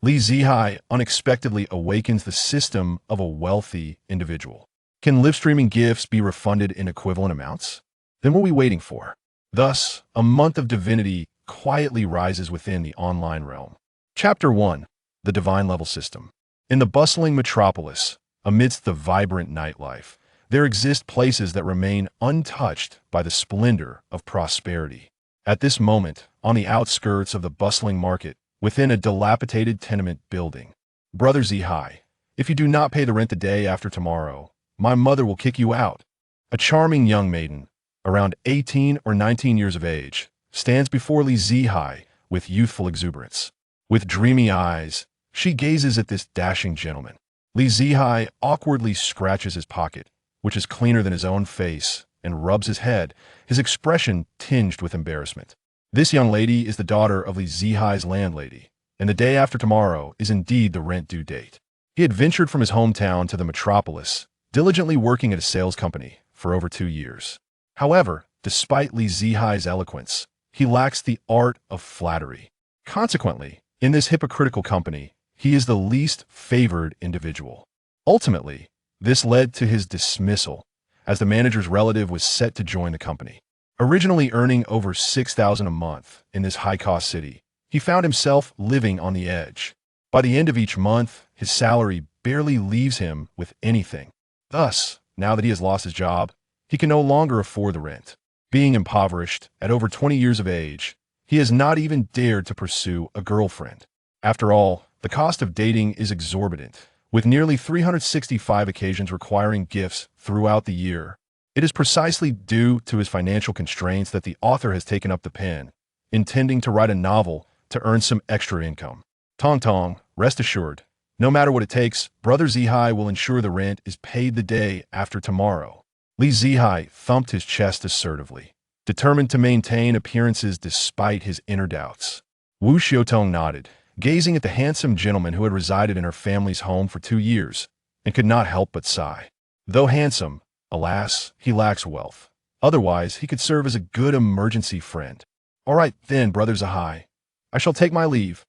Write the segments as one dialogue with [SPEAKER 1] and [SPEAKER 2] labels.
[SPEAKER 1] Li Zihao unexpectedly awakens the system of a wealthy individual. Can live streaming gifts be refunded in equivalent amounts? Then what are we waiting for? Thus, a month of divinity quietly rises within the online realm. Chapter 1. The Divine Level System. In the bustling metropolis, amidst the vibrant nightlife, there exist places that remain untouched by the splendor of prosperity. At this moment, on the outskirts of the bustling market, within a dilapidated tenement building, Brother Zihao, if you do not pay the rent the day after tomorrow, my mother will kick you out. A charming young maiden, around 18 or 19 years of age, stands before Li Zihao with youthful exuberance. With dreamy eyes, she gazes at this dashing gentleman. Li Zihao awkwardly scratches his pocket, which is cleaner than his own face, and rubs his head, his expression tinged with embarrassment. This young lady is the daughter of Li Zihao's landlady, and the day after tomorrow is indeed the rent due date. He had ventured from his hometown to the metropolis, diligently working at a sales company for over 2 years. However, despite Li Zihao's eloquence, he lacks the art of flattery. Consequently, in this hypocritical company, he is the least favored individual. Ultimately, this led to his dismissal, as the manager's relative was set to join the company. Originally earning over $6,000 a month in this high-cost city, he found himself living on the edge. By the end of each month, his salary barely leaves him with anything. Thus, now that he has lost his job, he can no longer afford the rent. Being impoverished at over 20 years of age, he has not even dared to pursue a girlfriend. After all, the cost of dating is exorbitant, with nearly 365 occasions requiring gifts throughout the year. It is precisely due to his financial constraints that the author has taken up the pen, intending to write a novel to earn some extra income. Tong Tong, rest assured, no matter what it takes, Brother Zihao will ensure the rent is paid the day after tomorrow. Li Zihao thumped his chest assertively, determined to maintain appearances despite his inner doubts. Wu Xiaotong nodded, gazing at the handsome gentleman who had resided in her family's home for 2 years, and could not help but sigh. Though handsome, alas, he lacks wealth. Otherwise, he could serve as a good emergency friend. All right then, Brother Zihao, I shall take my leave.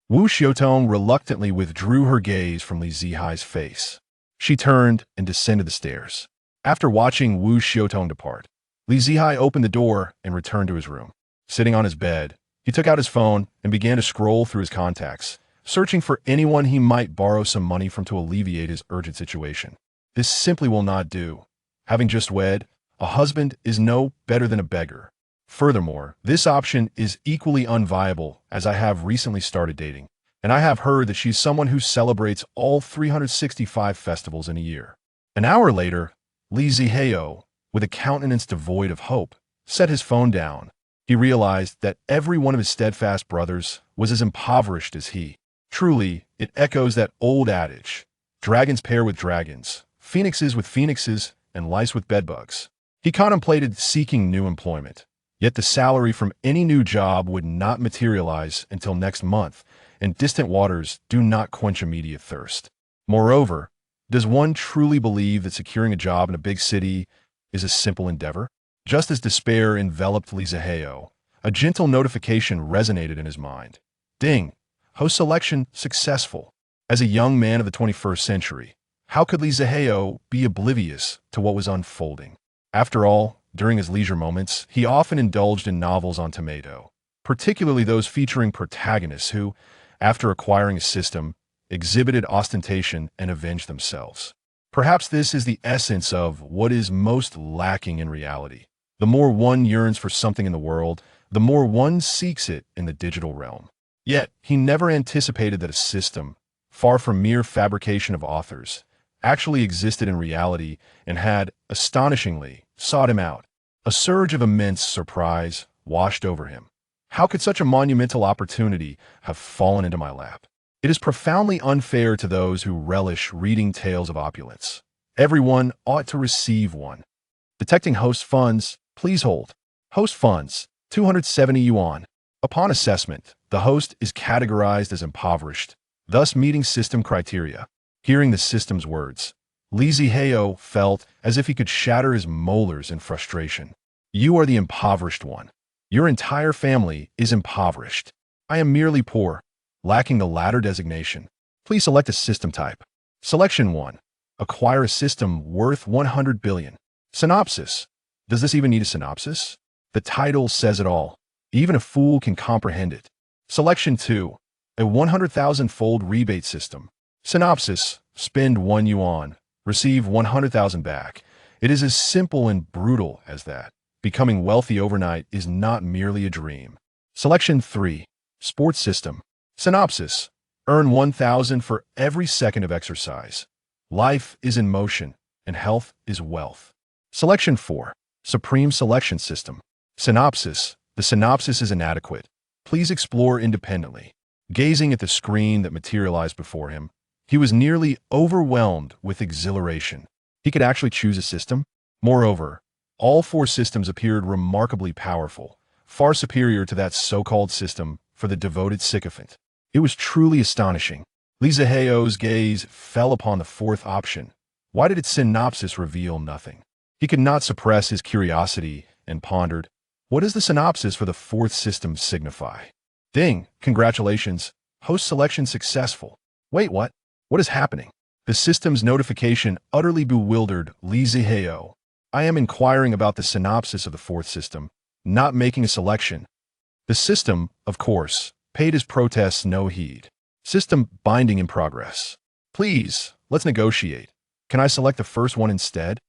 [SPEAKER 1] Wu Xiaotong reluctantly withdrew her gaze from Li Zihao's face. She turned and descended the stairs. After watching Wu Xiaotong depart, Li Zihao opened the door and returned to his room. Sitting on his bed, he took out his phone and began to scroll through his contacts, searching for anyone he might borrow some money from to alleviate his urgent situation. This simply will not do. Having just wed, a husband is no better than a beggar. Furthermore, this option is equally unviable as I have recently started dating, and I have heard that she's someone who celebrates all 365 festivals in a year. An hour later, Li Zihao, with a countenance devoid of hope, set his phone down. He realized that every one of his steadfast brothers was as impoverished as he. Truly, it echoes that old adage, dragons pair with dragons, phoenixes with phoenixes, and lice with bedbugs. He contemplated seeking new employment, yet the salary from any new job would not materialize until next month, and distant waters do not quench immediate thirst. Moreover, does one truly believe that securing a job in a big city is a simple endeavor? Just as despair enveloped Li Zihao, a gentle notification resonated in his mind. Ding! Host selection successful. As a young man of the 21st century, how could Li Zihao be oblivious to what was unfolding? After all, during his leisure moments, he often indulged in novels on Tomato, particularly those featuring protagonists who, after acquiring a system, exhibited ostentation and avenged themselves. Perhaps this is the essence of what is most lacking in reality. The more one yearns for something in the world, the more one seeks it in the digital realm. Yet, he never anticipated that a system, far from mere fabrication of authors, actually existed in reality and had, astonishingly, sought him out. A surge of immense surprise washed over him. How could such a monumental opportunity have fallen into my lap? It is profoundly unfair to those who relish reading tales of opulence. Everyone ought to receive one. Detecting host funds, please hold. Host funds, 270 yuan. Upon assessment, the host is categorized as impoverished, thus meeting system criteria. Hearing the system's words, Li Zihao felt as if he could shatter his molars in frustration. You are the impoverished one. Your entire family is impoverished. I am merely poor. lacking the latter designation. Please select a system type. Selection 1. Acquire a system worth 100 billion. Synopsis. Does this even need a synopsis? The title says it all. Even a fool can comprehend it. Selection 2. A 100,000-fold rebate system. Synopsis. Spend 1 yuan. Receive 100,000 back. It is as simple and brutal as that. Becoming wealthy overnight is not merely a dream. Selection 3. Sports system. Synopsis. Earn 1,000 for every second of exercise. Life is in motion, and health is wealth. Selection 4. Supreme Selection System. Synopsis. The synopsis is inadequate. Please explore independently. Gazing at the screen that materialized before him, he was nearly overwhelmed with exhilaration. He could actually choose a system. Moreover, all 4 systems appeared remarkably powerful, far superior to that so-called system for the devoted sycophant. It was truly astonishing. Zihao's gaze fell upon the 4th option. Why did its synopsis reveal nothing? He could not suppress his curiosity and pondered, what does the synopsis for the 4th system signify? Ding! Congratulations! Host selection successful. Wait, what? What is happening? The system's notification utterly bewildered Zihao. I am inquiring about the synopsis of the 4th system, not making a selection. The system, of course, paid his protests no heed. System binding in progress. Please, let's negotiate. Can I select the first one instead?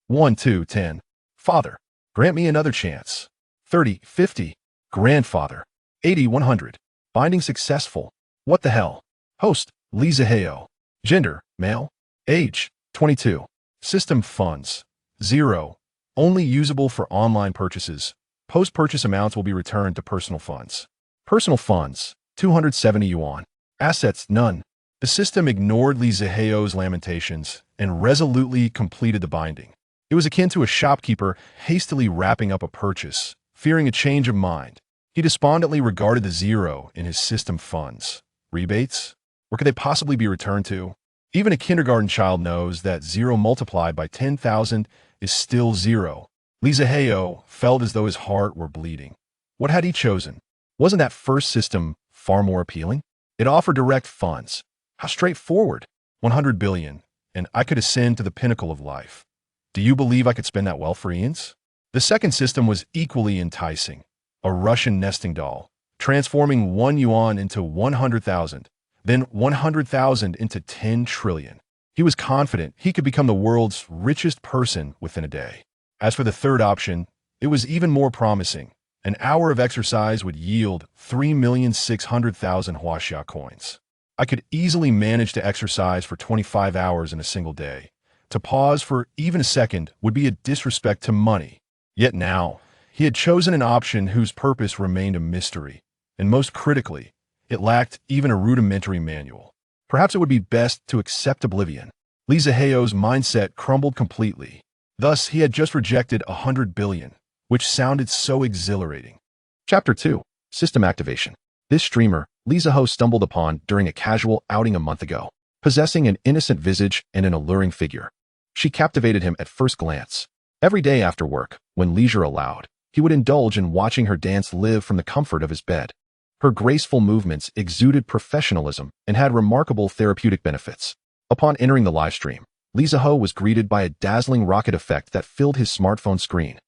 [SPEAKER 1] 1, 2, 10. Father, grant me another chance. 30, 50. Grandfather. 80, 100. Binding successful. What the hell? Host, Zihao. Gender, male. Age, 22. System funds, 0. Only usable for online purchases. Post-purchase amounts will be returned to personal funds. Personal funds, 270 yuan. Assets, none. The system ignored Zihao's lamentations and resolutely completed the binding. It was akin to a shopkeeper hastily wrapping up a purchase, fearing a change of mind. He despondently regarded the 0 in his system funds. Rebates? Where could they possibly be returned to? Even a kindergarten child knows that 0 multiplied by 10,000 is still 0. Zihao felt as though his heart were bleeding. What had he chosen? Wasn't that first system far more appealing? It offered direct funds. How straightforward. 100 billion, and I could ascend to the pinnacle of life. Do you believe I could spend that wealth for eons? The second system was equally enticing. A Russian nesting doll, transforming 1 yuan into 100,000, then 100,000 into 10 trillion. He was confident he could become the world's richest person within a day. As for the third option, it was even more promising. An hour of exercise would yield 3,600,000 huaxia coins. I could easily manage to exercise for 25 hours in a single day. To pause for even a second would be a disrespect to money. Yet now, he had chosen an option whose purpose remained a mystery, and most critically, it lacked even a rudimentary manual. Perhaps it would be best to accept oblivion. Zihao's mindset crumbled completely. Thus, he had just rejected 100 billion, which sounded so exhilarating. Chapter 2. System Activation. This streamer, Zihao stumbled upon during a casual outing a month ago, possessing an innocent visage and an alluring figure. She captivated him at first glance. Every day after work, when leisure allowed, he would indulge in watching her dance live from the comfort of his bed. Her graceful movements exuded professionalism and had remarkable therapeutic benefits. Upon entering the live stream, Zihao was greeted by a dazzling rocket effect that filled his smartphone screen.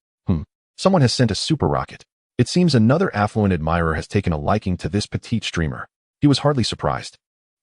[SPEAKER 1] Someone has sent a super rocket. It seems another affluent admirer has taken a liking to this petite streamer. He was hardly surprised.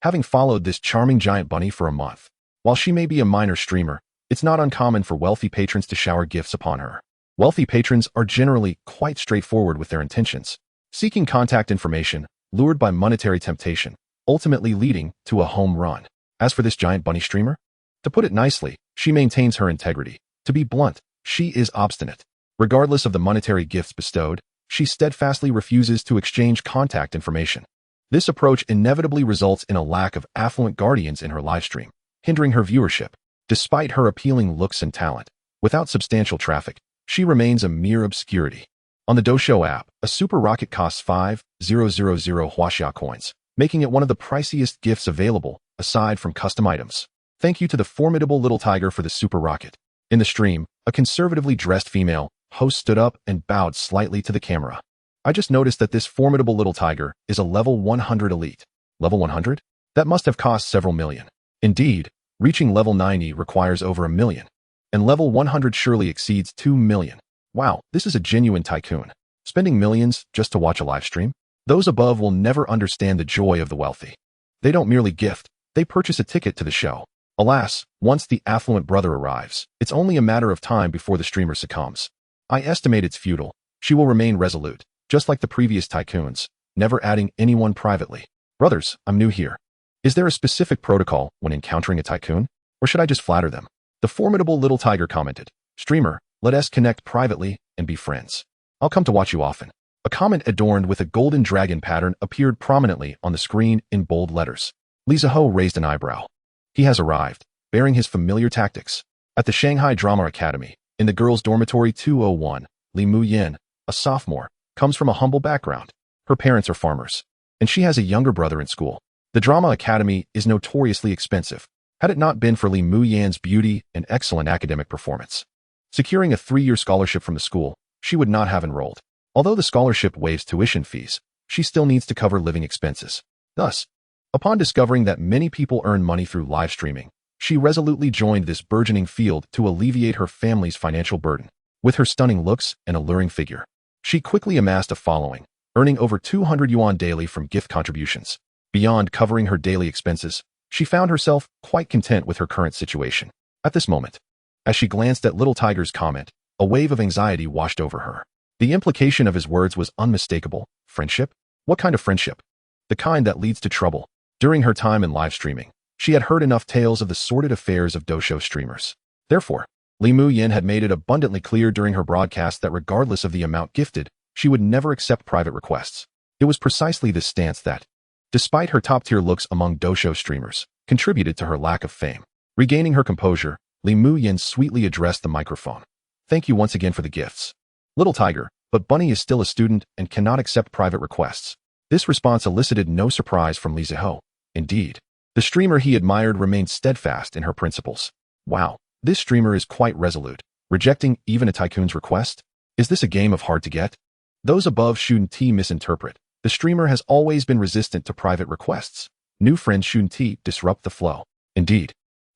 [SPEAKER 1] Having followed this charming giant bunny for a month, while she may be a minor streamer, it's not uncommon for wealthy patrons to shower gifts upon her. Wealthy patrons are generally quite straightforward with their intentions, seeking contact information, lured by monetary temptation, ultimately leading to a home run. As for this giant bunny streamer, to put it nicely, she maintains her integrity. To be blunt, she is obstinate. Regardless of the monetary gifts bestowed, she steadfastly refuses to exchange contact information. This approach inevitably results in a lack of affluent guardians in her livestream, hindering her viewership. Despite her appealing looks and talent, without substantial traffic, she remains a mere obscurity. On the Dousho app, a super rocket costs 5,000 huaxia coins, making it one of the priciest gifts available, aside from custom items. Thank you to the formidable little tiger for the super rocket. In the stream, a conservatively dressed female host stood up and bowed slightly to the camera. I just noticed that this formidable little tiger is a level 100 elite. Level 100? That must have cost several million. Indeed, reaching level 90 requires over 1 million. And level 100 surely exceeds 2 million. Wow, this is a genuine tycoon. Spending millions just to watch a live stream? Those above will never understand the joy of the wealthy. They don't merely gift, they purchase a ticket to the show. Alas, once the affluent brother arrives, it's only a matter of time before the streamer succumbs. I estimate it's futile. She will remain resolute, just like the previous tycoons, never adding anyone privately. Brothers, I'm new here. Is there a specific protocol when encountering a tycoon? Or should I just flatter them? The formidable little tiger commented, "Streamer, let us connect privately and be friends. I'll come to watch you often." A comment adorned with a golden dragon pattern appeared prominently on the screen in bold letters. Zihao raised an eyebrow. He has arrived, bearing his familiar tactics. At the Shanghai Drama Academy, in the girls' dormitory 201, Li Muyin, a sophomore, comes from a humble background. Her parents are farmers, and she has a younger brother in school. The Drama Academy is notoriously expensive, had it not been for Li Muyin's beauty and excellent academic performance. Securing a 3-year scholarship from the school, she would not have enrolled. Although the scholarship waives tuition fees, she still needs to cover living expenses. Thus, upon discovering that many people earn money through live streaming, she resolutely joined this burgeoning field to alleviate her family's financial burden. With her stunning looks and alluring figure, she quickly amassed a following, earning over 200 yuan daily from gift contributions. Beyond covering her daily expenses, she found herself quite content with her current situation. At this moment, as she glanced at Little Tiger's comment, a wave of anxiety washed over her. The implication of his words was unmistakable. Friendship? What kind of friendship? The kind that leads to trouble. During her time in live streaming, she had heard enough tales of the sordid affairs of dojo streamers. Therefore, Li Muyin had made it abundantly clear during her broadcast that regardless of the amount gifted, she would never accept private requests. It was precisely this stance that, despite her top-tier looks among dojo streamers, contributed to her lack of fame. Regaining her composure, Li Muyin sweetly addressed the microphone. "Thank you once again for the gifts. Little Tiger, but Bunny is still a student and cannot accept private requests." This response elicited no surprise from Zihao. Indeed, the streamer he admired remained steadfast in her principles. Wow, this streamer is quite resolute, rejecting even a tycoon's request? Is this a game of hard to get? Those above shouldn't misinterpret. The streamer has always been resistant to private requests. New friends shouldn't disrupt the flow. Indeed,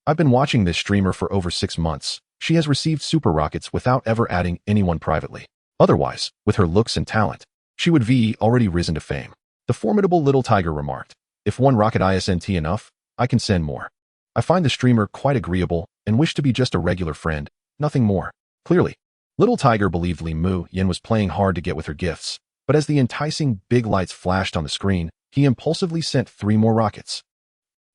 [SPEAKER 1] I've been watching this streamer for over 6 months. She has received super rockets without ever adding anyone privately. Otherwise, with her looks and talent, she would be already risen to fame. The formidable Little Tiger remarked, "If one rocket isn't enough, I can send more. I find the streamer quite agreeable and wish to be just a regular friend, nothing more." Clearly, Little Tiger believed Li Muyin was playing hard to get with her gifts, but as the enticing big lights flashed on the screen, he impulsively sent 3 more rockets.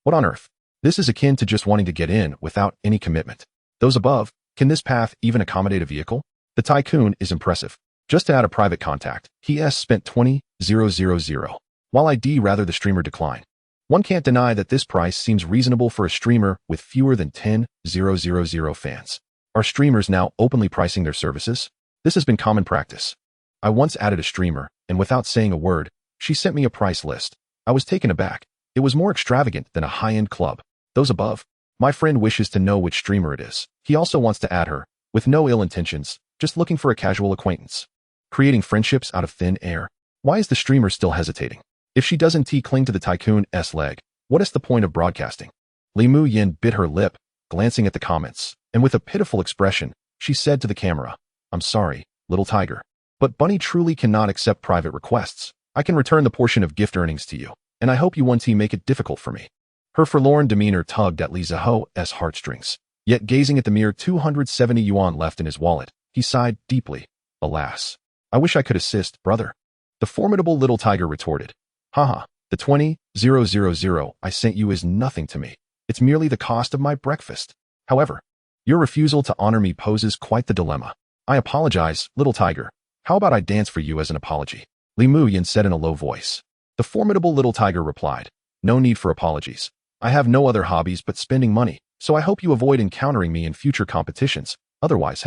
[SPEAKER 1] What on earth? This is akin to just wanting to get in without any commitment. Those above, can this path even accommodate a vehicle? The tycoon is impressive. Just to add a private contact, he spent 20,000, while I'd rather the streamer decline. One can't deny that this price seems reasonable for a streamer with fewer than 10,000 fans. Are streamers now openly pricing their services? This has been common practice. I once added a streamer, and without saying a word, she sent me a price list. I was taken aback. It was more extravagant than a high-end club. Those above, my friend wishes to know which streamer it is. He also wants to add her, with no ill intentions, just looking for a casual acquaintance. Creating friendships out of thin air. Why is the streamer still hesitating? If she doesn't cling to the tycoon's leg, what is the point of broadcasting? Li Muyin bit her lip, glancing at the comments, and with a pitiful expression, she said to the camera, "I'm sorry, Little Tiger, but Bunny truly cannot accept private requests. I can return the portion of gift earnings to you, and I hope you won't make it difficult for me." Her forlorn demeanor tugged at Li Zihao's heartstrings. Yet gazing at the mere 270 yuan left in his wallet, he sighed deeply. "Alas, I wish I could assist, brother." The formidable Little Tiger retorted, "Haha, the 20,000 I sent you is nothing to me. It's merely the cost of my breakfast. However, your refusal to honor me poses quite the dilemma. I apologize, Little Tiger. How about I dance for you as an apology?" Li Muyin said in a low voice. The formidable Little Tiger replied, "No need for apologies. I have no other hobbies but spending money, so I hope you avoid encountering me in future competitions. Otherwise,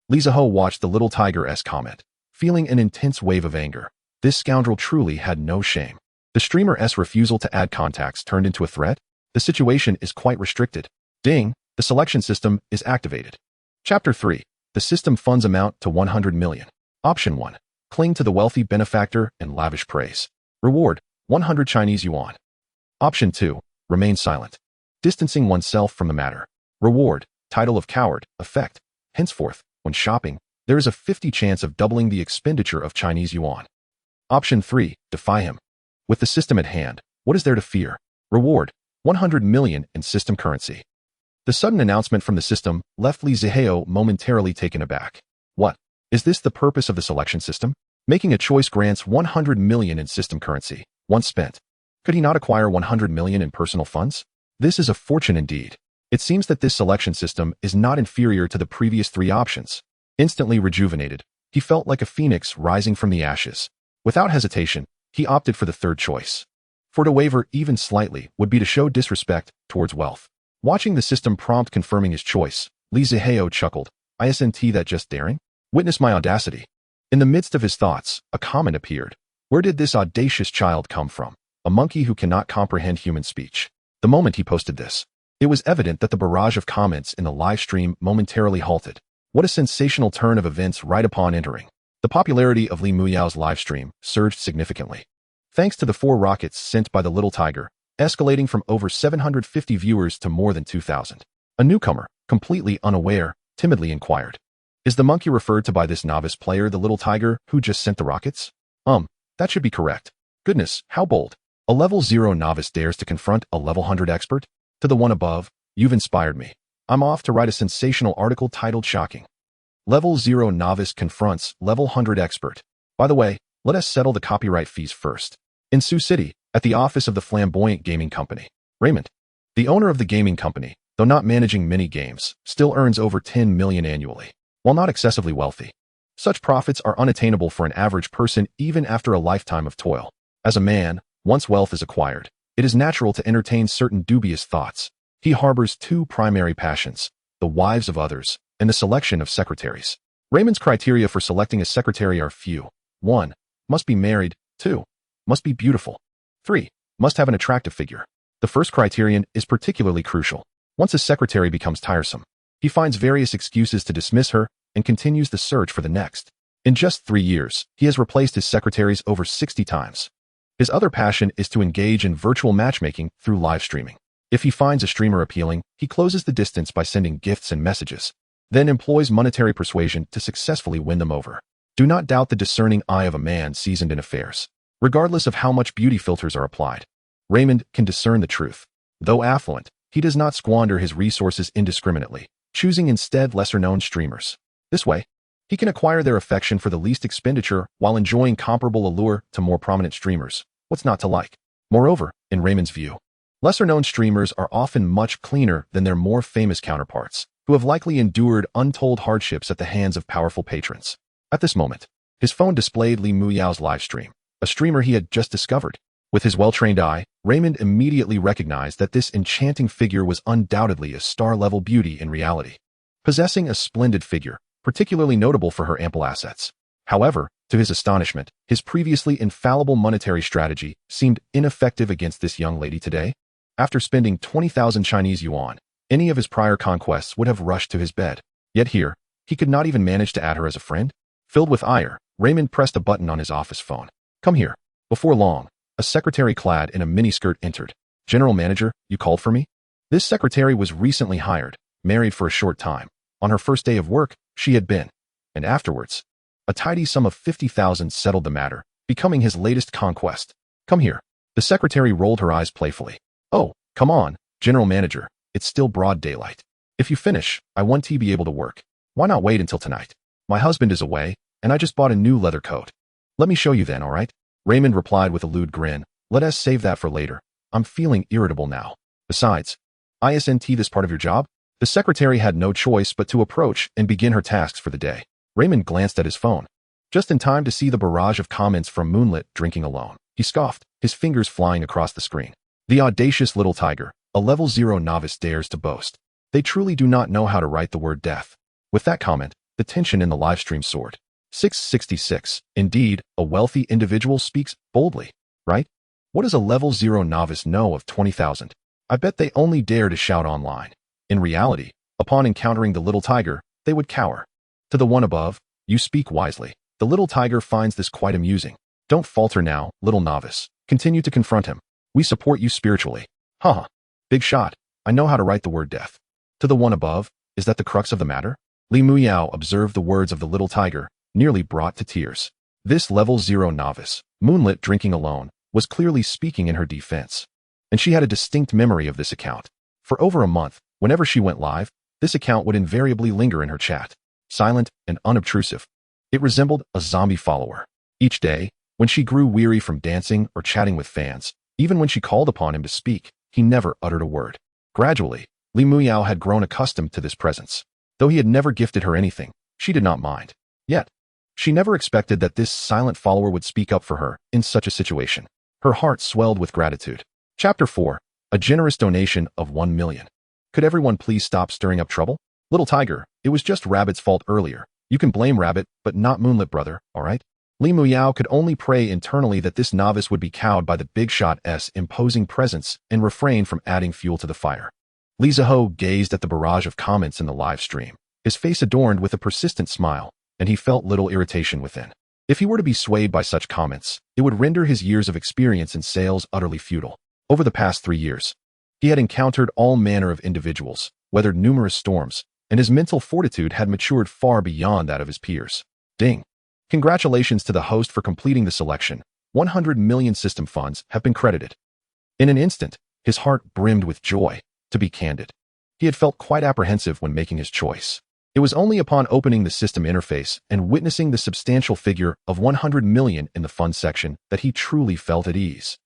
[SPEAKER 1] Li Zihao watched the Little Tiger's comment, feeling an intense wave of anger. This scoundrel truly had no shame. The streamer's refusal to add contacts turned into a threat. The situation is quite restricted. Ding, the selection system is activated. Chapter 3. The system funds amount to 100 million. Option 1. Cling to the wealthy benefactor and lavish praise. Reward, 100 Chinese yuan. Option 2. Remain silent. Distancing oneself from the matter. Reward. Title of coward. Effect. Henceforth, when shopping, there is a 50 chance of doubling the expenditure of Chinese yuan. Option 3. Defy him. With the system at hand, what is there to fear? Reward. 100 million in system currency. The sudden announcement from the system left Li Zihao momentarily taken aback. What? Is this the purpose of the selection system? Making a choice grants 100 million in system currency, once spent. Could he not acquire 100 million in personal funds? This is a fortune indeed. It seems that this selection system is not inferior to the previous 3 options. Instantly rejuvenated, he felt like a phoenix rising from the ashes. Without hesitation, he opted for the third choice. For to waver even slightly would be to show disrespect towards wealth. Watching the system prompt confirming his choice, Li Zihao chuckled. Isn't that just daring? Witness my audacity. In the midst of his thoughts, a comment appeared. Where did this audacious child come from? A monkey who cannot comprehend human speech. The moment he posted this, it was evident that the barrage of comments in the live stream momentarily halted. What a sensational turn of events right upon entering. The popularity of Li Muyao's live stream surged significantly. Thanks to the 4 rockets sent by the little tiger, escalating from over 750 viewers to more than 2,000. A newcomer, completely unaware, timidly inquired. Is the monkey referred to by this novice player the little tiger who just sent the rockets? That should be correct. Goodness, how bold. A level 0 novice dares to confront a level 100 expert? To the one above, you've inspired me. I'm off to write a sensational article titled Shocking. Level 0 novice confronts level 100 expert. By the way, let us settle the copyright fees first. In Sioux City, at the office of the flamboyant gaming company, Raymond, the owner of the gaming company, though not managing many games, still earns over 10 million annually. While not excessively wealthy, such profits are unattainable for an average person even after a lifetime of toil. As a man, once wealth is acquired, it is natural to entertain certain dubious thoughts. He harbors 2 primary passions, the wives of others, and the selection of secretaries. Raymond's criteria for selecting a secretary are few. 1. Must be married. 2. Must be beautiful. 3. Must have an attractive figure. The first criterion is particularly crucial. Once a secretary becomes tiresome, he finds various excuses to dismiss her and continues the search for the next. In just 3 years, he has replaced his secretaries over 60 times. His other passion is to engage in virtual matchmaking through live streaming. If he finds a streamer appealing, he closes the distance by sending gifts and messages, then employs monetary persuasion to successfully win them over. Do not doubt the discerning eye of a man seasoned in affairs. Regardless of how much beauty filters are applied, Raymond can discern the truth. Though affluent, he does not squander his resources indiscriminately, choosing instead lesser-known streamers. This way, he can acquire their affection for the least expenditure while enjoying comparable allure to more prominent streamers. What's not to like? Moreover, in Raymond's view, lesser-known streamers are often much cleaner than their more famous counterparts, who have likely endured untold hardships at the hands of powerful patrons. At this moment, his phone displayed Li Muyao's live stream, a streamer he had just discovered. With his well-trained eye, Raymond immediately recognized that this enchanting figure was undoubtedly a star-level beauty in reality, possessing a splendid figure, particularly notable for her ample assets. However, to his astonishment, his previously infallible monetary strategy seemed ineffective against this young lady today. After spending 20,000 Chinese yuan, any of his prior conquests would have rushed to his bed. Yet here, he could not even manage to add her as a friend. Filled with ire, Raymond pressed a button on his office phone. Come here. Before long, a secretary clad in a miniskirt entered. General manager, you called for me? This secretary was recently hired, married for a short time. On her first day of work, she had been, and afterwards, a tidy sum of 50,000 settled the matter, becoming his latest conquest. Come here. The secretary rolled her eyes playfully. Oh, come on, general manager, it's still broad daylight. If you finish, I want to be able to work. Why not wait until tonight? My husband is away, and I just bought a new leather coat. Let me show you then, all right? Raymond replied with a lewd grin. Let us save that for later. I'm feeling irritable now. Besides, isn't this part of your job? The secretary had no choice but to approach and begin her tasks for the day. Raymond glanced at his phone, just in time to see the barrage of comments from Moonlit drinking alone. He scoffed, his fingers flying across the screen. The audacious little tiger, a level 0 novice dares to boast. They truly do not know how to write the word death. With that comment, the tension in the live stream soared. 666. Indeed, a wealthy individual speaks boldly, right? What does a level 0 novice know of 20,000? I bet they only dare to shout online. In reality, upon encountering the little tiger, they would cower. To the one above, you speak wisely. The little tiger finds this quite amusing. Don't falter now, little novice. Continue to confront him. We support you spiritually. Haha. Big shot. I know how to write the word death. To the one above, is that the crux of the matter? Li Muyao observed the words of the little tiger, nearly brought to tears. This level 0 novice, moonlit drinking alone, was clearly speaking in her defense. And she had a distinct memory of this account. For over a month, whenever she went live, this account would invariably linger in her chat, silent and unobtrusive. It resembled a zombie follower. Each day, when she grew weary from dancing or chatting with fans, even when she called upon him to speak, he never uttered a word. Gradually, Li Muyao had grown accustomed to this presence. Though he had never gifted her anything, she did not mind. Yet, she never expected that this silent follower would speak up for her in such a situation. Her heart swelled with gratitude. Chapter 4. A generous donation of 1 million. Could everyone please stop stirring up trouble? Little tiger, it was just Rabbit's fault earlier. You can blame Rabbit, but not Moonlit brother, alright? Li Muyao could only pray internally that this novice would be cowed by the big shot's imposing presence and refrain from adding fuel to the fire. Li Zihao gazed at the barrage of comments in the live stream, his face adorned with a persistent smile, and he felt little irritation within. If he were to be swayed by such comments, it would render his years of experience in sales utterly futile. Over the past 3 years, he had encountered all manner of individuals, weathered numerous storms, and his mental fortitude had matured far beyond that of his peers. Ding! Congratulations to the host for completing the selection. 100 million system funds have been credited. In an instant, his heart brimmed with joy. To be candid, he had felt quite apprehensive when making his choice. It was only upon opening the system interface and witnessing the substantial figure of 100 million in the fund section that he truly felt at ease.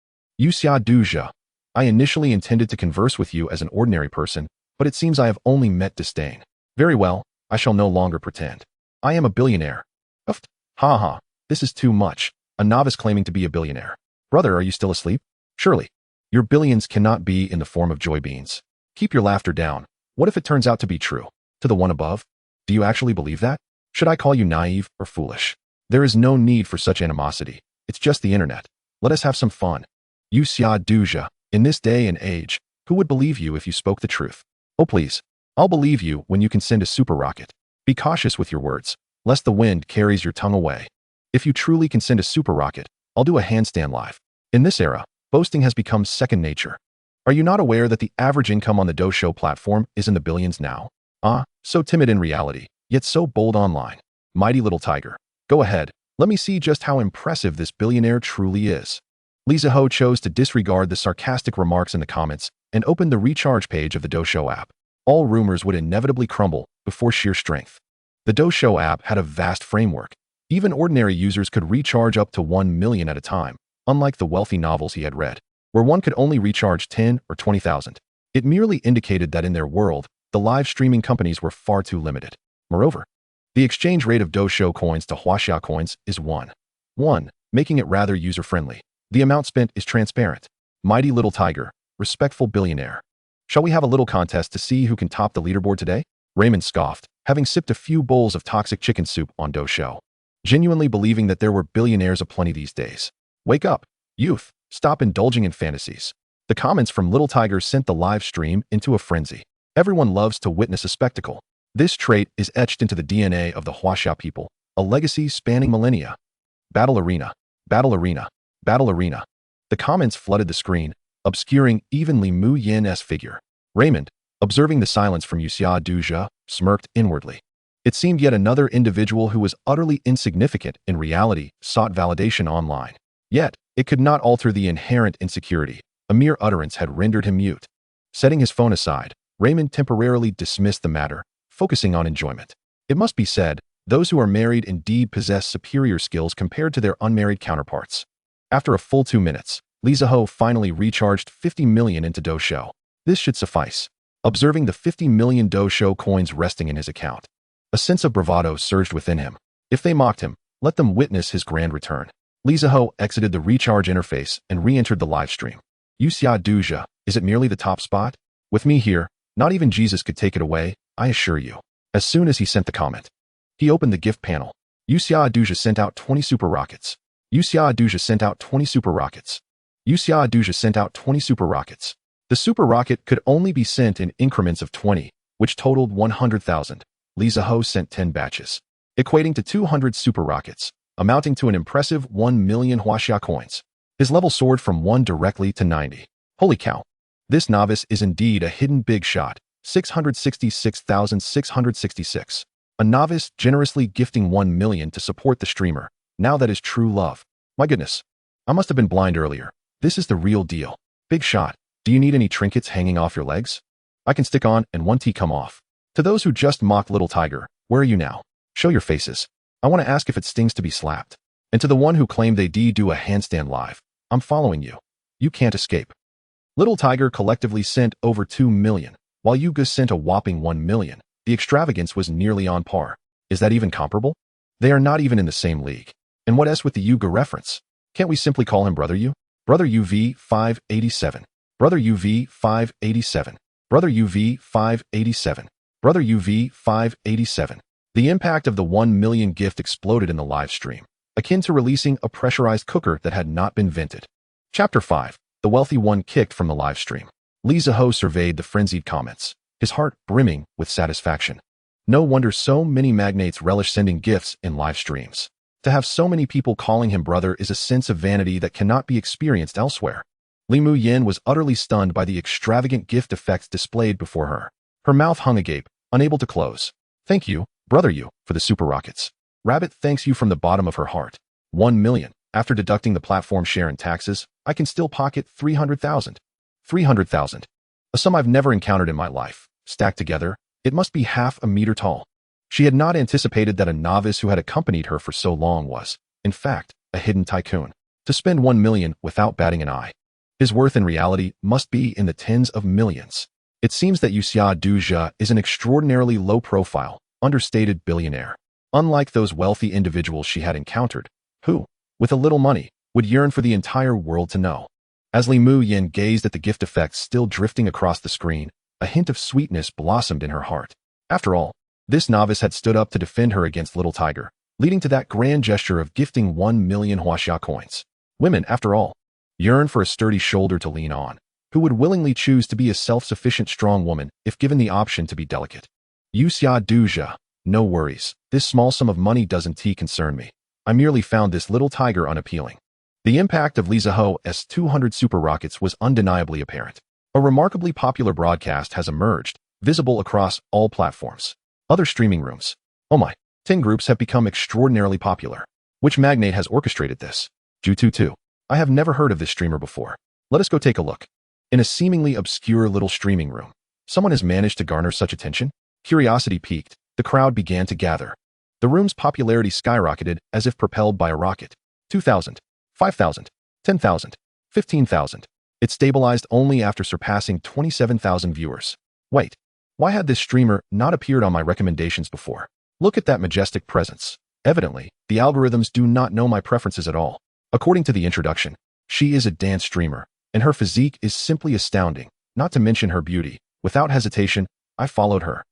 [SPEAKER 1] Yuxia Duzha, I initially intended to converse with you as an ordinary person, but it seems I have only met disdain. Very well, I shall no longer pretend. I am a billionaire. Uft. Ha ha, this is too much. A novice claiming to be a billionaire. Brother, are you still asleep? Surely. Your billions cannot be in the form of joy beans. Keep your laughter down. What if it turns out to be true? To the one above? Do you actually believe that? Should I call you naive or foolish? There is no need for such animosity. It's just the internet. Let us have some fun. Yuxia Duzha, in this day and age, who would believe you if you spoke the truth? Oh please, I'll believe you when you can send a super rocket. Be cautious with your words, lest the wind carries your tongue away. If you truly can send a super rocket, I'll do a handstand live. In this era, boasting has become second nature. Are you not aware that the average income on the Dojo platform is in the billions now? So timid in reality, yet so bold online. Mighty little tiger. Go ahead, let me see just how impressive this billionaire truly is. Li Zihao chose to disregard the sarcastic remarks in the comments and opened the recharge page of the Dojo app. All rumors would inevitably crumble before sheer strength. The Dojo app had a vast framework. Even ordinary users could recharge up to 1 million at a time, unlike the wealthy novels he had read, where one could only recharge 10 or 20,000. It merely indicated that in their world, the live streaming companies were far too limited. Moreover, the exchange rate of Dojo coins to Huaxia coins is 1, making it rather user-friendly. The amount spent is transparent. Mighty little tiger, respectful billionaire. Shall we have a little contest to see who can top the leaderboard today? Raymond scoffed, having sipped a few bowls of toxic chicken soup on Dojo, genuinely believing that there were billionaires aplenty these days. Wake up, youth, stop indulging in fantasies. The comments from Little Tiger sent the live stream into a frenzy. Everyone loves to witness a spectacle. This trait is etched into the DNA of the Huaxia people, a legacy spanning millennia. Battle arena, battle arena, battle arena. The comments flooded the screen, obscuring even Li Mu Yin's figure. Raymond, observing the silence from Yuxia Duzha, smirked inwardly. It seemed yet another individual who was utterly insignificant in reality sought validation online. Yet, it could not alter the inherent insecurity. A mere utterance had rendered him mute. Setting his phone aside, Raymond temporarily dismissed the matter, focusing on enjoyment. It must be said, those who are married indeed possess superior skills compared to their unmarried counterparts. After a full 2 minutes, Li Zihao finally recharged 50 million into Dojo. This should suffice. Observing the 50 million Dojo coins resting in his account, a sense of bravado surged within him. If they mocked him, let them witness his grand return. Li Zihao exited the recharge interface and re-entered the live stream. Yuxia Duzha, is it merely the top spot? With me here, not even Jesus could take it away, I assure you. As soon as he sent the comment, he opened the gift panel. Yuxia Duzha sent out 20 super rockets. Yuxia Duzha sent out 20 super rockets. Yuxia Duzha sent out 20 super rockets. The super rocket could only be sent in increments of 20, which totaled 100,000. Li Zihao sent 10 batches, equating to 200 super rockets, amounting to an impressive 1 million Huaxia coins. His level soared from 1 directly to 90. Holy cow. This novice is indeed a hidden big shot. 666,666. A novice generously gifting 1 million to support the streamer. Now that is true love. My goodness. I must have been blind earlier. This is the real deal. Big shot. Do you need any trinkets hanging off your legs? I can stick on and 1T come off. To those who just mocked Little Tiger, where are you now? Show your faces. I want to ask if it stings to be slapped. And to the one who claimed they do a handstand live, I'm following you. You can't escape. Little Tiger collectively sent over 2 million, while Yuga sent a whopping 1 million. The extravagance was nearly on par. Is that even comparable? They are not even in the same league. And what else with the Yuga reference? Can't we simply call him Brother U? Brother UV 587. Brother UV 587. Brother UV 587. Brother UV 587. The impact of the 1 million gift exploded in the live stream, akin to releasing a pressurized cooker that had not been vented. Chapter 5. The wealthy one kicked from the live stream. Zihao surveyed the frenzied comments, his heart brimming with satisfaction. No wonder so many magnates relish sending gifts in live streams. To have so many people calling him brother is a sense of vanity that cannot be experienced elsewhere. Limu Yin was utterly stunned by the extravagant gift effects displayed before her. Her mouth hung agape, unable to close. Thank you, Brother You, for the super rockets. Rabbit thanks you from the bottom of her heart. 1 million. After deducting the platform share and taxes, I can still pocket 300,000. 300,000. A sum I've never encountered in my life. Stacked together, it must be half a meter tall. She had not anticipated that a novice who had accompanied her for so long was, in fact, a hidden tycoon. To spend 1 million without batting an eye. His worth in reality must be in the tens of millions. It seems that Yuxia Duzha is an extraordinarily low-profile, understated billionaire. Unlike those wealthy individuals she had encountered, who, with a little money, would yearn for the entire world to know. As Limu Yin gazed at the gift effects still drifting across the screen, a hint of sweetness blossomed in her heart. After all, this novice had stood up to defend her against Little Tiger, leading to that grand gesture of gifting 1 million huaxia coins. Women, after all, yearn for a sturdy shoulder to lean on, who would willingly choose to be a self-sufficient strong woman if given the option to be delicate. Yuxia Duzha, no worries. This small sum of money doesn't concern me. I merely found this Little Tiger unappealing. The impact of Zihao's 200 super rockets was undeniably apparent. A remarkably popular broadcast has emerged, visible across all platforms. Other streaming rooms. Oh my, 10 groups have become extraordinarily popular. Which magnate has orchestrated this? Jutu. I have never heard of this streamer before. Let us go take a look. In a seemingly obscure little streaming room, someone has managed to garner such attention? Curiosity piqued, the crowd began to gather. The room's popularity skyrocketed as if propelled by a rocket. 2,000, 5,000, 10,000, 15,000. It stabilized only after surpassing 27,000 viewers. Wait, why had this streamer not appeared on my recommendations before? Look at that majestic presence. Evidently, the algorithms do not know my preferences at all. According to the introduction, she is a dance streamer, and her physique is simply astounding, not to mention her beauty. Without hesitation, I followed her.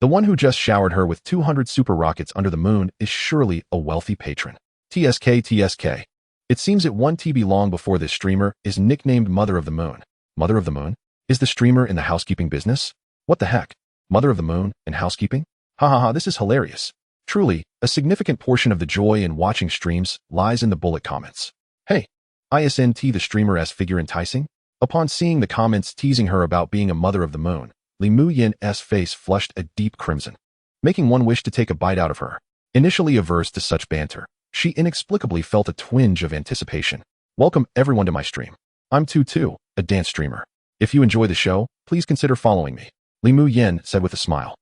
[SPEAKER 1] The one who just showered her with 200 super rockets under the moon is surely a wealthy patron. TSK. It seems it 1 TB long before this streamer is nicknamed Mother of the Moon. Mother of the Moon? Is the streamer in the housekeeping business? What the heck? Mother of the Moon and housekeeping? This is hilarious. Truly, a significant portion of the joy in watching streams lies in the bullet comments. Hey, isn't the streamer figure enticing? Upon seeing the comments teasing her about being a Mother of the Moon, Limu Yin's face flushed a deep crimson, making one wish to take a bite out of her. Initially averse to such banter, she inexplicably felt a twinge of anticipation. Welcome everyone to my stream. I'm Tutu, a dance streamer. If you enjoy the show, please consider following me. Limu Yin said with a smile.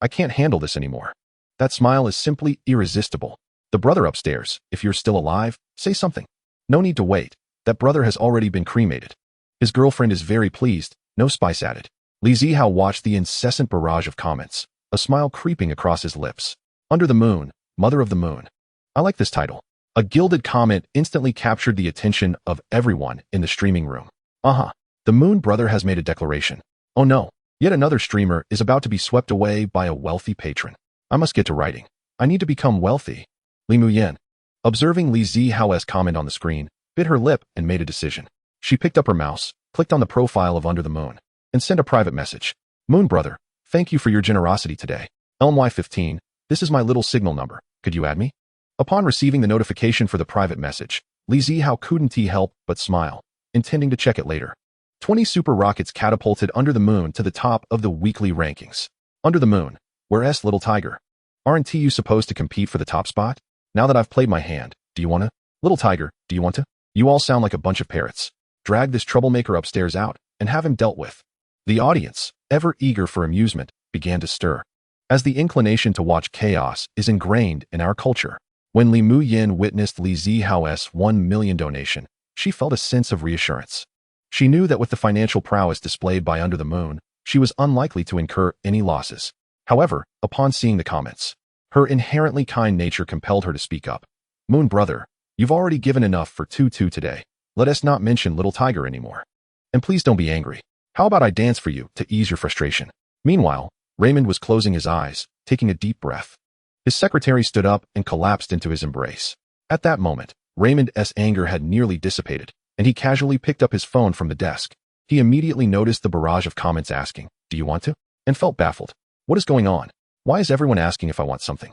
[SPEAKER 1] I can't handle this anymore. That smile is simply irresistible. The brother upstairs, if you're still alive, say something. No need to wait. That brother has already been cremated. His girlfriend is very pleased, no spice added. Zihao watched the incessant barrage of comments, a smile creeping across his lips. Under the Moon, Mother of the Moon. I like this title. A gilded comment instantly captured the attention of everyone in the streaming room. The Moon brother has made a declaration. Oh no, yet another streamer is about to be swept away by a wealthy patron. I must get to writing. I need to become wealthy. Limu Yin, observing Zihao's comment on the screen, bit her lip and made a decision. She picked up her mouse, clicked on the profile of Under the Moon, and sent a private message. Moon brother, thank you for your generosity today. LMY15, this is my little signal number. Could you add me? Upon receiving the notification for the private message, Li Zihao couldn't help but smile, intending to check it later. 20 super rockets catapulted Under the Moon to the top of the weekly rankings. Under the Moon, where's Little Tiger? Aren't you supposed to compete for the top spot? Now that I've played my hand, do you wanna? Little Tiger, do you want to? You all sound like a bunch of parrots. Drag this troublemaker upstairs out and have him dealt with. The audience, ever eager for amusement, began to stir. As the inclination to watch chaos is ingrained in our culture, when Li Muyin witnessed Li Zihao's 1 million donation, she felt a sense of reassurance. She knew that with the financial prowess displayed by Under the Moon, she was unlikely to incur any losses. However, upon seeing the comments, her inherently kind nature compelled her to speak up. Moon brother, you've already given enough for 2-2 today. Let us not mention Little Tiger anymore. And please don't be angry. How about I dance for you to ease your frustration? Meanwhile, Raymond was closing his eyes, taking a deep breath. His secretary stood up and collapsed into his embrace. At that moment, Raymond's anger had nearly dissipated, and he casually picked up his phone from the desk. He immediately noticed the barrage of comments asking, "Do you want to?" and felt baffled. What is going on? Why is everyone asking if I want something?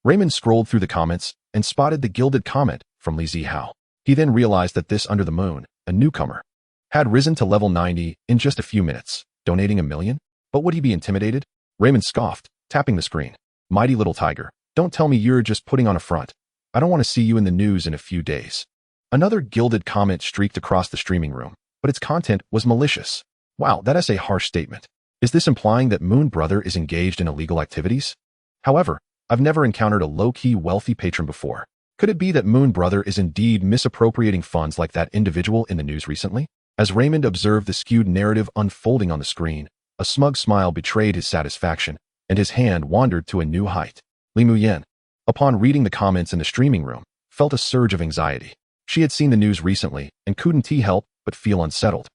[SPEAKER 1] Raymond scrolled through the comments and spotted the gilded comment from Li Zihao. He then realized that this Under the Moon, a newcomer, had risen to level 90 in just a few minutes, donating 1 million? But would he be intimidated? Raymond scoffed, tapping the screen. Mighty Little Tiger, don't tell me you're just putting on a front. I don't want to see you in the news in a few days. Another gilded comment streaked across the streaming room, but its content was malicious. Wow, that is a harsh statement. Is this implying that Moon Brother is engaged in illegal activities? However, I've never encountered a low-key wealthy patron before. Could it be that Moon Brother is indeed misappropriating funds like that individual in the news recently? As Raymond observed the skewed narrative unfolding on the screen, a smug smile betrayed his satisfaction, and his hand wandered to a new height. Li Muyin, upon reading the comments in the streaming room, felt a surge of anxiety. She had seen the news recently and couldn't help but feel unsettled.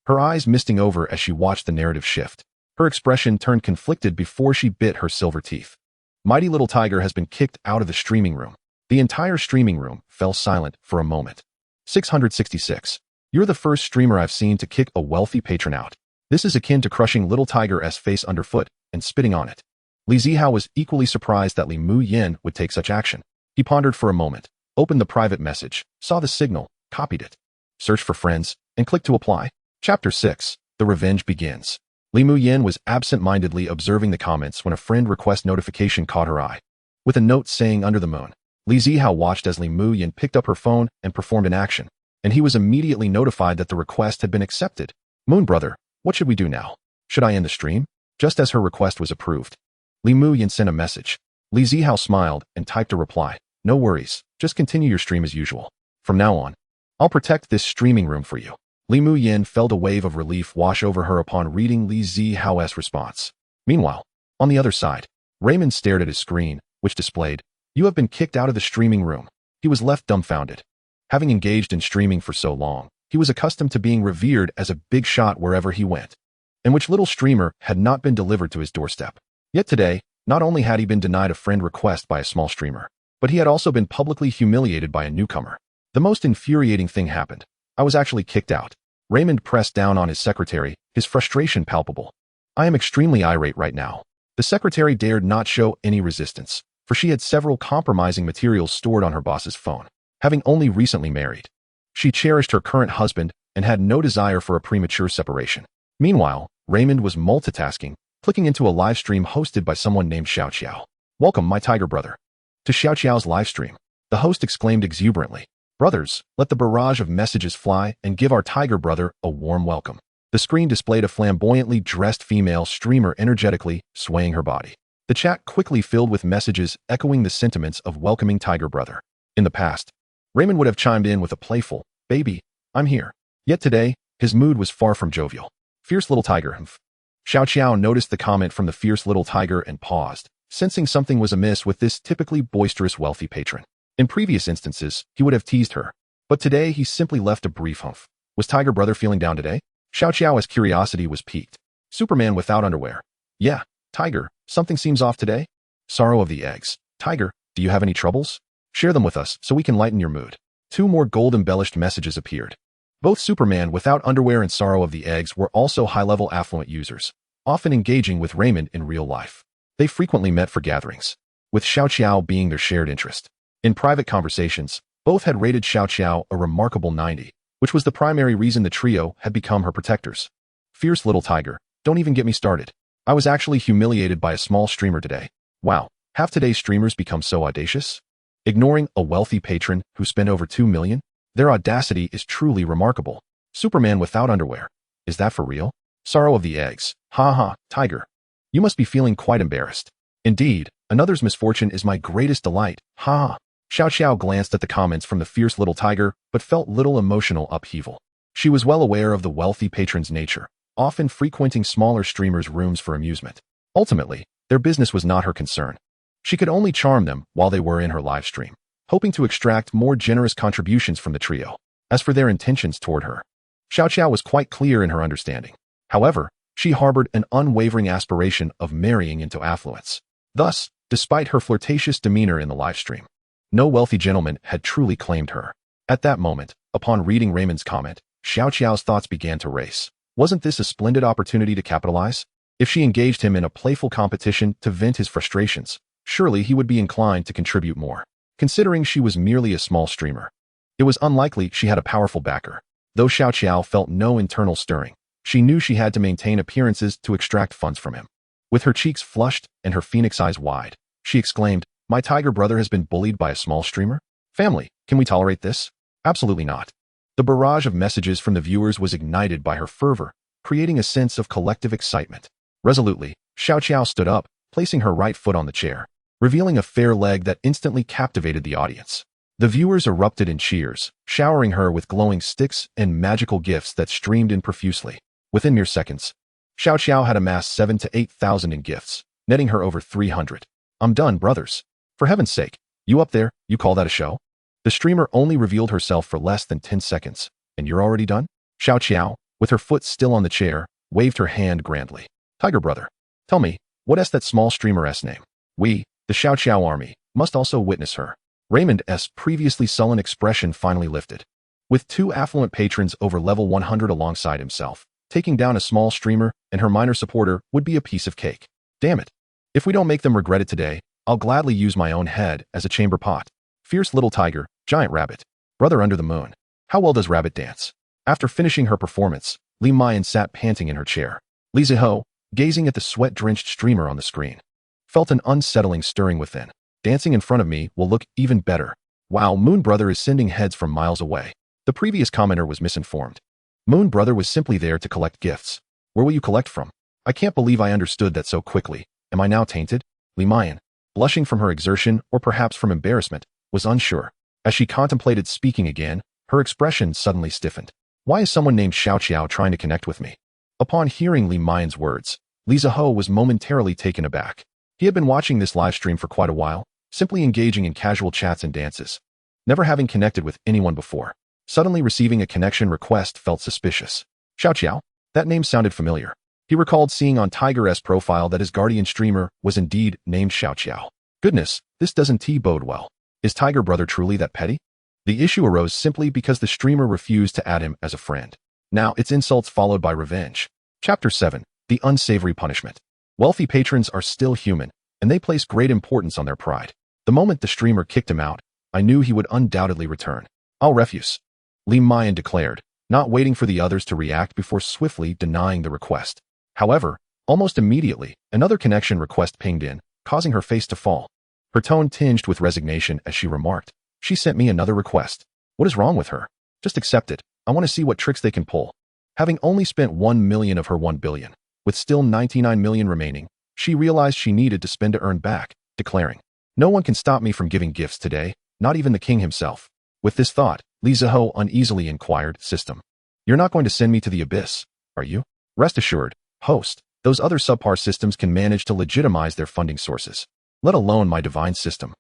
[SPEAKER 1] Her eyes misting over as she watched the narrative shift. Her expression turned conflicted before she bit her silver teeth. Mighty Little Tiger has been kicked out of the streaming room. The entire streaming room fell silent for a moment. 666. You're the first streamer I've seen to kick a wealthy patron out. This is akin to crushing Little Tiger's face underfoot and spitting on it. Li Zihao was equally surprised that Li Muyin would take such action. He pondered for a moment, opened the private message, saw the signal, copied it, searched for friends, and clicked to apply. Chapter 6. The Revenge Begins. Li Muyin was absent-mindedly observing the comments when a friend request notification caught her eye. With a note saying Under the Moon, Li Zihao watched as Li Muyin picked up her phone and performed an action, and he was immediately notified that the request had been accepted. Moon brother, what should we do now? Should I end the stream? Just as her request was approved, Li Muyin sent a message. Li Zihao smiled and typed a reply. No worries, just continue your stream as usual. From now on, I'll protect this streaming room for you. Li Muyin felt a wave of relief wash over her upon reading Li Zihao's response. Meanwhile, on the other side, Raymond stared at his screen, which displayed, "You have been kicked out of the streaming room." He was left dumbfounded. Having engaged in streaming for so long, he was accustomed to being revered as a big shot wherever he went, and which little streamer had not been delivered to his doorstep. Yet today, not only had he been denied a friend request by a small streamer, but he had also been publicly humiliated by a newcomer. The most infuriating thing happened. I was actually kicked out. Raymond pressed down on his secretary, his frustration palpable. I am extremely irate right now. The secretary dared not show any resistance, for she had several compromising materials stored on her boss's phone. Having only recently married, she cherished her current husband and had no desire for a premature separation. Meanwhile, Raymond was multitasking, clicking into a live stream hosted by someone named Xiao Xiao. Welcome, my tiger brother, to Xiao Xiao's live stream. The host exclaimed exuberantly. Brothers, let the barrage of messages fly and give our tiger brother a warm welcome. The screen displayed a flamboyantly dressed female streamer energetically swaying her body. The chat quickly filled with messages echoing the sentiments of welcoming tiger brother. In the past, Raymond would have chimed in with a playful, "Baby, I'm here." Yet today, his mood was far from jovial. Fierce little tiger, humph. Xiao Xiao noticed the comment from the fierce little tiger and paused, sensing something was amiss with this typically boisterous wealthy patron. In previous instances, he would have teased her, but today he simply left a brief humph. Was tiger brother feeling down today? Xiao Xiao's curiosity was piqued. Superman without underwear. Yeah, tiger, something seems off today? Sorrow of the eggs. Tiger, do you have any troubles? Share them with us so we can lighten your mood. 2 more gold-embellished messages appeared. Both Superman without underwear and Sorrow of the Eggs were also high-level affluent users, often engaging with Raymond in real life. They frequently met for gatherings, with Xiao Xiao being their shared interest. In private conversations, Both had rated Xiao Qiao a remarkable 90, which was the primary reason the trio had become her protectors. Fierce little tiger, don't even get me started. I was actually humiliated by a small streamer today. Wow, have today's streamers become so audacious? Ignoring a wealthy patron who spent over 2 million? Their audacity is truly remarkable. Superman without underwear. Is that for real? Sorrow of the eggs. Ha ha, tiger. You must be feeling quite embarrassed. Indeed, another's misfortune is my greatest delight. Ha ha. Xiao Qiao glanced at the comments from the fierce little tiger, but felt little emotional upheaval. She was well aware of the wealthy patron's nature, often frequenting smaller streamers' rooms for amusement. Ultimately, their business was not her concern. She could only charm them while they were in her live stream, hoping to extract more generous contributions from the trio. As for their intentions toward her, Xiao Qiao was quite clear in her understanding. However, she harbored an unwavering aspiration of marrying into affluence. Thus, despite her flirtatious demeanor in the live stream, no wealthy gentleman had truly claimed her. At that moment, upon reading Raymond's comment, Xiao Qiao's thoughts began to race. Wasn't this a splendid opportunity to capitalize? If she engaged him in a playful competition to vent his frustrations, surely he would be inclined to contribute more. Considering she was merely a small streamer, it was unlikely she had a powerful backer. Though Xiao Qiao felt no internal stirring, she knew she had to maintain appearances to extract funds from him. With her cheeks flushed and her phoenix eyes wide, she exclaimed, "My tiger brother has been bullied by a small streamer? Family, can we tolerate this? Absolutely not." The barrage of messages from the viewers was ignited by her fervor, creating a sense of collective excitement. Resolutely, Xiao Qiao stood up, placing her right foot on the chair, revealing a fair leg that instantly captivated the audience. The viewers erupted in cheers, showering her with glowing sticks and magical gifts that streamed in profusely. Within mere seconds, Xiao Qiao had amassed 7,000 to 8,000 in gifts, netting her over 300. "I'm done, brothers. For heaven's sake, you up there, you call that a show?" The streamer only revealed herself for less than 10 seconds, and you're already done? Xiao Qiao, with her foot still on the chair, waved her hand grandly. "Tiger brother, tell me, what's that small streamer's name? We, the Xiao Qiao army, must also witness her." Raymond's previously sullen expression finally lifted. With two affluent patrons over level 100 alongside himself, taking down a small streamer and her minor supporter would be a piece of cake. Damn it. If we don't make them regret it today, I'll gladly use my own head as a chamber pot. Fierce little tiger, giant rabbit, brother under the moon. How well does rabbit dance? After finishing her performance, Li Mayan sat panting in her chair. Li Zihao, gazing at the sweat-drenched streamer on the screen, felt an unsettling stirring within. Dancing in front of me will look even better. Wow, Moon Brother is sending heads from miles away. The previous commenter was misinformed. Moon Brother was simply there to collect gifts. Where will you collect from? I can't believe I understood that so quickly. Am I now tainted? Li Mayan, blushing from her exertion or perhaps from embarrassment, was unsure. As she contemplated speaking again, her expression suddenly stiffened. Why is someone named Xiao Qiao trying to connect with me? Upon hearing Li Mayan's words, Li Zihao was momentarily taken aback. He had been watching this live stream for quite a while, simply engaging in casual chats and dances, never having connected with anyone before. Suddenly receiving a connection request felt suspicious. Xiao Qiao? That name sounded familiar. He recalled seeing on Tiger's profile that his guardian streamer was indeed named Xiao Qiao. Goodness, this doesn't bode well. Is Tiger Brother truly that petty? The issue arose simply because the streamer refused to add him as a friend. Now it's insults followed by revenge. Chapter 7. The Unsavory Punishment. Wealthy patrons are still human, and they place great importance on their pride. The moment the streamer kicked him out, I knew he would undoubtedly return. "I'll refuse," Li Mayan declared, not waiting for the others to react before swiftly denying the request. However, almost immediately, another connection request pinged in, causing her face to fall. Her tone tinged with resignation as she remarked, "She sent me another request. What is wrong with her? Just accept it. I want to see what tricks they can pull." Having only spent 1 million of her 1 billion, with still 99 million remaining, she realized she needed to spend to earn back, declaring, "No one can stop me from giving gifts today, not even the king himself." With this thought, Li Zihao uneasily inquired, "System, you're not going to send me to the abyss, are you?" Rest assured, host, those other subpar systems can manage to legitimize their funding sources, let alone my divine system.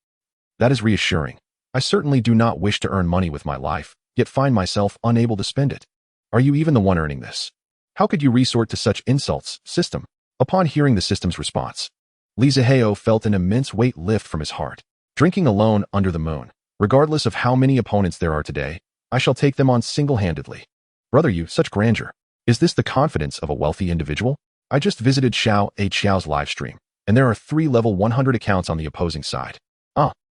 [SPEAKER 1] That is reassuring. I certainly do not wish to earn money with my life, yet find myself unable to spend it. Are you even the one earning this? How could you resort to such insults, system? Upon hearing the system's response, Li Zihao felt an immense weight lift from his heart. Drinking alone under the moon, regardless of how many opponents there are today, I shall take them on single-handedly. Brother, you, such grandeur. Is this the confidence of a wealthy individual? I just visited Xiao's live stream, and there are 3 level 100 accounts on the opposing side.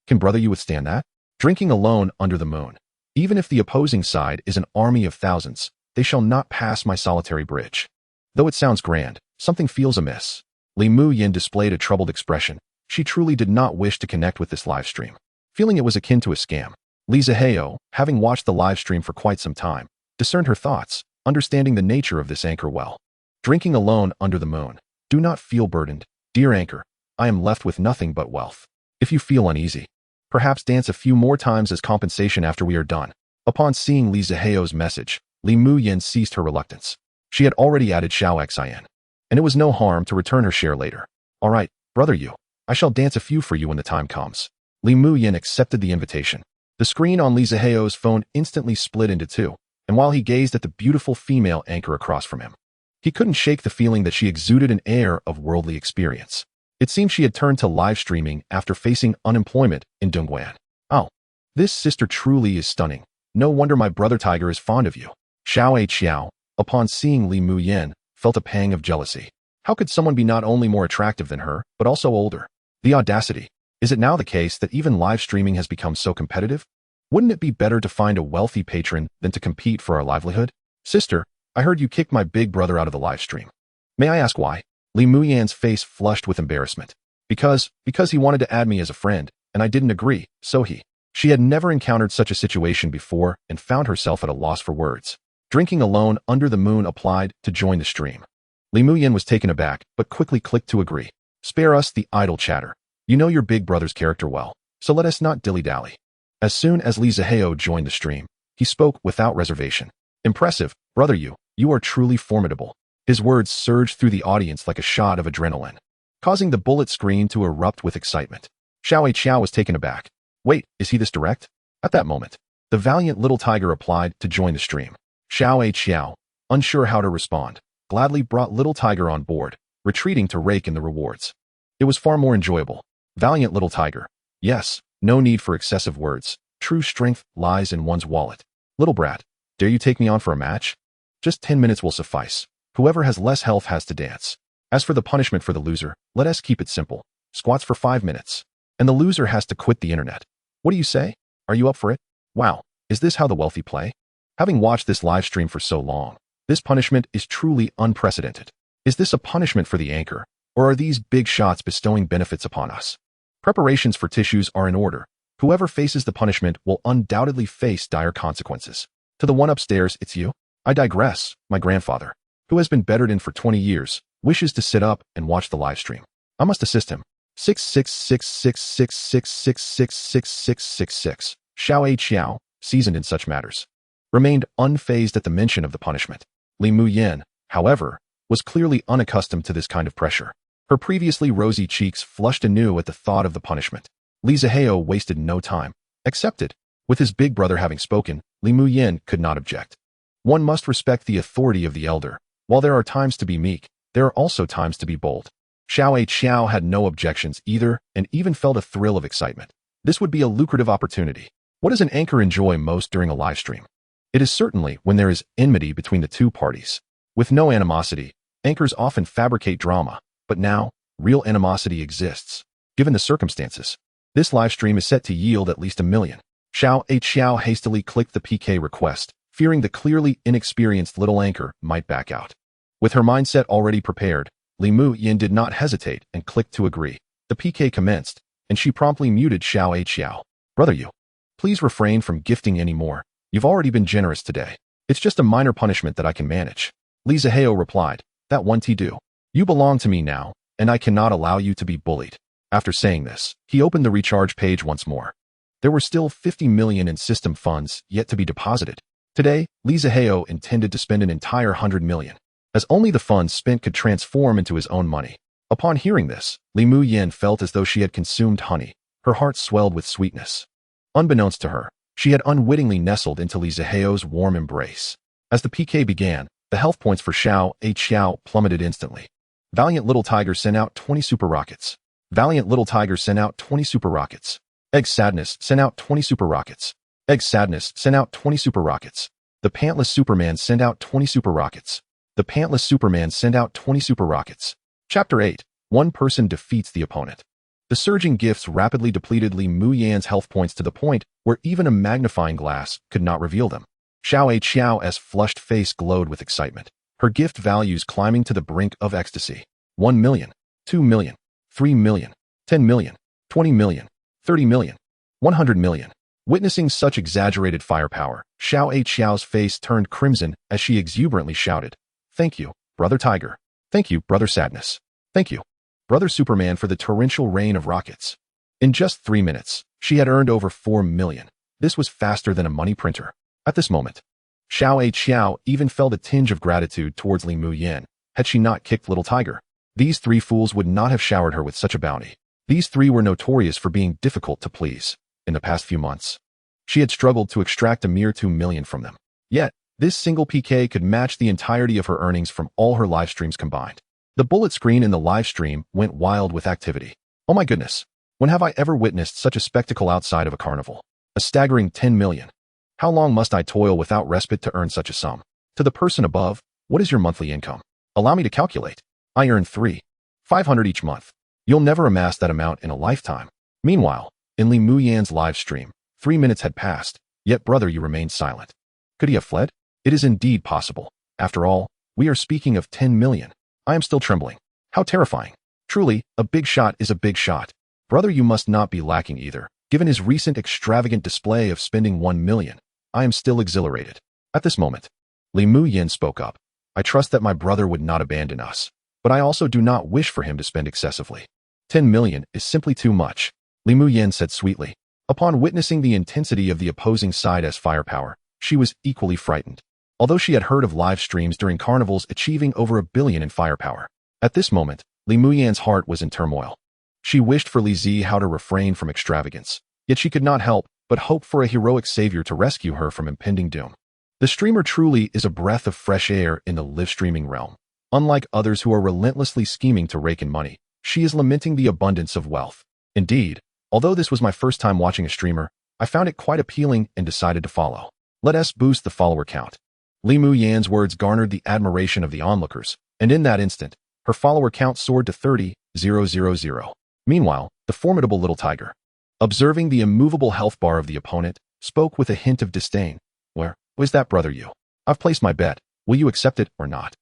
[SPEAKER 1] Can brother you withstand that? Drinking alone under the moon. Even if the opposing side is an army of thousands, they shall not pass my solitary bridge. Though it sounds grand, something feels amiss. Li Mu Yin displayed a troubled expression. She truly did not wish to connect with this live stream. Feeling it was akin to a scam, Li Zihao, having watched the live stream for quite some time, discerned her thoughts, understanding the nature of this anchor well. Drinking alone under the moon. Do not feel burdened, dear anchor. I am left with nothing but wealth. If you feel uneasy, perhaps dance a few more times as compensation after we are done. Upon seeing Li Zihao's message, Li Mu Yin ceased her reluctance. She had already added Xiao Xin, and it was no harm to return her share later. All right, brother you. I shall dance a few for you when the time comes. Li Mu Yin accepted the invitation. The screen on Li Zihao's phone instantly split into two, and while he gazed at the beautiful female anchor across from him, he couldn't shake the feeling that she exuded an air of worldly experience. It seemed she had turned to live streaming after facing unemployment in Dongguan. Oh, this sister truly is stunning. No wonder my brother Tiger is fond of you. Xiao, upon seeing Li Mu Yin, felt a pang of jealousy. How could someone be not only more attractive than her, but also older? The audacity. Is it now the case that even live streaming has become so competitive? Wouldn't it be better to find a wealthy patron than to compete for our livelihood? Sister, I heard you kicked my big brother out of the live stream. May I ask why? Li Mu Yan's face flushed with embarrassment. Because he wanted to add me as a friend, and I didn't agree, so he. She had never encountered such a situation before and found herself at a loss for words. Drinking alone under the moon applied to join the stream. Li Mu Yin was taken aback, but quickly clicked to agree. Spare us the idle chatter. You know your big brother's character well, so let us not dilly-dally. As soon as Li Zihao joined the stream, he spoke without reservation. Impressive, brother you are truly formidable. His words surged through the audience like a shot of adrenaline, causing the bullet screen to erupt with excitement. Xiao was taken aback. Wait, is he this direct? At that moment, the valiant little tiger applied to join the stream. Xiao, unsure how to respond, gladly brought little tiger on board, retreating to rake in the rewards. It was far more enjoyable. Valiant little tiger. Yes, no need for excessive words. True strength lies in one's wallet. Little brat, dare you take me on for a match? Just 10 minutes will suffice. Whoever has less health has to dance. As for the punishment for the loser, let us keep it simple. Squats for 5 minutes. And the loser has to quit the internet. What do you say? Are you up for it? Wow, is this how the wealthy play? Having watched this live stream for so long, this punishment is truly unprecedented. Is this a punishment for the anchor, or are these big shots bestowing benefits upon us? Preparations for tissues are in order. Whoever faces the punishment will undoubtedly face dire consequences. To the one upstairs, it's you? I digress. My grandfather, who has been bedridden in for 20 years, wishes to sit up and watch the live stream. I must assist him. 66666666666. Xiao, seasoned in such matters, remained unfazed at the mention of the punishment. Li Mu Yin, however, was clearly unaccustomed to this kind of pressure. Her previously rosy cheeks flushed anew at the thought of the punishment. Li Zihao wasted no time. Accepted. With his big brother having spoken, Li Mu Yin could not object. One must respect the authority of the elder. While there are times to be meek, there are also times to be bold. Xiao had no objections either and even felt a thrill of excitement. This would be a lucrative opportunity. What does an anchor enjoy most during a live stream? It is certainly when there is enmity between the two parties. With no animosity, anchors often fabricate drama, but now, real animosity exists. Given the circumstances, this live stream is set to yield at least 1 million. Xiao hastily clicked the PK request, fearing the clearly inexperienced little anchor might back out. With her mindset already prepared, Li Mu Yin did not hesitate and clicked to agree. The PK commenced, and she promptly muted Xiao. Brother you, please refrain from gifting any more. You've already been generous today. It's just a minor punishment that I can manage. Li Zihao replied, that won't do. You belong to me now, and I cannot allow you to be bullied. After saying this, he opened the recharge page once more. There were still 50 million in system funds yet to be deposited. Today, Li Zihao intended to spend an entire 100 million, as only the funds spent could transform into his own money. Upon hearing this, Li Mu Yin felt as though she had consumed honey. Her heart swelled with sweetness. Unbeknownst to her, she had unwittingly nestled into Li Zihao's warm embrace. As the PK began, the health points for Xiao plummeted instantly. Valiant Little Tiger sent out 20 super rockets. Valiant Little Tiger sent out 20 super rockets. Egg Sadness sent out 20 super rockets. Egg Sadness sent out 20 super rockets. The Pantless Superman sent out 20 super rockets. The Pantless Superman sent out 20 super rockets. Chapter 8. One person defeats the opponent. The surging gifts rapidly depleted Li Muyan's health points to the point where even a magnifying glass could not reveal them. Xiao Xiao's flushed face glowed with excitement, her gift values climbing to the brink of ecstasy. 1 million, 2 million, 3 million, 10 million, 20 million, 30 million, 100 million. Witnessing such exaggerated firepower, Xiao Xiao's face turned crimson as she exuberantly shouted, "Thank you, Brother Tiger. Thank you, Brother Sadness. Thank you, Brother Superman, for the torrential rain of rockets." In just 3 minutes, she had earned over 4 million. This was faster than a money printer. At this moment, Xiao Xiao even felt a tinge of gratitude towards Li Muyan. Had she not kicked Little Tiger, these three fools would not have showered her with such a bounty. These three were notorious for being difficult to please. In the past few months, she had struggled to extract a mere 2 million from them. Yet, this single PK could match the entirety of her earnings from all her live streams combined. The bullet screen in the live stream went wild with activity. Oh my goodness, when have I ever witnessed such a spectacle outside of a carnival? A staggering 10 million. How long must I toil without respite to earn such a sum? To the person above, what is your monthly income? Allow me to calculate. I earn 3,500 each month. You'll never amass that amount in a lifetime. Meanwhile, in Li Muyan's live stream, 3 minutes had passed, yet brother, you remained silent. Could he have fled? It is indeed possible. After all, we are speaking of 10 million. I am still trembling. How terrifying. Truly, a big shot is a big shot. Brother, you must not be lacking either. Given his recent extravagant display of spending 1 million, I am still exhilarated. At this moment, Li Muyan spoke up. I trust that my brother would not abandon us, but I also do not wish for him to spend excessively. 10 million is simply too much, Li Muyan said sweetly. Upon witnessing the intensity of the opposing side's firepower, she was equally frightened. Although she had heard of live streams during carnivals achieving over 1 billion in firepower, at this moment, Li Muyan's heart was in turmoil. She wished for Li Zihao to refrain from extravagance, yet she could not help but hope for a heroic savior to rescue her from impending doom. The streamer truly is a breath of fresh air in the live streaming realm. Unlike others who are relentlessly scheming to rake in money, she is lamenting the abundance of wealth. Indeed, although this was my first time watching a streamer, I found it quite appealing and decided to follow. Let us boost the follower count. Li Muyan's words garnered the admiration of the onlookers, and in that instant, her follower count soared to 30,000. Meanwhile, the formidable Little Tiger, observing the immovable health bar of the opponent, spoke with a hint of disdain. Where is that, brother you? I've placed my bet. Will you accept it or not?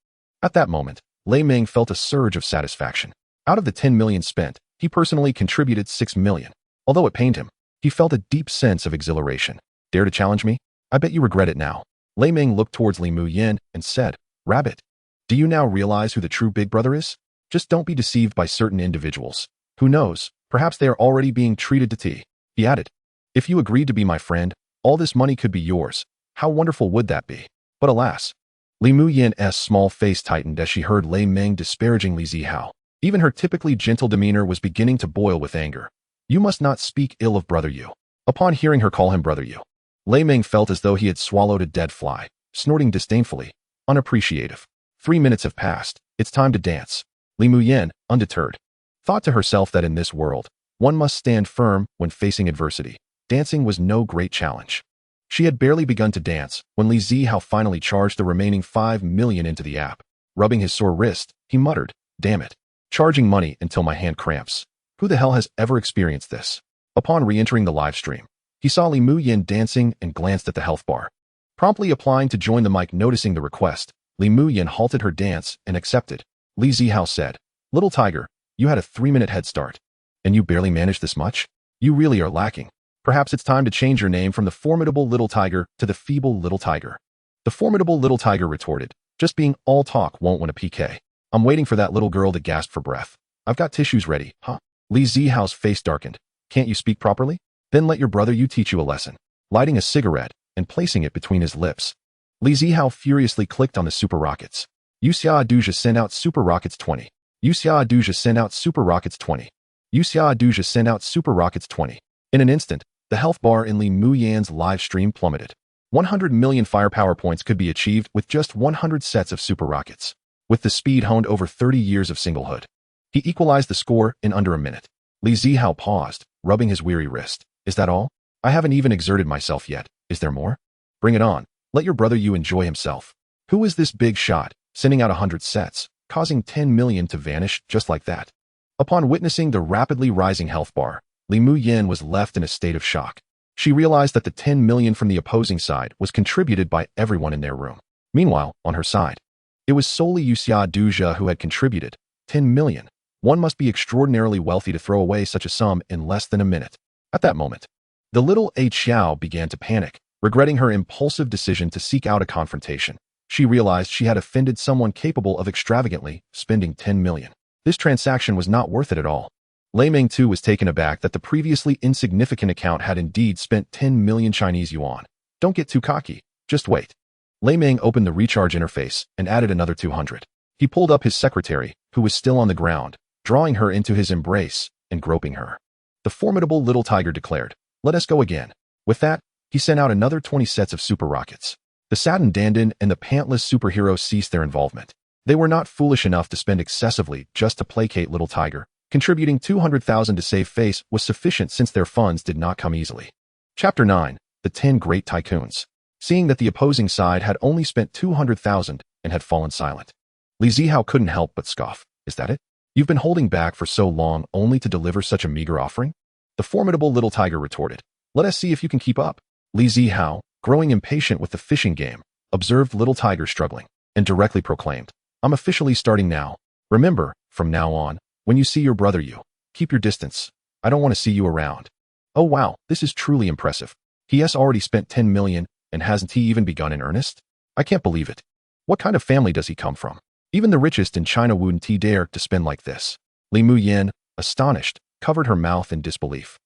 [SPEAKER 1] At that moment, Lei Ming felt a surge of satisfaction. Out of the 10 million spent, he personally contributed 6 million. Although it pained him, he felt a deep sense of exhilaration. Dare to challenge me? I bet you regret it now. Lei Ming looked towards Li Muyan and said, Rabbit, do you now realize who the true big brother is? Just don't be deceived by certain individuals. Who knows, perhaps they are already being treated to tea. He added, if you agreed to be my friend, all this money could be yours. How wonderful would that be? But alas, Li Muyan's small face tightened as she heard Lei Ming disparaging Li Zihao. Even her typically gentle demeanor was beginning to boil with anger. You must not speak ill of Brother Yu. Upon hearing her call him Brother Yu, Lei Ming felt as though he had swallowed a dead fly, snorting disdainfully, unappreciative. 3 minutes have passed. It's time to dance. Li Muyan, undeterred, thought to herself that in this world, one must stand firm when facing adversity. Dancing was no great challenge. She had barely begun to dance when Li Zihao finally charged the remaining 5 million into the app. Rubbing his sore wrist, he muttered, damn it. Charging money until my hand cramps. Who the hell has ever experienced this? Upon re-entering the live stream, he saw Li Muyan dancing and glanced at the health bar. Promptly applying to join the mic, noticing the request, Li Muyan halted her dance and accepted. Li Zihao said, Little Tiger, you had a 3-minute head start. And you barely managed this much? You really are lacking. Perhaps it's time to change your name from the formidable Little Tiger to the feeble Little Tiger. The formidable Little Tiger retorted, just being all talk won't win a PK. I'm waiting for that little girl to gasp for breath. I've got tissues ready, huh? Li Zihao's face darkened. Can't you speak properly? Then let your brother you teach you a lesson. Lighting a cigarette and placing it between his lips, Li Zihao furiously clicked on the super rockets. Yuxia Aduja sent out super rockets 20. Yuxia Aduja sent out super rockets 20. Yuxia Aduja sent out super rockets 20. In an instant, the health bar in Li Muyan's live stream plummeted. 100 million firepower points could be achieved with just 100 sets of super rockets. With the speed honed over 30 years of singlehood, he equalized the score in under a minute. Li Zihao paused, rubbing his weary wrist. Is that all? I haven't even exerted myself yet. Is there more? Bring it on. Let your brother you enjoy himself. Who is this big shot, sending out 100 sets, causing 10 million to vanish just like that? Upon witnessing the rapidly rising health bar, Li Muyin was left in a state of shock. She realized that the 10 million from the opposing side was contributed by everyone in their room. Meanwhile, on her side, it was solely Yuxia Duzha who had contributed 10 million. One must be extraordinarily wealthy to throw away such a sum in less than a minute. At that moment, the little Eight Xiao began to panic, regretting her impulsive decision to seek out a confrontation. She realized she had offended someone capable of extravagantly spending 10 million. This transaction was not worth it at all. Lei Meng too was taken aback that the previously insignificant account had indeed spent 10 million Chinese yuan. Don't get too cocky, just wait. Lei Meng opened the recharge interface and added another 200. He pulled up his secretary, who was still on the ground, drawing her into his embrace and groping her. The formidable little tiger declared, "Let us go again." With that, he sent out another 20 sets of super rockets. The saddened Dandan and the pantless superheroes ceased their involvement. They were not foolish enough to spend excessively just to placate little tiger. Contributing 200,000 to save face was sufficient since their funds did not come easily. Chapter 9. The 10 Great Tycoons. Seeing that the opposing side had only spent 200,000 and had fallen silent, Li Zihao couldn't help but scoff. "Is that it? You've been holding back for so long only to deliver such a meager offering?" The formidable little tiger retorted, "Let us see if you can keep up." Li Zihao, growing impatient with the fishing game, observed little tiger struggling and directly proclaimed, "I'm officially starting now. Remember, from now on, when you see your brother, you keep your distance. I don't want to see you around." Oh wow, this is truly impressive. He has already spent 10 million, and hasn't he even begun in earnest? I can't believe it. What kind of family does he come from? Even the richest in China wouldn't he dare to spend like this. Li Muyin, astonished, covered her mouth in disbelief.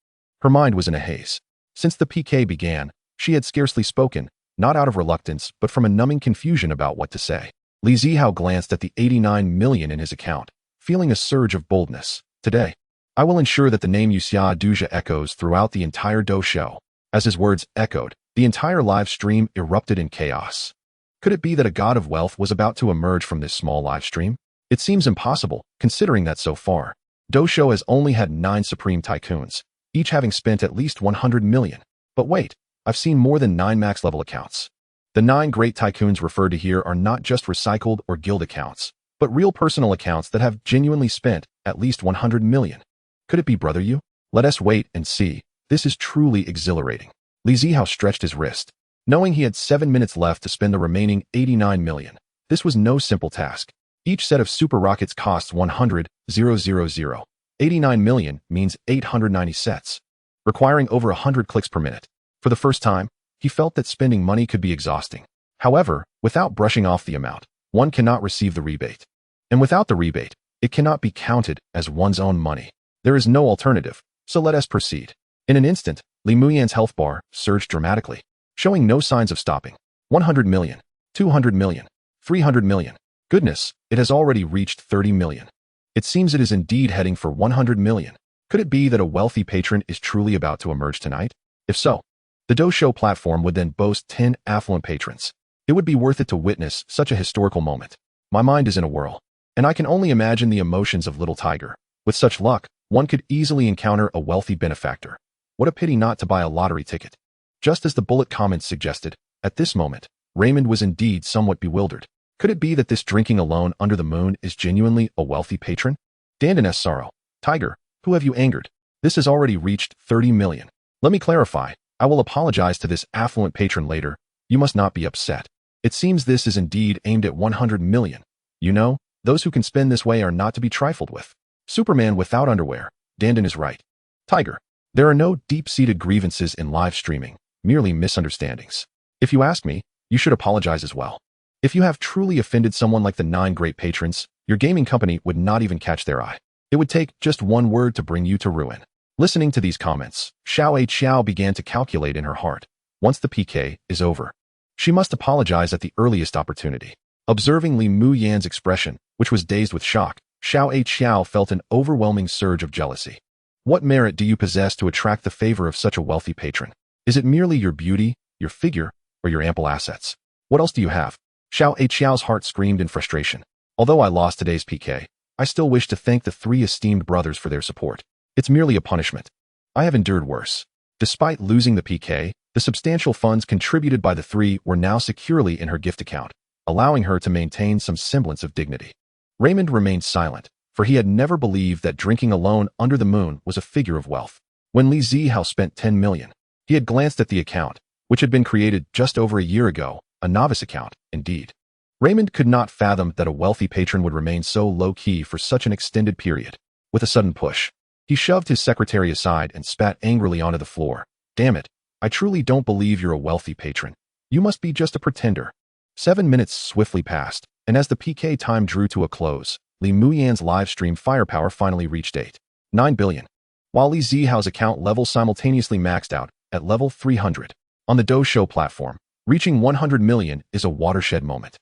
[SPEAKER 1] Her mind was in a haze. Since the PK began, she had scarcely spoken, not out of reluctance but from a numbing confusion about what to say. Li Zihao glanced at the 89 million in his account, feeling a surge of boldness. "Today, I will ensure that the name Yuxia Duzha echoes throughout the entire dojo." As his words echoed, the entire live stream erupted in chaos. Could it be that a god of wealth was about to emerge from this small live stream? It seems impossible, considering that so far, dojo has only had 9 supreme tycoons, each having spent at least 100 million. But wait, I've seen more than 9 max-level accounts. The 9 great tycoons referred to here are not just recycled or guild accounts, but real personal accounts that have genuinely spent at least 100 million. Could it be brother you? Let us wait and see. This is truly exhilarating. Li Zihao stretched his wrist. Knowing he had 7 minutes left to spend the remaining 89 million, this was no simple task. Each set of super rockets costs 100,000. 89 million means 890 sets, requiring over 100 clicks per minute. For the first time, he felt that spending money could be exhausting. However, without brushing off the amount, one cannot receive the rebate. And without the rebate, it cannot be counted as one's own money. There is no alternative, so let us proceed. In an instant, Li Muyin's health bar surged dramatically, showing no signs of stopping. 100 million, 200 million, 300 million. Goodness, it has already reached 30 million. It seems it is indeed heading for 100 million. Could it be that a wealthy patron is truly about to emerge tonight? If so, the dojo platform would then boast 10 affluent patrons. It would be worth it to witness such a historical moment. My mind is in a whirl, and I can only imagine the emotions of little tiger. With such luck, one could easily encounter a wealthy benefactor. What a pity not to buy a lottery ticket. Just as the bullet comments suggested, at this moment, Raymond was indeed somewhat bewildered. Could it be that this drinking alone under the moon is genuinely a wealthy patron? Dandan sorrow. Tiger, who have you angered? This has already reached 30 million. Let me clarify. I will apologize to this affluent patron later. You must not be upset. It seems this is indeed aimed at 100 million. You know, those who can spend this way are not to be trifled with. Superman without underwear. Dandan is right. Tiger. There are no deep-seated grievances in live streaming, merely misunderstandings. If you ask me, you should apologize as well. If you have truly offended someone like the 9 great patrons, your gaming company would not even catch their eye. It would take just one word to bring you to ruin. Listening to these comments, Xiao began to calculate in her heart. Once the PK is over, she must apologize at the earliest opportunity. Observing Li Muyin's expression, which was dazed with shock, Xiao felt an overwhelming surge of jealousy. What merit do you possess to attract the favor of such a wealthy patron? Is it merely your beauty, your figure, or your ample assets? What else do you have? Xiao's heart screamed in frustration. Although I lost today's PK, I still wish to thank the 3 esteemed brothers for their support. It's merely a punishment. I have endured worse. Despite losing the PK, the substantial funds contributed by the 3 were now securely in her gift account, allowing her to maintain some semblance of dignity. Raymond remained silent, for he had never believed that drinking alone under the moon was a figure of wealth. When Li Zihao spent 10 million, he had glanced at the account, which had been created just over a year ago, a novice account, indeed. Raymond could not fathom that a wealthy patron would remain so low-key for such an extended period. With a sudden push, he shoved his secretary aside and spat angrily onto the floor. Damn it, I truly don't believe you're a wealthy patron. You must be just a pretender. 7 minutes swiftly passed, and as the PK time drew to a close, Li Muyan's live-stream firepower finally reached 8.9 billion, while Li Zihao's account level simultaneously maxed out at level 300. On the Dojo platform, reaching 100 million is a watershed moment.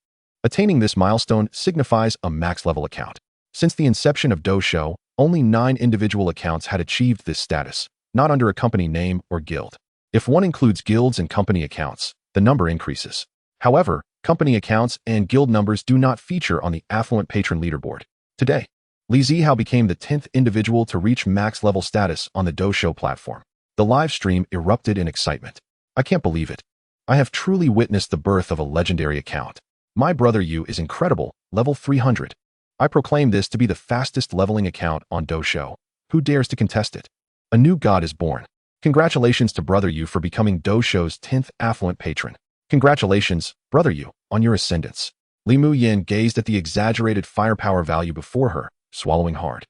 [SPEAKER 1] Attaining this milestone signifies a max-level account. Since the inception of Dojo, only 9 individual accounts had achieved this status, not under a company name or guild. If one includes guilds and company accounts, the number increases. However, company accounts and guild numbers do not feature on the affluent patron leaderboard. Today, Li Zihao became the 10th individual to reach max-level status on the Dojo platform. The live stream erupted in excitement. I can't believe it. I have truly witnessed the birth of a legendary account. My brother Yu is incredible, level 300. I proclaim this to be the fastest leveling account on Dojo. Who dares to contest it? A new god is born. Congratulations to Brother Yu for becoming Dojo's 10th affluent patron. Congratulations, Brother Yu, on your ascendance. Li Muyan gazed at the exaggerated firepower value before her, swallowing hard.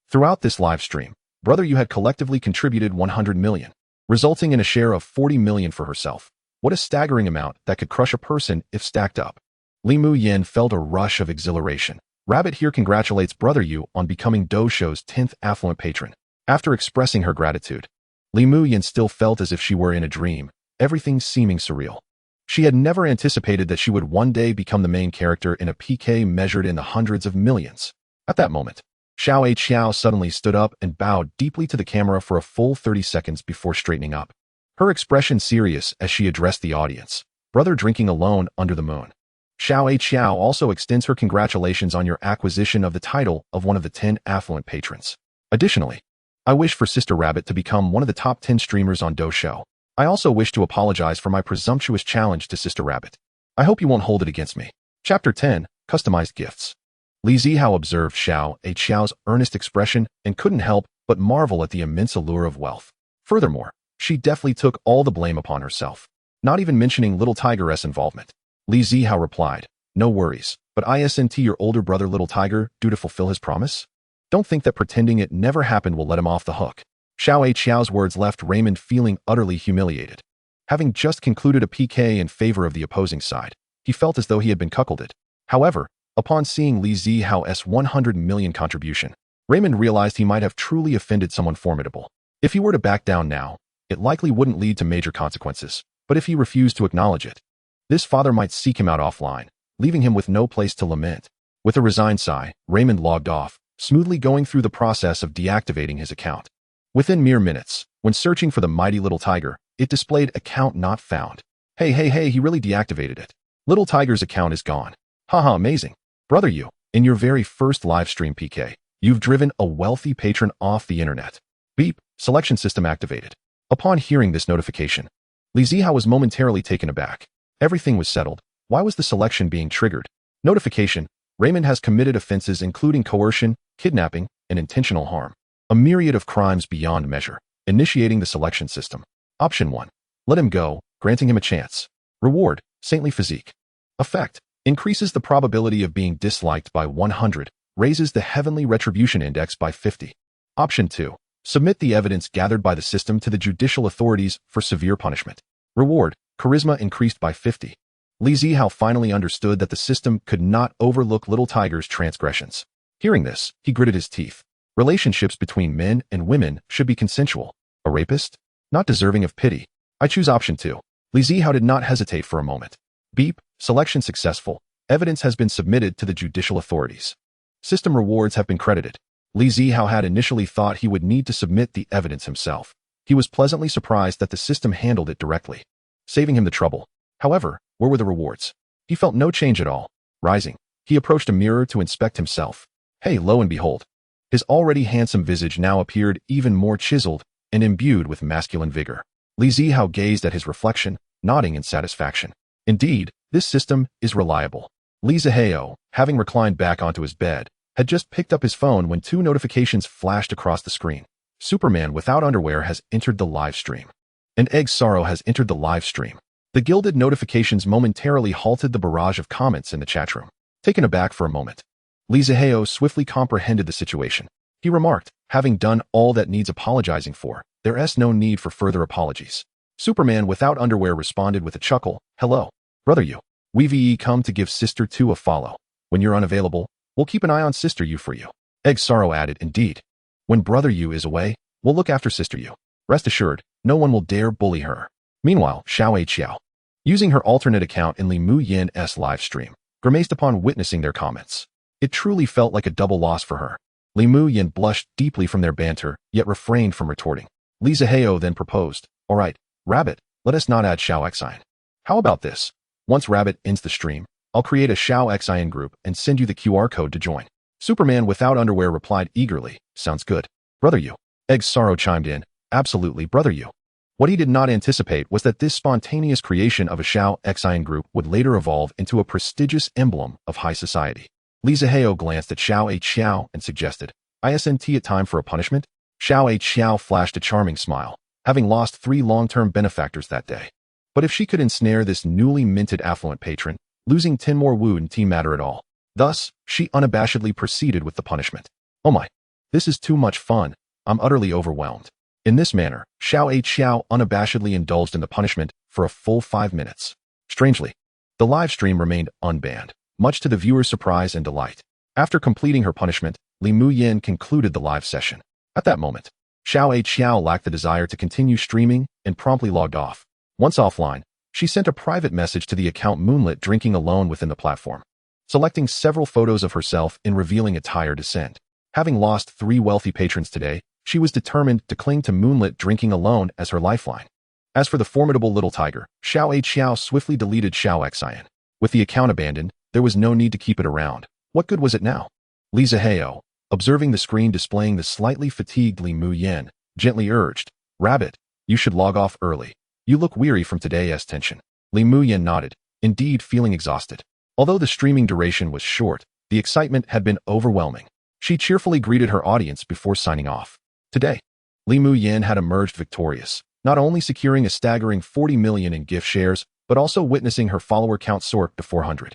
[SPEAKER 1] Throughout this live stream, Brother Yu had collectively contributed 100 million, resulting in a share of 40 million for herself. What a staggering amount that could crush a person if stacked up. Li Muyan felt a rush of exhilaration. Rabbit here congratulates Brother Yu on becoming Dojo's 10th affluent patron. After expressing her gratitude, Li Muyan still felt as if she were in a dream, everything seeming surreal. She had never anticipated that she would one day become the main character in a PK measured in the hundreds of millions. At that moment, Xiao suddenly stood up and bowed deeply to the camera for a full 30 seconds before straightening up. Her expression serious as she addressed the audience. Brother drinking alone under the moon. Xiao also extends her congratulations on your acquisition of the title of one of the 10 affluent patrons. Additionally, I wish for Sister Rabbit to become one of the top 10 streamers on Dojo. I also wish to apologize for my presumptuous challenge to Sister Rabbit. I hope you won't hold it against me. Chapter 10, Customized Gifts. Li Zihao observed Xiao's earnest expression and couldn't help but marvel at the immense allure of wealth. Furthermore, she deftly took all the blame upon herself, not even mentioning Little Tiger's involvement. Li Zihao replied, "No worries, but isn't your older brother Little Tiger due to fulfill his promise? Don't think that pretending it never happened will let him off the hook." Xiao's words left Raymond feeling utterly humiliated. Having just concluded a PK in favor of the opposing side, he felt as though he had been cuckolded. However, upon seeing Li Zihao's 100 million contribution, Raymond realized he might have truly offended someone formidable. If he were to back down now, it likely wouldn't lead to major consequences, but if he refused to acknowledge it, this father might seek him out offline, leaving him with no place to lament. With a resigned sigh, Raymond logged off, smoothly going through the process of deactivating his account. Within mere minutes, when searching for the mighty Little Tiger, it displayed account not found. Hey, he really deactivated it. Little Tiger's account is gone. Haha, amazing. Brother Yu, in your very first livestream PK, you've driven a wealthy patron off the internet. Beep, selection system activated. Upon hearing this notification, Li Zihao was momentarily taken aback. Everything was settled. Why was the selection being triggered? Notification, Raymond has committed offenses including coercion, kidnapping, and intentional harm. A myriad of crimes beyond measure. Initiating the selection system. Option 1. Let him go, granting him a chance. Reward, saintly physique. Effect, increases the probability of being disliked by 100, raises the heavenly retribution index by 50. Option 2. Submit the evidence gathered by the system to the judicial authorities for severe punishment. Reward, charisma increased by 50. Li Zihao finally understood that the system could not overlook Little Tiger's transgressions. Hearing this, he gritted his teeth. Relationships between men and women should be consensual. A rapist? Not deserving of pity. I choose option 2. Li Zihao did not hesitate for a moment. Beep, selection successful. Evidence has been submitted to the judicial authorities. System rewards have been credited. Li Zihao had initially thought he would need to submit the evidence himself. He was pleasantly surprised that the system handled it directly, saving him the trouble. However, where were the rewards? He felt no change at all. Rising, he approached a mirror to inspect himself. Hey, lo and behold. His already handsome visage now appeared even more chiseled and imbued with masculine vigor. Li Zihao gazed at his reflection, nodding in satisfaction. Indeed, this system is reliable. Li Zihao, having reclined back onto his bed, had just picked up his phone when two notifications flashed across the screen. Superman without underwear has entered the live stream. And Egg Sorrow has entered the live stream. The gilded notifications momentarily halted the barrage of comments in the chat room. Taken aback for a moment, Zihao swiftly comprehended the situation. He remarked, having done all that needs apologizing for, there's no need for further apologies. Superman without underwear responded with a chuckle, hello, brother you. We've come to give Sister 2 a follow. When you're unavailable, we'll keep an eye on Sister You for you. Egg Sorrow added, indeed. When Brother You is away, we'll look after Sister You. Rest assured, no one will dare bully her. Meanwhile, Xiao, using her alternate account in Li Mu Yin's live stream, grimaced upon witnessing their comments. It truly felt like a double loss for her. Li Mu Yin blushed deeply from their banter, yet refrained from retorting. Zihao then proposed, all right, Rabbit, let us not add Xiao Xian. How about this? Once Rabbit ends the stream, I'll create a Xiao Xian group and send you the QR code to join. Superman without underwear replied eagerly, sounds good. Brother you. Egg Sorrow chimed in, absolutely, brother you. What he did not anticipate was that this spontaneous creation of a Xiao Xian group would later evolve into a prestigious emblem of high society. Zihao glanced at Xiao and suggested, isn't it time for a punishment? Xiao flashed a charming smile, having lost 3 long-term benefactors that day. But if she could ensnare this newly minted affluent patron, losing 10 more wouldn't matter at all. Thus, she unabashedly proceeded with the punishment. Oh my, this is too much fun. I'm utterly overwhelmed. In this manner, Xiao unabashedly indulged in the punishment for a full 5 minutes. Strangely, the live stream remained unbanned, much to the viewer's surprise and delight. After completing her punishment, Li Mu Yin concluded the live session. At that moment, Xiao lacked the desire to continue streaming and promptly logged off. Once offline, she sent a private message to the account Moonlit drinking alone within the platform, selecting several photos of herself in revealing attire to send. Having lost 3 wealthy patrons today, she was determined to cling to Moonlit drinking alone as her lifeline. As for the formidable little tiger, Xiao swiftly deleted Xiao Xian. With the account abandoned, there was no need to keep it around. What good was it now? Zihao, observing the screen displaying the slightly fatigued Li Mu Yin, gently urged, Rabbit, you should log off early. You look weary from today's tension. Li Mu Yin nodded, indeed feeling exhausted. Although the streaming duration was short, the excitement had been overwhelming. She cheerfully greeted her audience before signing off. Today, Li Mu Yin had emerged victorious, not only securing a staggering 40 million in gift shares, but also witnessing her follower count soar to 400,000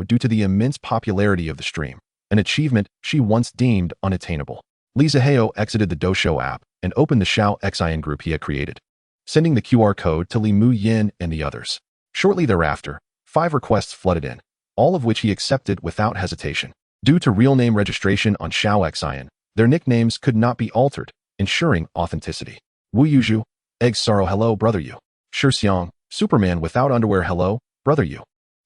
[SPEAKER 1] due to the immense popularity of the stream, an achievement she once deemed unattainable. Zihao exited the Doshou app and opened the Xiao Xian group he had created, sending the QR code to Li Mu Yin and the others. Shortly thereafter, 5 requests flooded in, all of which he accepted without hesitation. Due to real name registration on Xiao Xian, their nicknames could not be altered, ensuring authenticity. Wu Yuzhu, Egg Sorrow hello brother you. Shixiang, Superman without underwear hello, brother you.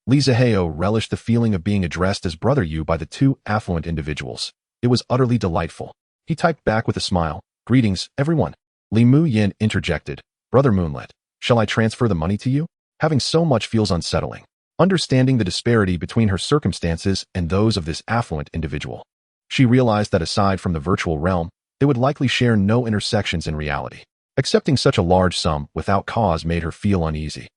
[SPEAKER 1] Zihao relished the feeling of being addressed as brother you by the 2 affluent individuals. It was utterly delightful. He typed back with a smile, greetings, everyone. Li Mu Yin interjected, brother Moonlit, shall I transfer the money to you? Having so much feels unsettling. Understanding the disparity between her circumstances and those of this affluent individual, she realized that aside from the virtual realm, they would likely share no intersections in reality. Accepting such a large sum without cause made her feel uneasy.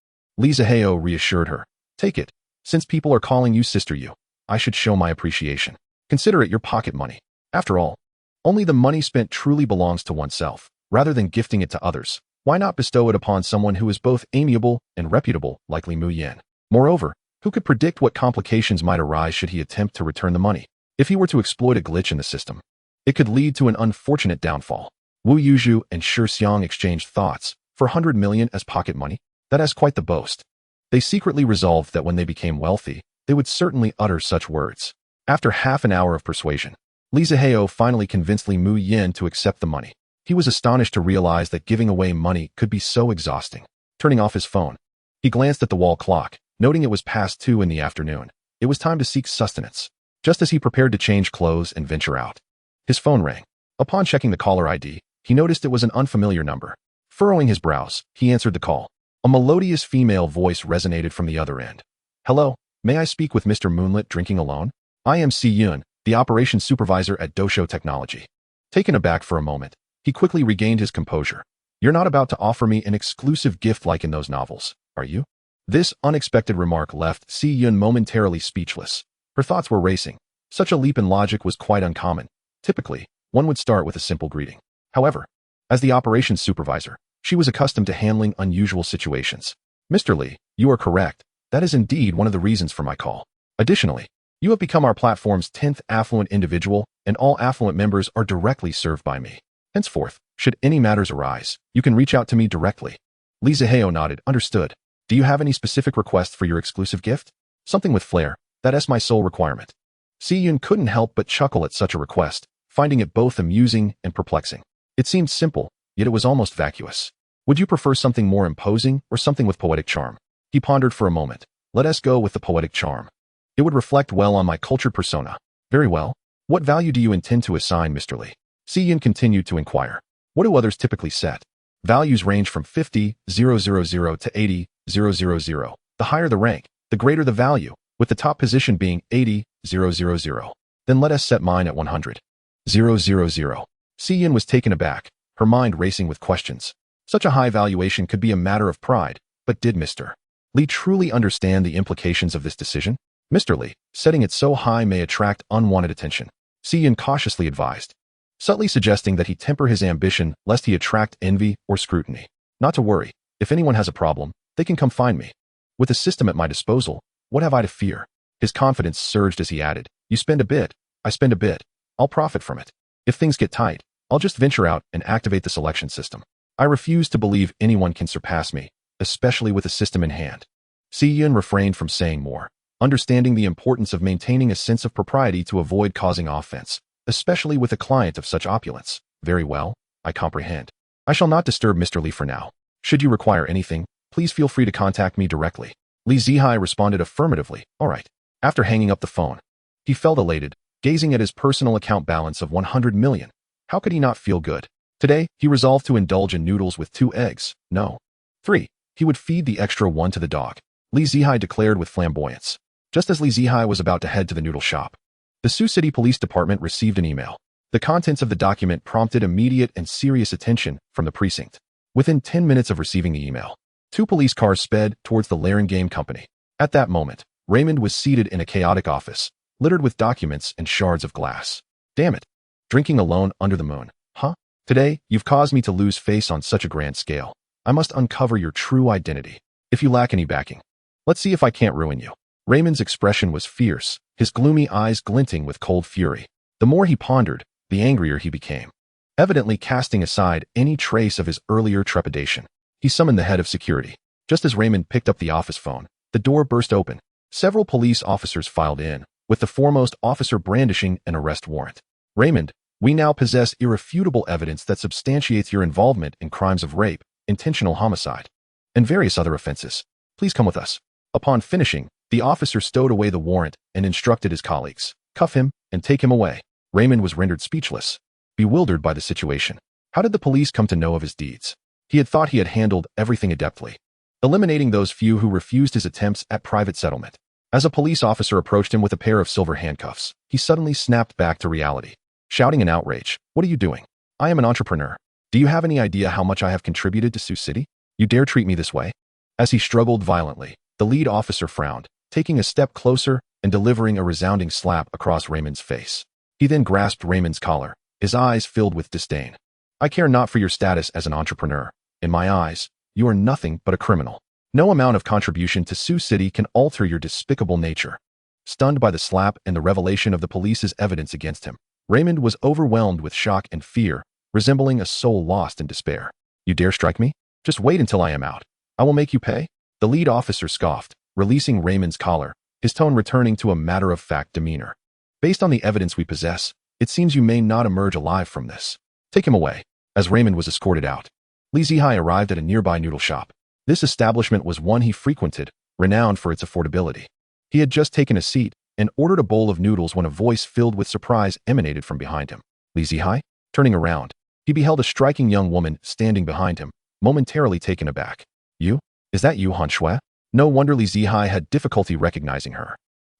[SPEAKER 1] Zihao reassured her, take it. Since people are calling you Sister You, I should show my appreciation. Consider it your pocket money. After all, only the money spent truly belongs to oneself. Rather than gifting it to others, why not bestow it upon someone who is both amiable and reputable like Li Mu Yin? Moreover, who could predict what complications might arise should he attempt to return the money? If he were to exploit a glitch in the system, it could lead to an unfortunate downfall. Wu Yuzhu and Shixiang exchanged thoughts. For 100 million as pocket money? That is quite the boast. They secretly resolved that when they became wealthy, they would certainly utter such words. After half an hour of persuasion, Zihao finally convinced Li Mu Yin to accept the money. He was astonished to realize that giving away money could be so exhausting. Turning off his phone, he glanced at the wall clock, noting it was past 2 in the afternoon. It was time to seek sustenance. Just as he prepared to change clothes and venture out, his phone rang. Upon checking the caller ID, he noticed it was an unfamiliar number. Furrowing his brows, he answered the call. A melodious female voice resonated from the other end. Hello, may I speak with Mr. Moonlit drinking alone? I am Si Yun, the operations supervisor at Doshou Technology. Taken aback for a moment, he quickly regained his composure. You're not about to offer me an exclusive gift like in those novels, are you? This unexpected remark left Si Yun momentarily speechless. Her thoughts were racing. Such a leap in logic was quite uncommon. Typically, one would start with a simple greeting. However, as the operations supervisor, she was accustomed to handling unusual situations. Mr. Lee, you are correct. That is indeed one of the reasons for my call. Additionally, you have become our platform's 10th affluent individual, and all affluent members are directly served by me. Henceforth, should any matters arise, you can reach out to me directly. Lee Zihao nodded. Understood. Do you have any specific requests for your exclusive gift? Something with flair. That's my sole requirement. Si-Yun couldn't help but chuckle at such a request, finding it both amusing and perplexing. It seemed simple, yet it was almost vacuous. Would you prefer something more imposing or something with poetic charm? He pondered for a moment. Let us go with the poetic charm. It would reflect well on my cultured persona. Very well. What value do you intend to assign, Mr. Lee? Si-Yun continued to inquire. What do others typically set? Values range from 50,000 to 80,000. The higher the rank, the greater the value, with the top position being 80,000. Then let us set mine at 100,000. Si-Yun was taken aback, her mind racing with questions. Such a high valuation could be a matter of pride, but did Mr. Lee truly understand the implications of this decision? Mr. Lee, setting it so high may attract unwanted attention. Si-Yun cautiously advised, subtly suggesting that he temper his ambition lest he attract envy or scrutiny. Not to worry, if anyone has a problem, they can come find me. With a system at my disposal, what have I to fear? His confidence surged as he added, you spend a bit, I spend a bit, I'll profit from it. If things get tight, I'll just venture out and activate the selection system. I refuse to believe anyone can surpass me, especially with a system in hand. Si-Yun refrained from saying more, understanding the importance of maintaining a sense of propriety to avoid causing offense, especially with a client of such opulence. Very well, I comprehend. I shall not disturb Mr. Lee for now. Should you require anything, please feel free to contact me directly. Lee Zihao responded affirmatively. All right. After hanging up the phone, he felt elated, gazing at his personal account balance of 100 million. How could he not feel good? Today, he resolved to indulge in noodles with 2 eggs. No. 3. He would feed the extra 1 to the dog. Lee Zihao declared with flamboyance. Just as Lee Zihao was about to head to the noodle shop, the Sioux City Police Department received an email. The contents of the document prompted immediate and serious attention from the precinct. Within 10 minutes of receiving the email, 2 police cars sped towards the Larengame Company. At that moment, Raymond was seated in a chaotic office, littered with documents and shards of glass. Damn it. Drinking alone under the moon. Huh? Today, you've caused me to lose face on such a grand scale. I must uncover your true identity. If you lack any backing, let's see if I can't ruin you. Raymond's expression was fierce, his gloomy eyes glinting with cold fury. The more he pondered, the angrier he became. Evidently casting aside any trace of his earlier trepidation, he summoned the head of security. Just as Raymond picked up the office phone, the door burst open. Several police officers filed in, with the foremost officer brandishing an arrest warrant. Raymond, we now possess irrefutable evidence that substantiates your involvement in crimes of rape, intentional homicide, and various other offenses. Please come with us. Upon finishing, the officer stowed away the warrant and instructed his colleagues, cuff him and take him away. Raymond was rendered speechless, bewildered by the situation. How did the police come to know of his deeds? He had thought he had handled everything adeptly, eliminating those few who refused his attempts at private settlement. As a police officer approached him with a pair of silver handcuffs, he suddenly snapped back to reality, shouting in outrage, "What are you doing? I am an entrepreneur. Do you have any idea how much I have contributed to Sioux City? You dare treat me this way?" As he struggled violently, the lead officer frowned, taking a step closer and delivering a resounding slap across Raymond's face. He then grasped Raymond's collar, his eyes filled with disdain. "I care not for your status as an entrepreneur. In my eyes, you are nothing but a criminal. No amount of contribution to Sioux City can alter your despicable nature." Stunned by the slap and the revelation of the police's evidence against him, Raymond was overwhelmed with shock and fear, resembling a soul lost in despair. "You dare strike me? Just wait until I am out. I will make you pay." The lead officer scoffed, releasing Raymond's collar, his tone returning to a matter-of-fact demeanor. "Based on the evidence we possess, it seems you may not emerge alive from this. Take him away." As Raymond was escorted out, Lee Zihao arrived at a nearby noodle shop. This establishment was one he frequented, renowned for its affordability. He had just taken a seat and ordered a bowl of noodles when a voice filled with surprise emanated from behind him. Lee Zihao? Turning around, he beheld a striking young woman standing behind him, momentarily taken aback. "You? Is that you, Han Shui?" No wonder Lee Zihao had difficulty recognizing her.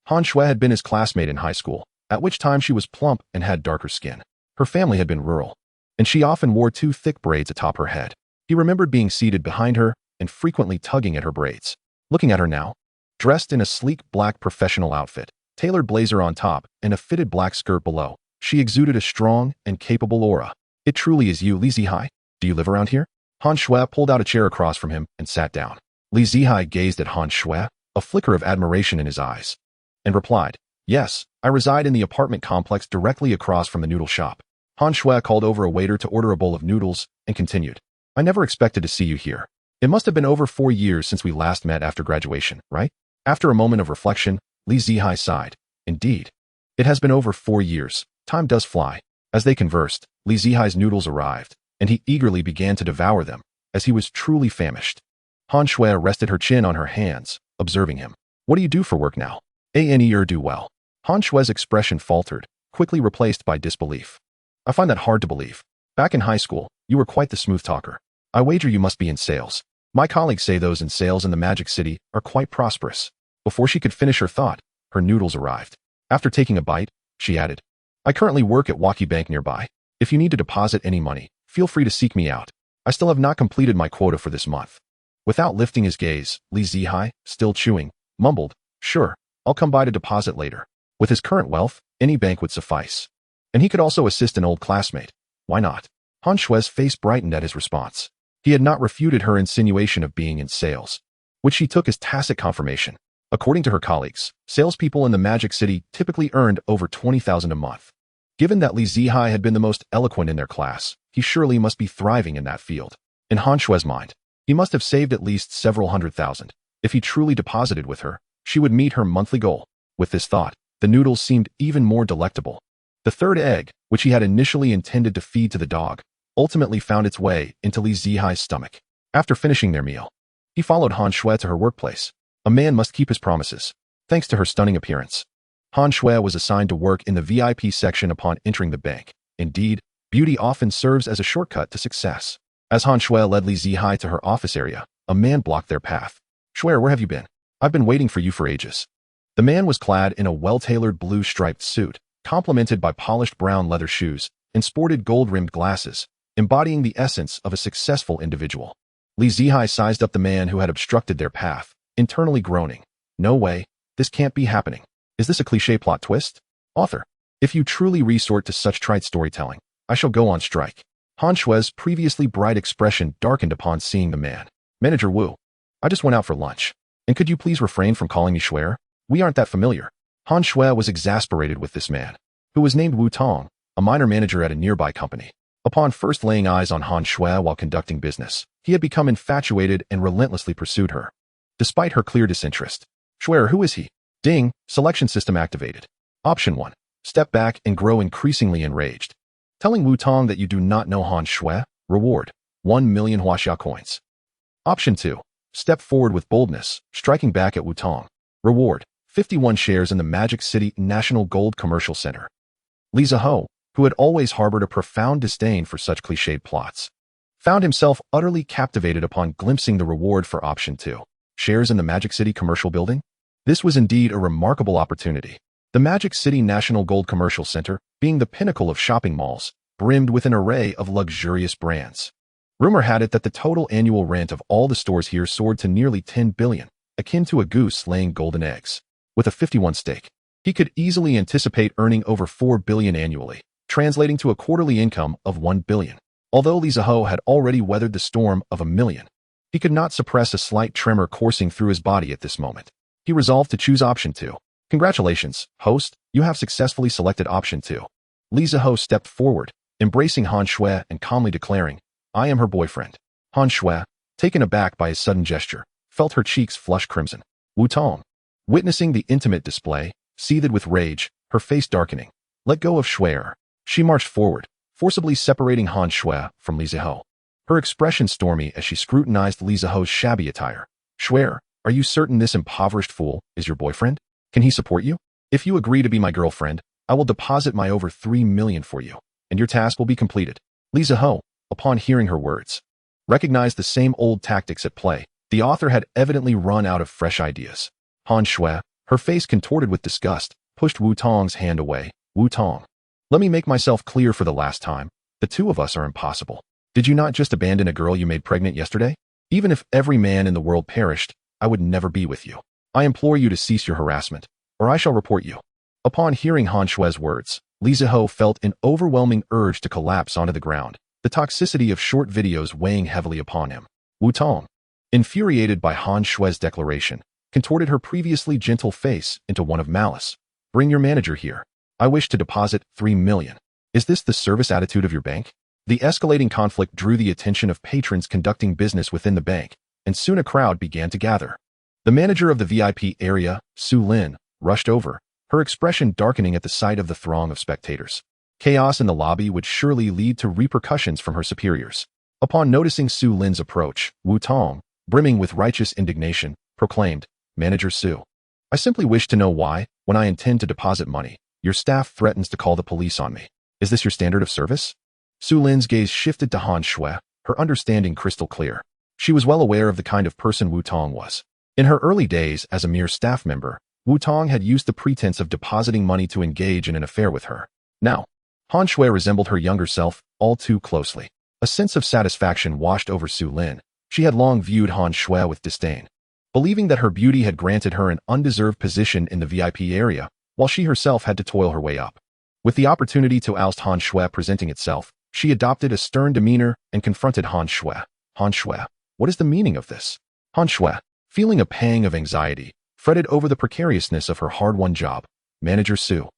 [SPEAKER 1] Han Shui had been his classmate in high school, at which time she was plump and had darker skin. Her family had been rural, and she often wore 2 thick braids atop her head. He remembered being seated behind her and frequently tugging at her braids. Looking at her now, dressed in a sleek black professional outfit, tailored blazer on top and a fitted black skirt below. She exuded a strong and capable aura. It truly is you, Li Zihai. Do you live around here? Han Shui pulled out a chair across from him and sat down. Li Zihai gazed at Han Shui, a flicker of admiration in his eyes, and replied, "Yes, I reside in the apartment complex directly across from the noodle shop." Han Shui called over a waiter to order a bowl of noodles and continued, "I never expected to see you here. It must have been over 4 years since we last met after graduation, right?" After a moment of reflection, Li Zihai sighed. "Indeed. It has been over 4 years. Time does fly." As they conversed, Li Zihai's noodles arrived, and he eagerly began to devour them, as he was truly famished. Han Shui rested her chin on her hands, observing him. "What do you do for work now?" Do well." Han Shui's expression faltered, quickly replaced by disbelief. "I find that hard to believe. Back in high school, you were quite the smooth talker. I wager you must be in sales. My colleagues say those in sales in the Magic City are quite prosperous." Before she could finish her thought, her noodles arrived. After taking a bite, she added, "I currently work at Waki Bank nearby. If you need to deposit any money, feel free to seek me out. I still have not completed my quota for this month." Without lifting his gaze, Li Zihai, still chewing, mumbled, "Sure, I'll come by to deposit later." With his current wealth, any bank would suffice. And he could also assist an old classmate. Why not? Han Shui's face brightened at his response. He had not refuted her insinuation of being in sales, which she took as tacit confirmation. According to her colleagues, salespeople in the Magic City typically earned over 20,000 a month. Given that Li Zihai had been the most eloquent in their class, he surely must be thriving in that field. In Han Shui's mind, he must have saved at least several $100,000. If he truly deposited with her, she would meet her monthly goal. With this thought, the noodles seemed even more delectable. The third egg, which he had initially intended to feed to the dog, ultimately found its way into Li Zihai's stomach. After finishing their meal, he followed Han Shui to her workplace. A man must keep his promises. Thanks to her stunning appearance, Han Shui was assigned to work in the VIP section upon entering the bank. Indeed, beauty often serves as a shortcut to success. As Han Shui led Li Zihai to her office area, a man blocked their path. "Shui, where have you been? I've been waiting for you for ages." The man was clad in a well-tailored blue striped suit, complemented by polished brown leather shoes and sported gold-rimmed glasses, embodying the essence of a successful individual. Li Zihai sized up the man who had obstructed their path, internally groaning. "No way, this can't be happening. Is this a cliché plot twist? Author, if you truly resort to such trite storytelling, I shall go on strike." Han Shui's previously bright expression darkened upon seeing the man. "Manager Wu, I just went out for lunch. And could you please refrain from calling me Shui? We aren't that familiar." Han Shui was exasperated with this man, who was named Wu Tong, a minor manager at a nearby company. Upon first laying eyes on Han Shui while conducting business, he had become infatuated and relentlessly pursued her. Despite her clear disinterest. "Shui, who is he?" Ding, selection system activated. Option 1. Step back and grow increasingly enraged. Telling Wu Tong that you do not know Han Shui, reward 1 million Huaxia coins. Option 2. Step forward with boldness, striking back at Wu Tong. Reward 51 shares in the Magic City National Gold Commercial Center. Li Zihao, who had always harbored a profound disdain for such cliched plots, found himself utterly captivated upon glimpsing the reward for option 2. Shares in the Magic City Commercial Building? This was indeed a remarkable opportunity. The Magic City National Gold Commercial Center, being the pinnacle of shopping malls, brimmed with an array of luxurious brands. Rumor had it that the total annual rent of all the stores here soared to nearly 10 billion, akin to a goose laying golden eggs. With a 51 stake, he could easily anticipate earning over 4 billion annually, translating to a quarterly income of 1 billion. Although Li Zihao had already weathered the storm of 1 million, he could not suppress a slight tremor coursing through his body at this moment. He resolved to choose option 2. "Congratulations, host, you have successfully selected option 2. Li Zihao stepped forward, embracing Han Shui and calmly declaring, "I am her boyfriend." Han Shui, taken aback by his sudden gesture, felt her cheeks flush crimson. Wu Tong, witnessing the intimate display, seethed with rage, her face darkening. "Let go of Shui." She marched forward, forcibly separating Han Shui from Li Zihao. Her expression stormy as she scrutinized Li Zihao's shabby attire. "Shui, are you certain this impoverished fool is your boyfriend? Can he support you? If you agree to be my girlfriend, I will deposit my over 3 million for you, and your task will be completed." Li Zihao, upon hearing her words, recognized the same old tactics at play. The author had evidently run out of fresh ideas. Han Shui, her face contorted with disgust, pushed Wu Tong's hand away. "Wu Tong, let me make myself clear for the last time. The two of us are impossible. Did you not just abandon a girl you made pregnant yesterday? Even if every man in the world perished, I would never be with you. I implore you to cease your harassment, or I shall report you." Upon hearing Han Shue's words, Li Zihao felt an overwhelming urge to collapse onto the ground, the toxicity of short videos weighing heavily upon him. Wu Tong, infuriated by Han Shue's declaration, contorted her previously gentle face into one of malice. Bring your manager here. I wish to deposit 3 million. Is this the service attitude of your bank? The escalating conflict drew the attention of patrons conducting business within the bank, and soon a crowd began to gather. The manager of the VIP area, Su Lin, rushed over, her expression darkening at the sight of the throng of spectators. Chaos in the lobby would surely lead to repercussions from her superiors. Upon noticing Su Lin's approach, Wu Tong, brimming with righteous indignation, proclaimed, Manager Su, I simply wish to know why, when I intend to deposit money, your staff threatens to call the police on me. Is this your standard of service? Su Lin's gaze shifted to Han Shui, her understanding crystal clear. She was well aware of the kind of person Wu Tong was. In her early days as a mere staff member, Wu Tong had used the pretense of depositing money to engage in an affair with her. Now, Han Shui resembled her younger self all too closely. A sense of satisfaction washed over Su Lin. She had long viewed Han Shui with disdain, believing that her beauty had granted her an undeserved position in the VIP area, while she herself had to toil her way up. With the opportunity to oust Han Shui presenting itself, she adopted a stern demeanor and confronted Han Shui. Han Shui, what is the meaning of this? Han Shui, feeling a pang of anxiety, fretted over the precariousness of her hard-won job. Manager Su,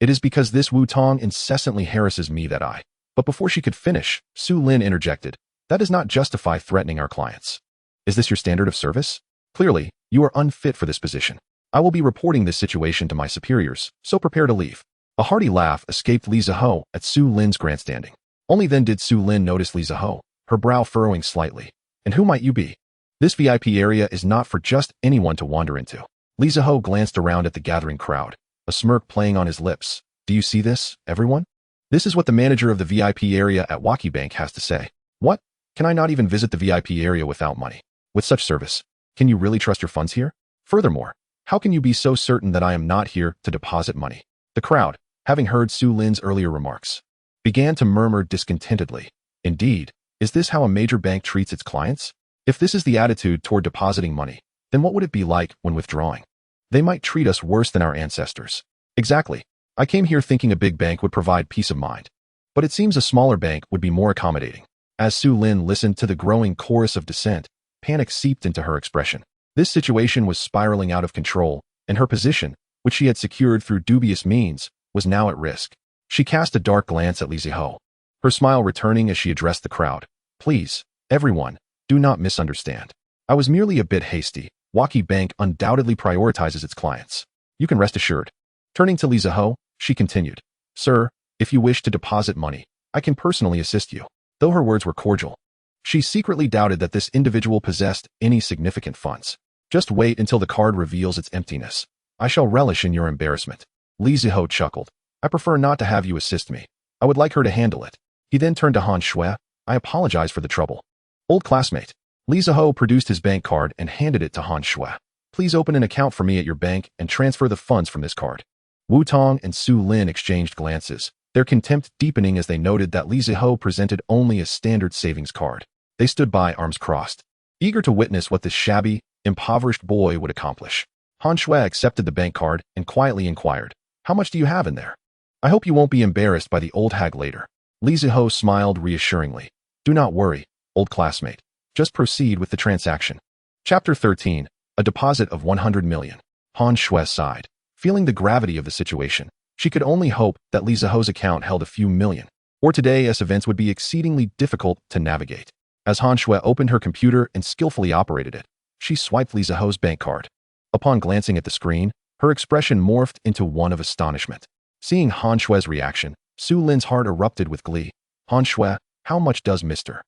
[SPEAKER 1] it is because this Wu Tong incessantly harasses me that I... But before she could finish, Su Lin interjected, that does not justify threatening our clients. Is this your standard of service? Clearly, you are unfit for this position. I will be reporting this situation to my superiors, so prepare to leave. A hearty laugh escaped Li Zihao at Su Lin's grandstanding. Only then did Su Lin notice Li Zihao, her brow furrowing slightly. And who might you be? This VIP area is not for just anyone to wander into. Li Zihao glanced around at the gathering crowd, a smirk playing on his lips. Do you see this, everyone? This is what the manager of the VIP area at Waki Bank has to say. What? Can I not even visit the VIP area without money? With such service, can you really trust your funds here? Furthermore, how can you be so certain that I am not here to deposit money? The crowd, having heard Su Lin's earlier remarks, began to murmur discontentedly. Indeed, is this how a major bank treats its clients? If this is the attitude toward depositing money, then what would it be like when withdrawing? They might treat us worse than our ancestors. Exactly. I came here thinking a big bank would provide peace of mind. But it seems a smaller bank would be more accommodating. As Su Lin listened to the growing chorus of dissent, panic seeped into her expression. This situation was spiraling out of control, and her position, which she had secured through dubious means, was now at risk. She cast a dark glance at Li Zihao, her smile returning as she addressed the crowd. Please, everyone, do not misunderstand. I was merely a bit hasty. Waki Bank undoubtedly prioritizes its clients. You can rest assured. Turning to Li Zihao, she continued, Sir, if you wish to deposit money, I can personally assist you. Though her words were cordial, she secretly doubted that this individual possessed any significant funds. Just wait until the card reveals its emptiness. I shall relish in your embarrassment. Li Zihao chuckled. I prefer not to have you assist me. I would like her to handle it. He then turned to Han Shui. I apologize for the trouble. Old classmate. Li Zihao produced his bank card and handed it to Han Shui. Please open an account for me at your bank and transfer the funds from this card. Wu Tong and Su Lin exchanged glances, their contempt deepening as they noted that Li Zihao presented only a standard savings card. They stood by, arms crossed, eager to witness what this shabby, impoverished boy would accomplish. Han Shui accepted the bank card and quietly inquired, How much do you have in there? I hope you won't be embarrassed by the old hag later. Li Zihao smiled reassuringly. Do not worry, old classmate. Just proceed with the transaction. Chapter 13. A deposit of 100 million. Han Shui sighed. Feeling the gravity of the situation, she could only hope that Li Zihao's account held a few million, or today as events would be exceedingly difficult to navigate. As Han Shui opened her computer and skillfully operated it, she swiped Li Zihao's bank card. Upon glancing at the screen, her expression morphed into one of astonishment. Seeing Han Shui's reaction, Su Lin's heart erupted with glee. Han Shui, how much does Mr.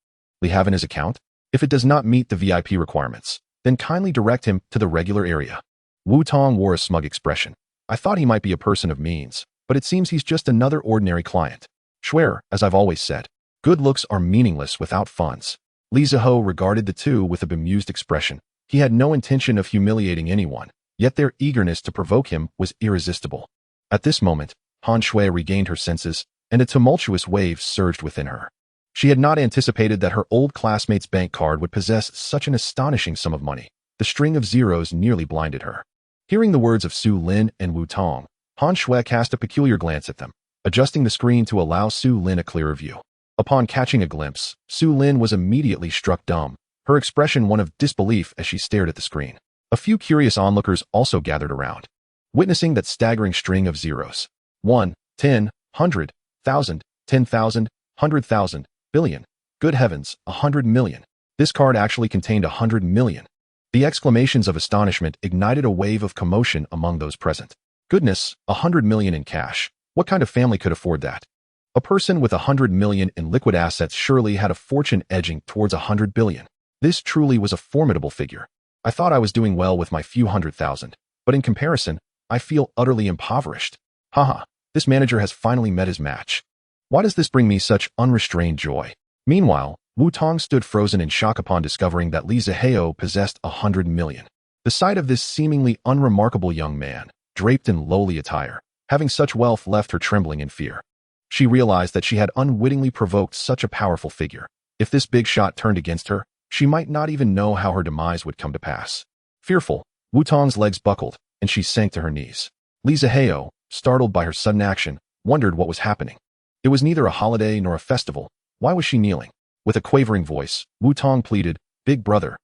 [SPEAKER 1] Li have in his account? If it does not meet the VIP requirements, then kindly direct him to the regular area. Wu Tong wore a smug expression. I thought he might be a person of means, but it seems he's just another ordinary client. Swear, as I've always said, good looks are meaningless without funds. Li Zihao regarded the two with a bemused expression. He had no intention of humiliating anyone, yet their eagerness to provoke him was irresistible. At this moment, Han Shui regained her senses, and a tumultuous wave surged within her. She had not anticipated that her old classmate's bank card would possess such an astonishing sum of money. The string of zeros nearly blinded her. Hearing the words of Su Lin and Wu Tong, Han Shui cast a peculiar glance at them, adjusting the screen to allow Su Lin a clearer view. Upon catching a glimpse, Su Lin was immediately struck dumb, her expression one of disbelief as she stared at the screen. A few curious onlookers also gathered around, witnessing that staggering string of zeros. 1, 10, 100, 1,000, 10,000, 100,000, billion. Good heavens, 100 million. This card actually contained 100 million. The exclamations of astonishment ignited a wave of commotion among those present. Goodness, 100 million in cash. What kind of family could afford that? A person with 100 million in liquid assets surely had a fortune edging towards 100 billion. This truly was a formidable figure. I thought I was doing well with my few 100,000, but in comparison, I feel utterly impoverished. Haha, this manager has finally met his match. Why does this bring me such unrestrained joy? Meanwhile, Wu Tong stood frozen in shock upon discovering that Li Zihao possessed 100 million. The sight of this seemingly unremarkable young man, draped in lowly attire, having such wealth left her trembling in fear. She realized that she had unwittingly provoked such a powerful figure. If this big shot turned against her, she might not even know how her demise would come to pass. Fearful, Wu Tong's legs buckled, and she sank to her knees. Li Zihao, startled by her sudden action, wondered what was happening. It was neither a holiday nor a festival. Why was she kneeling? With a quavering voice, Wu Tong pleaded, "Big brother,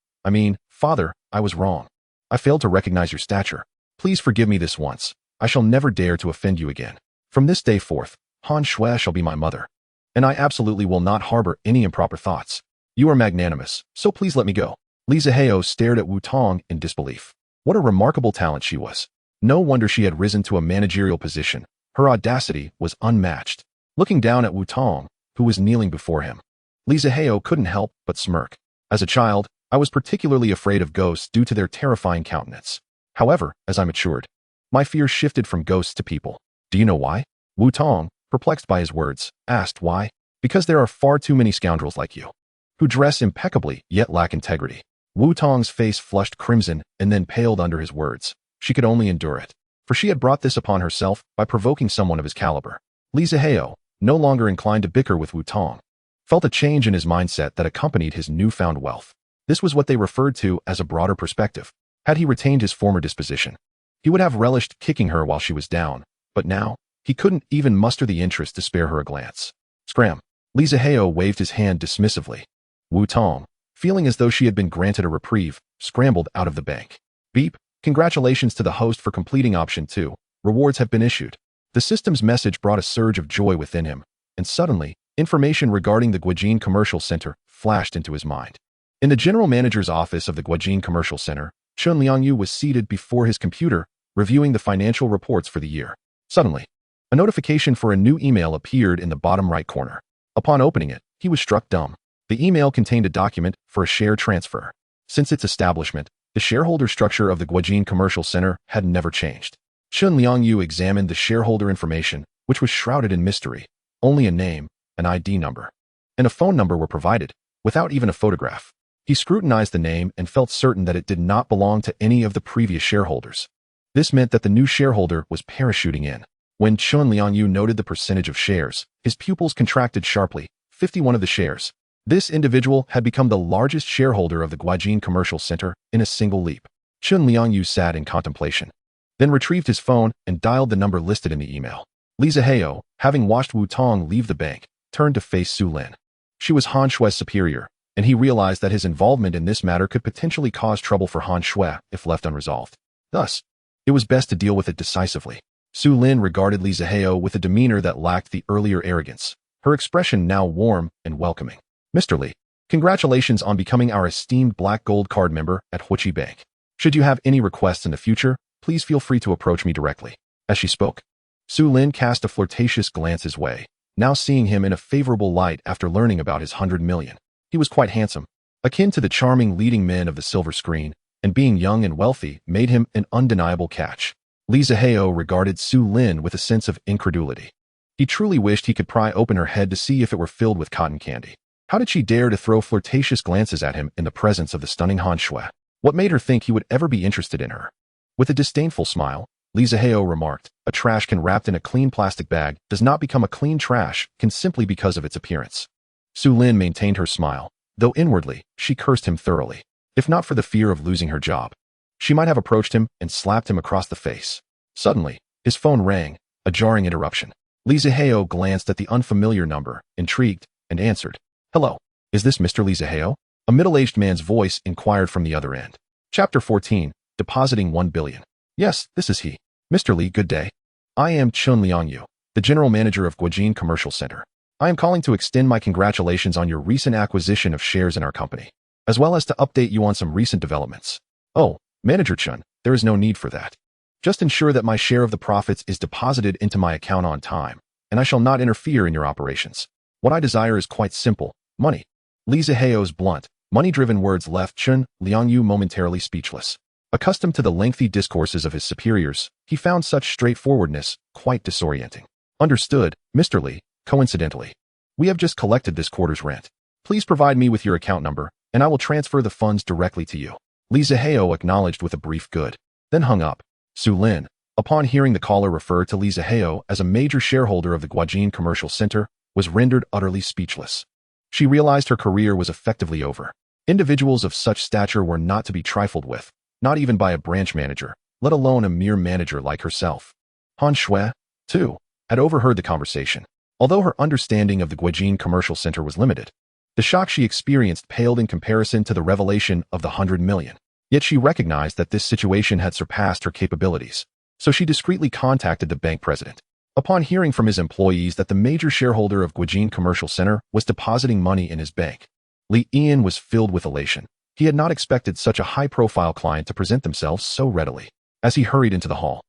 [SPEAKER 1] father, I was wrong. I failed to recognize your stature. Please forgive me this once. I shall never dare to offend you again. From this day forth, Han Shui shall be my mother. And I absolutely will not harbor any improper thoughts. You are magnanimous, so please let me go." Li Zihao stared at Wu Tong in disbelief. What a remarkable talent she was. No wonder she had risen to a managerial position. Her audacity was unmatched. Looking down at Wu Tong, who was kneeling before him, Li Zihao couldn't help but smirk. As a child, I was particularly afraid of ghosts due to their terrifying countenance. However, as I matured, my fears shifted from ghosts to people. Do you know why? Wu Tong, perplexed by his words, asked why. Because there are far too many scoundrels like you, who dress impeccably yet lack integrity. Wu Tong's face flushed crimson and then paled under his words. She could only endure it, for she had brought this upon herself by provoking someone of his caliber. Li Zihao, no longer inclined to bicker with Wu Tong, felt a change in his mindset that accompanied his newfound wealth. This was what they referred to as a broader perspective. Had he retained his former disposition, he would have relished kicking her while she was down, but now, he couldn't even muster the interest to spare her a glance. Scram! Li Zihao waved his hand dismissively. Wu Tong, feeling as though she had been granted a reprieve, scrambled out of the bank. Beep! Congratulations to the host for completing option 2. Rewards have been issued. The system's message brought a surge of joy within him, and suddenly, information regarding the Guojin Commercial Center flashed into his mind. In the general manager's office of the Guojin Commercial Center, Chun Liangyu was seated before his computer, reviewing the financial reports for the year. Suddenly, a notification for a new email appeared in the bottom right corner. Upon opening it, he was struck dumb. The email contained a document for a share transfer. Since its establishment, the shareholder structure of the Guojin Commercial Center had never changed. Chun Liangyu examined the shareholder information, which was shrouded in mystery. Only a name, an ID number, and a phone number were provided, without even a photograph. He scrutinized the name and felt certain that it did not belong to any of the previous shareholders. This meant that the new shareholder was parachuting in. When Chun Liangyu noted the percentage of shares, his pupils contracted sharply. 51 of the shares. This individual had become the largest shareholder of the Guojin Commercial Center in a single leap. Chun Liangyu sat in contemplation, then retrieved his phone and dialed the number listed in the email. Li Zihao, having watched Wu Tong leave the bank, turned to face Su Lin. She was Han Shui's superior, and he realized that his involvement in this matter could potentially cause trouble for Han Shui if left unresolved. Thus, it was best to deal with it decisively. Su Lin regarded Li Zihao with a demeanor that lacked the earlier arrogance, her expression now warm and welcoming. "Mr. Li, congratulations on becoming our esteemed Black Gold Card member at Huichi Bank. Should you have any requests in the future, please feel free to approach me directly." As she spoke, Su Lin cast a flirtatious glance his way, now seeing him in a favorable light after learning about his 100 million. He was quite handsome, akin to the charming leading men of the silver screen, and being young and wealthy made him an undeniable catch. Li Zihao regarded Su Lin with a sense of incredulity. He truly wished he could pry open her head to see if it were filled with cotton candy. How did she dare to throw flirtatious glances at him in the presence of the stunning Han Shui? What made her think he would ever be interested in her? With a disdainful smile, Li Zihao remarked, "A trash can wrapped in a clean plastic bag does not become a clean trash can simply because of its appearance." Su Lin maintained her smile, though inwardly, she cursed him thoroughly. If not for the fear of losing her job, she might have approached him and slapped him across the face. Suddenly, His phone rang, a jarring interruption. Li Zihao glanced at the unfamiliar number, intrigued, and answered. Hello, is this Mr. Li Zihao? A middle-aged man's voice inquired from the other end. Chapter 14, Depositing 1 billion. Yes, this is he. Mr. Li, good day. I am Chun Liangyu, the general manager of Guojin Commercial Center. I am calling to extend my congratulations on your recent acquisition of shares in our company, as well as to update you on some recent developments. Oh, Manager Chun, there is no need for that. Just ensure that my share of the profits is deposited into my account on time, and I shall not interfere in your operations. What I desire is quite simple, money. Li Zihao's blunt, money-driven words left Chun Liangyu momentarily speechless. Accustomed to the lengthy discourses of his superiors, he found such straightforwardness quite disorienting. Understood, Mr. Li. Coincidentally, we have just collected this quarter's rent. Please provide me with your account number, and I will transfer the funds directly to you. Li Zihao acknowledged with a brief good, then hung up. Su Lin, upon hearing the caller refer to Li Zihao as a major shareholder of the Guojin Commercial Center, was rendered utterly speechless. She realized her career was effectively over. Individuals of such stature were not to be trifled with, not even by a branch manager, let alone a mere manager like herself. Han Shui, too, had overheard the conversation. Although her understanding of the Guojin Commercial Center was limited, the shock she experienced paled in comparison to the revelation of the 100 million. Yet she recognized that this situation had surpassed her capabilities, so she discreetly contacted the bank president. Upon hearing from his employees that the major shareholder of Guojin Commercial Center was depositing money in his bank, Li Ian was filled with elation. He had not expected such a high-profile client to present themselves so readily. As he hurried into the hall,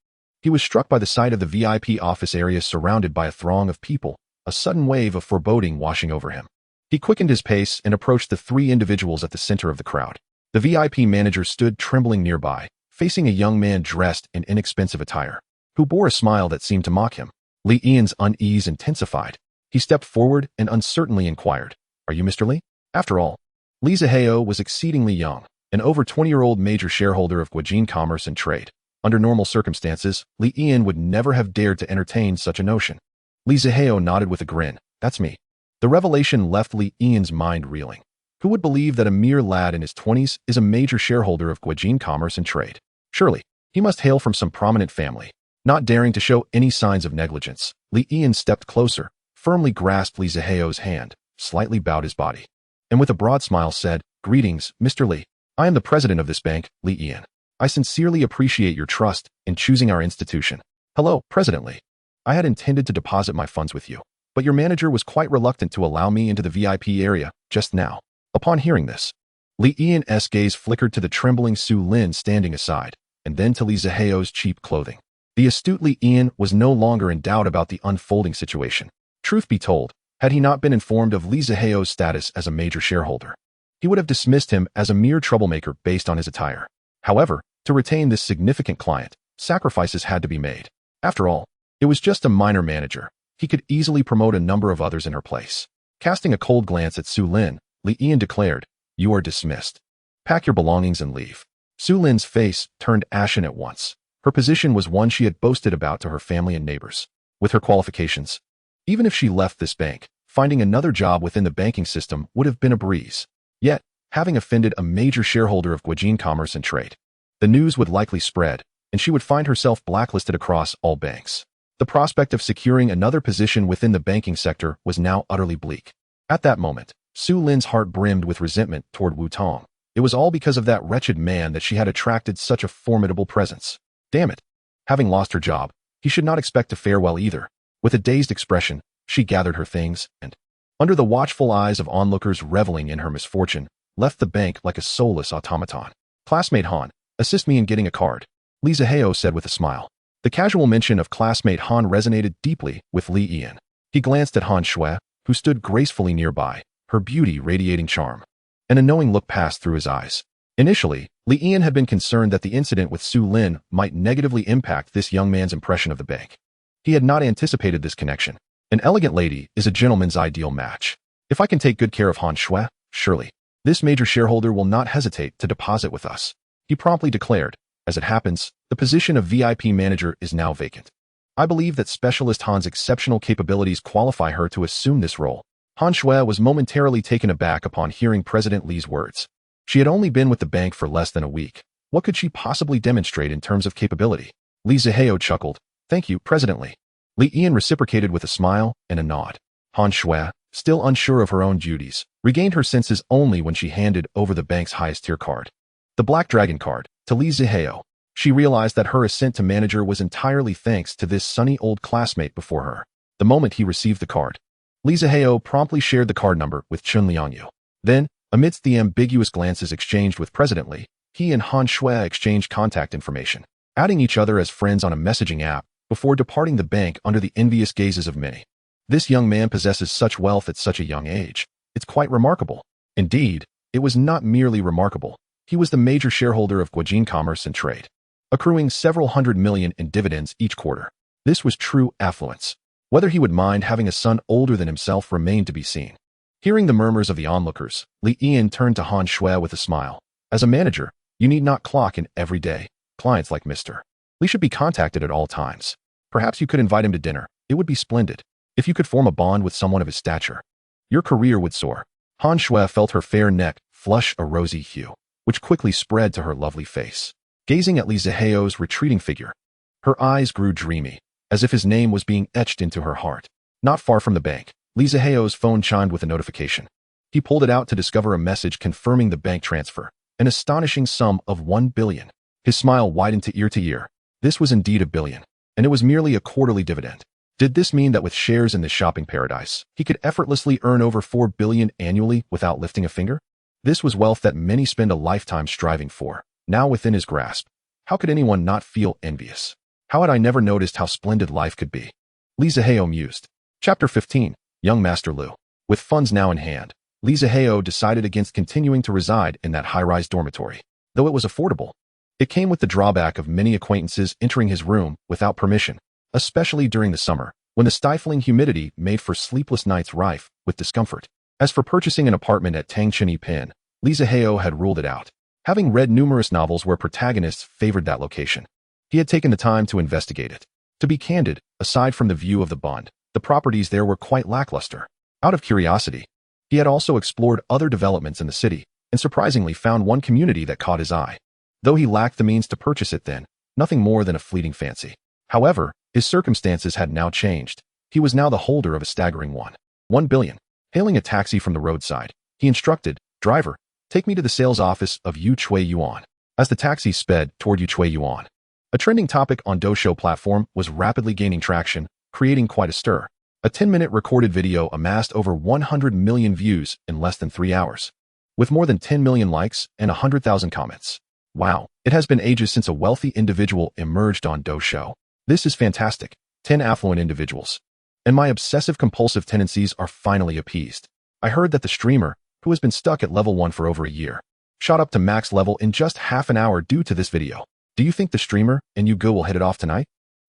[SPEAKER 1] he was struck by the sight of the VIP office area surrounded by a throng of people, a sudden wave of foreboding washing over him. He quickened his pace and approached the three individuals at the center of the crowd. The VIP manager stood trembling nearby, facing a young man dressed in inexpensive attire, who bore a smile that seemed to mock him. Li Ian's unease intensified. He stepped forward and uncertainly inquired, Are you Mr. Li? After all, Li Zihao was exceedingly young, an over 20-year-old major shareholder of Guojin Commerce and Trade. Under normal circumstances, Li Ian would never have dared to entertain such a notion. Li Zihao nodded with a grin. That's me. The revelation left Li Ian's mind reeling. Who would believe that a mere lad in his 20s is a major shareholder of Guojin Commerce and Trade? Surely, he must hail from some prominent family. Not daring to show any signs of negligence, Li Ian stepped closer, firmly grasped Li Zihao's hand, slightly bowed his body, and with a broad smile said, Greetings, Mr. Li. I am the president of this bank, Li Ian. I sincerely appreciate your trust in choosing our institution. Hello, President Li. I had intended to deposit my funds with you, but your manager was quite reluctant to allow me into the VIP area just now. Upon hearing this, Li Ian's gaze flickered to the trembling Su Lin standing aside, and then to Li Zihao's cheap clothing. The astute Li Ian was no longer in doubt about the unfolding situation. Truth be told, had he not been informed of Li Zihao's status as a major shareholder, he would have dismissed him as a mere troublemaker based on his attire. However, to retain this significant client, sacrifices had to be made. After all, it was just a minor manager. He could easily promote a number of others in her place. Casting a cold glance at Su Lin, Li Ian declared, You are dismissed. Pack your belongings and leave. Su Lin's face turned ashen at once. Her position was one she had boasted about to her family and neighbors. With her qualifications, even if she left this bank, finding another job within the banking system would have been a breeze. Yet, having offended a major shareholder of Guojin Commerce and Trade, the news would likely spread, and she would find herself blacklisted across all banks. The prospect of securing another position within the banking sector was now utterly bleak. At that moment, Su Lin's heart brimmed with resentment toward Wu Tong. It was all because of that wretched man that she had attracted such a formidable presence. Damn it. Having lost her job, he should not expect to fare well either. With a dazed expression, she gathered her things and, under the watchful eyes of onlookers reveling in her misfortune, left the bank like a soulless automaton. Classmate Han, assist me in getting a card, Li Zihao said with a smile. The casual mention of classmate Han resonated deeply with Li Ian. He glanced at Han Shui, who stood gracefully nearby, her beauty radiating charm. And a knowing look passed through his eyes. Initially, Li Ian had been concerned that the incident with Su Lin might negatively impact this young man's impression of the bank. He had not anticipated this connection. An elegant lady is a gentleman's ideal match. If I can take good care of Han Shui, surely, this major shareholder will not hesitate to deposit with us. He promptly declared, As it happens, the position of VIP manager is now vacant. I believe that Specialist Han's exceptional capabilities qualify her to assume this role. Han Shui was momentarily taken aback upon hearing President Li's words. She had only been with the bank for less than a week. What could she possibly demonstrate in terms of capability? Li Zihao chuckled, Thank you, President Li. Li Yan reciprocated with a smile and a nod. Han Shui, still unsure of her own duties, regained her senses only when she handed over the bank's highest-tier card. The Black Dragon card, to Li Zihao. She realized that her ascent to manager was entirely thanks to this sunny old classmate before her. The moment he received the card, Li Zihao promptly shared the card number with Chun Liangyu. Then, amidst the ambiguous glances exchanged with President Li, he and Han Shui exchanged contact information, adding each other as friends on a messaging app before departing the bank under the envious gazes of many. This young man possesses such wealth at such a young age. It's quite remarkable. Indeed, it was not merely remarkable. He was the major shareholder of Guojin Commerce and Trade, accruing several hundred million in dividends each quarter. This was true affluence. Whether he would mind having a son older than himself remained to be seen. Hearing the murmurs of the onlookers, Li Yan turned to Han Shui with a smile. As a manager, you need not clock in every day. Clients like Mr. Li should be contacted at all times. Perhaps you could invite him to dinner. It would be splendid. If you could form a bond with someone of his stature, your career would soar. Han Shui felt her fair neck flush a rosy hue, which quickly spread to her lovely face. Gazing at Li Zihao's retreating figure, her eyes grew dreamy, as if his name was being etched into her heart. Not far from the bank, Li Zihao's phone chimed with a notification. He pulled it out to discover a message confirming the bank transfer, an astonishing sum of 1 billion. His smile widened to ear. This was indeed a billion, and it was merely a quarterly dividend. Did this mean that with shares in this shopping paradise, he could effortlessly earn over 4 billion annually without lifting a finger? This was wealth that many spend a lifetime striving for, now within his grasp. How could anyone not feel envious? How had I never noticed how splendid life could be? Li Zihao mused. Chapter 15. Young Master Lu. With funds now in hand, Li Zihao decided against continuing to reside in that high-rise dormitory. Though it was affordable, it came with the drawback of many acquaintances entering his room without permission, especially during the summer, when the stifling humidity made for sleepless nights rife with discomfort. As for purchasing an apartment at Tangchini Pin, Li Zihao had ruled it out. Having read numerous novels where protagonists favored that location, he had taken the time to investigate it. To be candid, aside from the view of the Bund, the properties there were quite lackluster. Out of curiosity, he had also explored other developments in the city, and surprisingly found one community that caught his eye. Though he lacked the means to purchase it then, nothing more than a fleeting fancy. However, his circumstances had now changed. He was now the holder of a staggering 1 billion. Hailing a taxi from the roadside, he instructed, "Driver, take me to the sales office of Yu Chui Yuan." As the taxi sped toward Yu Chui Yuan, a trending topic on Dousho platform was rapidly gaining traction, creating quite a stir. A 10-minute recorded video amassed over 100 million views in less than 3 hours, with more than 10 million likes and 100,000 comments. Wow, it has been ages since a wealthy individual emerged on Dousho. This is fantastic. 10 affluent individuals. And my obsessive-compulsive tendencies are finally appeased. I heard that the streamer, who has been stuck at level 1 for over a year, shot up to max level in just half an hour due to this video. Do you think the streamer and you go will hit it off tonight?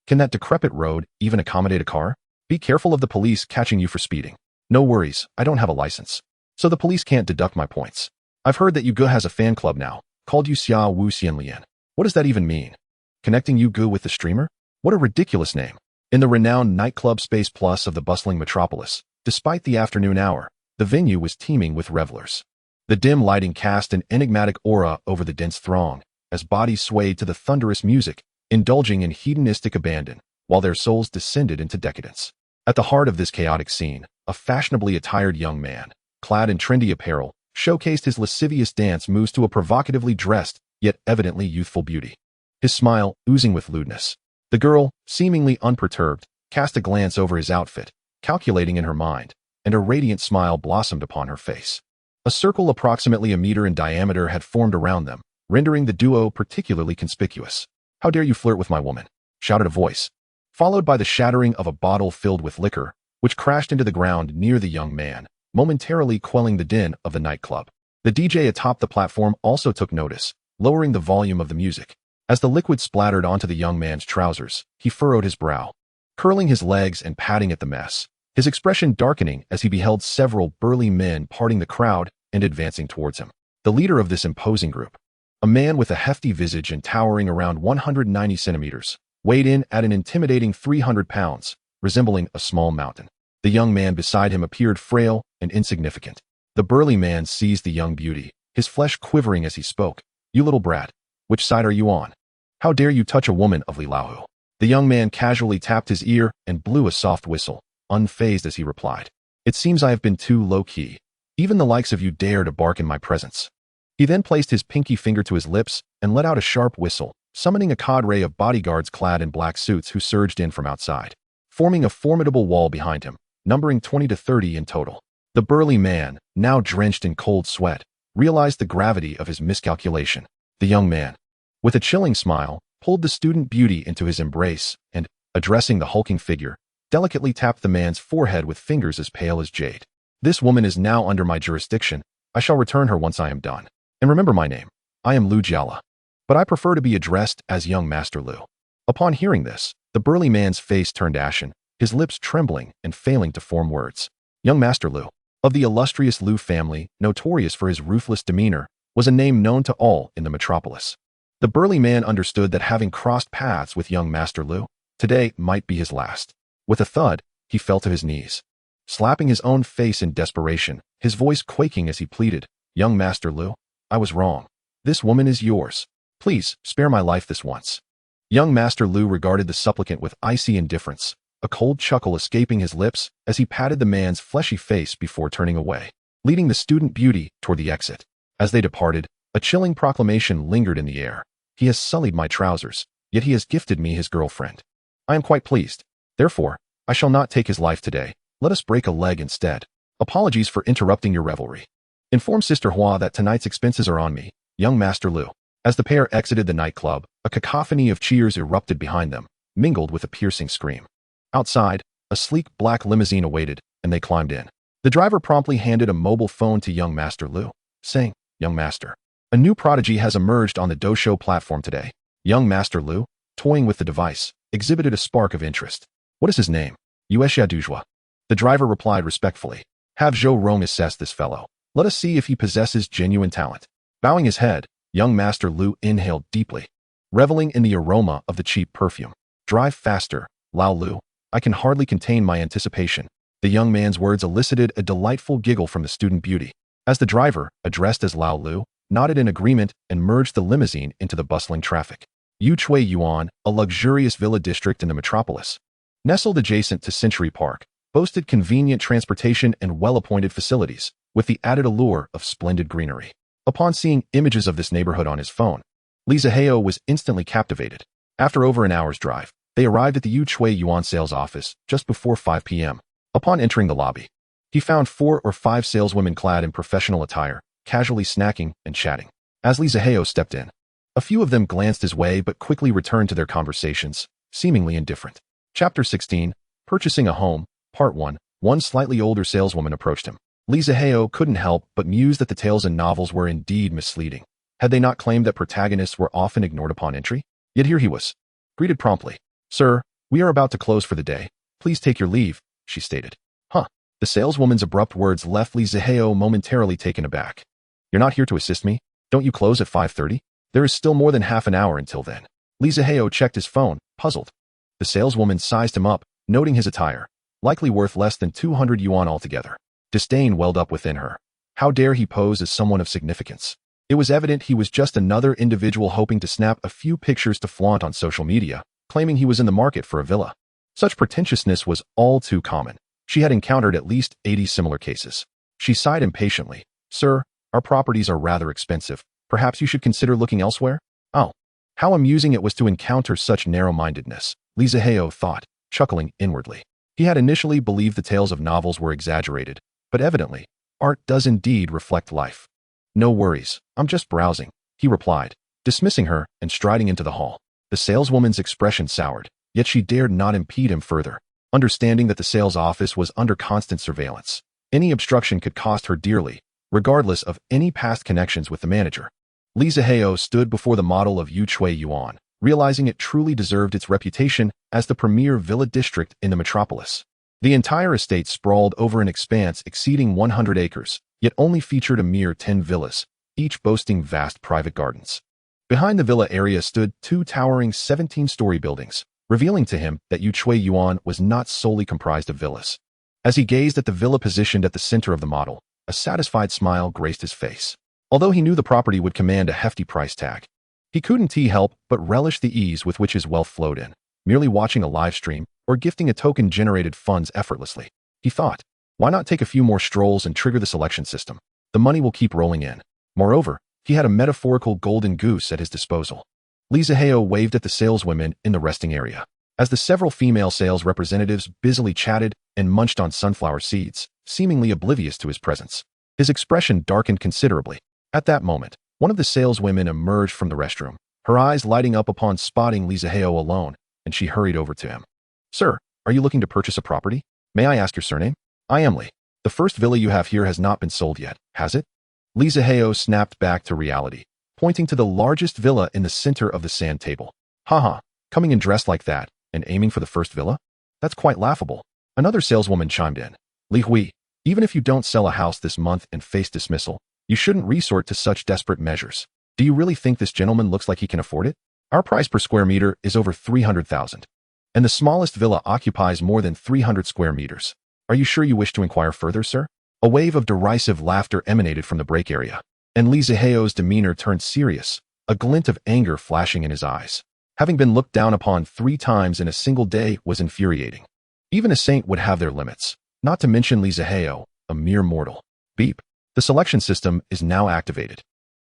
[SPEAKER 1] Can that decrepit road even accommodate a car? Be careful of the police catching you for speeding. No worries, I don't have a license, so the police can't deduct my points. I've heard that Yuge has a fan club now, called Yu Xia Wu Xianlian. What does that even mean? Connecting Yuge with the streamer? What a ridiculous name. In the renowned nightclub Space Plus of the bustling metropolis, despite the afternoon hour, the venue was teeming with revelers. The dim lighting cast an enigmatic aura over the dense throng, as bodies swayed to the thunderous music, indulging in hedonistic abandon, while their souls descended into decadence. At the heart of this chaotic scene, a fashionably attired young man, clad in trendy apparel, showcased his lascivious dance moves to a provocatively dressed, yet evidently youthful beauty. His smile oozing with lewdness. The girl, seemingly unperturbed, cast a glance over his outfit, calculating in her mind, and a radiant smile blossomed upon her face. A circle approximately a meter in diameter had formed around them, rendering the duo particularly conspicuous. "How dare you flirt with my woman?" shouted a voice, followed by the shattering of a bottle filled with liquor, which crashed into the ground near the young man, momentarily quelling the din of the nightclub. The DJ atop the platform also took notice, lowering the volume of the music. As the liquid splattered onto the young man's trousers, he furrowed his brow, curling his legs and patting at the mess, his expression darkening as he beheld several burly men parting the crowd and advancing towards him. The leader of this imposing group, a man with a hefty visage and towering around 190 centimeters, weighed in at an intimidating 300 pounds, resembling a small mountain. The young man beside him appeared frail and insignificant. The burly man seized the young beauty, his flesh quivering as he spoke. "You little brat, which side are you on? How dare you touch a woman of Lilahu?" The young man casually tapped his ear and blew a soft whistle, unfazed as he replied, "It seems I have been too low-key. Even the likes of you dare to bark in my presence." He then placed his pinky finger to his lips and let out a sharp whistle, summoning a cadre of bodyguards clad in black suits who surged in from outside, forming a formidable wall behind him, numbering 20 to 30 in total. The burly man, now drenched in cold sweat, realized the gravity of his miscalculation. The young man, with a chilling smile, pulled the student beauty into his embrace and, addressing the hulking figure, delicately tapped the man's forehead with fingers as pale as jade. "This woman is now under my jurisdiction. I shall return her once I am done. And remember my name. I am Lu Jiala. But I prefer to be addressed as young Master Lu." Upon hearing this, the burly man's face turned ashen, his lips trembling and failing to form words. Young Master Lu, of the illustrious Lu family, notorious for his ruthless demeanor, was a name known to all in the metropolis. The burly man understood that having crossed paths with young Master Lu, today might be his last. With a thud, he fell to his knees, slapping his own face in desperation, his voice quaking as he pleaded, "Young Master Lu, I was wrong. This woman is yours. Please, spare my life this once." Young Master Lu regarded the supplicant with icy indifference, a cold chuckle escaping his lips as he patted the man's fleshy face before turning away, leading the student beauty toward the exit. As they departed, a chilling proclamation lingered in the air. "He has sullied my trousers, yet he has gifted me his girlfriend. I am quite pleased. Therefore, I shall not take his life today. Let us break a leg instead. Apologies for interrupting your revelry. Inform Sister Hua that tonight's expenses are on me, young Master Lu." As the pair exited the nightclub, a cacophony of cheers erupted behind them, mingled with a piercing scream. Outside, a sleek black limousine awaited, and they climbed in. The driver promptly handed a mobile phone to young Master Lu, saying, "Young Master, a new prodigy has emerged on the Dosho platform today." Young Master Lu, toying with the device, exhibited a spark of interest. "What is his name?" "Yueshia Dujua." The driver replied respectfully, "Have Zhou Rong assess this fellow. Let us see if he possesses genuine talent." Bowing his head, young Master Lu inhaled deeply, reveling in the aroma of the cheap perfume. "Drive faster, Lao Lu. I can hardly contain my anticipation." The young man's words elicited a delightful giggle from the student beauty, as the driver, addressed as Lao Lu, nodded in agreement and merged the limousine into the bustling traffic. Yuchui Yuan, a luxurious villa district in the metropolis, nestled adjacent to Century Park, boasted convenient transportation and well-appointed facilities, with the added allure of splendid greenery. Upon seeing images of this neighborhood on his phone, Zihao was instantly captivated. After over an hour's drive, they arrived at the Yuchui Yuan sales office just before 5 p.m. Upon entering the lobby, he found 4 or 5 saleswomen clad in professional attire, casually snacking and chatting. As Zihao stepped in, a few of them glanced his way but quickly returned to their conversations, seemingly indifferent. Chapter 16, Purchasing a Home, Part 1. One slightly older saleswoman approached him. Zihao couldn't help but muse that the tales in novels were indeed misleading. Had they not claimed that protagonists were often ignored upon entry? Yet here he was, greeted promptly. "Sir, we are about to close for the day. Please take your leave," she stated. "Huh." The saleswoman's abrupt words left Zihao momentarily taken aback. "You're not here to assist me? Don't you close at 5:30? There is still more than half an hour until then." Zihao checked his phone, puzzled. The saleswoman sized him up, noting his attire, likely worth less than 200 yuan altogether. Disdain welled up within her. How dare he pose as someone of significance? It was evident he was just another individual hoping to snap a few pictures to flaunt on social media, claiming he was in the market for a villa. Such pretentiousness was all too common. She had encountered at least 80 similar cases. She sighed impatiently. "Sir, our properties are rather expensive. Perhaps you should consider looking elsewhere?" Oh, how amusing it was to encounter such narrow-mindedness, Zihao thought, chuckling inwardly. He had initially believed the tales of novels were exaggerated, but evidently, art does indeed reflect life. "No worries, I'm just browsing," he replied, dismissing her and striding into the hall. The saleswoman's expression soured, yet she dared not impede him further, understanding that the sales office was under constant surveillance. Any obstruction could cost her dearly, regardless of any past connections with the manager. Zihao stood before the model of Yuchui Yuan, realizing it truly deserved its reputation as the premier villa district in the metropolis. The entire estate sprawled over an expanse exceeding 100 acres, yet only featured a mere 10 villas, each boasting vast private gardens. Behind the villa area stood 2 towering 17-story buildings, revealing to him that Yuchui Yuan was not solely comprised of villas. As he gazed at the villa positioned at the center of the model, a satisfied smile graced his face. Although he knew the property would command a hefty price tag, he couldn't help but relish the ease with which his wealth flowed in. merely watching a live stream or gifting a token generated funds effortlessly. He thought, why not take a few more strolls and trigger the selection system? The money will keep rolling in. Moreover, he had a metaphorical golden goose at his disposal. Zihao waved at the saleswomen in the resting area. As the several female sales representatives busily chatted and munched on sunflower seeds, seemingly oblivious to his presence, his expression darkened considerably. At that moment, one of the saleswomen emerged from the restroom, her eyes lighting up upon spotting Zihao alone, and she hurried over to him. Sir, are you looking to purchase a property? May I ask your surname? I am Li. The first villa you have here has not been sold yet, has it? Zihao snapped back to reality, pointing to the largest villa in the center of the sand table. Haha, coming in dressed like that, and aiming for the first villa? That's quite laughable. Another saleswoman chimed in. Li Hui, even if you don't sell a house this month and face dismissal, you shouldn't resort to such desperate measures. Do you really think this gentleman looks like he can afford it? Our price per square meter is over 300,000. And the smallest villa occupies more than 300 square meters. Are you sure you wish to inquire further, sir? A wave of derisive laughter emanated from the break area, and Zihao's demeanor turned serious, a glint of anger flashing in his eyes. Having been looked down upon 3 times in a single day was infuriating. Even a saint would have their limits, not to mention Zihao, a mere mortal. Beep. The selection system is now activated.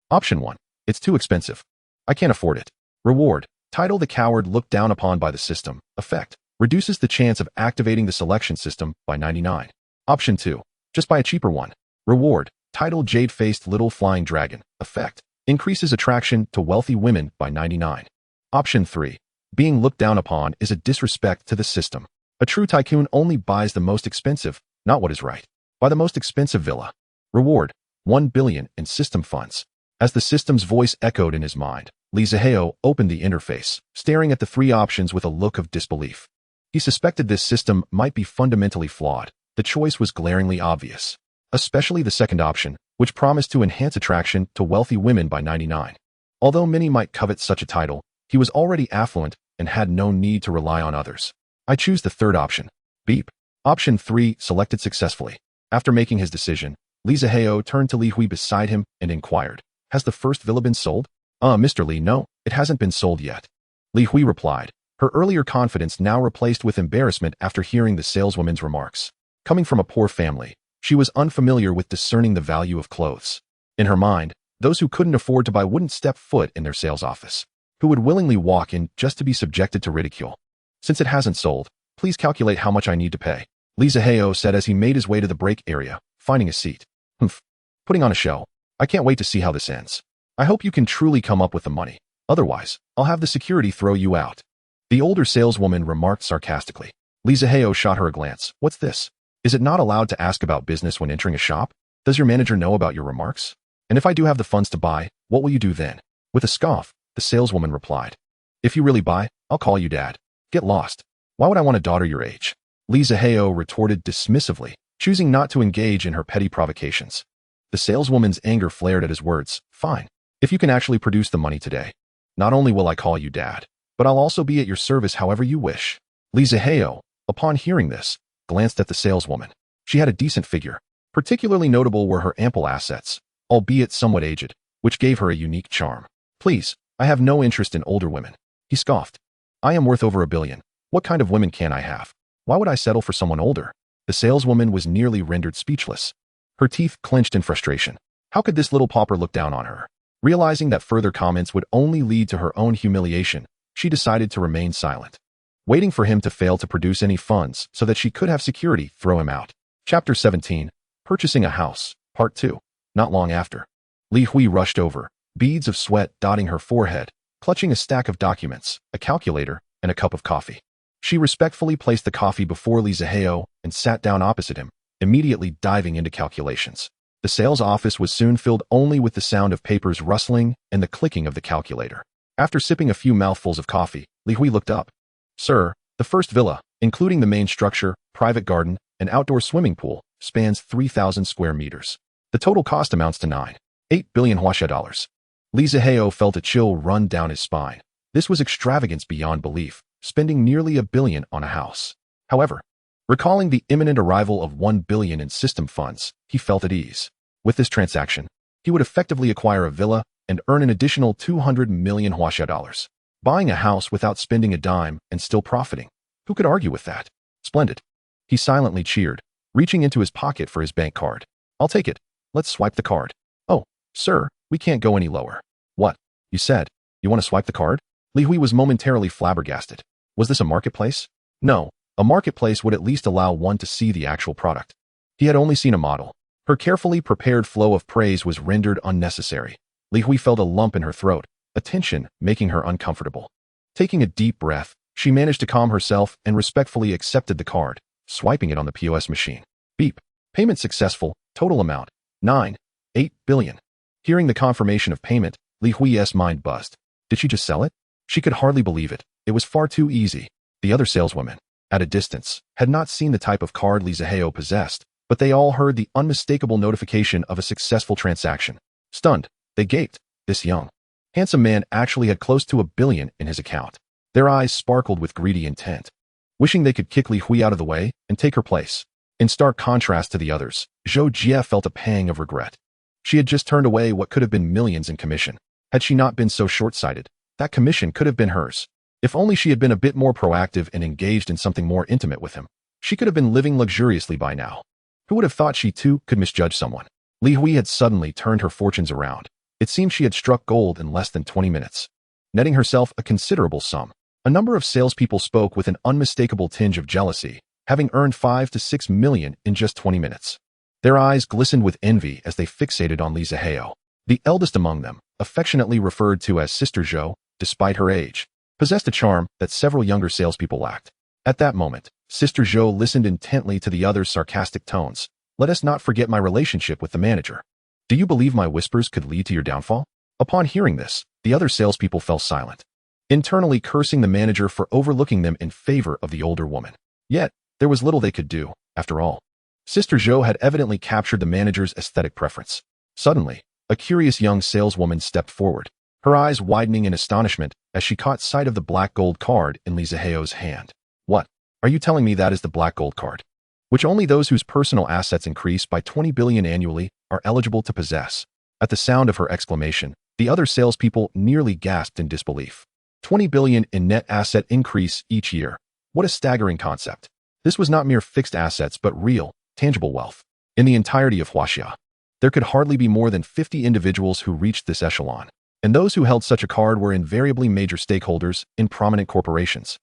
[SPEAKER 1] Option 1. It's too expensive. I can't afford it. Reward. Title: the coward looked down upon by the system. Effect: reduces the chance of activating the selection system by 99. Option 2. Just buy a cheaper one. Reward. Title: jade-faced little flying dragon. Effect: increases attraction to wealthy women by 99. Option 3. Being looked down upon is a disrespect to the system. A true tycoon only buys the most expensive, not what is right. Buy the most expensive villa. Reward: 1 billion in system funds. As the system's voice echoed in his mind, Zihao opened the interface, staring at the 3 options with a look of disbelief. He suspected this system might be fundamentally flawed. The choice was glaringly obvious, especially the second option, which promised to enhance attraction to wealthy women by 99. Although many might covet such a title, he was already affluent and had no need to rely on others. I choose the third option. Beep. Option 3 selected successfully. After making his decision, Zihao turned to Li Hui beside him and inquired, has the first villa been sold? Mr. Li, no, it hasn't been sold yet. Li Hui replied, her earlier confidence now replaced with embarrassment after hearing the saleswoman's remarks. Coming from a poor family, she was unfamiliar with discerning the value of clothes. In her mind, those who couldn't afford to buy wouldn't step foot in their sales office, who would willingly walk in just to be subjected to ridicule. Since it hasn't sold, please calculate how much I need to pay, Zihao said as he made his way to the break area, finding a seat. Humph. Putting on a show. I can't wait to see how this ends. I hope you can truly come up with the money. Otherwise, I'll have the security throw you out. The older saleswoman remarked sarcastically. Zihao shot her a glance. What's this? Is it not allowed to ask about business when entering a shop? Does your manager know about your remarks? And if I do have the funds to buy, what will you do then? With a scoff, the saleswoman replied. If you really buy, I'll call you dad. Get lost. Why would I want a daughter your age? Zihao retorted dismissively, choosing not to engage in her petty provocations. The saleswoman's anger flared at his words. Fine. If you can actually produce the money today, not only will I call you dad, but I'll also be at your service however you wish. Zihao, upon hearing this, glanced at the saleswoman. She had a decent figure. Particularly notable were her ample assets, albeit somewhat aged, which gave her a unique charm. Please, I have no interest in older women. He scoffed. I am worth over 1 billion. What kind of women can I have? Why would I settle for someone older? The saleswoman was nearly rendered speechless. Her teeth clenched in frustration. How could this little pauper look down on her? Realizing that further comments would only lead to her own humiliation, she decided to remain silent, waiting for him to fail to produce any funds so that she could have security throw him out. Chapter 17. Purchasing a House, Part 2. Not long after, Li Hui rushed over, beads of sweat dotting her forehead, clutching a stack of documents, a calculator, and a cup of coffee. She respectfully placed the coffee before Zihao and sat down opposite him, immediately diving into calculations. The sales office was soon filled only with the sound of papers rustling and the clicking of the calculator. After sipping a few mouthfuls of coffee, Li Hui looked up. Sir, the first villa, including the main structure, private garden, and outdoor swimming pool, spans 3,000 square meters. The total cost amounts to 9.8 billion Huaxia dollars. Zihao felt a chill run down his spine. This was extravagance beyond belief, spending nearly 1 billion on a house. However, recalling the imminent arrival of 1 billion in system funds, he felt at ease. With this transaction, he would effectively acquire a villa and earn an additional 200 million Huaxia dollars. Buying a house without spending a dime and still profiting. Who could argue with that? Splendid. He silently cheered, reaching into his pocket for his bank card. I'll take it. Let's swipe the card. Oh, sir, we can't go any lower. What? You said, you want to swipe the card? Li Hui was momentarily flabbergasted. Was this a marketplace? No, a marketplace would at least allow one to see the actual product. He had only seen a model. Her carefully prepared flow of praise was rendered unnecessary. Li Hui felt a lump in her throat, a tension making her uncomfortable. Taking a deep breath, she managed to calm herself and respectfully accepted the card, swiping it on the POS machine. Beep. Payment successful. Total amount, 9.8 billion. Hearing the confirmation of payment, Li Hui's mind buzzed. Did she just sell it? She could hardly believe it. It was far too easy. The other saleswomen, at a distance, had not seen the type of card Li Zihao possessed, but they all heard the unmistakable notification of a successful transaction. Stunned, they gaped. This young, handsome man actually had close to 1 billion in his account. Their eyes sparkled with greedy intent, wishing they could kick Li Hui out of the way and take her place. In stark contrast to the others, Zhou Jie felt a pang of regret. She had just turned away what could have been millions in commission. Had she not been so short-sighted, that commission could have been hers. If only she had been a bit more proactive and engaged in something more intimate with him, she could have been living luxuriously by now. Who would have thought she too could misjudge someone? Li Hui had suddenly turned her fortunes around. It seemed she had struck gold in less than 20 minutes, netting herself a considerable sum. A number of salespeople spoke with an unmistakable tinge of jealousy, having earned 5 to 6 million in just 20 minutes. Their eyes glistened with envy as they fixated on Li Zihao. The eldest among them, affectionately referred to as Sister Zhou, despite her age, possessed a charm that several younger salespeople lacked. At that moment, Sister Zhou listened intently to the other's sarcastic tones. Let us not forget my relationship with the manager. Do you believe my whispers could lead to your downfall? Upon hearing this, the other salespeople fell silent, internally cursing the manager for overlooking them in favor of the older woman. Yet, there was little they could do, after all. Sister Zhou had evidently captured the manager's aesthetic preference. Suddenly, a curious young saleswoman stepped forward, her eyes widening in astonishment as she caught sight of the black gold card in Li Zihao's hand. What? Are you telling me that is the black gold card, which only those whose personal assets increase by 20 billion annually are eligible to possess? At the sound of her exclamation, the other salespeople nearly gasped in disbelief. 20 billion in net asset increase each year. What a staggering concept. This was not mere fixed assets but real, tangible wealth. In the entirety of Huaxia, there could hardly be more than 50 individuals who reached this echelon, and those who held such a card were invariably major stakeholders in prominent corporations.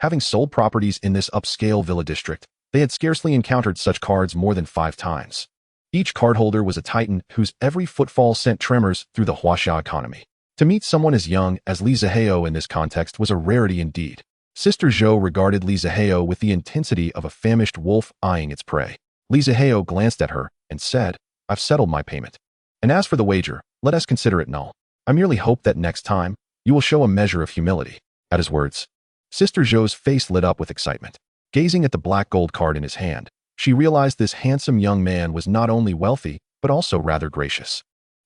[SPEAKER 1] Having sold properties in this upscale villa district, they had scarcely encountered such cards more than 5 times. Each cardholder was a titan whose every footfall sent tremors through the Huaxia economy. To meet someone as young as Li Zihao in this context was a rarity indeed. Sister Zhou regarded Li Zihao with the intensity of a famished wolf eyeing its prey. Li Zihao glanced at her and said, I've settled my payment. And as for the wager, let us consider it null. I merely hope that next time, you will show a measure of humility. At his words, Sister Zhou's face lit up with excitement. Gazing at the black gold card in his hand, she realized this handsome young man was not only wealthy, but also rather gracious.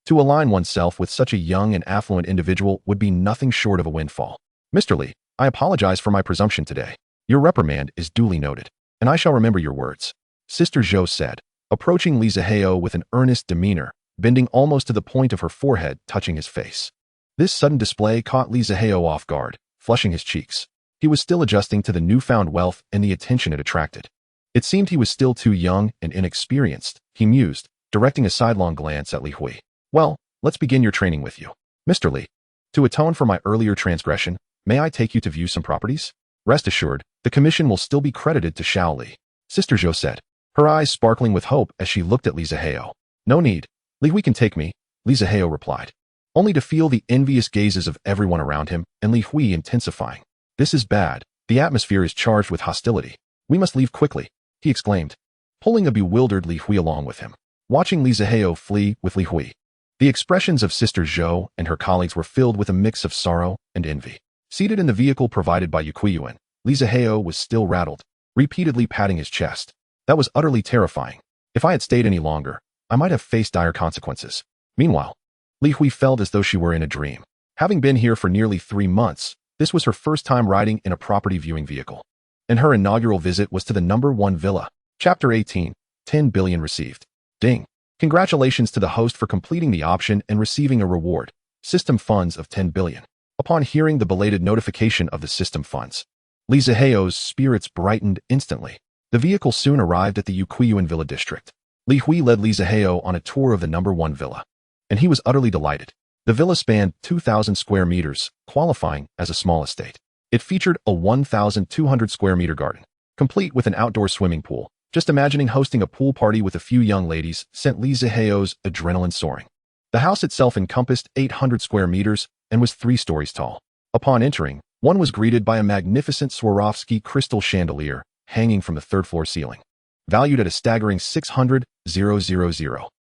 [SPEAKER 1] To align oneself with such a young and affluent individual would be nothing short of a windfall. Mr. Li, I apologize for my presumption today. Your reprimand is duly noted, and I shall remember your words, Sister Zhou said, approaching Li Zihao with an earnest demeanor, bending almost to the point of her forehead touching his face. This sudden display caught Li Zihao off guard, flushing his cheeks. He was still adjusting to the newfound wealth and the attention it attracted. It seemed he was still too young and inexperienced, he mused, directing a sidelong glance at Li Hui. Well, let's begin your training with you. Mr. Li, to atone for my earlier transgression, may I take you to view some properties? Rest assured, the commission will still be credited to Xiao Li, Sister Zhou said, her eyes sparkling with hope as she looked at Li Zihao. No need. Li Hui can take me, Li Zihao replied, only to feel the envious gazes of everyone around him and Li Hui intensifying. This is bad. The atmosphere is charged with hostility. We must leave quickly, he exclaimed, pulling a bewildered Li Hui along with him. Watching Li Zihao flee with Li Hui, the expressions of Sister Zhou and her colleagues were filled with a mix of sorrow and envy. Seated in the vehicle provided by Yuan, Li Zihao was still rattled, repeatedly patting his chest. That was utterly terrifying. If I had stayed any longer, I might have faced dire consequences. Meanwhile, Li Hui felt as though she were in a dream. Having been here for nearly 3 months, this was her first time riding in a property viewing vehicle. And her inaugural visit was to the number 1 villa. Chapter 18, 10 billion received. Ding. Congratulations to the host for completing the option and receiving a reward. System funds of 10 billion. Upon hearing the belated notification of the system funds, Li Zihao's spirits brightened instantly. The vehicle soon arrived at the Yuquiyuan Villa district. Li Hui led Li Zihao on a tour of the number 1 villa, and he was utterly delighted. The villa spanned 2,000 square meters, qualifying as a small estate. It featured a 1,200 square meter garden, complete with an outdoor swimming pool. Just imagining hosting a pool party with a few young ladies sent Li Zihao's adrenaline soaring. The house itself encompassed 800 square meters and was 3 stories tall. Upon entering, one was greeted by a magnificent Swarovski crystal chandelier hanging from the 3rd floor ceiling, valued at a staggering 600,000.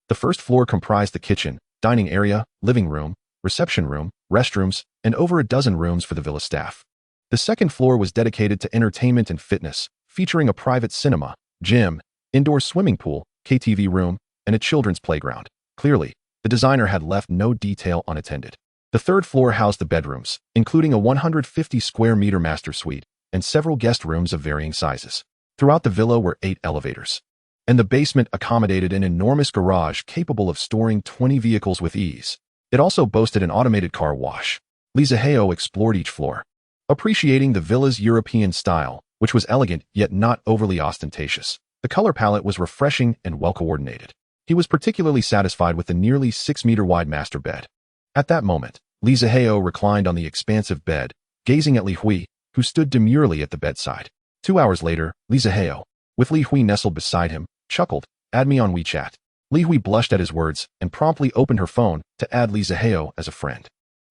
[SPEAKER 1] The first floor comprised the kitchen, dining area, living room, reception room, restrooms, and over a dozen rooms for the villa staff. The second floor was dedicated to entertainment and fitness, featuring a private cinema, gym, indoor swimming pool, KTV room, and a children's playground. Clearly, the designer had left no detail unattended. The 3rd floor housed the bedrooms, including a 150 square meter master suite and several guest rooms of varying sizes. Throughout the villa were 8 elevators, and the basement accommodated an enormous garage capable of storing 20 vehicles with ease. It also boasted an automated car wash. Li Zihao explored each floor, appreciating the villa's European style, which was elegant yet not overly ostentatious. The color palette was refreshing and well-coordinated. He was particularly satisfied with the nearly 6-meter wide master bed. At that moment, Li Zihao reclined on the expansive bed, gazing at Li Hui, who stood demurely at the bedside. 2 hours later, Li Zihao, with Li Hui nestled beside him, chuckled, "Add me on WeChat." Li Hui blushed at his words and promptly opened her phone to add Li Zihao as a friend.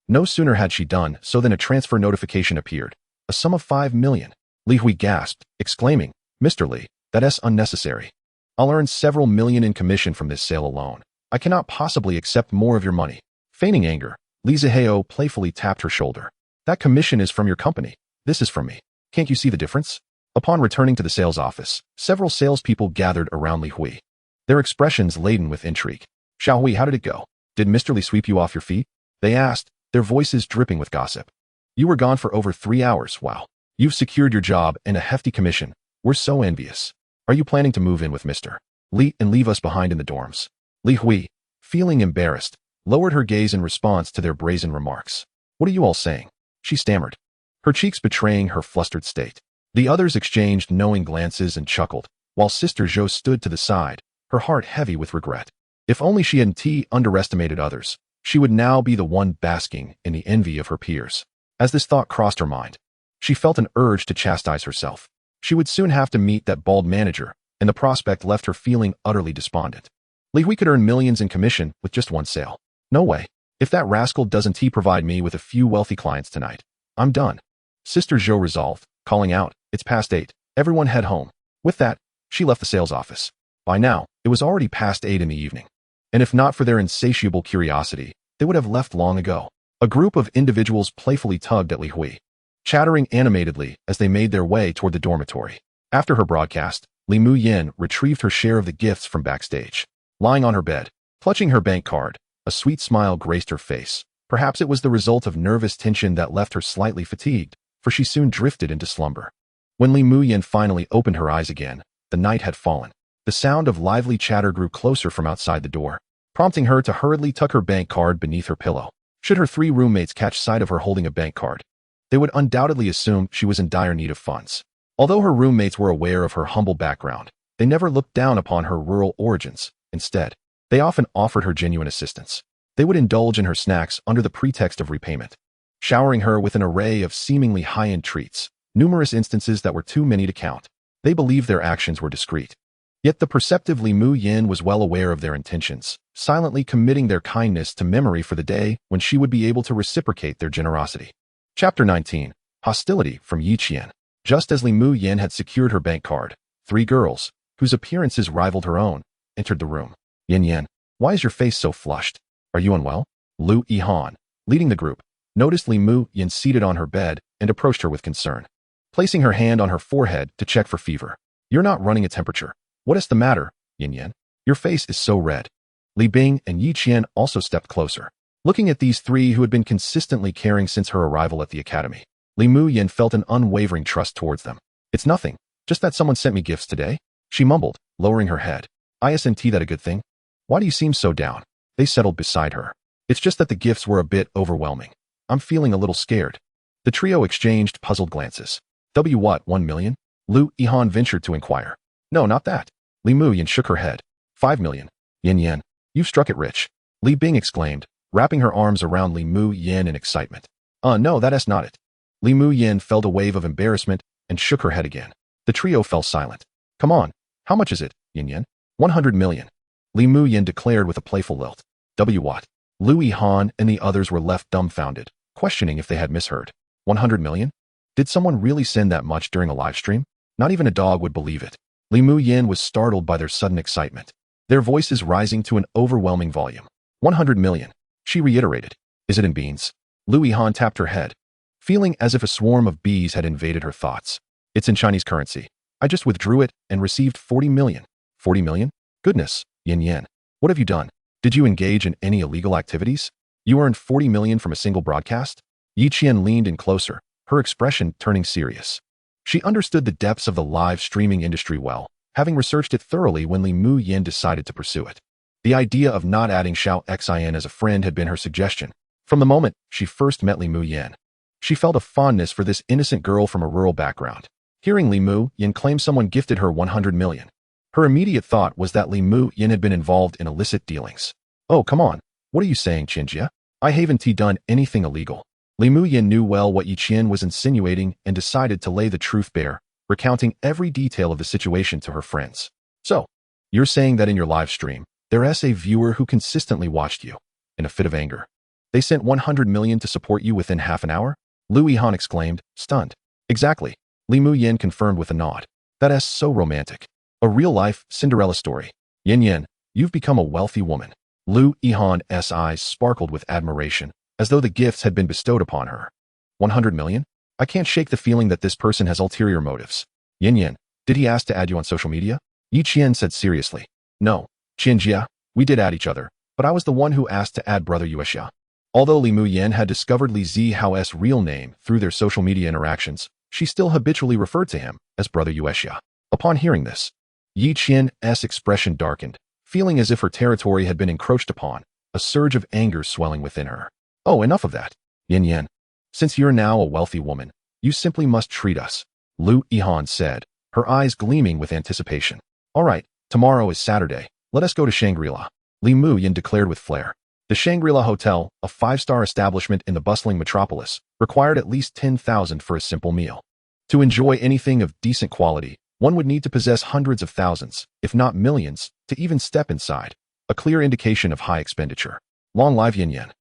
[SPEAKER 1] No sooner had she done so than a transfer notification appeared, a sum of 5 million. Li Hui gasped, exclaiming, "Mr. Li, that's unnecessary. I'll earn several million in commission from this sale alone. I cannot possibly accept more of your money." Feigning anger, Li Zihao playfully tapped her shoulder. "That commission is from your company. This is from me. Can't you see the difference?" Upon returning to the sales office, several salespeople gathered around Li Hui, their expressions laden with intrigue. "Xiao Hui, how did it go? Did Mr. Li sweep you off your feet?" they asked, their voices dripping with gossip. "You were gone for over 3 hours. Wow. You've secured your job and a hefty commission. We're so envious. Are you planning to move in with Mr. Li and leave us behind in the dorms?" Li Hui, feeling embarrassed, lowered her gaze in response to their brazen remarks. "What are you all saying?" she stammered, her cheeks betraying her flustered state. The others exchanged knowing glances and chuckled, while Sister Zhou stood to the side, her heart heavy with regret. If only she hadn't underestimated others, she would now be the one basking in the envy of her peers. As this thought crossed her mind, she felt an urge to chastise herself. She would soon have to meet that bald manager, and the prospect left her feeling utterly despondent. Li Hui could earn millions in commission with just one sale. No way. If that rascal doesn't provide me with a few wealthy clients tonight, I'm done. Sister Zhou resolved, calling out, "It's past 8. Everyone head home." With that, she left the sales office. By now, it was already past 8 in the evening, and if not for their insatiable curiosity, they would have left long ago. A group of individuals playfully tugged at Li Hui, chattering animatedly as they made their way toward the dormitory. After her broadcast, Li Muyin retrieved her share of the gifts from backstage. Lying on her bed, clutching her bank card, a sweet smile graced her face. Perhaps it was the result of nervous tension that left her slightly fatigued, for she soon drifted into slumber. When Li Muyin finally opened her eyes again, the night had fallen. The sound of lively chatter grew closer from outside the door, prompting her to hurriedly tuck her bank card beneath her pillow. Should her 3 roommates catch sight of her holding a bank card, they would undoubtedly assume she was in dire need of funds. Although her roommates were aware of her humble background, they never looked down upon her rural origins. Instead, they often offered her genuine assistance. They would indulge in her snacks under the pretext of repayment, showering her with an array of seemingly high-end treats, numerous instances that were too many to count. They believed their actions were discreet. Yet the perceptive Li Muyin was well aware of their intentions, silently committing their kindness to memory for the day when she would be able to reciprocate their generosity. Chapter 19. Hostility from Yiqian. Just as Li Muyin had secured her bank card, 3 girls, whose appearances rivaled her own, entered the room. "Yin Yan, why is your face so flushed? Are you unwell?" Lu Yihan, leading the group, noticed Li Muyin seated on her bed and approached her with concern, placing her hand on her forehead to check for fever. "You're not running a temperature. What is the matter, Yin Yan? Your face is so red." Li Bing and Yi Qian also stepped closer, looking at these 3 who had been consistently caring since her arrival at the academy. Li Muyin felt an unwavering trust towards them. "It's nothing, just that someone sent me gifts today," she mumbled, lowering her head. "Isn't that a good thing? Why do you seem so down?" They settled beside her. "It's just that the gifts were a bit overwhelming. I'm feeling a little scared. The trio exchanged puzzled glances. What, 1 million? Lu Yihan ventured to inquire. No, not that. Li Muyin shook her head. 5 million. Yin, you've struck it rich. Li Bing exclaimed, wrapping her arms around Li Muyin in excitement. No, that's not it. Li Muyin felt a wave of embarrassment and shook her head again. The trio fell silent. Come on, how much is it, Yin? 100 million. Li Muyin declared with a playful lilt. What? Lu Yihan and the others were left dumbfounded, questioning if they had misheard. 100 million? Did someone really send that much during a live stream? Not even a dog would believe it. Li Muyin was startled by their sudden excitement, their voices rising to an overwhelming volume. 100 million. She reiterated. Is it in beans? Lu Yihan tapped her head, feeling as if a swarm of bees had invaded her thoughts. It's in Chinese currency. I just withdrew it and received 40 million. 40 million? Goodness, Yin. What have you done? Did you engage in any illegal activities? You earned 40 million from a single broadcast? Yi Qian leaned in closer, her expression turning serious. She understood the depths of the live streaming industry well, having researched it thoroughly when Li Muyin decided to pursue it. The idea of not adding Xiao Xin as a friend had been her suggestion. From the moment she first met Li Muyin, she felt a fondness for this innocent girl from a rural background. Hearing Li Muyin claim someone gifted her 100 million, her immediate thought was that Li Muyin had been involved in illicit dealings. Oh, come on. What are you saying, Qinjia? I haven't done anything illegal. Li Muyin knew well what Yi Qian was insinuating and decided to lay the truth bare, recounting every detail of the situation to her friends. So, you're saying that in your live stream, there's a viewer who consistently watched you. In a fit of anger, they sent 100 million to support you within half an hour? Lu Yihan exclaimed, stunned. Exactly. Li Muyin confirmed with a nod. That's so romantic. A real-life Cinderella story. Yin, you've become a wealthy woman. Lu Yihan's eyes sparkled with admiration, as though the gifts had been bestowed upon her. 100 million? I can't shake the feeling that this person has ulterior motives. Yin, did he ask to add you on social media? Yi Qian said seriously. No, Qinjia, we did add each other, but I was the one who asked to add brother Yuexia. Although Li Muyin had discovered Li Zihao's real name through their social media interactions, she still habitually referred to him as brother Yuexia. Upon hearing this, Yi Qian's expression darkened, feeling as if her territory had been encroached upon, a surge of anger swelling within her. Oh, enough of that. Yin, since you're now a wealthy woman, you simply must treat us, Lu Yihan said, her eyes gleaming with anticipation. All right, tomorrow is Saturday. Let us go to Shangri-La, Li Muyin declared with flair. The Shangri-La Hotel, a 5-star establishment in the bustling metropolis, required at least 10,000 for a simple meal. To enjoy anything of decent quality, one would need to possess hundreds of thousands, if not millions, to even step inside, a clear indication of high expenditure. Long live Yin.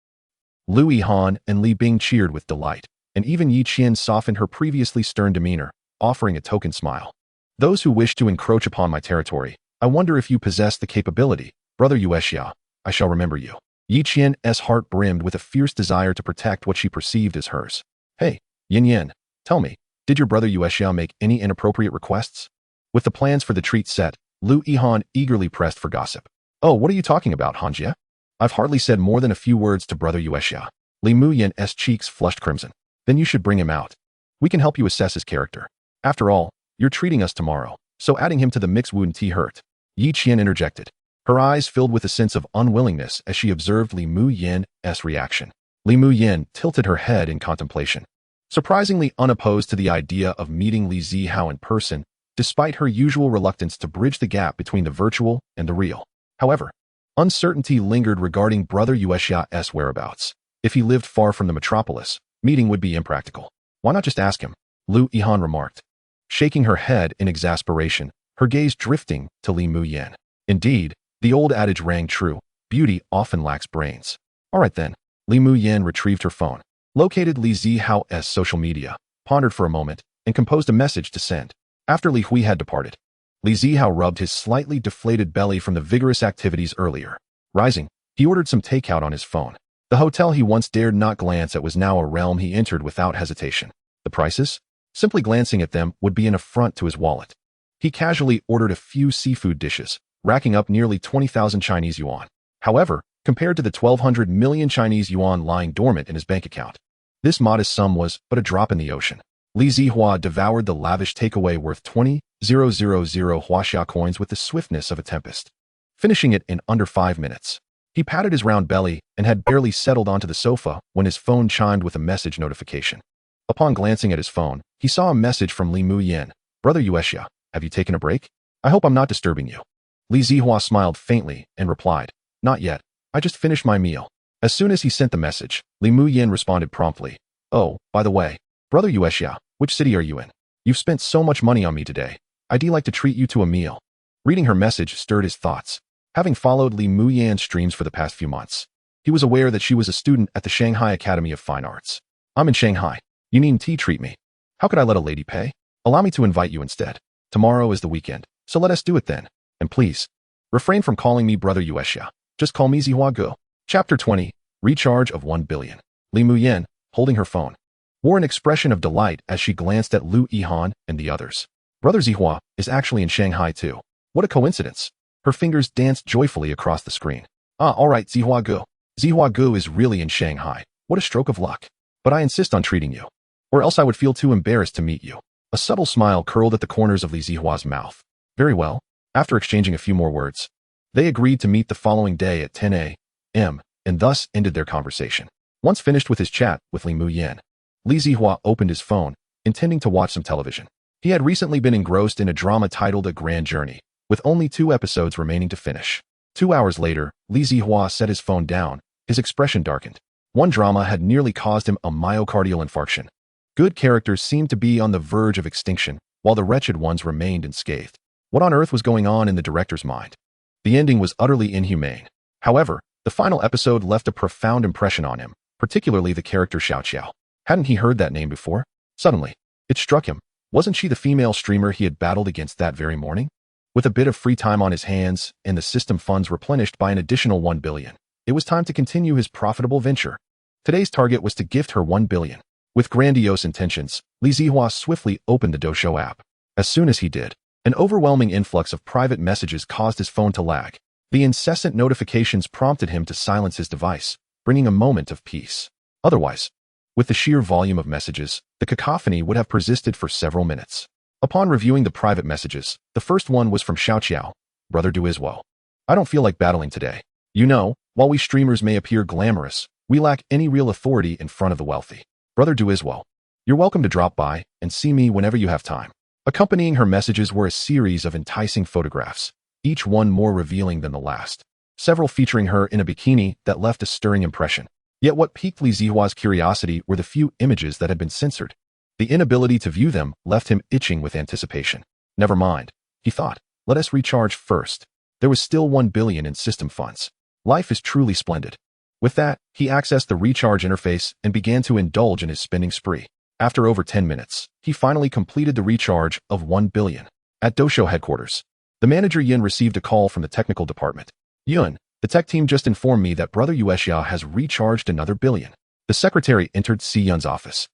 [SPEAKER 1] Lu Yihan and Li Bing cheered with delight, and even Yi Qian softened her previously stern demeanor, offering a token smile. Those who wish to encroach upon my territory, I wonder if you possess the capability, brother Yuexia. I shall remember you. Yi Qian's heart brimmed with a fierce desire to protect what she perceived as hers. Hey, Yin, tell me, did your brother Yuexia make any inappropriate requests? With the plans for the treat set, Lu Yihan eagerly pressed for gossip. Oh, what are you talking about, Hanjia? I've hardly said more than a few words to brother Yuexia. Li Muyin's cheeks flushed crimson. Then you should bring him out. We can help you assess his character. After all, you're treating us tomorrow, so adding him to the mix wouldn't hurt. Yi Qian interjected. Her eyes filled with a sense of unwillingness as she observed Li Muyin's reaction. Li Muyin tilted her head in contemplation, surprisingly unopposed to the idea of meeting Li Zihao in person, despite her usual reluctance to bridge the gap between the virtual and the real. However, uncertainty lingered regarding brother Yuexia's whereabouts. If he lived far from the metropolis, meeting would be impractical. Why not just ask him? Lu Yihan remarked, shaking her head in exasperation, her gaze drifting to Li Muyin. Indeed, the old adage rang true, beauty often lacks brains. All right then, Li Muyin retrieved her phone, located Li Zihao's social media, pondered for a moment, and composed a message to send. After Li Hui had departed, Li Zihao rubbed his slightly deflated belly from the vigorous activities earlier. Rising, he ordered some takeout on his phone. The hotel he once dared not glance at was now a realm he entered without hesitation. The prices? Simply glancing at them would be an affront to his wallet. He casually ordered a few seafood dishes, racking up nearly 20,000 Chinese yuan. However, compared to the 1,200 million Chinese yuan lying dormant in his bank account, this modest sum was but a drop in the ocean. Li Zihua devoured the lavish takeaway worth 20,000 Huaxia coins with the swiftness of a tempest, finishing it in under 5 minutes. He patted his round belly and had barely settled onto the sofa when his phone chimed with a message notification. Upon glancing at his phone, he saw a message from Li Muyin. Brother Yuexia, have you taken a break? I hope I'm not disturbing you. Li Zihao smiled faintly and replied, not yet. I just finished my meal. As soon as he sent the message, Li Muyin responded promptly. Oh, by the way, Brother Yuexia, which city are you in? You've spent so much money on me today. I'd like to treat you to a meal. Reading her message stirred his thoughts. Having followed Li Muyin's streams for the past few months, he was aware that she was a student at the Shanghai Academy of Fine Arts. I'm in Shanghai. You needn't treat me. How could I let a lady pay? Allow me to invite you instead. Tomorrow is the weekend, so let us do it then. And please, refrain from calling me Brother Yuexia. Just call me Zihao Gu. Chapter 20. Recharge of 1 billion. Li Muyin, holding her phone, wore an expression of delight as she glanced at Lu Yihan and the others. Brother Zihao is actually in Shanghai too. What a coincidence. Her fingers danced joyfully across the screen. Ah, all right, Zihao Gu. Zihao Gu is really in Shanghai. What a stroke of luck. But I insist on treating you, or else I would feel too embarrassed to meet you. A subtle smile curled at the corners of Li Zihua's mouth. Very well. After exchanging a few more words, they agreed to meet the following day at 10 a.m. and thus ended their conversation. Once finished with his chat with Li Muyin, Li Zihua opened his phone, intending to watch some television. He had recently been engrossed in a drama titled A Grand Journey, with only 2 episodes remaining to finish. 2 hours later, Li Zihua set his phone down, his expression darkened. One drama had nearly caused him a myocardial infarction. Good characters seemed to be on the verge of extinction, while the wretched ones remained unscathed. What on earth was going on in the director's mind? The ending was utterly inhumane. However, the final episode left a profound impression on him, particularly the character Xiao Qiao. Hadn't he heard that name before? Suddenly, it struck him. Wasn't she the female streamer he had battled against that very morning? With a bit of free time on his hands and the system funds replenished by an additional 1 billion, it was time to continue his profitable venture. Today's target was to gift her 1 billion. With grandiose intentions, Li Zihua swiftly opened the Doshou app. As soon as he did, an overwhelming influx of private messages caused his phone to lag. The incessant notifications prompted him to silence his device, bringing a moment of peace. Otherwise, with the sheer volume of messages, the cacophony would have persisted for several minutes. Upon reviewing the private messages, the first one was from Xiao Qiao. Brother Duizwo. I don't feel like battling today. You know, while we streamers may appear glamorous, we lack any real authority in front of the wealthy. Brother Duizwo, you're welcome to drop by and see me whenever you have time. Accompanying her messages were a series of enticing photographs, each one more revealing than the last. Several featuring her in a bikini that left a stirring impression. Yet what piqued Li Zihua's curiosity were the few images that had been censored. The inability to view them left him itching with anticipation. Never mind, he thought. Let us recharge first. There was still 1 billion in system funds. Life is truly splendid. With that, he accessed the recharge interface and began to indulge in his spending spree. After over 10 minutes, he finally completed the recharge of 1 billion. At Doshou headquarters, the manager Yun received a call from the technical department. Yun, the tech team just informed me that Brother Yuexia has recharged another billion. The secretary entered Si Yun's office,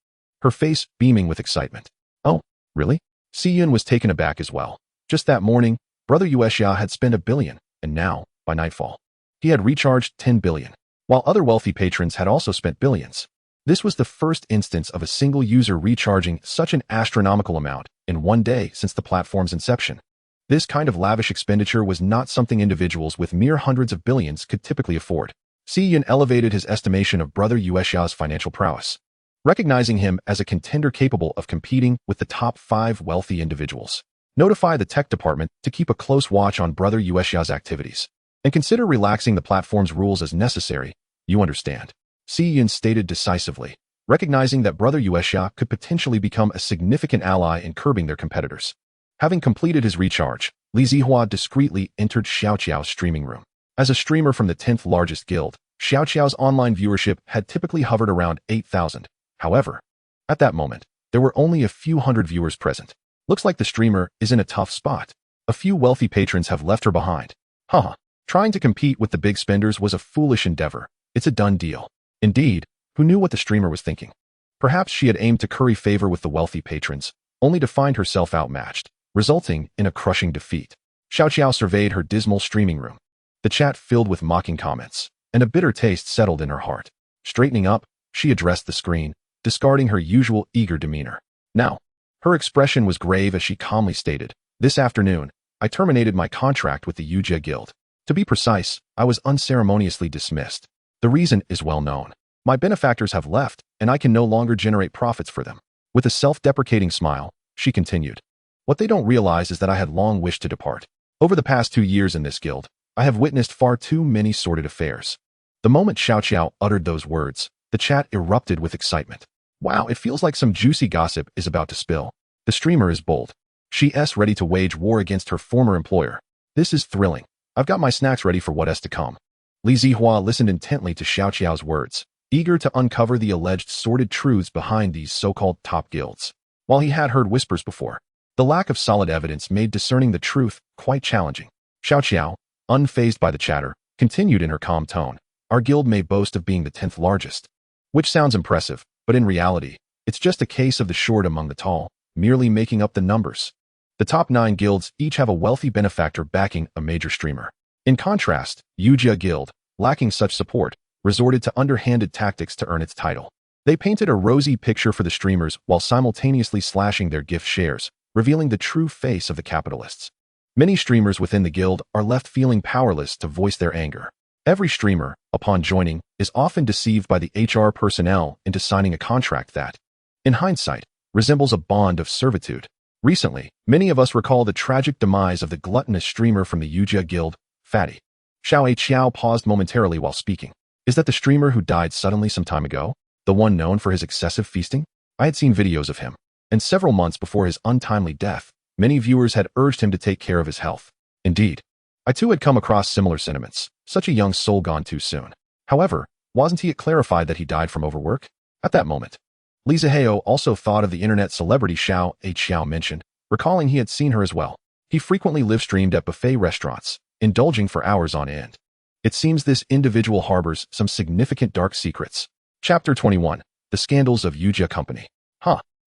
[SPEAKER 1] her face beaming with excitement. Oh, really? Si Yun was taken aback as well. Just that morning, Brother Yuexia had spent 1 billion, and now, by nightfall, he had recharged 10 billion, while other wealthy patrons had also spent billions. This was the first instance of a single user recharging such an astronomical amount in one day since the platform's inception. This kind of lavish expenditure was not something individuals with mere hundreds of billions could typically afford. Si Yun elevated his estimation of Brother Yuexia's financial prowess, recognizing him as a contender capable of competing with the top 5 wealthy individuals. Notify the tech department to keep a close watch on Brother Yuexia's activities, and consider relaxing the platform's rules as necessary. You understand. Si Yun stated decisively, recognizing that Brother Yuexia could potentially become a significant ally in curbing their competitors. Having completed his recharge, Li Zihua discreetly entered Xiao Qiao's streaming room. As a streamer from the 10th largest guild, Xiao Qiao's online viewership had typically hovered around 8,000. However, at that moment, there were only a few hundred viewers present. Looks like the streamer is in a tough spot. A few wealthy patrons have left her behind. Haha, trying to compete with the big spenders was a foolish endeavor. It's a done deal. Indeed, who knew what the streamer was thinking? Perhaps she had aimed to curry favor with the wealthy patrons, only to find herself outmatched, resulting in a crushing defeat. Xiao Qiao surveyed her dismal streaming room. The chat filled with mocking comments, and a bitter taste settled in her heart. Straightening up, she addressed the screen, discarding her usual eager demeanor. Now, her expression was grave as she calmly stated, "This afternoon, I terminated my contract with the Yujia Guild. To be precise, I was unceremoniously dismissed. The reason is well known. My benefactors have left, and I can no longer generate profits for them. With a self-deprecating smile, she continued. What they don't realize is that I had long wished to depart. Over the past 2 years in this guild, I have witnessed far too many sordid affairs. The moment Xiao Qiao uttered those words, the chat erupted with excitement. Wow, it feels like some juicy gossip is about to spill. The streamer is bold. She's ready to wage war against her former employer. This is thrilling. I've got my snacks ready for what is to come. Li Zihao listened intently to Xiao Qiao's words, eager to uncover the alleged sordid truths behind these so-called top guilds. While he had heard whispers before, the lack of solid evidence made discerning the truth quite challenging. Xiao Qiao, unfazed by the chatter, continued in her calm tone. Our guild may boast of being the 10th largest. Which sounds impressive, but in reality, it's just a case of the short among the tall, merely making up the numbers. The top 9 guilds each have a wealthy benefactor backing a major streamer. In contrast, Yujia Guild, lacking such support, resorted to underhanded tactics to earn its title. They painted a rosy picture for the streamers while simultaneously slashing their gift shares, revealing the true face of the capitalists. Many streamers within the guild are left feeling powerless to voice their anger. Every streamer, upon joining, is often deceived by the HR personnel into signing a contract that, in hindsight, resembles a bond of servitude. Recently, many of us recall the tragic demise of the gluttonous streamer from the Yujia Guild, Fatty. Xiao Qiao paused momentarily while speaking. Is that the streamer who died suddenly some time ago? The one known for his excessive feasting? I had seen videos of him, and several months before his untimely death, many viewers had urged him to take care of his health. Indeed, I too had come across similar sentiments, such a young soul gone too soon. However, wasn't it clarified that he died from overwork? At that moment, Li Zihao also thought of the internet celebrity Xiao Qiao mentioned, recalling he had seen her as well. He frequently live-streamed at buffet restaurants, indulging for hours on end. It seems this individual harbors some significant dark secrets. Chapter 21. The Scandals of Yujia Company.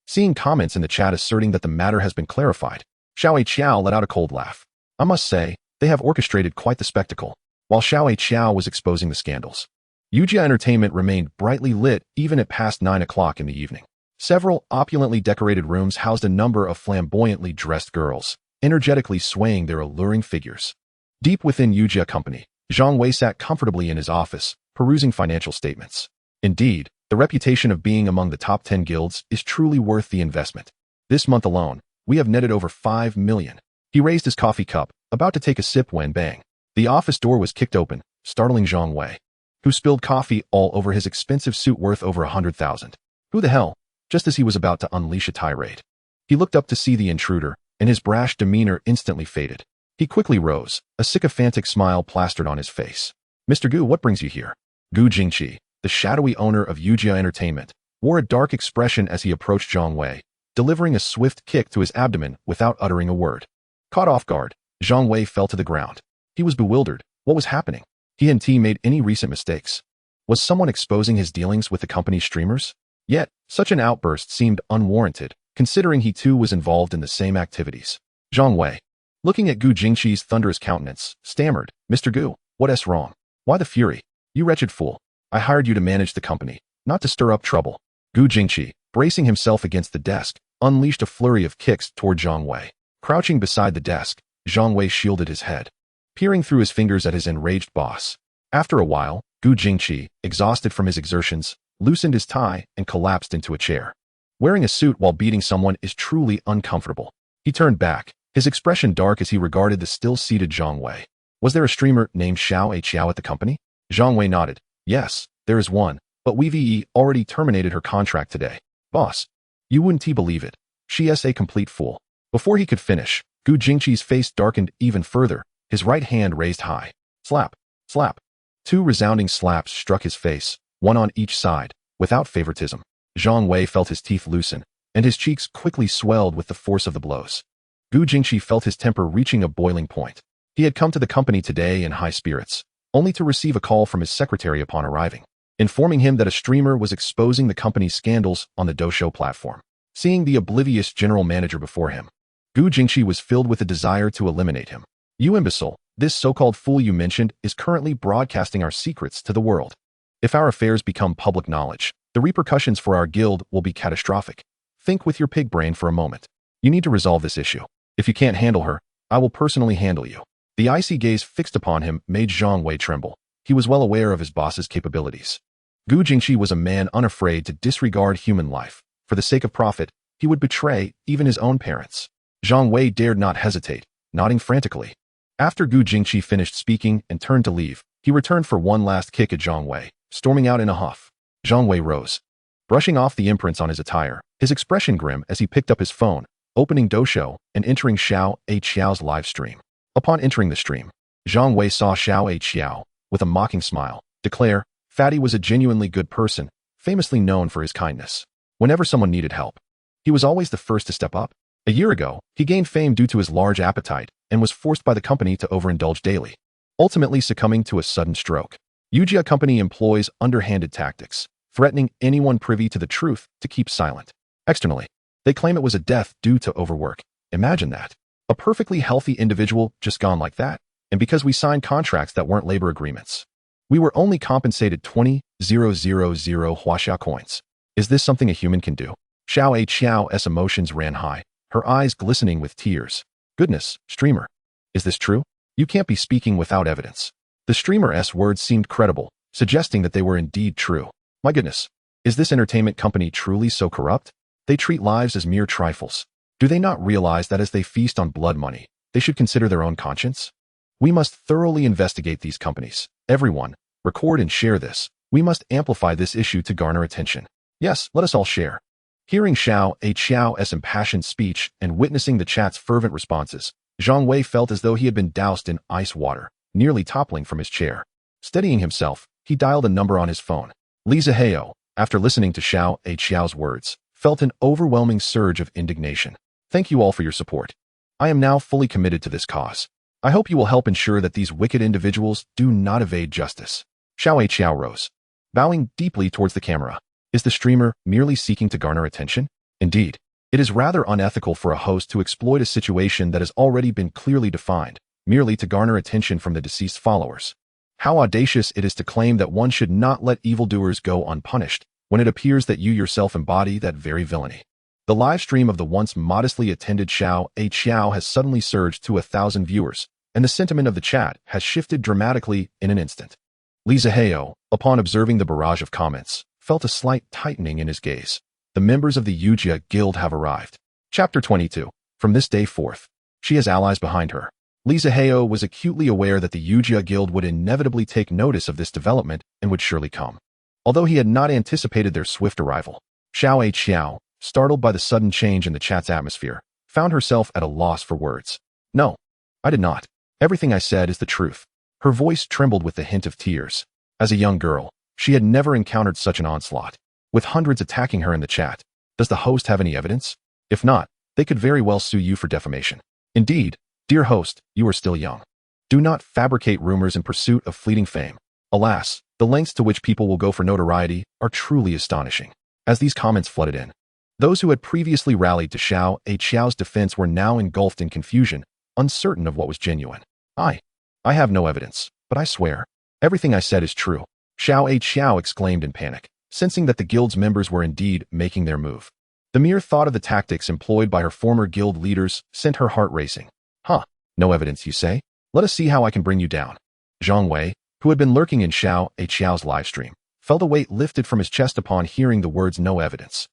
[SPEAKER 1] Seeing comments in the chat asserting that the matter has been clarified, Xiao Qiao let out a cold laugh. I must say, they have orchestrated quite the spectacle. While Xiao Qiao was exposing the scandals, Yujia Entertainment remained brightly lit even at past 9 o'clock in the evening. Several opulently decorated rooms housed a number of flamboyantly dressed girls, energetically swaying their alluring figures. Deep within Yujia Company, Zhang Wei sat comfortably in his office, perusing financial statements. Indeed, the reputation of being among the top 10 guilds is truly worth the investment. This month alone, we have netted over 5 million. He raised his coffee cup, about to take a sip when bang. The office door was kicked open, startling Zhang Wei, who spilled coffee all over his expensive suit worth over 100,000. Who the hell? Just as he was about to unleash a tirade, he looked up to see the intruder, and his brash demeanor instantly faded. He quickly rose, a sycophantic smile plastered on his face. Mr. Gu, what brings you here? Gu Jingqi, the shadowy owner of Yujia Entertainment, wore a dark expression as he approached Zhang Wei, delivering a swift kick to his abdomen without uttering a word. Caught off guard, Zhang Wei fell to the ground. He was bewildered. What was happening? He hadn't made any recent mistakes. Was someone exposing his dealings with the company's streamers? Yet, such an outburst seemed unwarranted, considering he too was involved in the same activities. Zhang Wei, looking at Gu Jingqi's thunderous countenance, stammered, Mr. Gu, what's wrong? Why the fury? You wretched fool. I hired you to manage the company, not to stir up trouble. Gu Jingqi, bracing himself against the desk, unleashed a flurry of kicks toward Zhang Wei. Crouching beside the desk, Zhang Wei shielded his head, peering through his fingers at his enraged boss. After a while, Gu Jingqi, exhausted from his exertions, loosened his tie and collapsed into a chair. Wearing a suit while beating someone is truly uncomfortable. He turned back, his expression dark as he regarded the still-seated Zhang Wei. Was there a streamer named Xiao Qiao at the company? Zhang Wei nodded. Yes, there is one, but we've already terminated her contract today. Boss, you wouldn't believe it. She's a complete fool. Before he could finish, Gu Jingqi's face darkened even further, his right hand raised high. Slap, slap. 2 resounding slaps struck his face, one on each side, without favoritism. Zhang Wei felt his teeth loosen, and his cheeks quickly swelled with the force of the blows. Gu Jingqi felt his temper reaching a boiling point. He had come to the company today in high spirits, only to receive a call from his secretary upon arriving, informing him that a streamer was exposing the company's scandals on the Doshou platform. Seeing the oblivious general manager before him, Gu Jingqi was filled with a desire to eliminate him. You imbecile, this so-called fool you mentioned is currently broadcasting our secrets to the world. If our affairs become public knowledge, the repercussions for our guild will be catastrophic. Think with your pig brain for a moment. You need to resolve this issue. If you can't handle her, I will personally handle you. The icy gaze fixed upon him made Zhang Wei tremble. He was well aware of his boss's capabilities. Gu Jingxi was a man unafraid to disregard human life. For the sake of profit, he would betray even his own parents. Zhang Wei dared not hesitate, nodding frantically. After Gu Jingxi finished speaking and turned to leave, he returned for one last kick at Zhang Wei, storming out in a huff. Zhang Wei rose, brushing off the imprints on his attire, his expression grim as he picked up his phone, opening Doshou and entering Xiao Xiao's live stream. Upon entering the stream, Zhang Wei saw Xiao Xiao, with a mocking smile, declare, Fatty was a genuinely good person, famously known for his kindness. Whenever someone needed help, he was always the first to step up. A year ago, he gained fame due to his large appetite and was forced by the company to overindulge daily, ultimately succumbing to a sudden stroke. Yujia Company employs underhanded tactics, threatening anyone privy to the truth to keep silent. Externally, they claim it was a death due to overwork. Imagine that. A perfectly healthy individual just gone like that. And because we signed contracts that weren't labor agreements, we were only compensated 20,000 Huaxia coins. Is this something a human can do? Xiao Xiao's emotions ran high, her eyes glistening with tears. Goodness, streamer. Is this true? You can't be speaking without evidence. The streamer's words seemed credible, suggesting that they were indeed true. My goodness, is this entertainment company truly so corrupt? They treat lives as mere trifles. Do they not realize that as they feast on blood money, they should consider their own conscience? We must thoroughly investigate these companies. Everyone, record and share this. We must amplify this issue to garner attention. Yes, let us all share. Hearing Xiao Xiao's impassioned speech and witnessing the chat's fervent responses, Zhang Wei felt as though he had been doused in ice water, nearly toppling from his chair. Steadying himself, he dialed a number on his phone. Zihao, after listening to Xiao Xiao's words, felt an overwhelming surge of indignation. Thank you all for your support. I am now fully committed to this cause. I hope you will help ensure that these wicked individuals do not evade justice. Xiao Xiao rose, bowing deeply towards the camera. Is the streamer merely seeking to garner attention? Indeed, it is rather unethical for a host to exploit a situation that has already been clearly defined, merely to garner attention from the deceased followers. How audacious it is to claim that one should not let evildoers go unpunished, when it appears that you yourself embody that very villainy. The live stream of the once modestly attended Xiao Xiao has suddenly surged to 1,000 viewers, and the sentiment of the chat has shifted dramatically in an instant. Zihao, upon observing the barrage of comments, felt a slight tightening in his gaze. The members of the Yujia Guild have arrived. Chapter 22. From this day forth, she has allies behind her. Zihao was acutely aware that the Yujia Guild would inevitably take notice of this development and would surely come. Although he had not anticipated their swift arrival, Xiao Xiao, startled by the sudden change in the chat's atmosphere, found herself at a loss for words. No, I did not. Everything I said is the truth. Her voice trembled with the hint of tears. As a young girl, she had never encountered such an onslaught, with hundreds attacking her in the chat. Does the host have any evidence? If not, they could very well sue you for defamation. Indeed, dear host, you are still young. Do not fabricate rumors in pursuit of fleeting fame. Alas, the lengths to which people will go for notoriety are truly astonishing. As these comments flooded in, those who had previously rallied to Xiao Xiao's defense were now engulfed in confusion, uncertain of what was genuine. I have no evidence, but I swear, everything I said is true. Xiao Xiao exclaimed in panic, sensing that the guild's members were indeed making their move. The mere thought of the tactics employed by her former guild leaders sent her heart racing. Huh, no evidence, you say? Let us see how I can bring you down. Zhang Wei, who had been lurking in Xiao Xiao's livestream, felt a weight lifted from his chest upon hearing the words no evidence.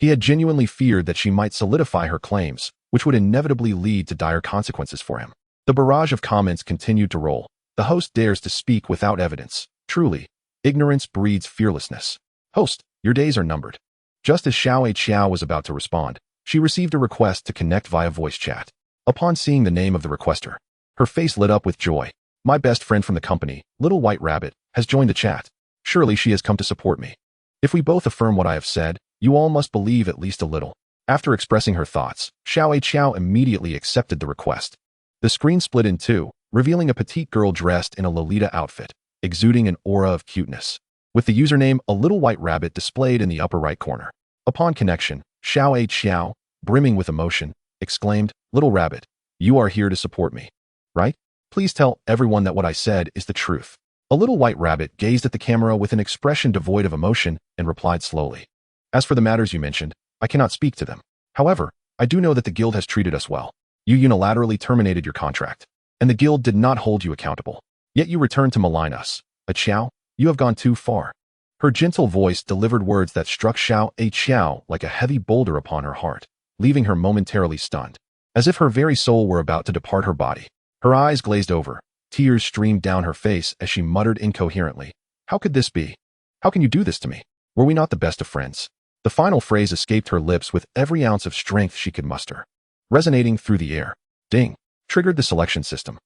[SPEAKER 1] He had genuinely feared that she might solidify her claims, which would inevitably lead to dire consequences for him. The barrage of comments continued to roll. The host dares to speak without evidence. Truly, ignorance breeds fearlessness. Host, your days are numbered. Just as Xiao Xiao was about to respond, she received a request to connect via voice chat. Upon seeing the name of the requester, her face lit up with joy. My best friend from the company, Little White Rabbit, has joined the chat. Surely she has come to support me. If we both affirm what I have said, you all must believe at least a little. After expressing her thoughts, Xiao Xiao immediately accepted the request. The screen split in two, revealing a petite girl dressed in a Lolita outfit, exuding an aura of cuteness, with the username A Little White Rabbit displayed in the upper right corner. Upon connection, Xiao Xiao, brimming with emotion, exclaimed, Little Rabbit, you are here to support me, right? Please tell everyone that what I said is the truth. A Little White Rabbit gazed at the camera with an expression devoid of emotion and replied slowly. As for the matters you mentioned, I cannot speak to them. However, I do know that the guild has treated us well. You unilaterally terminated your contract. and the guild did not hold you accountable. Yet you returned to malign us. A Xiao, you have gone too far. Her gentle voice delivered words that struck Xiao like a heavy boulder upon her heart, leaving her momentarily stunned. As if her very soul were about to depart her body. Her eyes glazed over, tears streamed down her face as she muttered incoherently, "How could this be? How can you do this to me? Were we not the best of friends?" The final phrase escaped her lips with every ounce of strength she could muster. Resonating through the air. Ding. Triggered the selection system.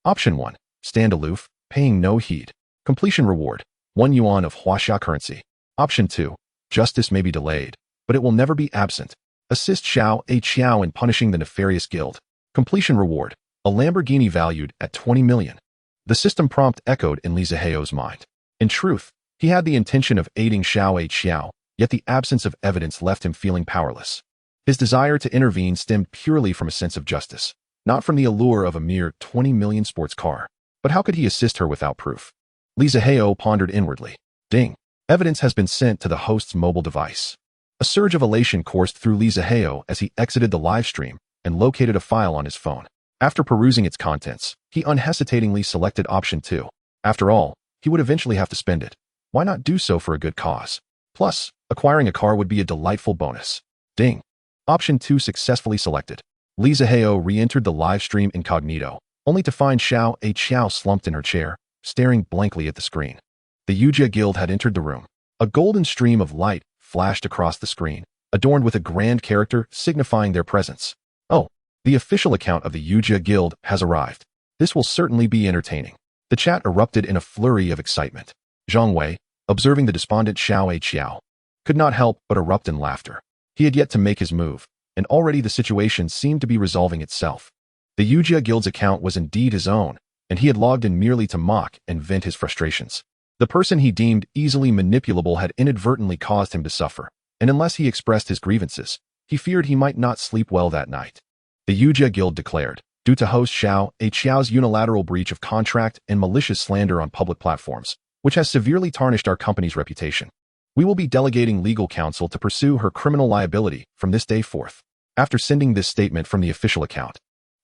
[SPEAKER 1] Option 1. Stand aloof, paying no heed. Completion reward. 1 yuan of Huaxia currency. Option 2. Justice may be delayed, but it will never be absent. Assist Xiao in punishing the nefarious guild. Completion reward. A Lamborghini valued at 20 million. The system prompt echoed in Li Zihao's mind. In truth, he had the intention of aiding Xiao, yet the absence of evidence left him feeling powerless. His desire to intervene stemmed purely from a sense of justice, not from the allure of a mere 20 million sports car. But how could he assist her without proof? Li Zihao pondered inwardly. Ding. Evidence has been sent to the host's mobile device. A surge of elation coursed through Li Zihao as he exited the live stream and located a file on his phone. After perusing its contents, he unhesitatingly selected option 2. After all, he would eventually have to spend it. Why not do so for a good cause? Plus, acquiring a car would be a delightful bonus. Ding. Option 2 successfully selected. Li Zihao re-entered the live stream incognito, only to find Xiao slumped in her chair, staring blankly at the screen. The Yujia Guild had entered the room. A golden stream of light flashed across the screen, adorned with a grand character signifying their presence. Oh, the official account of the Yujia Guild has arrived. This will certainly be entertaining. The chat erupted in a flurry of excitement. Zhang Wei, observing the despondent Xiao, could not help but erupt in laughter. He had yet to make his move, and already the situation seemed to be resolving itself. The Yujia Guild's account was indeed his own, and he had logged in merely to mock and vent his frustrations. The person he deemed easily manipulable had inadvertently caused him to suffer, and unless he expressed his grievances, he feared he might not sleep well that night. The Yujia Guild declared, due to host Xiao's unilateral breach of contract and malicious slander on public platforms, which has severely tarnished our company's reputation, we will be delegating legal counsel to pursue her criminal liability from this day forth. After sending this statement from the official account,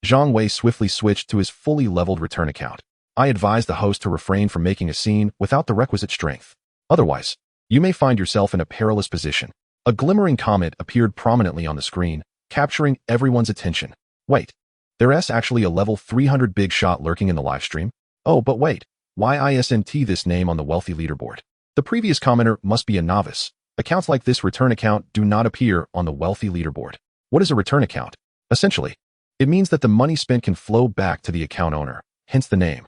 [SPEAKER 1] Zhang Wei swiftly switched to his fully leveled return account. I advise the host to refrain from making a scene without the requisite strength. Otherwise, you may find yourself in a perilous position. A glimmering comment appeared prominently on the screen, capturing everyone's attention. Wait, there's actually a level 300 big shot lurking in the live stream? Oh, but wait, why isn't this name on the wealthy leaderboard? The previous commenter must be a novice. Accounts like this return account do not appear on the wealthy leaderboard. What is a return account? Essentially, it means that the money spent can flow back to the account owner, hence the name.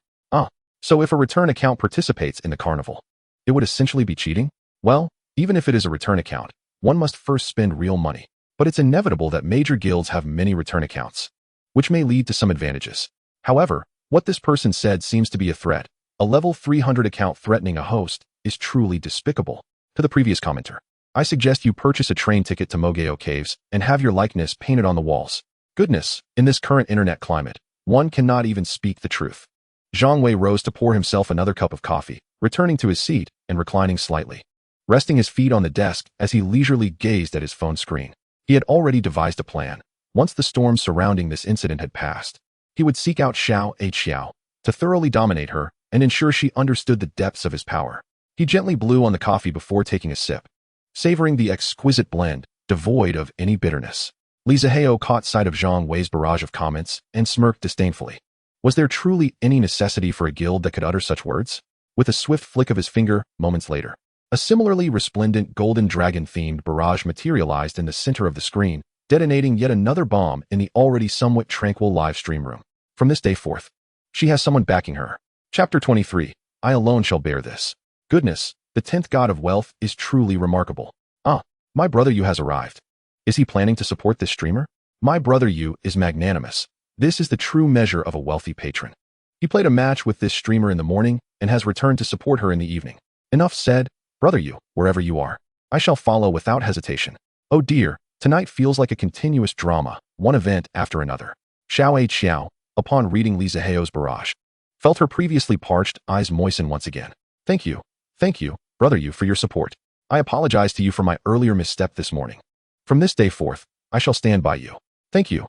[SPEAKER 1] So if a return account participates in the carnival, it would essentially be cheating? Well, even if it is a return account, one must first spend real money. But it's inevitable that major guilds have many return accounts, which may lead to some advantages. However, what this person said seems to be a threat. A level 300 account threatening a host is truly despicable. To the previous commenter, I suggest you purchase a train ticket to Mogao Caves and have your likeness painted on the walls. Goodness, in this current internet climate, one cannot even speak the truth. Zhang Wei rose to pour himself another cup of coffee, returning to his seat and reclining slightly, resting his feet on the desk as he leisurely gazed at his phone screen. He had already devised a plan. Once the storm surrounding this incident had passed, he would seek out Xiao to thoroughly dominate her and ensure she understood the depths of his power. He gently blew on the coffee before taking a sip, savoring the exquisite blend, devoid of any bitterness. Li Zihao caught sight of Zhang Wei's barrage of comments and smirked disdainfully. Was there truly any necessity for a guild that could utter such words? With a swift flick of his finger, moments later, a similarly resplendent golden dragon-themed barrage materialized in the center of the screen, detonating yet another bomb in the already somewhat tranquil live stream room. From this day forth, she has someone backing her. Chapter 23. I alone shall bear this. Goodness, the 10th god of wealth is truly remarkable. My brother Yu has arrived. Is he planning to support this streamer? My brother Yu is magnanimous. This is the true measure of a wealthy patron. He played a match with this streamer in the morning and has returned to support her in the evening. Enough said. Brother Yu, wherever you are, I shall follow without hesitation. Oh dear, tonight feels like a continuous drama, one event after another. Xiao, upon reading Li Zihao's barrage, felt her previously parched eyes moisten once again. Thank you, brother Yu, for your support. I apologize to you for my earlier misstep this morning. From this day forth, I shall stand by you. Thank you,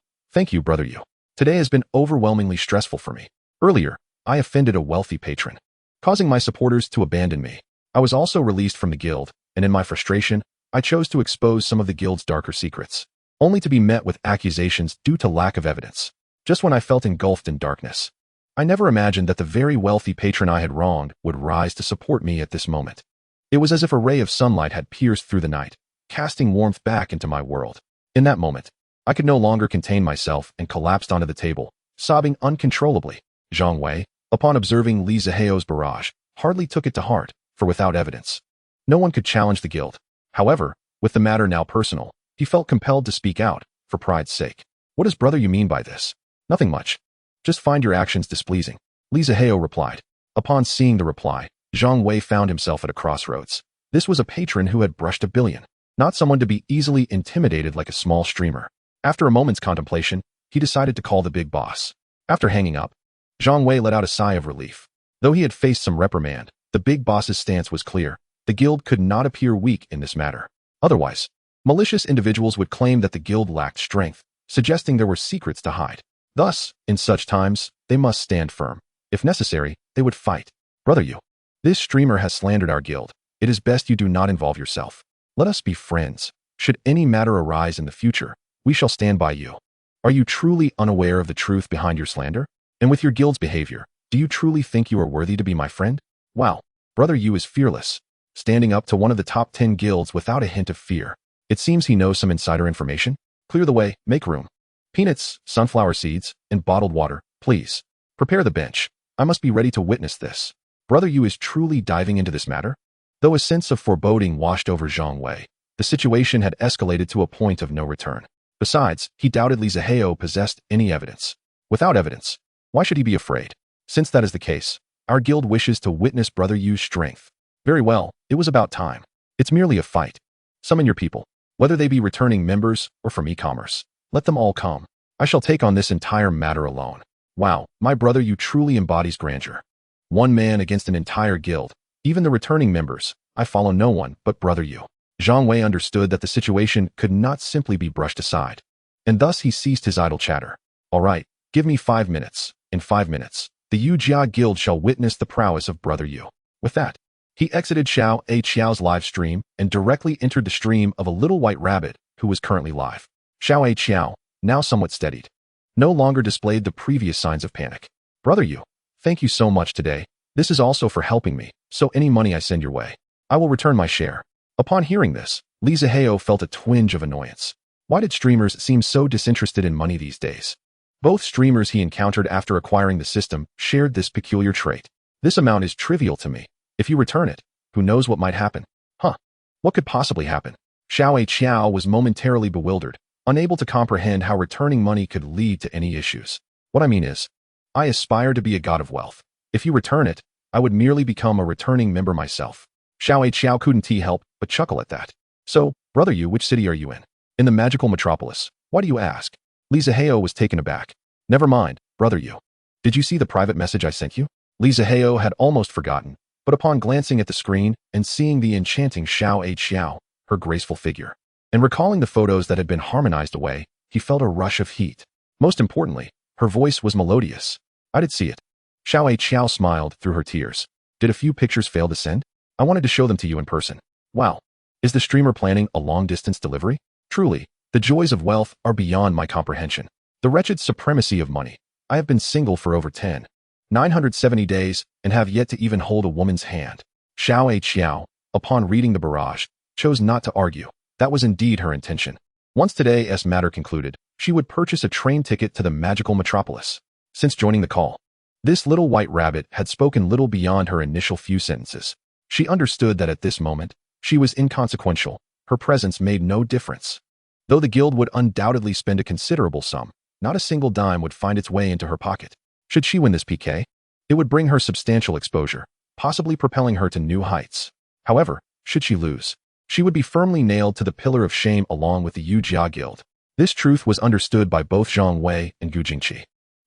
[SPEAKER 1] brother Yu. Today has been overwhelmingly stressful for me. Earlier, I offended a wealthy patron, causing my supporters to abandon me. I was also released from the guild, and in my frustration, I chose to expose some of the guild's darker secrets, only to be met with accusations due to lack of evidence. Just when I felt engulfed in darkness, I never imagined that the very wealthy patron I had wronged would rise to support me at this moment. It was as if a ray of sunlight had pierced through the night, casting warmth back into my world. In that moment, I could no longer contain myself and collapsed onto the table, sobbing uncontrollably. Zhang Wei, upon observing Li Zihao's barrage, hardly took it to heart, for without evidence, no one could challenge the guild. However, with the matter now personal, he felt compelled to speak out, for pride's sake. What does brother you mean by this? Nothing much. Just find your actions displeasing, Li Zihao replied. Upon seeing the reply, Zhang Wei found himself at a crossroads. This was a patron who had brushed a billion, not someone to be easily intimidated like a small streamer. After a moment's contemplation, he decided to call the big boss. After hanging up, Zhang Wei let out a sigh of relief. Though he had faced some reprimand, the big boss's stance was clear. The guild could not appear weak in this matter. Otherwise, malicious individuals would claim that the guild lacked strength, suggesting there were secrets to hide. Thus, in such times, they must stand firm. If necessary, they would fight. Brother you, this streamer has slandered our guild. It is best you do not involve yourself. Let us be friends. Should any matter arise in the future, we shall stand by you. Are you truly unaware of the truth behind your slander? And with your guild's behavior, do you truly think you are worthy to be my friend? Wow, brother you is fearless, standing up to one of the top 10 guilds without a hint of fear. It seems he knows some insider information. Clear the way, make room. Peanuts, sunflower seeds, and bottled water, please. Prepare the bench. I must be ready to witness this. Brother you is truly diving into this matter? Though a sense of foreboding washed over Zhang Wei, the situation had escalated to a point of no return. Besides, he doubted Li Zihao possessed any evidence. Without evidence, why should he be afraid? Since that is the case, our guild wishes to witness Brother Yu's strength. Very well, it was about time. It's merely a fight. Summon your people, whether they be returning members or from e-commerce. Let them all come. I shall take on this entire matter alone. Wow, my brother Yu truly embodies grandeur. One man against an entire guild. Even the returning members. I follow no one but Brother Yu. Zhang Wei understood that the situation could not simply be brushed aside, and thus he ceased his idle chatter. All right, give me 5 minutes. In 5 minutes, the Yu Jia Guild shall witness the prowess of Brother Yu. With that, he exited Xiao A Xiao's live stream and directly entered the stream of a little white rabbit who was currently live. Xiao A Xiao, now somewhat steadied, no longer displayed the previous signs of panic. Brother Yu, thank you so much today. This is also for helping me, so any money I send your way, I will return my share. Upon hearing this, Li Zihao felt a twinge of annoyance. Why did streamers seem so disinterested in money these days? Both streamers he encountered after acquiring the system shared this peculiar trait. This amount is trivial to me. If you return it, who knows what might happen? Huh? What could possibly happen? Xiao A Xiao was momentarily bewildered, unable to comprehend how returning money could lead to any issues. What I mean is, I aspire to be a god of wealth. If you return it, I would merely become a returning member myself. Xiao A Xiao couldn't help but chuckle at that. So, Brother Yu, which city are you in? In the magical metropolis. Why do you ask? Li Zihao was taken aback. Never mind, Brother Yu. Did you see the private message I sent you? Li Zihao had almost forgotten, but upon glancing at the screen and seeing the enchanting Xiao A Xiao, her graceful figure, and recalling the photos that had been harmonized away, he felt a rush of heat. Most importantly, her voice was melodious. I did see it. Xiao A Xiao smiled through her tears. Did a few pictures fail to send? I wanted to show them to you in person. Wow. Is the streamer planning a long-distance delivery? Truly, the joys of wealth are beyond my comprehension. The wretched supremacy of money. I have been single for over 970 days and have yet to even hold a woman's hand. Xiao A Xiao, upon reading the barrage, chose not to argue. That was indeed her intention. Once today's matter concluded, she would purchase a train ticket to the magical metropolis. Since joining the call, this little white rabbit had spoken little beyond her initial few sentences. She understood that at this moment, she was inconsequential. Her presence made no difference. Though the guild would undoubtedly spend a considerable sum, not a single dime would find its way into her pocket. Should she win this PK, it would bring her substantial exposure, possibly propelling her to new heights. However, should she lose, she would be firmly nailed to the pillar of shame along with the Yu Jia Guild. This truth was understood by both Zhang Wei and Gu Jingqi.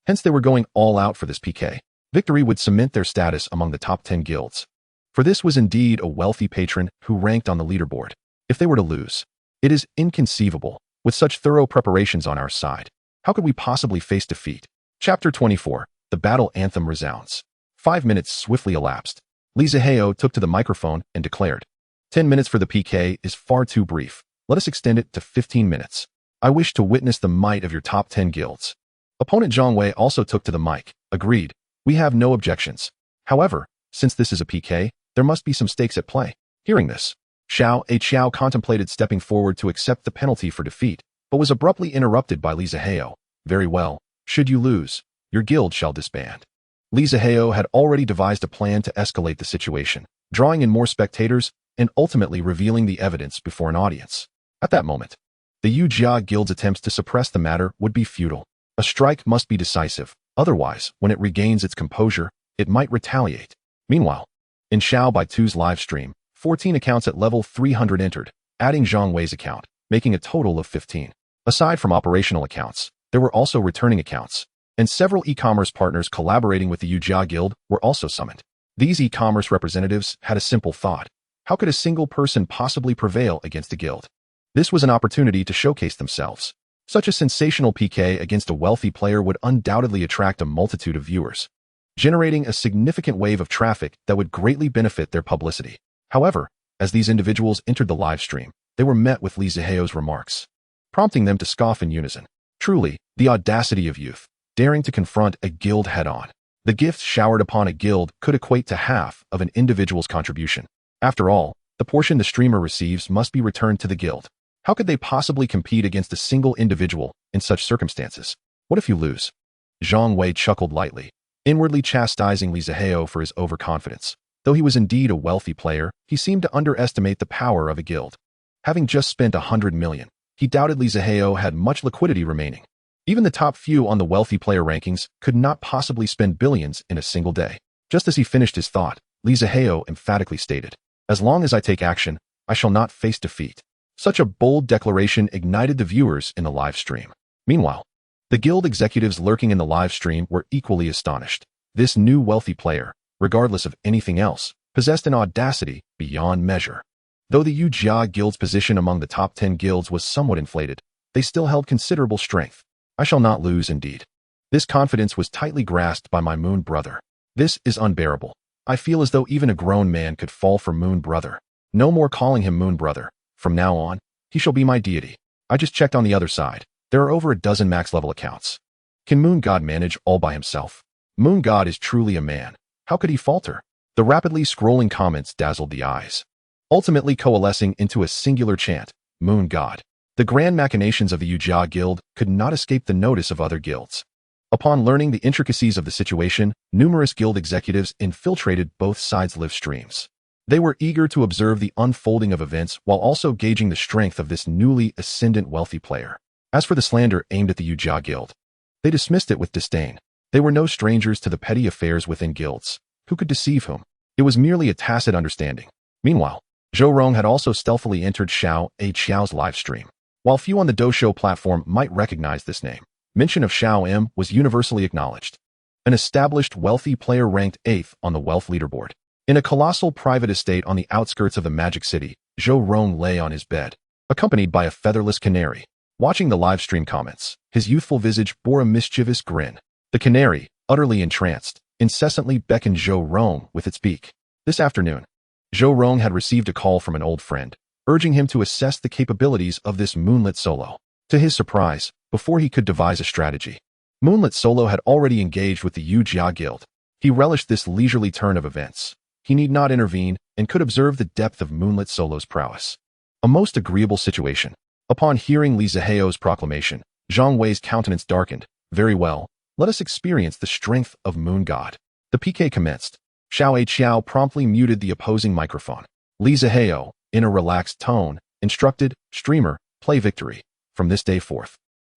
[SPEAKER 1] Hence they were going all out for this PK. Victory would cement their status among the top 10 guilds. For this was indeed a wealthy patron who ranked on the leaderboard. If they were to lose, it is inconceivable. With such thorough preparations on our side, how could we possibly face defeat? Chapter 24. the battle anthem resounds. 5 minutes swiftly elapsed. Zihao took to the microphone and declared, 10 minutes for the PK is far too brief. Let us extend it to 15 minutes. I wish to witness the might of your top 10 guilds. Opponent Zhang Wei also took to the mic. Agreed. We have no objections. However, since this is a PK, there must be some stakes at play. Hearing this, Xiao contemplated stepping forward to accept the penalty for defeat, but was abruptly interrupted by Zihao. Very well. Should you lose, your guild shall disband. Zihao had already devised a plan to escalate the situation, drawing in more spectators and ultimately revealing the evidence before an audience. At that moment, the Yujia Guild's attempts to suppress the matter would be futile. A strike must be decisive, otherwise, when it regains its composure, it might retaliate. Meanwhile, in Xiao by 2's live stream, 14 accounts at level 300 entered, adding Zhang Wei's account, making a total of 15. Aside from operational accounts, there were also returning accounts, and several e-commerce partners collaborating with the Yujia Guild were also summoned. These e-commerce representatives had a simple thought. How could a single person possibly prevail against a guild? This was an opportunity to showcase themselves. Such a sensational PK against a wealthy player would undoubtedly attract a multitude of viewers, generating a significant wave of traffic that would greatly benefit their publicity. However, as these individuals entered the live stream, they were met with Zihao's remarks, prompting them to scoff in unison. Truly, the audacity of youth, daring to confront a guild head-on. The gifts showered upon a guild could equate to half of an individual's contribution. After all, the portion the streamer receives must be returned to the guild. How could they possibly compete against a single individual in such circumstances? What if you lose? Zhang Wei chuckled lightly, inwardly chastising Zihao for his overconfidence. Though he was indeed a wealthy player, he seemed to underestimate the power of a guild. Having just spent 100 million, he doubted Zihao had much liquidity remaining. Even the top few on the wealthy player rankings could not possibly spend billions in a single day. Just as he finished his thought, Zihao emphatically stated, "As long as I take action, I shall not face defeat." Such a bold declaration ignited the viewers in the live stream. Meanwhile, the guild executives lurking in the live stream were equally astonished. This new wealthy player, regardless of anything else, possessed an audacity beyond measure. Though the Yujia Guild's position among the top 10 guilds was somewhat inflated, they still held considerable strength. I shall not lose indeed. This confidence was tightly grasped by my Moon Brother. This is unbearable. I feel as though even a grown man could fall for Moon Brother. No more calling him Moon Brother. From now on, he shall be my deity. I just checked on the other side. There are over a dozen max-level accounts. Can Moon God manage all by himself? Moon God is truly a man. How could he falter? The rapidly scrolling comments dazzled the eyes, ultimately coalescing into a singular chant, Moon God. The grand machinations of the Yujia Guild could not escape the notice of other guilds. Upon learning the intricacies of the situation, numerous guild executives infiltrated both sides' live streams. They were eager to observe the unfolding of events while also gauging the strength of this newly ascendant wealthy player. As for the slander aimed at the Yujia Guild, they dismissed it with disdain. They were no strangers to the petty affairs within guilds. Who could deceive whom? It was merely a tacit understanding. Meanwhile, Zhou Rong had also stealthily entered Xiao's live stream. While few on the Doushou platform might recognize this name, mention of Xiao M was universally acknowledged. An established wealthy player ranked 8th on the wealth leaderboard. In a colossal private estate on the outskirts of the Magic City, Zhou Rong lay on his bed, accompanied by a featherless canary. Watching the live stream comments, his youthful visage bore a mischievous grin. The canary, utterly entranced, incessantly beckoned Zhou Rong with its beak. This afternoon, Zhou Rong had received a call from an old friend, urging him to assess the capabilities of this moonlit solo. To his surprise, before he could devise a strategy, Moonlit Solo had already engaged with the Yujia Guild. He relished this leisurely turn of events. He need not intervene and could observe the depth of Moonlit Solo's prowess. A most agreeable situation. Upon hearing Zihao's proclamation, Zhang Wei's countenance darkened. Very well, let us experience the strength of Moon God. The PK commenced. Xiao promptly muted the opposing microphone. Zihao, in a relaxed tone, instructed, "Streamer, play victory. From this day forth,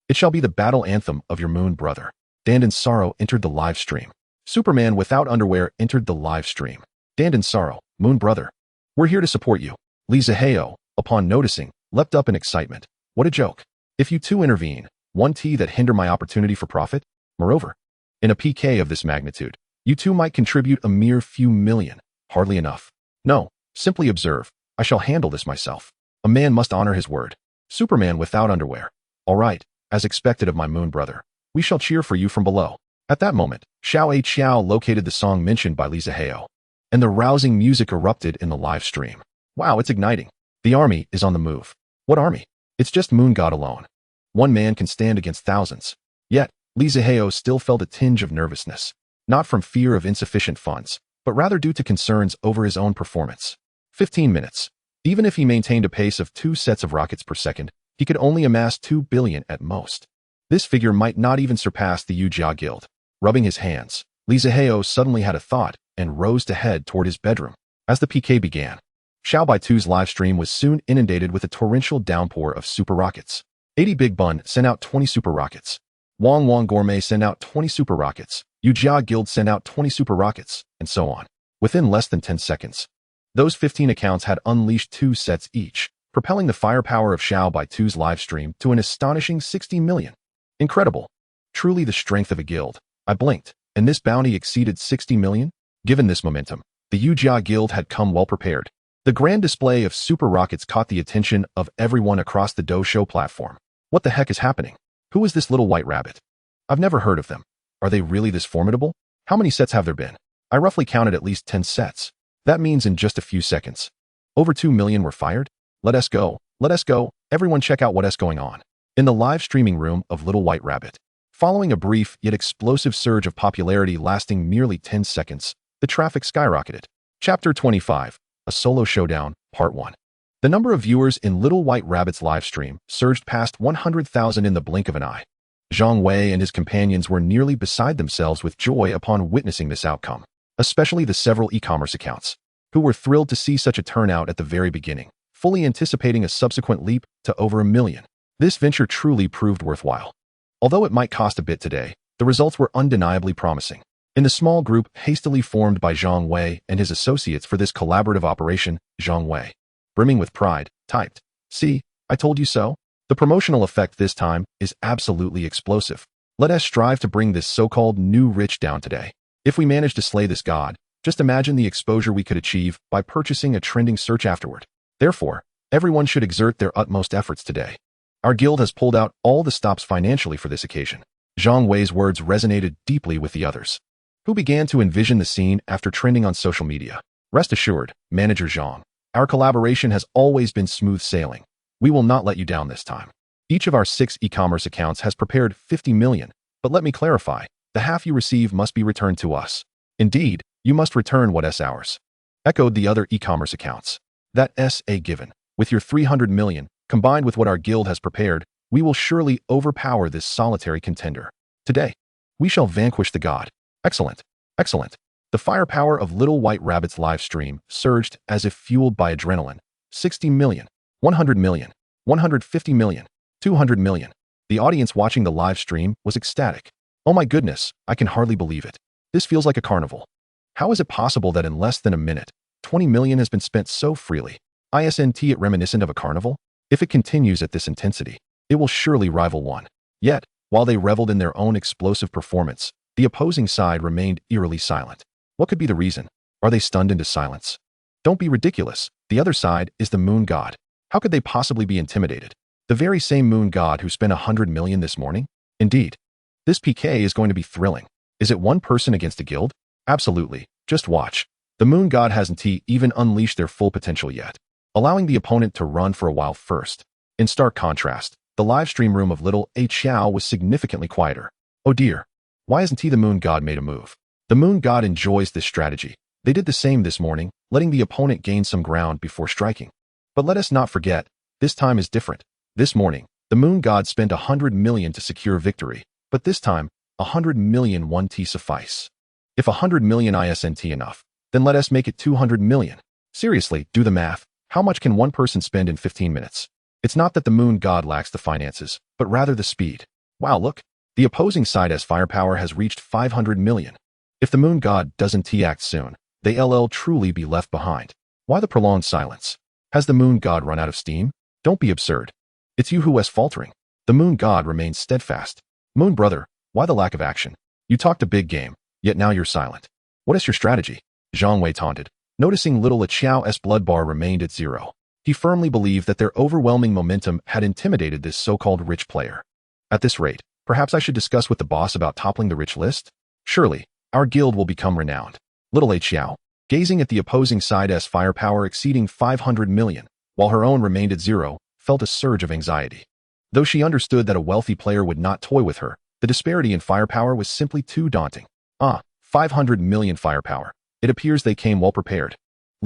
[SPEAKER 1] it shall be the battle anthem of your Moon Brother." Dandan Sorrow entered the live stream. Superman without underwear entered the live stream. Dandan Sorrow, Moon Brother, we're here to support you. Zihao, upon noticing, leapt up in excitement. What a joke. If you too intervene, won't that hinder my opportunity for profit? Moreover, in a PK of this magnitude, you too might contribute a mere few million. Hardly enough. No, simply observe. I shall handle this myself. A man must honor his word. Superman without underwear. All right, as expected of my Moon Brother. We shall cheer for you from below. At that moment, Xiao located the song mentioned by Zihao, and the rousing music erupted in the live stream. Wow, it's igniting. The army is on the move. What army? It's just Moon God alone. One man can stand against thousands. Yet, Zihao still felt a tinge of nervousness, not from fear of insufficient funds, but rather due to concerns over his own performance. 15 minutes. Even if he maintained a pace of 2 sets of rockets per second, he could only amass 2 billion at most. This figure might not even surpass the Jia Guild. Rubbing his hands, Zihao suddenly had a thought and rose to head toward his bedroom. As the PK began, Xiao Baitu's live stream was soon inundated with a torrential downpour of super rockets. 80 Big Bun sent out 20 super rockets. Wang Gourmet sent out 20 super rockets. Jia Guild sent out 20 super rockets, and so on. Within less than 10 seconds, those 15 accounts had unleashed 2 sets each, propelling the firepower of Xiao Baitu's live stream to an astonishing 60 million. Incredible. Truly the strength of a guild. I blinked, and this bounty exceeded 60 million? Given this momentum, the Jia Guild had come well prepared. The grand display of super rockets caught the attention of everyone across the Dojo platform. What the heck is happening? Who is this little white rabbit? I've never heard of them. Are they really this formidable? How many sets have there been? I roughly counted at least 10 sets. That means in just a few seconds, over 2 million were fired? Let us go. Let us go. Everyone check out what's going on. In the live streaming room of Little White Rabbit. Following a brief yet explosive surge of popularity lasting merely 10 seconds, the traffic skyrocketed. Chapter 25. A Solo Showdown, Part 1. The number of viewers in Little White Rabbit's live stream surged past 100,000 in the blink of an eye. Zhang Wei and his companions were nearly beside themselves with joy upon witnessing this outcome, especially the several e-commerce accounts, who were thrilled to see such a turnout at the very beginning, fully anticipating a subsequent leap to over 1 million. This venture truly proved worthwhile. Although it might cost a bit today, the results were undeniably promising. In the small group hastily formed by Zhang Wei and his associates for this collaborative operation, Zhang Wei, brimming with pride, typed, "See, I told you so." The promotional effect this time is absolutely explosive. Let us strive to bring this so-called new rich down today. If we manage to slay this god, just imagine the exposure we could achieve by purchasing a trending search afterward. Therefore, everyone should exert their utmost efforts today. Our guild has pulled out all the stops financially for this occasion. Zhang Wei's words resonated deeply with the others, who began to envision the scene after trending on social media. Rest assured, Manager Zhang, our collaboration has always been smooth sailing. We will not let you down this time. Each of our 6 e-commerce accounts has prepared 50 million, but let me clarify, the half you receive must be returned to us. Indeed, you must return what's ours. Echoed the other e-commerce accounts. That's a given. With your 300 million, combined with what our guild has prepared, we will surely overpower this solitary contender. Today, we shall vanquish the god. Excellent. Excellent. The firepower of Little White Rabbit's live stream surged as if fueled by adrenaline. 60 million, 100 million, 150 million, 200 million. The audience watching the live stream was ecstatic. Oh my goodness, I can hardly believe it. This feels like a carnival. How is it possible that in less than a minute, 20 million has been spent so freely? Isn't it reminiscent of a carnival? If it continues at this intensity, it will surely rival one. Yet, while they reveled in their own explosive performance, the opposing side remained eerily silent. What could be the reason? Are they stunned into silence? Don't be ridiculous. The other side is the moon god. How could they possibly be intimidated? The very same moon god who spent 100 million this morning? Indeed. This PK is going to be thrilling. Is it one person against a guild? Absolutely. Just watch. The moon god hasn't even unleashed their full potential yet, allowing the opponent to run for a while first. In stark contrast, the live stream room of Little Xiao was significantly quieter. Oh dear. Why hasn't the moon god made a move? The moon god enjoys this strategy. They did the same this morning, letting the opponent gain some ground before striking. But let us not forget, this time is different. This morning, the moon god spent 100 million to secure victory, but this time, 100 million won't suffice. If 100 million isn't enough, then let us make it 200 million. Seriously, do the math. How much can one person spend in 15 minutes? It's not that the moon god lacks the finances, but rather the speed. Wow, look. The opposing side's firepower has reached 500 million. If the moon god doesn't act soon, they'll truly be left behind. Why the prolonged silence? Has the moon god run out of steam? Don't be absurd. It's you who is faltering. The moon god remains steadfast. Moon brother, why the lack of action? You talked a big game, yet now you're silent. What is your strategy? Zhang Wei taunted, noticing Little Xiao's blood bar remained at 0. He firmly believed that their overwhelming momentum had intimidated this so-called rich player. At this rate, Perhaps I should discuss with the boss about toppling the rich list? Surely, our guild will become renowned. Little H Xiao, gazing at the opposing side's firepower exceeding 500 million, while her own remained at zero, felt a surge of anxiety. Though she understood that a wealthy player would not toy with her, the disparity in firepower was simply too daunting. 500 million firepower. It appears they came well prepared.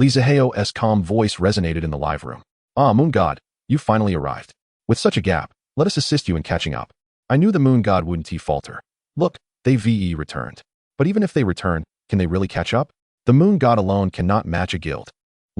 [SPEAKER 1] Zihao's calm voice resonated in the live room. Moon God, you finally arrived. With such a gap, let us assist you in catching up. I knew the Moon God wouldn't falter. Look, they returned. But even if they return, can they really catch up? The Moon God alone cannot match a guild.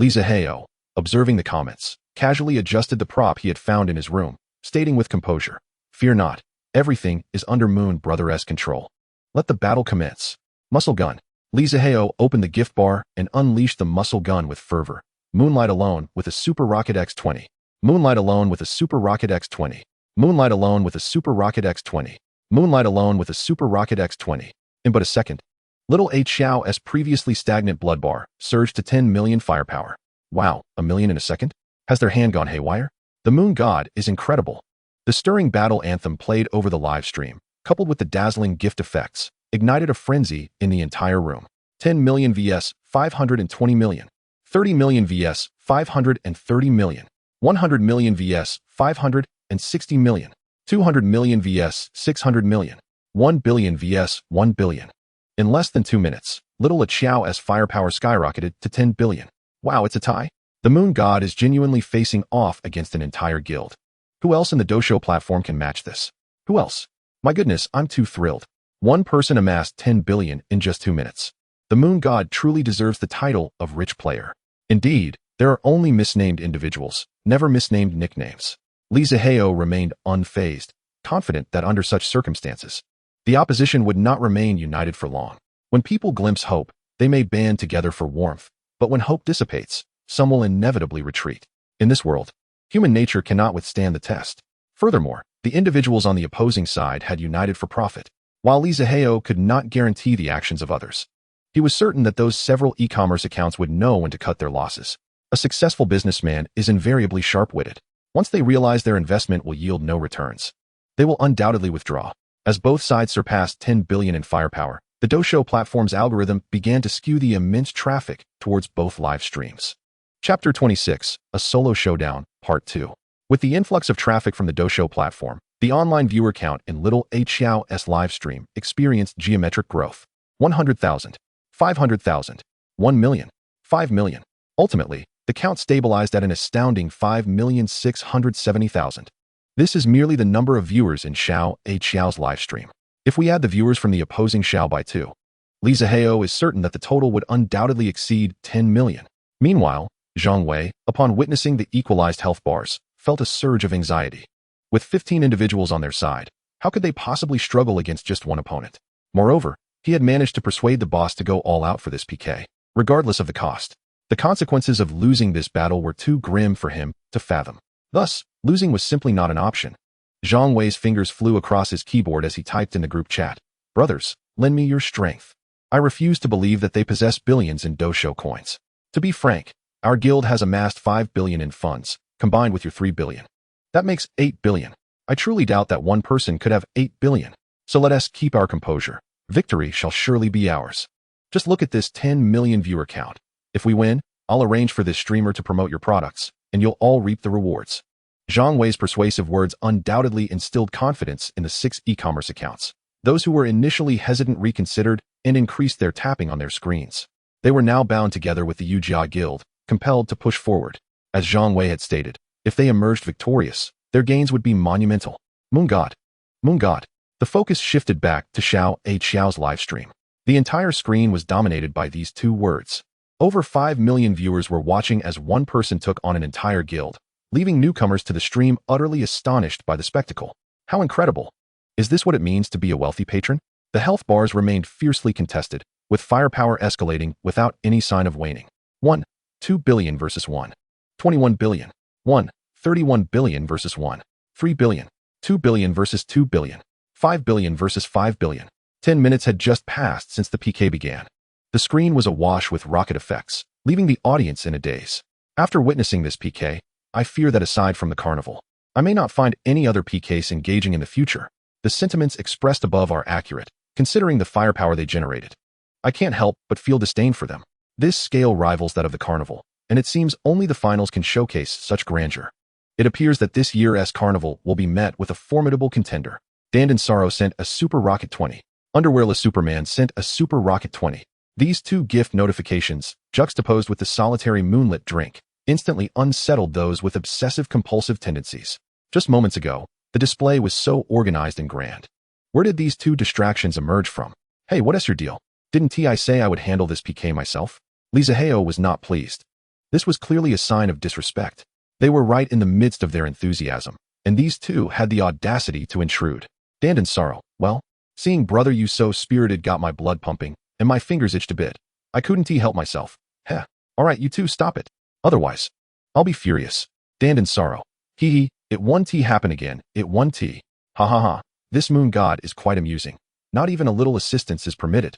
[SPEAKER 1] Zihao, observing the comments, casually adjusted the prop he had found in his room, stating with composure, "Fear not, everything is under Moon Brother's control. Let the battle commence." Muscle gun. Zihao opened the gift bar and unleashed the muscle gun with fervor. Moonlight alone with a Super Rocket X20. Moonlight alone with a Super Rocket X20. Moonlight alone with a Super Rocket X20. Moonlight alone with a Super Rocket X20. In but a second, Little H Xiao's previously stagnant blood bar surged to 10 million firepower. Wow, a million in a second? Has their hand gone haywire? The Moon God is incredible. The stirring battle anthem played over the live stream, coupled with the dazzling gift effects, ignited a frenzy in the entire room. 10 million vs 520 million. 30 million vs 530 million. 100 million vs 560 million. 200 million vs 600 million. 1 billion vs 1 billion. In less than 2 minutes, Little H Xiao's firepower skyrocketed to 10 billion. Wow, it's a tie? The Moon God is genuinely facing off against an entire guild. Who else in the Dosho platform can match this? Who else? My goodness, I'm too thrilled. One person amassed 10 billion in just 2 minutes. The Moon God truly deserves the title of rich player. Indeed, there are only misnamed individuals, never misnamed nicknames. Zihao remained unfazed, confident that under such circumstances, the opposition would not remain united for long. When people glimpse hope, they may band together for warmth, but when hope dissipates, some will inevitably retreat. In this world, human nature cannot withstand the test. Furthermore, the individuals on the opposing side had united for profit, while Zihao could not guarantee the actions of others. He was certain that those several e-commerce accounts would know when to cut their losses. A successful businessman is invariably sharp-witted. Once they realize their investment will yield no returns, they will undoubtedly withdraw. As both sides surpassed 10 billion in firepower, the Dosho platform's algorithm began to skew the immense traffic towards both live streams. Chapter 26, A Solo Showdown, Part 2. With the influx of traffic from the Dosho platform, the online viewer count in Little H Xiao's live stream experienced geometric growth. 100,000, 500,000, 1 million, 5 million. Ultimately, the count stabilized at an astounding 5,670,000. This is merely the number of viewers in H Xiao's live stream. If we add the viewers from the opposing Xiao by 2, Zihao is certain that the total would undoubtedly exceed 10 million. Meanwhile, Zhang Wei, upon witnessing the equalized health bars, felt a surge of anxiety. With 15 individuals on their side, how could they possibly struggle against just one opponent? Moreover, he had managed to persuade the boss to go all out for this PK, regardless of the cost. The consequences of losing this battle were too grim for him to fathom. Thus, losing was simply not an option. Zhang Wei's fingers flew across his keyboard as he typed in the group chat. "Brothers, lend me your strength. I refuse to believe that they possess billions in Dosho coins. To be frank, our guild has amassed 5 billion in funds, combined with your 3 billion. That makes 8 billion. I truly doubt that one person could have 8 billion. So let us keep our composure. Victory shall surely be ours. Just look at this 10 million viewer count. If we win, I'll arrange for this streamer to promote your products, and you'll all reap the rewards." Zhang Wei's persuasive words undoubtedly instilled confidence in the 6 e-commerce accounts. Those who were initially hesitant reconsidered and increased their tapping on their screens. They were now bound together with the Yujia Guild, compelled to push forward. As Zhang Wei had stated, if they emerged victorious, their gains would be monumental. Moon God. Moon God. The focus shifted back to H Xiao's live stream. The entire screen was dominated by these 2 words. Over 5 million viewers were watching as one person took on an entire guild, leaving newcomers to the stream utterly astonished by the spectacle. How incredible! Is this what it means to be a wealthy patron? The health bars remained fiercely contested, with firepower escalating without any sign of waning. 2 billion versus 21 billion. 31 billion versus 3 billion. 2 billion versus 2 billion. 5 billion versus 5 billion. 10 minutes had just passed since the PK began. The screen was awash with rocket effects, leaving the audience in a daze. After witnessing this PK, I fear that aside from the carnival, I may not find any other PKs engaging in the future. The sentiments expressed above are accurate, considering the firepower they generated. I can't help but feel disdain for them. This scale rivals that of the carnival, and it seems only the finals can showcase such grandeur. It appears that this year's carnival will be met with a formidable contender. Sorrow sent a Super Rocket 20. Underwearless Superman sent a Super Rocket 20. These two gift notifications, juxtaposed with the solitary moonlit drink, instantly unsettled those with obsessive-compulsive tendencies. Just moments ago, the display was so organized and grand. Where did these two distractions emerge from? Hey, what is your deal? Didn't I say I would handle this PK myself? Zihao was not pleased. This was clearly a sign of disrespect. They were right in the midst of their enthusiasm, and these two had the audacity to intrude. Sorrow, well, seeing brother you so spirited got my blood pumping, and my fingers itched a bit. I couldn't help myself. Heh. Alright, you two stop it. Otherwise, I'll be furious. Sorrow. Hee, it won't happen again, it won't. Ha ha ha. This moon god is quite amusing. Not even a little assistance is permitted.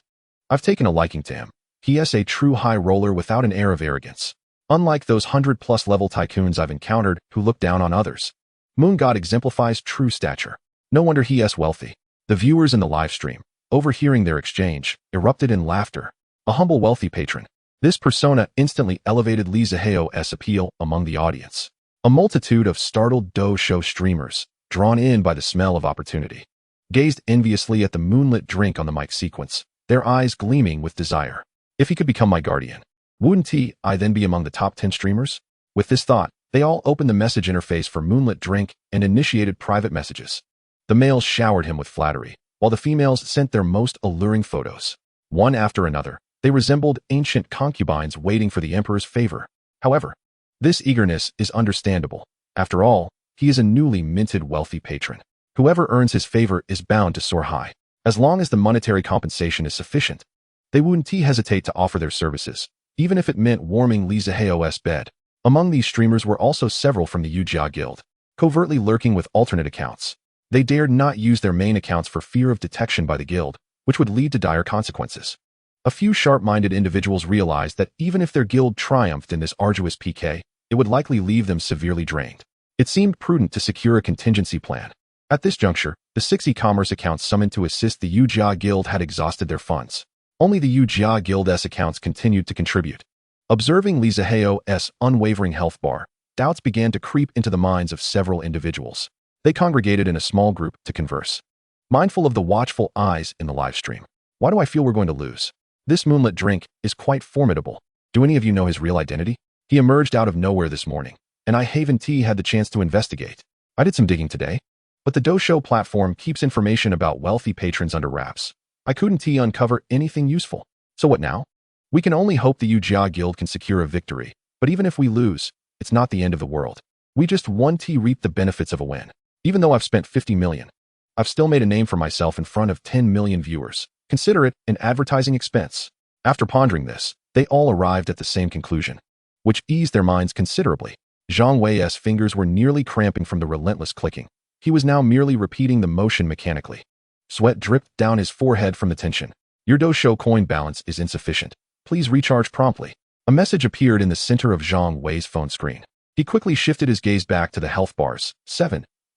[SPEAKER 1] I've taken a liking to him. He is a true high roller without an air of arrogance. Unlike those 100+ level tycoons I've encountered who look down on others. Moon God exemplifies true stature. No wonder he is wealthy. The viewers in the live stream, overhearing their exchange, erupted in laughter. A humble wealthy patron. This persona instantly elevated Zihao's appeal among the audience. A multitude of startled show streamers, drawn in by the smell of opportunity, gazed enviously at the moonlit drink on the mic sequence, their eyes gleaming with desire. If he could become my guardian, wouldn't I then be among the top 10 streamers? With this thought, they all opened the message interface for moonlit drink and initiated private messages. The males showered him with flattery, while the females sent their most alluring photos. One after another, they resembled ancient concubines waiting for the emperor's favor. However, this eagerness is understandable. After all, he is a newly minted wealthy patron. Whoever earns his favor is bound to soar high. As long as the monetary compensation is sufficient, they wouldn't hesitate to offer their services, even if it meant warming Zihao's bed. Among these streamers were also several from the Yu-Jia Guild, covertly lurking with alternate accounts. They dared not use their main accounts for fear of detection by the guild, which would lead to dire consequences. A few sharp-minded individuals realized that even if their guild triumphed in this arduous PK, it would likely leave them severely drained. It seemed prudent to secure a contingency plan. At this juncture, the 6 e-commerce accounts summoned to assist the Yu-Jia Guild had exhausted their funds. Only the Yu-Jia Guild's accounts continued to contribute. Observing Zihao's unwavering health bar, doubts began to creep into the minds of several individuals. They congregated in a small group to converse, mindful of the watchful eyes in the live stream. Why do I feel we're going to lose? This moonlit drink is quite formidable. Do any of you know his real identity? He emerged out of nowhere this morning, and I haven't had the chance to investigate. I did some digging today, but the Dousho platform keeps information about wealthy patrons under wraps. I couldn't uncover anything useful. So what now? We can only hope the Yu-Jia Guild can secure a victory, but even if we lose, it's not the end of the world. We just won't reap the benefits of a win. Even though I've spent 50 million, I've still made a name for myself in front of 10 million viewers. Consider it an advertising expense. After pondering this, they all arrived at the same conclusion, which eased their minds considerably. Zhang Wei's fingers were nearly cramping from the relentless clicking. He was now merely repeating the motion mechanically. Sweat dripped down his forehead from the tension. Your Dousho coin balance is insufficient. Please recharge promptly. A message appeared in the center of Zhang Wei's phone screen. He quickly shifted his gaze back to the health bars.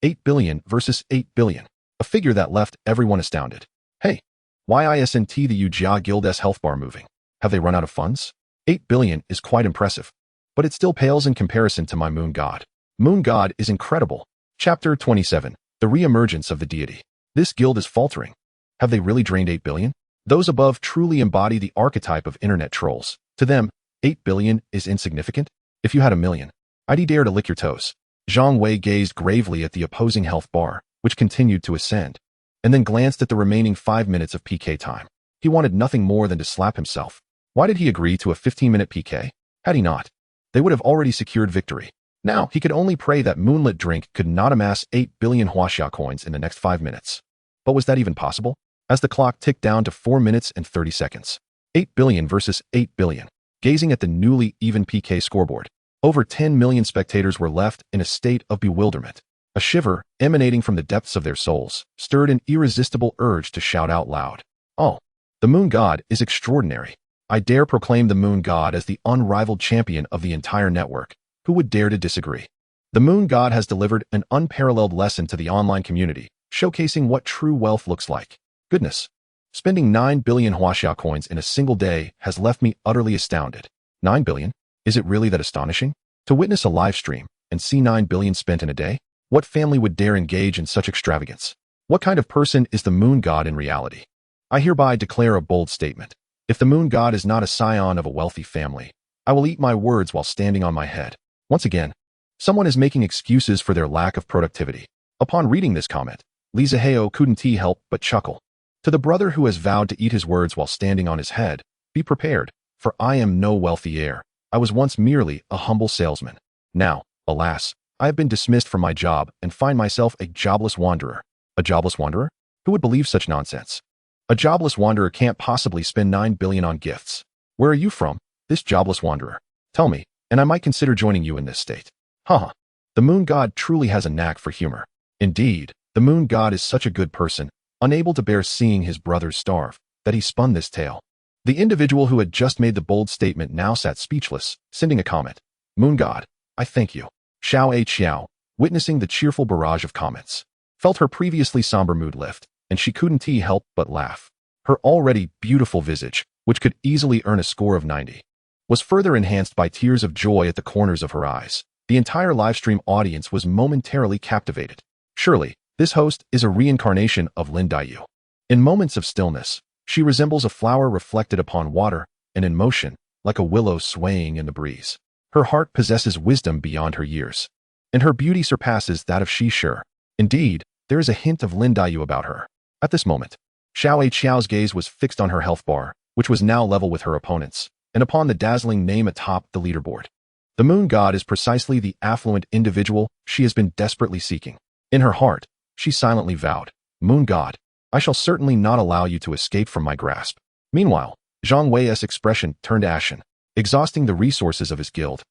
[SPEAKER 1] 8 billion versus 8 billion. A figure that left everyone astounded. Hey, why isn't the Yu-Jia Guild's health bar moving? Have they run out of funds? 8 billion is quite impressive, but it still pales in comparison to my moon god. Moon god is incredible. Chapter 27. The re-emergence of the deity. This guild is faltering. Have they really drained 8 billion? Those above truly embody the archetype of internet trolls. To them, 8 billion is insignificant. If you had 1 million, I'd dare to lick your toes. Zhang Wei gazed gravely at the opposing health bar, which continued to ascend, and then glanced at the remaining 5 minutes of PK time. He wanted nothing more than to slap himself. Why did he agree to a 15-minute PK? Had he not, they would have already secured victory. Now, he could only pray that Moonlit Drink could not amass 8 billion Huaxia coins in the next 5 minutes. But was that even possible? As the clock ticked down to 4 minutes and 30 seconds. 8 billion versus 8 billion. Gazing at the newly even PK scoreboard, over 10 million spectators were left in a state of bewilderment. A shiver, emanating from the depths of their souls, stirred an irresistible urge to shout out loud. Oh, the Moon God is extraordinary. I dare proclaim the Moon God as the unrivaled champion of the entire network. Who would dare to disagree? The Moon God has delivered an unparalleled lesson to the online community, showcasing what true wealth looks like. Goodness. Spending 9 billion Huaxiao coins in a single day has left me utterly astounded. 9 billion? Is it really that astonishing? To witness a live stream and see 9 billion spent in a day? What family would dare engage in such extravagance? What kind of person is the moon god in reality? I hereby declare a bold statement. If the moon god is not a scion of a wealthy family, I will eat my words while standing on my head. Once again, someone is making excuses for their lack of productivity. Upon reading this comment, Zihao couldn't help but chuckle. To the brother who has vowed to eat his words while standing on his head, be prepared, for I am no wealthy heir. I was once merely a humble salesman. Now, alas, I have been dismissed from my job and find myself a jobless wanderer. A jobless wanderer? Who would believe such nonsense? A jobless wanderer can't possibly spend 9 billion on gifts. Where are you from, this jobless wanderer? Tell me, and I might consider joining you in this state. Haha. The moon god truly has a knack for humor. Indeed, the moon god is such a good person, unable to bear seeing his brothers starve, that he spun this tale. The individual who had just made the bold statement now sat speechless, sending a comment. Moon god, I thank you. Xiao, witnessing the cheerful barrage of comments, felt her previously somber mood lift, and she couldn't help but laugh. Her already beautiful visage, which could easily earn a score of 90, was further enhanced by tears of joy at the corners of her eyes. The entire livestream audience was momentarily captivated. Surely, this host is a reincarnation of Lin Daiyu. In moments of stillness, she resembles a flower reflected upon water, and in motion, like a willow swaying in the breeze. Her heart possesses wisdom beyond her years, and her beauty surpasses that of Shi. Indeed, there is a hint of Lin Daiyu about her. At this moment, Xiao's gaze was fixed on her health bar, which was now level with her opponents, and upon the dazzling name atop the leaderboard. The moon god is precisely the affluent individual she has been desperately seeking. In her heart, she silently vowed, Moon god, I shall certainly not allow you to escape from my grasp. Meanwhile, Zhang Wei's expression turned ashen, exhausting the resources of his guild.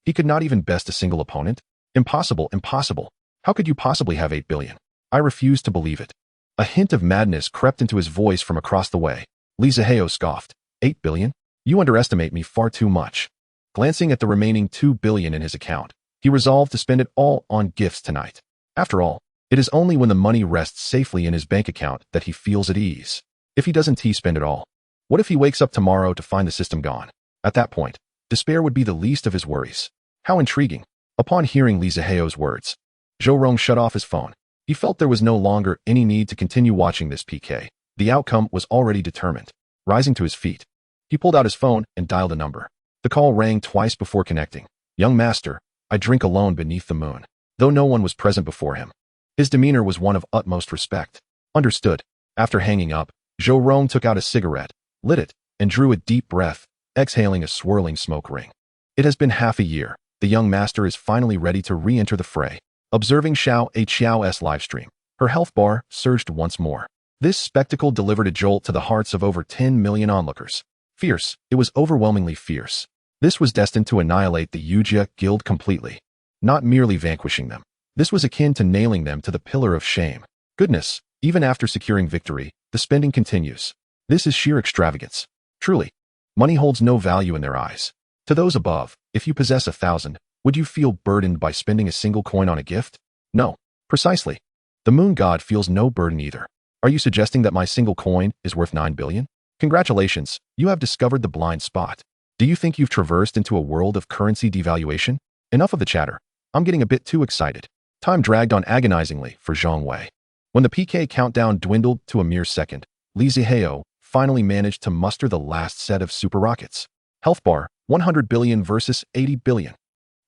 [SPEAKER 1] He could not even best a single opponent? Impossible, impossible. How could you possibly have 8 billion? I refuse to believe it. A hint of madness crept into his voice from across the way. Zihao scoffed. 8 billion? You underestimate me far too much. Glancing at the remaining 2 billion in his account, he resolved to spend it all on gifts tonight. After all, it is only when the money rests safely in his bank account that he feels at ease. If he doesn't spend it all, what if he wakes up tomorrow to find the system gone? At that point, despair would be the least of his worries. How intriguing. Upon hearing Zihao's words, Zhou Rong shut off his phone. He felt there was no longer any need to continue watching this PK. The outcome was already determined. Rising to his feet, he pulled out his phone and dialed a number. The call rang twice before connecting. Young master, I drink alone beneath the moon. Though no one was present before him, his demeanor was one of utmost respect. Understood. After hanging up, Zhou Rong took out a cigarette, lit it, and drew a deep breath, exhaling a swirling smoke ring. It has been half a year. The young master is finally ready to re-enter the fray. Observing Xiao's livestream, her health bar surged once more. This spectacle delivered a jolt to the hearts of over 10 million onlookers. Fierce, it was overwhelmingly fierce. This was destined to annihilate the Yujia guild completely. Not merely vanquishing them. This was akin to nailing them to the pillar of shame. Goodness, even after securing victory, the spending continues. This is sheer extravagance. Truly, money holds no value in their eyes. To those above, if you possess 1,000, would you feel burdened by spending a single coin on a gift? No. Precisely. The moon god feels no burden either. Are you suggesting that my single coin is worth 9 billion? Congratulations, you have discovered the blind spot. Do you think you've traversed into a world of currency devaluation? Enough of the chatter. I'm getting a bit too excited. Time dragged on agonizingly for Zhang Wei. When the PK countdown dwindled to a mere second, Zihao finally managed to muster the last set of super rockets. Health bar, 100 billion versus 80 billion.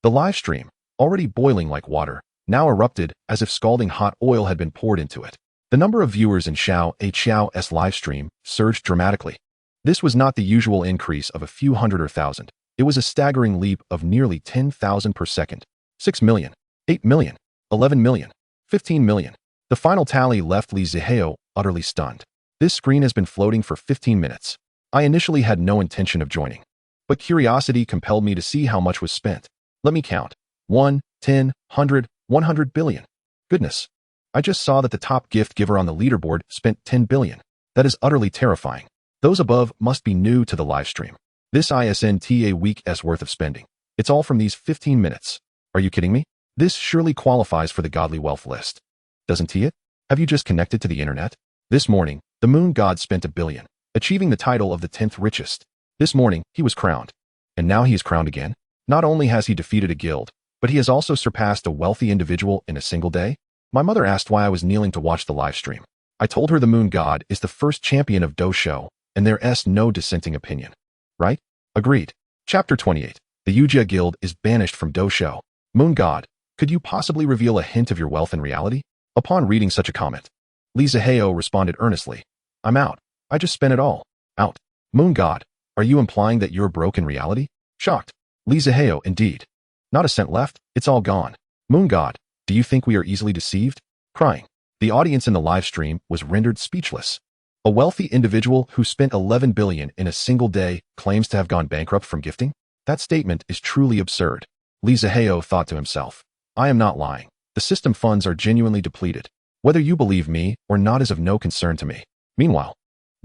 [SPEAKER 1] The live stream, already boiling like water, now erupted as if scalding hot oil had been poured into it. The number of viewers in Xiao's live stream surged dramatically. This was not the usual increase of a few hundred or thousand. It was a staggering leap of nearly 10,000 per second. 6 million, 8 million, 11 million, 15 million. The final tally left Zihao utterly stunned. This screen has been floating for 15 minutes. I initially had no intention of joining, but curiosity compelled me to see how much was spent. Let me count. 1, 10, 100, 100 billion. Goodness. I just saw that the top gift giver on the leaderboard spent 10 billion. That is utterly terrifying. Those above must be new to the live stream. This isn't a week's worth of spending. It's all from these 15 minutes. Are you kidding me? This surely qualifies for the godly wealth list. Doesn't it? Have you just connected to the internet? This morning, the moon god spent $1 billion, achieving the title of the 10th richest. This morning, he was crowned. And now he is crowned again? Not only has he defeated a guild, but he has also surpassed a wealthy individual in a single day? My mother asked why I was kneeling to watch the live stream. I told her the moon god is the first champion of Dosho, and there's no dissenting opinion. Right? Agreed. Chapter 28. The Yujia Guild is banished from Dosho. Moon god, could you possibly reveal a hint of your wealth in reality? Upon reading such a comment, Zihao responded earnestly. I'm out. I just spent it all. Out. Moon god, are you implying that you're broke in reality? Shocked. Zihao, indeed. Not a cent left, it's all gone. Moon god, do you think we are easily deceived? Crying. The audience in the live stream was rendered speechless. A wealthy individual who spent 11 billion in a single day claims to have gone bankrupt from gifting? That statement is truly absurd. Zihao thought to himself. I am not lying. The system funds are genuinely depleted. Whether you believe me or not is of no concern to me. Meanwhile,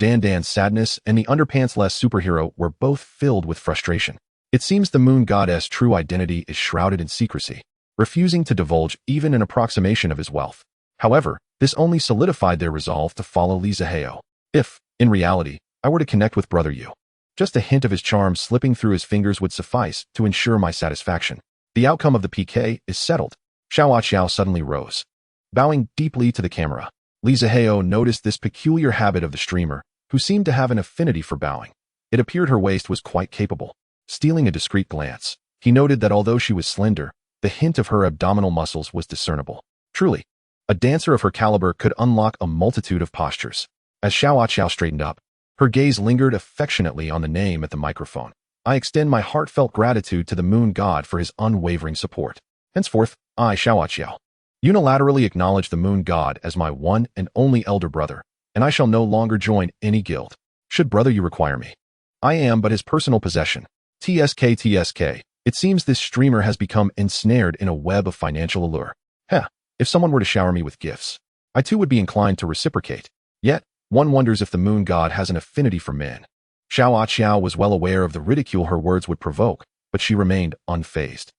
[SPEAKER 1] Dan's sadness and the underpants-less superhero were both filled with frustration. It seems the moon goddess' true identity is shrouded in secrecy, refusing to divulge even an approximation of his wealth. However, this only solidified their resolve to follow Zihao. If, in reality, I were to connect with Brother Yu, just a hint of his charm slipping through his fingers would suffice to ensure my satisfaction. The outcome of the PK is settled. Xiao suddenly rose. Bowing deeply to the camera, Zihao noticed this peculiar habit of the streamer, who seemed to have an affinity for bowing. It appeared her waist was quite capable. Stealing a discreet glance, he noted that although she was slender, the hint of her abdominal muscles was discernible. Truly, a dancer of her caliber could unlock a multitude of postures. As Xiao straightened up, her gaze lingered affectionately on the name at the microphone. I extend my heartfelt gratitude to the moon god for his unwavering support. Henceforth, I, Xiao, unilaterally acknowledge the moon god as my one and only elder brother, and I shall no longer join any guild. Should Brother Yu require me, I am but his personal possession. TSK. It seems this streamer has become ensnared in a web of financial allure. If someone were to shower me with gifts, I too would be inclined to reciprocate. Yet, one wonders if the moon god has an affinity for men. Xiao was well aware of the ridicule her words would provoke, but she remained unfazed.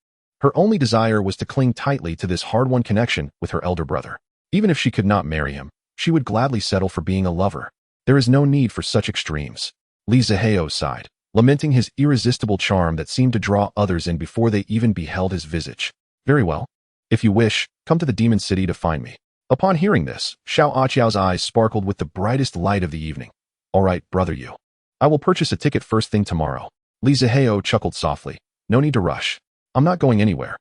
[SPEAKER 1] Her only desire was to cling tightly to this hard-won connection with her elder brother. Even if she could not marry him, she would gladly settle for being a lover. There is no need for such extremes. Zihao sighed, lamenting his irresistible charm that seemed to draw others in before they even beheld his visage. Very well. If you wish, come to the demon city to find me. Upon hearing this, Xiao's eyes sparkled with the brightest light of the evening. All right, Brother Yu. I will purchase a ticket first thing tomorrow. Zihao chuckled softly. No need to rush. I'm not going anywhere.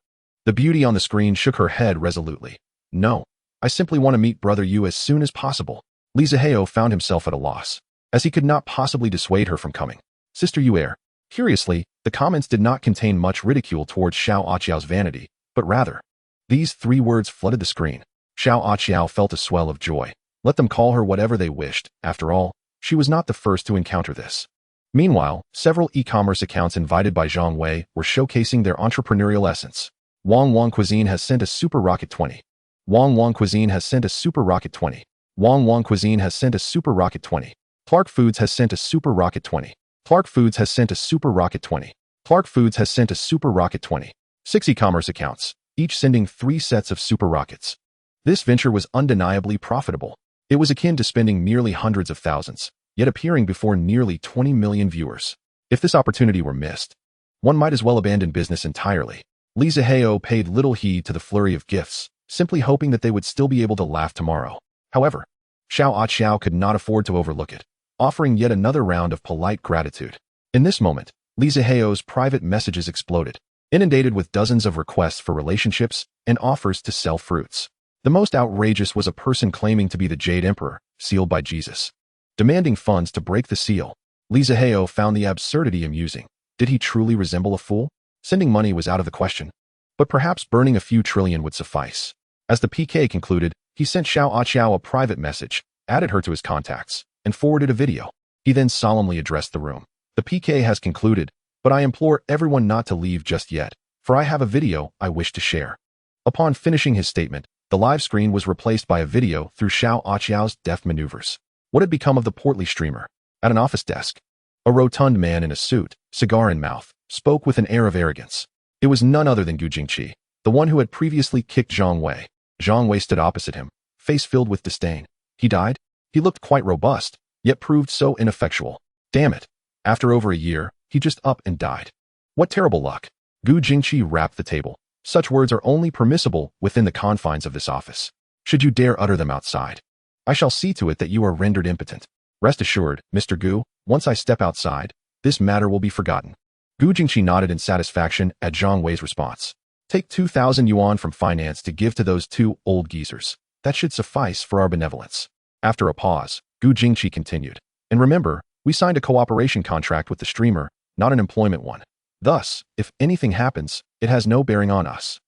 [SPEAKER 1] The beauty on the screen shook her head resolutely. No, I simply want to meet Brother Yu as soon as possible. Zihao found himself at a loss, as he could not possibly dissuade her from coming. Sister Yu. Curiously, the comments did not contain much ridicule towards Xiao's vanity, but rather, these 3 words flooded the screen. Xiao felt a swell of joy. Let them call her whatever they wished. After all, she was not the first to encounter this. Meanwhile, several e-commerce accounts invited by Zhang Wei were showcasing their entrepreneurial essence. Wang Cuisine has sent a Super Rocket 20. Wang Cuisine has sent a Super Rocket 20. Wang Cuisine has sent a Super Rocket 20. Clark Foods has sent a Super Rocket 20. Clark Foods has sent a Super Rocket 20. Clark Foods has sent a Super Rocket 20. 6 e-commerce accounts, each sending 3 sets of Super Rockets. This venture was undeniably profitable. It was akin to spending merely hundreds of thousands, yet appearing before nearly 20 million viewers. If this opportunity were missed, one might as well abandon business entirely. Zihao paid little heed to the flurry of gifts, simply hoping that they would still be able to laugh tomorrow. However, Xiao could not afford to overlook it, offering yet another round of polite gratitude. In this moment, Zihao's private messages exploded, inundated with dozens of requests for relationships and offers to sell fruits. The most outrageous was a person claiming to be the Jade Emperor, sealed by Jesus, demanding funds to break the seal. Zihao found the absurdity amusing. Did he truly resemble a fool? Sending money was out of the question, but perhaps burning a few trillion would suffice. As the PK concluded, he sent Xiao a private message, added her to his contacts, and forwarded a video. He then solemnly addressed the room. The PK has concluded, but I implore everyone not to leave just yet, for I have a video I wish to share. Upon finishing his statement, the live screen was replaced by a video through Xiao's deft maneuvers. What had become of the portly streamer? At an office desk, a rotund man in a suit, cigar in mouth, spoke with an air of arrogance. It was none other than Gu Jingqi, the one who had previously kicked Zhang Wei. Zhang Wei stood opposite him, face filled with disdain. He died? He looked quite robust, yet proved so ineffectual. Damn it. After over a year, he just up and died. What terrible luck. Gu Jingqi rapped the table. Such words are only permissible within the confines of this office. Should you dare utter them outside, I shall see to it that you are rendered impotent. Rest assured, Mr. Gu, once I step outside, this matter will be forgotten. Gu Jingqi nodded in satisfaction at Zhang Wei's response. Take 2,000 yuan from finance to give to those two old geezers. That should suffice for our benevolence. After a pause, Gu Jingqi continued. And remember, we signed a cooperation contract with the streamer, not an employment one. Thus, if anything happens, it has no bearing on us.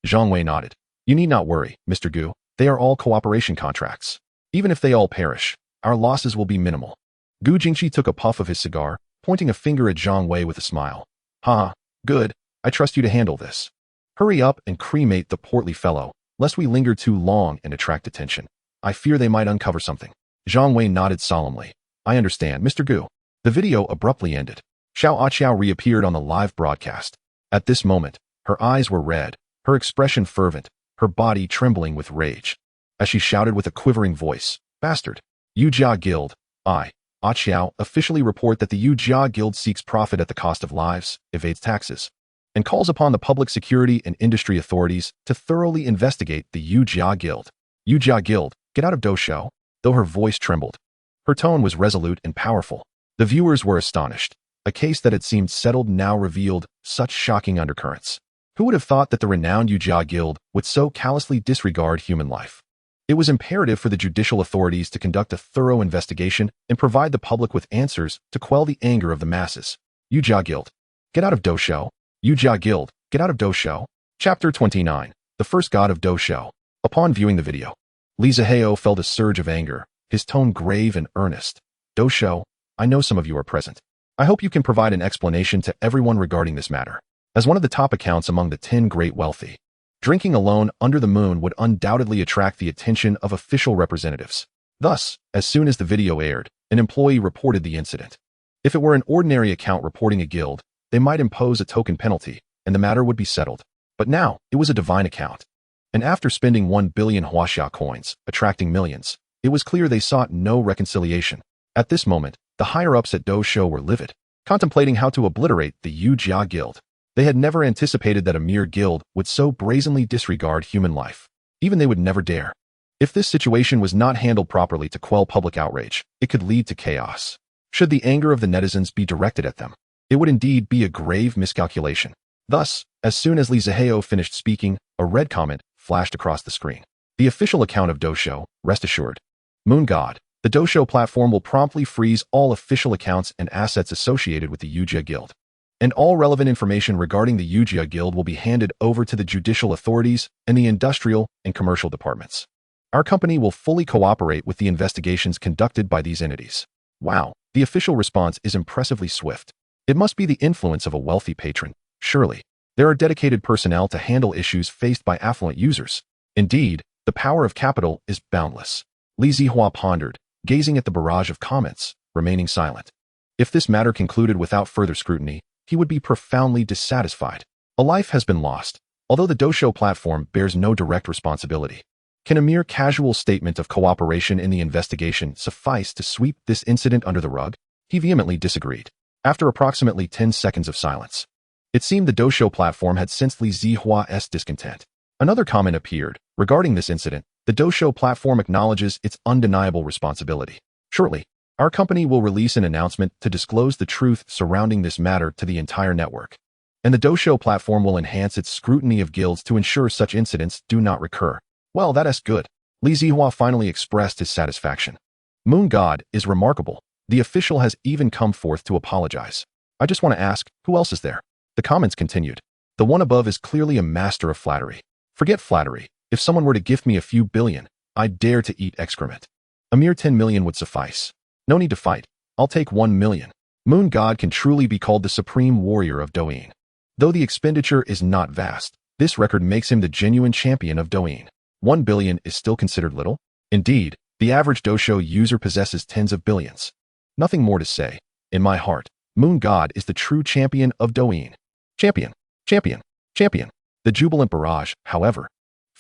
[SPEAKER 1] Zhang Wei nodded. You need not worry, Mr. Gu. They are all cooperation contracts. Even if they all perish, our losses will be minimal. Gu Jingqi took a puff of his cigar, pointing a finger at Zhang Wei with a smile. Ha, good. I trust you to handle this. Hurry up and cremate the portly fellow, lest we linger too long and attract attention. I fear they might uncover something. Zhang Wei nodded solemnly. I understand, Mr. Gu. The video abruptly ended. Xiao Aqiao reappeared on the live broadcast. At this moment, her eyes were red, her expression fervent, her body trembling with rage. As she shouted with a quivering voice, Bastard! Yujia Guild, Aqiao, officially report that the Yujia Guild seeks profit at the cost of lives, evades taxes, and calls upon the public security and industry authorities to thoroughly investigate the Yujia Guild. Yujia Guild, get out of Doshou. Though her voice trembled, her tone was resolute and powerful. The viewers were astonished. A case that had seemed settled now revealed such shocking undercurrents. Who would have thought that the renowned Yujia Guild would so callously disregard human life? It was imperative for the judicial authorities to conduct a thorough investigation and provide the public with answers to quell the anger of the masses. Yujia Guild, get out of Doshou. Yujia Guild, get out of Doshou. Chapter 29. The First God of Doshou. Upon viewing the video, Li Zihao felt a surge of anger, his tone grave and earnest. Doshou, I know some of you are present. I hope you can provide an explanation to everyone regarding this matter. As one of the top accounts among the 10 great wealthy, drinking alone under the moon would undoubtedly attract the attention of official representatives. Thus, as soon as the video aired, an employee reported the incident. If it were an ordinary account reporting a guild, they might impose a token penalty, and the matter would be settled. But now, it was a divine account. And after spending 1 billion Huaxia coins, attracting millions, it was clear they sought no reconciliation. At this moment, the higher-ups at Doshou were livid, contemplating how to obliterate the Yujia Guild. They had never anticipated that a mere guild would so brazenly disregard human life. Even they would never dare. If this situation was not handled properly to quell public outrage, it could lead to chaos. Should the anger of the netizens be directed at them, it would indeed be a grave miscalculation. Thus, as soon as Li Zihao finished speaking, a red comment flashed across the screen. The official account of Doshou, rest assured. Moon God, the Doshou platform will promptly freeze all official accounts and assets associated with the Yujia Guild. And all relevant information regarding the Yujia Guild will be handed over to the judicial authorities and the industrial and commercial departments. Our company will fully cooperate with the investigations conducted by these entities. Wow, the official response is impressively swift. It must be the influence of a wealthy patron, surely. There are dedicated personnel to handle issues faced by affluent users. Indeed, the power of capital is boundless. Li Zihua pondered, gazing at the barrage of comments, remaining silent. If this matter concluded without further scrutiny, he would be profoundly dissatisfied. A life has been lost, although the Doshou platform bears no direct responsibility. Can a mere casual statement of cooperation in the investigation suffice to sweep this incident under the rug? He vehemently disagreed. After approximately 10 seconds of silence, it seemed the Doshou platform had sensed Li Zihua's discontent. Another comment appeared. Regarding this incident, the Doshou platform acknowledges its undeniable responsibility. Shortly, our company will release an announcement to disclose the truth surrounding this matter to the entire network. And the Doshou platform will enhance its scrutiny of guilds to ensure such incidents do not recur. Well, that's good. Li Zihua finally expressed his satisfaction. Moon God is remarkable. The official has even come forth to apologize. I just want to ask, who else is there? The comments continued. The one above is clearly a master of flattery. Forget flattery. If someone were to gift me a few billion, I'd dare to eat excrement. A mere 10 million would suffice. No need to fight. I'll take 1 million. Moon God can truly be called the supreme warrior of Douyin. Though the expenditure is not vast, this record makes him the genuine champion of Douyin. 1 billion is still considered little. Indeed, the average Doshou user possesses tens of billions. Nothing more to say. In my heart, Moon God is the true champion of Douyin. Champion, champion, champion. The jubilant barrage, however,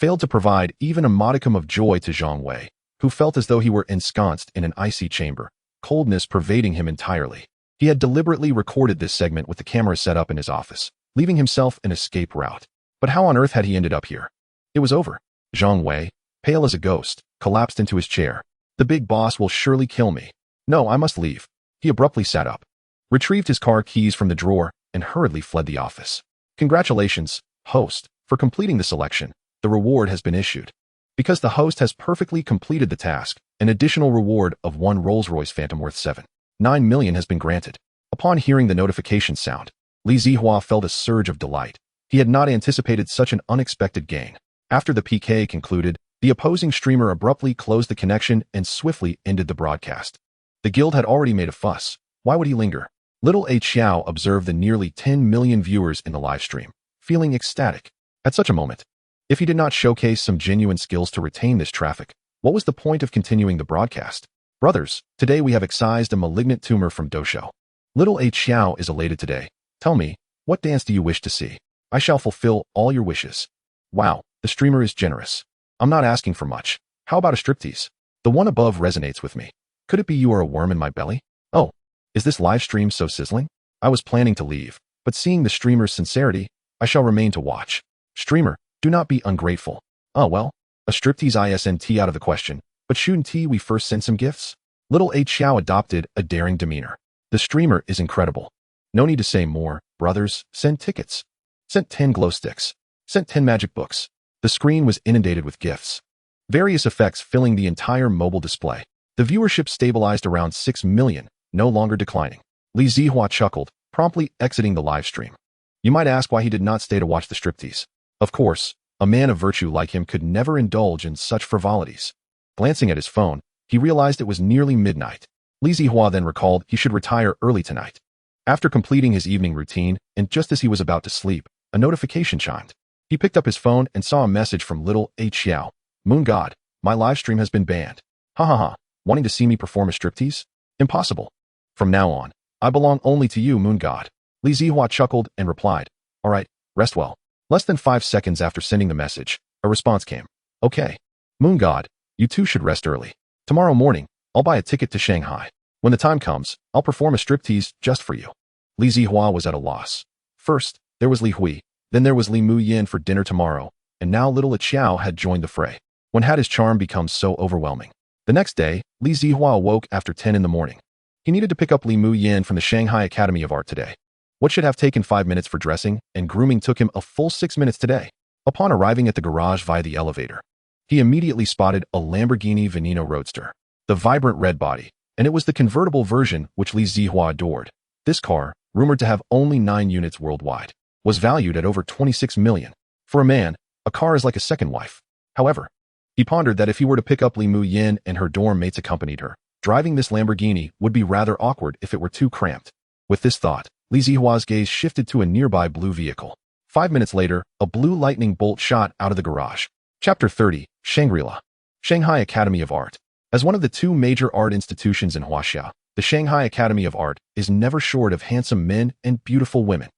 [SPEAKER 1] failed to provide even a modicum of joy to Zhang Wei, who felt as though he were ensconced in an icy chamber, coldness pervading him entirely. He had deliberately recorded this segment with the camera set up in his office, leaving himself an escape route. But how on earth had he ended up here? It was over. Zhang Wei, pale as a ghost, collapsed into his chair. The big boss will surely kill me. No, I must leave. He abruptly sat up, retrieved his car keys from the drawer, and hurriedly fled the office. Congratulations, host, for completing the selection. The reward has been issued. Because the host has perfectly completed the task, an additional reward of 1 Rolls-Royce Phantom worth 7.9 million has been granted. Upon hearing the notification sound, Li Zihao felt a surge of delight. He had not anticipated such an unexpected gain. After the PK concluded, the opposing streamer abruptly closed the connection and swiftly ended the broadcast. The guild had already made a fuss. Why would he linger? Little A Xiao observed the nearly 10 million viewers in the live stream, feeling ecstatic. At such a moment, if he did not showcase some genuine skills to retain this traffic, what was the point of continuing the broadcast? Brothers, today we have excised a malignant tumor from Dosho. Little A Xiao is elated today. Tell me, what dance do you wish to see? I shall fulfill all your wishes. Wow, the streamer is generous. I'm not asking for much. How about a striptease? The one above resonates with me. Could it be you are a worm in my belly? Oh, is this live stream so sizzling? I was planning to leave, but seeing the streamer's sincerity, I shall remain to watch. Streamer, do not be ungrateful. Oh well, a striptease isn't out of the question, but shouldn't we first send some gifts? Little H Xiao adopted a daring demeanor. The streamer is incredible. No need to say more, brothers, send tickets. Sent 10 glow sticks. Sent 10 magic books. The screen was inundated with gifts. Various effects filling the entire mobile display. The viewership stabilized around 6 million, no longer declining. Li Zihua chuckled, promptly exiting the live stream. You might ask why he did not stay to watch the striptease. Of course, a man of virtue like him could never indulge in such frivolities. Glancing at his phone, he realized it was nearly midnight. Li Zihua then recalled he should retire early tonight. After completing his evening routine, and just as he was about to sleep, a notification chimed. He picked up his phone and saw a message from little H Xiao. Moon God, my live stream has been banned. Ha ha ha, wanting to see me perform a striptease? Impossible. From now on, I belong only to you, Moon God. Li Zihua chuckled and replied, all right, rest well. Less than 5 seconds after sending the message, a response came. Okay. Moon God, you too should rest early. Tomorrow morning, I'll buy a ticket to Shanghai. When the time comes, I'll perform a striptease just for you. Li Zihua was at a loss. First, there was Li Hui, then there was Li Mu Yin for dinner tomorrow, and now little Qiao had joined the fray. When had his charm become so overwhelming? The next day, Li Zihua awoke after 10 in the morning. He needed to pick up Li Mu Yin from the Shanghai Academy of Art today. What should have taken 5 minutes for dressing and grooming took him a full 6 minutes today. Upon arriving at the garage via the elevator, he immediately spotted a Lamborghini Veneno Roadster, the vibrant red body, and it was the convertible version which Li Zihua adored. This car, rumored to have only 9 units worldwide, was valued at over 26 million. For a man, a car is like a second wife. However, he pondered that if he were to pick up Li Mu Yin and her dorm mates accompanied her, driving this Lamborghini would be rather awkward if it were too cramped. With this thought, Li Zihua's gaze shifted to a nearby blue vehicle. 5 minutes later, a blue lightning bolt shot out of the garage. Chapter 30, Shangri-La. Shanghai Academy of Art. As one of the 2 major art institutions in Huaxia, the Shanghai Academy of Art is never short of handsome men and beautiful women.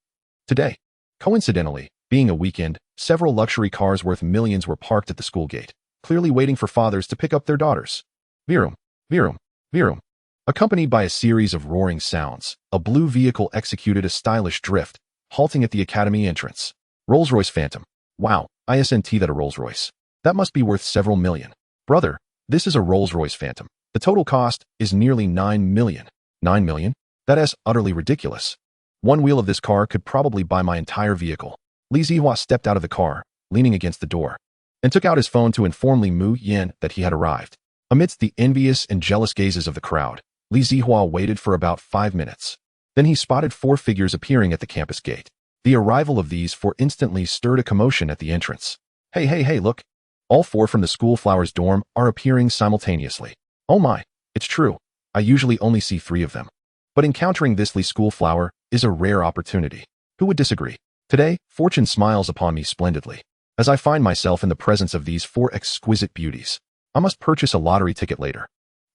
[SPEAKER 1] Today, coincidentally, being a weekend, several luxury cars worth millions were parked at the school gate, clearly waiting for fathers to pick up their daughters. Virum, virum, virum. Accompanied by a series of roaring sounds, a blue vehicle executed a stylish drift, halting at the academy entrance. Rolls-Royce Phantom. Wow, isn't that a Rolls-Royce? That must be worth several million. Brother, this is a Rolls-Royce Phantom. The total cost is nearly 9 million. 9 million? That is utterly ridiculous. One wheel of this car could probably buy my entire vehicle. Li Zihua stepped out of the car, leaning against the door, and took out his phone to inform Li Mu Yin that he had arrived. Amidst the envious and jealous gazes of the crowd, Li Zihua waited for about 5 minutes. Then he spotted 4 figures appearing at the campus gate. The arrival of these 4 instantly stirred a commotion at the entrance. Hey, look. All 4 from the School Flowers dorm are appearing simultaneously. Oh my, it's true. I usually only see 3 of them. But encountering this Li School Flower is a rare opportunity. Who would disagree? Today, fortune smiles upon me splendidly, as I find myself in the presence of these 4 exquisite beauties. I must purchase a lottery ticket later.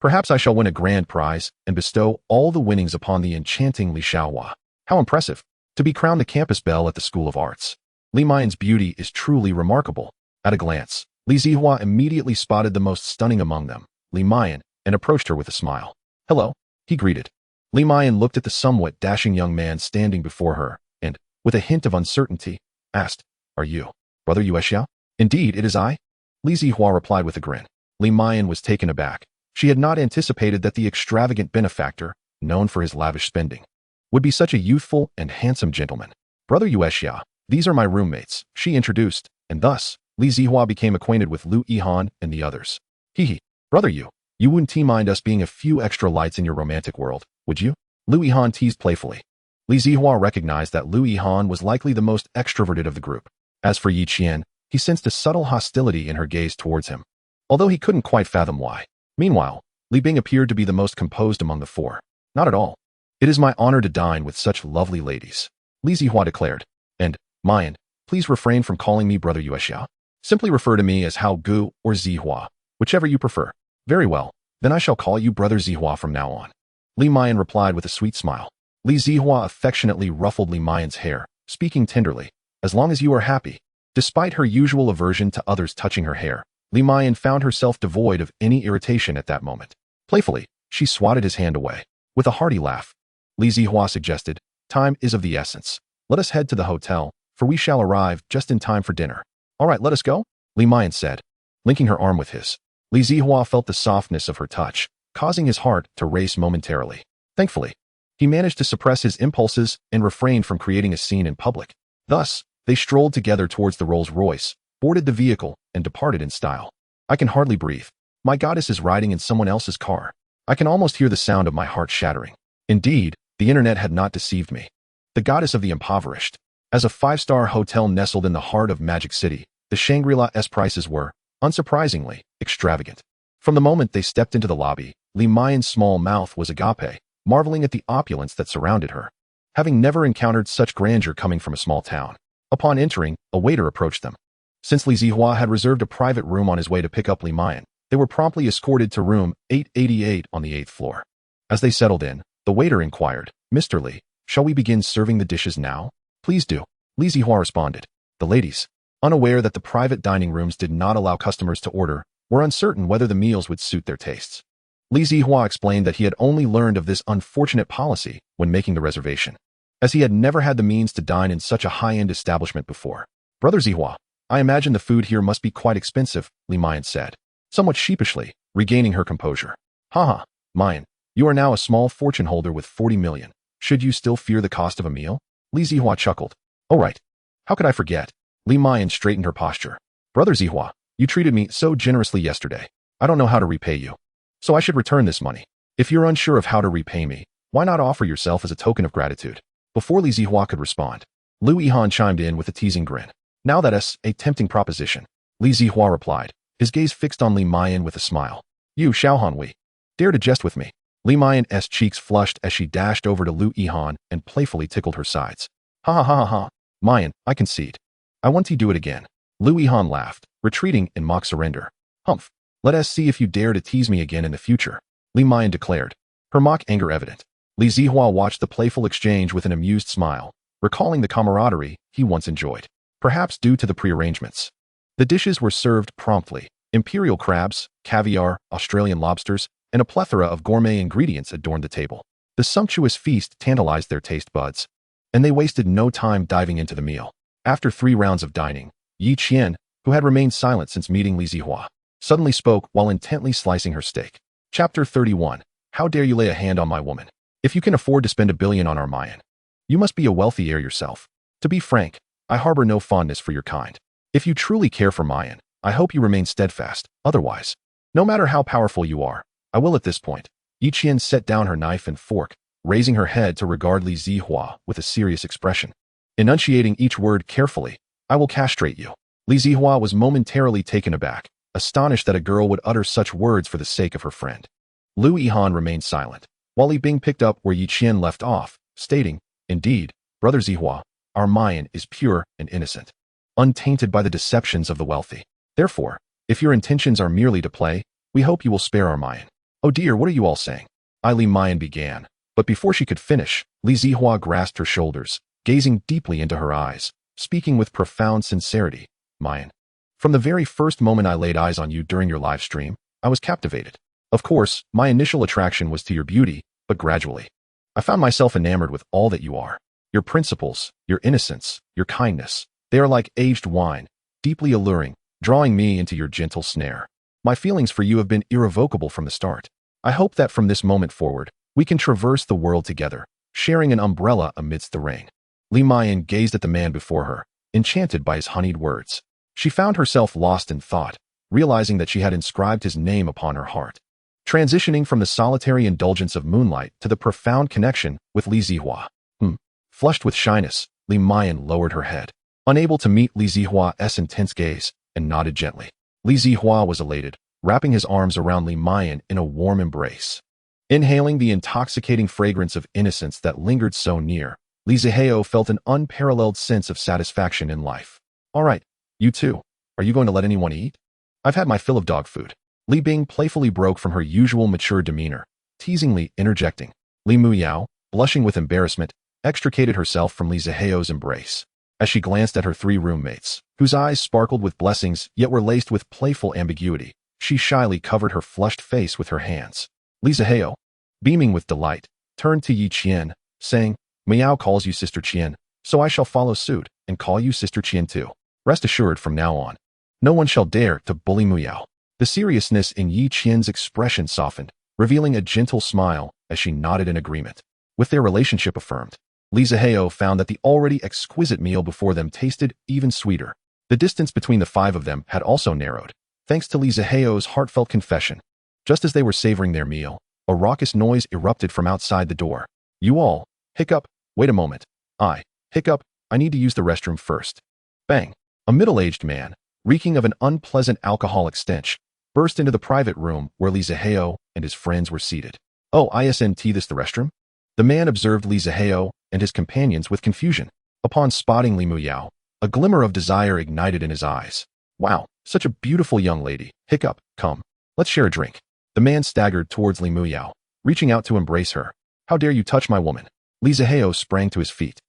[SPEAKER 1] Perhaps I shall win a grand prize and bestow all the winnings upon the enchanting Li Xiaohua. How impressive! To be crowned the campus belle at the School of Arts. Li Mian's beauty is truly remarkable. At a glance, Li Zihua immediately spotted the most stunning among them, Li Mayan, and approached her with a smile. "Hello," he greeted. Li Mayan looked at the somewhat dashing young man standing before her, and, with a hint of uncertainty, asked, "Are you Brother Yuexiao?" "Indeed, it is I," Li Zihua replied with a grin. Li Mayan was taken aback. She had not anticipated that the extravagant benefactor, known for his lavish spending, would be such a youthful and handsome gentleman. "Brother Yuexiao, these are my roommates," she introduced, and thus, Li Zihua became acquainted with Lu Yihan and the others. "Hee, brother you wouldn't mind us being a few extra lights in your romantic world, would you?" Lu Yihan teased playfully. Li Zihua recognized that Lu Yihan was likely the most extroverted of the group. As for Yi Qian, he sensed a subtle hostility in her gaze towards him, although he couldn't quite fathom why. Meanwhile, Li Bing appeared to be the most composed among the four. "Not at all. It is my honor to dine with such lovely ladies," Li Zihua declared. "And, Mayan, please refrain from calling me Brother Yuexiao. Simply refer to me as Hao Gu or Zihua, whichever you prefer." "Very well, then I shall call you Brother Zihua from now on," Li Mayan replied with a sweet smile. Li Zihua affectionately ruffled Li Mayan's hair, speaking tenderly, "As long as you are happy." Despite her usual aversion to others touching her hair, Li Mayan found herself devoid of any irritation at that moment. Playfully, she swatted his hand away. With a hearty laugh, Li Zihua suggested, "Time is of the essence. Let us head to the hotel, for we shall arrive just in time for dinner." "All right, let us go," Li Mayan said, linking her arm with his. Li Zihua felt the softness of her touch, causing his heart to race momentarily. Thankfully, he managed to suppress his impulses and refrained from creating a scene in public. Thus, they strolled together towards the Rolls-Royce, boarded the vehicle, and departed in style. "I can hardly breathe. My goddess is riding in someone else's car. I can almost hear the sound of my heart shattering." Indeed, the internet had not deceived me. The goddess of the impoverished. As a five-star hotel nestled in the heart of Magic City, the Shangri-La's prices were, unsurprisingly, extravagant. From the moment they stepped into the lobby, Li Mayan's small mouth was agape, marveling at the opulence that surrounded her, having never encountered such grandeur coming from a small town. Upon entering, a waiter approached them. Since Li Zihua had reserved a private room on his way to pick up Li Mayan, they were promptly escorted to room 888 on the 8th floor. As they settled in, the waiter inquired, "Mr. Li, shall we begin serving the dishes now?" "Please do," Li Zihua responded. The ladies, unaware that the private dining rooms did not allow customers to order, were uncertain whether the meals would suit their tastes. Li Zihua explained that he had only learned of this unfortunate policy when making the reservation, as he had never had the means to dine in such a high-end establishment before. "Brother Zihua, I imagine the food here must be quite expensive," Li Mayan said, somewhat sheepishly, regaining her composure. "Haha, Mayan, you are now a small fortune holder with 40 million. Should you still fear the cost of a meal?" Li Zihua chuckled. "Oh right. How could I forget?" Li Mayan straightened her posture. "Brother Zihua, you treated me so generously yesterday. I don't know how to repay you, so I should return this money. If you're unsure of how to repay me, why not offer yourself as a token of gratitude?" Before Li Zihua could respond, Lu Yihan chimed in with a teasing grin. "Now that's a tempting proposition," Li Zihua replied, his gaze fixed on Li Mayan with a smile. "You, Xiaohanwei, dare to jest with me?" Li Mayan's cheeks flushed as she dashed over to Lu Yihan and playfully tickled her sides. "Ha ha ha ha ha, Mayan, I concede. I want to do it again." Lu Yihan laughed, retreating in mock surrender. "Humph, let us see if you dare to tease me again in the future," Li Mayan declared, her mock anger evident. Li Zihua watched the playful exchange with an amused smile, recalling the camaraderie he once enjoyed, perhaps due to the prearrangements. The dishes were served promptly. Imperial crabs, caviar, Australian lobsters, and a plethora of gourmet ingredients adorned the table. The sumptuous feast tantalized their taste buds, and they wasted no time diving into the meal. After 3 rounds of dining, Yi Qian, who had remained silent since meeting Li Zihua, suddenly spoke while intently slicing her steak. Chapter 31. How dare you lay a hand on my woman? If you can afford to spend 1 billion on our Mayan, you must be a wealthy heir yourself. To be frank, I harbor no fondness for your kind. If you truly care for Mayan, I hope you remain steadfast. Otherwise, no matter how powerful you are, I will at this point. Yi Qian set down her knife and fork, raising her head to regard Li Zihua with a serious expression. Enunciating each word carefully, "I will castrate you." Li Zihua was momentarily taken aback, astonished that a girl would utter such words for the sake of her friend. Lu Yihan remained silent, while Li Bing picked up where Yi Qian left off, stating, "Indeed, Brother Zihua, our Mayan is pure and innocent, untainted by the deceptions of the wealthy. Therefore, if your intentions are merely to play, we hope you will spare our Mayan." "Oh dear, what are you all saying?" Li Mayan began, but before she could finish, Li Zihua grasped her shoulders, gazing deeply into her eyes, speaking with profound sincerity. "Mayan, From the very first moment I laid eyes on you during your live stream, I was captivated. Of course, my initial attraction was to your beauty, but gradually, I found myself enamored with all that you are. Your principles, your innocence, your kindness, they are like aged wine, deeply alluring, drawing me into your gentle snare. My feelings for you have been irrevocable from the start. I hope that from this moment forward, we can traverse the world together, sharing an umbrella amidst the rain. Li Mayan gazed at the man before her, enchanted by his honeyed words. She found herself lost in thought, realizing that she had inscribed his name upon her heart. Transitioning from the solitary indulgence of moonlight to the profound connection with Li Zihao. Flushed with shyness, Li Mayan lowered her head, unable to meet Li Zihua's intense gaze, and nodded gently. Li Zihao was elated, wrapping his arms around Li Mayan in a warm embrace. Inhaling the intoxicating fragrance of innocence that lingered so near, Li Zihao felt an unparalleled sense of satisfaction in life. All right, you too. Are you going to let anyone eat? I've had my fill of dog food. Li Bing playfully broke from her usual mature demeanor, teasingly interjecting. Li Muyao, blushing with embarrassment, extricated herself from Li Zihao's embrace. As she glanced at her three roommates, whose eyes sparkled with blessings yet were laced with playful ambiguity, she shyly covered her flushed face with her hands. Li Zihao, beaming with delight, turned to Yi Qian, saying, Miao calls you Sister Qian, so I shall follow suit and call you Sister Qian too. Rest assured from now on, no one shall dare to bully Muyao. The seriousness in Yi Qian's expression softened, revealing a gentle smile as she nodded in agreement. With their relationship affirmed, Li Zihao found that the already exquisite meal before them tasted even sweeter. The distance between the five of them had also narrowed, thanks to Li Zihao's heartfelt confession. Just as they were savoring their meal, a raucous noise erupted from outside the door. You all, hiccup, wait a moment. Hiccup, I need to use the restroom first. Bang. A middle-aged man, reeking of an unpleasant alcoholic stench, burst into the private room where Li Zihao and his friends were seated. Oh, isn't this the restroom? The man observed Li Zihao and his companions with confusion. Upon spotting Li Muyao, a glimmer of desire ignited in his eyes. Wow, such a beautiful young lady. Hiccup, come. Let's share a drink. The man staggered towards Li Muyao, reaching out to embrace her. How dare you touch my woman? Li Zihao sprang to his feet,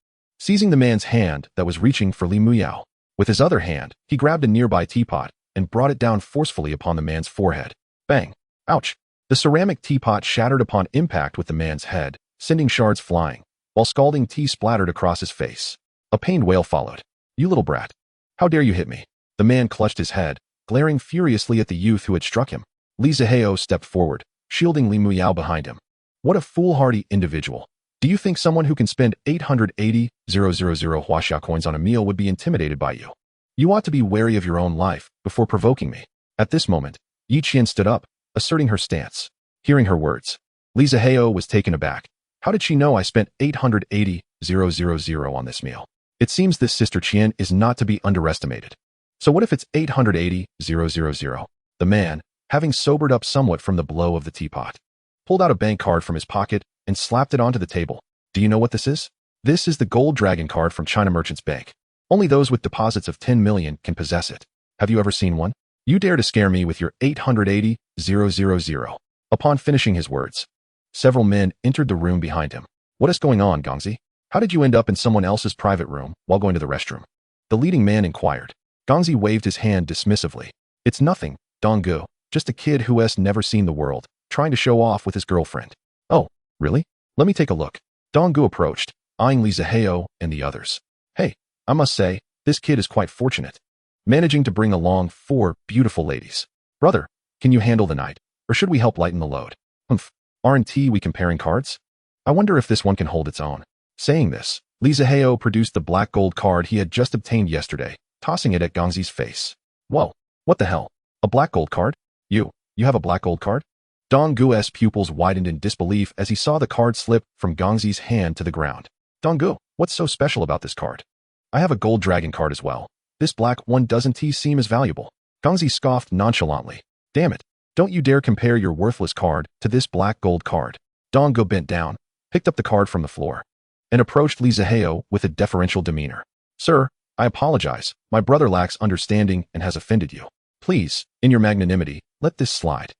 [SPEAKER 1] seizing the man's hand that was reaching for Li Muyao. With his other hand, he grabbed a nearby teapot and brought it down forcefully upon the man's forehead. Bang! Ouch! The ceramic teapot shattered upon impact with the man's head, sending shards flying, while scalding tea splattered across his face. A pained wail followed. You little brat! How dare you hit me? The man clutched his head, glaring furiously at the youth who had struck him. Li Zihao stepped forward, shielding Li Muyao behind him. What a foolhardy individual. Do you think someone who can spend 880,000 Huaxia coins on a meal would be intimidated by you? You ought to be wary of your own life before provoking me. At this moment, Yi Qian stood up, asserting her stance. Hearing her words, Li Zihao was taken aback. How did she know I spent 880,000 on this meal? It seems this Sister Qian is not to be underestimated. So what if it's 880,000? The man, having sobered up somewhat from the blow of the teapot, pulled out a bank card from his pocket and slapped it onto the table. Do you know what this is? This is the Gold Dragon card from China Merchants Bank. Only those with deposits of 10 million can possess it. Have you ever seen one? You dare to scare me with your 880,000. Upon finishing his words, several men entered the room behind him. What is going on, Gongzi? How did you end up in someone else's private room while going to the restroom? The leading man inquired. Gongzi waved his hand dismissively. It's nothing, Donggu, just a kid who has never seen the world, trying to show off with his girlfriend. Oh, really? Let me take a look. Donggu approached, eyeing Li Zihao and the others. Hey, I must say, this kid is quite fortunate, managing to bring along 4 beautiful ladies. Brother, can you handle the night, or should we help lighten the load? Aren't we comparing cards? I wonder if this one can hold its own. Saying this, Li Zihao produced the black gold card he had just obtained yesterday, tossing it at Gongzi's face. Whoa, what the hell? A black gold card? You have a black gold card? Donggu's pupils widened in disbelief as he saw the card slip from Gongzi's hand to the ground. Donggu, what's so special about this card? I have a gold dragon card as well. This black one doesn't seem as valuable. Gongzi scoffed nonchalantly. Damn it, don't you dare compare your worthless card to this black gold card. Donggu bent down, picked up the card from the floor, and approached Li Zihao with a deferential demeanor. Sir, I apologize. My brother lacks understanding and has offended you. Please, in your magnanimity, let this slide.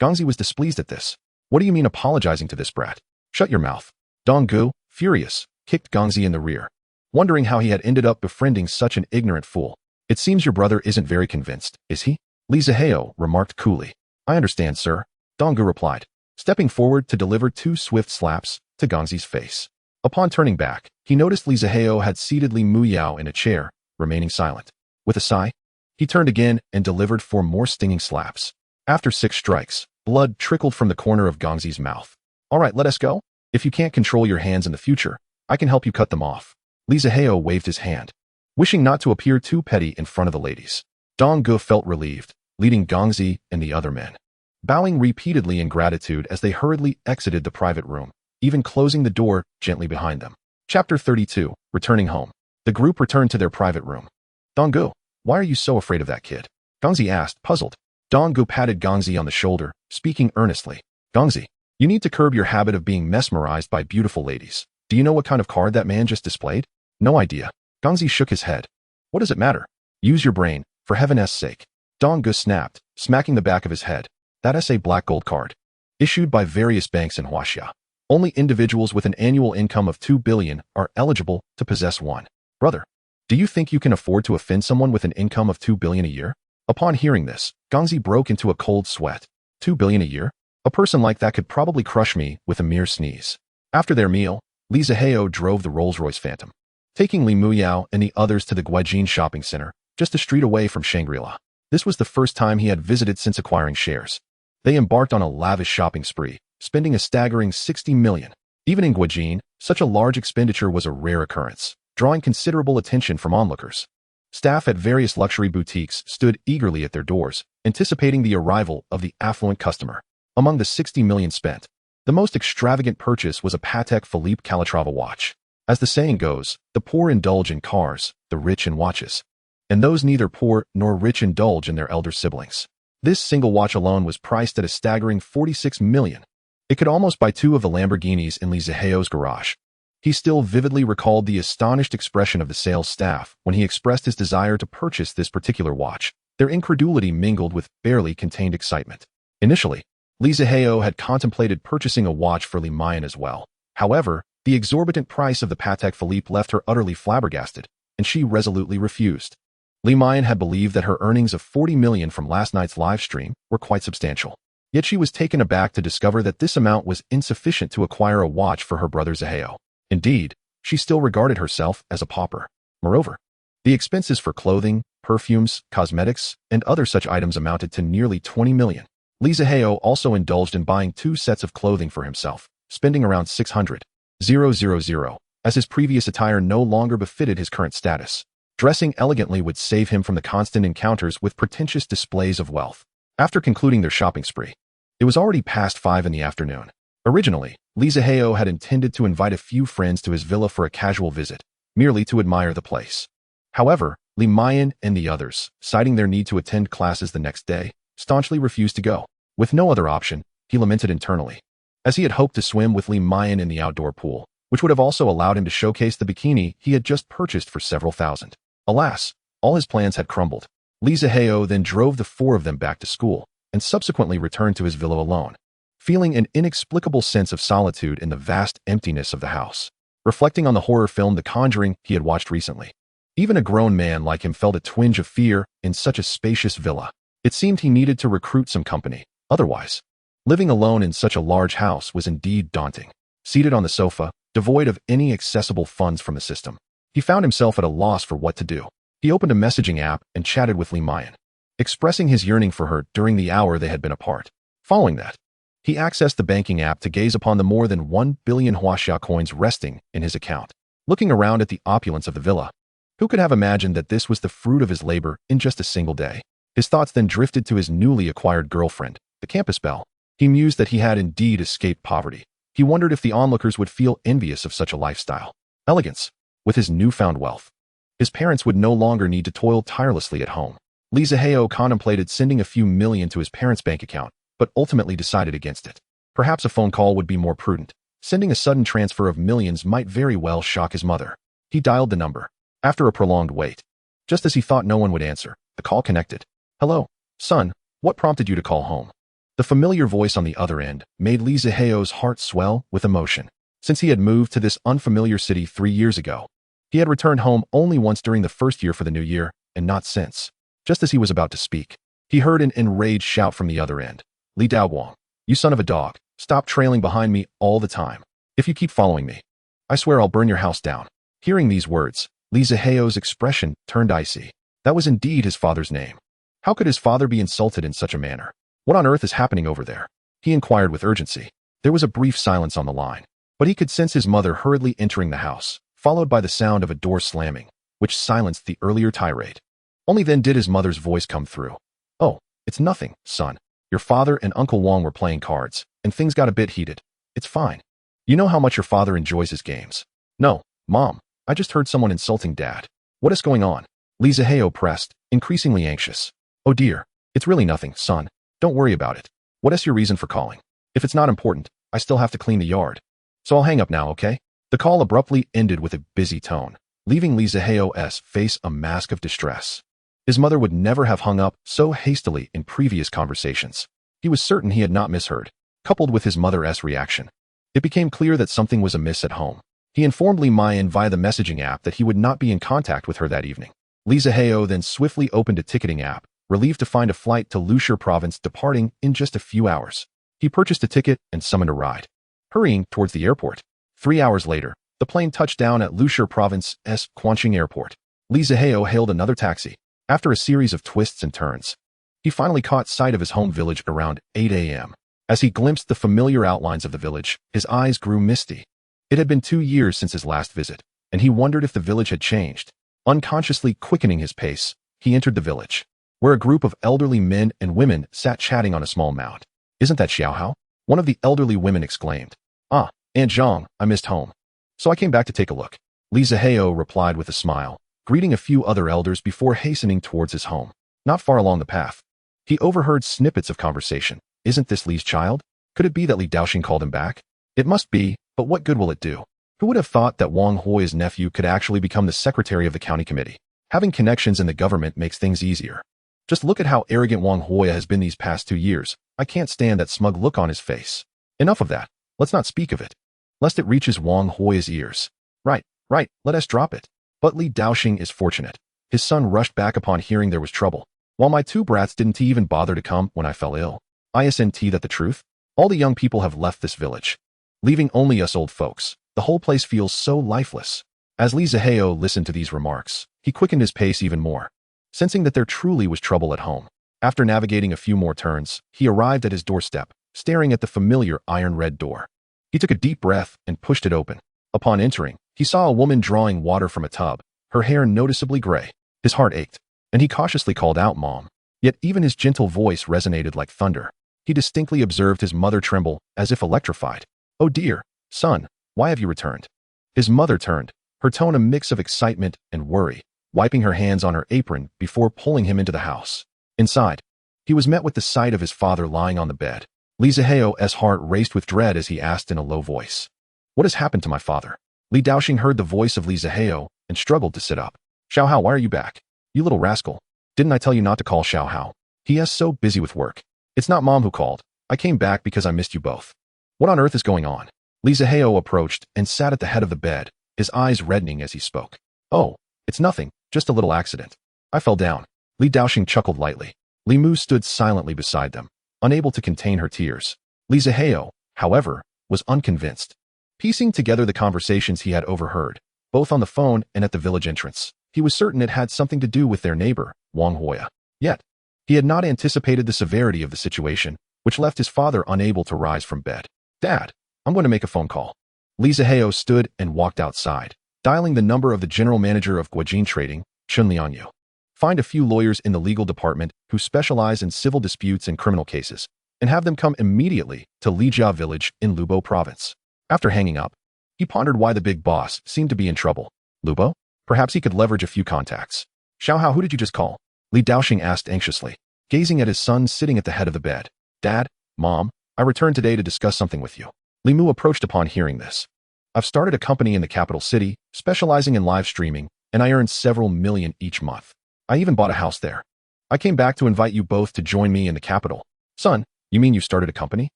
[SPEAKER 1] Gongzi was displeased at this. What do you mean apologizing to this brat? Shut your mouth. Donggu, furious, kicked Gongzi in the rear, wondering how he had ended up befriending such an ignorant fool. It seems your brother isn't very convinced, is he? Li Zihao remarked coolly. I understand, sir, Donggu replied, stepping forward to deliver 2 swift slaps to Gongzi's face. Upon turning back, he noticed Li Zihao had seated Li Muyao in a chair, remaining silent. With a sigh, he turned again and delivered 4 more stinging slaps. After 6 strikes, blood trickled from the corner of Gongzi's mouth. All right, let us go. If you can't control your hands in the future, I can help you cut them off. Li Zihao waved his hand, wishing not to appear too petty in front of the ladies. Donggu felt relieved, leading Gongzi and the other men, bowing repeatedly in gratitude as they hurriedly exited the private room, even closing the door gently behind them. Chapter 32, Returning Home. The group returned to their private room. Donggu, why are you so afraid of that kid? Gongzi asked, puzzled. Donggu patted Gongzi on the shoulder, speaking earnestly. Gongzi, you need to curb your habit of being mesmerized by beautiful ladies. Do you know what kind of card that man just displayed? No idea. Gongzi shook his head. What does it matter? Use your brain, for heaven's sake. Donggu snapped, smacking the back of his head. That is a black gold card, issued by various banks in Huaxia. Only individuals with an annual income of 2 billion are eligible to possess one. Brother, do you think you can afford to offend someone with an income of 2 billion a year? Upon hearing this, Gongzi broke into a cold sweat. 2 billion a year? A person like that could probably crush me with a mere sneeze. After their meal, Li Zihao drove the Rolls-Royce Phantom, taking Li Muyao and the others to the Guijin shopping center, just a street away from Shangri-La. This was the first time he had visited since acquiring shares. They embarked on a lavish shopping spree, spending a staggering 60 million. Even in Guijin, such a large expenditure was a rare occurrence, drawing considerable attention from onlookers. Staff at various luxury boutiques stood eagerly at their doors, anticipating the arrival of the affluent customer. Among the 60 million spent, the most extravagant purchase was a Patek Philippe Calatrava watch. As the saying goes, the poor indulge in cars, the rich in watches. And those neither poor nor rich indulge in their elder siblings. This single watch alone was priced at a staggering 46 million. It could almost buy 2 of the Lamborghinis in Li Zihao's garage. He still vividly recalled the astonished expression of the sales staff when he expressed his desire to purchase this particular watch. Their incredulity mingled with barely contained excitement. Initially, Li Zihao had contemplated purchasing a watch for Li Mayan as well. However, the exorbitant price of the Patek Philippe left her utterly flabbergasted, and she resolutely refused. Li Mayan had believed that her earnings of 40 million from last night's live stream were quite substantial. Yet she was taken aback to discover that this amount was insufficient to acquire a watch for her brother Zihao. Indeed, she still regarded herself as a pauper. Moreover, the expenses for clothing, perfumes, cosmetics, and other such items amounted to nearly 20 million. Li Zihao also indulged in buying 2 sets of clothing for himself, spending around 600,000, as his previous attire no longer befitted his current status. Dressing elegantly would save him from the constant encounters with pretentious displays of wealth. After concluding their shopping spree, it was already past 5 in the afternoon. Originally, Li Zihao had intended to invite a few friends to his villa for a casual visit, merely to admire the place. However, Li Mayan and the others, citing their need to attend classes the next day, staunchly refused to go. With no other option, he lamented internally, as he had hoped to swim with Li Mayan in the outdoor pool, which would have also allowed him to showcase the bikini he had just purchased for several thousand. Alas, all his plans had crumbled. Li Zihao then drove the 4 of them back to school, and subsequently returned to his villa alone, feeling an inexplicable sense of solitude in the vast emptiness of the house. Reflecting on the horror film The Conjuring he had watched recently, even a grown man like him felt a twinge of fear in such a spacious villa. It seemed he needed to recruit some company. Otherwise, living alone in such a large house was indeed daunting. Seated on the sofa, devoid of any accessible funds from the system, he found himself at a loss for what to do. He opened a messaging app and chatted with Li Mayan, expressing his yearning for her during the hour they had been apart. Following that, he accessed the banking app to gaze upon the more than 1 billion Huaxia coins resting in his account. Looking around at the opulence of the villa, who could have imagined that this was the fruit of his labor in just a single day? His thoughts then drifted to his newly acquired girlfriend, the campus belle. He mused that he had indeed escaped poverty. He wondered if the onlookers would feel envious of such a lifestyle. Elegance. With his newfound wealth, his parents would no longer need to toil tirelessly at home. Li Zihao contemplated sending a few million to his parents' bank account, but ultimately decided against it. Perhaps a phone call would be more prudent. Sending a sudden transfer of millions might very well shock his mother. He dialed the number. After a prolonged wait, just as he thought no one would answer, the call connected. Hello, son, what prompted you to call home? The familiar voice on the other end made Li Zihao's heart swell with emotion. Since he had moved to this unfamiliar city 3 years ago, he had returned home only once during the first year for the new year, and not since. Just as he was about to speak, he heard an enraged shout from the other end. Li Daoguang, you son of a dog, stop trailing behind me all the time. If you keep following me, I swear I'll burn your house down. Hearing these words, Li Zihao's expression turned icy. That was indeed his father's name. How could his father be insulted in such a manner? What on earth is happening over there? He inquired with urgency. There was a brief silence on the line, but he could sense his mother hurriedly entering the house, followed by the sound of a door slamming, which silenced the earlier tirade. Only then did his mother's voice come through. Oh, it's nothing, son. Your father and Uncle Wong were playing cards, and things got a bit heated. It's fine. You know how much your father enjoys his games. No, Mom, I just heard someone insulting Dad. What is going on? Li Zihao pressed, increasingly anxious. Oh dear, it's really nothing, son. Don't worry about it. What is your reason for calling? If it's not important, I still have to clean the yard. So I'll hang up now, okay? The call abruptly ended with a busy tone, leaving Li Zihao's face a mask of distress. His mother would never have hung up so hastily in previous conversations. He was certain he had not misheard, coupled with his mother's reaction. It became clear that something was amiss at home. He informed Li Mayan via the messaging app that he would not be in contact with her that evening. Li Zihao then swiftly opened a ticketing app, relieved to find a flight to Lusher province departing in just a few hours. He purchased a ticket and summoned a ride, hurrying towards the airport. 3 hours later, the plane touched down at Lusher province's Quanqing airport. Li Zihao hailed another taxi. After a series of twists and turns, he finally caught sight of his home village around 8 a.m. As he glimpsed the familiar outlines of the village, his eyes grew misty. It had been 2 years since his last visit, and he wondered if the village had changed. Unconsciously quickening his pace, he entered the village, where a group of elderly men and women sat chatting on a small mound. Isn't that Xiaohao? One of the elderly women exclaimed. Ah, Aunt Zhang, I missed home. So I came back to take a look. Li Zihao replied with a smile, greeting a few other elders before hastening towards his home. Not far along the path, he overheard snippets of conversation. Isn't this Li's child? Could it be that Li Daoxing called him back? It must be, but what good will it do? Who would have thought that Wang Hui's nephew could actually become the secretary of the county committee? Having connections in the government makes things easier. Just look at how arrogant Wang Hui has been these past 2 years. I can't stand that smug look on his face. Enough of that. Let's not speak of it, lest it reaches Wang Hui's ears. Right, let us drop it. But Li Daoxing is fortunate. His son rushed back upon hearing there was trouble, while my 2 brats didn't even bother to come when I fell ill. Isn't that the truth? All the young people have left this village, leaving only us old folks. The whole place feels so lifeless. As Li Zihao listened to these remarks, he quickened his pace even more, sensing that there truly was trouble at home. After navigating a few more turns, he arrived at his doorstep, staring at the familiar iron-red door. He took a deep breath and pushed it open. Upon entering, he saw a woman drawing water from a tub, her hair noticeably gray. His heart ached, and he cautiously called out, Mom. Yet even his gentle voice resonated like thunder. He distinctly observed his mother tremble, as if electrified. Oh dear, son, why have you returned? His mother turned, her tone a mix of excitement and worry, wiping her hands on her apron before pulling him into the house. Inside, he was met with the sight of his father lying on the bed. Li Zihao's heart raced with dread as he asked in a low voice. What has happened to my father? Li Daoxing heard the voice of Li Zihao and struggled to sit up. Xiaohao, why are you back? You little rascal. Didn't I tell you not to call Xiaohao? He is so busy with work. It's not Mom who called. I came back because I missed you both. What on earth is going on? Li Zihao approached and sat at the head of the bed, his eyes reddening as he spoke. Oh, it's nothing, just a little accident. I fell down. Li Daoxing chuckled lightly. Li Mu stood silently beside them, unable to contain her tears. Li Zihao, however, was unconvinced. Piecing together the conversations he had overheard, both on the phone and at the village entrance, he was certain it had something to do with their neighbor, Wang Hui. Yet, he had not anticipated the severity of the situation, which left his father unable to rise from bed. Dad, I'm going to make a phone call. Li Zihao stood and walked outside, dialing the number of the general manager of Guojin Trading, Chun Lianyu. Find a few lawyers in the legal department who specialize in civil disputes and criminal cases, and have them come immediately to Lijia village in Lubo province. After hanging up, he pondered why the big boss seemed to be in trouble. Lubo? Perhaps he could leverage a few contacts. Xiaohao, who did you just call? Li Daoxing asked anxiously, gazing at his son sitting at the head of the bed. Dad, Mom, I returned today to discuss something with you. Li Mu approached upon hearing this. I've started a company in the capital city, specializing in live streaming, and I earn several million each month. I even bought a house there. I came back to invite you both to join me in the capital. Son, you mean you started a company,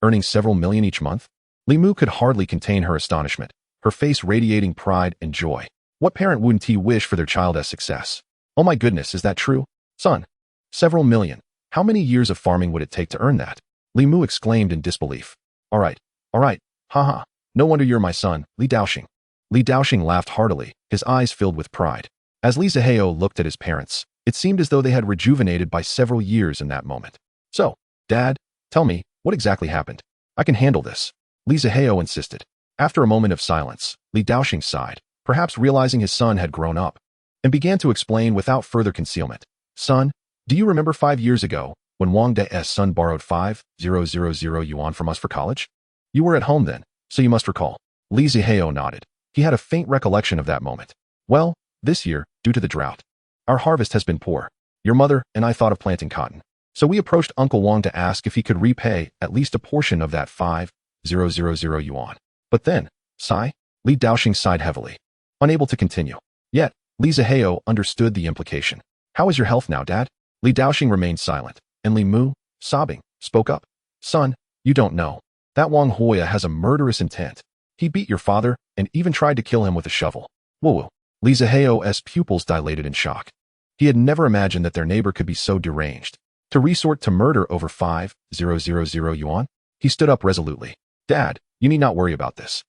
[SPEAKER 1] earning several million each month? Li Mu could hardly contain her astonishment, her face radiating pride and joy. What parent wouldn't he wish for their child's success? Oh my goodness, is that true? Son, several million. How many years of farming would it take to earn that? Li Mu exclaimed in disbelief. All right, haha. No wonder you're my son, Li Daoxing. Li Daoxing laughed heartily, his eyes filled with pride. As Li Zihao looked at his parents, it seemed as though they had rejuvenated by several years in that moment. So, Dad, tell me, what exactly happened? I can handle this. Li Zihao insisted. After a moment of silence, Li Daoxing sighed, perhaps realizing his son had grown up, and began to explain without further concealment. Son, do you remember 5 years ago, when Wang De's son borrowed 5,000 yuan from us for college? You were at home then, so you must recall. Li Zihao nodded. He had a faint recollection of that moment. Well, this year, due to the drought, our harvest has been poor. Your mother and I thought of planting cotton. So we approached Uncle Wang to ask if he could repay at least a portion of that 5,000 yuan. But then, sigh, Li Daoxing sighed heavily, unable to continue. Yet, Li Zihao understood the implication. How is your health now, Dad? Li Daoxing remained silent, and Li Mu, sobbing, spoke up. Son, you don't know. That Wang Hoya has a murderous intent. He beat your father and even tried to kill him with a shovel. Whoa. Li Zihao's pupils dilated in shock. He had never imagined that their neighbor could be so deranged. To resort to murder over 5,000 yuan? He stood up resolutely. Dad, you need not worry about this.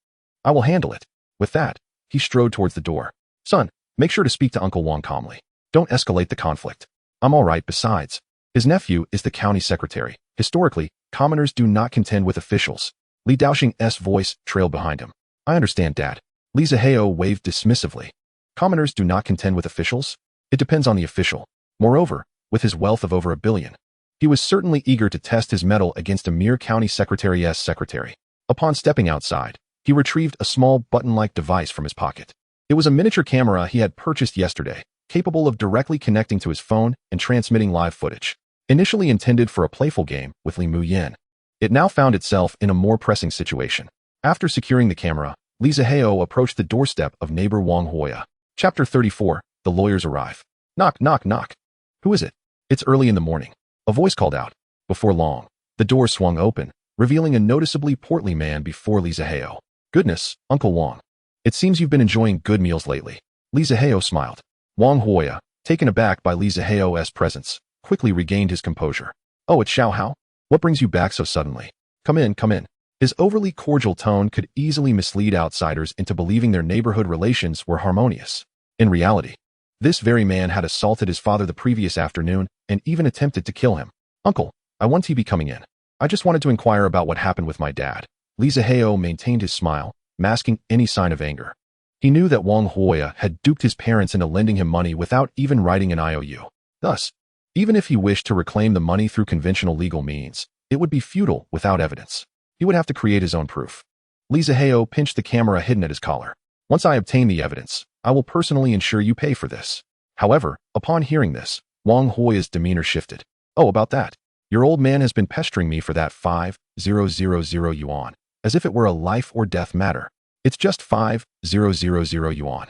[SPEAKER 1] I will handle it. With that, he strode towards the door. Son, make sure to speak to Uncle Wang calmly. Don't escalate the conflict. I'm all right besides. His nephew is the county secretary. Historically, commoners do not contend with officials. Li Daoxing's voice trailed behind him. I understand, Dad. Li Zihao waved dismissively. Commoners do not contend with officials? It depends on the official. Moreover, with his wealth of over 1 billion, he was certainly eager to test his mettle against a mere county secretary's secretary. Upon stepping outside, he retrieved a small button-like device from his pocket. It was a miniature camera he had purchased yesterday, capable of directly connecting to his phone and transmitting live footage. Initially intended for a playful game with Li Mu Yin, it now found itself in a more pressing situation. After securing the camera, Li Zihao approached the doorstep of neighbor Wang Hoya. Chapter 34, The Lawyers Arrive. Knock, knock, knock. Who is it? It's early in the morning. A voice called out. Before long, the door swung open, revealing a noticeably portly man before Li Zihao. Goodness, Uncle Wang. It seems you've been enjoying good meals lately. Li Zihao smiled. Wang Hoya, taken aback by Li Zihao's presence, quickly regained his composure. Oh, it's Xiao Hao? What brings you back so suddenly? Come in, come in. His overly cordial tone could easily mislead outsiders into believing their neighborhood relations were harmonious. In reality, this very man had assaulted his father the previous afternoon and even attempted to kill him. Uncle, I want to be coming in. I just wanted to inquire about what happened with my dad. Li Zihao maintained his smile, masking any sign of anger. He knew that Wang Hoya had duped his parents into lending him money without even writing an IOU. Thus, even if he wished to reclaim the money through conventional legal means, it would be futile without evidence. He would have to create his own proof. Li Zihao pinched the camera hidden at his collar. Once I obtain the evidence, I will personally ensure you pay for this. However, upon hearing this, Wang Hoya's demeanor shifted. Oh, about that. Your old man has been pestering me for that 5,000 yuan, as if it were a life or death matter. It's just 5,000 yuan.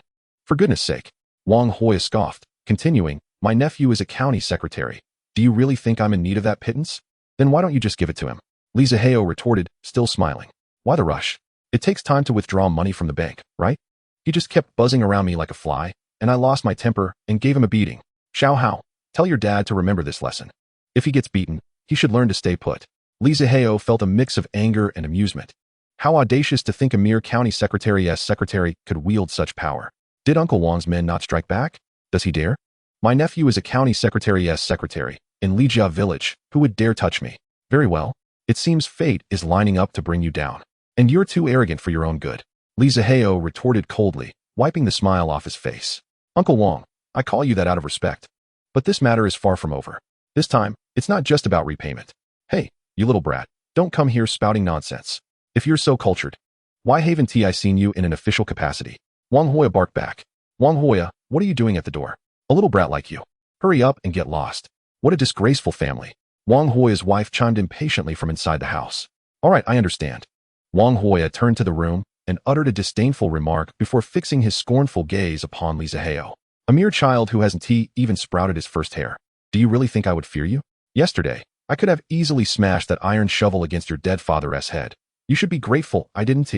[SPEAKER 1] For goodness sake. Wang Hoya scoffed, continuing, my nephew is a county secretary. Do you really think I'm in need of that pittance? Then why don't you just give it to him? Li Zihao retorted, still smiling. Why the rush? It takes time to withdraw money from the bank, right? He just kept buzzing around me like a fly, and I lost my temper and gave him a beating. Xiao Hao, tell your dad to remember this lesson. If he gets beaten, he should learn to stay put. Li Zihao felt a mix of anger and amusement. How audacious to think a mere county secretary's secretary could wield such power. Did Uncle Wang's men not strike back? Does he dare? My nephew is a county secretary's secretary in Lijia village. Who would dare touch me? Very well. It seems fate is lining up to bring you down. And you're too arrogant for your own good. Li Zihao retorted coldly, wiping the smile off his face. Uncle Wang, I call you that out of respect. But this matter is far from over. This time, it's not just about repayment. Hey, you little brat, don't come here spouting nonsense. If you're so cultured, why haven't I seen you in an official capacity? Wang Hoya barked back. Wang Hoya, what are you doing at the door? A little brat like you. Hurry up and get lost. What a disgraceful family. Wang Hoya's wife chimed impatiently from inside the house. All right, I understand. Wang Hoya turned to the room and uttered a disdainful remark before fixing his scornful gaze upon Li Zihao. A mere child who hasn't even sprouted his first hair. Do you really think I would fear you? Yesterday, I could have easily smashed that iron shovel against your dead father's head. You should be grateful I didn't.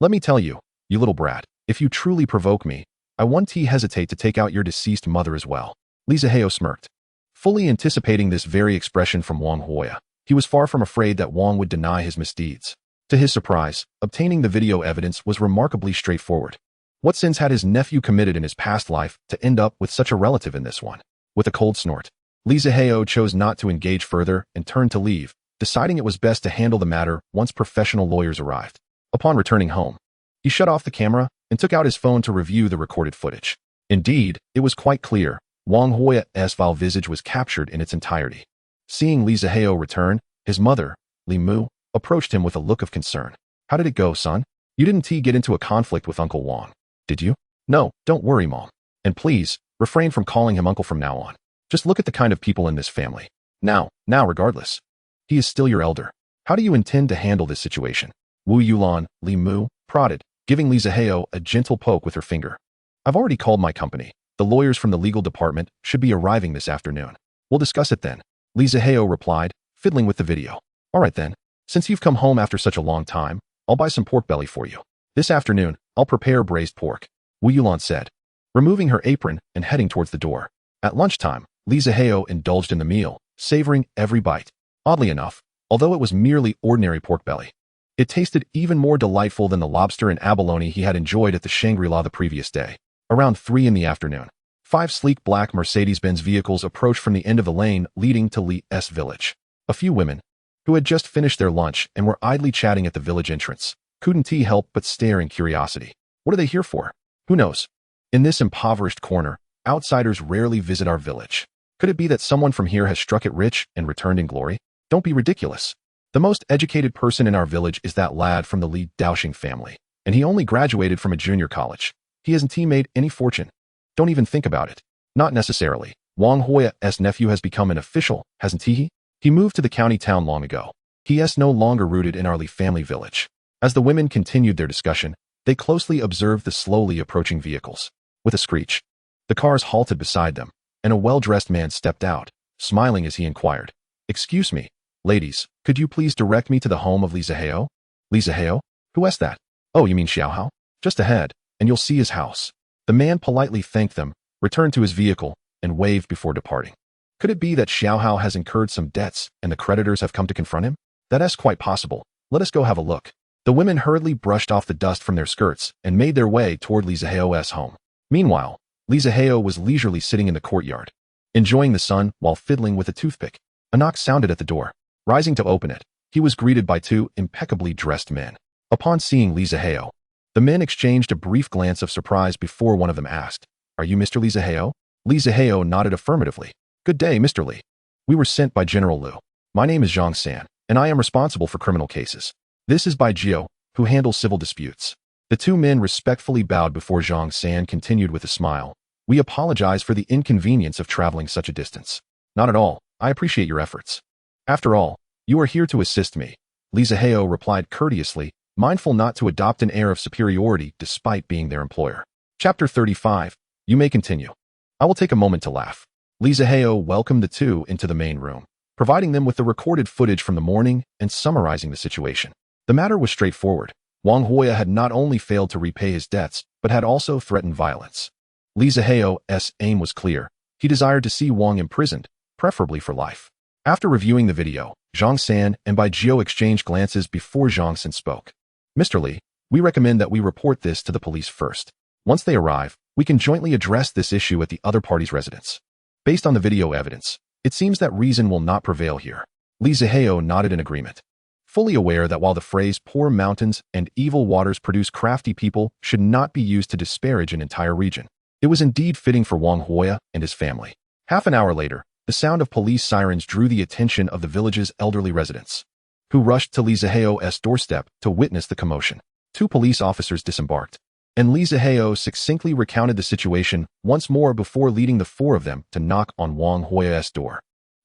[SPEAKER 1] Let me tell you, you little brat, if you truly provoke me, I won't hesitate to take out your deceased mother as well. Li Zihao smirked, fully anticipating this very expression from Wang Huoya. He was far from afraid that Wang would deny his misdeeds. To his surprise, obtaining the video evidence was remarkably straightforward. What sins had his nephew committed in his past life to end up with such a relative in this one? With a cold snort, Li Zihao chose not to engage further and turned to leave, deciding it was best to handle the matter once professional lawyers arrived. Upon returning home, he shut off the camera and took out his phone to review the recorded footage. Indeed, it was quite clear. Wang Huoya's vile visage was captured in its entirety. Seeing Li Zihao return, his mother, Li Mu, approached him with a look of concern. How did it go, son? You didn't get into a conflict with Uncle Wang, did you? No, don't worry, Mom. And please, refrain from calling him uncle from now on. Just look at the kind of people in this family. Now, regardless. He is still your elder. How do you intend to handle this situation? Wu Yulan, Li Mu, prodded, giving Li Zihao a gentle poke with her finger. I've already called my company. The lawyers from the legal department should be arriving this afternoon. We'll discuss it then. Li Zihao replied, fiddling with the video. All right then. Since you've come home after such a long time, I'll buy some pork belly for you. This afternoon, I'll prepare braised pork, Wu Yulan said, removing her apron and heading towards the door. At lunchtime, Li Zihao indulged in the meal, savoring every bite. Oddly enough, although it was merely ordinary pork belly, it tasted even more delightful than the lobster and abalone he had enjoyed at the Shangri-La the previous day. Around 3 in the afternoon, 5 sleek black Mercedes-Benz vehicles approached from the end of the lane leading to Li's village. A few women, who had just finished their lunch and were idly chatting at the village entrance, couldn't help but stare in curiosity. What are they here for? Who knows? In this impoverished corner, outsiders rarely visit our village. Could it be that someone from here has struck it rich and returned in glory? Don't be ridiculous. The most educated person in our village is that lad from the Li Daoxing family, and he only graduated from a junior college. He hasn't made any fortune. Don't even think about it. Not necessarily. Wang Huoya's nephew has become an official, hasn't he? He moved to the county town long ago. He is no longer rooted in our Li family village. As the women continued their discussion, they closely observed the slowly approaching vehicles. With a screech, the cars halted beside them, and a well-dressed man stepped out, smiling as he inquired, "Excuse me, ladies, could you please direct me to the home of Li Zihao?" Li Zihao? Who is that? Oh, you mean Xiaohao? Just ahead, and you'll see his house. The man politely thanked them, returned to his vehicle, and waved before departing. Could it be that Xiaohao has incurred some debts and the creditors have come to confront him? That is quite possible. Let us go have a look. The women hurriedly brushed off the dust from their skirts and made their way toward Li Zihao's home. Meanwhile, Li Zihao was leisurely sitting in the courtyard, enjoying the sun while fiddling with a toothpick. A knock sounded at the door. Rising to open it, he was greeted by 2 impeccably dressed men. Upon seeing Li Zihao, the men exchanged a brief glance of surprise before one of them asked, "Are you Mr. Li Zihao?" Li Zihao nodded affirmatively. "Good day, Mr. Li. We were sent by General Liu. My name is Zhang San, and I am responsible for criminal cases. This is Bai Jiao, who handles civil disputes." The 2 men respectfully bowed before Zhang San continued with a smile. "We apologize for the inconvenience of traveling such a distance." "Not at all. I appreciate your efforts. After all, you are here to assist me," Li Zihao replied courteously, mindful not to adopt an air of superiority despite being their employer. Chapter 35. You may continue. I will take a moment to laugh. Li Zihao welcomed the 2 into the main room, providing them with the recorded footage from the morning and summarizing the situation. The matter was straightforward. Wang Huoya had not only failed to repay his debts, but had also threatened violence. Li Zihao's aim was clear. He desired to see Wang imprisoned, preferably for life. After reviewing the video, Zhang San and Bai Jiao exchanged glances before Zhang San spoke. "Mr. Li, we recommend that we report this to the police first. Once they arrive, we can jointly address this issue at the other party's residence. Based on the video evidence, it seems that reason will not prevail here." Li Zihao nodded in agreement, fully aware that while the phrase "poor mountains and evil waters produce crafty people" should not be used to disparage an entire region, it was indeed fitting for Wang Huoya and his family. Half an hour later, the sound of police sirens drew the attention of the village's elderly residents, who rushed to Li Zihao's doorstep to witness the commotion. 2 police officers disembarked, and Li Zihao succinctly recounted the situation once more before leading the 4 of them to knock on Wang Huoya's door.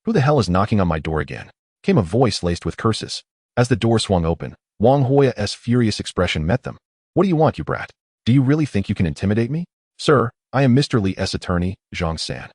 [SPEAKER 1] "Who the hell is knocking on my door again?" came a voice laced with curses. As the door swung open, Wang Huoya's furious expression met them. "What do you want, you brat? Do you really think you can intimidate me?" "Sir, I am Mr. Li's attorney, Zhang San."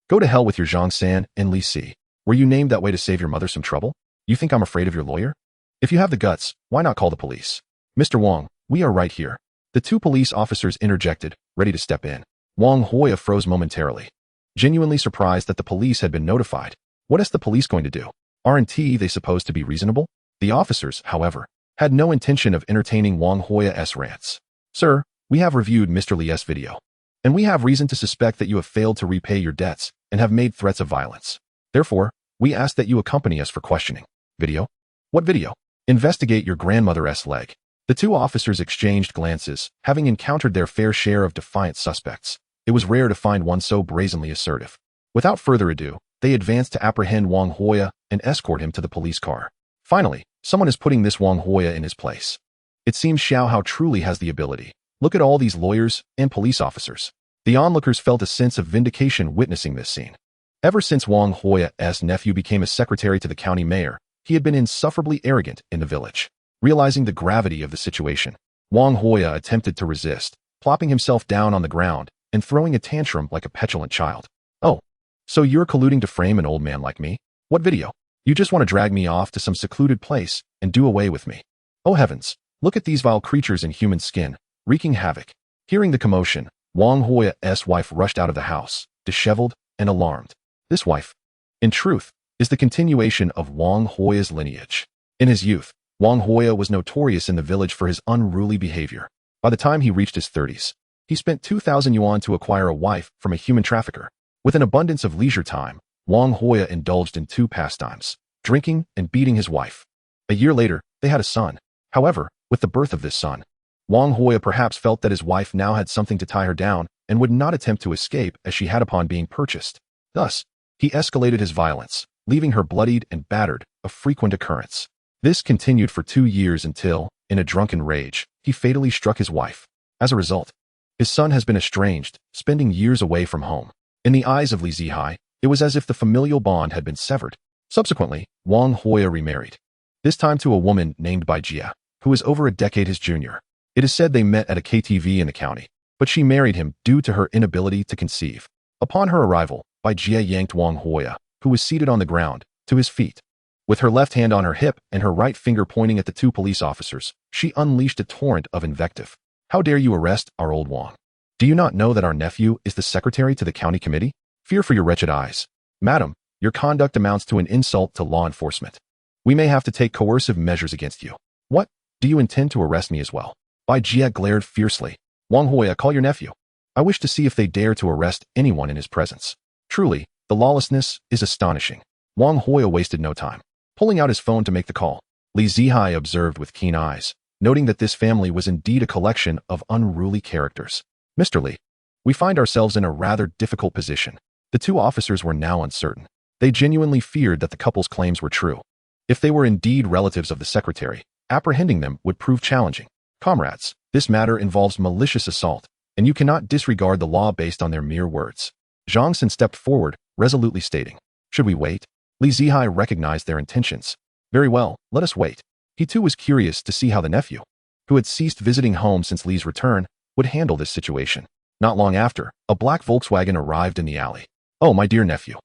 [SPEAKER 1] "Go to hell with your Zhang San and Li Si. Were you named that way to save your mother some trouble? You think I'm afraid of your lawyer? If you have the guts, why not call the police?" "Mr. Wang, we are right here." The 2 police officers interjected, ready to step in. Wang Huoya froze momentarily. genuinely surprised that the police had been notified. What is the police going to do? Aren't they supposed to be reasonable? The officers, however, had no intention of entertaining Wang Hoya's rants. Sir, we have reviewed Mr. Li's video, and we have reason to suspect that you have failed to repay your debts and have made threats of violence. Therefore, we ask that you accompany us for questioning. Video? What video? Investigate your grandmother's leg. The two officers exchanged glances, having encountered their fair share of defiant suspects. It was rare to find one so brazenly assertive. Without further ado, they advanced to apprehend Wang Hoya and escort him to the police car. Finally, someone is putting this Wang Hoya in his place. It seems Xiao truly has the ability. Look at all these lawyers and police officers. The onlookers felt a sense of vindication witnessing this scene. Ever since Wang Hoya's nephew became a secretary to the county mayor, he had been insufferably arrogant in the village. Realizing the gravity of the situation, Wang Hoya attempted to resist, plopping himself down on the ground and throwing a tantrum like a petulant child. Oh, so you're colluding to frame an old man like me? What video? You just want to drag me off to some secluded place and do away with me. Oh heavens, look at these vile creatures in human skin, wreaking havoc. Hearing the commotion, Wang Hoya's wife rushed out of the house, disheveled and alarmed. This wife, in truth, is the continuation of Wang Hoya's lineage. In his youth, Wang Hoya was notorious in the village for his unruly behavior. By the time he reached his 30s, he spent 2,000 yuan to acquire a wife from a human trafficker. With an abundance of leisure time, Wang Hoya indulged in two pastimes, drinking and beating his wife. A year later, they had a son. However, with the birth of this son, Wang Hoya perhaps felt that his wife now had something to tie her down and would not attempt to escape as she had upon being purchased. Thus, he escalated his violence, leaving her bloodied and battered, a frequent occurrence. This continued for 2 years until, in a drunken rage, he fatally struck his wife. As a result, his son has been estranged, spending years away from home. In the eyes of Li Zihao, it was as if the familial bond had been severed. Subsequently, Wang Hoya remarried, this time to a woman named Bai Jia, who was over a decade his junior. It is said they met at a KTV in the county, but she married him due to her inability to conceive. Upon her arrival, Bai Jia yanked Wang Hoya, who was seated on the ground, to his feet. With her left hand on her hip and her right finger pointing at the two police officers, she unleashed a torrent of invective. How dare you arrest our old Wang? Do you not know that our nephew is the secretary to the county committee? Fear for your wretched eyes. Madam, your conduct amounts to an insult to law enforcement. We may have to take coercive measures against you. What? Do you intend to arrest me as well? Bai Jia glared fiercely. Wang Hoya, call your nephew. I wish to see if they dare to arrest anyone in his presence. Truly, the lawlessness is astonishing. Wang Hoya wasted no time. Pulling out his phone to make the call, Li Zihao observed with keen eyes, noting that this family was indeed a collection of unruly characters. Mr. Li, we find ourselves in a rather difficult position. The two officers were now uncertain. They genuinely feared that the couple's claims were true. If they were indeed relatives of the secretary, apprehending them would prove challenging. Comrades, this matter involves malicious assault, and you cannot disregard the law based on their mere words. Zhang Xin stepped forward, resolutely stating, should we wait? Li Zihao recognized their intentions. Very well, let us wait. He too was curious to see how the nephew, who had ceased visiting home since Li's return, would handle this situation. Not long after, a black Volkswagen arrived in the alley. Oh, my dear nephew.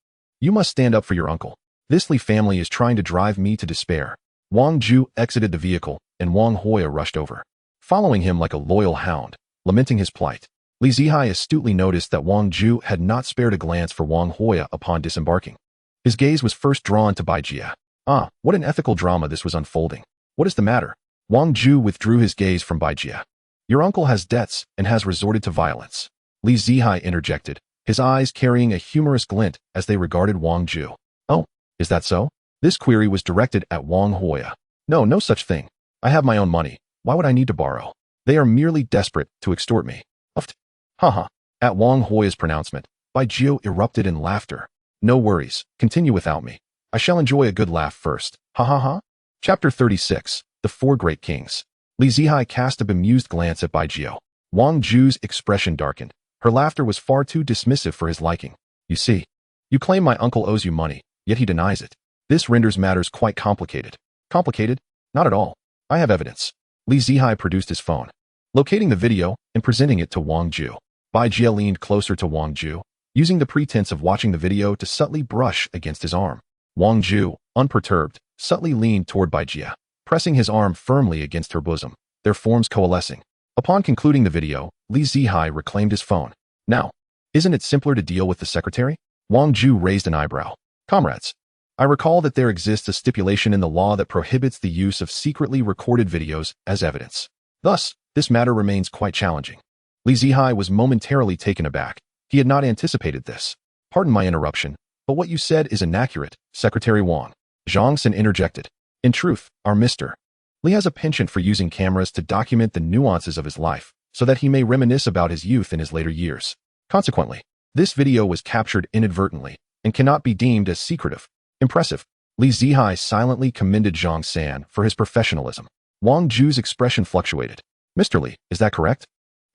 [SPEAKER 1] You must stand up for your uncle. This Li family is trying to drive me to despair. Wang Ju exited the vehicle, and Wang Hoya rushed over, following him like a loyal hound, lamenting his plight. Li Zihao astutely noticed that Wang Ju had not spared a glance for Wang Hoya upon disembarking. His gaze was first drawn to Bai Jia. Ah, what an ethical drama this was unfolding. What is the matter? Wang Ju withdrew his gaze from Bai Jia. Your uncle has debts and has resorted to violence. Li Zihao interjected, his eyes carrying a humorous glint as they regarded Wang Ju. Oh, is that so? This query was directed at Wang Hoya. No, no such thing. I have my own money. Why would I need to borrow? They are merely desperate to extort me. Uft. Haha. At Wang Hoya's pronouncement, Bai Jia erupted in laughter. No worries, continue without me. I shall enjoy a good laugh first. Ha ha ha. Chapter 36, The Four Great Kings. Li Zihao cast a bemused glance at Bai Jia. Wang Ju's expression darkened. Her laughter was far too dismissive for his liking. You see, you claim my uncle owes you money, yet he denies it. This renders matters quite complicated. Complicated? Not at all. I have evidence. Li Zihao produced his phone, locating the video and presenting it to Wang Ju. Bai Jia leaned closer to Wang Ju, using the pretense of watching the video to subtly brush against his arm. Wang Ju, unperturbed, subtly leaned toward Bai Jia, pressing his arm firmly against her bosom, their forms coalescing. Upon concluding the video, Li Zihao reclaimed his phone. Now, Isn't it simpler to deal with the secretary? Wang Ju raised an eyebrow. Comrades, I recall that there exists a stipulation in the law that prohibits the use of secretly recorded videos as evidence. Thus, this matter remains quite challenging. Li Zihao was momentarily taken aback. He had not anticipated this. Pardon my interruption, but what you said is inaccurate, Secretary Wang. Zhang Xin interjected. In truth, our Mr. Li has a penchant for using cameras to document the nuances of his life, so that he may reminisce about his youth in his later years. Consequently, this video was captured inadvertently and cannot be deemed as secretive. Impressive. Li Zihao silently commended Zhang San for his professionalism. Wang Ju's expression fluctuated. Mr. Li, is that correct?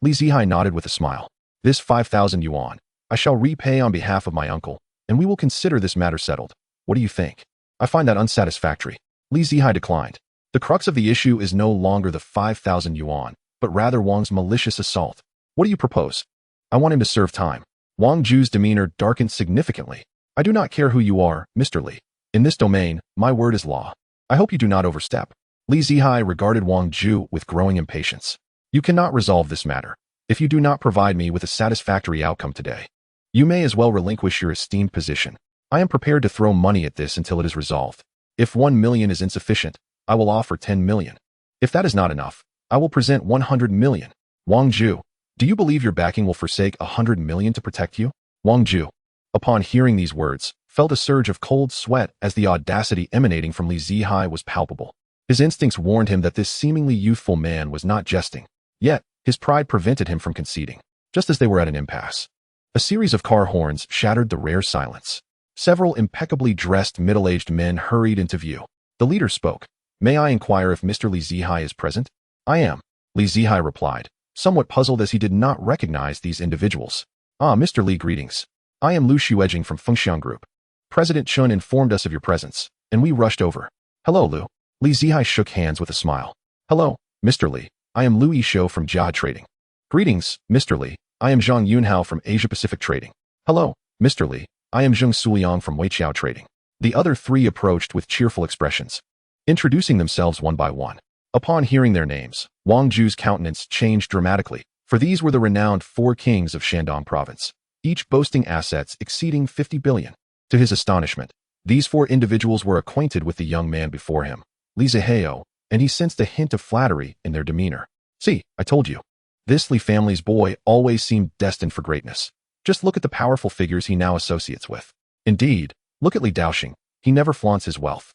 [SPEAKER 1] Li Zihao nodded with a smile. This 5,000 yuan, I shall repay on behalf of my uncle, and we will consider this matter settled. What do you think? I find that unsatisfactory. Li Zihao declined. The crux of the issue is no longer the 5,000 yuan, but rather Wang's malicious assault. What do you propose? I want him to serve time. Wang Ju's demeanor darkened significantly. I do not care who you are, Mr. Li. In this domain, my word is law. I hope you do not overstep. Li Zihao regarded Wang Ju with growing impatience. You cannot resolve this matter if you do not provide me with a satisfactory outcome today. You may as well relinquish your esteemed position. I am prepared to throw money at this until it is resolved. If 1 million is insufficient, I will offer 10 million. If that is not enough, I will present 100 million. Wang Ju, do you believe your backing will forsake 100 million to protect you? Wang Ju, upon hearing these words, felt a surge of cold sweat as the audacity emanating from Li Zihao was palpable. His instincts warned him that this seemingly youthful man was not jesting. Yet, his pride prevented him from conceding. Just as they were at an impasse, a series of car horns shattered the rare silence. Several impeccably dressed middle-aged men hurried into view. The leader spoke. May I inquire if Mr. Li Zihao is present? I am. Li Zihao replied, somewhat puzzled as he did not recognize these individuals. Ah, Mr. Li, greetings. I am Lu Xuejing from Fengxiang Group. President Chun informed us of your presence, and we rushed over. Hello, Lu. Li Zihao shook hands with a smile. Hello, Mr. Li. I am Lu Yishou from Jia Trading. Greetings, Mr. Li. I am Zhang Yunhao from Asia Pacific Trading. Hello, Mr. Li. I am Zheng Suliang from Weiqiao Trading. The other three approached with cheerful expressions, introducing themselves one by one. Upon hearing their names, Wang Ju's countenance changed dramatically, for these were the renowned four kings of Shandong province, each boasting assets exceeding 50 billion. To his astonishment, these four individuals were acquainted with the young man before him, Li Zihao, and he sensed a hint of flattery in their demeanor. See, I told you. This Li family's boy always seemed destined for greatness. Just look at the powerful figures he now associates with. Indeed, look at Li Daoxing. He never flaunts his wealth.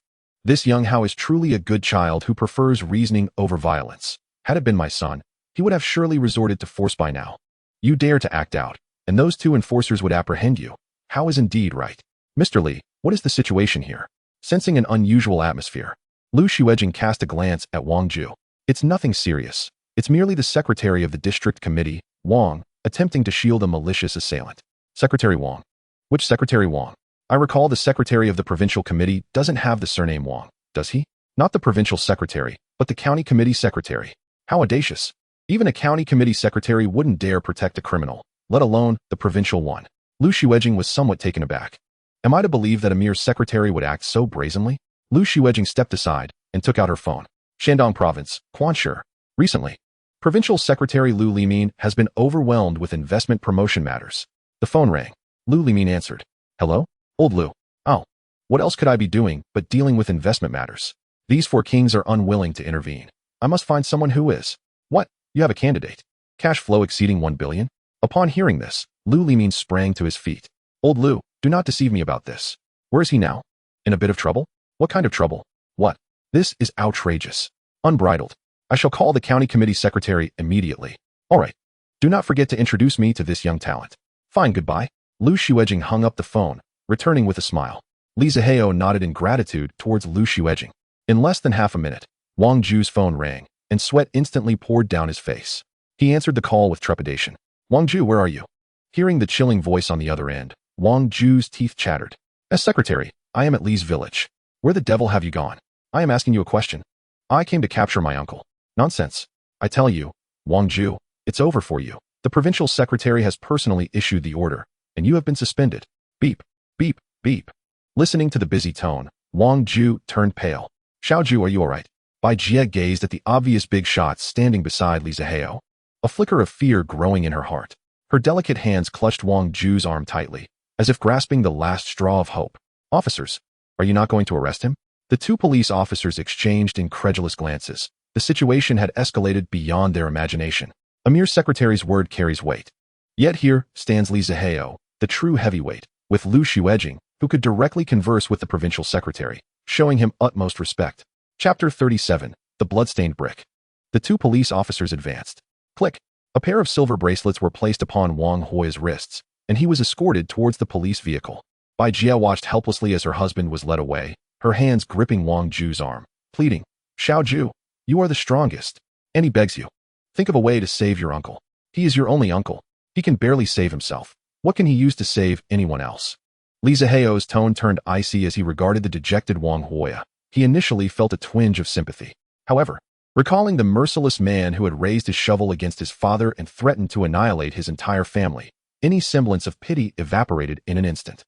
[SPEAKER 1] This young Hao is truly a good child who prefers reasoning over violence. Had it been my son, he would have surely resorted to force by now. You dare to act out, and those two enforcers would apprehend you. Hao is indeed right. Mr. Li, what is the situation here? Sensing an unusual atmosphere, Lu Xuejing cast a glance at Wang Ju. It's nothing serious. It's merely the secretary of the district committee, Wang, attempting to shield a malicious assailant. Secretary Wang. Which Secretary Wang? I recall the secretary of the provincial committee doesn't have the surname Wang, does he? Not the provincial secretary, but the county committee secretary. How audacious. Even a county committee secretary wouldn't dare protect a criminal, let alone the provincial one. Lu Xuejing was somewhat taken aback. Am I to believe that a mere secretary would act so brazenly? Lu Xuejing stepped aside and took out her phone. Shandong Province, Quanshi. Recently, Provincial Secretary Lu Limin has been overwhelmed with investment promotion matters. The phone rang. Lu Limin answered. Hello? Old Lu. Oh. What else could I be doing but dealing with investment matters? These four kings are unwilling to intervene. I must find someone who is. What? You have a candidate. Cash flow exceeding 1 billion? Upon hearing this, Lu Limin sprang to his feet. Old Lu, do not deceive me about this. Where is he now? In a bit of trouble? What kind of trouble? What? This is outrageous. Unbridled. I shall call the county committee secretary immediately. All right. Do not forget to introduce me to this young talent. Fine, goodbye. Lu Xuejing hung up the phone, returning with a smile. Li Zihao nodded in gratitude towards Lu Xuejing. In less than half a minute, Wang Ju's phone rang, and sweat instantly poured down his face. He answered the call with trepidation. Wang Ju, where are you? Hearing the chilling voice on the other end, Wang Ju's teeth chattered. As secretary, I am at Li's village. Where the devil have you gone? I am asking you a question. I came to capture my uncle. Nonsense. I tell you, Wang Ju, it's over for you. The provincial secretary has personally issued the order, and you have been suspended. Beep, beep, beep. Listening to the busy tone, Wang Ju turned pale. Xiaoju, are you all right? Bai Jie gazed at the obvious big shots standing beside Li Zihao, a flicker of fear growing in her heart. Her delicate hands clutched Wang Ju's arm tightly, as if grasping the last straw of hope. "Officers, are you not going to arrest him?" The two police officers exchanged incredulous glances. The situation had escalated beyond their imagination. A mere secretary's word carries weight. Yet here stands Li Zihao, the true heavyweight, with Lu Xuejing, who could directly converse with the provincial secretary, showing him utmost respect. Chapter 37, The Bloodstained Brick. The two police officers advanced. Click. A pair of silver bracelets were placed upon Wang Hui's wrists, and he was escorted towards the police vehicle. Bai Jia watched helplessly as her husband was led away, her hands gripping Wang Ju's arm, pleading, "Xiao Ju, you are the strongest." And he begs you. Think of a way to save your uncle. He is your only uncle. He can barely save himself. What can he use to save anyone else? Li Zihao's tone turned icy as he regarded the dejected Wang Hui. He initially felt a twinge of sympathy. However, recalling the merciless man who had raised his shovel against his father and threatened to annihilate his entire family, any semblance of pity evaporated in an instant.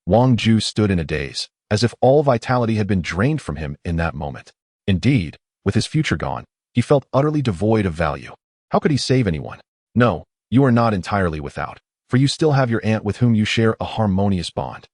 [SPEAKER 1] Wang Ju stood in a daze, as if all vitality had been drained from him in that moment. Indeed, with his future gone, he felt utterly devoid of value. How could he save anyone? No, you are not entirely without, for you still have your aunt with whom you share a harmonious bond.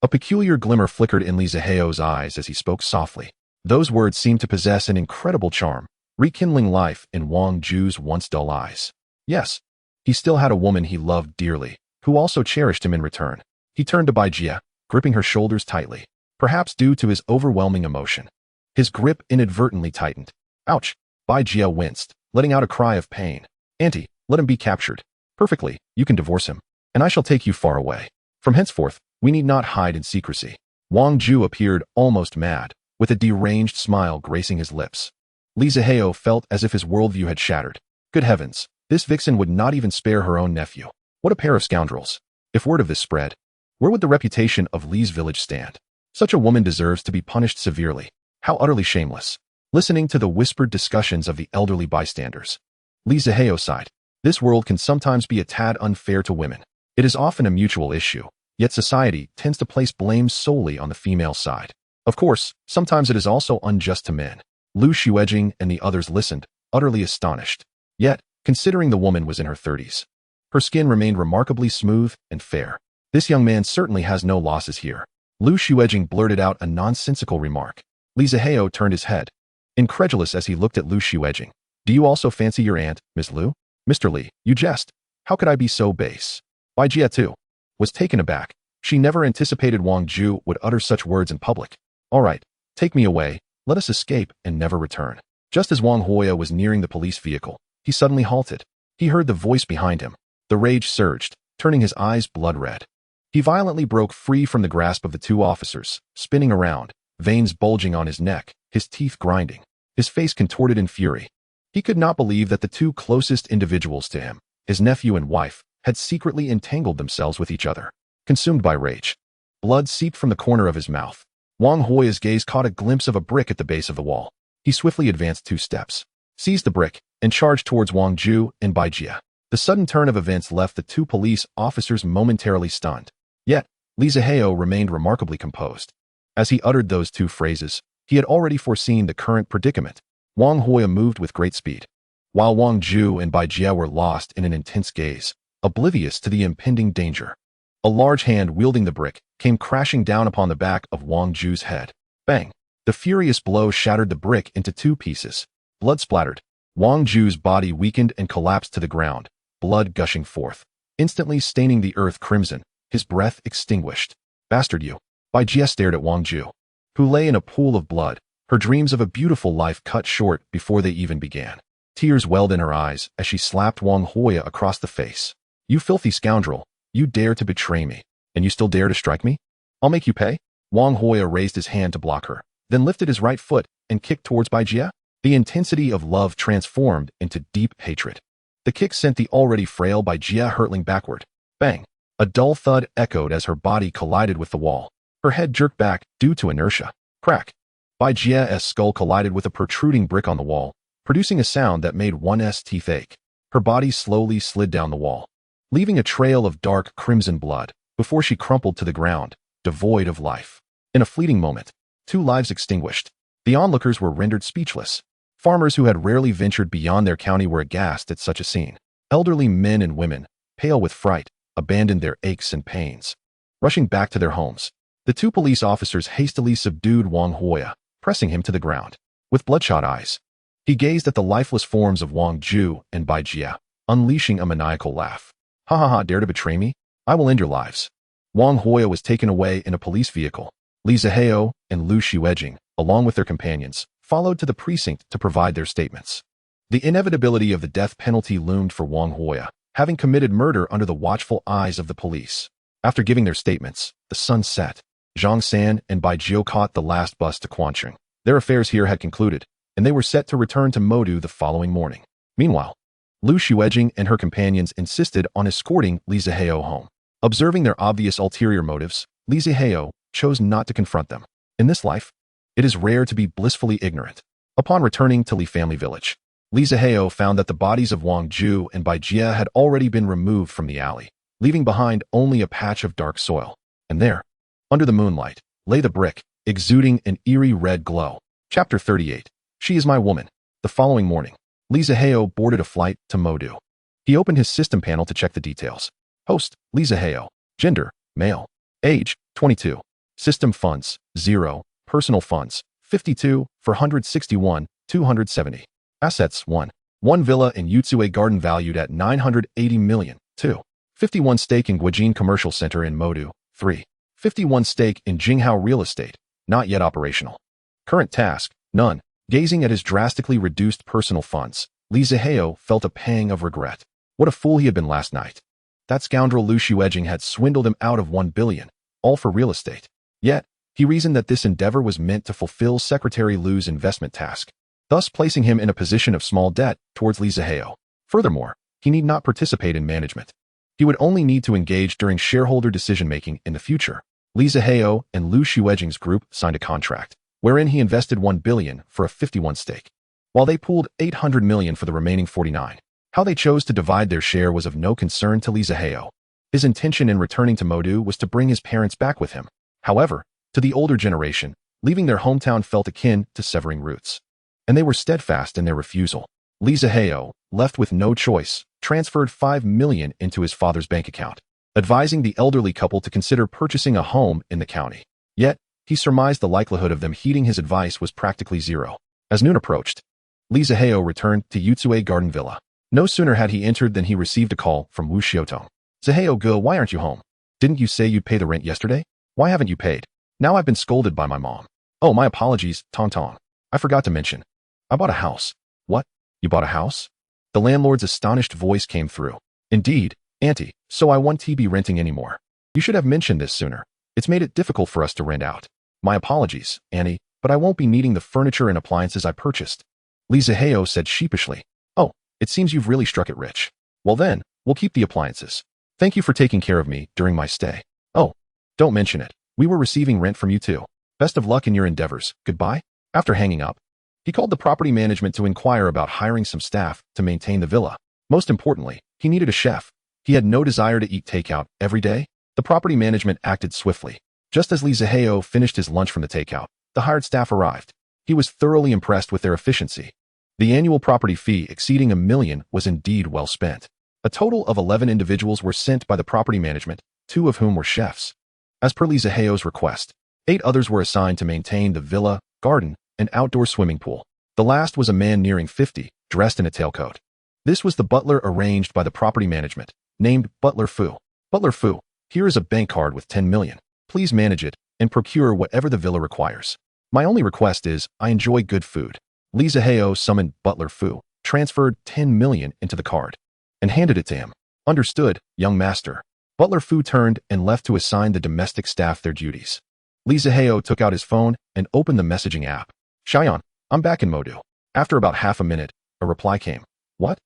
[SPEAKER 1] A peculiar glimmer flickered in Li Zihao's eyes as he spoke softly. Those words seemed to possess an incredible charm, rekindling life in Wang Ju's once dull eyes. Yes, he still had a woman he loved dearly, who also cherished him in return. He turned to Bai Jia, gripping her shoulders tightly, perhaps due to his overwhelming emotion. His grip inadvertently tightened. Ouch! Bai Jia winced, letting out a cry of pain. "Auntie, let him be captured. Perfectly, you can divorce him, and I shall take you far away. From henceforth, we need not hide in secrecy." Wang Ju appeared almost mad, with a deranged smile gracing his lips. Li Zihao felt as if his worldview had shattered. Good heavens, this vixen would not even spare her own nephew. What a pair of scoundrels. If word of this spread, where would the reputation of Li's village stand? Such a woman deserves to be punished severely. How utterly shameless. Listening to the whispered discussions of the elderly bystanders, Li Zihao sighed. This world can sometimes be a tad unfair to women. It is often a mutual issue, yet society tends to place blame solely on the female side. Of course, sometimes it is also unjust to men. Lu Xuejing and the others listened, utterly astonished. Yet, considering the woman was in her 30s, her skin remained remarkably smooth and fair. This young man certainly has no losses here. Lu Xuejing blurted out a nonsensical remark. Li Zihao turned his head, incredulous as he looked at Lu Xuejing. "Do you also fancy your aunt, Miss Lu?" "Mr. Li, you jest. How could I be so base?" Bai Jia, too, was taken aback. She never anticipated Wang Ju would utter such words in public. "All right, take me away. Let us escape and never return." Just as Wang Hui was nearing the police vehicle, he suddenly halted. He heard the voice behind him. The rage surged, turning his eyes blood red. He violently broke free from the grasp of the two officers, spinning around, veins bulging on his neck, his teeth grinding, his face contorted in fury. He could not believe that the two closest individuals to him, his nephew and wife, had secretly entangled themselves with each other. Consumed by rage, blood seeped from the corner of his mouth. Wang Hui's gaze caught a glimpse of a brick at the base of the wall. He swiftly advanced 2 steps, seized the brick, and charged towards Wang Ju and Bai Jia. The sudden turn of events left the two police officers momentarily stunned. Yet, Li Zihao remained remarkably composed. As he uttered those 2 phrases, he had already foreseen the current predicament. Wang Hui moved with great speed, while Wang Ju and Bai Jia were lost in an intense gaze, oblivious to the impending danger. A large hand wielding the brick came crashing down upon the back of Wang Ju's head. Bang! The furious blow shattered the brick into 2 pieces. Blood splattered. Wang Ju's body weakened and collapsed to the ground, blood gushing forth, instantly staining the earth crimson, his breath extinguished. "Bastard you!" Bai Jia stared at Wang Ju, who lay in a pool of blood, her dreams of a beautiful life cut short before they even began. Tears welled in her eyes as she slapped Wang Hui across the face. "You filthy scoundrel, you dare to betray me, and you still dare to strike me? I'll make you pay." Wang Hui raised his hand to block her, then lifted his right foot and kicked towards Bai Jia. The intensity of love transformed into deep hatred. The kick sent the already frail Bai Jia hurtling backward. Bang! A dull thud echoed as her body collided with the wall. Her head jerked back due to inertia. Crack! Bai Jia's skull collided with a protruding brick on the wall, producing a sound that made one's teeth ache. Her body slowly slid down the wall, leaving a trail of dark crimson blood before she crumpled to the ground, devoid of life. In a fleeting moment, 2 lives extinguished. The onlookers were rendered speechless. Farmers who had rarely ventured beyond their county were aghast at such a scene. Elderly men and women, pale with fright, abandoned their aches and pains. Rushing back to their homes, the two police officers hastily subdued Wang Huoya, pressing him to the ground. With bloodshot eyes, he gazed at the lifeless forms of Wang Ju and Bai Jia, unleashing a maniacal laugh. Ha ha ha, dare to betray me? I will end your lives. Wang Huoya was taken away in a police vehicle. Li Zihao and Lu Xuejing, along with their companions, followed to the precinct to provide their statements. The inevitability of the death penalty loomed for Wang Huoya, having committed murder under the watchful eyes of the police. After giving their statements, the sun set. Zhang San and Bai Jiu caught the last bus to Quancheng. Their affairs here had concluded, and they were set to return to Modu the following morning. Meanwhile, Lu Xuejing and her companions insisted on escorting Li Zihao home. Observing their obvious ulterior motives, Li Zihao chose not to confront them. In this life, it is rare to be blissfully ignorant. Upon returning to Li family village, Li Zihao found that the bodies of Wang Ju and Bai Jia had already been removed from the alley, leaving behind only a patch of dark soil. And there, under the moonlight, lay the brick, exuding an eerie red glow. Chapter 38. She is my woman. The following morning, Li Zihao boarded a flight to Modu. He opened his system panel to check the details. Host, Li Zihao. Gender, male. Age, 22. System funds, 0. Personal funds, 52, 461, 270. Assets, 1. 1 villa in Yutsue Garden valued at 980 million. 2. 51 stake in Guijin Commercial Center in Modu. 3. 51 stake in Jinghao Real Estate, not yet operational. Current task, none. Gazing at his drastically reduced personal funds, Li Zihao felt a pang of regret. What a fool he had been last night. That scoundrel Lu Xuejing had swindled him out of 1 billion, all for real estate. Yet, he reasoned that this endeavor was meant to fulfill Secretary Lu's investment task, thus placing him in a position of small debt towards Li Zihao. Furthermore, he need not participate in management. He would only need to engage during shareholder decision-making in the future. Li Zihao and Lu Xuejing's group signed a contract, wherein he invested 1 billion for a 51 stake, while they pooled 800 million for the remaining 49. How they chose to divide their share was of no concern to Li Zihao. His intention in returning to Modu was to bring his parents back with him. However, to the older generation, leaving their hometown felt akin to severing roots, and they were steadfast in their refusal. Li Zihao, left with no choice, transferred 5 million into his father's bank account, advising the elderly couple to consider purchasing a home in the county. Yet, he surmised the likelihood of them heeding his advice was practically zero. As noon approached, Li Zihao returned to Yutsue Garden Villa. No sooner had he entered than he received a call from Wu Xiaotong. Zihao Ge, why aren't you home? Didn't you say you'd pay the rent yesterday? Why haven't you paid? Now I've been scolded by my mom. Oh, my apologies, Tong Tong. I forgot to mention. I bought a house. What? You bought a house? The landlord's astonished voice came through. Indeed, Auntie, so I won't be renting anymore. You should have mentioned this sooner. It's made it difficult for us to rent out. My apologies, Annie, but I won't be needing the furniture and appliances I purchased. Li Zihao said sheepishly. Oh, it seems you've really struck it rich. Well then, we'll keep the appliances. Thank you for taking care of me during my stay. Oh, don't mention it. We were receiving rent from you too. Best of luck in your endeavors. Goodbye. After hanging up, he called the property management to inquire about hiring some staff to maintain the villa. Most importantly, he needed a chef. He had no desire to eat takeout every day. The property management acted swiftly. Just as Li Zihao finished his lunch from the takeout, the hired staff arrived. He was thoroughly impressed with their efficiency. The annual property fee exceeding 1 million was indeed well spent. A total of 11 individuals were sent by the property management, 2 of whom were chefs. As per Li Zihao's request, 8 others were assigned to maintain the villa, garden, and outdoor swimming pool. The last was a man nearing 50, dressed in a tailcoat. This was the butler arranged by the property management, named Butler Fu. Butler Fu, here is a bank card with 10 million. Please manage it and procure whatever the villa requires. My only request is, I enjoy good food. Li Zihao summoned Butler Fu, transferred 10 million into the card, and handed it to him. Understood, young master. Butler Fu turned and left to assign the domestic staff their duties. Li Zihao took out his phone and opened the messaging app. Xiaoyan, I'm back in Modu. After about half a minute, a reply came. What?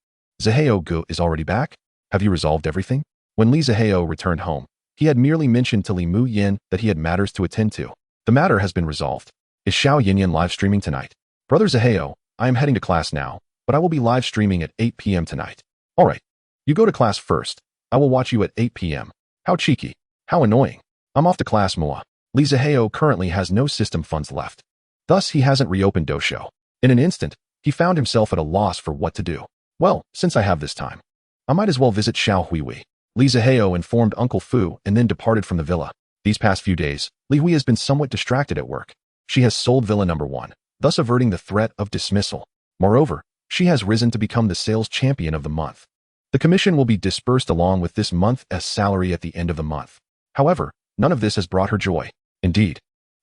[SPEAKER 1] Zihao Gu is already back? Have you resolved everything? When Li Zihao returned home, he had merely mentioned to Li Mu Yin that he had matters to attend to. The matter has been resolved. Is Xiao Yinyan live streaming tonight? Brother Zihao, I am heading to class now, but I will be live streaming at 8 p.m. tonight. Alright. You go to class first. I will watch you at 8 p.m. How cheeky. How annoying. I'm off to class, Mua. Li Zihao currently has no system funds left. Thus, he hasn't reopened Dosho. In an instant, he found himself at a loss for what to do. Well, since I have this time, I might as well visit Xiao Huihui. Li Zihao informed Uncle Fu and then departed from the villa. These past few days, Li Hui has been somewhat distracted at work. She has sold Villa Number 1, thus averting the threat of dismissal. Moreover, she has risen to become the sales champion of the month. The commission will be dispersed along with this month's salary at the end of the month. However, none of this has brought her joy. Indeed,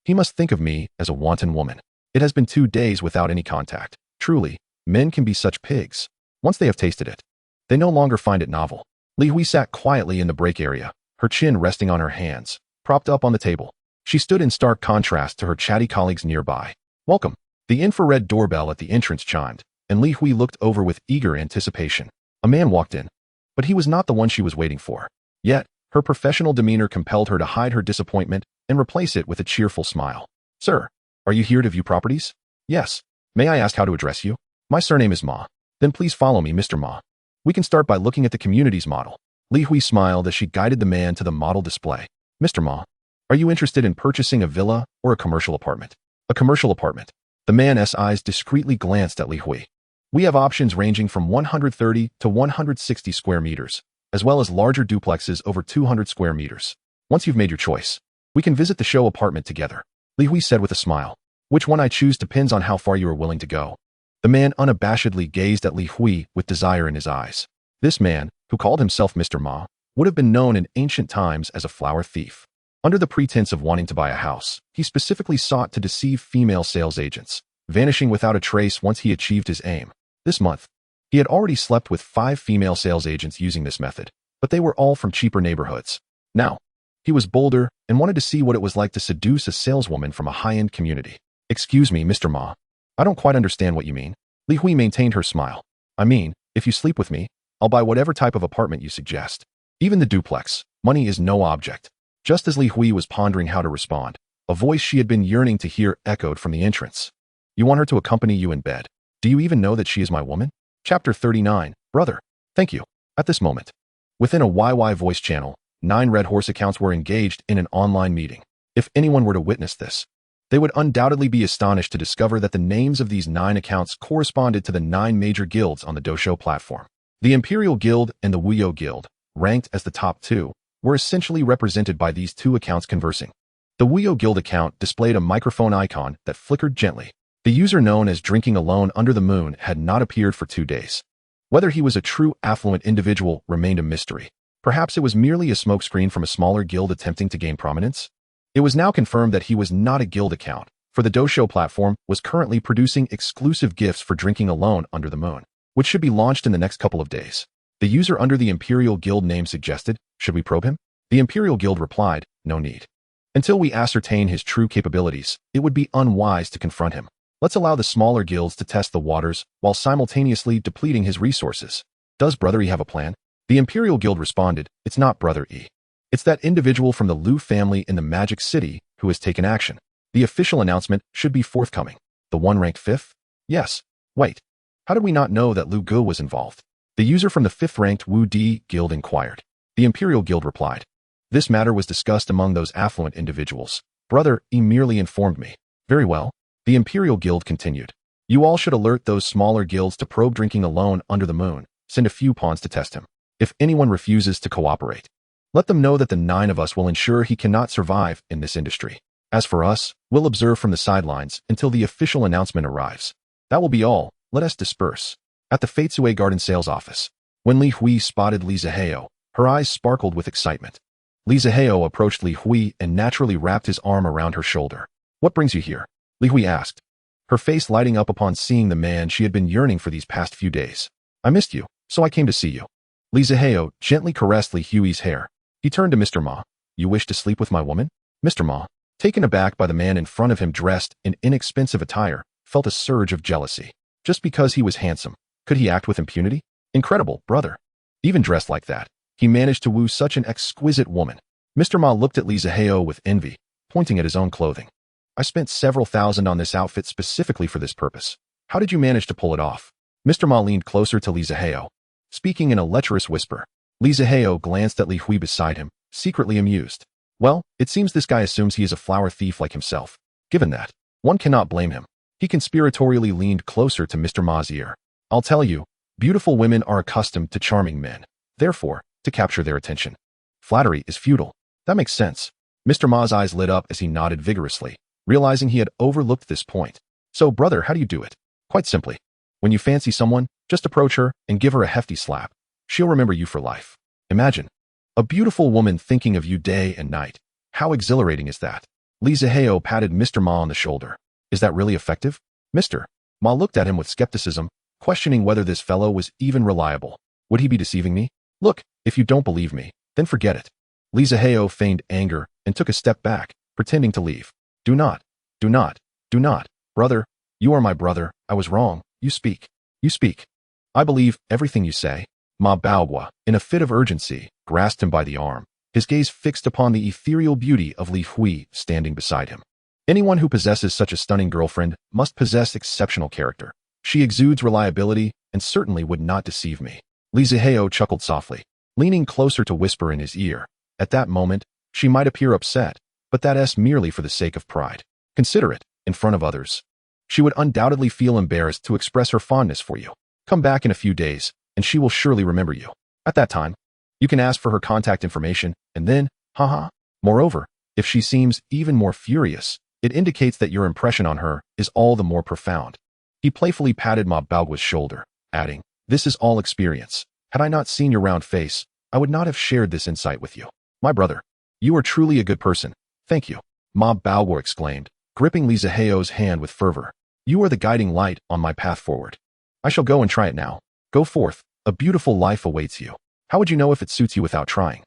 [SPEAKER 1] he must think of me as a wanton woman. It has been 2 days without any contact. Truly, men can be such pigs. Once they have tasted it, they no longer find it novel. Li Hui sat quietly in the break area, her chin resting on her hands, propped up on the table. She stood in stark contrast to her chatty colleagues nearby. Welcome. The infrared doorbell at the entrance chimed, and Li Hui looked over with eager anticipation. A man walked in, but he was not the one she was waiting for. Yet, her professional demeanor compelled her to hide her disappointment and replace it with a cheerful smile. Sir, are you here to view properties? Yes. May I ask how to address you? My surname is Ma. Then please follow me, Mr. Ma. We can start by looking at the community's model. Li Hui smiled as she guided the man to the model display. Mr. Ma, are you interested in purchasing a villa or a commercial apartment? A commercial apartment. The man's eyes discreetly glanced at Li Hui. We have options ranging from 130 to 160 square meters, as well as larger duplexes over 200 square meters. Once you've made your choice, we can visit the show apartment together. Li Hui said with a smile. Which one I choose depends on how far you are willing to go. The man unabashedly gazed at Li Hui with desire in his eyes. This man, who called himself Mr. Ma, would have been known in ancient times as a flower thief. Under the pretense of wanting to buy a house, he specifically sought to deceive female sales agents, vanishing without a trace once he achieved his aim. This month, he had already slept with 5 female sales agents using this method, but they were all from cheaper neighborhoods. Now, he was bolder and wanted to see what it was like to seduce a saleswoman from a high-end community. Excuse me, Mr. Ma. I don't quite understand what you mean. Li Hui maintained her smile. I mean, if you sleep with me, I'll buy whatever type of apartment you suggest. Even the duplex. Money is no object. Just as Li Hui was pondering how to respond, a voice she had been yearning to hear echoed from the entrance. You want her to accompany you in bed? Do you even know that she is my woman? Chapter 39. Brother. Thank you. At this moment, within a YY voice channel, 9 Red Horse accounts were engaged in an online meeting. If anyone were to witness this, they would undoubtedly be astonished to discover that the names of these 9 accounts corresponded to the 9 major guilds on the Doshou platform. The Imperial Guild and the Wuyo Guild, ranked as the top 2, were essentially represented by these 2 accounts conversing. The Wuyo Guild account displayed a microphone icon that flickered gently. The user known as Drinking Alone Under the Moon had not appeared for 2 days. Whether he was a true affluent individual remained a mystery. Perhaps it was merely a smokescreen from a smaller guild attempting to gain prominence. It was now confirmed that he was not a guild account, for the Doshou platform was currently producing exclusive gifts for Drinking Alone Under the Moon, which should be launched in the next couple of days. The user under the Imperial Guild name suggested, should we probe him? The Imperial Guild replied, no need. Until we ascertain his true capabilities, it would be unwise to confront him. Let's allow the smaller guilds to test the waters while simultaneously depleting his resources. Does Brother E have a plan? The Imperial Guild responded, it's not Brother E. It's that individual from the Lu family in the Magic City who has taken action. The official announcement should be forthcoming. The one ranked 5th? Yes. Wait. How did we not know that Lu Gu was involved? The user from the 5th ranked Wu Di Guild inquired. The Imperial Guild replied. This matter was discussed among those affluent individuals. Brother E merely informed me. Very well. The Imperial Guild continued. You all should alert those smaller guilds to probe Drinking Alone Under the Moon. Send a few pawns to test him. If anyone refuses to cooperate, let them know that the 9 of us will ensure he cannot survive in this industry. As for us, we'll observe from the sidelines until the official announcement arrives. That will be all. Let us disperse. At the Feitsue Garden sales office, when Li Hui spotted Li Zihao, her eyes sparkled with excitement. Li Zihao approached Li Hui and naturally wrapped his arm around her shoulder. What brings you here? Li Hui asked, her face lighting up upon seeing the man she had been yearning for these past few days. I missed you, so I came to see you. Li Zihao gently caressed Li Hui's hair. He turned to Mr. Ma. You wish to sleep with my woman? Mr. Ma, taken aback by the man in front of him dressed in inexpensive attire, felt a surge of jealousy. Just because he was handsome, could he act with impunity? Incredible, brother. Even dressed like that, he managed to woo such an exquisite woman. Mr. Ma looked at Li Zihao with envy, pointing at his own clothing. I spent several thousand on this outfit specifically for this purpose. How did you manage to pull it off? Mr. Ma leaned closer to Li Zihao, speaking in a lecherous whisper. Li Zihao glanced at Li Hui beside him, secretly amused. Well, it seems this guy assumes he is a flower thief like himself. Given that, one cannot blame him. He conspiratorially leaned closer to Mr. Ma's ear. I'll tell you, beautiful women are accustomed to charming men. Therefore, to capture their attention. Flattery is futile. That makes sense. Mr. Ma's eyes lit up as he nodded vigorously, realizing he had overlooked this point. So, brother, how do you do it? Quite simply. When you fancy someone, just approach her and give her a hefty slap. She'll remember you for life. Imagine a beautiful woman thinking of you day and night. How exhilarating is that? Zihao patted Mr. Ma on the shoulder. Is that really effective? Mr. Ma looked at him with skepticism, questioning whether this fellow was even reliable. Would he be deceiving me? Look, if you don't believe me, then forget it. Zihao feigned anger and took a step back, pretending to leave. Do not. Brother, you are my brother. I was wrong. You speak. I believe everything you say. Ma Baohua, in a fit of urgency, grasped him by the arm, his gaze fixed upon the ethereal beauty of Li Hui standing beside him. Anyone who possesses such a stunning girlfriend must possess exceptional character. She exudes reliability and certainly would not deceive me. Zihao chuckled softly, leaning closer to whisper in his ear. At that moment, she might appear upset, but that's merely for the sake of pride. Consider it, in front of others. She would undoubtedly feel embarrassed to express her fondness for you. Come back in a few days, and she will surely remember you. At that time, you can ask for her contact information, and then, Moreover, if she seems even more furious, it indicates that your impression on her is all the more profound. He playfully patted Ma Baohua's shoulder, adding, this is all experience. Had I not seen your round face, I would not have shared this insight with you. My brother, you are truly a good person. Thank you. Ma Baohua exclaimed, gripping Zihao's hand with fervor. You are the guiding light on my path forward. I shall go and try it now. Go forth. A beautiful life awaits you. How would you know if it suits you without trying?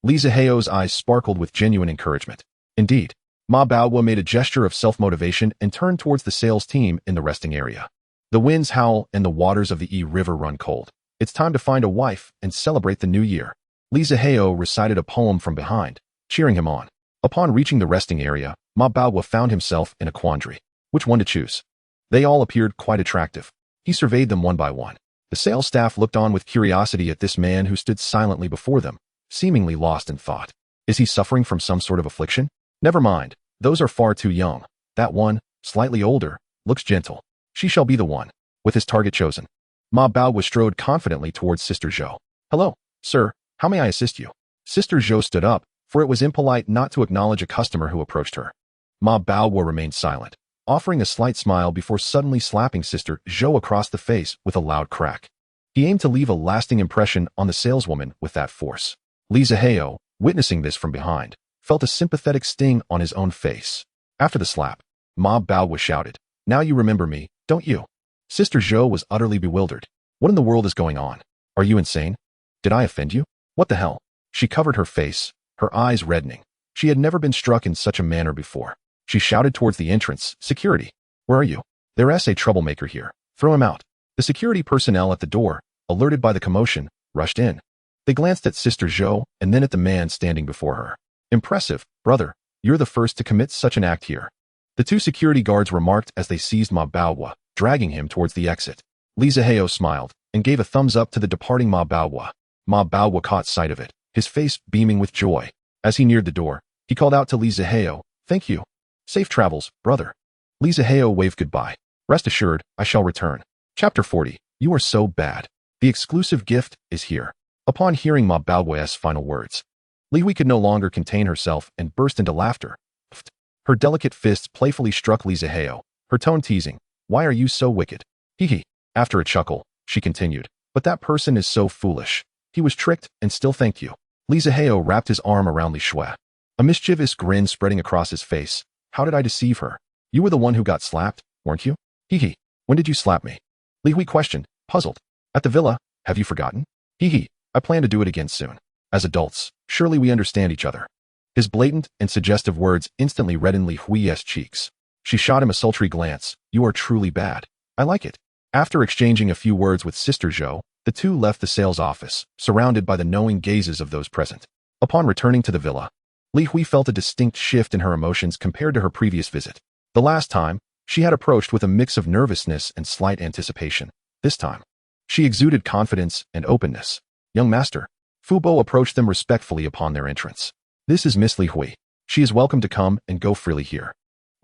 [SPEAKER 1] Zihao's eyes sparkled with genuine encouragement. Indeed. Ma Baohua made a gesture of self-motivation and turned towards the sales team in the resting area. The winds howl and the waters of the Yi River run cold. It's time to find a wife and celebrate the new year. Zihao recited a poem from behind, cheering him on. Upon reaching the resting area, Ma Baohua found himself in a quandary. Which one to choose? They all appeared quite attractive. He surveyed them one by one. The sales staff looked on with curiosity at this man who stood silently before them, seemingly lost in thought. Is he suffering from some sort of affliction? Never mind. Those are far too young. That one, slightly older, looks gentle. She shall be the one. With his target chosen, Ma Baohua strode confidently towards Sister Zhou. Hello, sir. How may I assist you? Sister Zhou stood up, for it was impolite not to acknowledge a customer who approached her. Ma Baohua remained silent, offering a slight smile before suddenly slapping Sister Zhou across the face with a loud crack. He aimed to leave a lasting impression on the saleswoman with that force. Zihao, witnessing this from behind, felt a sympathetic sting on his own face. After the slap, Ma Baohua shouted, Now you remember me, don't you? Sister Zhou was utterly bewildered. What in the world is going on? Are you insane? Did I offend you? What the hell? She covered her face, her eyes reddening. She had never been struck in such a manner before. She shouted towards the entrance, Security. Where are you? There's a troublemaker here. Throw him out. The security personnel at the door, alerted by the commotion, rushed in. They glanced at Sister Zhou and then at the man standing before her. Impressive, brother. You're the first to commit such an act here. The two security guards remarked as they seized Ma Baohua, dragging him towards the exit. Zihao smiled and gave a thumbs up to the departing Ma Baohua. Ma Baohua caught sight of it, his face beaming with joy. As he neared the door, he called out to Zihao, Thank you. Safe travels, brother. Zihao waved goodbye. Rest assured, I shall return. Chapter 40. You are so bad. The exclusive gift is here. Upon hearing Ma Baohua's final words, Li Hui could no longer contain herself and burst into laughter. Her delicate fists playfully struck Zihao, her tone teasing. Why are you so wicked? Hee. After a chuckle, she continued. But that person is so foolish. He was tricked and still thanked you. Zihao wrapped his arm around Li Shui, a mischievous grin spreading across his face. How did I deceive her? You were the one who got slapped, weren't you? Hee. When did you slap me? Li Hui questioned, puzzled. At the villa, have you forgotten? Hee. I plan to do it again soon. As adults, surely we understand each other. His blatant and suggestive words instantly reddened Li Hui's cheeks. She shot him a sultry glance. You are truly bad. I like it. After exchanging a few words with Sister Zhou, the two left the sales office, surrounded by the knowing gazes of those present. Upon returning to the villa, Li Hui felt a distinct shift in her emotions compared to her previous visit. The last time, she had approached with a mix of nervousness and slight anticipation. This time, she exuded confidence and openness. Young master, Fu Bo approached them respectfully upon their entrance. This is Miss Li Hui. She is welcome to come and go freely here.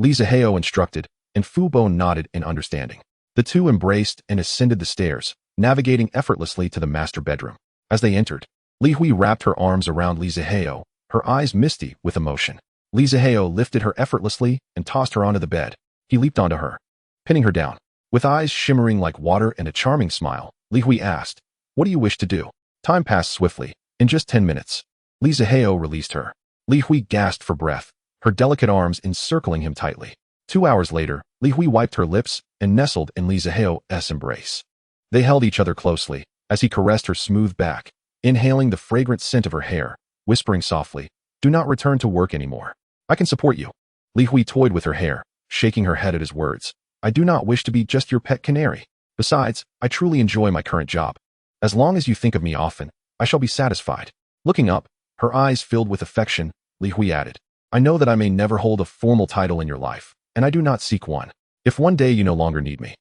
[SPEAKER 1] Zihao instructed, and Fu Bo nodded in understanding. The two embraced and ascended the stairs, navigating effortlessly to the master bedroom. As they entered, Li Hui wrapped her arms around Li Zihao, her eyes misty with emotion. Li Zihao lifted her effortlessly and tossed her onto the bed. He leaped onto her, pinning her down. With eyes shimmering like water and a charming smile, Li Hui asked, "What do you wish to do?" Time passed swiftly. In just 10 minutes, Li Zihao released her. Li Hui gasped for breath, her delicate arms encircling him tightly. 2 hours later, Li Hui wiped her lips and nestled in Li Zihao's embrace. They held each other closely as he caressed her smooth back, inhaling the fragrant scent of her hair, whispering softly, "Do not return to work anymore. I can support you." Li Hui toyed with her hair, shaking her head at his words. "I do not wish to be just your pet canary. Besides, I truly enjoy my current job. As long as you think of me often, I shall be satisfied." Looking up, her eyes filled with affection, Li Hui added, "I know that I may never hold a formal title in your life, and I do not seek one. If one day you no longer need me,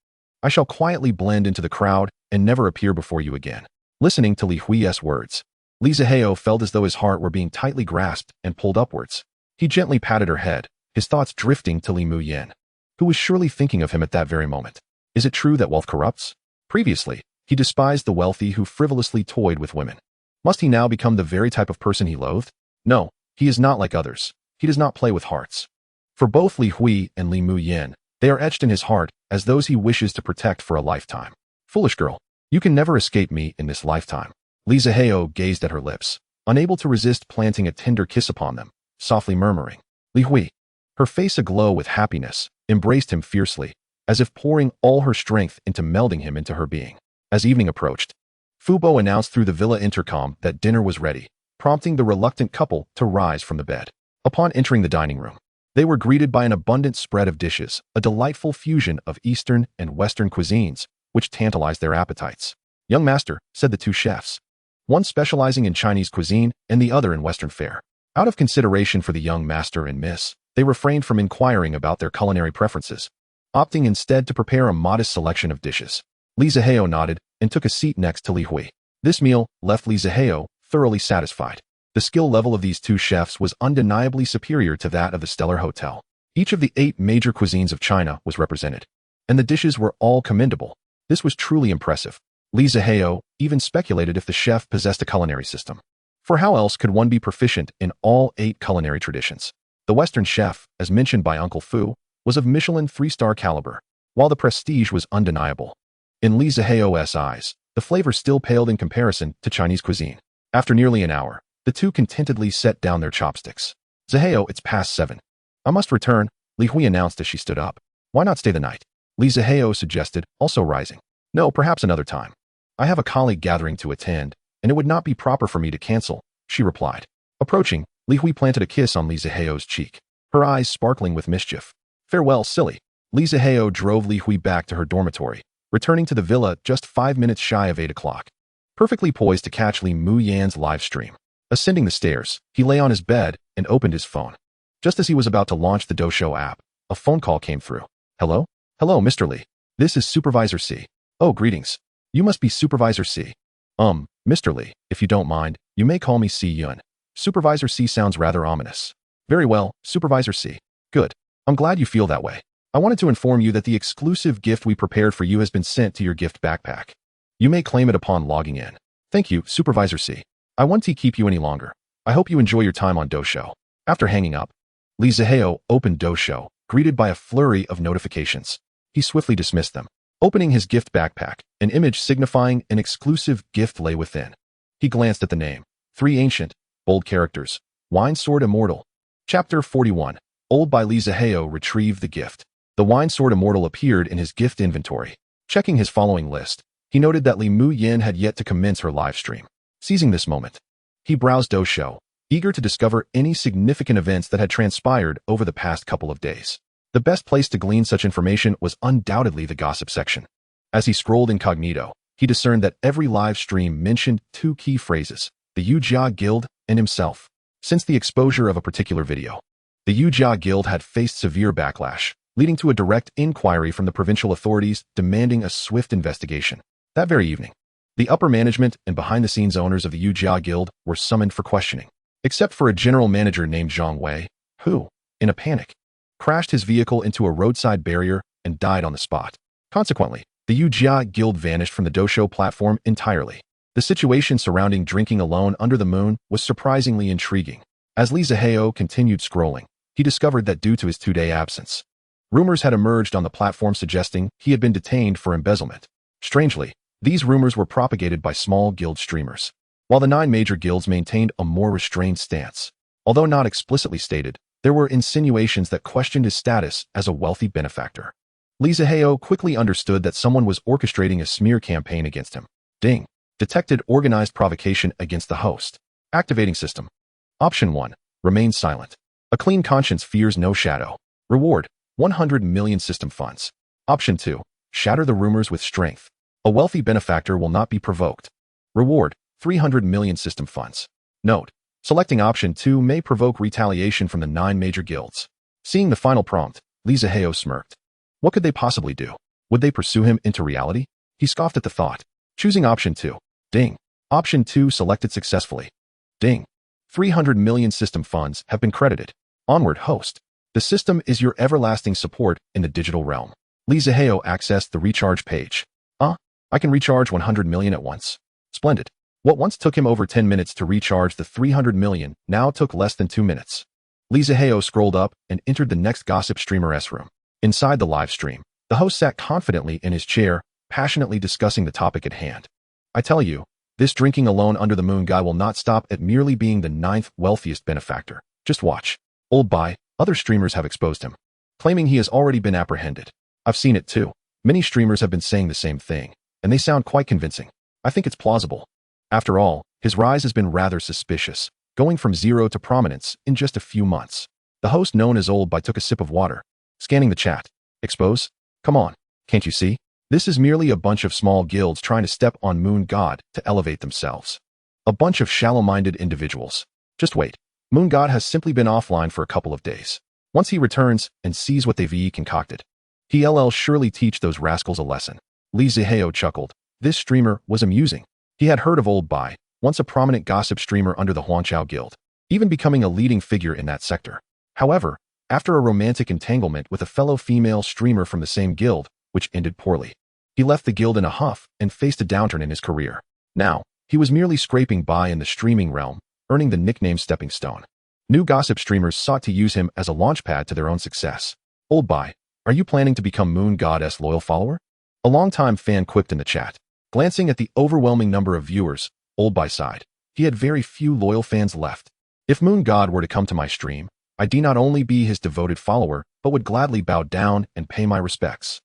[SPEAKER 1] I shall quietly blend into the crowd and never appear before you again." Listening to Li Hui's words, Li Zihao felt as though his heart were being tightly grasped and pulled upwards. He gently patted her head, his thoughts drifting to Li Muyan, who was surely thinking of him at that very moment. Is it true that wealth corrupts? Previously, he despised the wealthy who frivolously toyed with women. Must he now become the very type of person he loathed? No, he is not like others. He does not play with hearts. For both Li Hui and Li Muyan, they are etched in his heart as those he wishes to protect for a lifetime. "Foolish girl, you can never escape me in this lifetime." Li Zihao gazed at her lips, unable to resist planting a tender kiss upon them, softly murmuring, "Li Hui." Her face aglow with happiness, embraced him fiercely, as if pouring all her strength into melding him into her being. As evening approached, Fu Bo announced through the villa intercom that dinner was ready, prompting the reluctant couple to rise from the bed. Upon entering the dining room, they were greeted by an abundant spread of dishes, a delightful fusion of Eastern and Western cuisines, which tantalized their appetites. "Young master," said the two chefs, one specializing in Chinese cuisine and the other in Western fare. Out of consideration for the young master and miss, they refrained from inquiring about their culinary preferences, opting instead to prepare a modest selection of dishes. Li Zihao nodded and took a seat next to Li Hui. This meal left Li Zihao thoroughly satisfied. The skill level of these two chefs was undeniably superior to that of the Stellar Hotel. Each of the 8 major cuisines of China was represented, and the dishes were all commendable. This was truly impressive. Li Zihao even speculated if the chef possessed a culinary system. For how else could one be proficient in all 8 culinary traditions? The Western chef, as mentioned by Uncle Fu, was of Michelin 3-star caliber, while the prestige was undeniable. In Li Zihao's eyes, the flavor still paled in comparison to Chinese cuisine. After nearly an hour, the two contentedly set down their chopsticks. "Zihao, it's past 7. I must return," Li Hui announced as she stood up. "Why not stay the night?" Li Zihao suggested, also rising. "No, perhaps another time. I have a colleague gathering to attend, and it would not be proper for me to cancel," she replied. Approaching, Li Hui planted a kiss on Li Zihao's cheek, her eyes sparkling with mischief. "Farewell, silly." Li Zihao drove Li Hui back to her dormitory, returning to the villa just 5 minutes shy of 8 o'clock, perfectly poised to catch Li Muyan's live stream. Ascending the stairs, he lay on his bed and opened his phone. Just as he was about to launch the Doshou app, a phone call came through. "Hello? Hello, Mr. Li. This is Supervisor C. Oh, greetings. You must be Supervisor C. Mr. Li, if you don't mind, you may call me C Yun." Supervisor C sounds rather ominous. "Very well, Supervisor C. Good. I'm glad you feel that way. I wanted to inform you that the exclusive gift we prepared for you has been sent to your gift backpack. You may claim it upon logging in." "Thank you, Supervisor C. I won't keep you any longer. I hope you enjoy your time on Doshou." After hanging up, Li Zihao opened Doshou, greeted by a flurry of notifications. He swiftly dismissed them. Opening his gift backpack, an image signifying an exclusive gift lay within. He glanced at the name. 3 ancient, bold characters. Wine Sword Immortal. Chapter 41. Old by Li Zihao retrieved the gift. The Wine Sword Immortal appeared in his gift inventory. Checking his following list, he noted that Li Muyan had yet to commence her live stream. Seizing this moment, he browsed Doshou, eager to discover any significant events that had transpired over the past couple of days. The best place to glean such information was undoubtedly the gossip section. As he scrolled incognito, he discerned that every live stream mentioned 2 key phrases: the Yujia Guild and himself. Since the exposure of a particular video, the Yujia Guild had faced severe backlash, leading to a direct inquiry from the provincial authorities demanding a swift investigation. That very evening, the upper management and behind-the-scenes owners of the Yujia Guild were summoned for questioning, except for a general manager named Zhang Wei, who, in a panic, crashed his vehicle into a roadside barrier and died on the spot. Consequently, the Yujia Guild vanished from the Doshou platform entirely. The situation surrounding drinking alone under the moon was surprisingly intriguing. As Zihao continued scrolling, he discovered that due to his 2-day absence, rumors had emerged on the platform suggesting he had been detained for embezzlement. Strangely, these rumors were propagated by small guild streamers, while the 9 major guilds maintained a more restrained stance. Although not explicitly stated, there were insinuations that questioned his status as a wealthy benefactor. Zihao quickly understood that someone was orchestrating a smear campaign against him. Ding. Detected organized provocation against the host. Activating system. Option 1. Remain silent. A clean conscience fears no shadow. Reward. 100 million system funds. Option 2. Shatter the rumors with strength. A wealthy benefactor will not be provoked. Reward. 300 million system funds. Note. Selecting option 2 may provoke retaliation from the 9 major guilds. Seeing the final prompt, Zihao smirked. What could they possibly do? Would they pursue him into reality? He scoffed at the thought. Choosing option 2. Ding. Option 2 selected successfully. Ding. 300 million system funds have been credited. Onward, host. The system is your everlasting support in the digital realm. Zihao accessed the recharge page. I can recharge 100 million at once. Splendid. What once took him over 10 minutes to recharge the 300 million now took less than 2 minutes. Zihao scrolled up and entered the next gossip streamer's room. Inside the live stream, the host sat confidently in his chair, passionately discussing the topic at hand. I tell you, this drinking alone under the moon guy will not stop at merely being the 9th wealthiest benefactor. Just watch. Old Bai, other streamers have exposed him, claiming he has already been apprehended. I've seen it too. Many streamers have been saying the same thing, and they sound quite convincing. I think it's plausible. After all, his rise has been rather suspicious, going from zero to prominence in just a few months. The host known as Old Bai took a sip of water, scanning the chat. Expose? Come on, can't you see? This is merely a bunch of small guilds trying to step on Moon God to elevate themselves. A bunch of shallow-minded individuals. Just wait. Moon God has simply been offline for a couple of days. Once he returns and sees what they've concocted, he'll surely teach those rascals a lesson. Zihao chuckled. This streamer was amusing. He had heard of Old Bai, once a prominent gossip streamer under the Huanchao Guild, even becoming a leading figure in that sector. However, after a romantic entanglement with a fellow female streamer from the same guild, which ended poorly, he left the guild in a huff and faced a downturn in his career. Now, he was merely scraping by in the streaming realm, earning the nickname Stepping Stone. New gossip streamers sought to use him as a launchpad to their own success. Old Bai, are you planning to become Moon God's loyal follower? A longtime fan quipped in the chat. Glancing at the overwhelming number of viewers, Old Bai sighed. He had very few loyal fans left. If Moon God were to come to my stream, I'd not only be his devoted follower, but would gladly bow down and pay my respects.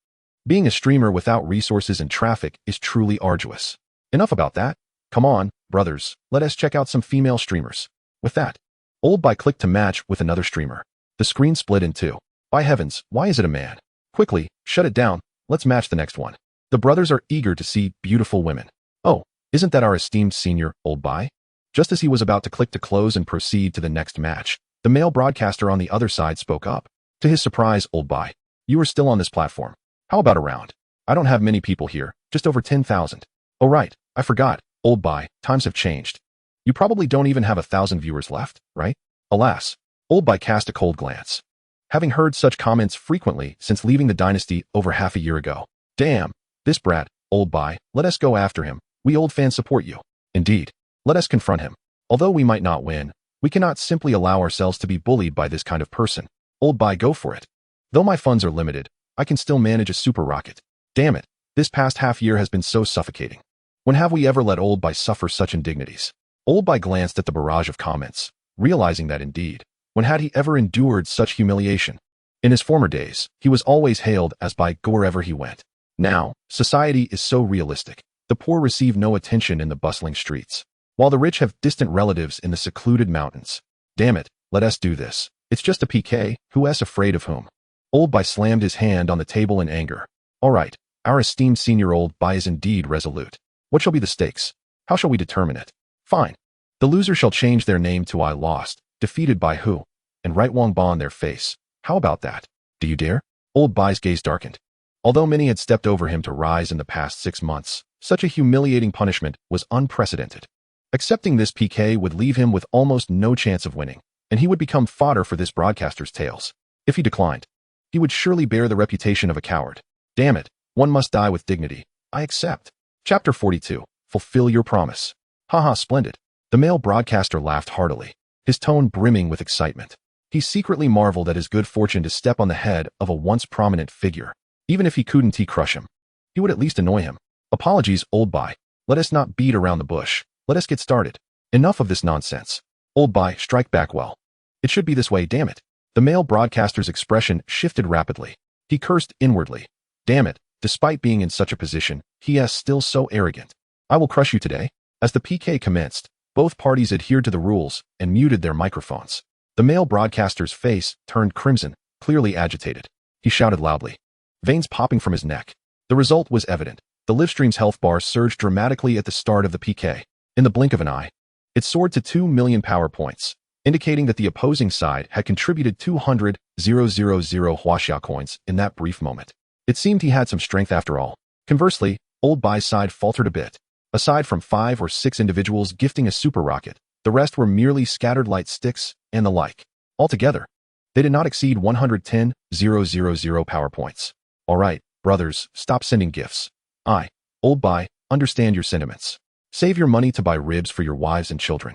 [SPEAKER 1] Being a streamer without resources and traffic is truly arduous. Enough about that. Come on, brothers, let us check out some female streamers. With that, Old Bai clicked to match with another streamer. The screen split in two. By heavens, why is it a man? Quickly, shut it down, let's match the next one. The brothers are eager to see beautiful women. Oh, isn't that our esteemed senior, Old Bai? Just as he was about to click to close and proceed to the next match, the male broadcaster on the other side spoke up. To his surprise, Old Bai, you are still on this platform. How about a round? I don't have many people here, just over 10,000. Oh right, I forgot, Old Bai, times have changed. You probably don't even have 1,000 viewers left, right? Alas, Old Bai cast a cold glance. Having heard such comments frequently since leaving the dynasty over half a year ago. Damn, this brat, Old Bai, let us go after him. We old fans support you. Indeed, let us confront him. Although we might not win, we cannot simply allow ourselves to be bullied by this kind of person. Old Bai, go for it. Though my funds are limited, I can still manage a super rocket. Damn it, this past half year has been so suffocating. When have we ever let Old Bai suffer such indignities? Old Bai glanced at the barrage of comments, realizing that indeed, when had he ever endured such humiliation? In his former days, he was always hailed as Bai wherever he went. Now, society is so realistic. The poor receive no attention in the bustling streets, while the rich have distant relatives in the secluded mountains. Damn it, let us do this. It's just a PK, who's afraid of whom? Old Bai slammed his hand on the table in anger. All right, our esteemed senior Old Bai is indeed resolute. What shall be the stakes? How shall we determine it? Fine. The loser shall change their name to I lost, defeated by who, and write Wang Ba on their face. How about that? Do you dare? Old Bai's gaze darkened. Although many had stepped over him to rise in the past 6 months, such a humiliating punishment was unprecedented. Accepting this PK would leave him with almost no chance of winning, and he would become fodder for this broadcaster's tales. If he declined, he would surely bear the reputation of a coward. Damn it, one must die with dignity. I accept. Chapter 42. fulfill your promise. Haha, splendid. The male broadcaster laughed heartily, his tone brimming with excitement. He secretly marveled at his good fortune to step on the head of a once prominent figure. Even if he couldn't crush him, he would at least annoy him. Apologies, old boy. Let us not beat around the bush. Let us get started. Enough of this nonsense. Old boy, strike back well. It should be this way, damn it. The male broadcaster's expression shifted rapidly. He cursed inwardly. Damn it, despite being in such a position, he is still so arrogant. I will crush you today. As the PK commenced, both parties adhered to the rules and muted their microphones. The male broadcaster's face turned crimson, clearly agitated. He shouted loudly, veins popping from his neck. The result was evident. The livestream's health bar surged dramatically at the start of the PK. In the blink of an eye, it soared to 2 million power points, indicating that the opposing side had contributed 200,000 Huaxia coins in that brief moment. It seemed he had some strength after all. Conversely, old Bai's side faltered a bit. Aside from 5 or 6 individuals gifting a super rocket, the rest were merely scattered light sticks and the like. Altogether, they did not exceed 110,000 power points. All right, brothers, stop sending gifts. I, old Bai, understand your sentiments. Save your money to buy ribs for your wives and children.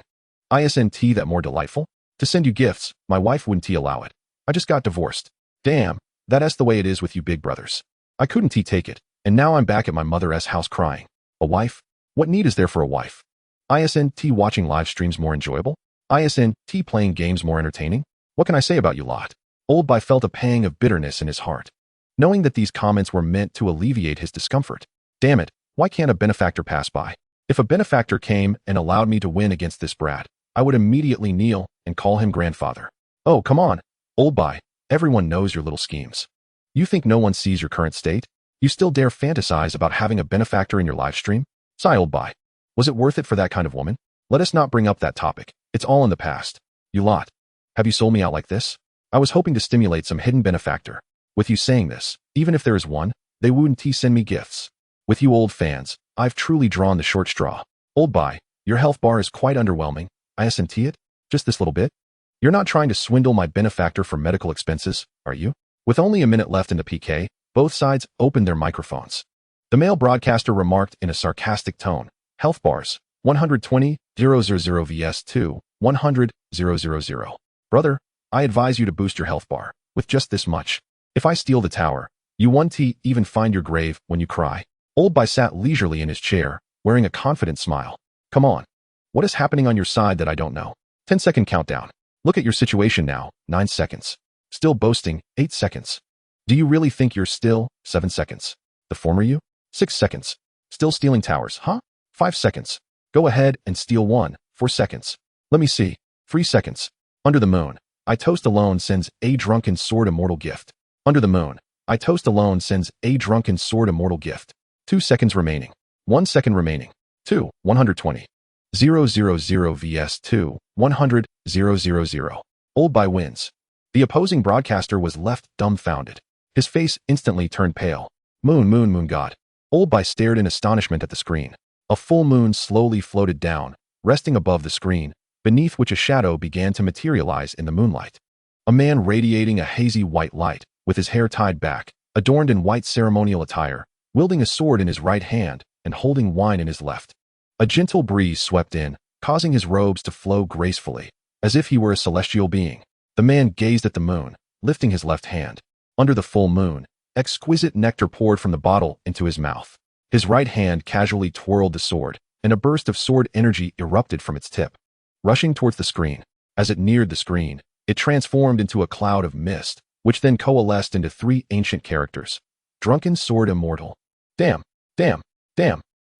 [SPEAKER 1] Isn't that more delightful? To send you gifts, my wife wouldn't allow it. I just got divorced. Damn, that's the way it is with you big brothers. I couldn't take it, and now I'm back at my mother's house crying. A wife? What need is there for a wife? Isn't watching live streams more enjoyable? Isn't playing games more entertaining? What can I say about you lot? Old Bai felt a pang of bitterness in his heart, knowing that these comments were meant to alleviate his discomfort. Damn it, why can't a benefactor pass by? If a benefactor came and allowed me to win against this brat, I would immediately kneel and call him grandfather. Oh, come on, old Bai, everyone knows your little schemes. You think no one sees your current state? You still dare fantasize about having a benefactor in your live stream? Sigh, old Bai. Was it worth it for that kind of woman? Let us not bring up that topic. It's all in the past. You lot. Have you sold me out like this? I was hoping to stimulate some hidden benefactor. With you saying this, even if there is one, they wouldn't send me gifts. With you old fans, I've truly drawn the short straw. Old Bai, your health bar is quite underwhelming. Isn't it? Just this little bit? You're not trying to swindle my benefactor for medical expenses, are you? With only a minute left in the PK, both sides opened their microphones. The male broadcaster remarked in a sarcastic tone, health bars, 120,000 vs 2, 100,000. Brother, I advise you to boost your health bar with just this much. If I steal the tower, you won't even find your grave when you cry. Old Bai sat leisurely in his chair, wearing a confident smile. Come on. What is happening on your side that I don't know? 10-second countdown. Look at your situation now, 9 seconds. Still boasting, 8 seconds. Do you really think you're still? 7 seconds. The former you? 6 seconds. Still stealing towers, huh? 5 seconds. Go ahead and steal one, 4 seconds. Let me see. 3 seconds. Under the moon, I toast alone sends a drunken sword immortal gift. Under the moon, I toast alone sends a drunken sword immortal gift. 2 seconds remaining. 1 second remaining. 2, 120. 000 vs 2, 100, 000. Old Bai wins. The opposing broadcaster was left dumbfounded. His face instantly turned pale. Moon god. Old Bai stared in astonishment at the screen. A full moon slowly floated down, resting above the screen, beneath which a shadow began to materialize in the moonlight. A man radiating a hazy white light, with his hair tied back, adorned in white ceremonial attire, wielding a sword in his right hand and holding wine in his left. A gentle breeze swept in, causing his robes to flow gracefully, as if he were a celestial being. The man gazed at the moon, lifting his left hand. Under the full moon, exquisite nectar poured from the bottle into his mouth. His right hand casually twirled the sword, and a burst of sword energy erupted from its tip, rushing towards the screen. As it neared the screen, it transformed into a cloud of mist, which then coalesced into 3 ancient characters. Drunken Sword Immortal. Damn.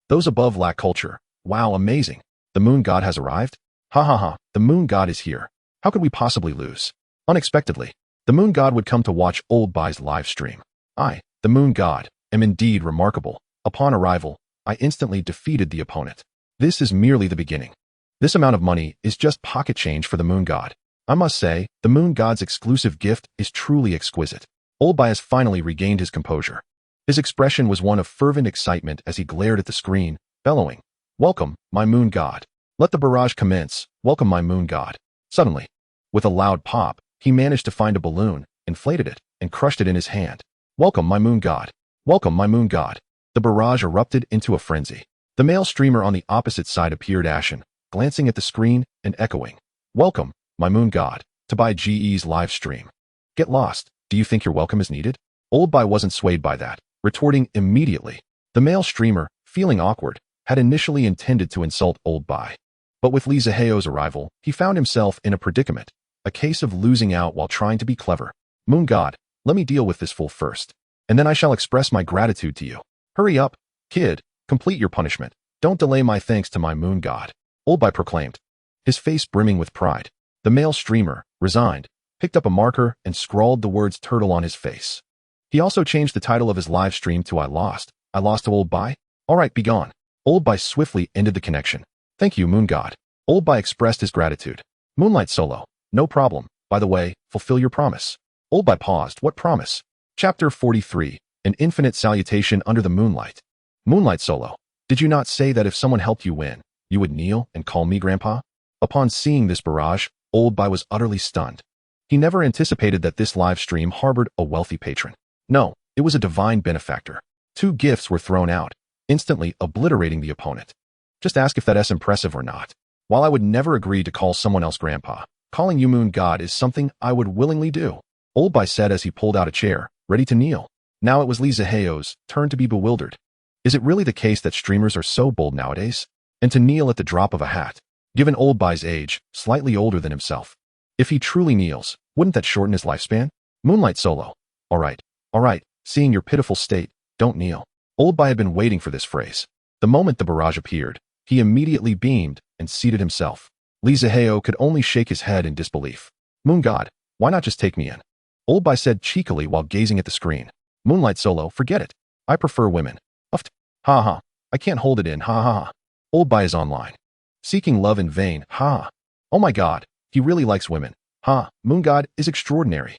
[SPEAKER 1] Those above lack culture. Wow, amazing. The moon god has arrived? Ha ha ha, the moon god is here. How could we possibly lose? Unexpectedly, the moon god would come to watch old Bai's live stream. I, the moon god, am indeed remarkable. Upon arrival, I instantly defeated the opponent. This is merely the beginning. This amount of money is just pocket change for the moon god. I must say, the moon god's exclusive gift is truly exquisite. Old Bai has finally regained his composure. His expression was one of fervent excitement as he glared at the screen, bellowing, "Welcome, my moon god. Let the barrage commence. Welcome, my moon god." Suddenly, with a loud pop, he managed to find a balloon, inflated it, and crushed it in his hand. "Welcome, my moon god. Welcome, my moon god." The barrage erupted into a frenzy. The male streamer on the opposite side appeared ashen, glancing at the screen and echoing, "Welcome, my moon god, to Bai GE's live stream. Get lost, do you think your welcome is needed?" Old Bai wasn't swayed by that, retorting immediately. The male streamer, feeling awkward, had initially intended to insult Old Bai. But with Li Zihao's arrival, he found himself in a predicament, a case of losing out while trying to be clever. "Moon god, let me deal with this fool first, and then I shall express my gratitude to you. Hurry up, kid, complete your punishment. Don't delay my thanks to my moon god," Old Bai proclaimed, his face brimming with pride. The male streamer, resigned, picked up a marker and scrawled the words turtle on his face. He also changed the title of his live stream to I lost to Old Bai? Alright, be gone. Old Bai swiftly ended the connection. "Thank you, moon god." Old Bai expressed his gratitude. "Moonlight Solo, no problem. By the way, fulfill your promise." Old Bai paused. "What promise?" Chapter 43, An Infinite Salutation Under the Moonlight. "Moonlight Solo, did you not say that if someone helped you win, you would kneel and call me grandpa?" Upon seeing this barrage, Old Bai was utterly stunned. He never anticipated that this live stream harbored a wealthy patron. No, it was a divine benefactor. 2 gifts were thrown out, instantly obliterating the opponent. Just ask if that's impressive or not. While I would never agree to call someone else grandpa, calling you moon god is something I would willingly do, Old Bai said as he pulled out a chair, ready to kneel. Now it was Li Zihao's turn to be bewildered. Is it really the case that streamers are so bold nowadays? And to kneel at the drop of a hat? Given Old Bai's age, slightly older than himself. If he truly kneels, wouldn't that shorten his lifespan? Moonlight Solo. Alright, seeing your pitiful state, don't kneel. Old Bai had been waiting for this phrase. The moment the barrage appeared, he immediately beamed and seated himself. Li Zihao could only shake his head in disbelief. "Moon god, why not just take me in?" Old Bai said cheekily while gazing at the screen. "Moonlight Solo, forget it. I prefer women." Uffed. "Ha ha, I can't hold it in, ha ha ha." Old Bai is online. Seeking love in vain, ha. Oh my god, he really likes women. Ha, moon god is extraordinary.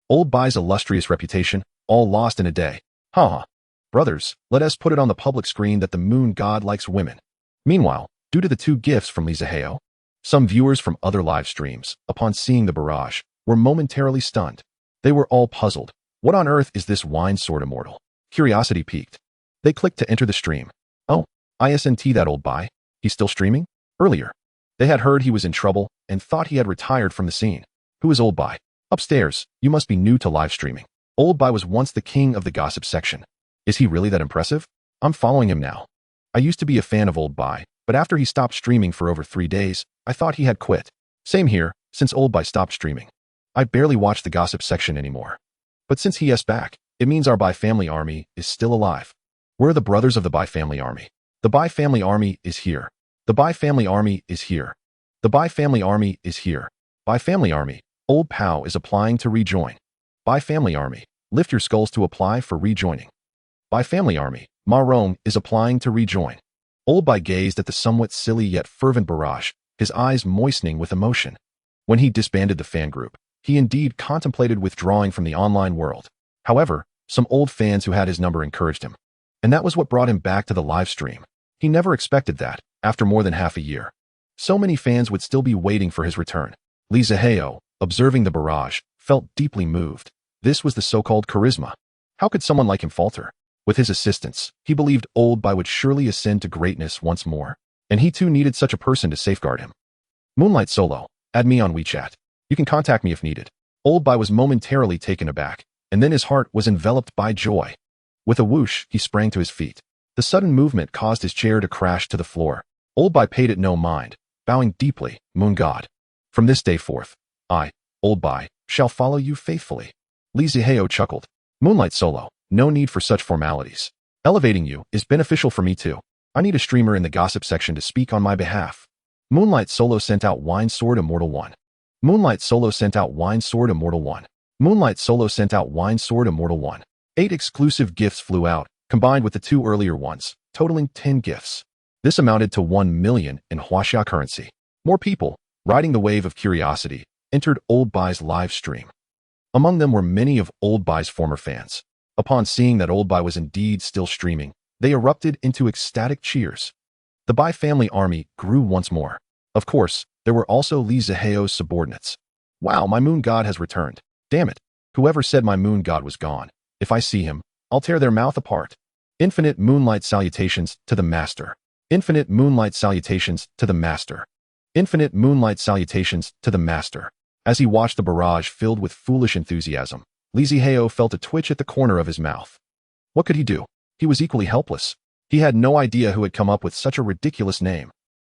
[SPEAKER 1] Old Bai's illustrious reputation, all lost in a day. Ha ha. Brothers, let us put it on the public screen that the moon god likes women. Meanwhile, due to the 2 gifts from Li Zihao, some viewers from other live streams, upon seeing the barrage, were momentarily stunned. They were all puzzled. What on earth is this wine sword immortal? Curiosity piqued. They clicked to enter the stream. Oh, isn't that Old Bai? He's still streaming? Earlier, they had heard he was in trouble and thought he had retired from the scene. Who is Old Bai? Upstairs, you must be new to live streaming. Old Bai was once the king of the gossip section. Is he really that impressive? I'm following him now. I used to be a fan of Old Bai, but after he stopped streaming for over 3 days, I thought he had quit. Same here, since Old Bai stopped streaming. I barely watch the gossip section anymore. But since he is back, it means our Bai family army is still alive. We're the brothers of the Bai family army. The Bai family army is here. The Bai family army is here. The Bai family army is here. Bai family army, Old Pao is applying to rejoin. Bai family army, lift your skulls to apply for rejoining. Bai family army, Ma Rong is applying to rejoin. Old Bai gazed at the somewhat silly yet fervent barrage, his eyes moistening with emotion. When he disbanded the fan group, he indeed contemplated withdrawing from the online world. However, some old fans who had his number encouraged him. And that was what brought him back to the live stream. He never expected that, after more than half a year, so many fans would still be waiting for his return. Li Zihao, observing the barrage, felt deeply moved. This was the so-called charisma. How could someone like him falter? With his assistance, he believed Old Bai would surely ascend to greatness once more, and he too needed such a person to safeguard him. Moonlight Solo, add me on WeChat. You can contact me if needed. Old Bai was momentarily taken aback, and then his heart was enveloped by joy. With a whoosh, he sprang to his feet. The sudden movement caused his chair to crash to the floor. Old Bai paid it no mind, bowing deeply, Moon God. From this day forth, I, Old Bai, shall follow you faithfully. Li Zihao chuckled. Moonlight Solo, no need for such formalities. Elevating you is beneficial for me too. I need a streamer in the gossip section to speak on my behalf. Moonlight Solo sent out Wine Sword Immortal 1. Moonlight Solo sent out Wine Sword Immortal 1. Moonlight Solo sent out Wine Sword Immortal 1. 8 exclusive gifts flew out, combined with the 2 earlier ones, totaling 10 gifts. This amounted to 1 million in Huaxia currency. More people, riding the wave of curiosity, entered Old Bai's live stream. Among them were many of Old Bai's former fans. Upon seeing that Old Bai was indeed still streaming, they erupted into ecstatic cheers. The Bai family army grew once more. Of course, there were also Li Zihao's subordinates. Wow, my moon god has returned. Damn it. Whoever said my moon god was gone. If I see him, I'll tear their mouth apart. Infinite moonlight salutations to the master. Infinite moonlight salutations to the master. Infinite moonlight salutations to the master. As he watched the barrage filled with foolish enthusiasm, Zihao felt a twitch at the corner of his mouth. What could he do? He was equally helpless. He had no idea who had come up with such a ridiculous name.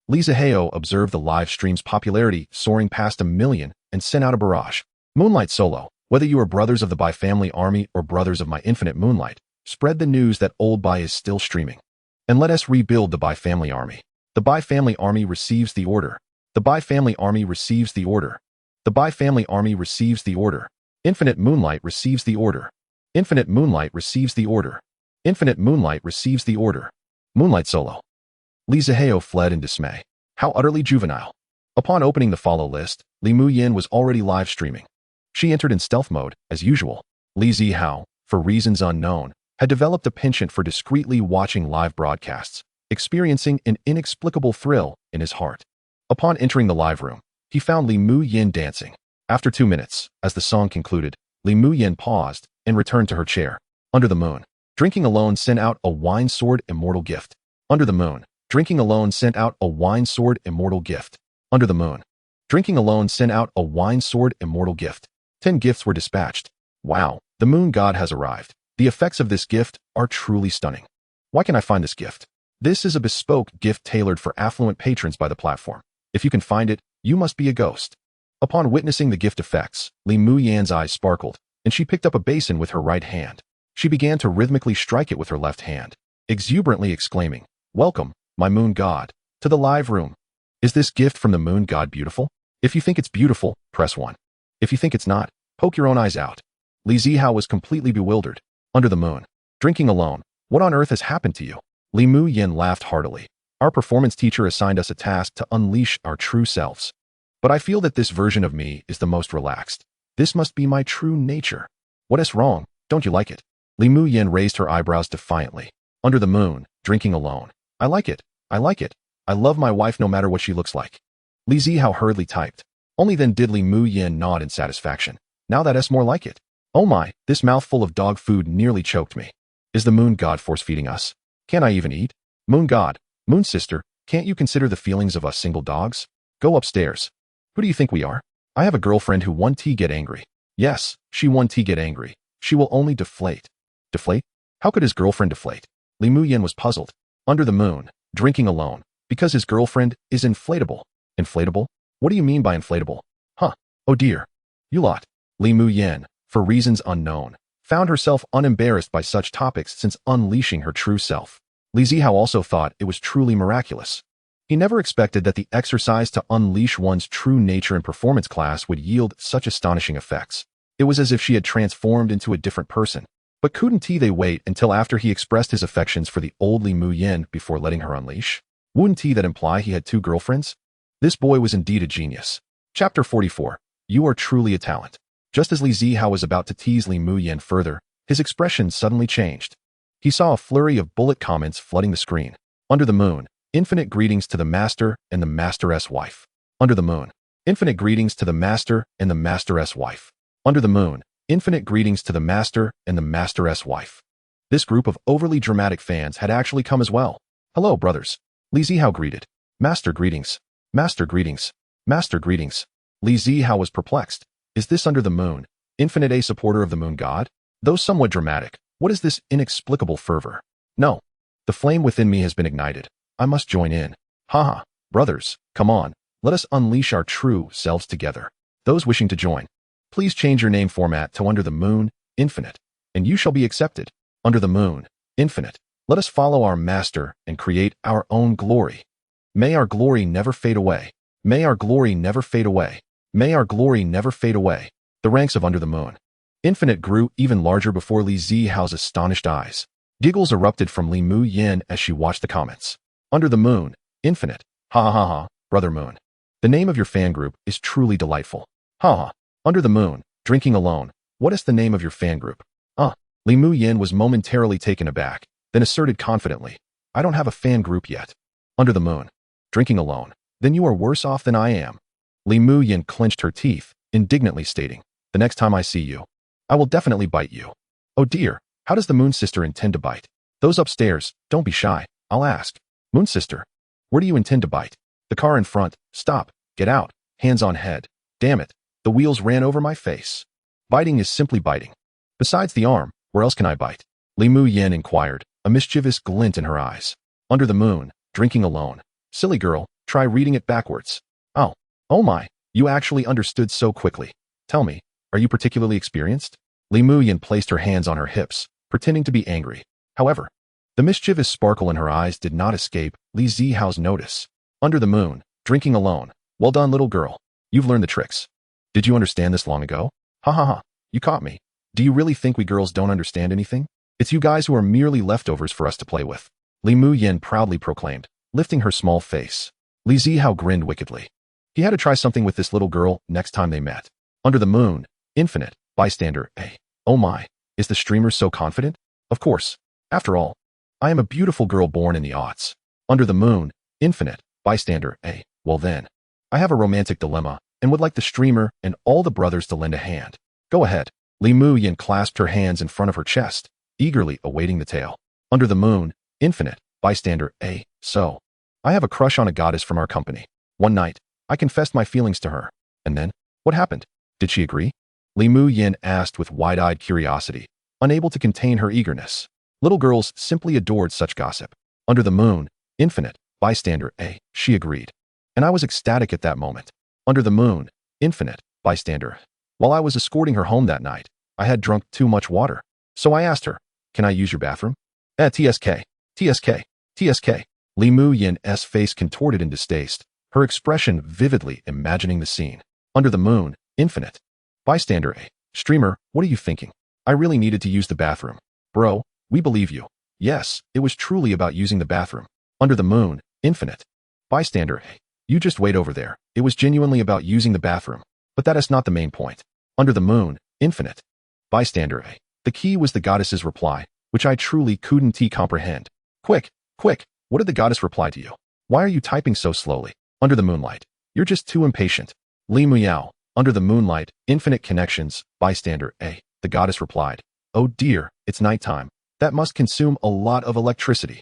[SPEAKER 1] Zihao observed the live stream's popularity soaring past 1 million and sent out a barrage. Moonlight Solo, whether you are brothers of the Bai family army or brothers of my infinite moonlight, spread the news that old Bai is still streaming. And let us rebuild the Bai family army. The Bai family army receives the order. The Bai family army receives the order. The Bai family army receives the order. Infinite moonlight receives the order. Infinite moonlight receives the order. Infinite moonlight receives the order. Moonlight Solo. Zihao fled in dismay. How utterly juvenile. Upon opening the follow list, Li Muyin was already live streaming. She entered in stealth mode, as usual. Zihao, for reasons unknown, had developed a penchant for discreetly watching live broadcasts, experiencing an inexplicable thrill in his heart. Upon entering the live room, he found Li Muyin dancing. After 2 minutes, as the song concluded, Li Muyin paused and returned to her chair. Under the moon, drinking alone sent out a wine sword immortal gift. Under the moon, drinking alone sent out a wine sword immortal gift. Under the moon, drinking alone sent out a wine sword immortal gift. 10 gifts were dispatched. Wow, the moon god has arrived. The effects of this gift are truly stunning. Why can I find this gift? This is a bespoke gift tailored for affluent patrons by the platform. If you can find it, you must be a ghost. Upon witnessing the gift effects, Li Muyin's eyes sparkled, and she picked up a basin with her right hand. She began to rhythmically strike it with her left hand, exuberantly exclaiming, "Welcome, my moon god, to the live room. Is this gift from the moon god beautiful? If you think it's beautiful, press 1. If you think it's not, poke your own eyes out." Zihao was completely bewildered. Under the moon, drinking alone, what on earth has happened to you? Li Muyin laughed heartily. Our performance teacher assigned us a task to unleash our true selves. But I feel that this version of me is the most relaxed. This must be my true nature. What is wrong? Don't you like it? Li Muyin raised her eyebrows defiantly. Under the moon, drinking alone. I like it. I like it. I love my wife no matter what she looks like. Zihao hurriedly typed. Only then did Li Muyin nod in satisfaction. Now that's more like it. Oh my, this mouthful of dog food nearly choked me. Is the moon god force-feeding us? Can I even eat? Moon god, moon sister, can't you consider the feelings of us single dogs? Go upstairs. Who do you think we are? I have a girlfriend who 1T get angry. Yes, she 1T get angry. She will only deflate. Deflate? How could his girlfriend deflate? Li Muyin was puzzled. Under the moon, drinking alone, because his girlfriend is inflatable. Inflatable? What do you mean by inflatable? Huh, oh dear. You lot. Li Muyin, for reasons unknown, found herself unembarrassed by such topics since unleashing her true self. Zihao also thought it was truly miraculous. He never expected that the exercise to unleash one's true nature in performance class would yield such astonishing effects. It was as if she had transformed into a different person. But couldn't they wait until after he expressed his affections for the old Li Muyin before letting her unleash? Wouldn't that imply he had 2 girlfriends? This boy was indeed a genius. Chapter 44. You are truly a talent. Just as Li Zihao was about to tease Li Muyin further, his expression suddenly changed. He saw a flurry of bullet comments flooding the screen. Under the moon, infinite greetings to the master and the master's wife. Under the moon, infinite greetings to the master and the master's wife. Under the moon, infinite greetings to the master and the master's wife. This group of overly dramatic fans had actually come as well. Hello, brothers. Li Zihao greeted. Master greetings. Master greetings. Master greetings. Li Zihao was perplexed. Is this under the moon, infinite a supporter of the moon god? Though somewhat dramatic, what is this inexplicable fervor? No. The flame within me has been ignited. I must join in. Haha, brothers, come on. Let us unleash our true selves together. Those wishing to join, please change your name format to Under the Moon, Infinite, and you shall be accepted. Under the Moon, Infinite. Let us follow our master and create our own glory. May our glory never fade away. May our glory never fade away. May our glory never fade away. The ranks of Under the Moon, Infinite grew even larger before Li Zihao's astonished eyes. Giggles erupted from Li Muyin as she watched the comments. Under the Moon, Infinite. Ha ha ha ha, Brother Moon. The name of your fan group is truly delightful. Ha ha. Under the Moon, drinking alone. What is the name of your fan group? Li Muyin was momentarily taken aback, then asserted confidently. I don't have a fan group yet. Under the Moon, drinking alone. Then you are worse off than I am. Li Muyin clenched her teeth, indignantly stating, the next time I see you, I will definitely bite you. Oh dear, how does the Moon Sister intend to bite? Those upstairs, don't be shy, I'll ask. Moon sister, where do you intend to bite? The car in front. Stop. Get out. Hands on head. Damn it. The wheels ran over my face. Biting is simply biting. Besides the arm, where else can I bite? Li Mu Yen inquired, a mischievous glint in her eyes. Under the moon, drinking alone. Silly girl, try reading it backwards. Oh my, you actually understood so quickly. Tell me, are you particularly experienced? Li Mu Yen placed her hands on her hips, pretending to be angry. However, the mischievous sparkle in her eyes did not escape Li Zihao's notice. Under the moon, drinking alone. Well done, little girl. You've learned the tricks. Did you understand this long ago? Ha ha ha, you caught me. Do you really think we girls don't understand anything? It's you guys who are merely leftovers for us to play with. Li Mu Yen proudly proclaimed, lifting her small face. Li Zihao grinned wickedly. He had to try something with this little girl next time they met. Under the moon, infinite, bystander, A. Oh my, is the streamer so confident? Of course. After all, I am a beautiful girl born in the aughts. Under the moon, infinite, bystander, A. Well then, I have a romantic dilemma and would like the streamer and all the brothers to lend a hand. Go ahead. Li Mu Yen clasped her hands in front of her chest, eagerly awaiting the tale. Under the moon, infinite, bystander, A. So, I have a crush on a goddess from our company. One night, I confessed my feelings to her. And then, what happened? Did she agree? Li Mu Yen asked with wide-eyed curiosity, unable to contain her eagerness. Little girls simply adored such gossip. Under the moon, infinite, bystander, A. She agreed. And I was ecstatic at that moment. Under the moon, infinite, bystander. While I was escorting her home that night, I had drunk too much water. So I asked her, can I use your bathroom? TSK, TSK, TSK. Li Mu Yen's face contorted in distaste, her expression vividly imagining the scene. Under the moon, infinite. Bystander A. Streamer, what are you thinking? I really needed to use the bathroom. Bro, we believe you. Yes, it was truly about using the bathroom. Under the moon, infinite. Bystander A. You just wait over there. It was genuinely about using the bathroom. But that is not the main point. Under the moon, infinite. Bystander A. The key was the goddess's reply, which I truly couldn't comprehend. Quick, quick, what did the goddess reply to you? Why are you typing so slowly? Under the moonlight. You're just too impatient. Li Muyao. Under the moonlight, infinite connections. Bystander A. The goddess replied. Oh dear, it's nighttime. That must consume a lot of electricity.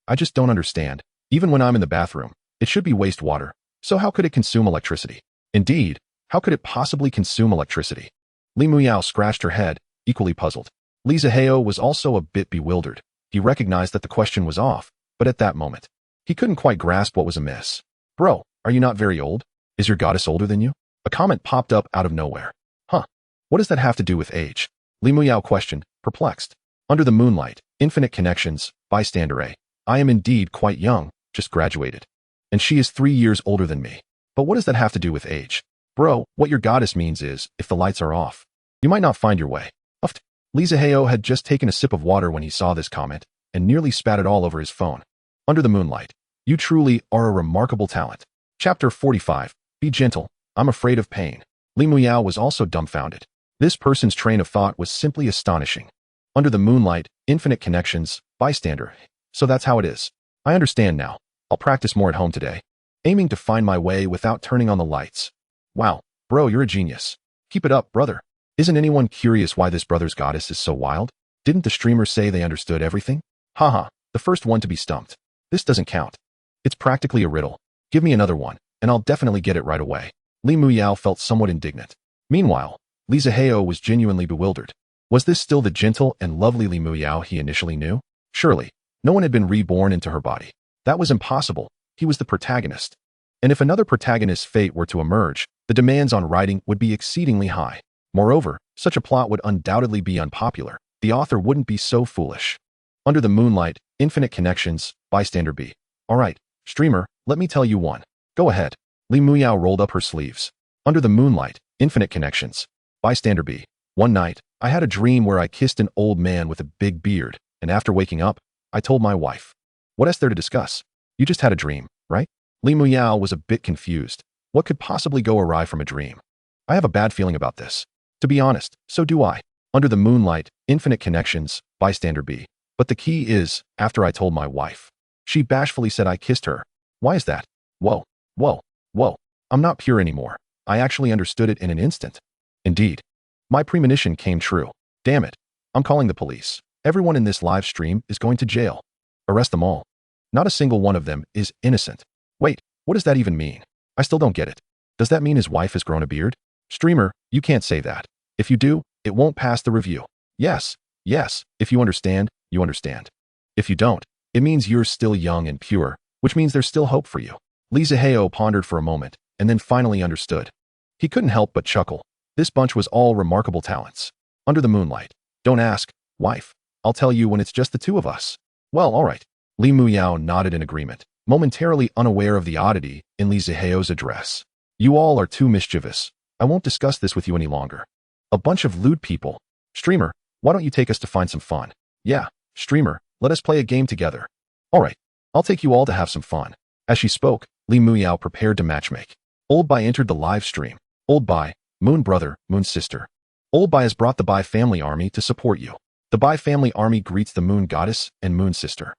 [SPEAKER 1] I just don't understand. Even when I'm in the bathroom, it should be wastewater. So how could it consume electricity? Indeed, how could it possibly consume electricity? Li Muyao scratched her head, equally puzzled. Li Zihao was also a bit bewildered. He recognized that the question was off, but at that moment, he couldn't quite grasp what was amiss. Bro, are you not very old? Is your goddess older than you? A comment popped up out of nowhere. Huh. What does that have to do with age? Li Muyao questioned, perplexed. Under the moonlight, infinite connections. Bystander A. I am indeed quite young, just graduated. And she is 3 years older than me. But what does that have to do with age? Bro, what your goddess means is, if the lights are off, you might not find your way. Uffed. Li Zihao had just taken a sip of water when he saw this comment, and nearly spat it all over his phone. Under the moonlight. You truly are a remarkable talent. Chapter 45. Be gentle. I'm afraid of pain. Li Muyao was also dumbfounded. This person's train of thought was simply astonishing. Under the moonlight, infinite connections. Bystander. So that's how it is. I understand now. I'll practice more at home today, aiming to find my way without turning on the lights. Wow, bro, you're a genius. Keep it up, brother. Isn't anyone curious why this brother's goddess is so wild? Didn't the streamer say they understood everything? Haha, the first one to be stumped. This doesn't count. It's practically a riddle. Give me another one, and I'll definitely get it right away. Li Muyao felt somewhat indignant. Meanwhile, Li Zihao was genuinely bewildered. Was this still the gentle and lovely Li Muyao he initially knew? Surely, no one had been reborn into her body. That was impossible. He was the protagonist. And if another protagonist's fate were to emerge, the demands on writing would be exceedingly high. Moreover, such a plot would undoubtedly be unpopular. The author wouldn't be so foolish. Under the moonlight, infinite connections. Bystander B. All right, streamer, let me tell you one. Go ahead. Li Muyao rolled up her sleeves. Under the moonlight, infinite connections. Bystander B. One night, I had a dream where I kissed an old man with a big beard, and after waking up, I told my wife. What else there to discuss? You just had a dream, right? Li Muyao was a bit confused. What could possibly go awry from a dream? I have a bad feeling about this. To be honest, so do I. Under the moonlight, infinite connections. Bystander B. But the key is, after I told my wife. She bashfully said I kissed her. Why is that? Whoa, whoa, whoa. I'm not pure anymore. I actually understood it in an instant. Indeed. My premonition came true. Damn it. I'm calling the police. Everyone in this live stream is going to jail. Arrest them all. Not a single one of them is innocent. Wait, what does that even mean? I still don't get it. Does that mean his wife has grown a beard? Streamer, you can't say that. If you do, it won't pass the review. Yes, yes, if you understand, you understand. If you don't, it means you're still young and pure, which means there's still hope for you. Zihao pondered for a moment, and then finally understood. He couldn't help but chuckle. This bunch was all remarkable talents. Under the moonlight. Don't ask, wife. I'll tell you when it's just the two of us. Well, all right. Li Muyao nodded in agreement, momentarily unaware of the oddity in Li Zihao's address. You all are too mischievous. I won't discuss this with you any longer. A bunch of lewd people. Streamer, why don't you take us to find some fun? Yeah, streamer, let us play a game together. All right, I'll take you all to have some fun. As she spoke, Li Muyao prepared to matchmake. Old Bai entered the live stream. Old Bai, Moon brother, Moon sister. Old Bai has brought the Bai family army to support you. The Bai family army greets the Moon goddess and Moon sister.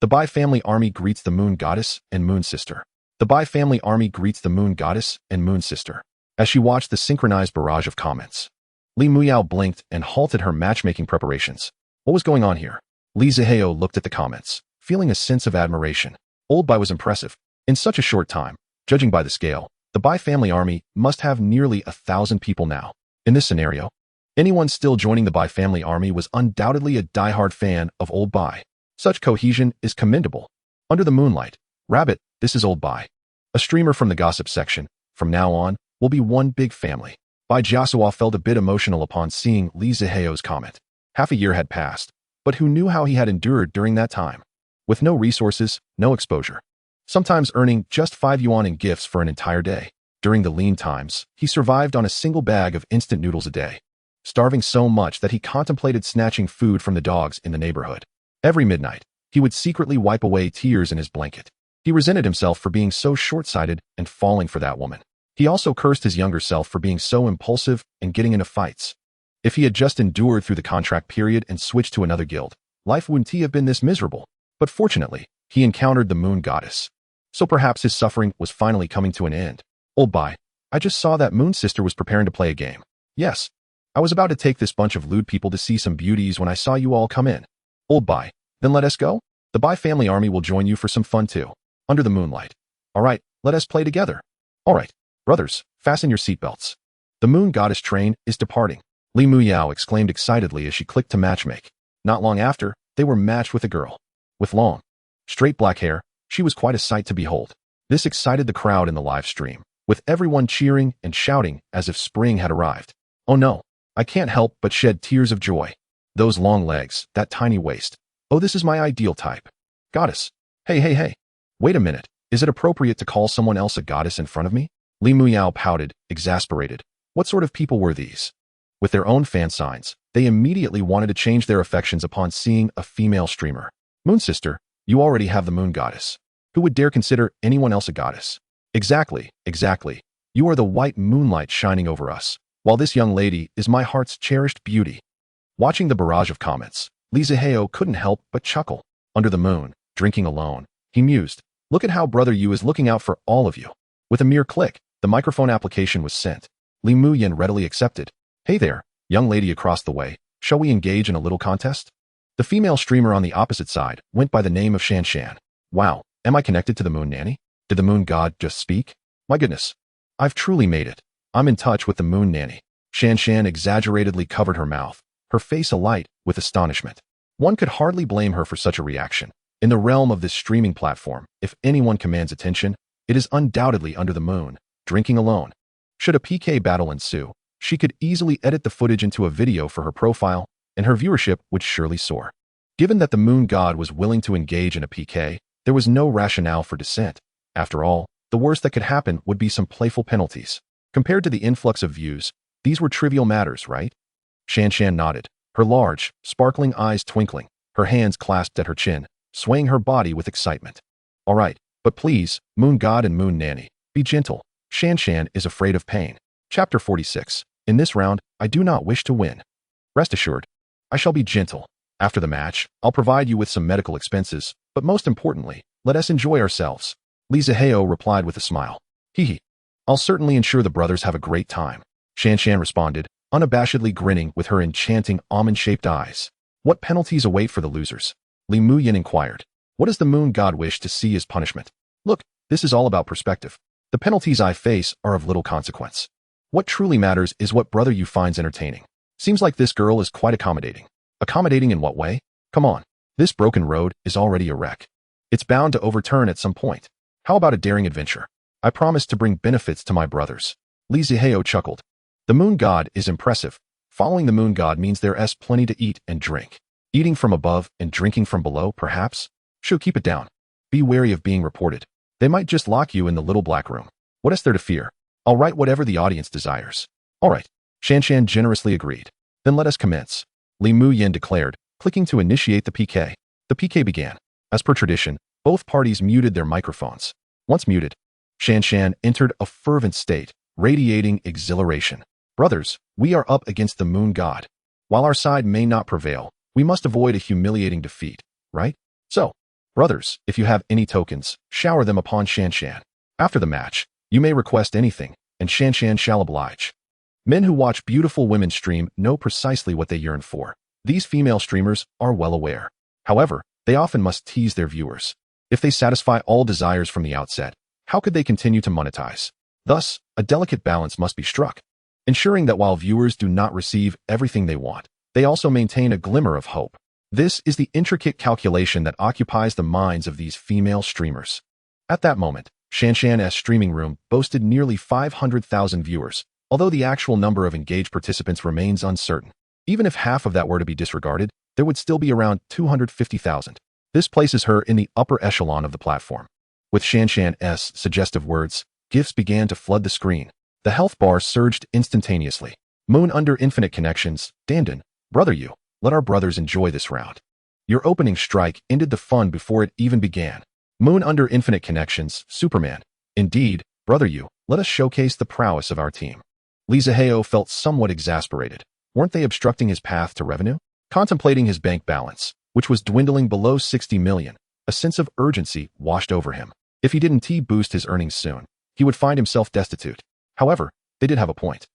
[SPEAKER 1] The Bai family army greets the Moon goddess and Moon sister. The Bai family army greets the Moon goddess and Moon sister. As she watched the synchronized barrage of comments, Li Muyao blinked and halted her matchmaking preparations. What was going on here? Li Zihao looked at the comments, feeling a sense of admiration. Old Bai was impressive. In such a short time, judging by the scale, the Bai family army must have nearly 1,000 people now. In this scenario, anyone still joining the Bai family army was undoubtedly a diehard fan of Old Bai. Such cohesion is commendable. Under the moonlight, Rabbit, this is Old Bai. A streamer from the gossip section. From now on, we'll be one big family. Bai Jiasuo felt a bit emotional upon seeing Li Zihao's comment. Half a year had passed, but who knew how he had endured during that time? With no resources, no exposure. Sometimes earning just 5 yuan in gifts for an entire day. During the lean times, he survived on a single bag of instant noodles a day, starving so much that he contemplated snatching food from the dogs in the neighborhood. Every midnight, he would secretly wipe away tears in his blanket. He resented himself for being so short-sighted and falling for that woman. He also cursed his younger self for being so impulsive and getting into fights. If he had just endured through the contract period and switched to another guild, life wouldn't have been this miserable. But fortunately, he encountered the Moon goddess. So perhaps his suffering was finally coming to an end. Old Bai, I just saw that Moon sister was preparing to play a game. Yes. I was about to take this bunch of lewd people to see some beauties when I saw you all come in. Old Bai, then let us go? The Bai family army will join you for some fun too. Under the moonlight. All right, let us play together. All right, brothers, fasten your seatbelts. The Moon goddess train is departing. Li Muyao exclaimed excitedly as she clicked to matchmake. Not long after, they were matched with a girl. With long, straight black hair, she was quite a sight to behold. This excited the crowd in the live stream, with everyone cheering and shouting as if spring had arrived. Oh no, I can't help but shed tears of joy. Those long legs, that tiny waist. Oh, this is my ideal type. Goddess. Hey. Wait a minute, is it appropriate to call someone else a goddess in front of me? Li Muyao pouted, exasperated. What sort of people were these? With their own fan signs, they immediately wanted to change their affections upon seeing a female streamer. Moon sister, you already have the Moon goddess. Who would dare consider anyone else a goddess? Exactly. You are the white moonlight shining over us, while this young lady is my heart's cherished beauty. Watching the barrage of comments, Li Zihao couldn't help but chuckle. Under the moon, drinking alone, he mused. Look at how Brother Yu is looking out for all of you. With a mere click, the microphone application was sent. Li Muyan readily accepted. Hey there, young lady across the way, shall we engage in a little contest? The female streamer on the opposite side went by the name of Shan. Wow, am I connected to the Moon Nanny? Did the Moon God just speak? My goodness, I've truly made it. I'm in touch with the Moon Nanny. Shan exaggeratedly covered her mouth, her face alight with astonishment. One could hardly blame her for such a reaction. In the realm of this streaming platform, if anyone commands attention, it is undoubtedly Under the Moon, drinking alone. Should a PK battle ensue, she could easily edit the footage into a video for her profile, and her viewership would surely soar. Given that the Moon God was willing to engage in a PK, there was no rationale for dissent. After all, the worst that could happen would be some playful penalties. Compared to the influx of views, these were trivial matters, right? Shan nodded, her large, sparkling eyes twinkling, her hands clasped at her chin, swaying her body with excitement. All right, but please, Moon God and Moon Nanny, be gentle. Shan is afraid of pain. Chapter 46. In this round, I do not wish to win. Rest assured, I shall be gentle. After the match, I'll provide you with some medical expenses, but most importantly, let us enjoy ourselves. Li Zihao replied with a smile. Hee. I'll certainly ensure the brothers have a great time. Shan responded, unabashedly grinning with her enchanting almond-shaped eyes. What penalties await for the losers? Li Muyan inquired. What does the moon god wish to see as punishment? Look, this is all about perspective. The penalties I face are of little consequence. What truly matters is what brother you finds entertaining. Seems like this girl is quite accommodating. Accommodating in what way? Come on. This broken road is already a wreck. It's bound to overturn at some point. How about a daring adventure? I promise to bring benefits to my brothers. Zihao chuckled. The moon god is impressive. Following the moon god means there's plenty to eat and drink. Eating from above and drinking from below, perhaps? Shoo, keep it down. Be wary of being reported. They might just lock you in the little black room. What is there to fear? I'll write whatever the audience desires. All right. Shanshan generously agreed. Then let us commence. Li Muyin declared, clicking to initiate the PK. The PK began. As per tradition, both parties muted their microphones. Once muted, Shanshan entered a fervent state, radiating exhilaration. Brothers, we are up against the moon god. While our side may not prevail, we must avoid a humiliating defeat, right? So, brothers, if you have any tokens, shower them upon Shanshan. After the match, you may request anything, and Shanshan shall oblige. Men who watch beautiful women stream know precisely what they yearn for. These female streamers are well aware. However, they often must tease their viewers. If they satisfy all desires from the outset, how could they continue to monetize? Thus, a delicate balance must be struck, ensuring that while viewers do not receive everything they want, they also maintain a glimmer of hope. This is the intricate calculation that occupies the minds of these female streamers. At that moment, Shanshan's streaming room boasted nearly 500,000 viewers, although the actual number of engaged participants remains uncertain. Even if half of that were to be disregarded, there would still be around 250,000. This places her in the upper echelon of the platform. With Shanshan's suggestive words, gifts began to flood the screen. The health bar surged instantaneously. Moon under infinite connections, Dandan, brother you, let our brothers enjoy this round. Your opening strike ended the fun before it even began. Moon under infinite connections, Superman. Indeed, brother you, let us showcase the prowess of our team. Zihao felt somewhat exasperated. Weren't they obstructing his path to revenue? Contemplating his bank balance, which was dwindling below 60 million, a sense of urgency washed over him. If he didn't boost his earnings soon, he would find himself destitute. However, they did have a point.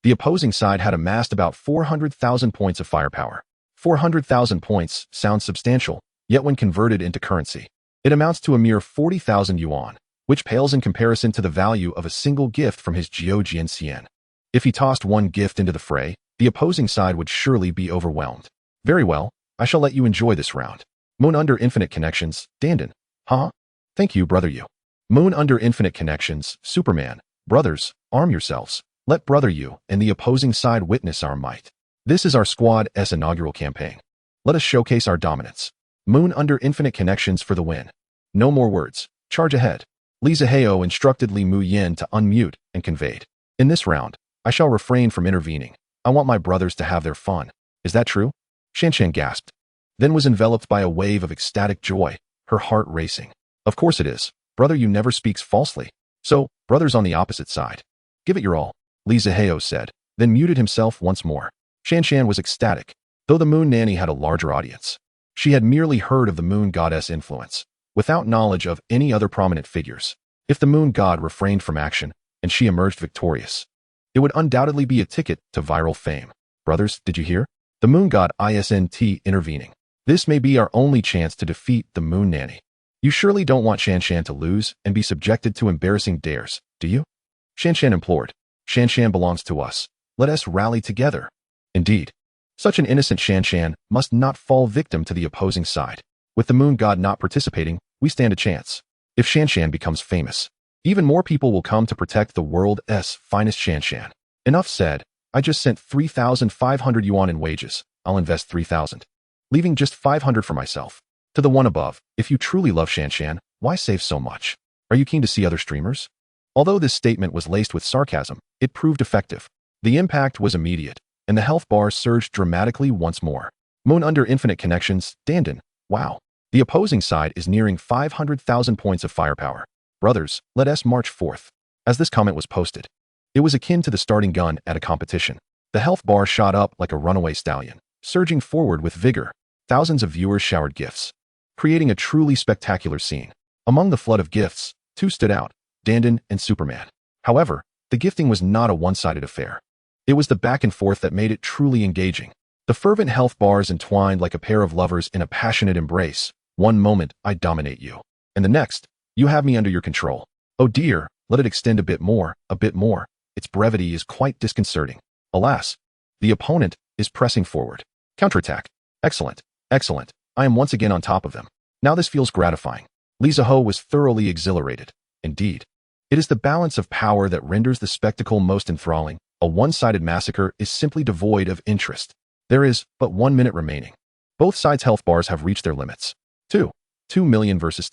[SPEAKER 1] The opposing side had amassed about 400,000 points of firepower. 400,000 points sounds substantial, yet when converted into currency, it amounts to a mere 40,000 yuan, which pales in comparison to the value of a single gift from his Jian Xian. If he tossed one gift into the fray, the opposing side would surely be overwhelmed. Very well, I shall let you enjoy this round. Moon under infinite connections, Dandan. Huh? Thank you, brother you. Moon under infinite connections, Superman. Brothers, arm yourselves. Let brother you and the opposing side witness our might. This is our squad's inaugural campaign. Let us showcase our dominance. Moon under infinite connections for the win. No more words. Charge ahead. Zihao instructed Li Muyin to unmute and conveyed. In this round, I shall refrain from intervening. I want my brothers to have their fun. Is that true? Shanshan gasped, then was enveloped by a wave of ecstatic joy, her heart racing. Of course it is. Brother you never speaks falsely. So, brothers on the opposite side. Give it your all, Zihao said, then muted himself once more. Shanshan was ecstatic, though the moon nanny had a larger audience. She had merely heard of the moon goddess influence, without knowledge of any other prominent figures. If the moon god refrained from action, and she emerged victorious, it would undoubtedly be a ticket to viral fame. Brothers, did you hear? The moon god isn't intervening. This may be our only chance to defeat the moon nanny. You surely don't want Shanshan to lose and be subjected to embarrassing dares, do you? Shanshan implored. Shanshan belongs to us. Let us rally together. Indeed, such an innocent Shanshan must not fall victim to the opposing side. With the moon god not participating, we stand a chance. If Shanshan becomes famous, even more people will come to protect the world's finest Shanshan. Enough said. I just sent 3,500 yuan in wages. I'll invest 3,000, leaving just 500 for myself. To the one above, if you truly love Shanshan, why save so much? Are you keen to see other streamers? Although this statement was laced with sarcasm, it proved effective. The impact was immediate, and the health bar surged dramatically once more. Moon under infinite connections, Dandan. Wow. The opposing side is nearing 500,000 points of firepower. Brothers, let us march forth. As this comment was posted, it was akin to the starting gun at a competition. The health bar shot up like a runaway stallion, surging forward with vigor. Thousands of viewers showered gifts, creating a truly spectacular scene. Among the flood of gifts, two stood out, Dandan and Superman. However, the gifting was not a one-sided affair. It was the back and forth that made it truly engaging. The fervent health bars entwined like a pair of lovers in a passionate embrace, One moment, I dominate you. And the next, you have me under your control. Oh dear, let it extend a bit more, a bit more. Its brevity is quite disconcerting. Alas, the opponent is pressing forward. Counterattack. Excellent, excellent. I am once again on top of them. Now this feels gratifying. Zihao was thoroughly exhilarated. Indeed. It is the balance of power that renders the spectacle most enthralling. A one-sided massacre is simply devoid of interest. There is but 1 minute remaining. Both sides' health bars have reached their limits. 2 million versus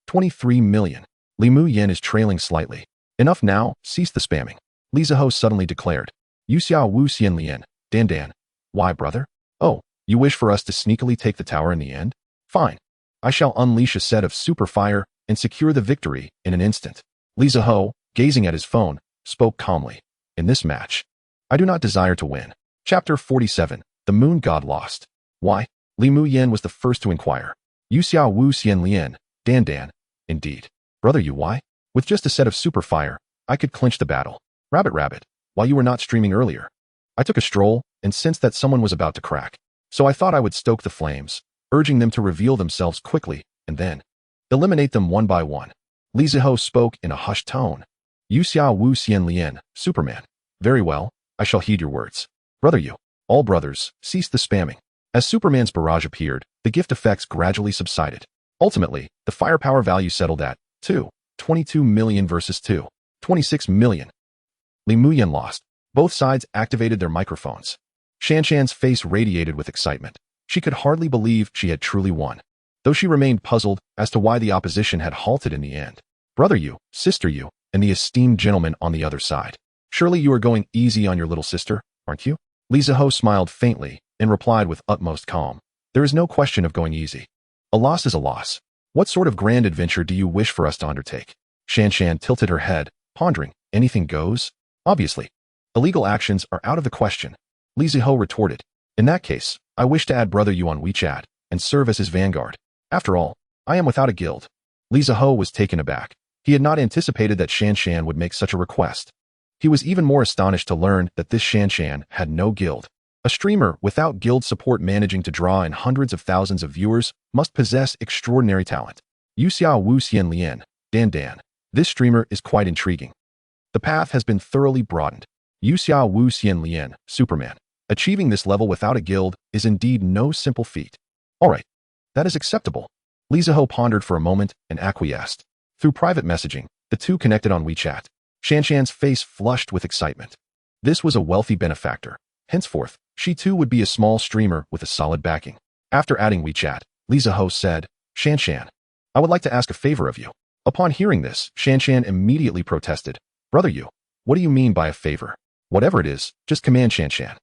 [SPEAKER 1] 23 million. Li Mu Yen is trailing slightly. Enough now, cease the spamming. Zihao suddenly declared. Yu Xiao Wu Xian Lian, Dan. Why, brother? Oh, you wish for us to sneakily take the tower in the end? Fine. I shall unleash a set of super fire and secure the victory in an instant. Zihao, gazing at his phone, spoke calmly. In this match, I do not desire to win. Chapter 47, The Moon God Lost. Why? Li Mu Yen was the first to inquire. Yu Xiao Wu Xian Lian, Dan. Indeed. Brother Yu, why? With just a set of super fire, I could clinch the battle. Rabbit, while you were not streaming earlier, I took a stroll and sensed that someone was about to crack. So I thought I would stoke the flames, urging them to reveal themselves quickly and then eliminate them one by one. Zihao spoke in a hushed tone. Yu Xiao Wu Xian Lian, Superman. Very well, I shall heed your words. Brother Yu, all brothers, cease the spamming. As Superman's barrage appeared, the gift effects gradually subsided. Ultimately, the firepower value settled at 22 million versus 26 million. Li Mu Yen lost. Both sides activated their microphones. Shanshan's face radiated with excitement. She could hardly believe she had truly won, though she remained puzzled as to why the opposition had halted in the end. Brother Yu, sister Yu, and the esteemed gentleman on the other side. Surely you are going easy on your little sister, aren't you? Zihao smiled faintly and replied with utmost calm. There is no question of going easy. A loss is a loss. What sort of grand adventure do you wish for us to undertake? Shanshan tilted her head, pondering. Anything goes? Obviously. Illegal actions are out of the question. Zihao retorted. In that case, I wish to add Brother Yu on WeChat and serve as his vanguard. After all, I am without a guild. Zihao was taken aback. He had not anticipated that Shanshan would make such a request. He was even more astonished to learn that this Shanshan had no guild. A streamer without guild support managing to draw in hundreds of thousands of viewers must possess extraordinary talent. Yu Xiao Wu Xian Lian, Dan. This streamer is quite intriguing. The path has been thoroughly broadened. Yu Xiao Wu Xian Lian, Superman. Achieving this level without a guild is indeed no simple feat. Alright, that is acceptable. Zihao pondered for a moment and acquiesced. Through private messaging, the two connected on WeChat. Shanshan's face flushed with excitement. This was a wealthy benefactor. Henceforth, she too would be a small streamer with a solid backing. After adding WeChat, Zihao said, Shanshan, I would like to ask a favor of you. Upon hearing this, Shanshan immediately protested. Brother Yu, what do you mean by a favor? Whatever it is, just command Shanshan.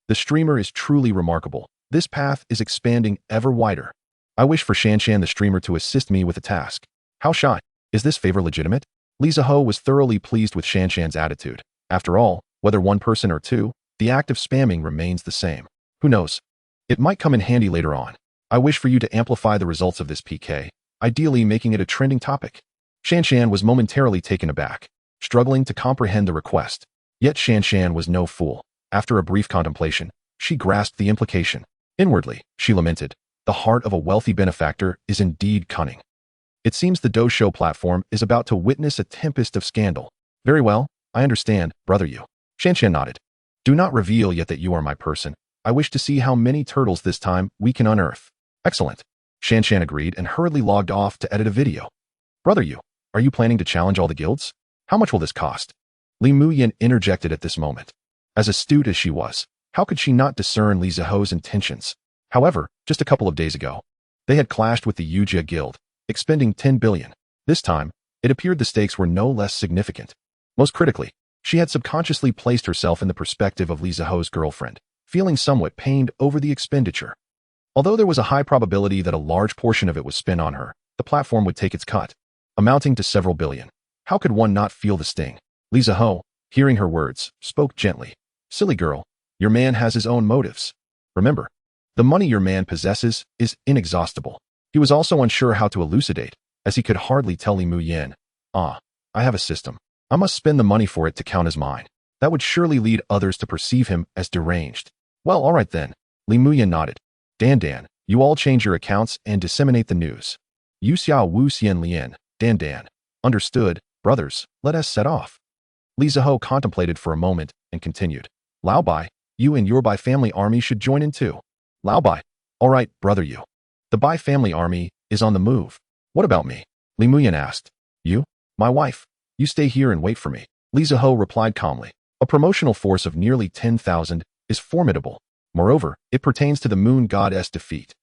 [SPEAKER 1] The streamer is truly remarkable. This path is expanding ever wider. I wish for Shanshan the streamer to assist me with a task. How shy? Is this favor legitimate? Zihao was thoroughly pleased with Shanshan's attitude. After all, whether one person or two, the act of spamming remains the same. Who knows? It might come in handy later on. I wish for you to amplify the results of this PK, ideally making it a trending topic. Shanshan was momentarily taken aback, struggling to comprehend the request. Yet Shanshan was no fool. After a brief contemplation, she grasped the implication. Inwardly, she lamented, the heart of a wealthy benefactor is indeed cunning. It seems the Dojo platform is about to witness a tempest of scandal. Very well, I understand, Brother Yu. Shanshan nodded. Do not reveal yet that you are my person. I wish to see how many turtles this time we can unearth. Excellent. Shanshan agreed and hurriedly logged off to edit a video. Brother Yu, are you planning to challenge all the guilds? How much will this cost? Li Mu Yen interjected at this moment. As astute as she was, how could she not discern Zihao's intentions? However, just a couple of days ago, they had clashed with the Yujia Guild, expending 10 billion. This time, it appeared the stakes were no less significant. Most critically, she had subconsciously placed herself in the perspective of Zihao's girlfriend, feeling somewhat pained over the expenditure. Although there was a high probability that a large portion of it was spent on her, the platform would take its cut, amounting to several billion. How could one not feel the sting? Zihao, hearing her words, spoke gently. Silly girl, your man has his own motives. Remember, the money your man possesses is inexhaustible. He was also unsure how to elucidate, as he could hardly tell Li Mu Yen. I have a system. I must spend the money for it to count as mine. That would surely lead others to perceive him as deranged. Well, all right then. Li Mu Yen nodded. Dan, You all change your accounts and disseminate the news. Yu Xiao Wu Xian Lian, Dan Dan. Understood, brothers, let us set off. Li Zihao contemplated for a moment and continued. Lao Bai, you and your Bai family army should join in too. Lao Bai, all right, brother Yu. The Bai family army is on the move. What about me? Li Muyan asked. You? My wife. You stay here and wait for me. Li Zihao replied calmly. A promotional force of nearly 10,000 is formidable. Moreover, it pertains to the moon goddess defeat.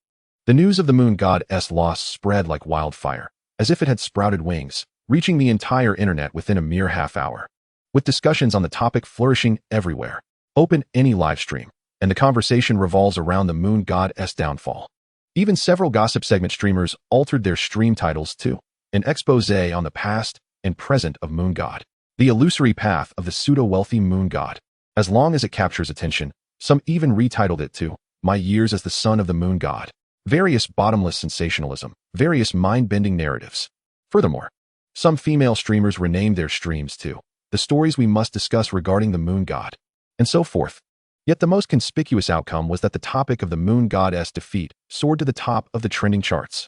[SPEAKER 1] The news of the moon goddess loss spread like wildfire, as if it had sprouted wings, reaching the entire internet within a mere half hour. With discussions on the topic flourishing everywhere. Open any live stream, and the conversation revolves around the moon goddess downfall. Even several gossip segment streamers altered their stream titles to an expose on the past and present of Moon God, the illusory path of the pseudo-wealthy moon god. As long as it captures attention, some even retitled it to My Years as the Son of the Moon God. Various bottomless sensationalism, various mind-bending narratives. Furthermore, some female streamers renamed their streams to The Stories We Must Discuss Regarding the Moon God, and so forth. Yet the most conspicuous outcome was that the topic of the moon goddess defeat soared to the top of the trending charts.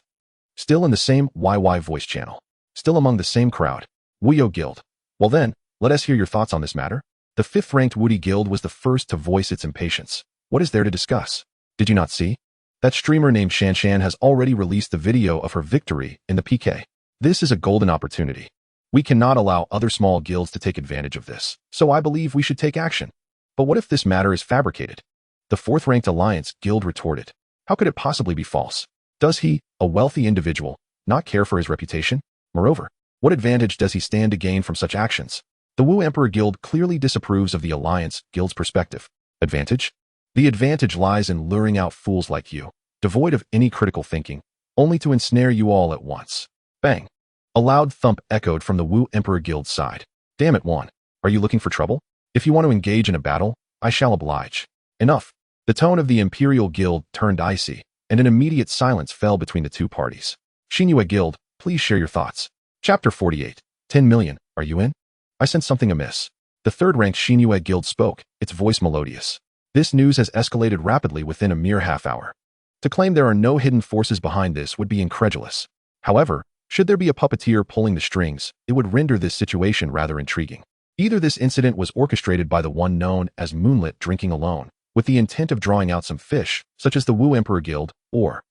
[SPEAKER 1] Still in the same YY voice channel. Still among the same crowd. Wuyo Guild. Well then, let us hear your thoughts on this matter. The 5th-ranked Woody Guild was the first to voice its impatience. What is there to discuss? Did you not see? That streamer named Shanshan has already released the video of her victory in the PK. This is a golden opportunity. We cannot allow other small guilds to take advantage of this, so I believe we should take action. But what if this matter is fabricated? The 4th-ranked Alliance Guild retorted. How could it possibly be false? Does he, a wealthy individual, not care for his reputation? Moreover, what advantage does he stand to gain from such actions? The Wu Emperor Guild clearly disapproves of the Alliance Guild's perspective. Advantage? The advantage lies in luring out fools like you, devoid of any critical thinking, only to ensnare you all at once. Bang! A loud thump echoed from the Wu Emperor Guild's side. Damn it, Wan. Are you looking for trouble? If you want to engage in a battle, I shall oblige. Enough. The tone of the Imperial Guild turned icy, and an immediate silence fell between the two parties. Xinyue Guild, please share your thoughts. Chapter 48. 10 million, are you in? I sense something amiss. The 3rd-ranked Xinyue Guild spoke, its voice melodious. This news has escalated rapidly within a mere half hour. To claim there are no hidden forces behind this would be incredulous. However, should there be a puppeteer pulling the strings, it would render this situation rather intriguing. Either this incident was orchestrated by the one known as Moonlit Drinking Alone, with the intent of drawing out some fish, such as the Wu Emperor Guild, or...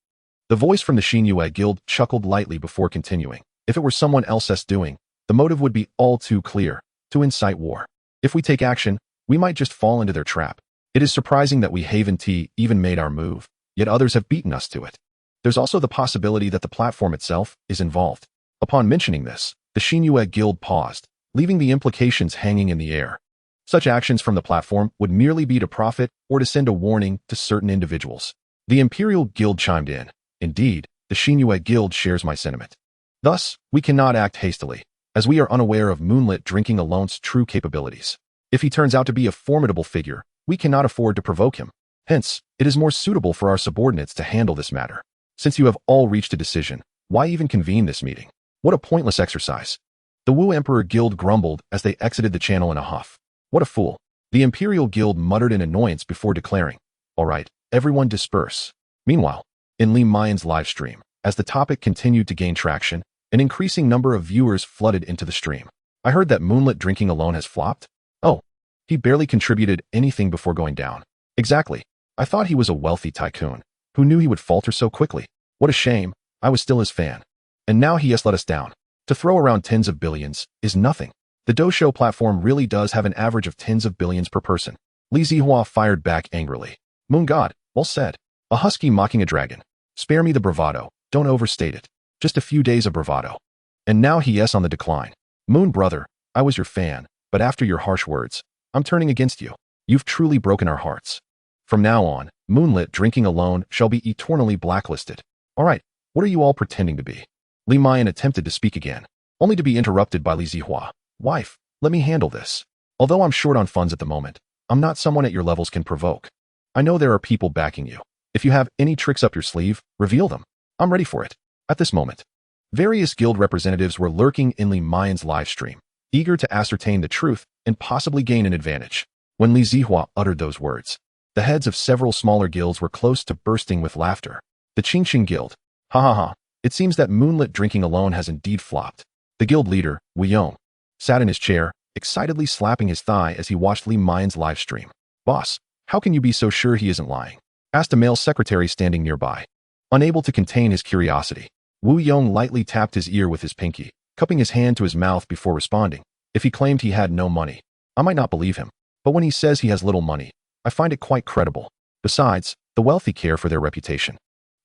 [SPEAKER 1] The voice from the Xinyue Guild chuckled lightly before continuing. If it were someone else's doing, the motive would be all too clear, to incite war. If we take action, we might just fall into their trap. It is surprising that we Haven Tea even made our move, yet others have beaten us to it. There's also the possibility that the platform itself is involved. Upon mentioning this, the Xinyue Guild paused, leaving the implications hanging in the air. Such actions from the platform would merely be to profit or to send a warning to certain individuals. The Imperial Guild chimed in. Indeed, the Xinyue Guild shares my sentiment. Thus, we cannot act hastily, as we are unaware of Moonlit Drinking Alone's true capabilities. If he turns out to be a formidable figure, we cannot afford to provoke him. Hence, it is more suitable for our subordinates to handle this matter. Since you have all reached a decision, why even convene this meeting? What a pointless exercise. The Wu Emperor Guild grumbled as they exited the channel in a huff. What a fool. The Imperial Guild muttered in annoyance before declaring, all right, everyone disperse. Meanwhile, in Li Mayan's live stream, as the topic continued to gain traction, an increasing number of viewers flooded into the stream. I heard that Moonlit Drinking Alone has flopped? Oh, he barely contributed anything before going down. Exactly. I thought he was a wealthy tycoon. Who knew he would falter so quickly? What a shame. I was still his fan. And now he has let us down. To throw around tens of billions is nothing. The Dousho platform really does have an average of tens of billions per person. Li Zihua fired back angrily. Moon God, well said. A husky mocking a dragon. Spare me the bravado. Don't overstate it. Just a few days of bravado. And now he is on the decline. Moon brother, I was your fan, but after your harsh words, I'm turning against you. You've truly broken our hearts. From now on, Moonlit Drinking Alone shall be eternally blacklisted. All right, what are you all pretending to be? Li Mayan attempted to speak again, only to be interrupted by Li Zihua. Wife, let me handle this. Although I'm short on funds at the moment, I'm not someone at your levels can provoke. I know there are people backing you. If you have any tricks up your sleeve, reveal them. I'm ready for it. At this moment, various guild representatives were lurking in Li Mayan's live stream, eager to ascertain the truth and possibly gain an advantage. When Li Zihua uttered those words, the heads of several smaller guilds were close to bursting with laughter. The Qingqing Guild. Ha ha ha. It seems that moonlit drinking alone has indeed flopped. The guild leader, Wu Yong, sat in his chair, excitedly slapping his thigh as he watched Li Mayan's live stream. Boss, how can you be so sure he isn't lying? Asked a male secretary standing nearby. Unable to contain his curiosity, Wu Yong lightly tapped his ear with his pinky, cupping his hand to his mouth before responding. If he claimed he had no money, I might not believe him. But when he says he has little money, I find it quite credible. Besides, the wealthy care for their reputation.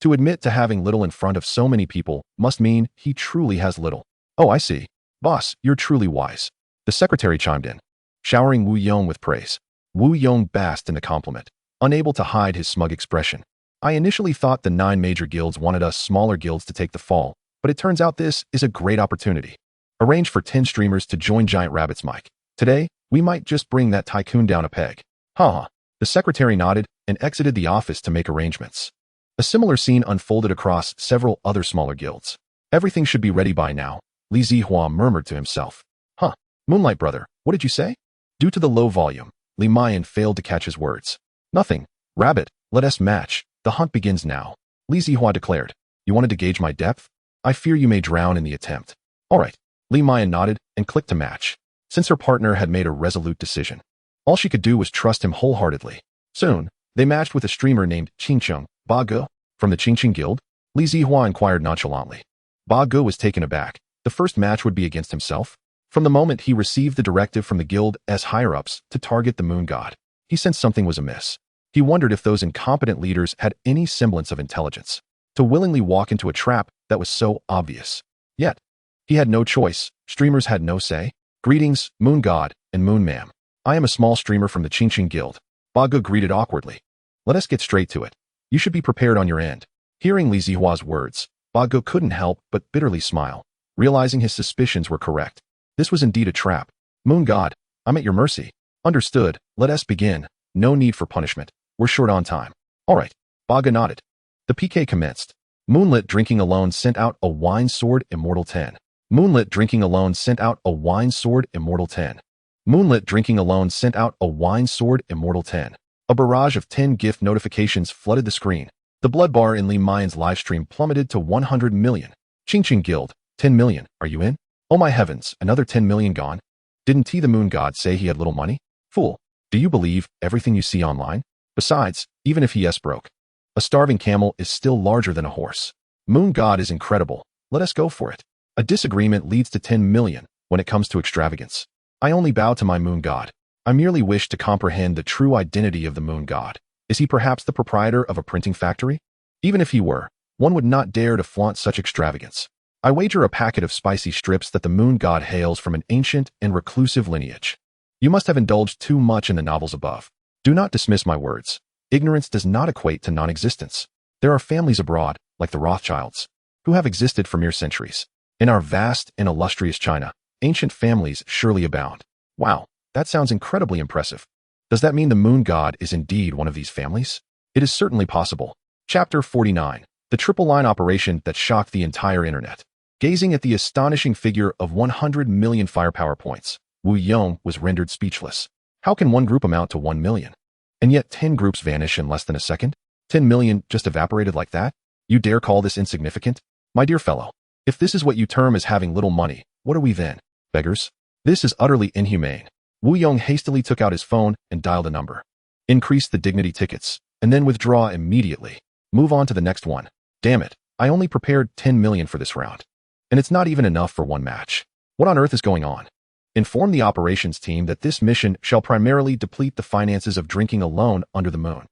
[SPEAKER 1] To admit to having little in front of so many people must mean he truly has little. Oh, I see. Boss, you're truly wise. The secretary chimed in, showering Wu Yong with praise. Wu Yong basked in the compliment, unable to hide his smug expression. I initially thought the 9 major guilds wanted us smaller guilds to take the fall, but it turns out this is a great opportunity. Arrange for 10 streamers to join Giant Rabbit's mic. Today, we might just bring that tycoon down a peg. Haha. The secretary nodded and exited the office to make arrangements. A similar scene unfolded across several other smaller guilds. Everything should be ready by now, Li Zihao murmured to himself. Huh. Moonlight brother, what did you say? Due to the low volume, Li Mayan failed to catch his words. Nothing. Rabbit, let us match. The hunt begins now. Li Zihao declared. You wanted to gauge my depth? I fear you may drown in the attempt. All right. Li Mayan nodded and clicked to match. Since her partner had made a resolute decision, all she could do was trust him wholeheartedly. Soon, they matched with a streamer named Qingcheng Ba Ge from the Qingqing Guild. Li Zihao inquired nonchalantly. Ba Ge was taken aback. The first match would be against himself? From the moment he received the directive from the guild as higher-ups to target the moon god, he sensed something was amiss. He wondered if those incompetent leaders had any semblance of intelligence to willingly walk into a trap that was so obvious. Yet, he had no choice. Streamers had no say. Greetings, Moon God and Moon Ma'am. I am a small streamer from the Qingqing Guild. Ba Ge greeted awkwardly. Let us get straight to it. You should be prepared on your end. Hearing Li Zihua's words, Ba Ge couldn't help but bitterly smile, realizing his suspicions were correct. This was indeed a trap. Moon God, I'm at your mercy. Understood. Let us begin. No need for punishment. We're short on time. All right. Ba Ge nodded. The PK commenced. Moonlit drinking alone sent out a wine sword immortal 10. Moonlit drinking alone sent out a wine sword immortal 10. Moonlit drinking alone sent out a wine sword immortal 10. A barrage of 10 gift notifications flooded the screen. The blood bar in Li Mayan's livestream plummeted to 100 million. Qingqing Guild, 10 million. Are you in? Oh my heavens, another 10 million gone? Didn't he the moon god say he had little money? Fool, do you believe everything you see online? Besides, even if he yes broke, a starving camel is still larger than a horse. Moon god is incredible. Let us go for it. A disagreement leads to 10 million when it comes to extravagance. I only bow to my moon god. I merely wish to comprehend the true identity of the moon god. Is he perhaps the proprietor of a printing factory? Even if he were, one would not dare to flaunt such extravagance. I wager a packet of spicy strips that the moon god hails from an ancient and reclusive lineage. You must have indulged too much in the novels above. Do not dismiss my words. Ignorance does not equate to non-existence. There are families abroad, like the Rothschilds, who have existed for mere centuries. In our vast and illustrious China, ancient families surely abound. Wow, that sounds incredibly impressive. Does that mean the moon god is indeed one of these families? It is certainly possible. Chapter 49. The triple line operation that shocked the entire internet. Gazing at the astonishing figure of 100 million firepower points, Wu Yong was rendered speechless. How can one group amount to 1 million? And yet 10 groups vanish in less than a second? 10 million just evaporated like that? You dare call this insignificant? My dear fellow, if this is what you term as having little money, what are we then? Beggars? This is utterly inhumane. Wu Yong hastily took out his phone and dialed a number. Increase the dignity tickets, and then withdraw immediately. Move on to the next one. Damn it, I only prepared 10 million for this round. And it's not even enough for one match. What on earth is going on? Inform the operations team that this mission shall primarily deplete the finances of drinking alone under the moon.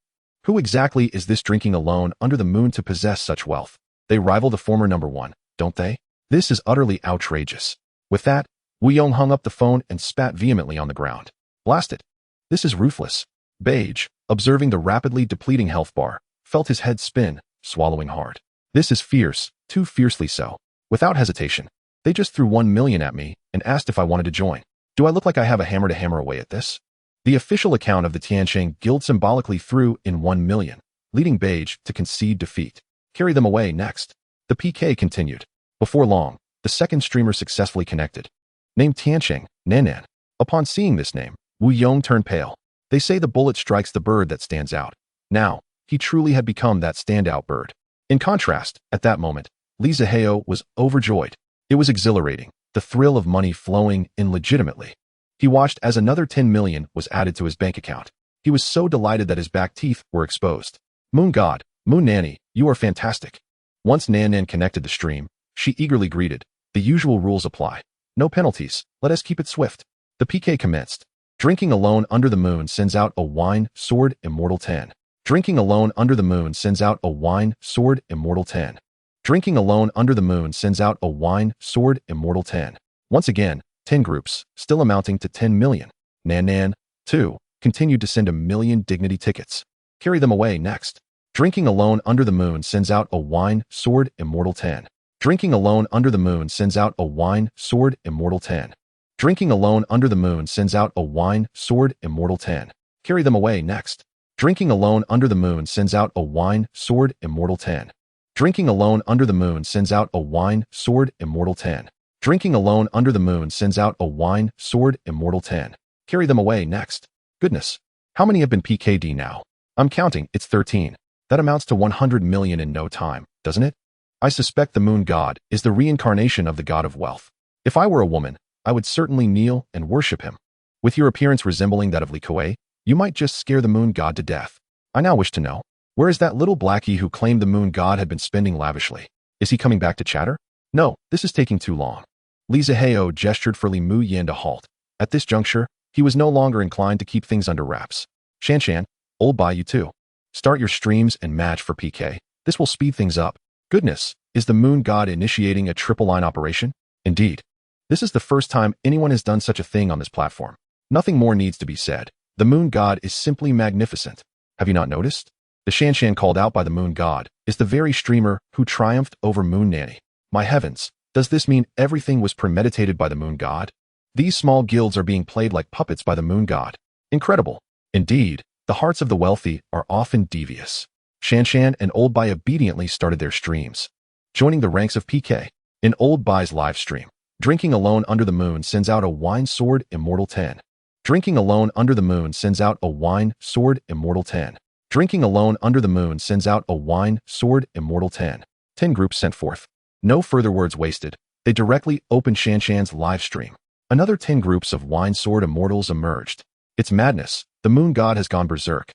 [SPEAKER 1] Who exactly is this drinking alone under the moon to possess such wealth? They rival the former number one, don't they? This is utterly outrageous. With that, Wu Yong hung up the phone and spat vehemently on the ground. Blast it. This is ruthless. Beige, observing the rapidly depleting health bar, felt his head spin, swallowing hard. This is fierce, too fiercely so. Without hesitation, they just threw 1 million at me and asked if I wanted to join. Do I look like I have a hammer to hammer away at this? The official account of the Tianqing Guild symbolically threw in 1 million, leading Beige to concede defeat. Carry them away next. The PK continued. Before long, the second streamer successfully connected. Named Tianqing, Nanan. Upon seeing this name, Wu Yong turned pale. They say the bullet strikes the bird that stands out. Now, he truly had become that standout bird. In contrast, at that moment, Li Zihao was overjoyed. It was exhilarating, the thrill of money flowing in legitimately. He watched as another 10 million was added to his bank account. He was so delighted that his back teeth were exposed. Moon God, Moon Nanny, you are fantastic. Once Nan Nan connected the stream, she eagerly greeted. The usual rules apply. No penalties, let us keep it swift. The PK commenced. Drinking alone under the moon sends out a wine, sword, immortal 10. Drinking alone under the moon sends out a wine, sword, immortal 10. Drinking alone under the moon sends out a wine, sword, immortal 10. Once again, 10 groups, still amounting to 10 million. Nan Nan, 2, continued to send 1,000,000 dignity tickets. Carry them away next. Drinking alone under the moon sends out a wine, sword, immortal 10. Drinking alone under the moon sends out a wine, sword, immortal 10. Drinking alone under the moon sends out a wine, sword, immortal 10. Carry them away next. Drinking alone under the moon sends out a wine, sword, immortal 10. Drinking alone under the moon sends out a wine, sword, immortal 10. Drinking alone under the moon sends out a wine, sword, immortal 10. Carry them away next. Goodness. How many have been PKD now? I'm counting, it's 13. That amounts to 100 million in no time, doesn't it? I suspect the moon god is the reincarnation of the god of wealth. If I were a woman, I would certainly kneel and worship him. With your appearance resembling that of Li Kuei, you might just scare the moon god to death. I now wish to know, where is that little blackie who claimed the moon god had been spending lavishly? Is he coming back to chatter? No, this is taking too long. Li Zihao gestured for Li Mu Yan to halt. At this juncture, he was no longer inclined to keep things under wraps. Shan, old bai you too. Start your streams and match for PK. This will speed things up. Goodness, is the moon god initiating a triple line operation? Indeed. This is the first time anyone has done such a thing on this platform. Nothing more needs to be said. The moon god is simply magnificent. Have you not noticed? The Shan called out by the moon god is the very streamer who triumphed over Moon Nanny. My heavens, does this mean everything was premeditated by the moon god? These small guilds are being played like puppets by the moon god. Incredible. Indeed, the hearts of the wealthy are often devious. Shan and Old Bai obediently started their streams, joining the ranks of PK. In Old Bai's live stream, Drinking alone under the moon sends out a wine, sword, immortal 10. Drinking alone under the moon sends out a wine, sword, immortal 10. Drinking alone under the moon sends out a wine, sword, immortal 10. 10 groups sent forth. No further words wasted. They directly opened Shan's live stream. Another 10 groups of wine, sword, immortals emerged. It's madness. The moon god has gone berserk.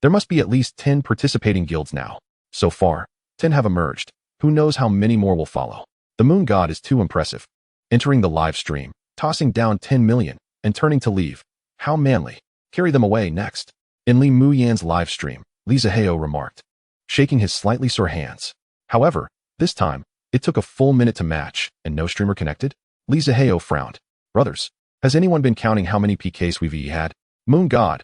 [SPEAKER 1] There must be at least 10 participating guilds now. So far, 10 have emerged. Who knows how many more will follow? The moon god is too impressive. Entering the live stream, tossing down 10 million, and turning to leave. How manly. Carry them away next. In Li Muyan's live stream, Li Zihao remarked, shaking his slightly sore hands. However, this time, it took a full minute to match, and no streamer connected? Li Zihao frowned. Brothers, has anyone been counting how many PKs we've had? Moon god,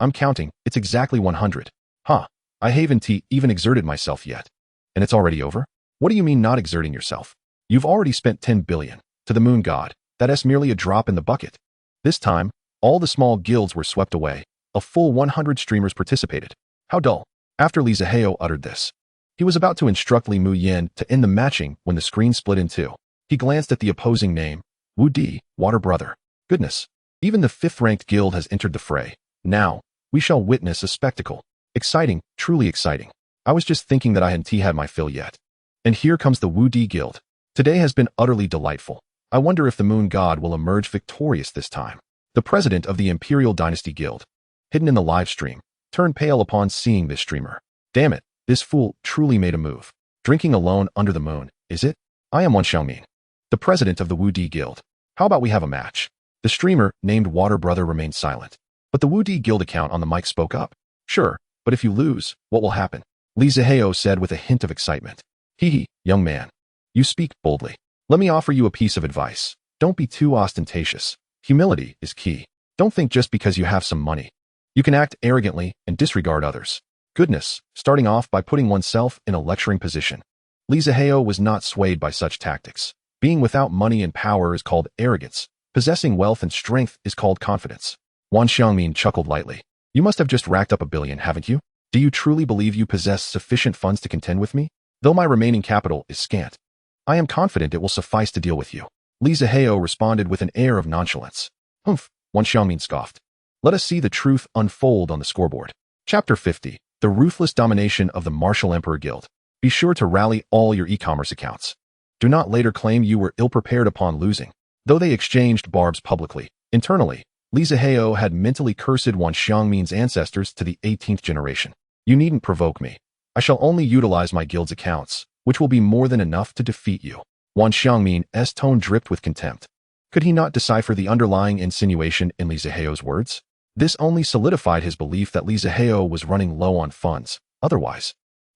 [SPEAKER 1] I'm counting, it's exactly 100. Huh, I haven't even exerted myself yet. And it's already over? What do you mean not exerting yourself? You've already spent 10 billion. To the moon god, that's merely a drop in the bucket. This time, all the small guilds were swept away. A full 100 streamers participated. How dull. After Li Zihao uttered this, he was about to instruct Li Muyan to end the matching when the screen split in two. He glanced at the opposing name, Wu Di, Water Brother. Goodness, even the 5th-ranked guild has entered the fray. Now, we shall witness a spectacle. Exciting, truly exciting. I was just thinking that I hadn't had my fill yet. And here comes the Wu Di guild. Today has been utterly delightful. I wonder if the moon god will emerge victorious this time. The president of the Imperial Dynasty Guild, hidden in the live stream, turned pale upon seeing this streamer. Damn it, this fool truly made a move. Drinking alone under the moon, is it? I am Wan Xiaoming, the president of the Wu Di Guild. How about we have a match? The streamer, named Water Brother, remained silent. But the Wu Di Guild account on the mic spoke up. Sure, but if you lose, what will happen? Li Zihao said with a hint of excitement. Hee, young man. You speak boldly. Let me offer you a piece of advice. Don't be too ostentatious. Humility is key. Don't think just because you have some money, you can act arrogantly and disregard others. Goodness, starting off by putting oneself in a lecturing position. Li Zihao was not swayed by such tactics. Being without money and power is called arrogance. Possessing wealth and strength is called confidence. Wan Xiaoming chuckled lightly. You must have just racked up 1 billion, haven't you? Do you truly believe you possess sufficient funds to contend with me? Though my remaining capital is scant, I am confident it will suffice to deal with you. Li Zihao responded with an air of nonchalance. Humph, Wan Xiaoming scoffed. Let us see the truth unfold on the scoreboard. Chapter 50. The Ruthless Domination of the Martial Emperor Guild. Be sure to rally all your e-commerce accounts. Do not later claim you were ill-prepared upon losing. Though they exchanged barbs publicly, internally, Li Zihao had mentally cursed Wan Xiangmin's ancestors to the 18th generation. You needn't provoke me. I shall only utilize my guild's accounts, which will be more than enough to defeat you. Wan Xiangmin's tone dripped with contempt. Could he not decipher the underlying insinuation in Li Zihao's words? This only solidified his belief that Li Zihao was running low on funds. Otherwise,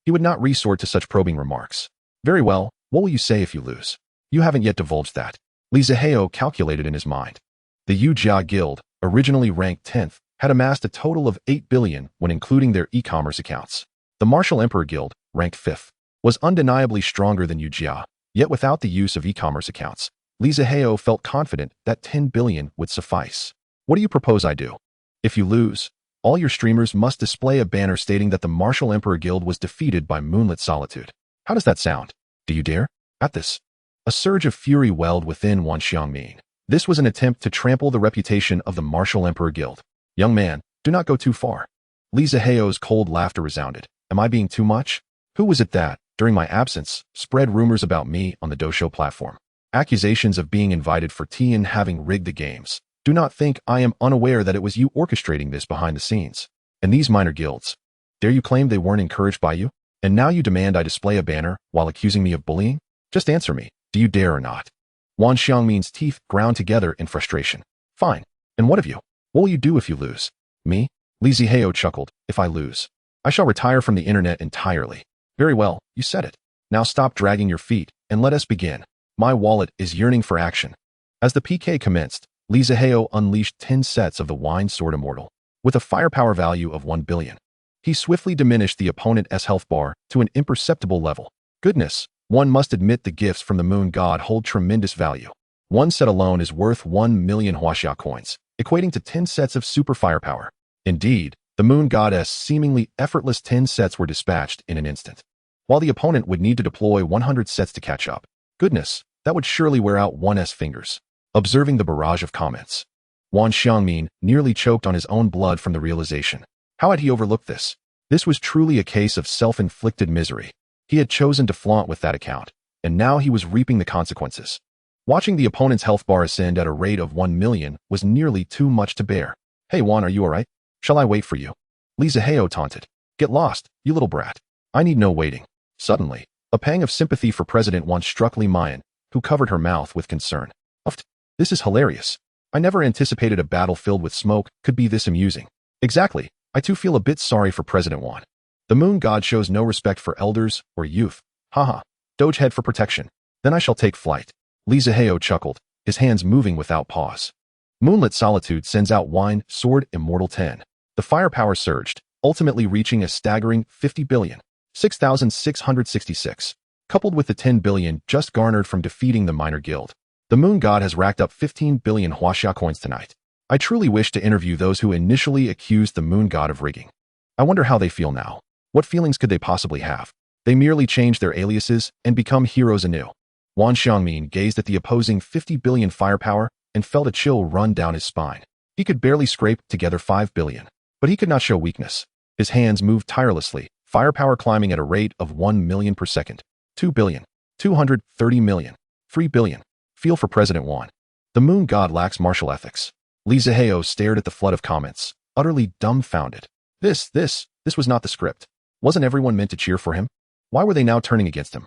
[SPEAKER 1] he would not resort to such probing remarks. Very well, what will you say if you lose? You haven't yet divulged that. Li Zihao calculated in his mind. The Yujia Guild, originally ranked 10th, had amassed a total of 8 billion when including their e-commerce accounts. The Martial Emperor Guild, ranked 5th, was undeniably stronger than Yujia, yet without the use of e-commerce accounts, Li Zihao felt confident that 10 billion would suffice. What do you propose I do? If you lose, all your streamers must display a banner stating that the Martial Emperor Guild was defeated by Moonlit Solitude. How does that sound? Do you dare? At this, a surge of fury welled within Wan Xiangmin. This was an attempt to trample the reputation of the Martial Emperor Guild. Young man, do not go too far. Li Zihao's cold laughter resounded. Am I being too much? Who was it that, during my absence, spread rumors about me on the Dojo platform? Accusations of being invited for tea and having rigged the games. Do not think I am unaware that it was you orchestrating this behind the scenes. And these minor guilds, dare you claim they weren't encouraged by you? And now you demand I display a banner while accusing me of bullying? Just answer me, do you dare or not? Wan Xiangmin's teeth ground together in frustration. Fine. And what of you? What will you do if you lose? Me? Li Zihao chuckled. If I lose, I shall retire from the internet entirely. Very well, you said it. Now stop dragging your feet, and let us begin. My wallet is yearning for action. As the PK commenced, Li Zihao unleashed 10 sets of the Wine Sword Immortal, with a firepower value of 1 billion. He swiftly diminished the opponent's health bar to an imperceptible level. Goodness, one must admit the gifts from the Moon God hold tremendous value. One set alone is worth 1 million Huaxia coins, equating to 10 sets of super firepower. Indeed, the Moon Goddess' seemingly effortless 10 sets were dispatched in an instant, while the opponent would need to deploy 100 sets to catch up. Goodness, that would surely wear out one's fingers. Observing the barrage of comments, Wan Xiangmin nearly choked on his own blood from the realization. How had he overlooked this? This was truly a case of self-inflicted misery. He had chosen to flaunt with that account, and now he was reaping the consequences. Watching the opponent's health bar ascend at a rate of 1 million was nearly too much to bear. Hey Wan, are you alright? Shall I wait for you? Li Zihao taunted. Get lost, you little brat. I need no waiting. Suddenly, a pang of sympathy for President Wan struck Li Mayan, who covered her mouth with concern. This is hilarious. I never anticipated a battle filled with smoke could be this amusing. Exactly. I too feel a bit sorry for President Wan. The Moon God shows no respect for elders or youth. Haha. Doge head for protection. Then I shall take flight. Li Zihao chuckled, his hands moving without pause. Moonlit Solitude sends out Wine Sword Immortal 10. The firepower surged, ultimately reaching a staggering 50 billion, 6,666. Coupled with the 10 billion just garnered from defeating the Minor Guild, the Moon God has racked up 15 billion Huaxia coins tonight. I truly wish to interview those who initially accused the Moon God of rigging. I wonder how they feel now. What feelings could they possibly have? They merely changed their aliases and become heroes anew. Wan Xiangmin gazed at the opposing 50 billion firepower and felt a chill run down his spine. He could barely scrape together 5 billion, but he could not show weakness. His hands moved tirelessly, firepower climbing at a rate of 1 million per second. 2 billion, 230 million, 3 billion. Feel for President Wan. The Moon God lacks martial ethics. Li Zihao stared at the flood of comments, utterly dumbfounded. This was not the script. Wasn't everyone meant to cheer for him? Why were they now turning against him?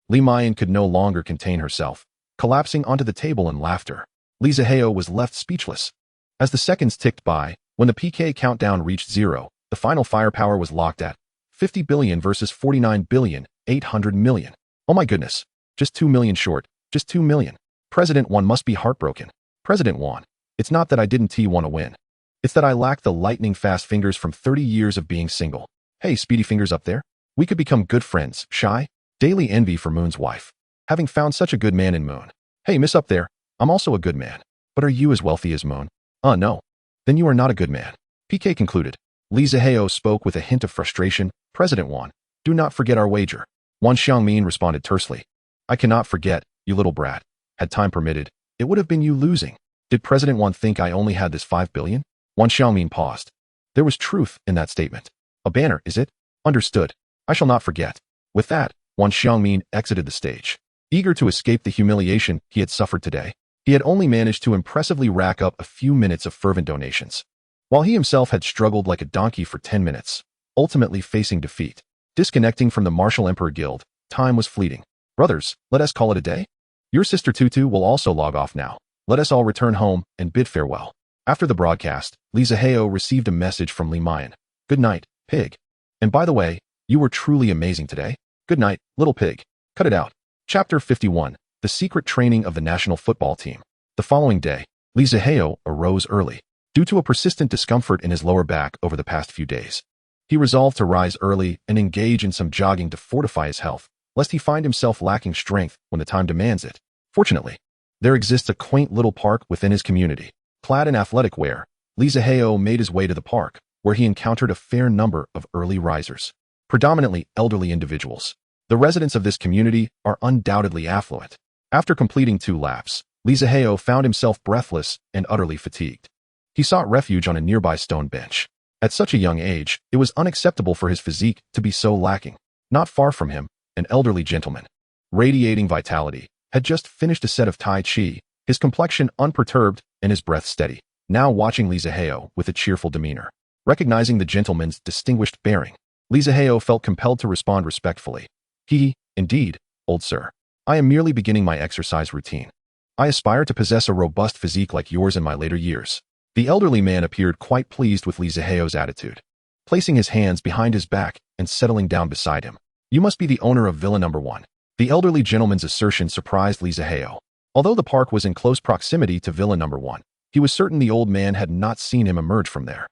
[SPEAKER 1] Li Mayan could no longer contain herself, collapsing onto the table in laughter. Li Zihao was left speechless. As the seconds ticked by, when the PK countdown reached 0, the final firepower was locked at 50 billion versus 49 billion, 800 million. Oh my goodness. Just 2 million short. Just 2 million. President Wan must be heartbroken. President Wan, it's not that I didn't want to win. It's that I lack the lightning-fast fingers from 30 years of being single. Hey, speedy fingers up there. We could become good friends, shy? Daily envy for Moon's wife. Having found such a good man in Moon. Hey, miss up there. I'm also a good man. But are you as wealthy as Moon? No. Then you are not a good man. PK concluded. Li Zihao spoke with a hint of frustration. President Wan, do not forget our wager. Wan Xiangmin responded tersely. I cannot forget, you little brat. Had time permitted, it would have been you losing. Did President Wan think I only had this 5 billion? Wan Xiangmin paused. There was truth in that statement. A banner, is it? Understood. I shall not forget. With that, Wan Xiangmin exited the stage. Eager to escape the humiliation he had suffered today, he had only managed to impressively rack up a few minutes of fervent donations, while he himself had struggled like a donkey for 10 minutes, ultimately facing defeat. Disconnecting from the Martial Emperor Guild, time was fleeting. Brothers, let us call it a day? Your sister Tutu will also log off now. Let us all return home and bid farewell. After the broadcast, Li Zihao received a message from Li Mayan. Good night, pig. And by the way, you were truly amazing today. Good night, little pig. Cut it out. Chapter 51. The Secret Training of the National Football Team. The following day, Li Zihao arose early. Due to a persistent discomfort in his lower back over the past few days, he resolved to rise early and engage in some jogging to fortify his health, lest he find himself lacking strength when the time demands it. Fortunately, there exists a quaint little park within his community. Clad in athletic wear, Li Zihao made his way to the park, where he encountered a fair number of early risers, predominantly elderly individuals. The residents of this community are undoubtedly affluent. After completing 2 laps, Li Zihao found himself breathless and utterly fatigued. He sought refuge on a nearby stone bench. At such a young age, it was unacceptable for his physique to be so lacking. Not far from him, an elderly gentleman, radiating vitality, had just finished a set of Tai Chi, his complexion unperturbed and his breath steady, now watching Li Zihao with a cheerful demeanor. Recognizing the gentleman's distinguished bearing, Li Zihao felt compelled to respond respectfully. Indeed, old sir. I am merely beginning my exercise routine. I aspire to possess a robust physique like yours in my later years. The elderly man appeared quite pleased with Li Zihao's attitude, placing his hands behind his back and settling down beside him. You must be the owner of Villa Number 1. The elderly gentleman's assertion surprised Li Zihao. Although the park was in close proximity to Villa Number 1, he was certain the old man had not seen him emerge from there.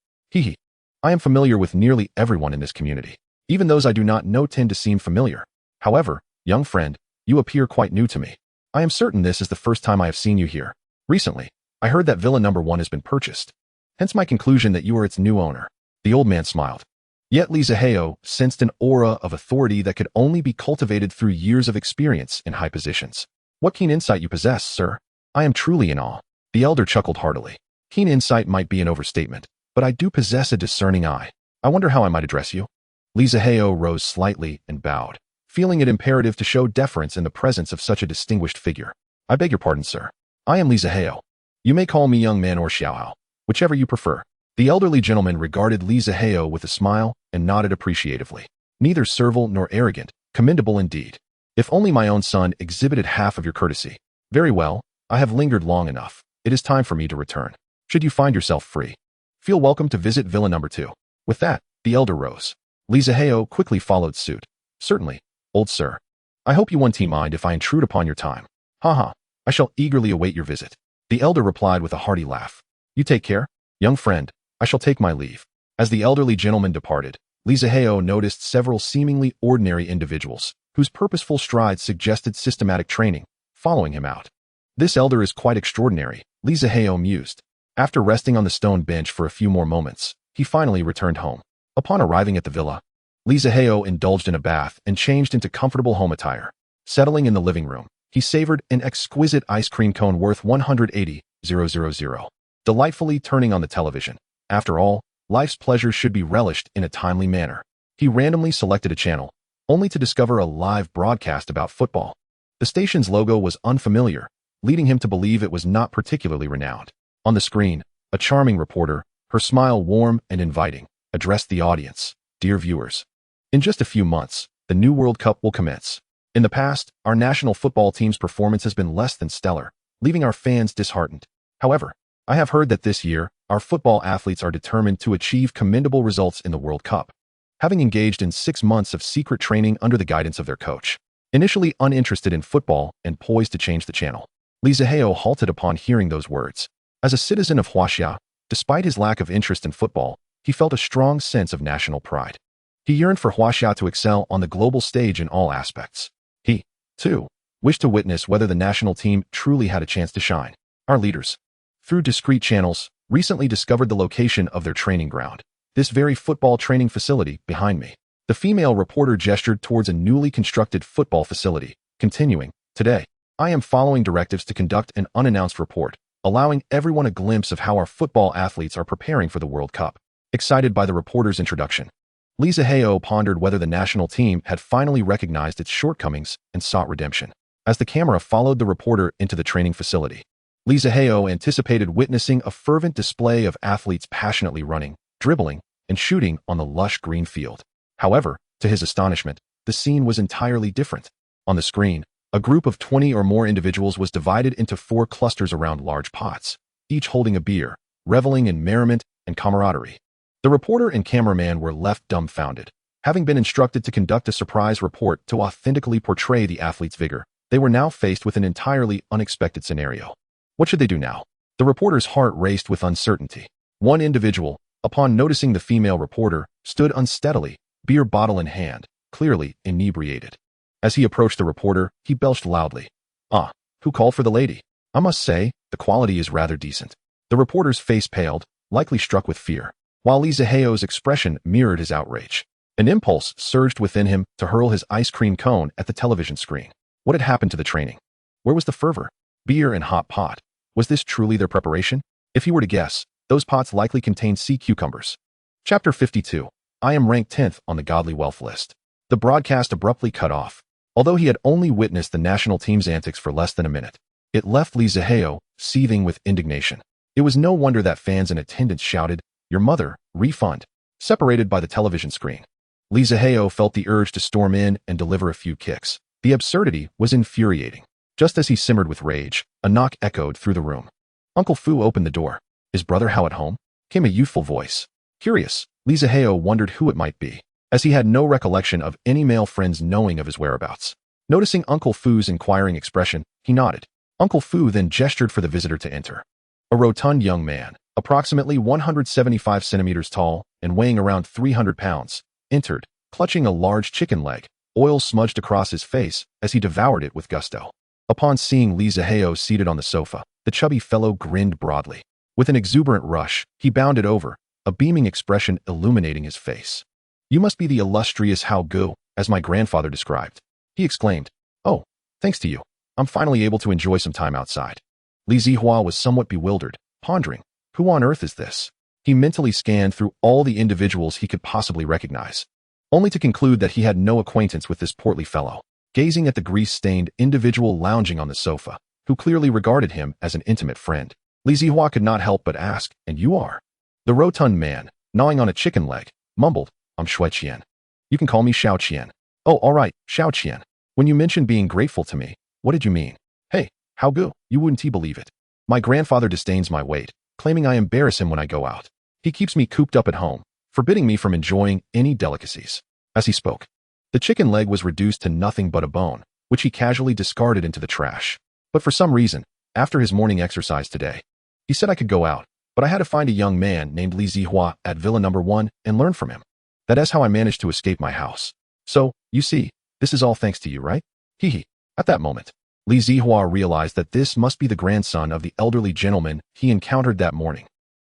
[SPEAKER 1] I am familiar with nearly everyone in this community. Even those I do not know tend to seem familiar. However, young friend, you appear quite new to me. I am certain this is the first time I have seen you here. Recently, I heard that Villa Number 1 has been purchased. Hence my conclusion that you are its new owner. The old man smiled. Yet Li Zihao sensed an aura of authority that could only be cultivated through years of experience in high positions. What keen insight you possess, sir. I am truly in awe. The elder chuckled heartily. Keen insight might be an overstatement, but I do possess a discerning eye. I wonder how I might address you. Li Zihao rose slightly and bowed, feeling it imperative to show deference in the presence of such a distinguished figure. I beg your pardon, sir. I am Li Zihao. You may call me young man or Xiaohao, whichever you prefer. The elderly gentleman regarded Li Zihao with a smile and nodded appreciatively. Neither servile nor arrogant, commendable indeed. If only my own son exhibited half of your courtesy. Very well, I have lingered long enough. It is time for me to return. Should you find yourself free, feel welcome to visit Villa Number 2. With that, the elder rose. Li Zihao quickly followed suit. Certainly, old sir. I hope you won't mind if I intrude upon your time. Haha, I shall eagerly await your visit. The elder replied with a hearty laugh. You take care, young friend. I shall take my leave. As the elderly gentleman departed, Li Zihao noticed several seemingly ordinary individuals, whose purposeful strides suggested systematic training, following him out. This elder is quite extraordinary, Li Zihao mused. After resting on the stone bench for a few more moments, he finally returned home. Upon arriving at the villa, Li Zihao indulged in a bath and changed into comfortable home attire. Settling in the living room, he savored an exquisite ice cream cone worth 180,000, delightfully turning on the television. After all, life's pleasures should be relished in a timely manner. He randomly selected a channel, only to discover a live broadcast about football. The station's logo was unfamiliar, leading him to believe it was not particularly renowned. On the screen, a charming reporter, her smile warm and inviting, addressed the audience. Dear viewers, in just a few months, the new World Cup will commence. In the past, our national football team's performance has been less than stellar, leaving our fans disheartened. However, I have heard that this year, our football athletes are determined to achieve commendable results in the World Cup, having engaged in 6 months of secret training under the guidance of their coach. Initially uninterested in football and poised to change the channel, Li Zihao halted upon hearing those words. As a citizen of Huaxia, despite his lack of interest in football, he felt a strong sense of national pride. He yearned for Huaxia to excel on the global stage in all aspects. He, too, wished to witness whether the national team truly had a chance to shine. Our leaders, through discreet channels, recently discovered the location of their training ground, this very football training facility behind me. The female reporter gestured towards a newly constructed football facility, continuing, Today, I am following directives to conduct an unannounced report, allowing everyone a glimpse of how our football athletes are preparing for the World Cup. Excited by the reporter's introduction, Li Zihao pondered whether the national team had finally recognized its shortcomings and sought redemption. As the camera followed the reporter into the training facility, Li Zihao anticipated witnessing a fervent display of athletes passionately running, dribbling, and shooting on the lush green field. However, to his astonishment, the scene was entirely different. On the screen, a group of 20 or more individuals was divided into 4 clusters around large pots, each holding a beer, reveling in merriment and camaraderie. The reporter and cameraman were left dumbfounded. Having been instructed to conduct a surprise report to authentically portray the athlete's vigor, they were now faced with an entirely unexpected scenario. What should they do now? The reporter's heart raced with uncertainty. One individual, upon noticing the female reporter, stood unsteadily, beer bottle in hand, clearly inebriated. As he approached the reporter, he belched loudly. "Ah, who called for the lady? I must say, the quality is rather decent." The reporter's face paled, likely struck with fear, while Li Zihao's expression mirrored his outrage. An impulse surged within him to hurl his ice cream cone at the television screen. What had happened to the training? Where was the fervor? Beer and hot pot. Was this truly their preparation? If he were to guess, those pots likely contained sea cucumbers. Chapter 52. I am ranked 10th on the godly wealth list. The broadcast abruptly cut off. Although he had only witnessed the national team's antics for less than a minute, it left Li Zihao seething with indignation. It was no wonder that fans in attendance shouted, "Your mother, refund," separated by the television screen. Li Zihao felt the urge to storm in and deliver a few kicks. The absurdity was infuriating. Just as he simmered with rage, a knock echoed through the room. Uncle Fu opened the door. "Is Brother Hao at home?" came a youthful voice. Curious, Li Zihao wondered who it might be, as he had no recollection of any male friends knowing of his whereabouts. Noticing Uncle Fu's inquiring expression, he nodded. Uncle Fu then gestured for the visitor to enter. A rotund young man, approximately 175 centimeters tall and weighing around 300 pounds, entered, clutching a large chicken leg, oil smudged across his face as he devoured it with gusto. Upon seeing Li Zihao seated on the sofa, the chubby fellow grinned broadly. With an exuberant rush, he bounded over, a beaming expression illuminating his face. "You must be the illustrious Hao Gu, as my grandfather described," he exclaimed. "Oh, thanks to you, I'm finally able to enjoy some time outside." Li Zihua was somewhat bewildered, pondering, who on earth is this? He mentally scanned through all the individuals he could possibly recognize, only to conclude that he had no acquaintance with this portly fellow. Gazing at the grease-stained individual lounging on the sofa, who clearly regarded him as an intimate friend, Li Zihua could not help but ask, "And you are?" The rotund man, gnawing on a chicken leg, mumbled, "I'm Shui Qian. You can call me Xiao Qian." "Oh, all right, Xiao Qian. When you mentioned being grateful to me, what did you mean?" "Hey, how good, you wouldn't believe it. My grandfather disdains my weight, claiming I embarrass him when I go out. He keeps me cooped up at home, forbidding me from enjoying any delicacies." As he spoke, the chicken leg was reduced to nothing but a bone, which he casually discarded into the trash. But for some reason, after his morning exercise today, he said I could go out, but I had to find a young man named Li Zihua at Villa Number 1 and learn from him. That is how I managed to escape my house. So, you see, this is all thanks to you, right? Hee hee. At that moment, Li Zihua realized that this must be the grandson of the elderly gentleman he encountered that morning.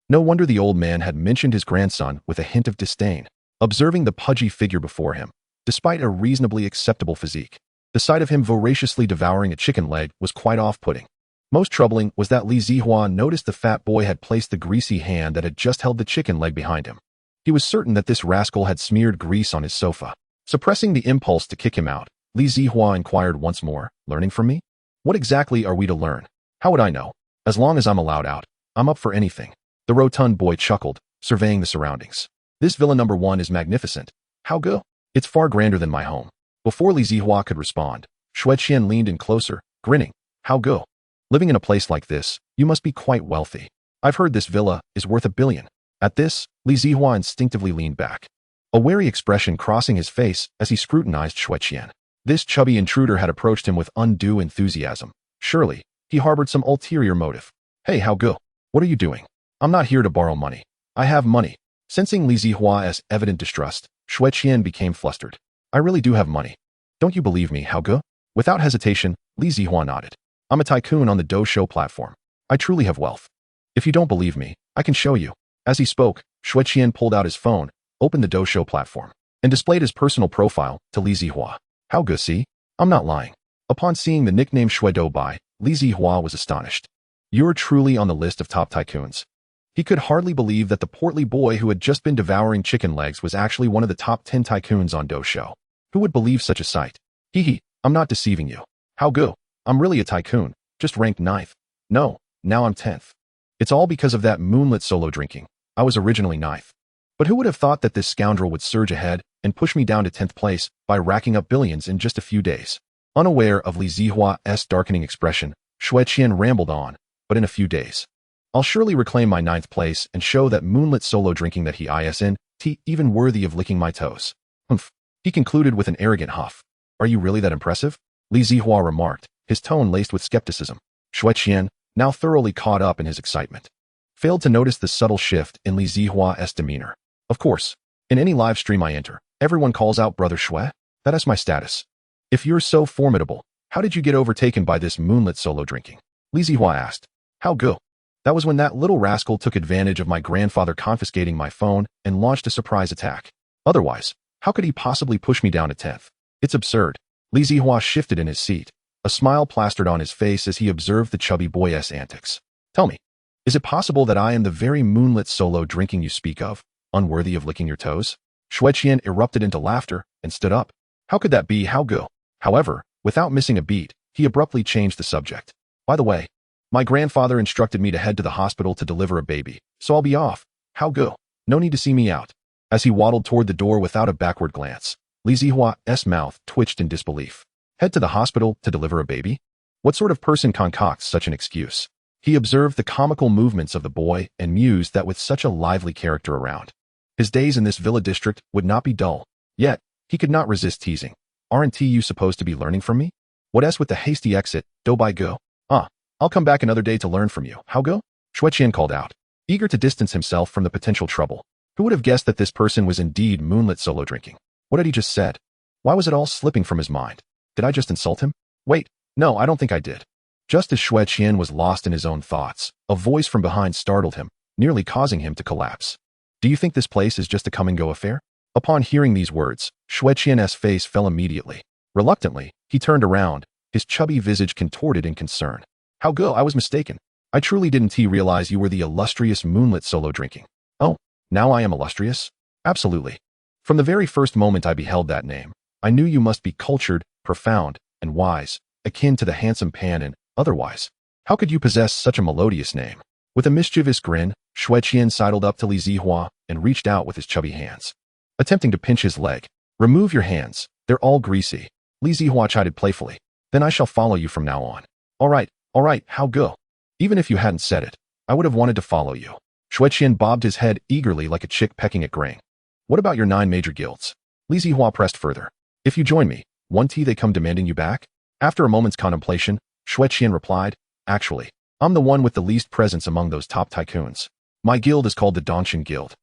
[SPEAKER 1] No wonder the old man had mentioned his grandson with a hint of disdain. Observing the pudgy figure before him, despite a reasonably acceptable physique, the sight of him voraciously devouring a chicken leg was quite off-putting. Most troubling was that Li Zihua noticed the fat boy had placed the greasy hand that had just held the chicken leg behind him. He was certain that this rascal had smeared grease on his sofa. Suppressing the impulse to kick him out, Li Zihua inquired once more, "Learning from me? What exactly are we to learn?" "How would I know? As long as I'm allowed out, I'm up for anything." The rotund boy chuckled, surveying the surroundings. "This Villa Number 1 is magnificent. How good? It's far grander than my home." Before Li Zihua could respond, Shui Qian leaned in closer, grinning. "How good? Living in a place like this, you must be quite wealthy. I've heard this villa is worth $1 billion. At this, Li Zihua instinctively leaned back, a wary expression crossing his face as he scrutinized Shui Qian. This chubby intruder had approached him with undue enthusiasm. Surely, he harbored some ulterior motive. "Hey, how good? What are you doing? I'm not here to borrow money. I have money." Sensing Li Zihua's evident distrust, Shui Qian became flustered. "I really do have money. Don't you believe me, Hao Ge?" Without hesitation, Li Zihua nodded. "I'm a tycoon on the Do Show platform. I truly have wealth. If you don't believe me, I can show you." As he spoke, Shui Qian pulled out his phone, opened the Do Show platform, and displayed his personal profile to Li Zihua. "Hao Ge, see? I'm not lying." Upon seeing the nickname Shui Do Bai, Li Zihua was astonished. "You're truly on the list of top tycoons." He could hardly believe that the portly boy who had just been devouring chicken legs was actually one of the top 10 tycoons on Doshou. Who would believe such a sight? Hee, I'm not deceiving you. How go? I'm really a tycoon, just ranked 9th. No, now I'm 10th. It's all because of that moonlit solo drinking. I was originally 9th. But who would have thought that this scoundrel would surge ahead and push me down to 10th place by racking up billions in just a few days? Unaware of Li Zihua's darkening expression, Xue Qian rambled on, but in a few days. I'll surely reclaim my 9th place and show that moonlit solo drinking that he is in, even worthy of licking my toes. Humph. He concluded with an arrogant huff. Are you really that impressive? Li Zihua remarked, his tone laced with skepticism. Xue Qian, now thoroughly caught up in his excitement, failed to notice the subtle shift in Li Zihua's demeanor. Of course, in any live stream I enter, everyone calls out Brother Xue. That is my status. If you're so formidable, how did you get overtaken by this moonlit solo drinking? Li Zihua asked. How go? That was when that little rascal took advantage of my grandfather confiscating my phone and launched a surprise attack. Otherwise, how could he possibly push me down to 10th? It's absurd. Li Zihua shifted in his seat. A smile plastered on his face as he observed the chubby boy's antics. Tell me, is it possible that I am the very moonlit solo drinking you speak of, unworthy of licking your toes? Xue Qian erupted into laughter and stood up. How could that be? How go? However, without missing a beat, he abruptly changed the subject. By the way, my grandfather instructed me to head to the hospital to deliver a baby, so I'll be off. How go? No need to see me out. As he waddled toward the door without a backward glance, Li Zihua's mouth twitched in disbelief. Head to the hospital to deliver a baby? What sort of person concocts such an excuse? He observed the comical movements of the boy and mused that with such a lively character around, his days in this villa district would not be dull. Yet, he could not resist teasing. Aren't you supposed to be learning from me? What else with the hasty exit, do by go? I'll come back another day to learn from you. How go? Xue Qian called out, eager to distance himself from the potential trouble. Who would have guessed that this person was indeed moonlit solo drinking? What had he just said? Why was it all slipping from his mind? Did I just insult him? Wait, no, I don't think I did. Just as Xue Qian was lost in his own thoughts, a voice from behind startled him, nearly causing him to collapse. Do you think this place is just a come-and-go affair? Upon hearing these words, Xue Qian's face fell immediately. Reluctantly, he turned around, his chubby visage contorted in concern. How go? I was mistaken. I truly didn't realize you were the illustrious moonlit solo drinking. Oh, now I am illustrious? Absolutely. From the very first moment I beheld that name, I knew you must be cultured, profound, and wise, akin to the handsome Pan and otherwise. How could you possess such a melodious name? With a mischievous grin, Xue Qian sidled up to Li Zihua and reached out with his chubby hands, attempting to pinch his leg. Remove your hands. They're all greasy. Li Zihua chided playfully. Then I shall follow you from now on. All right, how go? Even if you hadn't said it, I would have wanted to follow you. Xue Qian bobbed his head eagerly like a chick pecking at grain. What about your 9 major guilds? Li Zihua pressed further. If you join me, won't they come demanding you back? After a moment's contemplation, Xue Qian replied, actually, I'm the one with the least presence among those top tycoons. My guild is called the Dongshan Guild.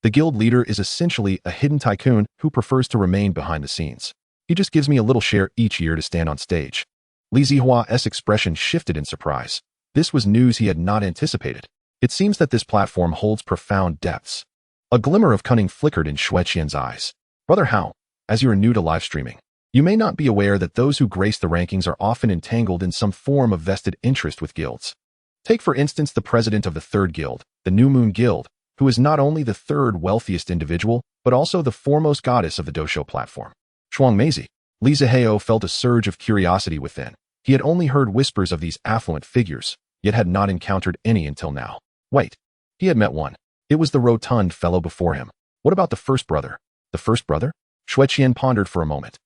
[SPEAKER 1] The guild leader is essentially a hidden tycoon who prefers to remain behind the scenes. He just gives me a little share each year to stand on stage. Li Zihua's expression shifted in surprise. This was news he had not anticipated. It seems that this platform holds profound depths. A glimmer of cunning flickered in Xue Qian's eyes. Brother Hao, as you are new to live streaming, you may not be aware that those who grace the rankings are often entangled in some form of vested interest with guilds. Take for instance the president of the 3rd guild, the New Moon Guild, who is not only the 3rd wealthiest individual, but also the foremost goddess of the Doshou platform. Shuangmeizi. Li Zihao felt a surge of curiosity within. He had only heard whispers of these affluent figures, yet had not encountered any until now. Wait, he had met one. It was the rotund fellow before him. What about the first brother? The first brother? Xue Qian pondered for a moment.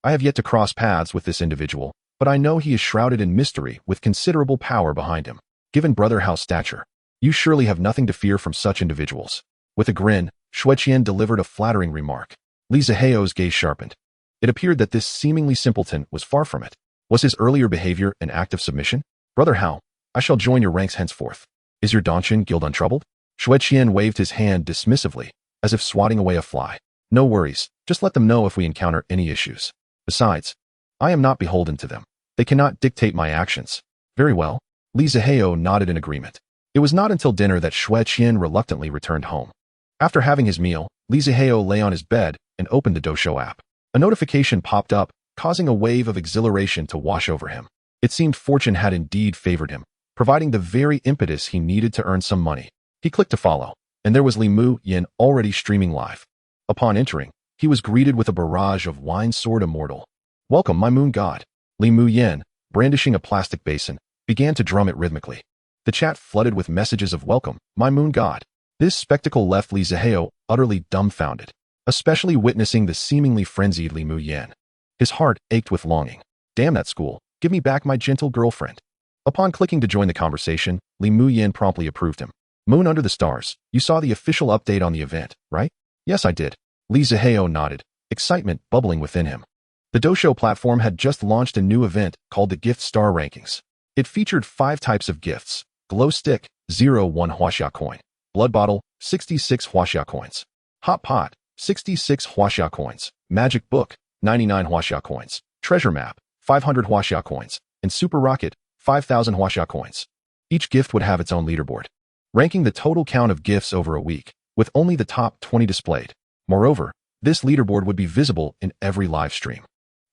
[SPEAKER 1] I have yet to cross paths with this individual, but I know he is shrouded in mystery with considerable power behind him. Given Brother Hao's stature, you surely have nothing to fear from such individuals. With a grin, Xue Qian delivered a flattering remark. Li Zihao's gaze sharpened. It appeared that this seemingly simpleton was far from it. Was his earlier behavior an act of submission? Brother Hao, I shall join your ranks henceforth. Is your Dongshan Guild untroubled? Xue Qian waved his hand dismissively, as if swatting away a fly. No worries, just let them know if we encounter any issues. Besides, I am not beholden to them. They cannot dictate my actions. Very well. Li Zihao nodded in agreement. It was not until dinner that Xue Qian reluctantly returned home. After having his meal, Li Zihao lay on his bed and opened the Doshou app. A notification popped up, causing a wave of exhilaration to wash over him. It seemed fortune had indeed favored him, providing the very impetus he needed to earn some money. He clicked to follow, and there was Li Mu Yin already streaming live. Upon entering, he was greeted with a barrage of wine sword immortal. "Welcome, my moon god." Li Mu Yin, brandishing a plastic basin, began to drum it rhythmically. The chat flooded with messages of welcome, my moon god. This spectacle left Li Zihao utterly dumbfounded, especially witnessing the seemingly frenzied Li Mu Yin. His heart ached with longing. Damn that school, give me back my gentle girlfriend. Upon clicking to join the conversation, Li Mu Yin promptly approved him. Moon under the stars, you saw the official update on the event, right? Yes, I did. Li Zihao nodded, excitement bubbling within him. The Dojo platform had just launched a new event called the Gift Star Rankings. It featured 5 types of gifts: Glow Stick, 0.1 Huaxia Coin; Blood Bottle, 66 Huaxia Coins; Hot Pot, 66 Huaxia Coins; Magic Book, 99 Huaxia Coins; Treasure Map, 500 Huaxia Coins; and Super Rocket, 5,000 Huaxia Coins. Each gift would have its own leaderboard, ranking the total count of gifts over a week, with only the top 20 displayed. Moreover, this leaderboard would be visible in every live stream.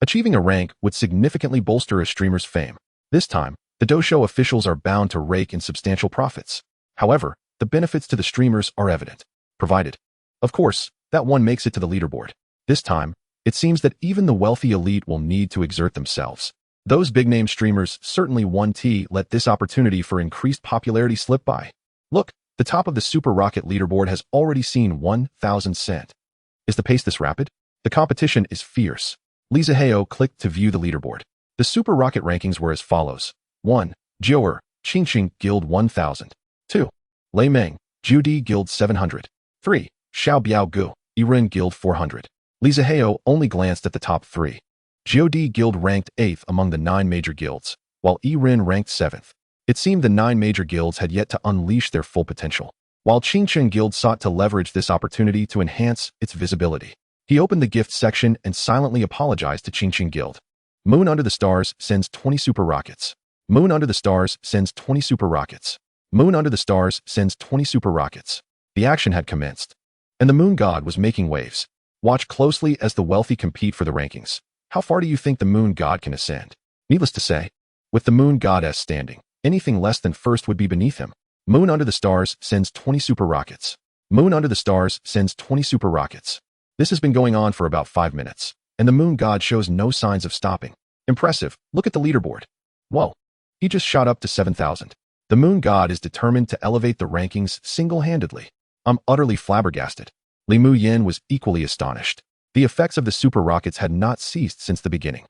[SPEAKER 1] Achieving a rank would significantly bolster a streamer's fame. This time, the Dojo officials are bound to rake in substantial profits. However, the benefits to the streamers are evident, provided, of course, that one makes it to the leaderboard. This time, it seems that even the wealthy elite will need to exert themselves. Those big-name streamers certainly won't let this opportunity for increased popularity slip by. Look, the top of the Super Rocket leaderboard has already seen 1,000 cent. Is the pace this rapid? The competition is fierce. Li Zihao clicked to view the leaderboard. The Super Rocket rankings were as follows. 1. Jiu'er, Qingqing Guild 1000. 2. Lei Meng, Judi Guild 700. 3. Xiao Biao Gu, Yiren Guild 400. Li Zihao only glanced at the top 3. Jiudi Guild ranked 8th among the 9 major guilds, while Yiren ranked 7th. It seemed the 9 major guilds had yet to unleash their full potential, while Qingqing Guild sought to leverage this opportunity to enhance its visibility. He opened the gift section and silently apologized to Qingqing Guild. Moon Under the Stars sends 20 Super Rockets. Moon Under the Stars sends 20 Super Rockets. Moon Under the Stars sends 20 Super Rockets. The action had commenced, and the Moon God was making waves. Watch closely as the wealthy compete for the rankings. How far do you think the Moon God can ascend? Needless to say, with the Moon Goddess standing, anything less than first would be beneath him. Moon Under the Stars sends 20 Super Rockets. Moon Under the Stars sends 20 Super Rockets. This has been going on for about 5 minutes, and the Moon God shows no signs of stopping. Impressive. Look at the leaderboard. Whoa. He just shot up to 7,000. The Moon God is determined to elevate the rankings single-handedly. I'm utterly flabbergasted. Li Mu Yin was equally astonished. The effects of the Super Rockets had not ceased since the beginning.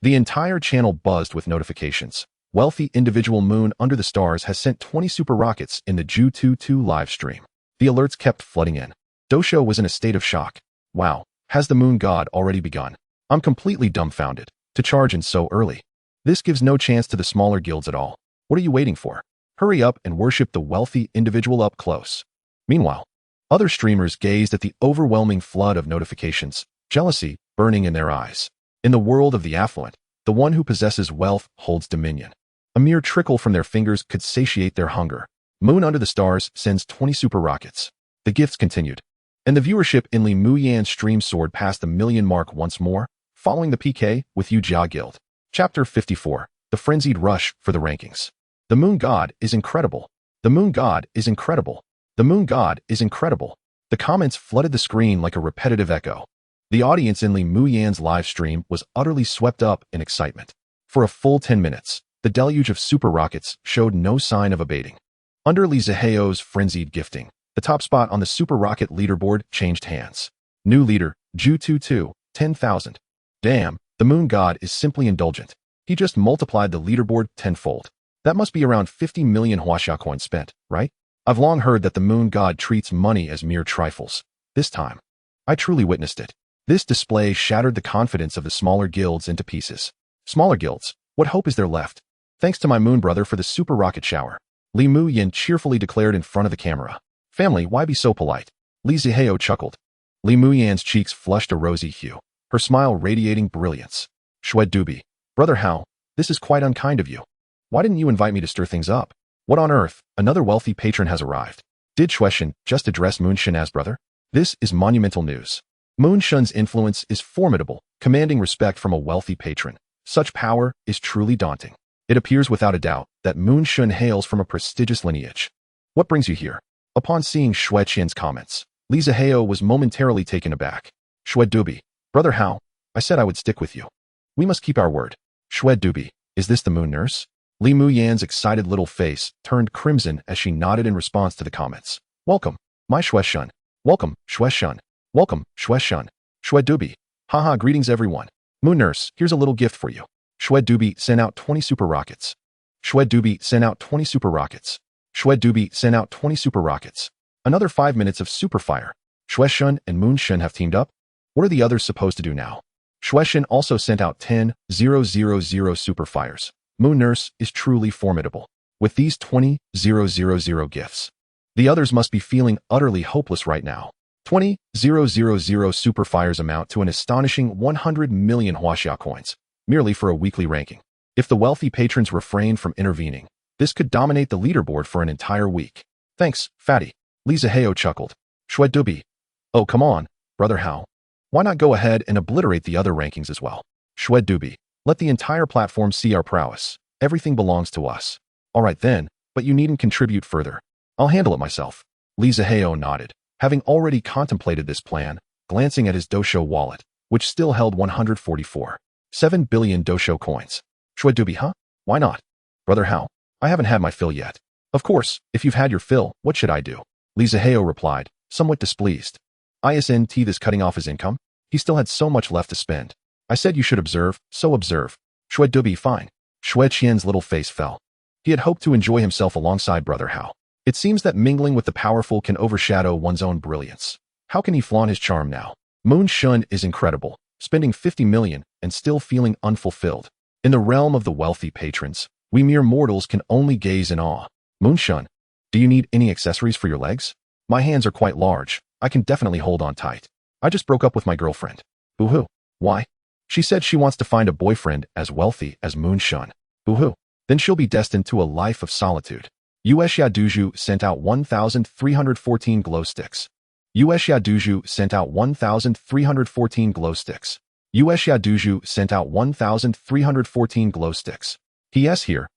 [SPEAKER 1] The entire channel buzzed with notifications. Wealthy individual Moon Under the Stars has sent 20 Super Rockets in the Ju 22 live stream. The alerts kept flooding in. Dojo was in a state of shock. Wow, has the Moon God already begun? I'm completely dumbfounded. To charge in so early. This gives no chance to the smaller guilds at all. What are you waiting for? Hurry up and worship the wealthy individual up close. Meanwhile, other streamers gazed at the overwhelming flood of notifications, jealousy burning in their eyes. In the world of the affluent, the one who possesses wealth holds dominion. A mere trickle from their fingers could satiate their hunger. Moon Under the Stars sends 20 Super Rockets. The gifts continued, and the viewership in Li Mu Yan's stream soared past the million mark once more, following the PK with Yu Jia Guild. Chapter 54. The Frenzied Rush for the Rankings. The Moon God is incredible. The Moon God is incredible. The Moon God is incredible. The comments flooded the screen like a repetitive echo. The audience in Li Mu Yan's live stream was utterly swept up in excitement. For a full 10 minutes, the deluge of Super Rockets showed no sign of abating. Under Li Zihao's frenzied gifting, the top spot on the Super Rocket leaderboard changed hands. New leader, Ju 22, 10,000. Damn, the Moon God is simply indulgent. He just multiplied the leaderboard tenfold. That must be around 50 million Huaxia coins spent, right? I've long heard that the Moon God treats money as mere trifles. This time, I truly witnessed it. This display shattered the confidence of the smaller guilds into pieces. Smaller guilds, what hope is there left? Thanks to my Moon brother for the Super Rocket shower. Li Mu Yin cheerfully declared in front of the camera. Family, why be so polite? Li Zihao chuckled. Li Mu Yan's cheeks flushed a rosy hue, her smile radiating brilliance. Shue Dubi, brother Hao, this is quite unkind of you. Why didn't you invite me to stir things up? What on earth? Another wealthy patron has arrived. Did Shueshen just address Moon Shen as brother? This is monumental news. Moon Shen's influence is formidable, commanding respect from a wealthy patron. Such power is truly daunting. It appears without a doubt that Moon Shen hails from a prestigious lineage. What brings you here? Upon seeing Xue Qian's comments, Li Zihao was momentarily taken aback. Xue Dubi, brother Hao, I said I would stick with you. We must keep our word. Xue Dubi, is this the moon nurse? Li Muyan's excited little face turned crimson as she nodded in response to the comments. Welcome, my Xue Shun. Welcome, Xue Shun. Welcome, Xue Shun. Xue Dubi. Haha, greetings everyone. Moon nurse, here's a little gift for you. Xue Dubi sent out 20 super rockets. Xue Dubi sent out 20 super rockets. Xue Dubi sent out 20 super rockets. Another 5 minutes of super fire. Xue Shun and Moon Shun have teamed up? What are the others supposed to do now? Xue Shun also sent out 10,000 super fires. Moon Nurse is truly formidable. With these 20,000 gifts, the others must be feeling utterly hopeless right now. 20,000 super fires amount to an astonishing 100 million Huaxia coins, merely for a weekly ranking. If the wealthy patrons refrain from intervening, this could dominate the leaderboard for an entire week. Thanks, Fatty. Li Zihao chuckled. Xue Dubi. Oh, come on, brother Hao. Why not go ahead and obliterate the other rankings as well? Xue Dubi. Let the entire platform see our prowess. Everything belongs to us. All right then, but you needn't contribute further. I'll handle it myself. Li Zihao nodded, having already contemplated this plan, glancing at his dosho wallet, which still held 144.7 billion dosho coins. Xue Dubi, huh? Why not? Brother Hao, I haven't had my fill yet. Of course, if you've had your fill, what should I do? Li Zihao replied, somewhat displeased. Isn't this cutting off his income? He still had so much left to spend. I said you should observe, so observe. Xue Dubi, fine. Xue Qian's little face fell. He had hoped to enjoy himself alongside brother Hao. It seems that mingling with the powerful can overshadow one's own brilliance. How can he flaunt his charm now? Moon Shun is incredible, spending 50 million and still feeling unfulfilled. In the realm of the wealthy patrons, we mere mortals can only gaze in awe. Moon Shun, do you need any accessories for your legs? My hands are quite large. I can definitely hold on tight. I just broke up with my girlfriend. Boo-hoo. Why? She said she wants to find a boyfriend as wealthy as Moon Shun. Boo-hoo. Then she'll be destined to a life of solitude. Yuexia Duju sent out 1,314 glow sticks. Yuexia Duju sent out 1,314 glow sticks. Yuexia Duju sent out 1,314 glow sticks. He has here,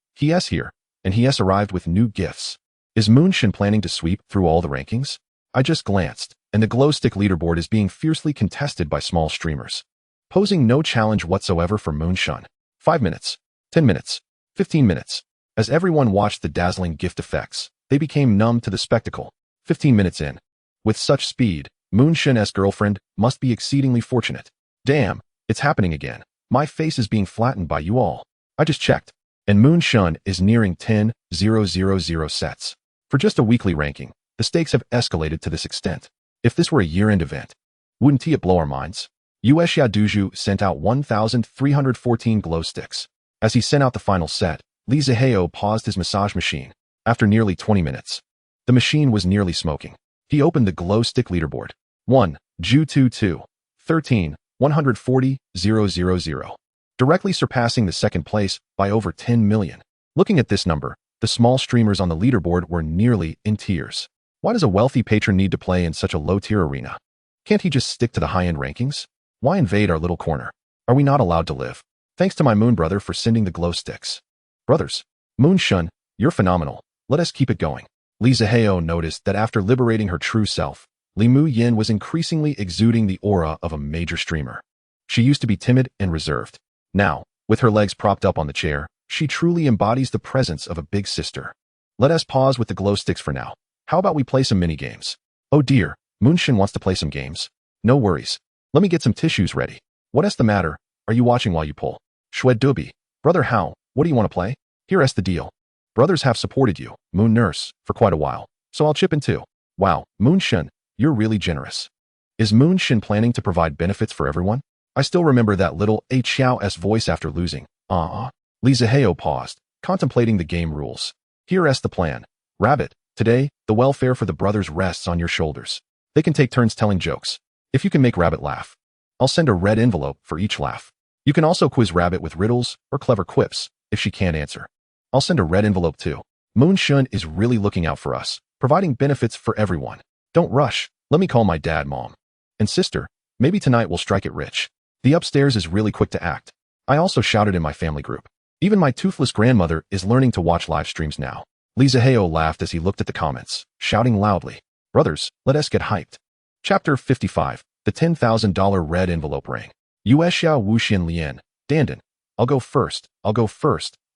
[SPEAKER 1] and he has arrived with new gifts. Is Moon Shun planning to sweep through all the rankings? I just glanced, and the glow stick leaderboard is being fiercely contested by small streamers, posing no challenge whatsoever for Moon Shun. 5 minutes, 10 minutes, 15 minutes. As everyone watched the dazzling gift effects, they became numb to the spectacle. 15 minutes in. With such speed, Moon Shun's girlfriend must be exceedingly fortunate. Damn, it's happening again. My face is being flattened by you all. I just checked, and Moon Shun is nearing 10,000 sets. For just a weekly ranking, the stakes have escalated to this extent. If this were a year-end event, wouldn't it blow our minds? Yuexia Duju sent out 1,314 glow sticks. As he sent out the final set, Li Zihao paused his massage machine. After nearly 20 minutes, the machine was nearly smoking. He opened the glow stick leaderboard. 1, Ju 22, 13, 140,000. Directly surpassing the second place by over 10 million. Looking at this number, the small streamers on the leaderboard were nearly in tears. Why does a wealthy patron need to play in such a low-tier arena? Can't he just stick to the high-end rankings? Why invade our little corner? Are we not allowed to live? Thanks to my moon brother for sending the glow sticks. Brothers, Moon Shun, you're phenomenal. Let us keep it going. Li Zihao noticed that after liberating her true self, Li Muyan was increasingly exuding the aura of a major streamer. She used to be timid and reserved. Now, with her legs propped up on the chair, she truly embodies the presence of a big sister. Let us pause with the glow sticks for now. How about we play some mini-games? Oh dear, Moon Shun wants to play some games. No worries. Let me get some tissues ready. What's the matter? Are you watching while you pull? Xue Dubi. Brother Hao, what do you want to play? Here's the deal. Brothers have supported you, Moon Nurse, for quite a while, so I'll chip in too. Wow, Moon Shun, you're really generous. Is Moon Shun planning to provide benefits for everyone? I still remember that little A Xiao's voice after losing. Li Zihao paused, contemplating the game rules. Here's the plan. Rabbit, today, the welfare for the brothers rests on your shoulders. They can take turns telling jokes. If you can make Rabbit laugh, I'll send a red envelope for each laugh. You can also quiz Rabbit with riddles or clever quips if she can't answer. I'll send a red envelope too. Moon Shun is really looking out for us, providing benefits for everyone. Don't rush. Let me call my dad, mom, and sister. Maybe tonight we'll strike it rich. The upstairs is really quick to act. I also shouted in my family group. Even my toothless grandmother is learning to watch live streams now. Zihao laughed as he looked at the comments, shouting loudly, "Brothers, let us get hyped." Chapter 55, The $10,000 Red Envelope Ring. Xiao Wuxian Lian, Dandan. I'll go first,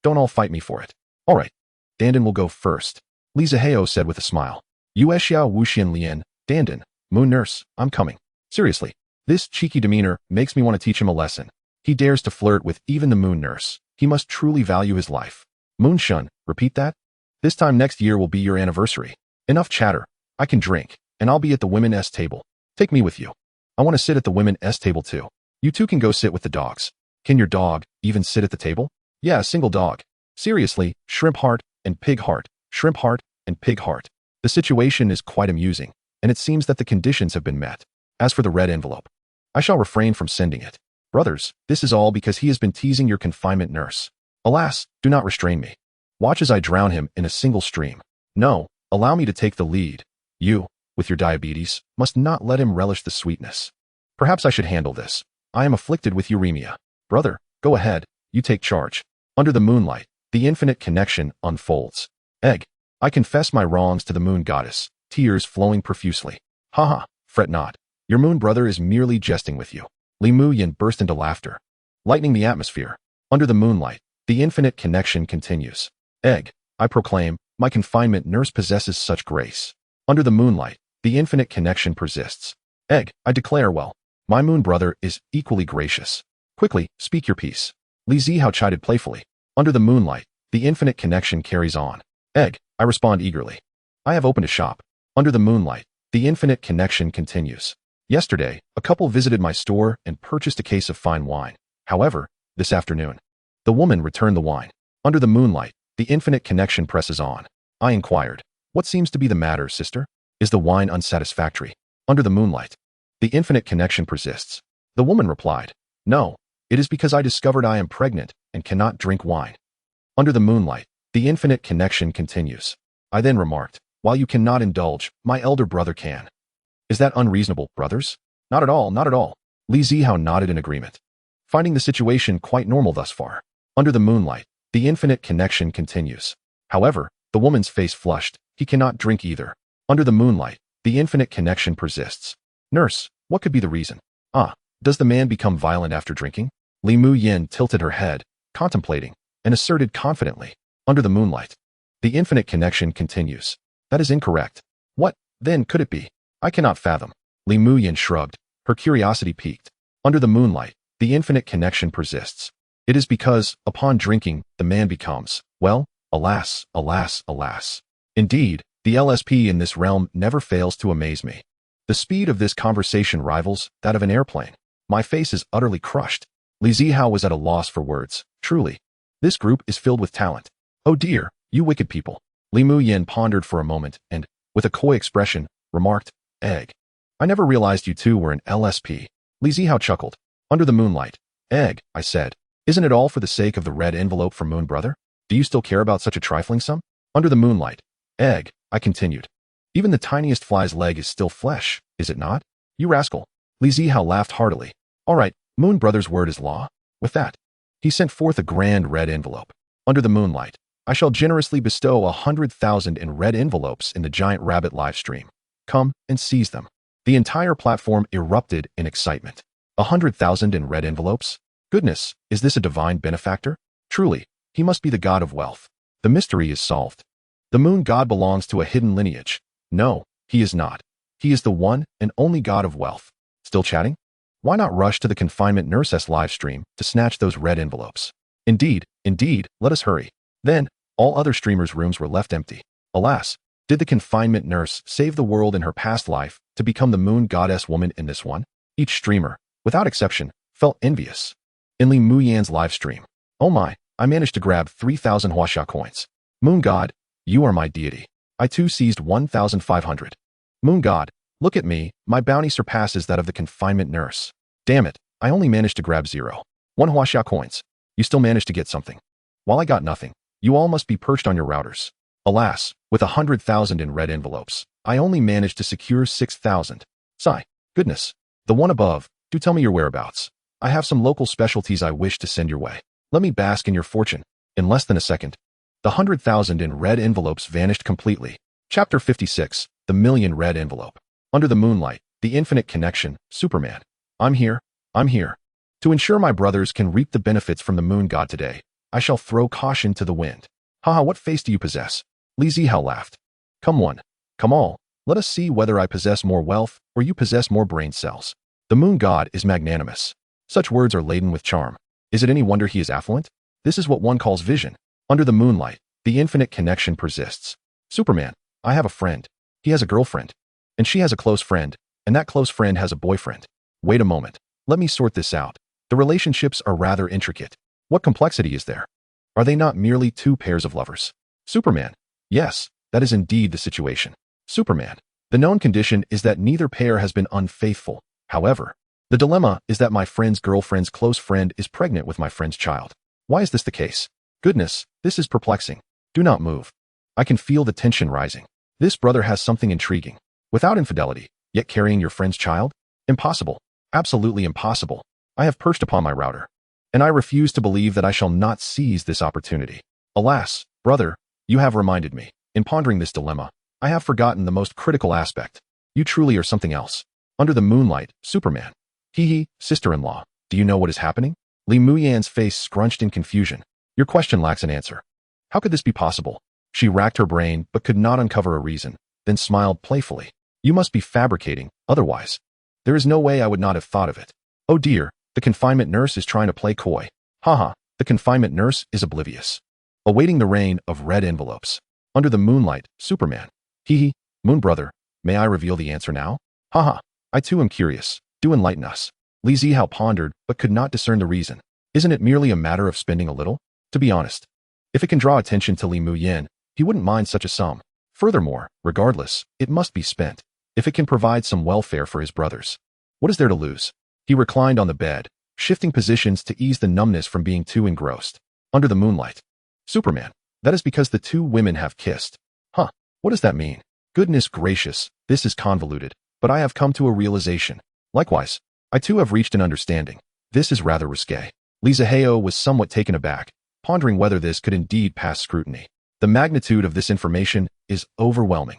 [SPEAKER 1] don't all fight me for it. All right, Dandan will go first, Zihao said with a smile. Xiao Wuxian Lian, Dandan, Moon Nurse, I'm coming. Seriously, this cheeky demeanor makes me want to teach him a lesson. He dares to flirt with even the Moon Nurse. He must truly value his life. Moon Shun, repeat that? This time next year will be your anniversary. Enough chatter. I can drink, and I'll be at the women's table. Take me with you. I want to sit at the women's table too. You two can go sit with the dogs. Can your dog even sit at the table? Yeah, a single dog. Seriously, shrimp heart and pig heart, shrimp heart and pig heart. The situation is quite amusing, and it seems that the conditions have been met. As for the red envelope, I shall refrain from sending it. Brothers, this is all because he has been teasing your confinement nurse. Alas, do not restrain me. Watch as I drown him in a single stream. No, allow me to take the lead. You, with your diabetes, must not let him relish the sweetness. Perhaps I should handle this. I am afflicted with uremia. Brother, go ahead, you take charge. Under the moonlight, the infinite connection unfolds. Egg, I confess my wrongs to the moon goddess, tears flowing profusely. Haha, fret not. Your moon brother is merely jesting with you. Li Muyin burst into laughter, lightening the atmosphere. Under the moonlight, the infinite connection continues. Egg, I proclaim, my confinement nurse possesses such grace. Under the moonlight, the infinite connection persists. Egg, I declare, well, my moon brother is equally gracious. Quickly, speak your piece. Li Zihao chided playfully. Under the moonlight, the infinite connection carries on. Egg, I respond eagerly. I have opened a shop. Under the moonlight, the infinite connection continues. Yesterday, a couple visited my store and purchased a case of fine wine. However, this afternoon, the woman returned the wine. Under the moonlight, the infinite connection presses on. I inquired, what seems to be the matter, sister? Is the wine unsatisfactory? Under the moonlight, the infinite connection persists. The woman replied, no, it is because I discovered I am pregnant and cannot drink wine. Under the moonlight, the infinite connection continues. I then remarked, while you cannot indulge, my elder brother can. Is that unreasonable, brothers? Not at all, not at all. Li Zihao nodded in agreement, finding the situation quite normal thus far. Under the moonlight, the infinite connection continues. However, the woman's face flushed. He cannot drink either. Under the moonlight, the infinite connection persists. Nurse, what could be the reason? Does the man become violent after drinking? Li Muyin tilted her head, contemplating, and asserted confidently. Under the moonlight, the infinite connection continues. That is incorrect. What, then, could it be? I cannot fathom. Li Muyin shrugged, her curiosity piqued. Under the moonlight, the infinite connection persists. It is because, upon drinking, the man becomes, well, alas, alas, alas. Indeed, the LSP in this realm never fails to amaze me. The speed of this conversation rivals that of an airplane. My face is utterly crushed. Li Zihao was at a loss for words. Truly, this group is filled with talent. Oh dear, you wicked people. Li Muyin pondered for a moment and, with a coy expression, remarked, Egg. I never realized you two were an LSP. Li Zihao chuckled. Under the moonlight. Egg, I said. Isn't it all for the sake of the red envelope from Moon Brother? Do you still care about such a trifling sum? Under the moonlight. Egg, I continued. Even the tiniest fly's leg is still flesh, is it not? You rascal. Li Zihao laughed heartily. All right, Moon Brother's word is law. With that, he sent forth a grand red envelope. Under the moonlight, I shall generously bestow 100,000 in red envelopes in the giant rabbit live stream. Come and seize them. The entire platform erupted in excitement. 100,000 in red envelopes? Goodness, is this a divine benefactor? Truly, he must be the god of wealth. The mystery is solved. The moon god belongs to a hidden lineage. No, he is not. He is the one and only god of wealth. Still chatting? Why not rush to the confinement nurse's live stream to snatch those red envelopes? Indeed, let us hurry. Then, all other streamers' rooms were left empty. Alas, did the confinement nurse save the world in her past life to become the moon goddess woman in this one? Each streamer, without exception, felt envious. In Li Muyin's live stream, oh my, I managed to grab 3,000 Huaxia coins. Moon god, you are my deity. I too seized 1,500. Moon god, look at me, my bounty surpasses that of the confinement nurse. Damn it, I only managed to grab 0. 1 Huaxia coins. You still managed to get something. While I got nothing, you all must be perched on your routers. Alas, with 100,000 in red envelopes, I only managed to secure 6,000. Sigh, goodness. The one above, do tell me your whereabouts. I have some local specialties I wish to send your way. Let me bask in your fortune. In less than a second, The 100,000 in red envelopes vanished completely. Chapter 56, The Million Red Envelope. Under the moonlight, the infinite connection, Superman. I'm here. To ensure my brothers can reap the benefits from the moon god today, I shall throw caution to the wind. Haha, what face do you possess? Zihao laughed. Come one, come all, let us see whether I possess more wealth or you possess more brain cells. The moon god is magnanimous. Such words are laden with charm. Is it any wonder he is affluent? This is what one calls vision. Under the moonlight, the infinite connection persists. Superman, I have a friend. He has a girlfriend. And she has a close friend. And that close friend has a boyfriend. Wait a moment. Let me sort this out. The relationships are rather intricate. What complexity is there? Are they not merely two pairs of lovers? Superman, yes, that is indeed the situation. Superman, the known condition is that neither pair has been unfaithful. However, the dilemma is that my friend's girlfriend's close friend is pregnant with my friend's child. Why is this the case? Goodness, this is perplexing. Do not move. I can feel the tension rising. This brother has something intriguing. Without infidelity, yet carrying your friend's child? Impossible. Absolutely impossible. I have perched upon my router. And I refuse to believe that I shall not seize this opportunity. Alas, brother, you have reminded me. In pondering this dilemma, I have forgotten the most critical aspect. You truly are something else. Under the moonlight, Superman. Hee, sister-in-law, do you know what is happening? Li Muyan's face scrunched in confusion. Your question lacks an answer. How could this be possible? She racked her brain but could not uncover a reason, then smiled playfully. You must be fabricating, otherwise. There is no way I would not have thought of it. Oh dear, the confinement nurse is trying to play coy. Haha, the confinement nurse is oblivious. Awaiting the rain of red envelopes. Under the moonlight, Superman. Hee, moon brother, may I reveal the answer now? Haha, I too am curious. Do enlighten us. Li Zihao pondered but could not discern the reason. Isn't it merely a matter of spending a little? To be honest, if it can draw attention to Li Muyan, he wouldn't mind such a sum. Furthermore, regardless, it must be spent. If it can provide some welfare for his brothers. What is there to lose? He reclined on the bed, shifting positions to ease the numbness from being too engrossed. Under the moonlight. Superman, that is because the two women have kissed. Huh, what does that mean? Goodness gracious, this is convoluted, but I have come to a realization. Likewise, I too have reached an understanding. This is rather risque. Zihao was somewhat taken aback, pondering whether this could indeed pass scrutiny. The magnitude of this information is overwhelming.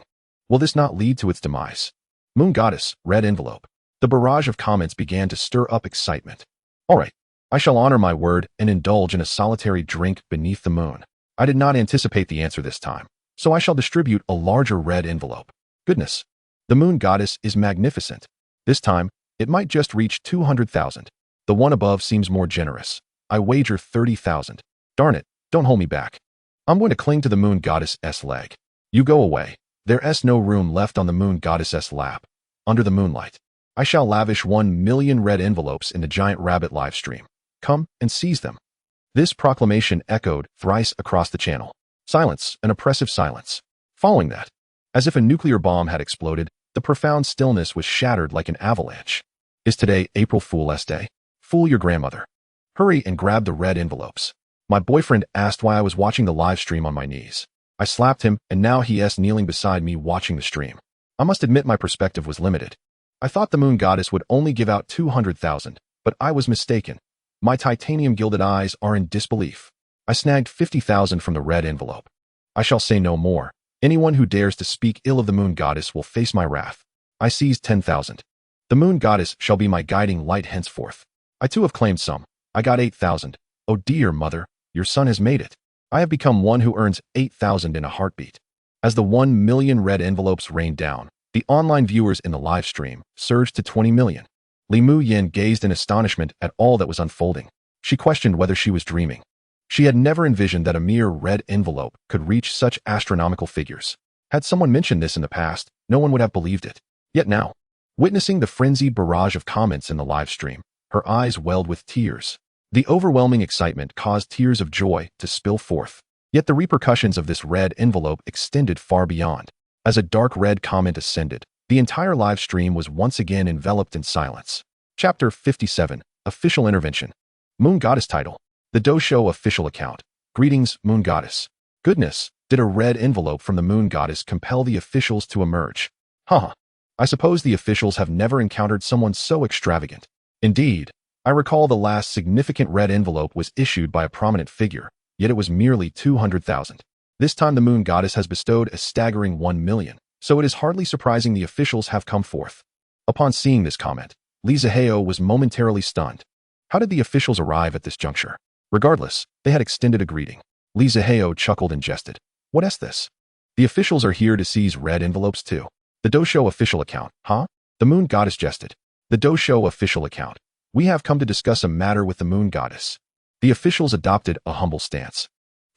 [SPEAKER 1] Will this not lead to its demise? Moon Goddess, red envelope. The barrage of comments began to stir up excitement. All right, I shall honor my word and indulge in a solitary drink beneath the moon. I did not anticipate the answer this time, so I shall distribute a larger red envelope. Goodness, the moon goddess is magnificent. This time, it might just reach 200,000. The one above seems more generous. I wager 30,000. Darn it, don't hold me back. I'm going to cling to the moon goddess's leg. You go away. There's no room left on the moon goddess's lap. Under the moonlight. I shall lavish 1 million red envelopes in the giant rabbit live stream. Come and seize them. This proclamation echoed thrice across the channel. Silence, an oppressive silence. Following that, as if a nuclear bomb had exploded, the profound stillness was shattered like an avalanche. Is today April Fool's Day? Fool your grandmother. Hurry and grab the red envelopes. My boyfriend asked why I was watching the live stream on my knees. I slapped him, and now he is kneeling beside me watching the stream. I must admit my perspective was limited. I thought the moon goddess would only give out 200,000, but I was mistaken. My titanium-gilded eyes are in disbelief. I snagged 50,000 from the red envelope. I shall say no more. Anyone who dares to speak ill of the moon goddess will face my wrath. I seized 10,000. The moon goddess shall be my guiding light henceforth. I too have claimed some. I got 8,000. Oh dear mother, your son has made it. I have become one who earns 8,000 in a heartbeat. As the 1 million red envelopes rained down, the online viewers in the live stream surged to 20 million. Li Muyan gazed in astonishment at all that was unfolding. She questioned whether she was dreaming. She had never envisioned that a mere red envelope could reach such astronomical figures. Had someone mentioned this in the past, no one would have believed it. Yet now, witnessing the frenzied barrage of comments in the live stream, her eyes welled with tears. The overwhelming excitement caused tears of joy to spill forth. Yet the repercussions of this red envelope extended far beyond. As a dark red comment ascended, the entire live stream was once again enveloped in silence. Chapter 57, Official Intervention. Moon Goddess title. The Dosho official account. Greetings, Moon Goddess. Goodness, did a red envelope from the Moon Goddess compel the officials to emerge? Haha. I suppose the officials have never encountered someone so extravagant. Indeed, I recall the last significant red envelope was issued by a prominent figure, yet it was merely 200,000. This time the moon goddess has bestowed a staggering 1 million, so it is hardly surprising the officials have come forth. Upon seeing this comment, Zihao was momentarily stunned. How did the officials arrive at this juncture? Regardless, they had extended a greeting. Zihao chuckled and jested. What's this? The officials are here to seize red envelopes too. The Dosho official account, huh? The moon goddess jested. The Dosho official account. We have come to discuss a matter with the moon goddess. The officials adopted a humble stance,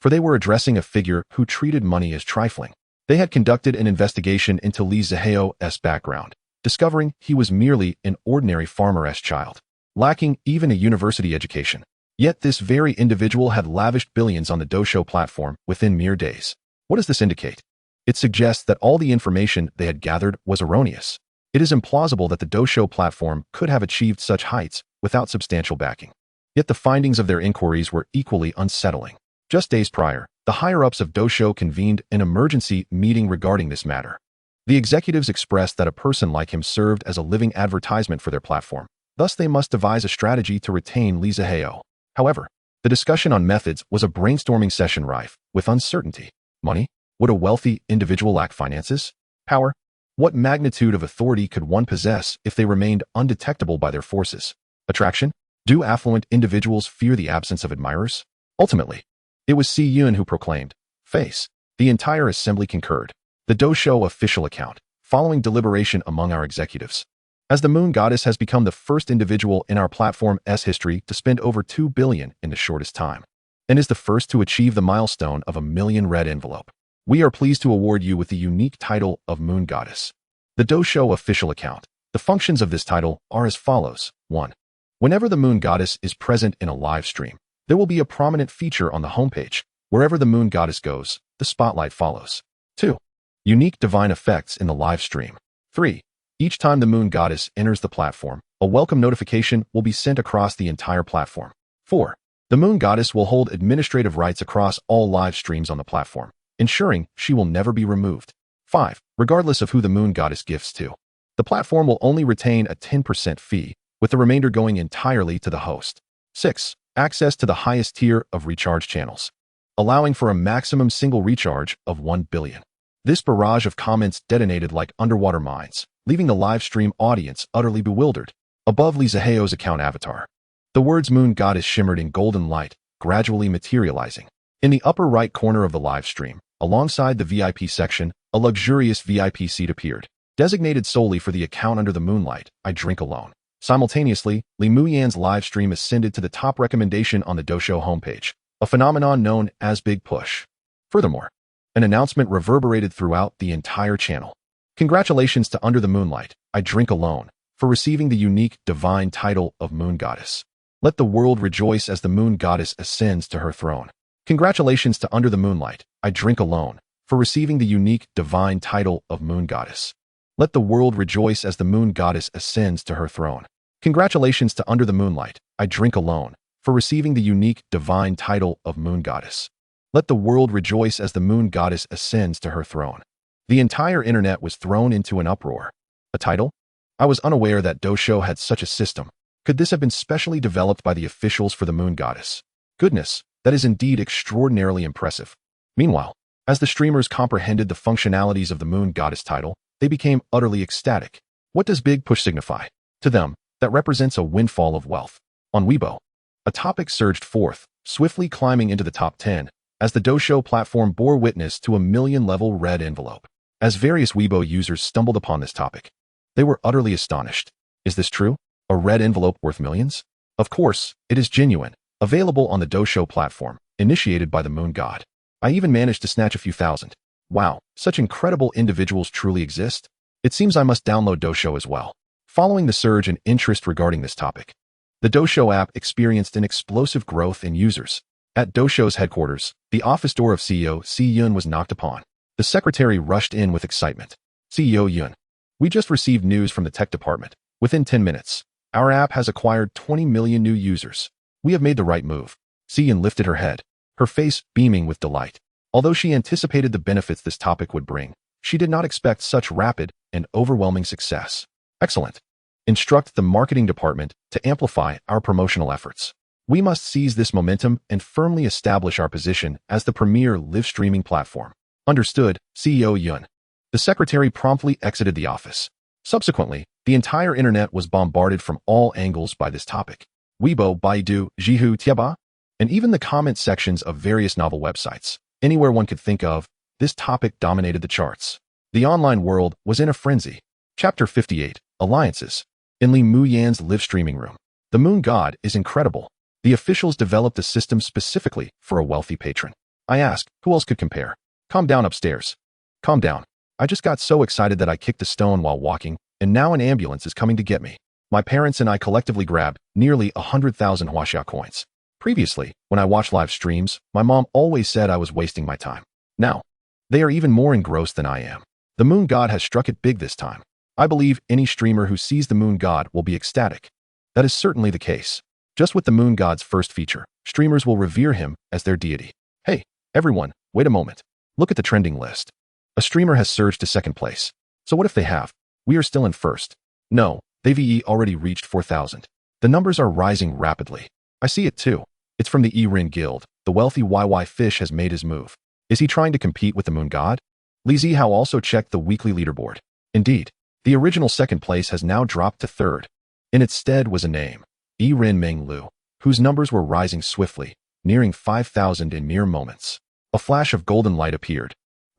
[SPEAKER 1] for they were addressing a figure who treated money as trifling. They had conducted an investigation into Zihao's background, discovering he was merely an ordinary farmer's child, lacking even a university education. Yet this very individual had lavished billions on the Dosho platform within mere days. What does this indicate? It suggests that all the information they had gathered was erroneous. It is implausible that the Dosho platform could have achieved such heights without substantial backing. Yet the findings of their inquiries were equally unsettling. Just days prior, the higher-ups of Dosho convened an emergency meeting regarding this matter. The executives expressed that a person like him served as a living advertisement for their platform. Thus, they must devise a strategy to retain Zihao. However, the discussion on methods was a brainstorming session rife with uncertainty. Money? Would a wealthy individual lack finances? Power? What magnitude of authority could one possess if they remained undetectable by their forces? Attraction? Do affluent individuals fear the absence of admirers? Ultimately, it was Si Yun who proclaimed, "Face." The entire assembly concurred. The Dosho official account, following deliberation among our executives. As the moon goddess has become the first individual in our platform's history to spend over 2 billion in the shortest time, and is the first to achieve the milestone of 1 million red envelope, we are pleased to award you with the unique title of Moon Goddess. The Dosho official account. The functions of this title are as follows. 1. Whenever the moon goddess is present in a live stream, there will be a prominent feature on the homepage. Wherever the moon goddess goes, the spotlight follows. 2. Unique divine effects in the live stream. 3. Each time the moon goddess enters the platform, a welcome notification will be sent across the entire platform. 4. The moon goddess will hold administrative rights across all live streams on the platform, ensuring she will never be removed. 5. Regardless of who the moon goddess gifts to, the platform will only retain a 10% fee, with the remainder going entirely to the host. 6. Access to the highest tier of recharge channels, allowing for a maximum single recharge of 1 billion. This barrage of comments detonated like underwater mines, leaving the live stream audience utterly bewildered. Above Zihao's account avatar, the words Moon Goddess shimmered in golden light, gradually materializing. In the upper right corner of the live stream, alongside the VIP section, a luxurious VIP seat appeared, designated solely for the account under the moonlight. I drink alone. Simultaneously, Li Muyan's live stream ascended to the top recommendation on the Dosho homepage, a phenomenon known as Big Push. Furthermore, an announcement reverberated throughout the entire channel. Congratulations to Under the Moonlight, I Drink Alone, for receiving the unique divine title of Moon Goddess. Let the world rejoice as the Moon Goddess ascends to her throne. Congratulations to Under the Moonlight, I Drink Alone, for receiving the unique divine title of Moon Goddess. Let the world rejoice as the Moon Goddess ascends to her throne. Congratulations to Under the Moonlight, I Drink Alone, for receiving the unique divine title of Moon Goddess. Let the world rejoice as the Moon Goddess ascends to her throne. The entire internet was thrown into an uproar. A title? I was unaware that Dosho had such a system. Could this have been specially developed by the officials for the Moon Goddess? Goodness, that is indeed extraordinarily impressive. Meanwhile, as the streamers comprehended the functionalities of the Moon Goddess title, they became utterly ecstatic. What does Big Push signify? To them, that represents a windfall of wealth. On Weibo, a topic surged forth, swiftly climbing into the top 10, as the Dosho platform bore witness to a 1 million level red envelope. As various Weibo users stumbled upon this topic, they were utterly astonished. Is this true? A red envelope worth millions? Of course, it is genuine, available on the Dosho platform, initiated by the Moon God. I even managed to snatch a few thousand. Wow, such incredible individuals truly exist? It seems I must download Dosho as well. Following the surge in interest regarding this topic, the Dosho app experienced an explosive growth in users. At Dosho's headquarters, the office door of CEO Si Yun was knocked upon. The secretary rushed in with excitement. CEO Yun, we just received news from the tech department. Within 10 minutes, our app has acquired 20 million new users. We have made the right move. Si Yun lifted her head, her face beaming with delight. Although she anticipated the benefits this topic would bring, she did not expect such rapid and overwhelming success. Excellent. Instruct the marketing department to amplify our promotional efforts. We must seize this momentum and firmly establish our position as the premier live streaming platform. Understood, CEO Yun. The secretary promptly exited the office. Subsequently, the entire internet was bombarded from all angles by this topic. Weibo, Baidu, Zihao, Tieba, and even the comment sections of various novel websites. Anywhere one could think of, this topic dominated the charts. The online world was in a frenzy. Chapter 58, Alliances. In Li Muyan's live streaming room. The Moon God is incredible. The officials developed a system specifically for a wealthy patron. I asked, who else could compare? Calm down upstairs. Calm down. I just got so excited that I kicked a stone while walking, and now an ambulance is coming to get me. My parents and I collectively grabbed nearly 100,000 Huaxia coins. Previously, when I watched live streams, my mom always said I was wasting my time. Now, they are even more engrossed than I am. The Moon God has struck it big this time. I believe any streamer who sees the Moon God will be ecstatic. That is certainly the case. Just with the Moon God's first feature, streamers will revere him as their deity. Hey, everyone, wait a moment. Look at the trending list. A streamer has surged to second place. So what if they have? We are still in first. No, they've already reached 4,000. The numbers are rising rapidly. I see it too. It's from the E-Rin Guild. The wealthy YY Fish has made his move. Is he trying to compete with the Moon God? Li Zihao also checked the weekly leaderboard. Indeed, the original second place has now dropped to third. In its stead was a name, E-Rin Meng Lu, whose numbers were rising swiftly, nearing 5,000 in mere moments. A flash of golden light appeared.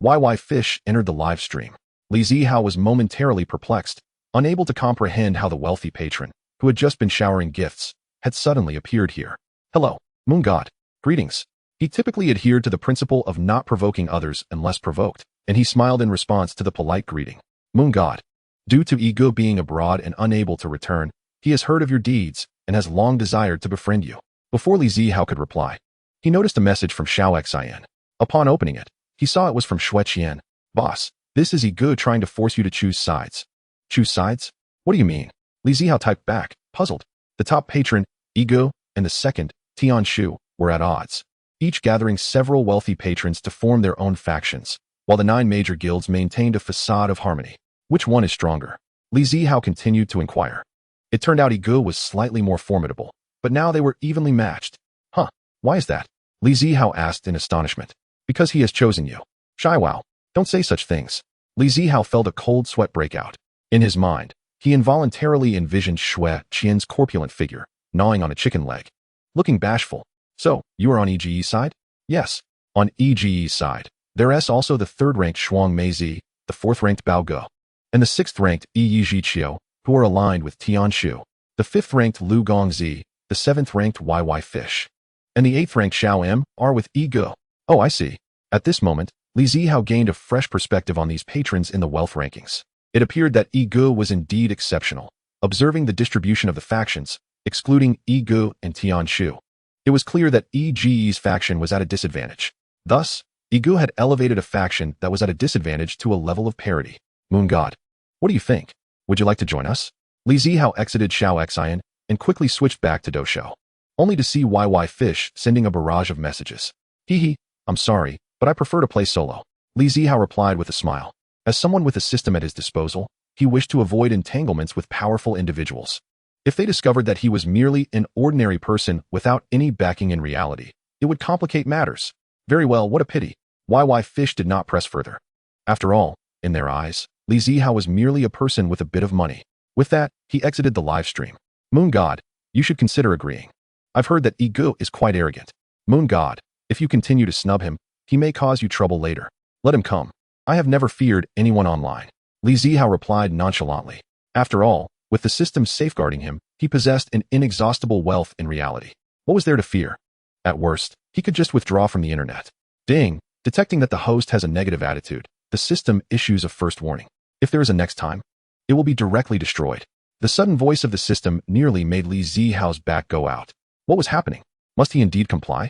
[SPEAKER 1] YY Fish entered the live stream. Li Zihao was momentarily perplexed, unable to comprehend how the wealthy patron, who had just been showering gifts, had suddenly appeared here. Hello, Moon God. Greetings. He typically adhered to the principle of not provoking others unless provoked, and he smiled in response to the polite greeting. Moon God. Due to Ego being abroad and unable to return, he has heard of your deeds and has long desired to befriend you. Before Li Zihao could reply, he noticed a message from Xiao Xian. Upon opening it, he saw it was from Xue Qian. Boss, this is Ego trying to force you to choose sides. Choose sides? What do you mean? Li Zihao typed back, puzzled. The top patron, Ego, and the second, Tian Shu, were at odds, each gathering several wealthy patrons to form their own factions, while the 9 major guilds maintained a facade of harmony. Which one is stronger? Li Zihao continued to inquire. It turned out Ego was slightly more formidable, but now they were evenly matched. Huh, why is that? Li Zihao asked in astonishment. Because he has chosen you. Shiwao, don't say such things. Li Zihao felt a cold sweat break out. In his mind, he involuntarily envisioned Xue Qian's corpulent figure, gnawing on a chicken leg. Looking bashful. So, you are on EGE's side? Yes, on EGE's side. There is also the 3rd-ranked Shuang Meizi, the 4th-ranked Bao Go, and the 6th-ranked Yi Jiqiu, who are aligned with Tian Shu, the 5th-ranked Lu Gongzi, the 7th-ranked YY Fish, and the 8th-ranked Xiao M are with Ego. Oh, I see. At this moment, Li Zihao gained a fresh perspective on these patrons in the wealth rankings. It appeared that Ego was indeed exceptional. Observing the distribution of the factions, excluding Ego and Tian Shu, it was clear that EGE's faction was at a disadvantage. Thus, Ego had elevated a faction that was at a disadvantage to a level of parity. Moon God, what do you think? Would you like to join us? Li Zihao exited Xiao Xian and quickly switched back to Doshou, only to see YY Fish sending a barrage of messages. Hee, I'm sorry, but I prefer to play solo. Li Zihao replied with a smile. As someone with a system at his disposal, he wished to avoid entanglements with powerful individuals. If they discovered that he was merely an ordinary person without any backing in reality, it would complicate matters. Very well, what a pity. YY Fish did not press further. After all, in their eyes, Li Zihao was merely a person with a bit of money. With that, he exited the live stream. Moon God, you should consider agreeing. I've heard that Ego is quite arrogant. Moon God, if you continue to snub him, he may cause you trouble later. Let him come. I have never feared anyone online. Li Zihao replied nonchalantly. After all, with the system safeguarding him, he possessed an inexhaustible wealth in reality. What was there to fear? At worst, he could just withdraw from the internet. Ding! Detecting that the host has a negative attitude, the system issues a first warning. If there is a next time, it will be directly destroyed. The sudden voice of the system nearly made Li Zihao's back go out. What was happening? Must he indeed comply?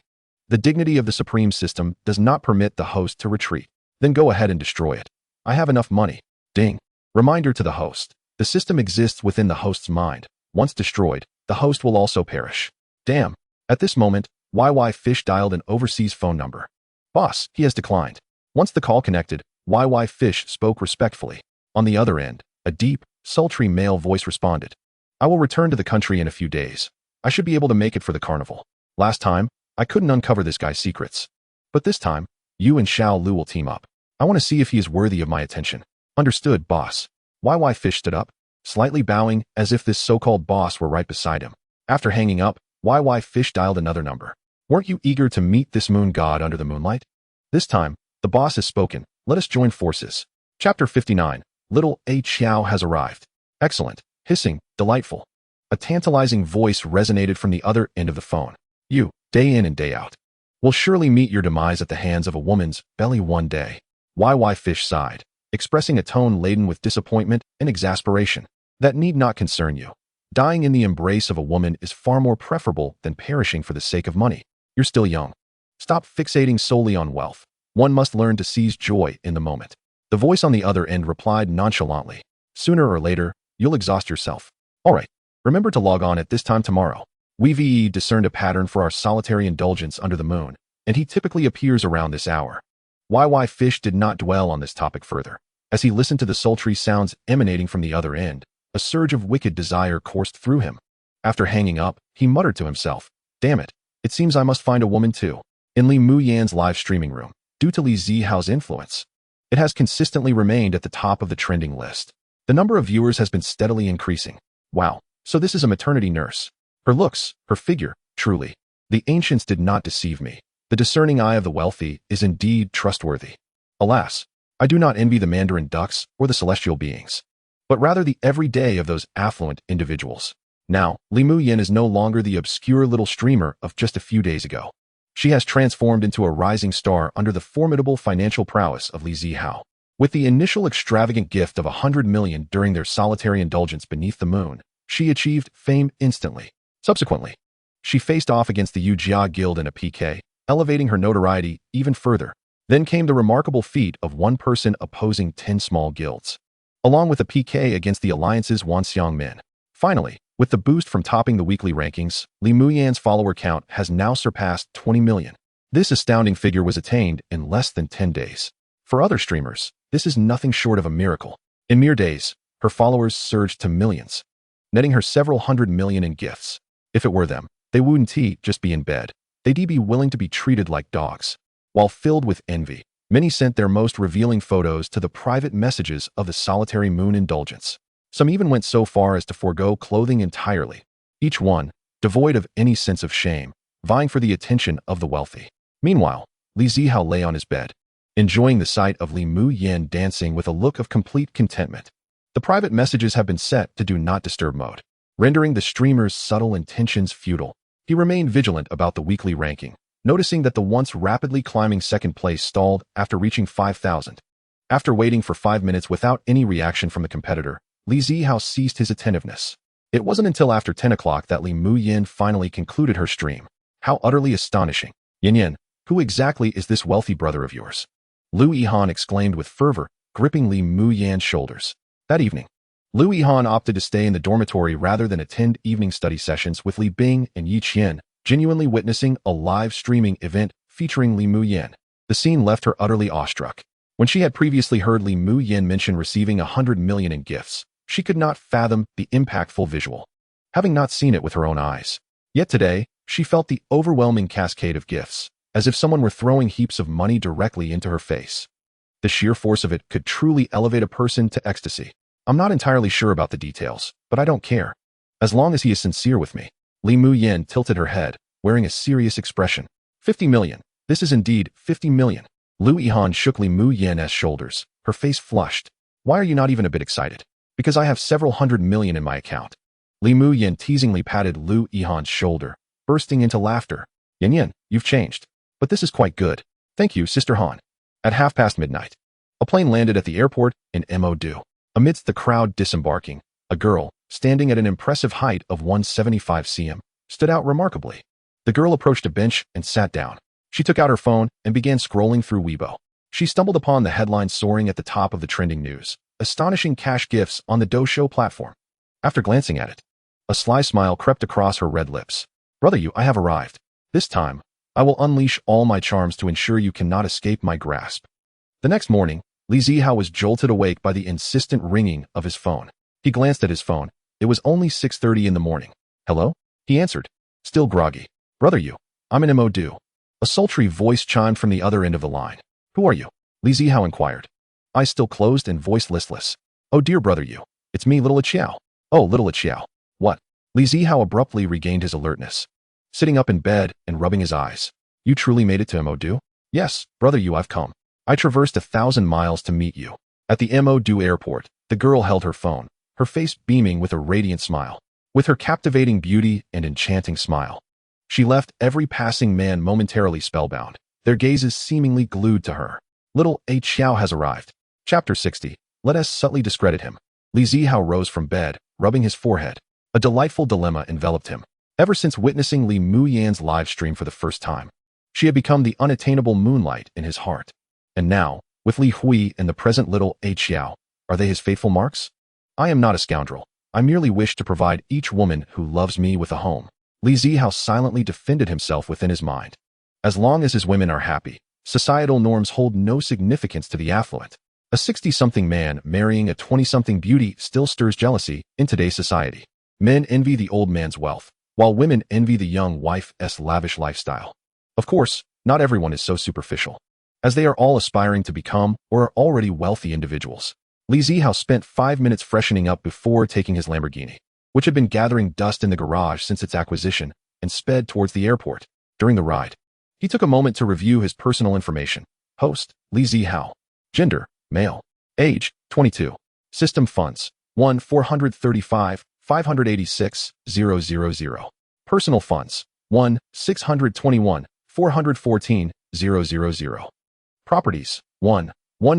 [SPEAKER 1] The dignity of the Supreme System does not permit the host to retreat. Then go ahead and destroy it. I have enough money. Ding! Reminder to the host. The system exists within the host's mind. Once destroyed, the host will also perish. Damn. At this moment, YY Fish dialed an overseas phone number. Boss, he has declined. Once the call connected, YY Fish spoke respectfully. On the other end, a deep, sultry male voice responded. I will return to the country in a few days. I should be able to make it for the carnival. Last time, I couldn't uncover this guy's secrets. But this time, you and Xiao Lu will team up. I want to see if he is worthy of my attention. Understood, boss. YY Fish stood up, slightly bowing as if this so-called boss were right beside him. After hanging up, YY Fish dialed another number. Weren't you eager to meet this moon god under the moonlight? This time, the boss has spoken. Let us join forces. Chapter 59. Little A Xiao has arrived. Excellent. Hissing. Delightful. A tantalizing voice resonated from the other end of the phone. You, day in and day out, will surely meet your demise at the hands of a woman's belly one day. YY Fish sighed, expressing a tone laden with disappointment and exasperation. That need not concern you. Dying in the embrace of a woman is far more preferable than perishing for the sake of money. You're still young. Stop fixating solely on wealth. One must learn to seize joy in the moment. The voice on the other end replied nonchalantly. Sooner or later, you'll exhaust yourself. All right. Remember to log on at this time tomorrow. We discerned a pattern for our solitary indulgence under the moon, and he typically appears around this hour. YY Fish did not dwell on this topic further. As he listened to the sultry sounds emanating from the other end, a surge of wicked desire coursed through him. After hanging up, he muttered to himself, damn it, it seems I must find a woman too. In Li Muyan's live streaming room, due to Li Zihao's influence, it has consistently remained at the top of the trending list. The number of viewers has been steadily increasing. Wow, so this is a maternity nurse. Her looks, her figure, truly. The ancients did not deceive me. The discerning eye of the wealthy is indeed trustworthy. Alas, I do not envy the mandarin ducks or the celestial beings, but rather the everyday of those affluent individuals. Now, Li Muyan is no longer the obscure little streamer of just a few days ago. She has transformed into a rising star under the formidable financial prowess of Li Zihao. With the initial extravagant gift of 100 million during their solitary indulgence beneath the moon, she achieved fame instantly. Subsequently, she faced off against the Yujia Guild in a PK, elevating her notoriety even further. Then came the remarkable feat of one person opposing 10 small guilds, along with a PK against the Alliance's Wanxiang men. Finally, with the boost from topping the weekly rankings, Li Muyan's follower count has now surpassed 20 million. This astounding figure was attained in less than 10 days. For other streamers, this is nothing short of a miracle. In mere days, her followers surged to millions, netting her several hundred million in gifts. If it were them, they wouldn't just be in bed. They'd be willing to be treated like dogs. While filled with envy, many sent their most revealing photos to the private messages of the solitary moon indulgence. Some even went so far as to forego clothing entirely, each one devoid of any sense of shame, vying for the attention of the wealthy. Meanwhile, Li Zihao lay on his bed, enjoying the sight of Li Muyan dancing with a look of complete contentment. The private messages have been set to Do Not Disturb mode, rendering the streamer's subtle intentions futile. He remained vigilant about the weekly ranking, noticing that the once rapidly climbing second place stalled after reaching 5,000. After waiting for 5 minutes without any reaction from the competitor, Li Zihao ceased his attentiveness. It wasn't until after 10 o'clock that Li Muyan finally concluded her stream. How utterly astonishing. Yin, who exactly is this wealthy brother of yours? Lu Yihan exclaimed with fervor, gripping Li Muyan's shoulders. That evening, Lu Yihan opted to stay in the dormitory rather than attend evening study sessions with Li Bing and Yi Qian, genuinely witnessing a live streaming event featuring Li Muyan. The scene left her utterly awestruck. When she had previously heard Li Muyan mention receiving 100 million in gifts, she could not fathom the impactful visual, having not seen it with her own eyes. Yet today, she felt the overwhelming cascade of gifts, as if someone were throwing heaps of money directly into her face. The sheer force of it could truly elevate a person to ecstasy. I'm not entirely sure about the details, but I don't care. As long as he is sincere with me. Li Muyan tilted her head, wearing a serious expression. 50 million. This is indeed 50 million. Lu Yihan shook Li Muyan's shoulders, her face flushed. Why are you not even a bit excited? Because I have several hundred million in my account. Li Muyan teasingly patted Lu Yihan's shoulder, bursting into laughter. Yin, you've changed. But this is quite good. Thank you, Sister Han. At midnight, a plane landed at the airport in Mo. Amidst the crowd disembarking, a girl, standing at an impressive height of 175 cm, stood out remarkably. The girl approached a bench and sat down. She took out her phone and began scrolling through Weibo. She stumbled upon the headline soaring at the top of the trending news: astonishing cash gifts on the Doushou platform. After glancing at it, a sly smile crept across her red lips. Brother, I have arrived. This time, I will unleash all my charms to ensure you cannot escape my grasp. The next morning, Li Zihao was jolted awake by the insistent ringing of his phone. He glanced at his phone. It was only 6:30 in the morning. Hello? He answered, still groggy. Brother you, I'm an Mo. A sultry voice chimed from the other end of the line. Who are you? Li Zihao inquired. Eyes still closed and voice listless. Oh dear brother you, it's me little Qiao. Oh little Qiao. What? Li Zihao abruptly regained his alertness. Sitting up in bed and rubbing his eyes. You truly made it to Mo? Yes, brother you I've come. I traversed 1,000 miles to meet you. At the Mo airport, the girl held her phone, her face beaming with a radiant smile. With her captivating beauty and enchanting smile, she left every passing man momentarily spellbound, their gazes seemingly glued to her. Little Qiao has arrived. Chapter 60. Let us subtly discredit him. Li Zihao rose from bed, rubbing his forehead. A delightful dilemma enveloped him. Ever since witnessing Li Muyan's live stream for the first time, she had become the unattainable moonlight in his heart. And now, with Li Hui and the present little Qiao, are they his faithful marks? I am not a scoundrel. I merely wish to provide each woman who loves me with a home. Li Zihao silently defended himself within his mind. As long as his women are happy, societal norms hold no significance to the affluent. A 60-something man marrying a 20-something beauty still stirs jealousy in today's society. Men envy the old man's wealth, while women envy the young wife's lavish lifestyle. Of course, not everyone is so superficial, as they are all aspiring to become or are already wealthy individuals. Li Zihao spent 5 minutes freshening up before taking his Lamborghini, which had been gathering dust in the garage since its acquisition, and sped towards the airport. During the ride, he took a moment to review his personal information. Host, Li Zihao. Gender, male. Age, 22. System funds, 1,435,586,000. Personal funds, 1,621,414,000. Properties, 1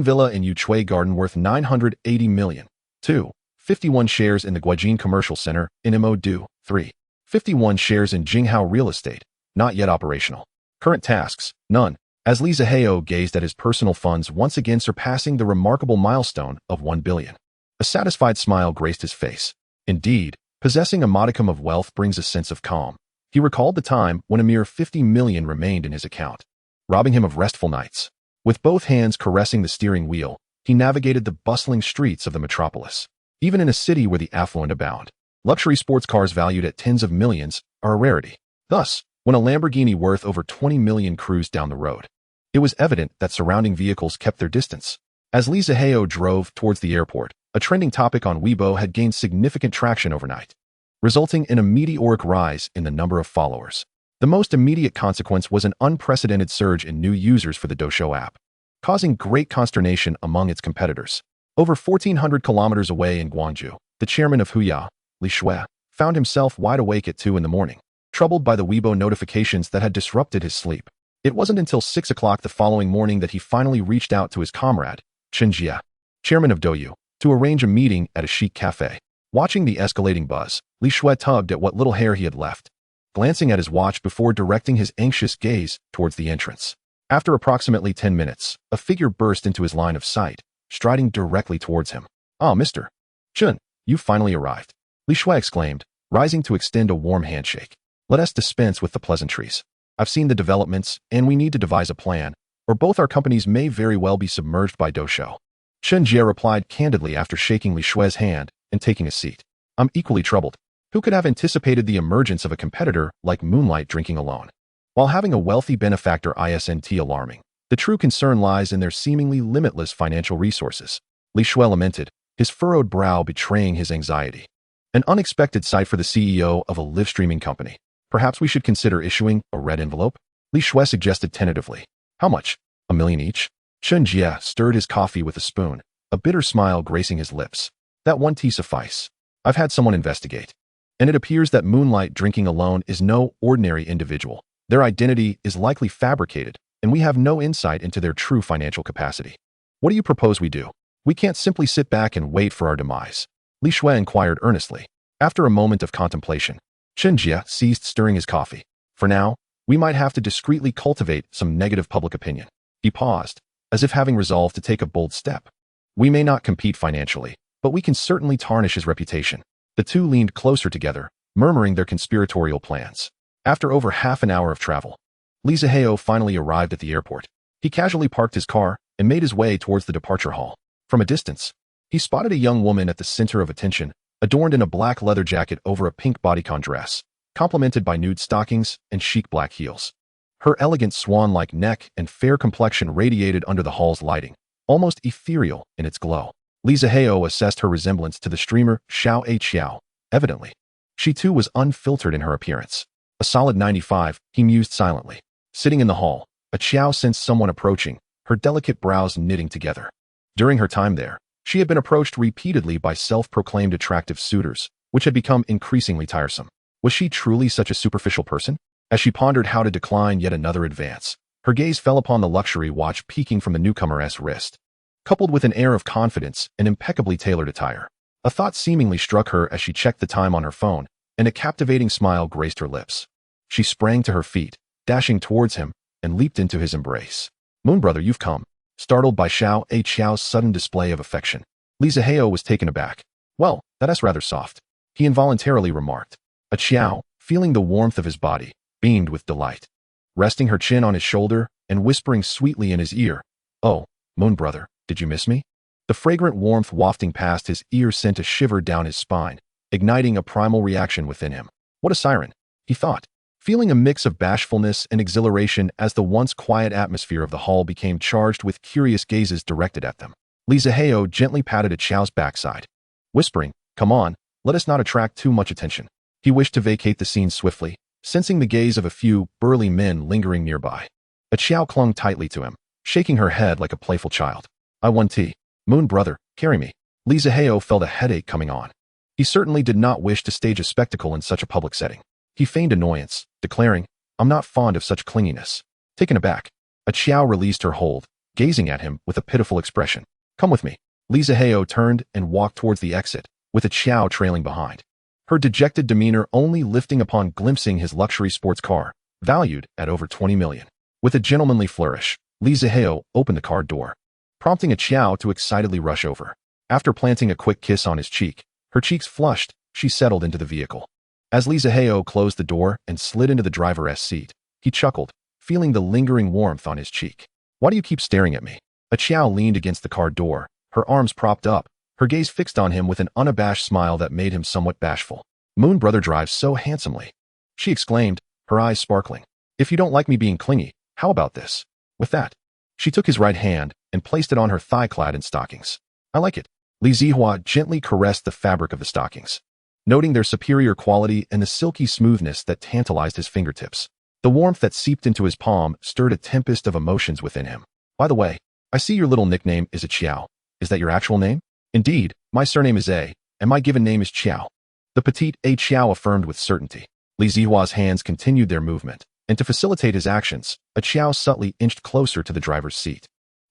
[SPEAKER 1] villa in Yuchui Garden worth 980 million. 2. 51 shares in the Guajin Commercial Center in Mo. 3. 51 shares in Jinghao Real Estate, not yet operational. Current tasks, none. As Li Zihao gazed at his personal funds once again surpassing the remarkable milestone of 1 billion. A satisfied smile graced his face. Indeed, possessing a modicum of wealth brings a sense of calm. He recalled the time when a mere 50 million remained in his account, robbing him of restful nights. With both hands caressing the steering wheel, he navigated the bustling streets of the metropolis. Even in a city where the affluent abound, luxury sports cars valued at tens of millions are a rarity. Thus, when a Lamborghini worth over 20 million cruised down the road, it was evident that surrounding vehicles kept their distance. As Li Zihao drove towards the airport, a trending topic on Weibo had gained significant traction overnight, resulting in a meteoric rise in the number of followers. The most immediate consequence was an unprecedented surge in new users for the Doushou app, causing great consternation among its competitors. Over 1,400 kilometers away in Guangzhou, the chairman of Huya, Li Shui, found himself wide awake at 2 a.m, troubled by the Weibo notifications that had disrupted his sleep. It wasn't until 6 o'clock the following morning that he finally reached out to his comrade, Chen Jie, chairman of Douyu, to arrange a meeting at a chic cafe. Watching the escalating buzz, Li Shui tugged at what little hair he had left, glancing at his watch before directing his anxious gaze towards the entrance. After approximately 10 minutes, a figure burst into his line of sight, striding directly towards him. Ah, Mr. Chen, you finally arrived, Li Shui exclaimed, rising to extend a warm handshake. Let us dispense with the pleasantries. I've seen the developments, and we need to devise a plan, or both our companies may very well be submerged by Doushou. Chen Jie replied candidly after shaking Li Shui's hand and taking a seat. I'm equally troubled. Who could have anticipated the emergence of a competitor like Moonlight drinking alone? While having a wealthy benefactor isn't alarming, the true concern lies in their seemingly limitless financial resources. Li Shui lamented, his furrowed brow betraying his anxiety. An unexpected sight for the CEO of a live streaming company. Perhaps we should consider issuing a red envelope? Li Shui suggested tentatively. How much? 1 million each? Chen Jie stirred his coffee with a spoon, a bitter smile gracing his lips. That one tea suffice. I've had someone investigate, and it appears that Moonlight drinking alone is no ordinary individual. Their identity is likely fabricated, and we have no insight into their true financial capacity. What do you propose we do? We can't simply sit back and wait for our demise. Li Shui inquired earnestly. After a moment of contemplation, Chen Jie ceased stirring his coffee. For now, we might have to discreetly cultivate some negative public opinion. He paused, as if having resolved to take a bold step. We may not compete financially, but we can certainly tarnish his reputation. The two leaned closer together, murmuring their conspiratorial plans. After over half an hour of travel, Li Zihao finally arrived at the airport. He casually parked his car and made his way towards the departure hall. From a distance, he spotted a young woman at the center of attention, adorned in a black leather jacket over a pink bodycon dress. complemented by nude stockings and chic black heels. Her elegant swan-like neck and fair complexion radiated under the hall's lighting, almost ethereal in its glow. Zihao assessed her resemblance to the streamer Xiao. Evidently, she too was unfiltered in her appearance. A solid 95, he mused silently. Sitting in the hall, Xiao sensed someone approaching, her delicate brows knitting together. During her time there, she had been approached repeatedly by self-proclaimed attractive suitors, which had become increasingly tiresome. Was she truly such a superficial person? As she pondered how to decline yet another advance, her gaze fell upon the luxury watch peeking from the newcomer's wrist. Coupled with an air of confidence and impeccably tailored attire, a thought seemingly struck her as she checked the time on her phone, and a captivating smile graced her lips. She sprang to her feet, dashing towards him, and leaped into his embrace. "Moon brother, you've come." Startled by Xiao's sudden display of affection, Zihao was taken aback. "Well, that's rather soft," he involuntarily remarked. Xiao, feeling the warmth of his body, beamed with delight. Resting her chin on his shoulder and whispering sweetly in his ear, "Oh, Moon brother, did you miss me?" The fragrant warmth wafting past his ear sent a shiver down his spine, igniting a primal reaction within him. What a siren, he thought, feeling a mix of bashfulness and exhilaration as the once quiet atmosphere of the hall became charged with curious gazes directed at them. Zihao gently patted Xiao's backside, whispering, "Come on, let us not attract too much attention." He wished to vacate the scene swiftly, sensing the gaze of a few burly men lingering nearby. Xiao clung tightly to him, shaking her head like a playful child. "I want tea. Moon brother, carry me." Zihao felt a headache coming on. He certainly did not wish to stage a spectacle in such a public setting. He feigned annoyance, declaring, "I'm not fond of such clinginess." Taken aback, Xiao released her hold, gazing at him with a pitiful expression. "Come with me." Zihao turned and walked towards the exit, with Xiao trailing behind. Her dejected demeanor only lifting upon glimpsing his luxury sports car, valued at over 20 million. With a gentlemanly flourish, Zihao opened the car door, prompting Xiao to excitedly rush over. After planting a quick kiss on his cheek, her cheeks flushed, she settled into the vehicle. As Zihao closed the door and slid into the driver's seat, he chuckled, feeling the lingering warmth on his cheek. "Why do you keep staring at me?" Xiao leaned against the car door, her arms propped up, her gaze fixed on him with an unabashed smile that made him somewhat bashful. "Moon brother drives so handsomely," she exclaimed, her eyes sparkling. "If you don't like me being clingy, how about this?" With that, she took his right hand and placed it on her thigh clad in stockings. "I like it." Zihao gently caressed the fabric of the stockings, noting their superior quality and the silky smoothness that tantalized his fingertips. The warmth that seeped into his palm stirred a tempest of emotions within him. "By the way, I see your little nickname is Xiao. Is that your actual name?" "Indeed, my surname is A, and my given name is Qiao." The petite Qiao affirmed with certainty. Zihua's hands continued their movement, and to facilitate his actions, Qiao subtly inched closer to the driver's seat.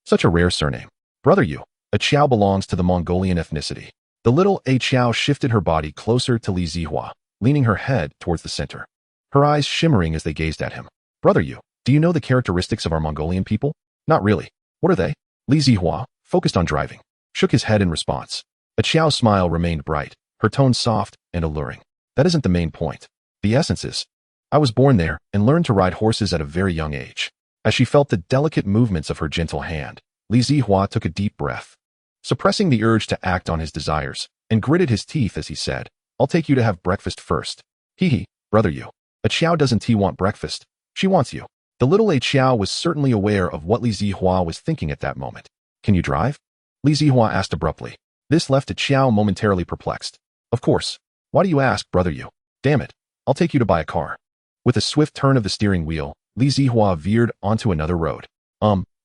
[SPEAKER 1] "Such a rare surname. Brother you." Qiao belongs to the Mongolian ethnicity. The little Qiao shifted her body closer to Zihua, leaning her head towards the center, her eyes shimmering as they gazed at him. "Brother you, do you know the characteristics of our Mongolian people?" "Not really. What are they?" Zihua, focused on driving, shook his head in response. Qiao's smile remained bright, her tone soft and alluring. "That isn't the main point. The essence is, I was born there and learned to ride horses at a very young age." As she felt the delicate movements of her gentle hand, Zihua took a deep breath, suppressing the urge to act on his desires, and gritted his teeth as he said, "I'll take you to have breakfast first." "Hee, brother you. Qiao doesn't want breakfast. She wants you." The little Qiao was certainly aware of what Zihua was thinking at that moment. "Can you drive?" Zihua asked abruptly. This left Qiao momentarily perplexed. "Of course. Why do you ask, brother you? Damn it, I'll take you to buy a car." With a swift turn of the steering wheel, Zihua veered onto another road.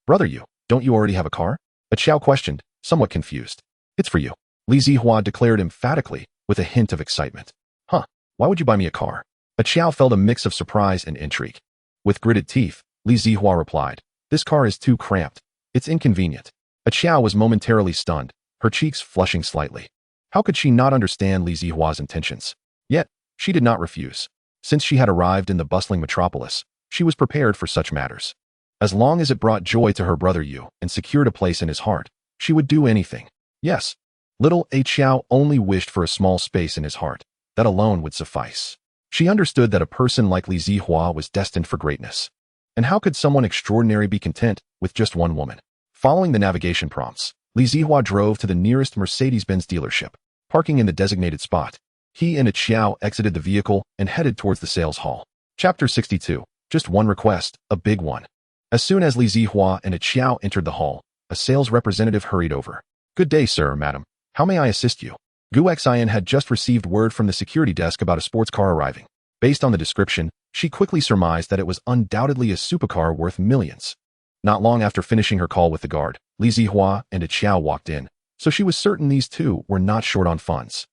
[SPEAKER 1] Brother you, don't you already have a car?" Qiao questioned, somewhat confused. "It's for you," Zihua declared emphatically, with a hint of excitement. "Huh, why would you buy me a car?" Qiao felt a mix of surprise and intrigue. With gritted teeth, Zihua replied, "This car is too cramped. It's inconvenient." Qiao was momentarily stunned, her cheeks flushing slightly. How could she not understand Zihua's intentions? Yet, she did not refuse. Since she had arrived in the bustling metropolis, she was prepared for such matters. As long as it brought joy to her brother Yu and secured a place in his heart, she would do anything. Yes, little Qiao only wished for a small space in his heart. That alone would suffice. She understood that a person like Zihua was destined for greatness. And how could someone extraordinary be content with just one woman? Following the navigation prompts, Zihua drove to the nearest Mercedes-Benz dealership, parking in the designated spot. He and Xiao exited the vehicle and headed towards the sales hall. Chapter 62. Just one request, a big one. As soon as Li Zihua and Xiao entered the hall, a sales representative hurried over. Good day, sir or madam. How may I assist you? Gu Xian had just received word from the security desk about a sports car arriving. Based on the description, she quickly surmised that it was undoubtedly a supercar worth millions. Not long after finishing her call with the guard, Li Zihua and Xiao walked in, so she was certain these two were not short on funds.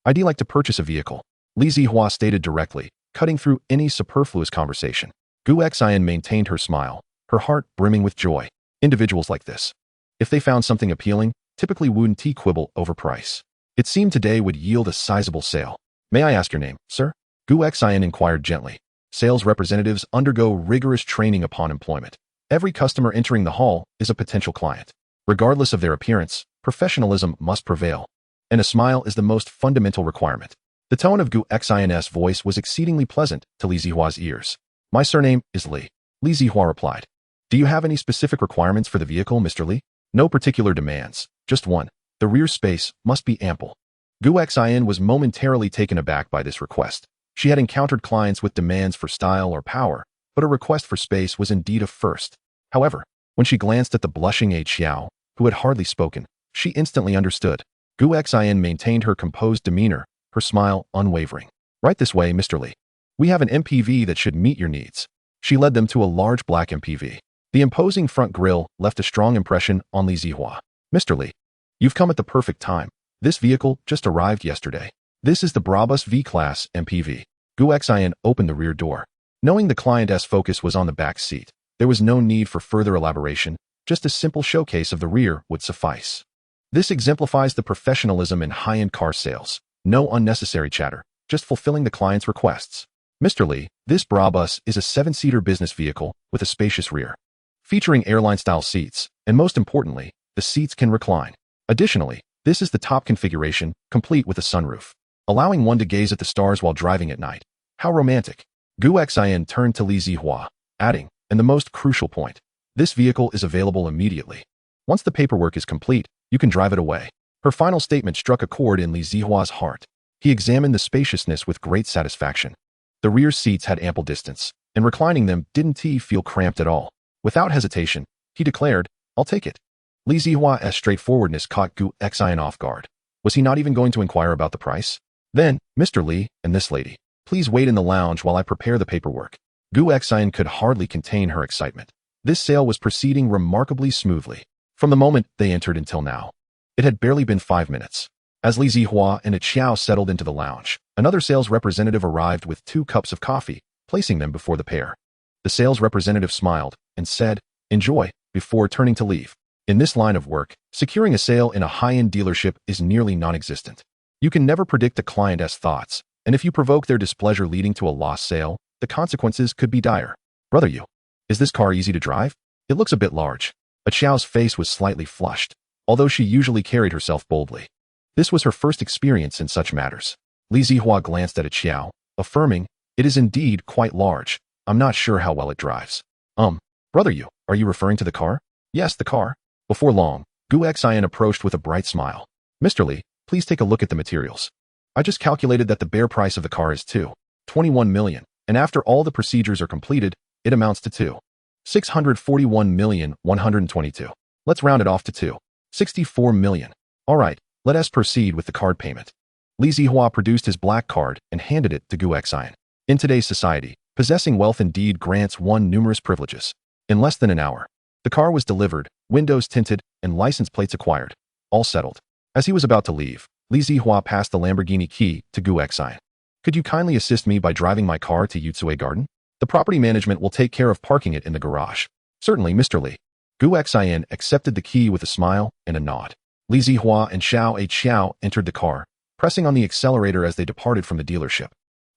[SPEAKER 1] I'd like to purchase a vehicle, Li Zihua stated directly, cutting through any superfluous conversation. Gu Xian maintained her smile, her heart brimming with joy. Individuals like this, if they found something appealing, typically wouldn't quibble over price. It seemed today would yield a sizable sale. May I ask your name, sir? Gu Xian inquired gently. Sales representatives undergo rigorous training upon employment. Every customer entering the hall is a potential client. Regardless of their appearance, professionalism must prevail. And a smile is the most fundamental requirement. The tone of Gu Xian's voice was exceedingly pleasant to Li Zihua's ears. My surname is Li. Li Zihua replied. Do you have any specific requirements for the vehicle, Mr. Li? No particular demands, just one. The rear space must be ample. Gu Xian was momentarily taken aback by this request. She had encountered clients with demands for style or power, but a request for space was indeed a first. However, when she glanced at the blushing Xiao, who had hardly spoken, she instantly understood. Gu Xian maintained her composed demeanor, her smile unwavering. Right this way, Mr. Li. We have an MPV that should meet your needs. She led them to a large black MPV. The imposing front grille left a strong impression on Li Zihua. Mr. Li, you've come at the perfect time. This vehicle just arrived yesterday. This is the Brabus V-Class MPV. Gu Xian opened the rear door. Knowing the client's focus was on the back seat, there was no need for further elaboration, just a simple showcase of the rear would suffice. This exemplifies the professionalism in high-end car sales. No unnecessary chatter, just fulfilling the client's requests. Mr. Li, this Brabus is a 7-seater business vehicle with a spacious rear, featuring airline-style seats, and most importantly, the seats can recline. Additionally, this is the top configuration, complete with a sunroof, allowing one to gaze at the stars while driving at night. How romantic. Gu Xian turned to Li Zihua, adding, and the most crucial point, this vehicle is available immediately. Once the paperwork is complete, you can drive it away. Her final statement struck a chord in Li Zihua's heart. He examined the spaciousness with great satisfaction. The rear seats had ample distance, and reclining them didn't feel cramped at all. Without hesitation, he declared, I'll take it. Li Zihua's straightforwardness caught Gu Xian off guard. Was he not even going to inquire about the price? Then, Mr. Li and this lady, please wait in the lounge while I prepare the paperwork. Gu Xian could hardly contain her excitement. This sale was proceeding remarkably smoothly. From the moment they entered until now, it had barely been 5 minutes. As Li Zihua and Xiao settled into the lounge, another sales representative arrived with 2 cups of coffee, placing them before the pair. The sales representative smiled and said, enjoy, before turning to leave. In this line of work, securing a sale in a high-end dealership is nearly non-existent. You can never predict a client's thoughts, and if you provoke their displeasure leading to a lost sale, the consequences could be dire. Brother you, is this car easy to drive? It looks a bit large. Xiao's face was slightly flushed, although she usually carried herself boldly. This was her first experience in such matters. Li Zihua glanced at Xiao, affirming, it is indeed quite large. I'm not sure how well it drives. Brother you, are you referring to the car? Yes, the car. Before long, Gu Xian approached with a bright smile. Mr. Li, please take a look at the materials. I just calculated that the bare price of the car is 21 million, and after all the procedures are completed, it amounts to 641,122. Let's round it off to 64 million. All right, let us proceed with the card payment. Li Zihua produced his black card and handed it to Gu Xian. In today's society, possessing wealth indeed grants one numerous privileges. In less than an hour, the car was delivered, windows tinted, and license plates acquired. All settled. As he was about to leave, Li Zihua passed the Lamborghini key to Gu Xian. Could you kindly assist me by driving my car to Yutsue Garden? The property management will take care of parking it in the garage. Certainly, Mr. Li. Gu Xian accepted the key with a smile and a nod. Li Zihua and Xiao entered the car, pressing on the accelerator as they departed from the dealership.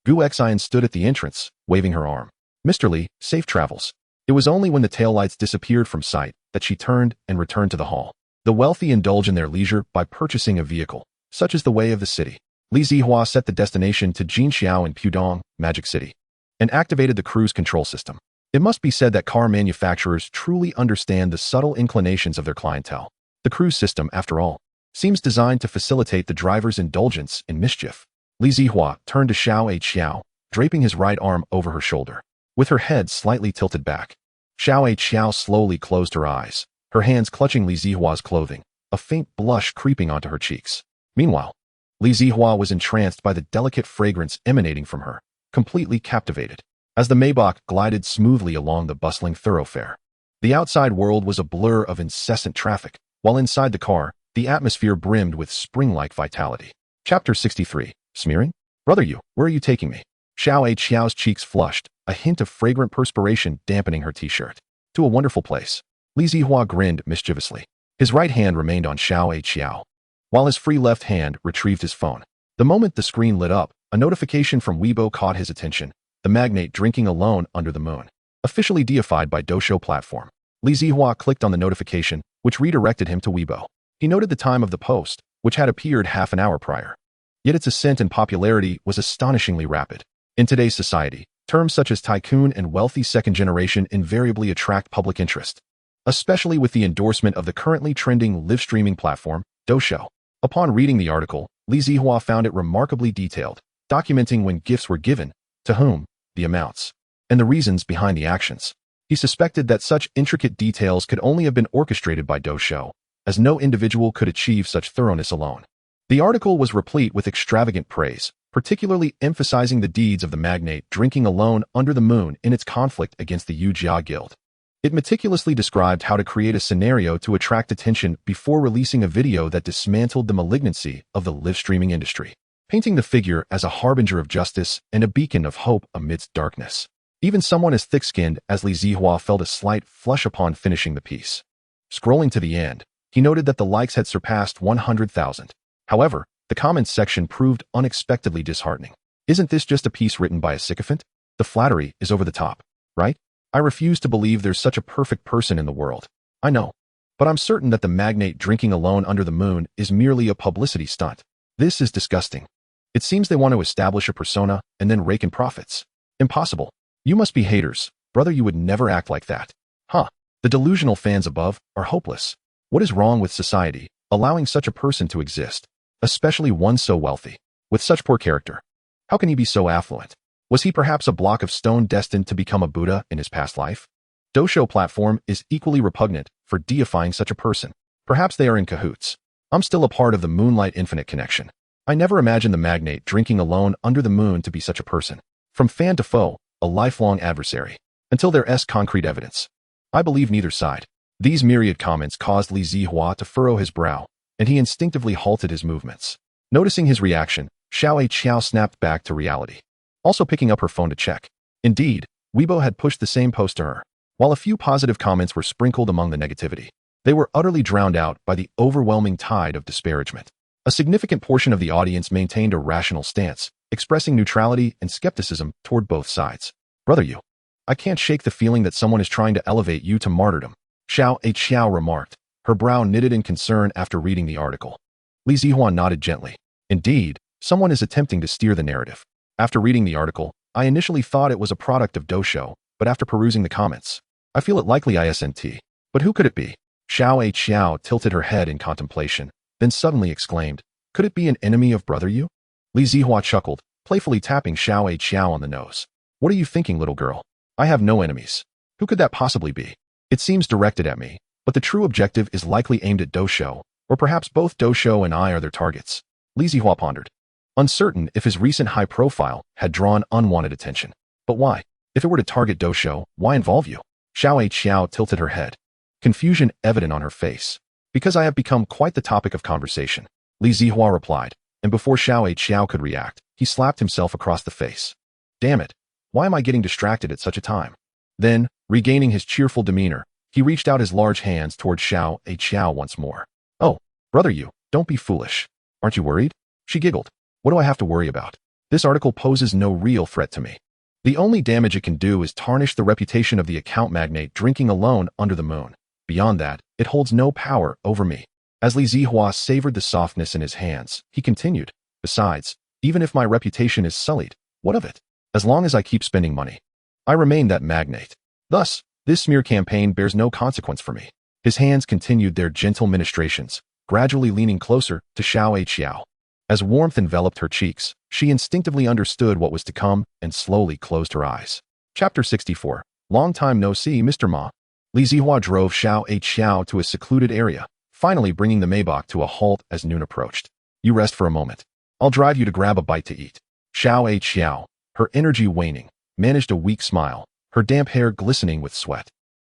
[SPEAKER 1] Gu Xian stood at the entrance, waving her arm. Mr. Li, safe travels. It was only when the taillights disappeared from sight that she turned and returned to the hall. The wealthy indulge in their leisure by purchasing a vehicle, such as the way of the city. Li Zihua set the destination to Jinxiao in Pudong, Magic City, and activated the cruise control system. It must be said that car manufacturers truly understand the subtle inclinations of their clientele. The cruise system, after all, seems designed to facilitate the driver's indulgence in mischief. Li Zihua turned to Xiao, draping his right arm over her shoulder. With her head slightly tilted back, Xiao slowly closed her eyes, her hands clutching Li Zihua's clothing, a faint blush creeping onto her cheeks. Meanwhile, Li Zihua was entranced by the delicate fragrance emanating from her, completely captivated. As the Maybach glided smoothly along the bustling thoroughfare, the outside world was a blur of incessant traffic, while inside the car, the atmosphere brimmed with spring-like vitality. Chapter 63. Smearing? Brother Yu, where are you taking me? Xiao's cheeks flushed, a hint of fragrant perspiration dampening her t-shirt. To a wonderful place. Li Zihua grinned mischievously. His right hand remained on Xiao, while his free left hand retrieved his phone. The moment the screen lit up, a notification from Weibo caught his attention. The magnate drinking alone under the moon. Officially deified by Doshou platform. Li Zihua clicked on the notification, which redirected him to Weibo. He noted the time of the post, which had appeared half an hour prior. Yet its ascent in popularity was astonishingly rapid. In today's society, terms such as tycoon and wealthy second generation invariably attract public interest, especially with the endorsement of the currently trending live streaming platform, Doshou. Upon reading the article, Li Zihua found it remarkably detailed, documenting when gifts were given, to whom, the amounts, and the reasons behind the actions. He suspected that such intricate details could only have been orchestrated by Doshou, as no individual could achieve such thoroughness alone. The article was replete with extravagant praise, particularly emphasizing the deeds of the magnate drinking alone under the moon in its conflict against the Yujia Guild. It meticulously described how to create a scenario to attract attention before releasing a video that dismantled the malignancy of the live streaming industry, painting the figure as a harbinger of justice and a beacon of hope amidst darkness. Even someone as thick-skinned as Li Zihua felt a slight flush upon finishing the piece. Scrolling to the end, he noted that the likes had surpassed 100,000. However, the comments section proved unexpectedly disheartening. Isn't this just a piece written by a sycophant? The flattery is over the top, right? I refuse to believe there's such a perfect person in the world. I know. But I'm certain that the magnate drinking alone under the moon is merely a publicity stunt. This is disgusting. It seems they want to establish a persona and then rake in profits. Impossible. You must be haters. Brother, you would never act like that. Huh. The delusional fans above are hopeless. What is wrong with society, allowing such a person to exist? Especially one so wealthy, with such poor character. How can he be so affluent? Was he perhaps a block of stone destined to become a Buddha in his past life? Doshou platform is equally repugnant for deifying such a person. Perhaps they are in cahoots. I'm still a part of the Moonlight Infinite connection. I never imagined the magnate drinking alone under the moon to be such a person. From fan to foe, a lifelong adversary. Until there's concrete evidence. I believe neither side. These myriad comments caused Li Zihua to furrow his brow, and he instinctively halted his movements. Noticing his reaction, Xiao snapped back to reality, also picking up her phone to check. Indeed, Weibo had pushed the same post to her. While a few positive comments were sprinkled among the negativity, they were utterly drowned out by the overwhelming tide of disparagement. A significant portion of the audience maintained a rational stance, expressing neutrality and skepticism toward both sides. Brother Yu, I can't shake the feeling that someone is trying to elevate you to martyrdom, Xiao remarked, her brow knitted in concern after reading the article. Li Zihua nodded gently. Indeed, someone is attempting to steer the narrative. After reading the article, I initially thought it was a product of Doshou, but after perusing the comments, I feel it likely isn't. But who could it be? Xiao tilted her head in contemplation, then suddenly exclaimed, could it be an enemy of Brother Yu? Li Zihua chuckled, playfully tapping Xiao on the nose. What are you thinking, little girl? I have no enemies. Who could that possibly be? It seems directed at me, but the true objective is likely aimed at Doshou, or perhaps both Doshou and I are their targets. Li Zihua pondered, uncertain if his recent high profile had drawn unwanted attention. But why? If it were to target Doshou, why involve you? Xiao tilted her head, confusion evident on her face. Because I have become quite the topic of conversation, Li Zihua replied, and before Xiao could react, he slapped himself across the face. Damn it, why am I getting distracted at such a time? Then, regaining his cheerful demeanor, he reached out his large hands toward Xiao once more. Oh, Brother Yu, don't be foolish. Aren't you worried? She giggled. What do I have to worry about? This article poses no real threat to me. The only damage it can do is tarnish the reputation of the account magnate drinking alone under the moon. Beyond that, it holds no power over me. As Li Zihua savored the softness in his hands, he continued, besides, even if my reputation is sullied, what of it? As long as I keep spending money, I remain that magnate. Thus, this smear campaign bears no consequence for me. His hands continued their gentle ministrations, gradually leaning closer to Xiao. As warmth enveloped her cheeks, she instinctively understood what was to come and slowly closed her eyes. Chapter 64. Long time no see, Mr. Ma. Li Zihao drove Xiao to a secluded area, finally bringing the Maybach to a halt as noon approached. You rest for a moment. I'll drive you to grab a bite to eat. Xiao, her energy waning, managed a weak smile, her damp hair glistening with sweat,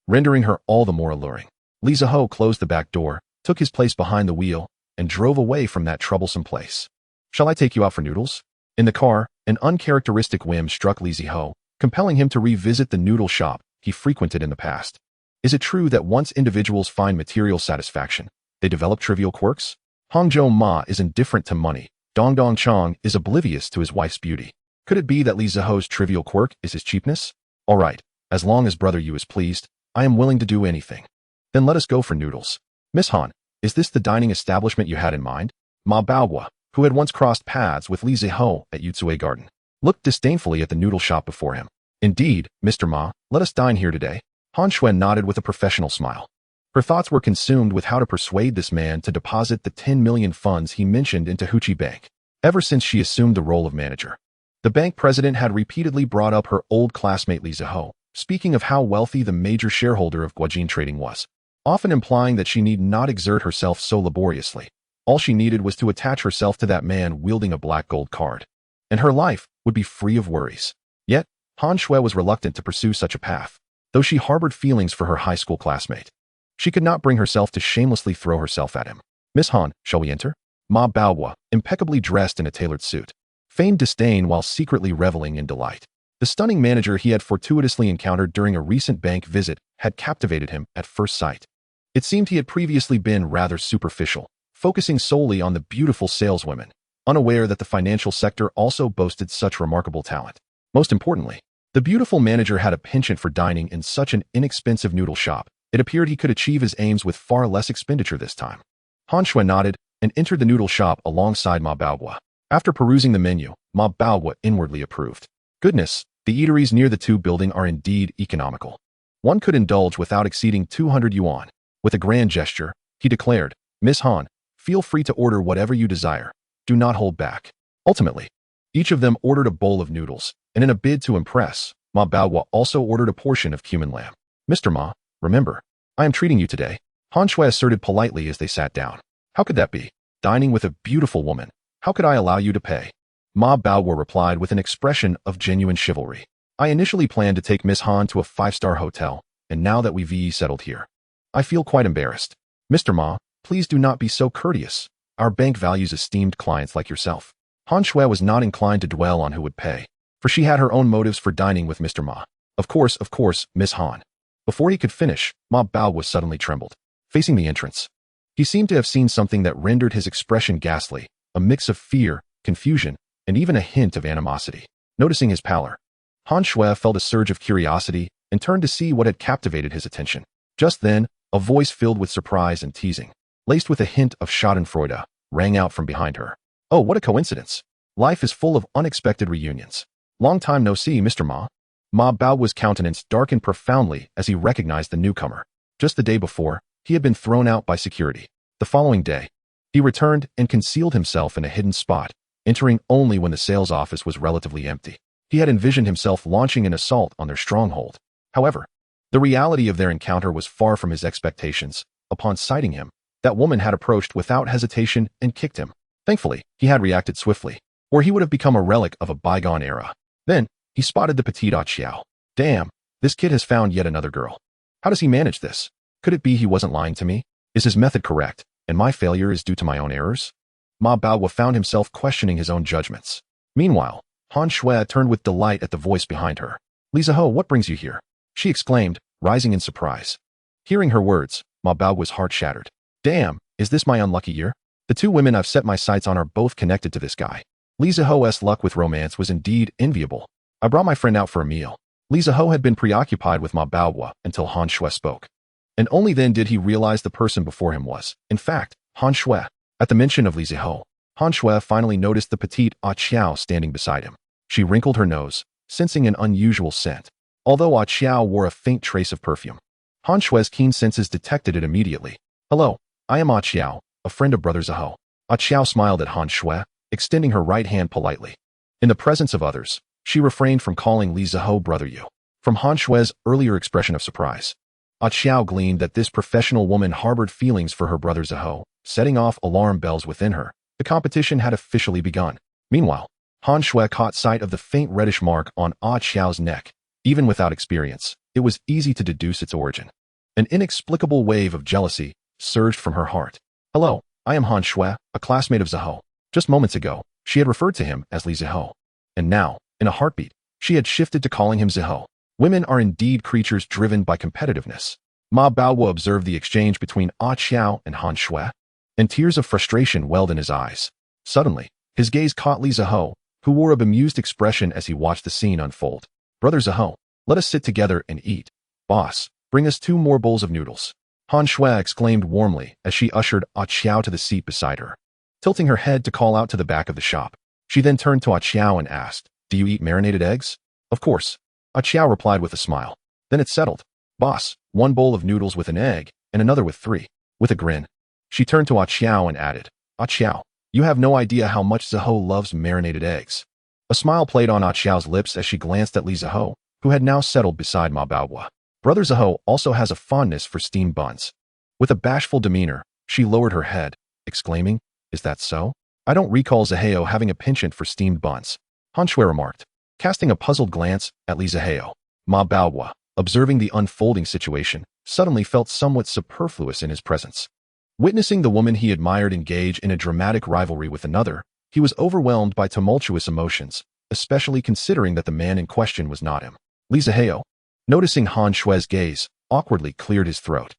[SPEAKER 1] rendering her all the more alluring. Li Zihao closed the back door, took his place behind the wheel, and drove away from that troublesome place. Shall I take you out for noodles? In the car, an uncharacteristic whim struck Li Zihao, compelling him to revisit the noodle shop he frequented in the past. Is it true that once individuals find material satisfaction, they develop trivial quirks? Hangzhou Ma is indifferent to money. Dongdong Chang is oblivious to his wife's beauty. Could it be that Li Zihao's trivial quirk is his cheapness? All right, as long as brother Yu is pleased, I am willing to do anything. Then let us go for noodles. Miss Han, is this the dining establishment you had in mind? Ma Baoguo, who had once crossed paths with Li Zihao at Yutsue Garden, looked disdainfully at the noodle shop before him. Indeed, Mr. Ma, let us dine here today. Han Shui nodded with a professional smile. Her thoughts were consumed with how to persuade this man to deposit the 10 million funds he mentioned into Huchi Bank. Ever since she assumed the role of manager, the bank president had repeatedly brought up her old classmate Li Zihao, speaking of how wealthy the major shareholder of Guojin Trading was, often implying that she need not exert herself so laboriously. All she needed was to attach herself to that man wielding a black gold card, and her life would be free of worries. Yet, Han Shui was reluctant to pursue such a path, though she harbored feelings for her high school classmate. She could not bring herself to shamelessly throw herself at him. Miss Han, shall we enter? Ma Baoguo, impeccably dressed in a tailored suit, feigned disdain while secretly reveling in delight. The stunning manager he had fortuitously encountered during a recent bank visit had captivated him at first sight. It seemed he had previously been rather superficial, focusing solely on the beautiful saleswomen, unaware that the financial sector also boasted such remarkable talent. Most importantly, the beautiful manager had a penchant for dining in such an inexpensive noodle shop. It appeared he could achieve his aims with far less expenditure this time. Han Shui nodded and entered the noodle shop alongside Ma Baoguo. After perusing the menu, Ma Baoguo inwardly approved. Goodness, the eateries near the two building are indeed economical. One could indulge without exceeding 200 yuan. With a grand gesture, he declared, Miss Han, feel free to order whatever you desire. Do not hold back. Ultimately, each of them ordered a bowl of noodles, and in a bid to impress, Ma Baoguo also ordered a portion of cumin lamb. Mr. Ma, remember, I am treating you today, Han Shui asserted politely as they sat down. How could that be? Dining with a beautiful woman. How could I allow you to pay? Ma Baoguo replied with an expression of genuine chivalry. I initially planned to take Miss Han to a 5-star hotel, and now that we've settled here, I feel quite embarrassed. Mr. Ma, please do not be so courteous. Our bank values esteemed clients like yourself. Han Shui was not inclined to dwell on who would pay, for she had her own motives for dining with Mr. Ma. Of course, Miss Han. Before he could finish, Ma Baoguo suddenly trembled, facing the entrance. He seemed to have seen something that rendered his expression ghastly, a mix of fear, confusion, and even a hint of animosity. Noticing his pallor, Han Shui felt a surge of curiosity and turned to see what had captivated his attention. Just then, a voice filled with surprise and teasing, laced with a hint of schadenfreude, rang out from behind her. Oh, what a coincidence. Life is full of unexpected reunions. Long time no see, Mr. Ma. Ma Baoguo's countenance darkened profoundly as he recognized the newcomer. Just the day before, he had been thrown out by security. The following day, he returned and concealed himself in a hidden spot, entering only when the sales office was relatively empty. He had envisioned himself launching an assault on their stronghold. However, the reality of their encounter was far from his expectations. Upon sighting him, that woman had approached without hesitation and kicked him. Thankfully, he had reacted swiftly, or he would have become a relic of a bygone era. Then, he spotted the petite Xiao. Damn, this kid has found yet another girl. How does he manage this? Could it be he wasn't lying to me? Is his method correct, and my failure is due to my own errors? Ma Baoguo found himself questioning his own judgments. Meanwhile, Han Shui turned with delight at the voice behind her. Li Zihao, what brings you here? She exclaimed, rising in surprise. Hearing her words, Ma Baoguo's heart shattered. Damn, is this my unlucky year? The two women I've set my sights on are both connected to this guy. Li Zihao's luck with romance was indeed enviable. I brought my friend out for a meal. Li Zihao had been preoccupied with Ma Baoguo until Han Shui spoke. And only then did he realize the person before him was, in fact, Han Shui. At the mention of Li Zihao, Han Shui finally noticed the petite Xiao standing beside him. She wrinkled her nose, sensing an unusual scent, although Xiao wore a faint trace of perfume. Han Shui's keen senses detected it immediately. Hello, I am Xiao, a friend of Brother Zihao. Xiao smiled at Han Shui, extending her right hand politely. In the presence of others, she refrained from calling Li Zihao brother you. From Han Shue's earlier expression of surprise, Xiao gleaned that this professional woman harbored feelings for her brother Zihao, setting off alarm bells within her. The competition had officially begun. Meanwhile, Han Shui caught sight of the faint reddish mark on Xiao's neck. Even without experience, it was easy to deduce its origin. An inexplicable wave of jealousy surged from her heart. Hello, I am Han Shui, a classmate of Zihao. Just moments ago, she had referred to him as Li Zihao. And now, in a heartbeat, she had shifted to calling him Zihao. Women are indeed creatures driven by competitiveness. Ma Baowu observed the exchange between Xiao and Han Shui, and tears of frustration welled in his eyes. Suddenly, his gaze caught Li Zihao, who wore a bemused expression as he watched the scene unfold. Brother Zihao, let us sit together and eat. Boss, bring us 2 more bowls of noodles. Han Shui exclaimed warmly as she ushered Xiao to the seat beside her. Tilting her head to call out to the back of the shop, she then turned to Xiao and asked, do you eat marinated eggs? Of course. Xiao replied with a smile. Then it's settled. Boss, 1 bowl of noodles with an egg, and another with 3. With a grin, she turned to Xiao and added, Xiao, you have no idea how much Zihao loves marinated eggs. A smile played on Xiao's lips as she glanced at Li Zihao, who had now settled beside Ma Baowu. Brother Zihao also has a fondness for steamed buns. With a bashful demeanor, she lowered her head, exclaiming, is that so? I don't recall Zihao having a penchant for steamed buns. Han Shui remarked, casting a puzzled glance at Li Zihao. Ma Baowu, observing the unfolding situation, suddenly felt somewhat superfluous in his presence. Witnessing the woman he admired engage in a dramatic rivalry with another, he was overwhelmed by tumultuous emotions, especially considering that the man in question was not him. Li Zihao, noticing Han Shui's gaze, awkwardly cleared his throat.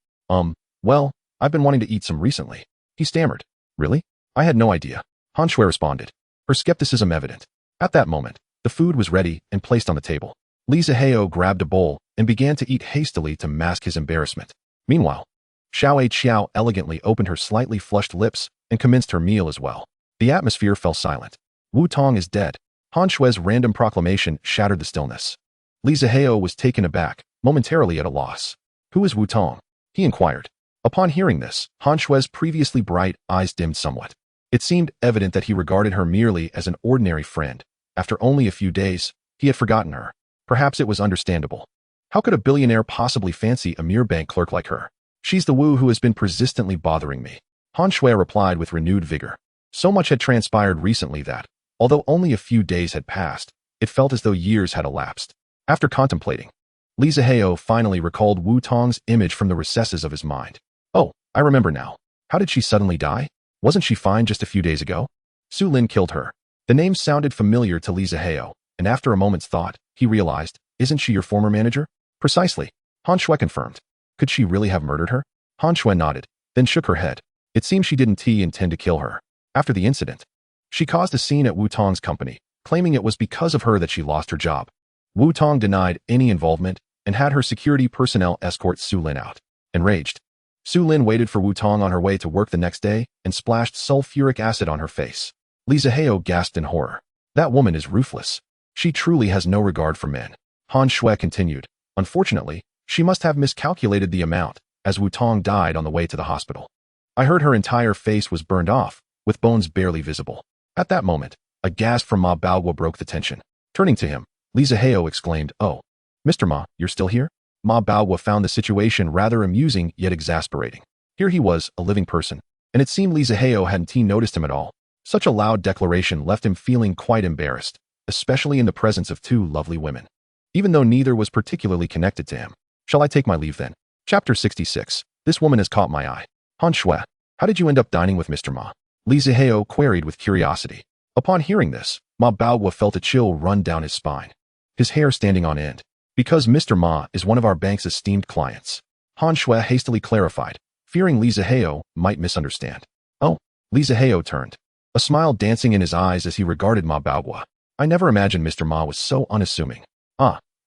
[SPEAKER 1] Well, I've been wanting to eat some recently. He stammered. Really? I had no idea. Han Shui responded, her skepticism evident. At that moment, the food was ready and placed on the table. Li Zihao grabbed a bowl and began to eat hastily to mask his embarrassment. Meanwhile, Xiao elegantly opened her slightly flushed lips and commenced her meal as well. The atmosphere fell silent. Wu Tong is dead. Han Shui's random proclamation shattered the stillness. Li Zihao was taken aback, momentarily at a loss. Who is Wu Tong? He inquired. Upon hearing this, Han Shui's previously bright eyes dimmed somewhat. It seemed evident that he regarded her merely as an ordinary friend. After only a few days, he had forgotten her. Perhaps it was understandable. How could a billionaire possibly fancy a mere bank clerk like her? She's the Wu who has been persistently bothering me. Han Shui replied with renewed vigor. So much had transpired recently that, although only a few days had passed, it felt as though years had elapsed. After contemplating, Li Zihao finally recalled Wu Tong's image from the recesses of his mind. Oh, I remember now. How did she suddenly die? Wasn't she fine just a few days ago? Su Lin killed her. The name sounded familiar to Li Zihao, and after a moment's thought, he realized, isn't she your former manager? Precisely. Han Shui confirmed. Could she really have murdered her? Han Shui nodded, then shook her head. It seemed she didn't intend to kill her. After the incident, she caused a scene at Wu Tong's company, claiming it was because of her that she lost her job. Wu Tong denied any involvement and had her security personnel escort Su Lin out. Enraged, Su Lin waited for Wu Tong on her way to work the next day and splashed sulfuric acid on her face. Li Zihao gasped in horror. That woman is ruthless. She truly has no regard for men. Han Shui continued. Unfortunately, she must have miscalculated the amount, as Wu Tong died on the way to the hospital. I heard her entire face was burned off, with bones barely visible. At that moment, a gasp from Ma Baowu broke the tension. Turning to him, Li Zihao exclaimed, Oh, Mr. Ma, you're still here? Ma Baowu found the situation rather amusing yet exasperating. Here he was, a living person, and it seemed Li Zihao hadn't noticed him at all. Such a loud declaration left him feeling quite embarrassed, especially in the presence of 2 lovely women, even though neither was particularly connected to him. Shall I take my leave then? Chapter 66. This woman has caught my eye. Han Shui, how did you end up dining with Mr. Ma? Li Zihao queried with curiosity. Upon hearing this, Ma Baowu felt a chill run down his spine, his hair standing on end. Because Mr. Ma is one of our bank's esteemed clients. Han Shui hastily clarified, fearing Li Zihao might misunderstand. Oh, Li Zihao turned, a smile dancing in his eyes as he regarded Ma Baowu. I never imagined Mr. Ma was so unassuming.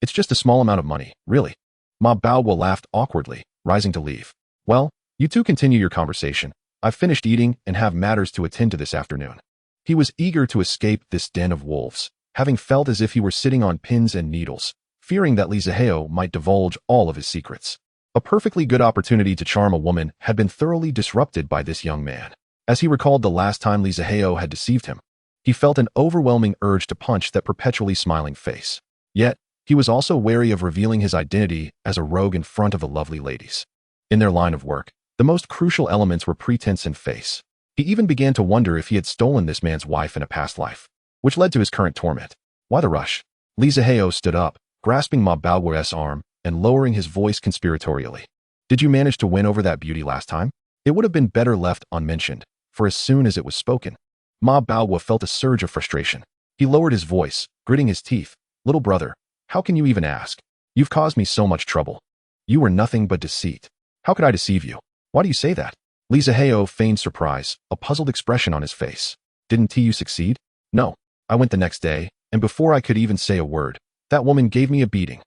[SPEAKER 1] It's just a small amount of money, really. Ma Baowu laughed awkwardly, rising to leave. Well, you 2 continue your conversation. I've finished eating and have matters to attend to this afternoon. He was eager to escape this den of wolves, having felt as if he were sitting on pins and needles, fearing that Li Zihao might divulge all of his secrets. A perfectly good opportunity to charm a woman had been thoroughly disrupted by this young man. As he recalled the last time Li Zihao had deceived him, He felt an overwhelming urge to punch that perpetually smiling face. Yet, he was also wary of revealing his identity as a rogue in front of the lovely ladies. In their line of work, the most crucial elements were pretense and face. He even began to wonder if he had stolen this man's wife in a past life, which led to his current torment. Why the rush? Li Zihao stood up, grasping Ma Baoguo's arm and lowering his voice conspiratorially. Did you manage to win over that beauty last time? It would have been better left unmentioned, for as soon as it was spoken, Ma Baoguo felt a surge of frustration. He lowered his voice, gritting his teeth. Little brother, how can you even ask? You've caused me so much trouble. You were nothing but deceit. How could I deceive you? Why do you say that? Li Zihao feigned surprise, a puzzled expression on his face. Didn't you succeed? No. I went the next day, and before I could even say a word, that woman gave me a beating.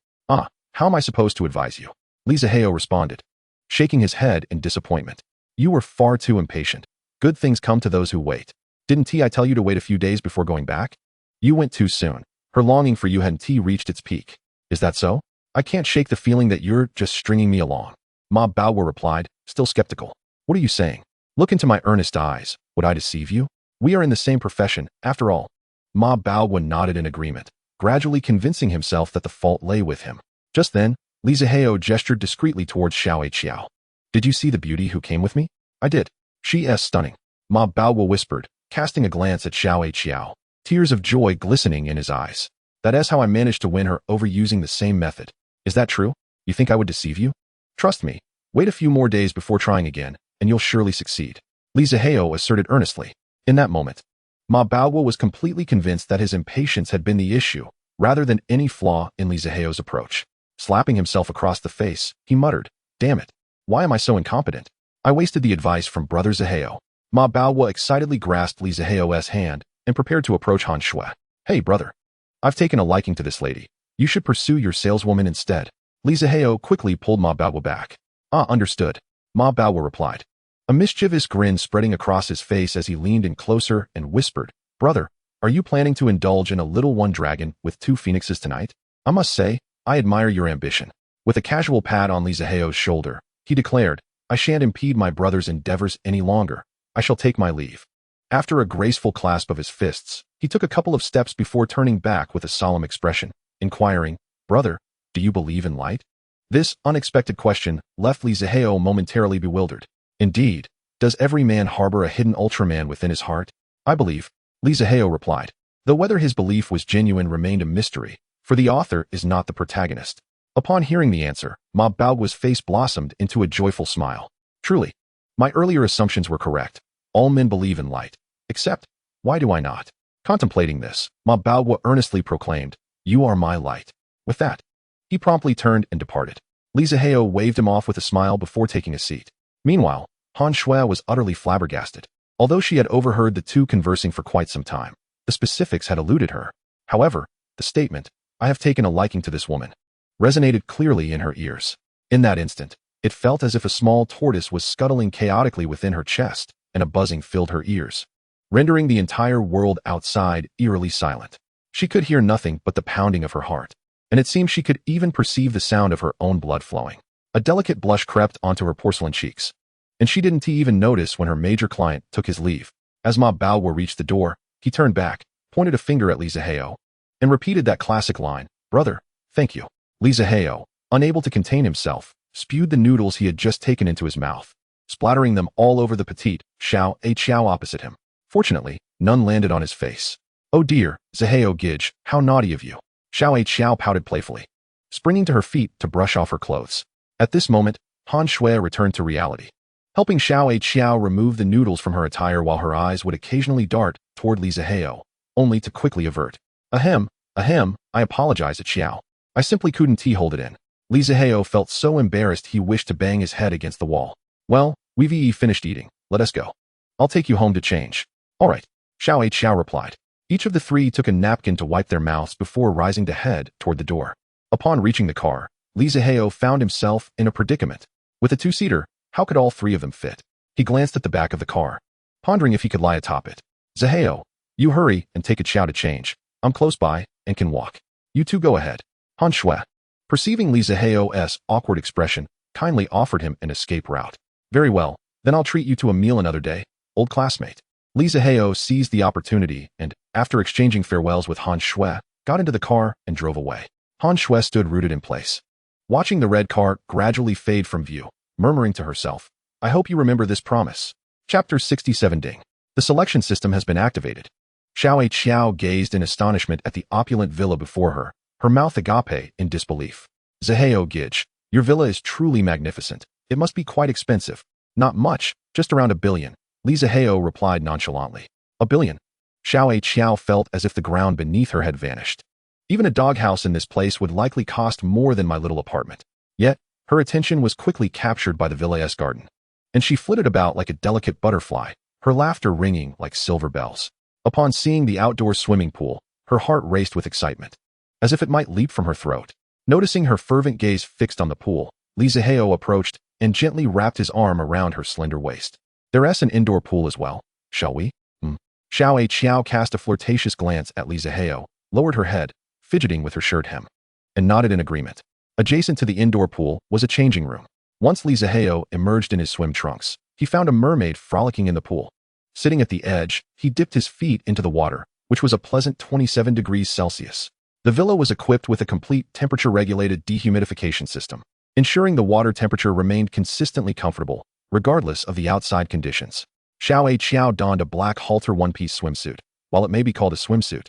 [SPEAKER 1] How am I supposed to advise you? Li Zihao responded, shaking his head in disappointment. You were far too impatient. Good things come to those who wait. Didn't I tell you to wait a few days before going back? You went too soon. Her longing for you hadn't reached its peak. Is that so? I can't shake the feeling that you're just stringing me along. Ma Baoguo replied, still skeptical. What are you saying? Look into my earnest eyes. Would I deceive you? We are in the same profession, after all. Ma Baoguo nodded in agreement, gradually convincing himself that the fault lay with him. Just then, Li Zihao gestured discreetly towards Xiao Xiao. Did you see the beauty who came with me? I did. She is stunning. Ma Baoguo whispered, casting a glance at Xiao Xiao, tears of joy glistening in his eyes. That is how I managed to win her over using the same method. Is that true? You think I would deceive you? Trust me. Wait a few more days before trying again, and you'll surely succeed. Li Zihao asserted earnestly. In that moment, Ma Baoguo was completely convinced that his impatience had been the issue, rather than any flaw in Li Zihao's approach. Slapping himself across the face, he muttered, Damn it. Why am I so incompetent? I wasted the advice from Brother Zihao. Ma Baoguo excitedly grasped Li Zihao's hand and prepared to approach Han Shui. Hey, brother. I've taken a liking to this lady. You should pursue your saleswoman instead. Li Zihao quickly pulled Ma Baoguo back. Understood. Ma Baoguo replied, a mischievous grin spreading across his face as he leaned in closer and whispered, Brother, are you planning to indulge in a little one dragon with two phoenixes tonight? I must say, I admire your ambition. With a casual pat on Li Zihao's shoulder, he declared, I shan't impede my brother's endeavors any longer. I shall take my leave. After a graceful clasp of his fists, he took a couple of steps before turning back with a solemn expression, inquiring, Brother, do you believe in light? This unexpected question left Li Zihao momentarily bewildered. Indeed, does every man harbor a hidden Ultraman within his heart? I believe, Li Zihao replied, though whether his belief was genuine remained a mystery, for the author is not the protagonist. Upon hearing the answer, Ma Baoguo's face blossomed into a joyful smile. Truly, my earlier assumptions were correct. All men believe in light. Except, why do I not? Contemplating this, Ma Baoguo earnestly proclaimed, You are my light. With that, he promptly turned and departed. Li Zihao waved him off with a smile before taking a seat. Meanwhile, Han Shui was utterly flabbergasted. Although she had overheard the two conversing for quite some time, the specifics had eluded her. However, the statement, I have taken a liking to this woman, resonated clearly in her ears. In that instant, it felt as if a small tortoise was scuttling chaotically within her chest, and a buzzing filled her ears, rendering the entire world outside eerily silent. She could hear nothing but the pounding of her heart, and it seemed she could even perceive the sound of her own blood flowing. A delicate blush crept onto her porcelain cheeks, and she didn't even notice when her major client took his leave. As Ma Baoguo reached the door, he turned back, pointed a finger at Li Zihao, and repeated that classic line, Brother, thank you. Li Zihao, unable to contain himself, spewed the noodles he had just taken into his mouth, splattering them all over the petite Xiao Xiao opposite him. Fortunately, none landed on his face. Oh dear, Zihao Gidge, how naughty of you. Xiao Xiao pouted playfully, springing to her feet to brush off her clothes. At this moment, Han Shui returned to reality, helping Xiao Xiao remove the noodles from her attire while her eyes would occasionally dart toward Li Zihao, only to quickly avert. Ahem, I apologize at Xiao. I simply couldn't hold it in. Li Zihao felt so embarrassed he wished to bang his head against the wall. Well, we've finished eating. Let us go. I'll take you home to change. All right, Xiao Xiao replied. Each of the three took a napkin to wipe their mouths before rising to head toward the door. Upon reaching the car, Li Zihao found himself in a predicament. With a two-seater, how could all three of them fit? He glanced at the back of the car, pondering if he could lie atop it. Zihao, you hurry and take a chow to change. I'm close by and can walk. You two go ahead. Han Shui, perceiving Li Zihao's awkward expression, kindly offered him an escape route. Very well, then I'll treat you to a meal another day, old classmate. Li Zihao seized the opportunity and, after exchanging farewells with Han Shui, got into the car and drove away. Han Shui stood rooted in place, watching the red car gradually fade from view, murmuring to herself, "I hope you remember this promise." Chapter 67 Ding. The selection system has been activated. Xiao Qiao gazed in astonishment at the opulent villa before her, her mouth agape in disbelief. "Zihao Gij, your villa is truly magnificent. It must be quite expensive." "Not much, just around $1 billion. Li Zihao replied nonchalantly. "$1 billion? Xiao Qiao felt as if the ground beneath her had vanished. "Even a doghouse in this place would likely cost more than my little apartment." Yet, her attention was quickly captured by the villa's garden, and she flitted about like a delicate butterfly, her laughter ringing like silver bells. Upon seeing the outdoor swimming pool, her heart raced with excitement, as if it might leap from her throat. Noticing her fervent gaze fixed on the pool, Li Zihao approached and gently wrapped his arm around her slender waist. "There's an indoor pool as well, shall we?" Xiao Qiao cast a flirtatious glance at Li Zihao, lowered her head, fidgeting with her shirt hem, and nodded in agreement. Adjacent to the indoor pool was a changing room. Once Li Zihao emerged in his swim trunks, he found a mermaid frolicking in the pool. Sitting at the edge, he dipped his feet into the water, which was a pleasant 27 degrees Celsius. The villa was equipped with a complete temperature-regulated dehumidification system, ensuring the water temperature remained consistently comfortable, regardless of the outside conditions. Xiao Qiao donned a black halter one-piece swimsuit. While it may be called a swimsuit,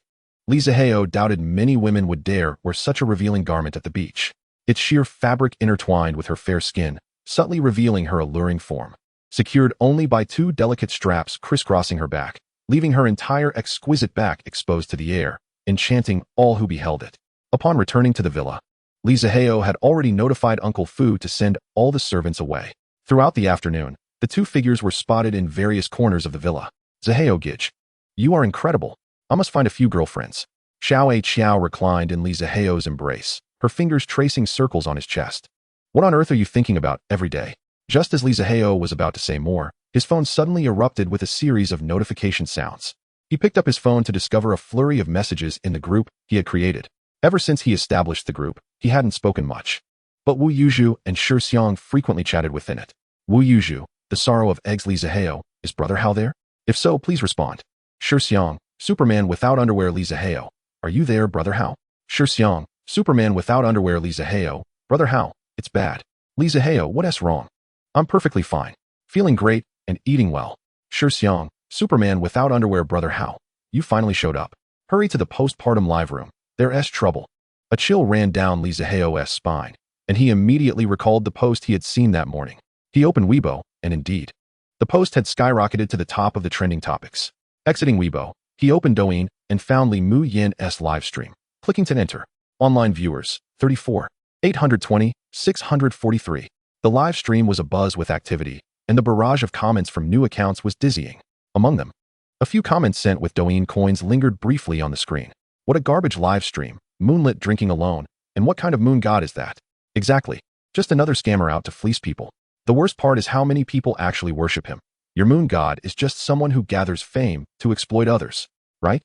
[SPEAKER 1] Li Zihao doubted many women would dare wear such a revealing garment at the beach. Its sheer fabric intertwined with her fair skin, subtly revealing her alluring form. Secured only by 2 delicate straps crisscrossing her back, leaving her entire exquisite back exposed to the air, enchanting all who beheld it. Upon returning to the villa, Li Zihao had already notified Uncle Fu to send all the servants away. Throughout the afternoon, the 2 figures were spotted in various corners of the villa. "Zihao Gij, you are incredible. I must find a few girlfriends." Xiao Qiao reclined in Li Zihao's embrace, her fingers tracing circles on his chest. "What on earth are you thinking about every day?" Just as Li Zihao was about to say more, his phone suddenly erupted with a series of notification sounds. He picked up his phone to discover a flurry of messages in the group he had created. Ever since he established the group, he hadn't spoken much. But Wu Yuzhu and Shi Xiang frequently chatted within it. "Wu Yuzhu, the sorrow of eggs. Li Zihao, is Brother Hao there? If so, please respond." Shi Xiang, Superman without underwear. Li Zihao, are you there, Brother Hao? Shi Xiang, Superman without underwear. Li Zihao, Brother Hao, it's bad. Li Zihao, what's wrong? I'm perfectly fine. Feeling great and eating well. Shi Xiang, Superman without underwear. Brother Hao, you finally showed up. Hurry to the postpartum live room. There's trouble. A chill ran down Li Zihao's spine, and he immediately recalled the post he had seen that morning. He opened Weibo, and indeed, the post had skyrocketed to the top of the trending topics. Exiting Weibo, he opened Douyin and found Li Mu Yin's live stream. Clicking to enter. Online viewers, 34. 820, 643. The live stream was abuzz with activity, and the barrage of comments from new accounts was dizzying. Among them, a few comments sent with Douyin coins lingered briefly on the screen. "What a garbage live stream, moonlit drinking alone, and what kind of moon god is that?" "Exactly. Just another scammer out to fleece people. The worst part is how many people actually worship him. Your moon god is just someone who gathers fame to exploit others, right?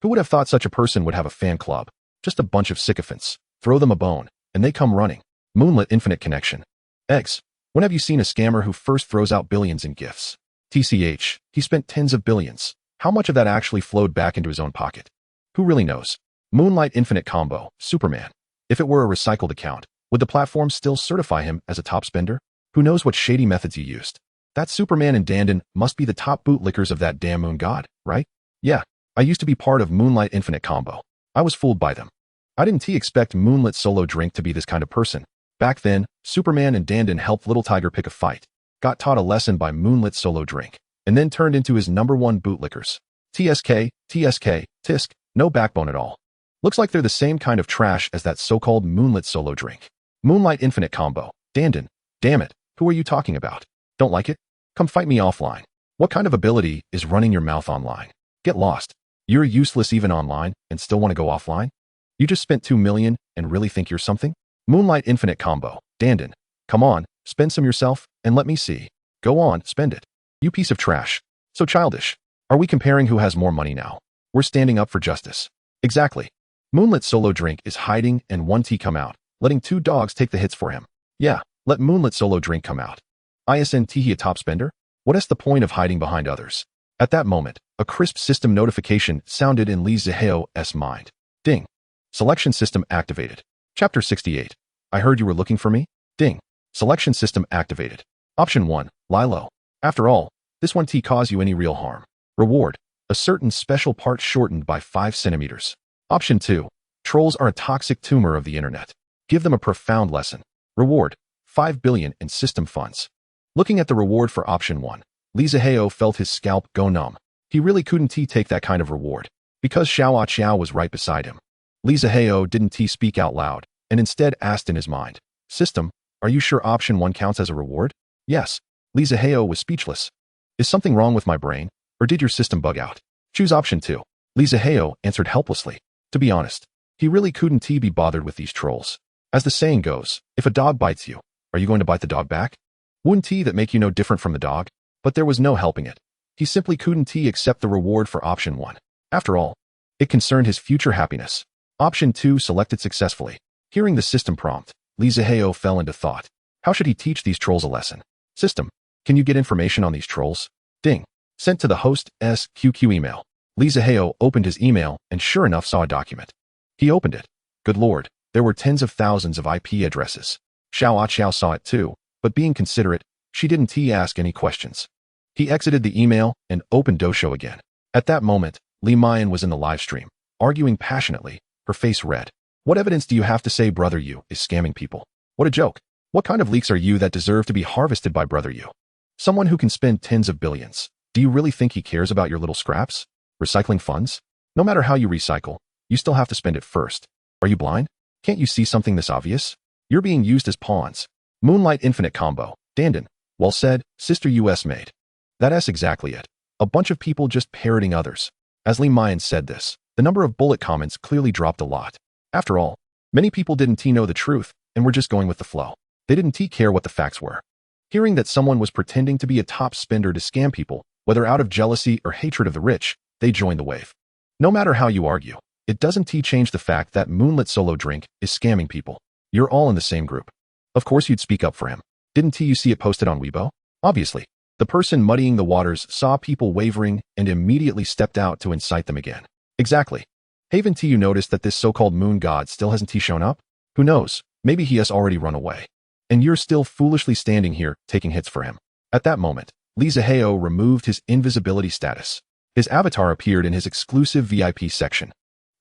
[SPEAKER 1] Who would have thought such a person would have a fan club? Just a bunch of sycophants. Throw them a bone, and they come running. Moonlit infinite connection. Eggs. When have you seen a scammer who first throws out billions in gifts? TCH, he spent tens of billions. How much of that actually flowed back into his own pocket? Who really knows? Moonlight infinite combo, Superman. If it were a recycled account, would the platform still certify him as a top spender? Who knows what shady methods he used? That Superman and Dandan must be the top bootlickers of that damn moon god, right? Yeah, I used to be part of Moonlight Infinite Combo. I was fooled by them. I didn't expect Moonlit Solo Drink to be this kind of person. Back then, Superman and Dandan helped Little Tiger pick a fight, got taught a lesson by Moonlit Solo Drink, and then turned into his #1 bootlickers. TSK, Tisk, no backbone at all. Looks like they're the same kind of trash as that so-called Moonlit Solo Drink. Moonlight Infinite Combo, Dandan. Damn it, who are you talking about? Don't like it? Come fight me offline. What kind of ability is running your mouth online? Get lost. You're useless even online and still want to go offline? You just spent 2 million and really think you're something? Moonlight Infinite Combo, Dandan. Come on, spend some yourself and let me see. Go on, spend it. You piece of trash. So childish. Are we comparing who has more money now? We're standing up for justice. Exactly. Moonlit Solo Drink is hiding and 1T come out, letting 2 dogs take the hits for him. Yeah, let Moonlit Solo Drink come out. ISNT he a top spender? What is the point of hiding behind others? At that moment, a crisp system notification sounded in Li Zihao's mind. Ding. Selection system activated. Chapter 68. I heard you were looking for me? Ding. Selection system activated. Option 1. Lie low. After all, this won't cause you any real harm. Reward. A certain special part shortened by 5 centimeters. Option 2. Trolls are a toxic tumor of the internet. Give them a profound lesson. Reward. 5 billion in system funds. Looking at the reward for option 1, Li Zihao felt his scalp go numb. He really couldn't take that kind of reward, because Xiao was right beside him. Li Zihao didn't speak out loud, and instead asked in his mind, System, are you sure option 1 counts as a reward? Yes. Li Zihao was speechless. Is something wrong with my brain, or did your system bug out? Choose option 2. Li Zihao answered helplessly. To be honest, he really couldn't be bothered with these trolls. As the saying goes, if a dog bites you, are you going to bite the dog back? Wouldn't that make you no different from the dog? But there was no helping it. He simply couldn't accept the reward for option 1. After all, it concerned his future happiness. Option 2 selected successfully. Hearing the system prompt, Li Zihao fell into thought. How should he teach these trolls a lesson? System, can you get information on these trolls? Ding. Sent to the host's QQ email. Li Zihao opened his email and sure enough saw a document. He opened it. Good lord, there were tens of thousands of IP addresses. Xiao saw it too, but being considerate, she didn't ask any questions. He exited the email and opened Dosho again. At that moment, Li Mayan was in the live stream, arguing passionately, her face red. What evidence do you have to say Brother Yu is scamming people? What a joke. What kind of leaks are you that deserve to be harvested by Brother Yu? Someone who can spend tens of billions. Do you really think he cares about your little scraps? Recycling funds? No matter how you recycle, you still have to spend it first. Are you blind? Can't you see something this obvious? You're being used as pawns. Moonlight Infinite Combo. Dandan. Well said, Sister US made. That's exactly it. A bunch of people just parroting others. As Li Mayan said this, the number of bullet comments clearly dropped a lot. After all, many people didn't know the truth and were just going with the flow. They didn't care what the facts were. Hearing that someone was pretending to be a top spender to scam people, whether out of jealousy or hatred of the rich, they joined the wave. No matter how you argue, it doesn't change the fact that Moonlit Solo Drink is scamming people. You're all in the same group. Of course you'd speak up for him. Didn't you see it posted on Weibo? Obviously. The person muddying the waters saw people wavering and immediately stepped out to incite them again. Exactly. Haven't you noticed that this so-called moon god still hasn't shown up? Who knows, maybe he has already run away. And you're still foolishly standing here taking hits for him. At that moment, Li Zihao removed his invisibility status. His avatar appeared in his exclusive VIP section.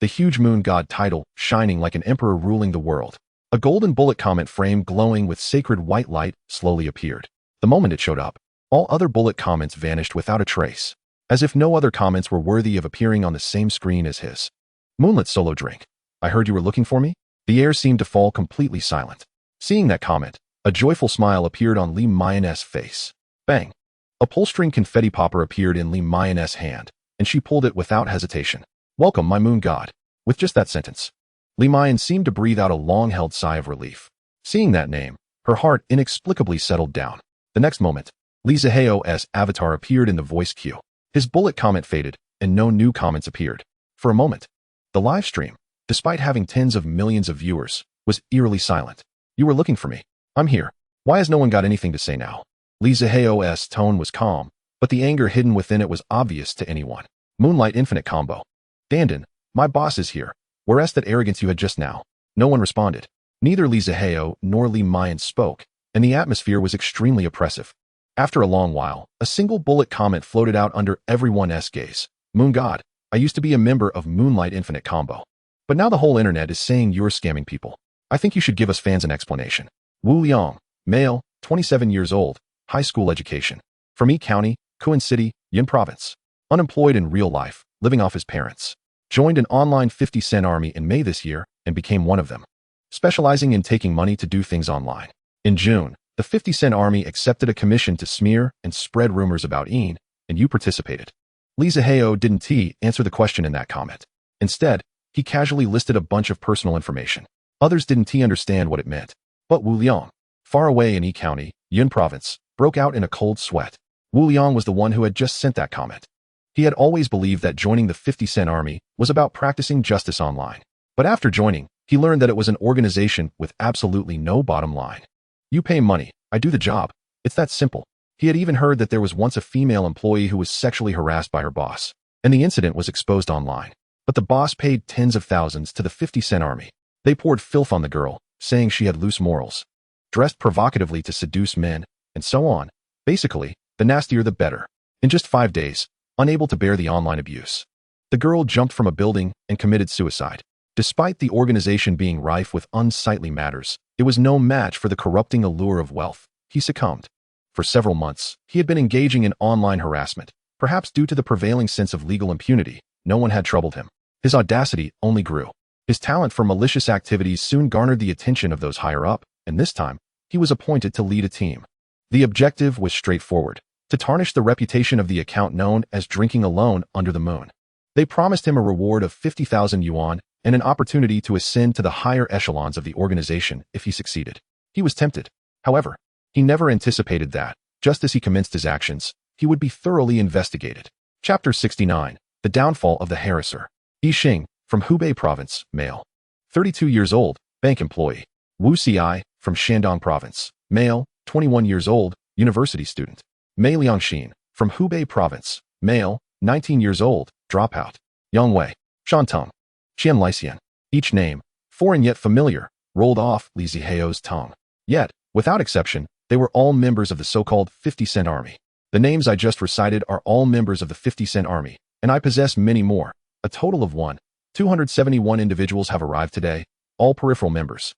[SPEAKER 1] The huge moon god title, shining like an emperor ruling the world. A golden bullet comment frame glowing with sacred white light slowly appeared. The moment it showed up, all other bullet comments vanished without a trace, as if no other comments were worthy of appearing on the same screen as his. Moonlit Solo Drink. I heard you were looking for me? The air seemed to fall completely silent. Seeing that comment, a joyful smile appeared on Li Mayan's face. Bang! A pull-string confetti popper appeared in Li Mayan's hand, and she pulled it without hesitation. Welcome, my moon god. With just that sentence, Li Mayan seemed to breathe out a long-held sigh of relief. Seeing that name, her heart inexplicably settled down. The next moment, Li Zihao's avatar appeared in the voice queue. His bullet comment faded, and no new comments appeared. For a moment, the live stream, despite having tens of millions of viewers, was eerily silent. You were looking for me. I'm here. Why has no one got anything to say now? Li Zihao's tone was calm, but the anger hidden within it was obvious to anyone. Moonlight Infinite Combo. Dandan, my boss is here. Whereas that arrogance you had just now. No one responded. Neither Li Zihao nor Li Mayan spoke, and the atmosphere was extremely oppressive. After a long while, a single bullet comment floated out under everyone's gaze. Moon God, I used to be a member of Moonlight Infinite Combo. But now the whole internet is saying you're scamming people. I think you should give us fans an explanation. Wu Liang, male, 27 years old, high school education. From Yi County, Kuan City, Yin Province. Unemployed in real life, living off his parents. Joined an online 50-cent army in May this year and became one of them. Specializing in taking money to do things online. In June, the 50-cent army accepted a commission to smear and spread rumors about Ian, and you participated. Li Zihao didn't answer the question in that comment. Instead, he casually listed a bunch of personal information. Others didn't understand what it meant. But Wu Liang, far away in Yi County, Yun Province, broke out in a cold sweat. Wu Liang was the one who had just sent that comment. He had always believed that joining the 50-cent army was about practicing justice online. But after joining, he learned that it was an organization with absolutely no bottom line. You pay money, I do the job. It's that simple. He had even heard that there was once a female employee who was sexually harassed by her boss, and the incident was exposed online. But the boss paid tens of thousands to the 50-cent army. They poured filth on the girl, saying she had loose morals, dressed provocatively to seduce men, and so on. Basically, the nastier the better. In just 5 days, unable to bear the online abuse, the girl jumped from a building and committed suicide. Despite the organization being rife with unsightly matters, it was no match for the corrupting allure of wealth. He succumbed. For several months, he had been engaging in online harassment. Perhaps due to the prevailing sense of legal impunity, no one had troubled him. His audacity only grew. His talent for malicious activities soon garnered the attention of those higher up, and this time, he was appointed to lead a team. The objective was straightforward: to tarnish the reputation of the account known as Drinking Alone Under the Moon. They promised him a reward of 50,000 yuan and an opportunity to ascend to the higher echelons of the organization if he succeeded. He was tempted. However, he never anticipated that, just as he commenced his actions, he would be thoroughly investigated. Chapter 69. The Downfall of the Harasser. Yi Xing, from Hubei Province, male. 32 years old, bank employee. Wu Xi, from Shandong Province, male, 21 years old, university student. Mei Liangxin, from Hubei Province, male, 19 years old, dropout. Yang Wei, Shantung, Qian Lixian. Each name, foreign yet familiar, rolled off Li Zihao's tongue. Yet, without exception, they were all members of the so-called 50-cent army. The names I just recited are all members of the 50-cent army, and I possess many more. A total of 271 individuals have arrived today, all peripheral members.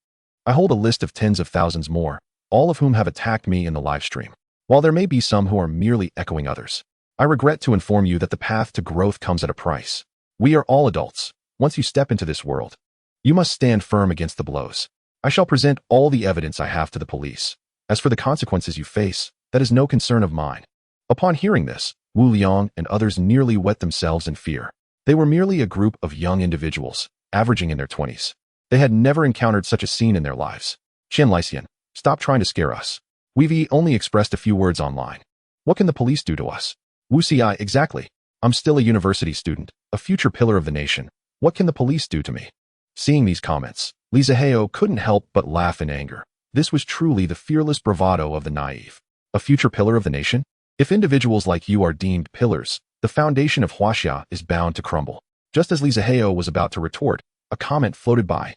[SPEAKER 1] I hold a list of tens of thousands more, all of whom have attacked me in the live stream. While there may be some who are merely echoing others, I regret to inform you that the path to growth comes at a price. We are all adults. Once you step into this world, you must stand firm against the blows. I shall present all the evidence I have to the police. As for the consequences you face, that is no concern of mine. Upon hearing this, Wu Liang and others nearly wet themselves in fear. They were merely a group of young individuals, averaging in their 20s. They had never encountered such a scene in their lives. Qian Lixian, stop trying to scare us. We've only expressed a few words online. What can the police do to us? Wu Xi, exactly. I'm still a university student, a future pillar of the nation. What can the police do to me? Seeing these comments, Li Zihao couldn't help but laugh in anger. This was truly the fearless bravado of the naive. A future pillar of the nation? If individuals like you are deemed pillars, the foundation of Huaxia is bound to crumble. Just as Li Zihao was about to retort, a comment floated by.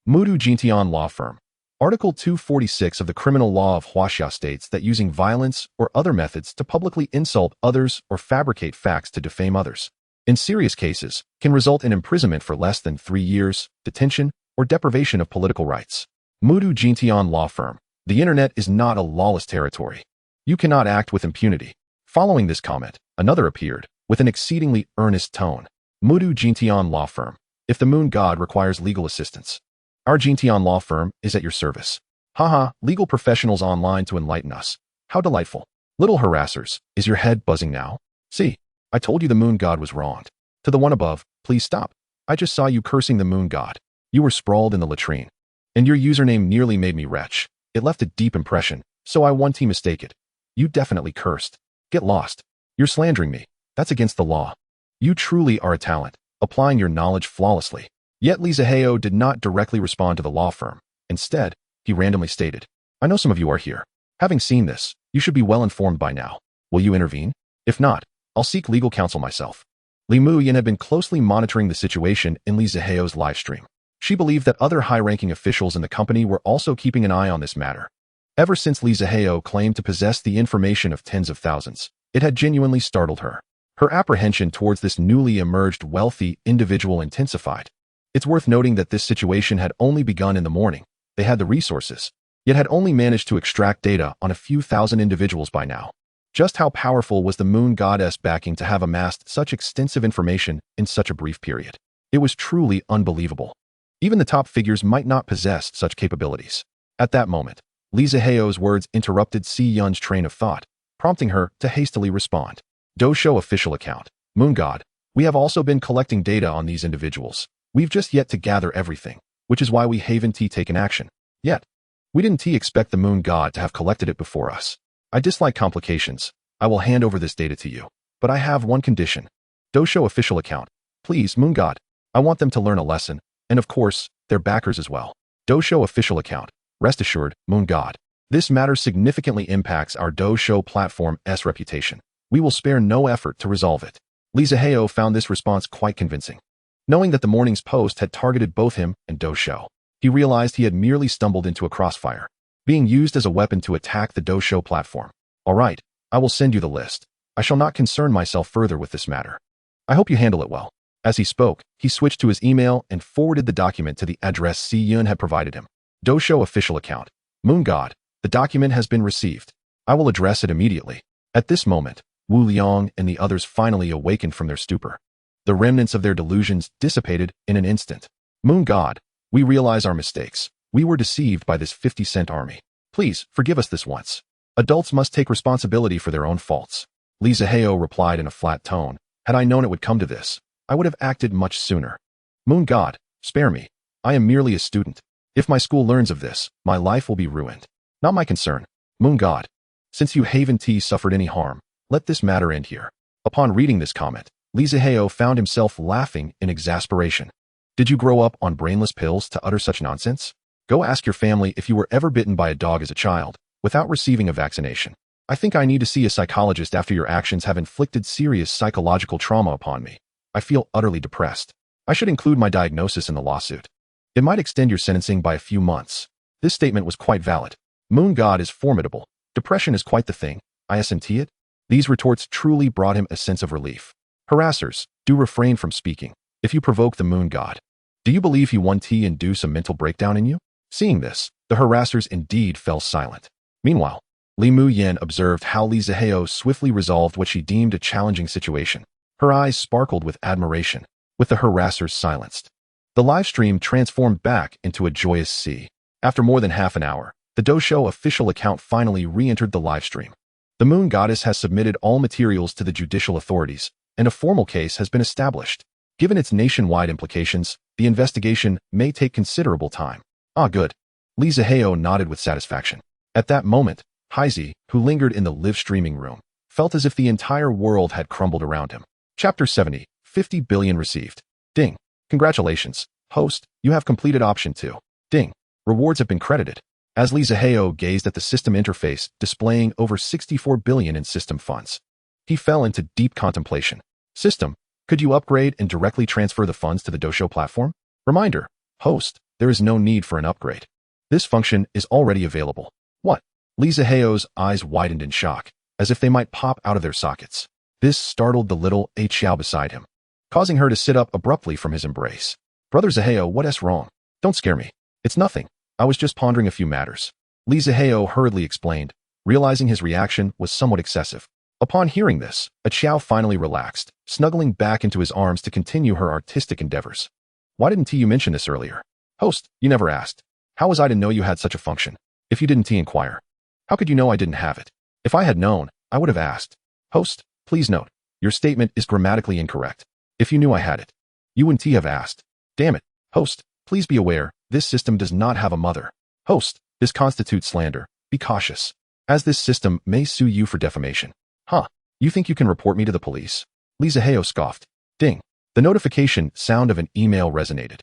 [SPEAKER 1] Mudu Jintian Law Firm. Article 246 of the Criminal Law of Huaxia states that using violence or other methods to publicly insult others or fabricate facts to defame others, in serious cases, can result in imprisonment for less than 3 years, detention, or deprivation of political rights. Mudu Jintian Law Firm. The internet is not a lawless territory. You cannot act with impunity. Following this comment, another appeared, with an exceedingly earnest tone. Mudu Jintian Law Firm. If the moon god requires legal assistance, our Jintian Law Firm is at your service. Haha, legal professionals online to enlighten us. How delightful. Little harassers, is your head buzzing now? See, I told you the moon god was wronged. To the one above, please stop. I just saw you cursing the moon god. You were sprawled in the latrine. And your username nearly made me retch. It left a deep impression, so I want to mistake it. You definitely cursed. Get lost. You're slandering me. That's against the law. You truly are a talent, applying your knowledge flawlessly. Yet Li Zihao did not directly respond to the law firm. Instead, he randomly stated, I know some of you are here. Having seen this, you should be well informed by now. Will you intervene? If not, I'll seek legal counsel myself. Li Muyin had been closely monitoring the situation in Li Zihao's livestream. She believed that other high-ranking officials in the company were also keeping an eye on this matter. Ever since Li Zihao claimed to possess the information of tens of thousands, it had genuinely startled her. Her apprehension towards this newly emerged wealthy individual intensified. It's worth noting that this situation had only begun in the morning. They had the resources, yet had only managed to extract data on a few thousand individuals by now. Just how powerful was the moon goddess backing to have amassed such extensive information in such a brief period? It was truly unbelievable. Even the top figures might not possess such capabilities. At that moment, Li Zihao's words interrupted Si Yun's train of thought, prompting her to hastily respond. Doshou official account. Moon God, we have also been collecting data on these individuals. We've just yet to gather everything, which is why we haven't taken action. Yet, we didn't expect the moon god to have collected it before us. I dislike complications. I will hand over this data to you. But I have one condition. Doshou official account. Please, moon god. I want them to learn a lesson, and of course, their backers as well. Doshou official account. Rest assured, moon god. This matter significantly impacts our dojo platform's reputation. We will spare no effort to resolve it. Zihao found this response quite convincing. Knowing that the morning's post had targeted both him and dojo, he realized he had merely stumbled into a crossfire, being used as a weapon to attack the dojo platform. All right, I will send you the list. I shall not concern myself further with this matter. I hope you handle it well. As he spoke, he switched to his email and forwarded the document to the address Si Yun had provided him. Dojo official account. Moon God, the document has been received. I will address it immediately. At this moment, Wu Liang and the others finally awakened from their stupor. The remnants of their delusions dissipated in an instant. Moon God, we realize our mistakes. We were deceived by this 50-cent army. Please, forgive us this once. Adults must take responsibility for their own faults. Zihao replied in a flat tone. Had I known it would come to this, I would have acted much sooner. Moon God, spare me. I am merely a student. If my school learns of this, my life will be ruined. Not my concern. Moon God, since you Haven T suffered any harm, let this matter end here. Upon reading this comment, Zihao found himself laughing in exasperation. Did you grow up on brainless pills to utter such nonsense? Go ask your family if you were ever bitten by a dog as a child, without receiving a vaccination. I think I need to see a psychologist after your actions have inflicted serious psychological trauma upon me. I feel utterly depressed. I should include my diagnosis in the lawsuit. It might extend your sentencing by a few months. This statement was quite valid. Moon God is formidable. Depression is quite the thing. Isn't it? These retorts truly brought him a sense of relief. Harassers, do refrain from speaking. If you provoke the Moon God, do you believe he won T induce a mental breakdown in you? Seeing this, the harassers indeed fell silent. Meanwhile, Li Mu Yen observed how Zihao swiftly resolved what she deemed a challenging situation. Her eyes sparkled with admiration, with the harassers silenced. The live stream transformed back into a joyous sea. After more than half an hour, the dojo official account finally re-entered the live stream. The Moon Goddess has submitted all materials to the judicial authorities, and a formal case has been established. Given its nationwide implications, the investigation may take considerable time. Ah, good. Zihao nodded with satisfaction. At that moment, Heizi, who lingered in the live streaming room, felt as if the entire world had crumbled around him. Chapter 70, 50 billion received. Ding. Congratulations, host, you have completed option 2. Ding. Rewards have been credited. As Zihao gazed at the system interface displaying over 64 billion in system funds, he fell into deep contemplation. System, could you upgrade and directly transfer the funds to the dojo platform? Reminder, host, there is no need for an upgrade. This function is already available. What? Zihao's eyes widened in shock, as if they might pop out of their sockets. This startled the little Xiao beside him, causing her to sit up abruptly from his embrace. Brother Zihao, what's wrong? Don't scare me. It's nothing. I was just pondering a few matters. Zihao hurriedly explained, realizing his reaction was somewhat excessive. Upon hearing this, Xiao finally relaxed, snuggling back into his arms to continue her artistic endeavors. Why didn't you mention this earlier? Host, you never asked. How was I to know you had such a function? If you didn't inquire. How could you know I didn't have it? If I had known, I would have asked. Host, please note, your statement is grammatically incorrect. If you knew I had it, you wouldn't have asked. Damn it. Host, please be aware, this system does not have a mother. Host, this constitutes slander. Be cautious, as this system may sue you for defamation. Huh, you think you can report me to the police? Zihao scoffed. Ding. The notification sound of an email resonated,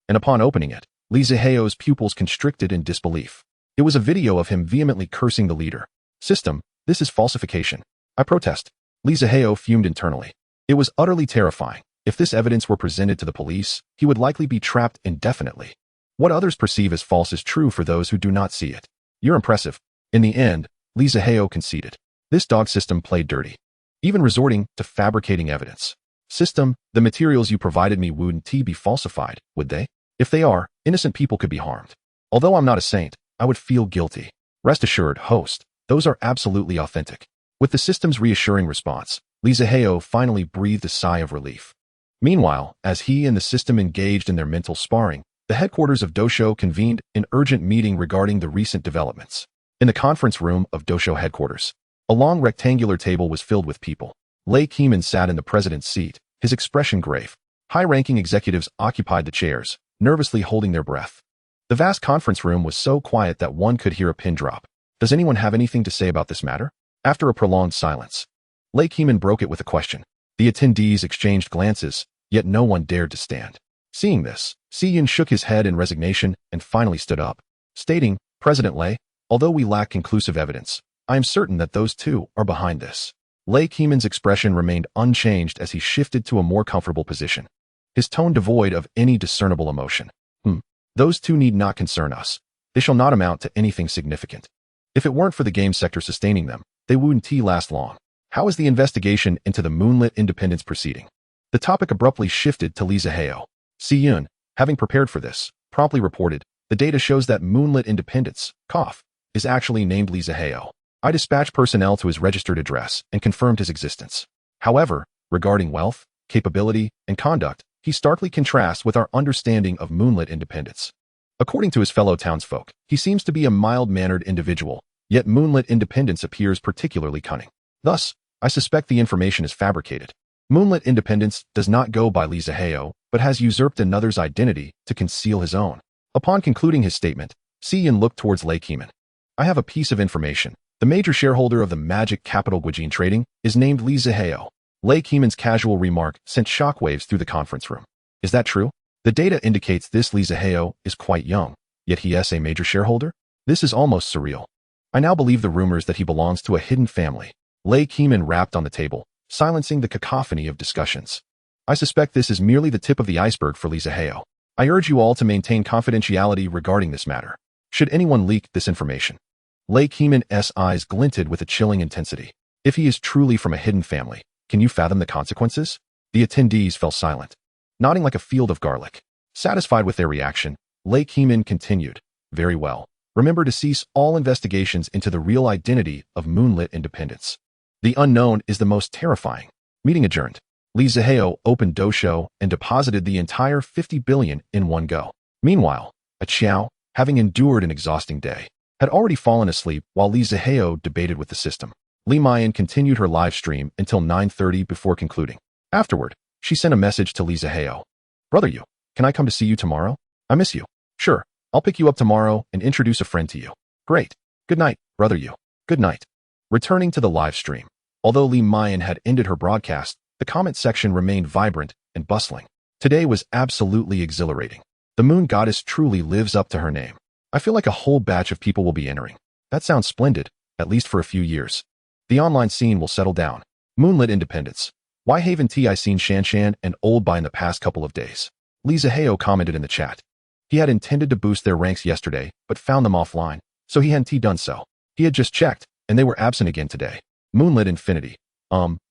[SPEAKER 1] and upon opening it, Zihao's pupils constricted in disbelief. It was a video of him vehemently cursing the leader. System, this is falsification. I protest. Zihao fumed internally. It was utterly terrifying. If this evidence were presented to the police, he would likely be trapped indefinitely. What others perceive as false is true for those who do not see it. You're impressive. In the end, Zihao conceded. This dog system played dirty, even resorting to fabricating evidence. System, the materials you provided me wouldn't be falsified, would they? If they are, innocent people could be harmed. Although I'm not a saint, I would feel guilty. Rest assured, host, those are absolutely authentic. With the system's reassuring response, Zihao finally breathed a sigh of relief. Meanwhile, as he and the system engaged in their mental sparring, the headquarters of Dojo convened an urgent meeting regarding the recent developments. In the conference room of Dojo headquarters, a long rectangular table was filled with people. Lei Keeman sat in the president's seat, his expression grave. High-ranking executives occupied the chairs, nervously holding their breath. The vast conference room was so quiet that one could hear a pin drop. Does anyone have anything to say about this matter? After a prolonged silence, Lei Keeman broke it with a question. The attendees exchanged glances, yet no one dared to stand. Seeing this, Si Yin shook his head in resignation and finally stood up, stating, President Lei, Although we lack conclusive evidence, I am certain that those two are behind this. Lei Qimen's expression remained unchanged as he shifted to a more comfortable position, his tone devoid of any discernible emotion. Those two need not concern us. They shall not amount to anything significant. If it weren't for the game sector sustaining them, they wouldn't last long. How is the investigation into the Moonlit Independence proceeding? The topic abruptly shifted to Li Zihao. Si Yun, having prepared for this, promptly reported, the data shows that Moonlit Independence, cough, is actually named Li Zihao. I dispatched personnel to his registered address and confirmed his existence. However, regarding wealth, capability, and conduct, he starkly contrasts with our understanding of Moonlit Independence. According to his fellow townsfolk, he seems to be a mild-mannered individual, yet Moonlit Independence appears particularly cunning. Thus, I suspect the information is fabricated. Moonlit Independence does not go by Li Zihao, but has usurped another's identity to conceal his own. Upon concluding his statement, Si Yun looked towards Lei Qimen. I have a piece of information. The major shareholder of the Magic Capital Guijin Trading is named Li Zihao. Lei Qimen's casual remark sent shockwaves through the conference room. Is that true? The data indicates this Li Zihao is quite young, yet he is a major shareholder? This is almost surreal. I now believe the rumors that he belongs to a hidden family. Lei Qimen rapped on the table, silencing the cacophony of discussions. I suspect this is merely the tip of the iceberg for Li Zihao. I urge you all to maintain confidentiality regarding this matter. Should anyone leak this information? Lei Qimen's eyes glinted with a chilling intensity. If he is truly from a hidden family, can you fathom the consequences? The attendees fell silent, nodding like a field of garlic. Satisfied with their reaction, Lei Qimen continued, very well. Remember to cease all investigations into the real identity of Moonlit Independence. The unknown is the most terrifying. Meeting adjourned. Li Zihao opened Dosho and deposited the entire 50 billion in one go. Meanwhile, Qiao, having endured an exhausting day, had already fallen asleep while Li Zihao debated with the system. Li Mayan continued her live stream until 9:30 before concluding. Afterward, she sent a message to Li Zihao. Brother Yu, can I come to see you tomorrow? I miss you. Sure, I'll pick you up tomorrow and introduce a friend to you. Great. Good night, Brother Yu. Good night. Returning to the live stream. Although Li Mayan had ended her broadcast, the comment section remained vibrant and bustling. Today was absolutely exhilarating. The moon goddess truly lives up to her name. I feel like a whole batch of people will be entering. That sounds splendid, at least for a few years. The online scene will settle down. Moonlit Independence. Why haven't I seen Shanshan and Old Bai in the past couple of days? Li Zihao commented in the chat. He had intended to boost their ranks yesterday, but found them offline, so he hadn't done so. He had just checked, and they were absent again today. Moonlit Infinity.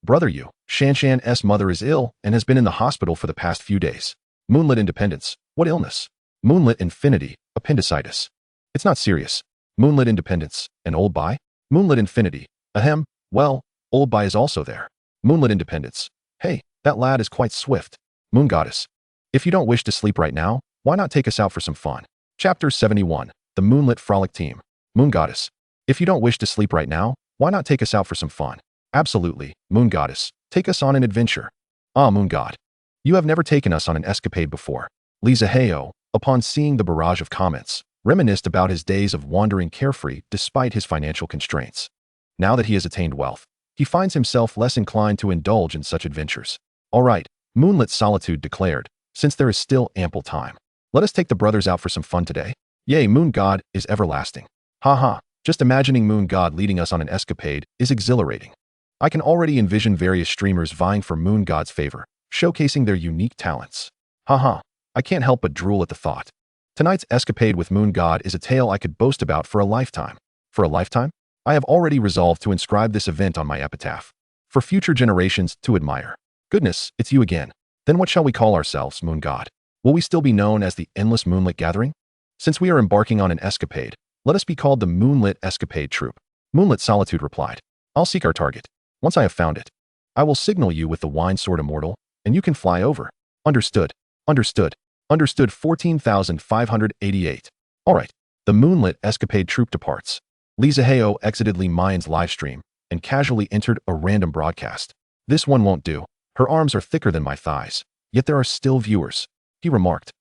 [SPEAKER 1] Brother Yu, Shanshan's mother is ill and has been in the hospital for the past few days. Moonlit Independence. What illness? Moonlit Infinity. Appendicitis. It's not serious. Moonlit Independence. And Old Bai? Moonlit Infinity. Ahem. Well, Old Bai is also there. Moonlit Independence. Hey, that lad is quite swift. Moon Goddess. If you don't wish to sleep right now, why not take us out for some fun? Chapter 71. The Moonlit Frolic Team. Moon Goddess. If you don't wish to sleep right now, why not take us out for some fun? Absolutely, Moon Goddess. Take us on an adventure. Ah, Moon God. You have never taken us on an escapade before. Li Zihao, upon seeing the barrage of comments, reminisced about his days of wandering carefree despite his financial constraints. Now that he has attained wealth, he finds himself less inclined to indulge in such adventures. All right, Moonlit Solitude declared, since there is still ample time. Let us take the brothers out for some fun today. Yay, Moon God is everlasting. Haha, just imagining Moon God leading us on an escapade is exhilarating. I can already envision various streamers vying for Moon God's favor, showcasing their unique talents. Haha, I can't help but drool at the thought. Tonight's escapade with Moon God is a tale I could boast about for a lifetime. For a lifetime? I have already resolved to inscribe this event on my epitaph, for future generations to admire. Goodness, it's you again. Then what shall we call ourselves, Moon God? Will we still be known as the Endless Moonlit Gathering? Since we are embarking on an escapade, let us be called the Moonlit Escapade Troop. Moonlit Solitude replied. I'll seek our target. Once I have found it, I will signal you with the Wine Sword Immortal, and you can fly over. Understood. Understood. Understood 14,588. All right. The Moonlit Escapade Troop departs. Li Zihao exited Li Mayan's livestream and casually entered a random broadcast. This one won't do. Her arms are thicker than my thighs, yet there are still viewers, he remarked.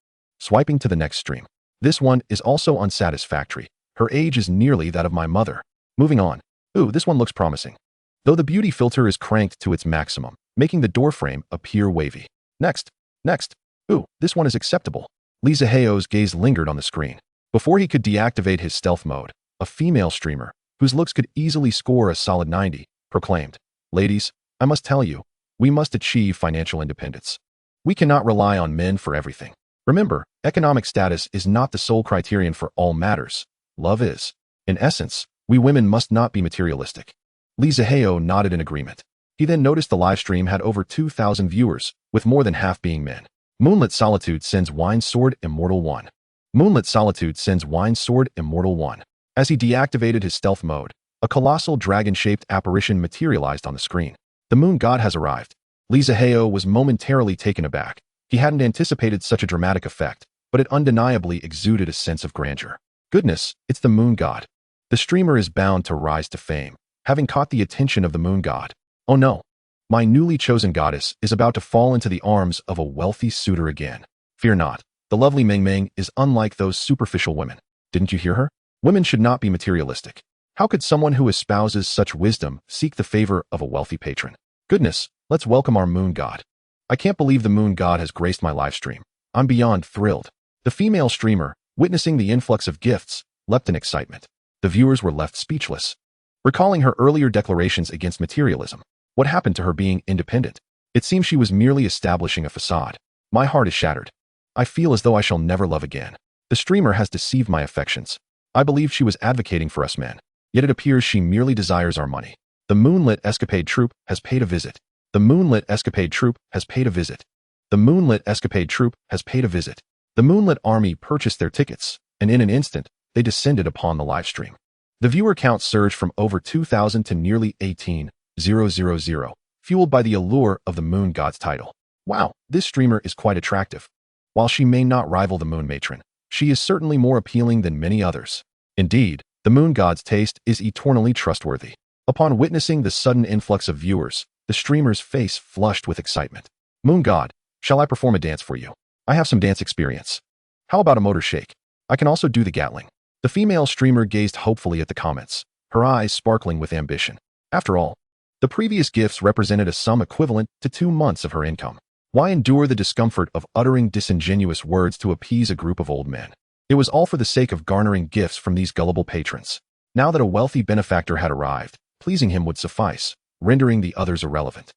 [SPEAKER 1] Swiping to the next stream. This one is also unsatisfactory. Her age is nearly that of my mother. Moving on. Ooh, this one looks promising. Though the beauty filter is cranked to its maximum, making the doorframe appear wavy. Next. Next. Ooh, this one is acceptable. Li Zihao's gaze lingered on the screen. Before he could deactivate his stealth mode, a female streamer, whose looks could easily score a solid 90, proclaimed, "Ladies, I must tell you, we must achieve financial independence. We cannot rely on men for everything. Remember, economic status is not the sole criterion for all matters. Love is. In essence, we women must not be materialistic." Zihao nodded in agreement. He then noticed the live stream had over 2,000 viewers, with more than half being men. Moonlit Solitude sends Wine Sword Immortal 1. Moonlit Solitude sends Wine Sword Immortal 1. As he deactivated his stealth mode, a colossal dragon-shaped apparition materialized on the screen. The moon god has arrived. Zihao was momentarily taken aback. He hadn't anticipated such a dramatic effect, but it undeniably exuded a sense of grandeur. Goodness, it's the moon god. The streamer is bound to rise to fame, having caught the attention of the moon god. Oh no. My newly chosen goddess is about to fall into the arms of a wealthy suitor again. Fear not. The lovely Meng Meng is unlike those superficial women. Didn't you hear her? Women should not be materialistic. How could someone who espouses such wisdom seek the favor of a wealthy patron? Goodness, let's welcome our moon god. I can't believe the moon god has graced my live stream. I'm beyond thrilled. The female streamer, witnessing the influx of gifts, leapt in excitement. The viewers were left speechless. Recalling her earlier declarations against materialism, what happened to her being independent? It seems she was merely establishing a facade. My heart is shattered. I feel as though I shall never love again. The streamer has deceived my affections. I believed she was advocating for us men, yet it appears she merely desires our money. The Moonlit Escapade Troupe has paid a visit. The Moonlit Escapade Troupe has paid a visit. The Moonlit Escapade Troupe has paid a visit. The Moonlit Army purchased their tickets, and in an instant, they descended upon the live stream. The viewer count surged from over 2,000 to nearly 18,000, fueled by the allure of the moon god's title. Wow, this streamer is quite attractive. While she may not rival the moon matron, she is certainly more appealing than many others. Indeed, the moon god's taste is eternally trustworthy. Upon witnessing the sudden influx of viewers, the streamer's face flushed with excitement. Moon god, shall I perform a dance for you? I have some dance experience. How about a motor shake? I can also do the Gatling. The female streamer gazed hopefully at the comments, her eyes sparkling with ambition. After all, the previous gifts represented a sum equivalent to 2 months of her income. Why endure the discomfort of uttering disingenuous words to appease a group of old men? It was all for the sake of garnering gifts from these gullible patrons. Now that a wealthy benefactor had arrived, pleasing him would suffice, rendering the others irrelevant.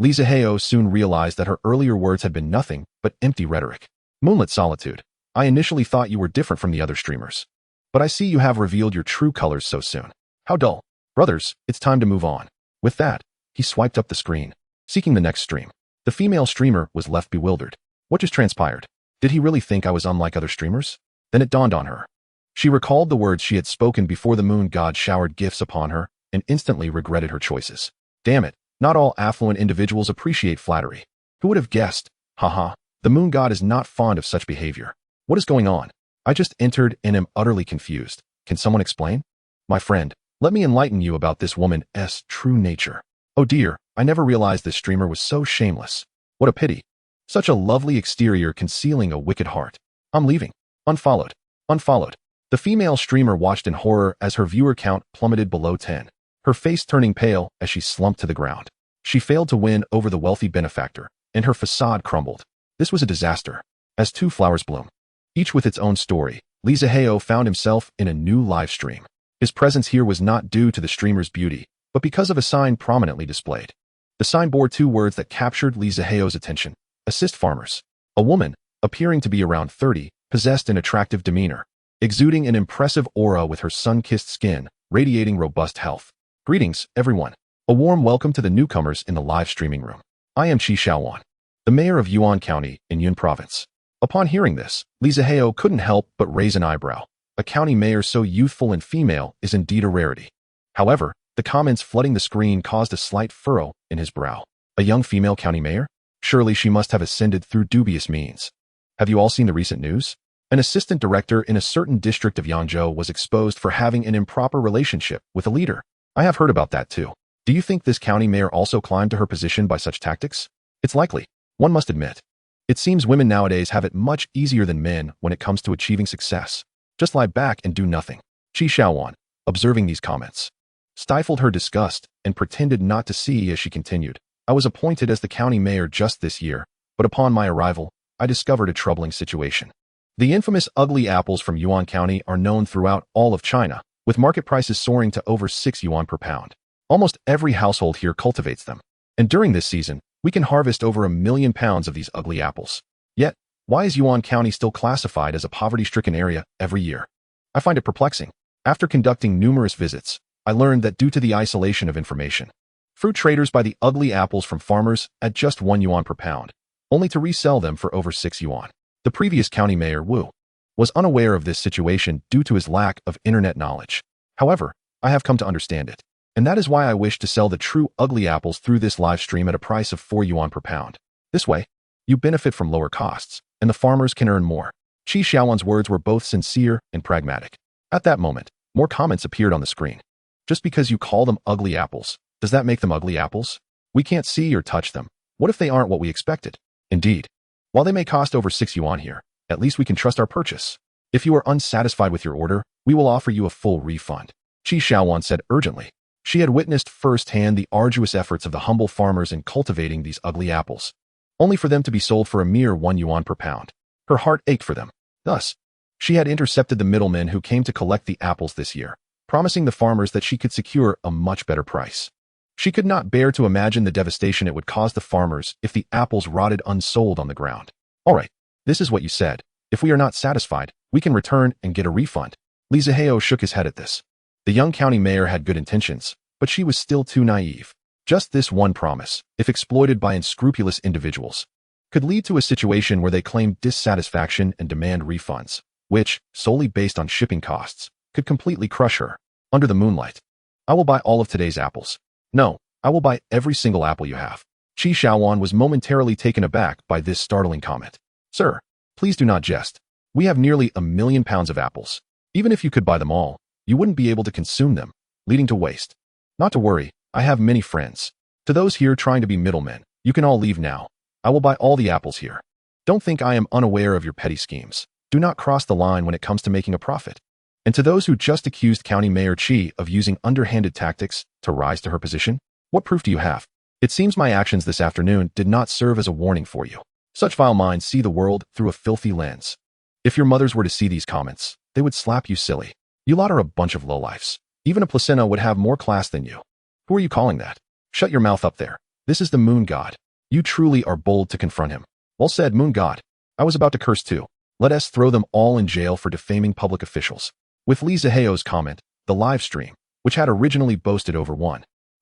[SPEAKER 1] Zihao soon realized that her earlier words had been nothing but empty rhetoric. Moonlit Solitude, I initially thought you were different from the other streamers. But I see you have revealed your true colors so soon. How dull. Brothers, it's time to move on. With that, he swiped up the screen, seeking the next stream. The female streamer was left bewildered. What just transpired? Did he really think I was unlike other streamers? Then it dawned on her. She recalled the words she had spoken before the moon god showered gifts upon her and instantly regretted her choices. Damn it, not all affluent individuals appreciate flattery. Who would have guessed? Haha, the moon god is not fond of such behavior. What is going on? I just entered and am utterly confused. Can someone explain? My friend, let me enlighten you about this woman's true nature. Oh dear, I never realized this streamer was so shameless. What a pity. Such a lovely exterior concealing a wicked heart. I'm leaving. Unfollowed. Unfollowed. The female streamer watched in horror as her viewer count plummeted below 10, her face turning pale as she slumped to the ground. She failed to win over the wealthy benefactor, and her facade crumbled. This was a disaster. As 2 flowers bloom, each with its own story, Zihao found himself in a new live stream. His presence here was not due to the streamer's beauty, but because of a sign prominently displayed. The sign bore 2 words that captured Zihao's attention. Assist farmers. A woman, appearing to be around 30, possessed an attractive demeanor, exuding an impressive aura with her sun-kissed skin, radiating robust health. Greetings, everyone. A warm welcome to the newcomers in the live streaming room. I am Qi Xiaowan, the mayor of Yuan County in Yun Province. Upon hearing this, Zihao couldn't help but raise an eyebrow. A county mayor so youthful and female is indeed a rarity. However, the comments flooding the screen caused a slight furrow in his brow. A young female county mayor? Surely she must have ascended through dubious means. Have you all seen the recent news? An assistant director in a certain district of Yangzhou was exposed for having an improper relationship with a leader. I have heard about that too. Do you think this county mayor also climbed to her position by such tactics? It's likely, one must admit. It seems women nowadays have it much easier than men when it comes to achieving success. Just lie back and do nothing. Qi Xiaowan, observing these comments, stifled her disgust and pretended not to see as she continued. I was appointed as the county mayor just this year, but upon my arrival, I discovered a troubling situation. The infamous ugly apples from Yuan County are known throughout all of China, with market prices soaring to over 6 yuan per pound. Almost every household here cultivates them. And during this season, we can harvest over 1 million pounds of these ugly apples. Yet, why is Yuan County still classified as a poverty-stricken area every year? I find it perplexing. After conducting numerous visits, I learned that due to the isolation of information, fruit traders buy the ugly apples from farmers at just 1 yuan per pound, only to resell them for over 6 yuan. The previous county mayor, Wu, was unaware of this situation due to his lack of internet knowledge. However, I have come to understand it, and that is why I wish to sell the true ugly apples through this live stream at a price of 4 yuan per pound. This way, you benefit from lower costs, and the farmers can earn more. Qi Xiaowan's words were both sincere and pragmatic. At that moment, more comments appeared on the screen. Just because you call them ugly apples, does that make them ugly apples? We can't see or touch them. What if they aren't what we expected? Indeed. While they may cost over 6 yuan here, at least we can trust our purchase. If you are unsatisfied with your order, we will offer you a full refund, Qi Xiaowan said urgently. She had witnessed firsthand the arduous efforts of the humble farmers in cultivating these ugly apples, only for them to be sold for a mere 1 yuan per pound. Her heart ached for them. Thus, she had intercepted the middlemen who came to collect the apples this year, promising the farmers that she could secure a much better price. She could not bear to imagine the devastation it would cause the farmers if the apples rotted unsold on the ground. All right, this is what you said. If we are not satisfied, we can return and get a refund. Zihao shook his head at this. The young county mayor had good intentions, but she was still too naive. Just this one promise, if exploited by unscrupulous individuals, could lead to a situation where they claim dissatisfaction and demand refunds, which, solely based on shipping costs, could completely crush her. Under the moonlight, I will buy all of today's apples. No, I will buy every single apple you have. Qi Xiaowan was momentarily taken aback by this startling comment. Sir, please do not jest. We have nearly 1 million pounds of apples. Even if you could buy them all, you wouldn't be able to consume them, leading to waste. Not to worry, I have many friends. To those here trying to be middlemen, you can all leave now. I will buy all the apples here. Don't think I am unaware of your petty schemes. Do not cross the line when it comes to making a profit. And to those who just accused County Mayor Qi of using underhanded tactics to rise to her position, what proof do you have? It seems my actions this afternoon did not serve as a warning for you. Such vile minds see the world through a filthy lens. If your mothers were to see these comments, they would slap you silly. You lot are a bunch of lowlifes. Even a placenta would have more class than you. Who are you calling that? Shut your mouth up there. This is the Moon God. You truly are bold to confront him. Well said, Moon God. I was about to curse too. Let us throw them all in jail for defaming public officials. With Zihao's comment, the live stream, which had originally boasted over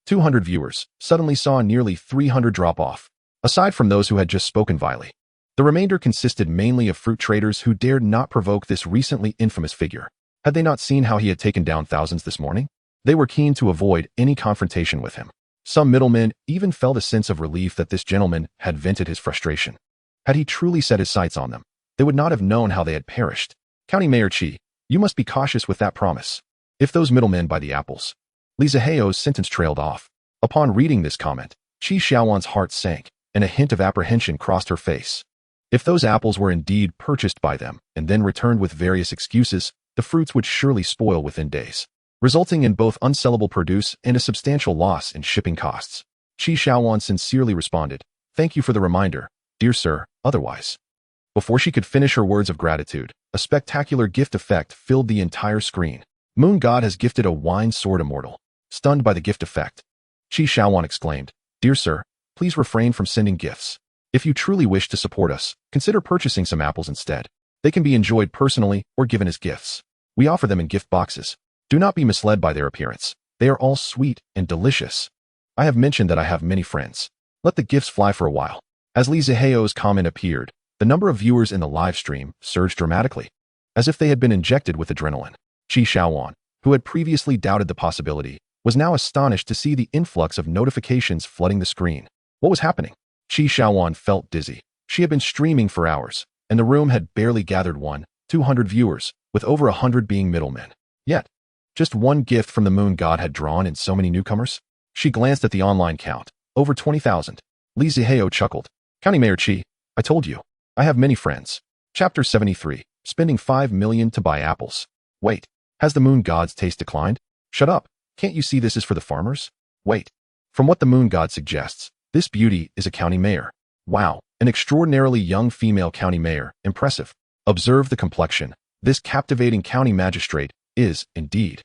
[SPEAKER 1] 200 viewers, suddenly saw nearly 300 drop off. Aside from those who had just spoken vilely, the remainder consisted mainly of fruit traders who dared not provoke this recently infamous figure. Had they not seen how he had taken down thousands this morning? They were keen to avoid any confrontation with him. Some middlemen even felt a sense of relief that this gentleman had vented his frustration. Had he truly set his sights on them, they would not have known how they had perished. County Mayor Qi, you must be cautious with that promise. If those middlemen buy the apples. Zihao's sentence trailed off. Upon reading this comment, Qi Xiaowan's heart sank, and a hint of apprehension crossed her face. If those apples were indeed purchased by them and then returned with various excuses, the fruits would surely spoil within days, resulting in both unsellable produce and a substantial loss in shipping costs. Qi Xiaowan sincerely responded, "Thank you for the reminder, dear sir, otherwise." Before she could finish her words of gratitude, a spectacular gift effect filled the entire screen. Moon God has gifted a wine sword immortal. Stunned by the gift effect, Qi Xiaowan exclaimed, "Dear sir, please refrain from sending gifts. If you truly wish to support us, consider purchasing some apples instead. They can be enjoyed personally or given as gifts. We offer them in gift boxes. Do not be misled by their appearance. They are all sweet and delicious. I have mentioned that I have many friends. Let the gifts fly for a while." As Zihao's comment appeared, the number of viewers in the live stream surged dramatically, as if they had been injected with adrenaline. Qi Xiaowan, who had previously doubted the possibility, was now astonished to see the influx of notifications flooding the screen. What was happening? Qi Xiaowan felt dizzy. She had been streaming for hours, and the room had barely gathered 200 viewers, with over 100 being middlemen. Yet, just one gift from the Moon God had drawn in so many newcomers. She glanced at the online count, over 20,000. Zihao chuckled. "County Mayor Qi, I told you, I have many friends." Chapter 73, spending 5 million to buy apples. Wait, has the Moon God's taste declined? Shut up, can't you see this is for the farmers? Wait, from what the Moon God suggests, this beauty is a county mayor. Wow, an extraordinarily young female county mayor, impressive. Observe the complexion. This captivating county magistrate is, indeed,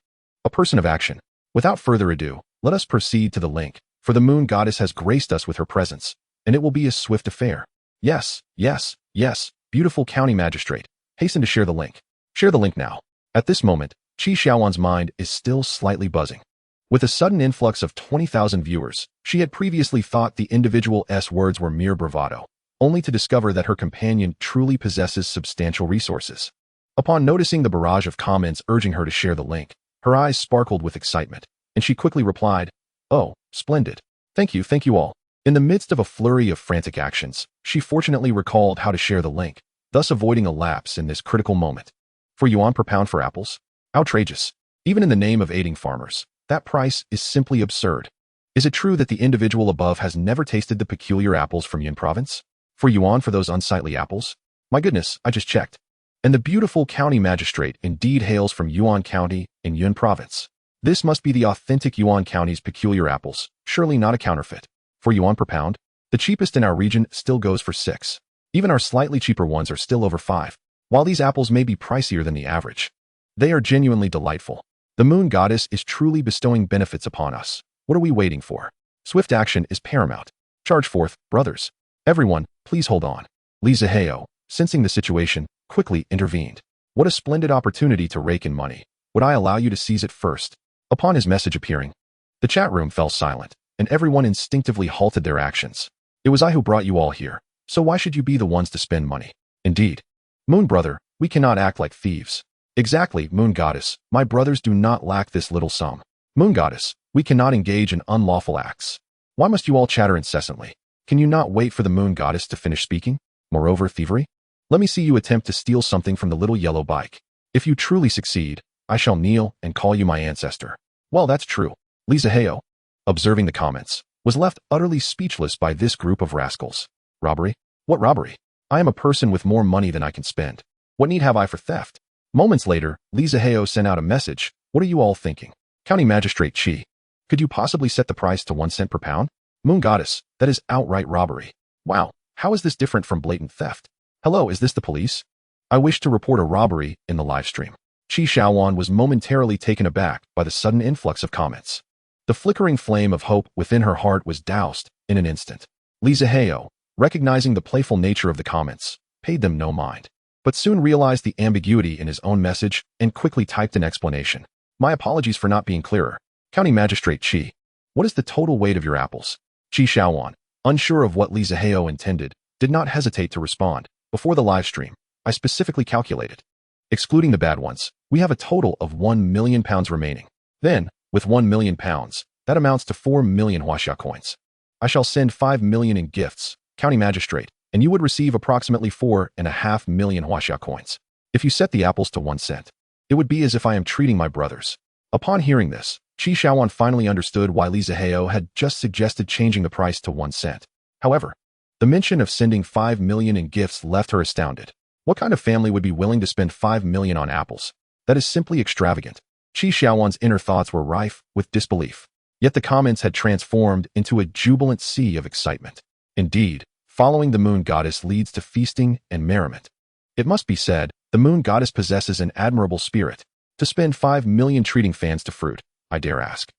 [SPEAKER 1] A person of action. Without further ado, let us proceed to the link, for the moon goddess has graced us with her presence, and it will be a swift affair. Yes, yes, yes, beautiful county magistrate. Hasten to share the link. Share the link now. At this moment, Qi Xiaowan's mind is still slightly buzzing. With a sudden influx of 20,000 viewers, she had previously thought the individual's words were mere bravado, only to discover that her companion truly possesses substantial resources. Upon noticing the barrage of comments urging her to share the link, her eyes sparkled with excitement, and she quickly replied, "Oh, splendid. Thank you all." In the midst of a flurry of frantic actions, she fortunately recalled how to share the link, thus avoiding a lapse in this critical moment. 4 yuan per pound for apples? Outrageous. Even in the name of aiding farmers, that price is simply absurd. Is it true that the individual above has never tasted the peculiar apples from Yun province? 4 yuan for those unsightly apples? My goodness, I just checked. And the beautiful county magistrate indeed hails from Yuan County in Yun province. This must be the authentic Yuan County's peculiar apples, surely not a counterfeit. 4 yuan per pound? The cheapest in our region still goes for 6. Even our slightly cheaper ones are still over 5. While these apples may be pricier than the average, they are genuinely delightful. The moon goddess is truly bestowing benefits upon us. What are we waiting for? Swift action is paramount. Charge forth, brothers. Everyone, please hold on. Zihao, sensing the situation, quickly intervened. What a splendid opportunity to rake in money. Would I allow you to seize it first? Upon his message appearing, the chat room fell silent, and everyone instinctively halted their actions. It was I who brought you all here, so why should you be the ones to spend money? Indeed. Moon brother, we cannot act like thieves. Exactly, moon goddess, my brothers do not lack this little sum. Moon goddess, we cannot engage in unlawful acts. Why must you all chatter incessantly? Can you not wait for the moon goddess to finish speaking? Moreover, thievery? Let me see you attempt to steal something from the little yellow bike. If you truly succeed, I shall kneel and call you my ancestor. Well, that's true. Zihao, observing the comments, was left utterly speechless by this group of rascals. Robbery? What robbery? I am a person with more money than I can spend. What need have I for theft? Moments later, Zihao sent out a message. What are you all thinking? County Magistrate Qi, could you possibly set the price to 1 cent per pound? Moon Goddess, that is outright robbery. Wow, how is this different from blatant theft? Hello, is this the police? I wish to report a robbery in the live stream. Qi Xiaowan was momentarily taken aback by the sudden influx of comments. The flickering flame of hope within her heart was doused in an instant. Zihao, recognizing the playful nature of the comments, paid them no mind, but soon realized the ambiguity in his own message and quickly typed an explanation. My apologies for not being clearer. County Magistrate Qi, what is the total weight of your apples? Qi Xiaowan, unsure of what Zihao intended, did not hesitate to respond. Before the live stream, I specifically calculated. Excluding the bad ones, we have a total of 1 million pounds remaining. Then, with 1 million pounds, that amounts to 4 million huaxia coins. I shall send 5 million in gifts, County Magistrate, and you would receive approximately 4.5 million huaxia coins. If you set the apples to 1 cent, it would be as if I am treating my brothers. Upon hearing this, Qi Xiaowan finally understood why Zihao had just suggested changing the price to 1 cent. However, the mention of sending 5 million in gifts left her astounded. What kind of family would be willing to spend 5 million on apples? That is simply extravagant. Qi Xiaowan's inner thoughts were rife with disbelief. Yet the comments had transformed into a jubilant sea of excitement. Indeed, following the moon goddess leads to feasting and merriment. It must be said, the moon goddess possesses an admirable spirit. To spend 5 million treating fans to fruit, I dare ask.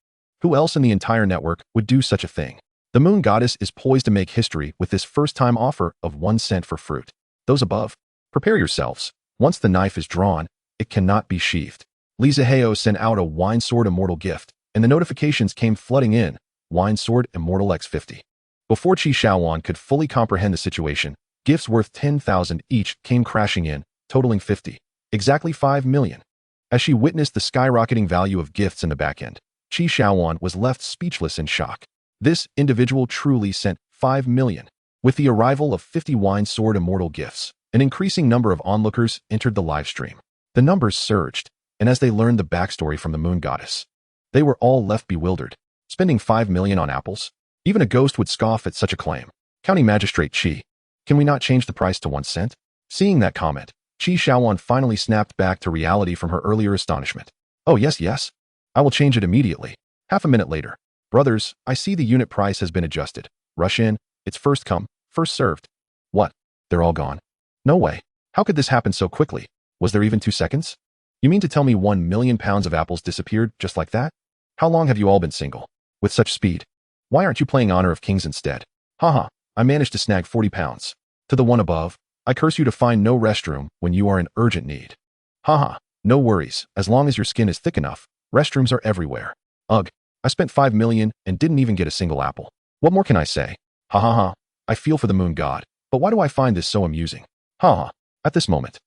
[SPEAKER 1] Who else in the entire network would do such a thing? The moon goddess is poised to make history with this first-time offer of 1 cent for fruit. Those above, prepare yourselves. Once the knife is drawn, it cannot be sheathed. Zihao sent out a Wine Sword Immortal gift, and the notifications came flooding in. Wine Sword Immortal X50. Before Qi Xiaowan could fully comprehend the situation, gifts worth 10,000 each came crashing in, totaling 50. Exactly 5 million. As she witnessed the skyrocketing value of gifts in the back end, Qi Xiaowan was left speechless in shock. This individual truly sent 5 million. With the arrival of 50 Wine Sword Immortal gifts, an increasing number of onlookers entered the live stream. The numbers surged, and as they learned the backstory from the moon goddess, they were all left bewildered. Spending 5 million on apples? Even a ghost would scoff at such a claim. County Magistrate Qi, can we not change the price to 1 cent? Seeing that comment, Qi Xiaowan finally snapped back to reality from her earlier astonishment. Oh yes, I will change it immediately. Half a minute later. Brothers, I see the unit price has been adjusted. Rush in, it's first come, first served. What? They're all gone? No way. How could this happen so quickly? Was there even 2 seconds? You mean to tell me 1 million pounds of apples disappeared just like that? How long have you all been single? With such speed? Why aren't you playing Honor of Kings instead? Haha, I managed to snag 40 pounds. To the one above, I curse you to find no restroom when you are in urgent need. Haha, no worries, as long as your skin is thick enough, restrooms are everywhere. Ugh, I spent 5 million and didn't even get a single apple. What more can I say? Ha ha ha, I feel for the moon god, but why do I find this so amusing? Ha ha, at this moment.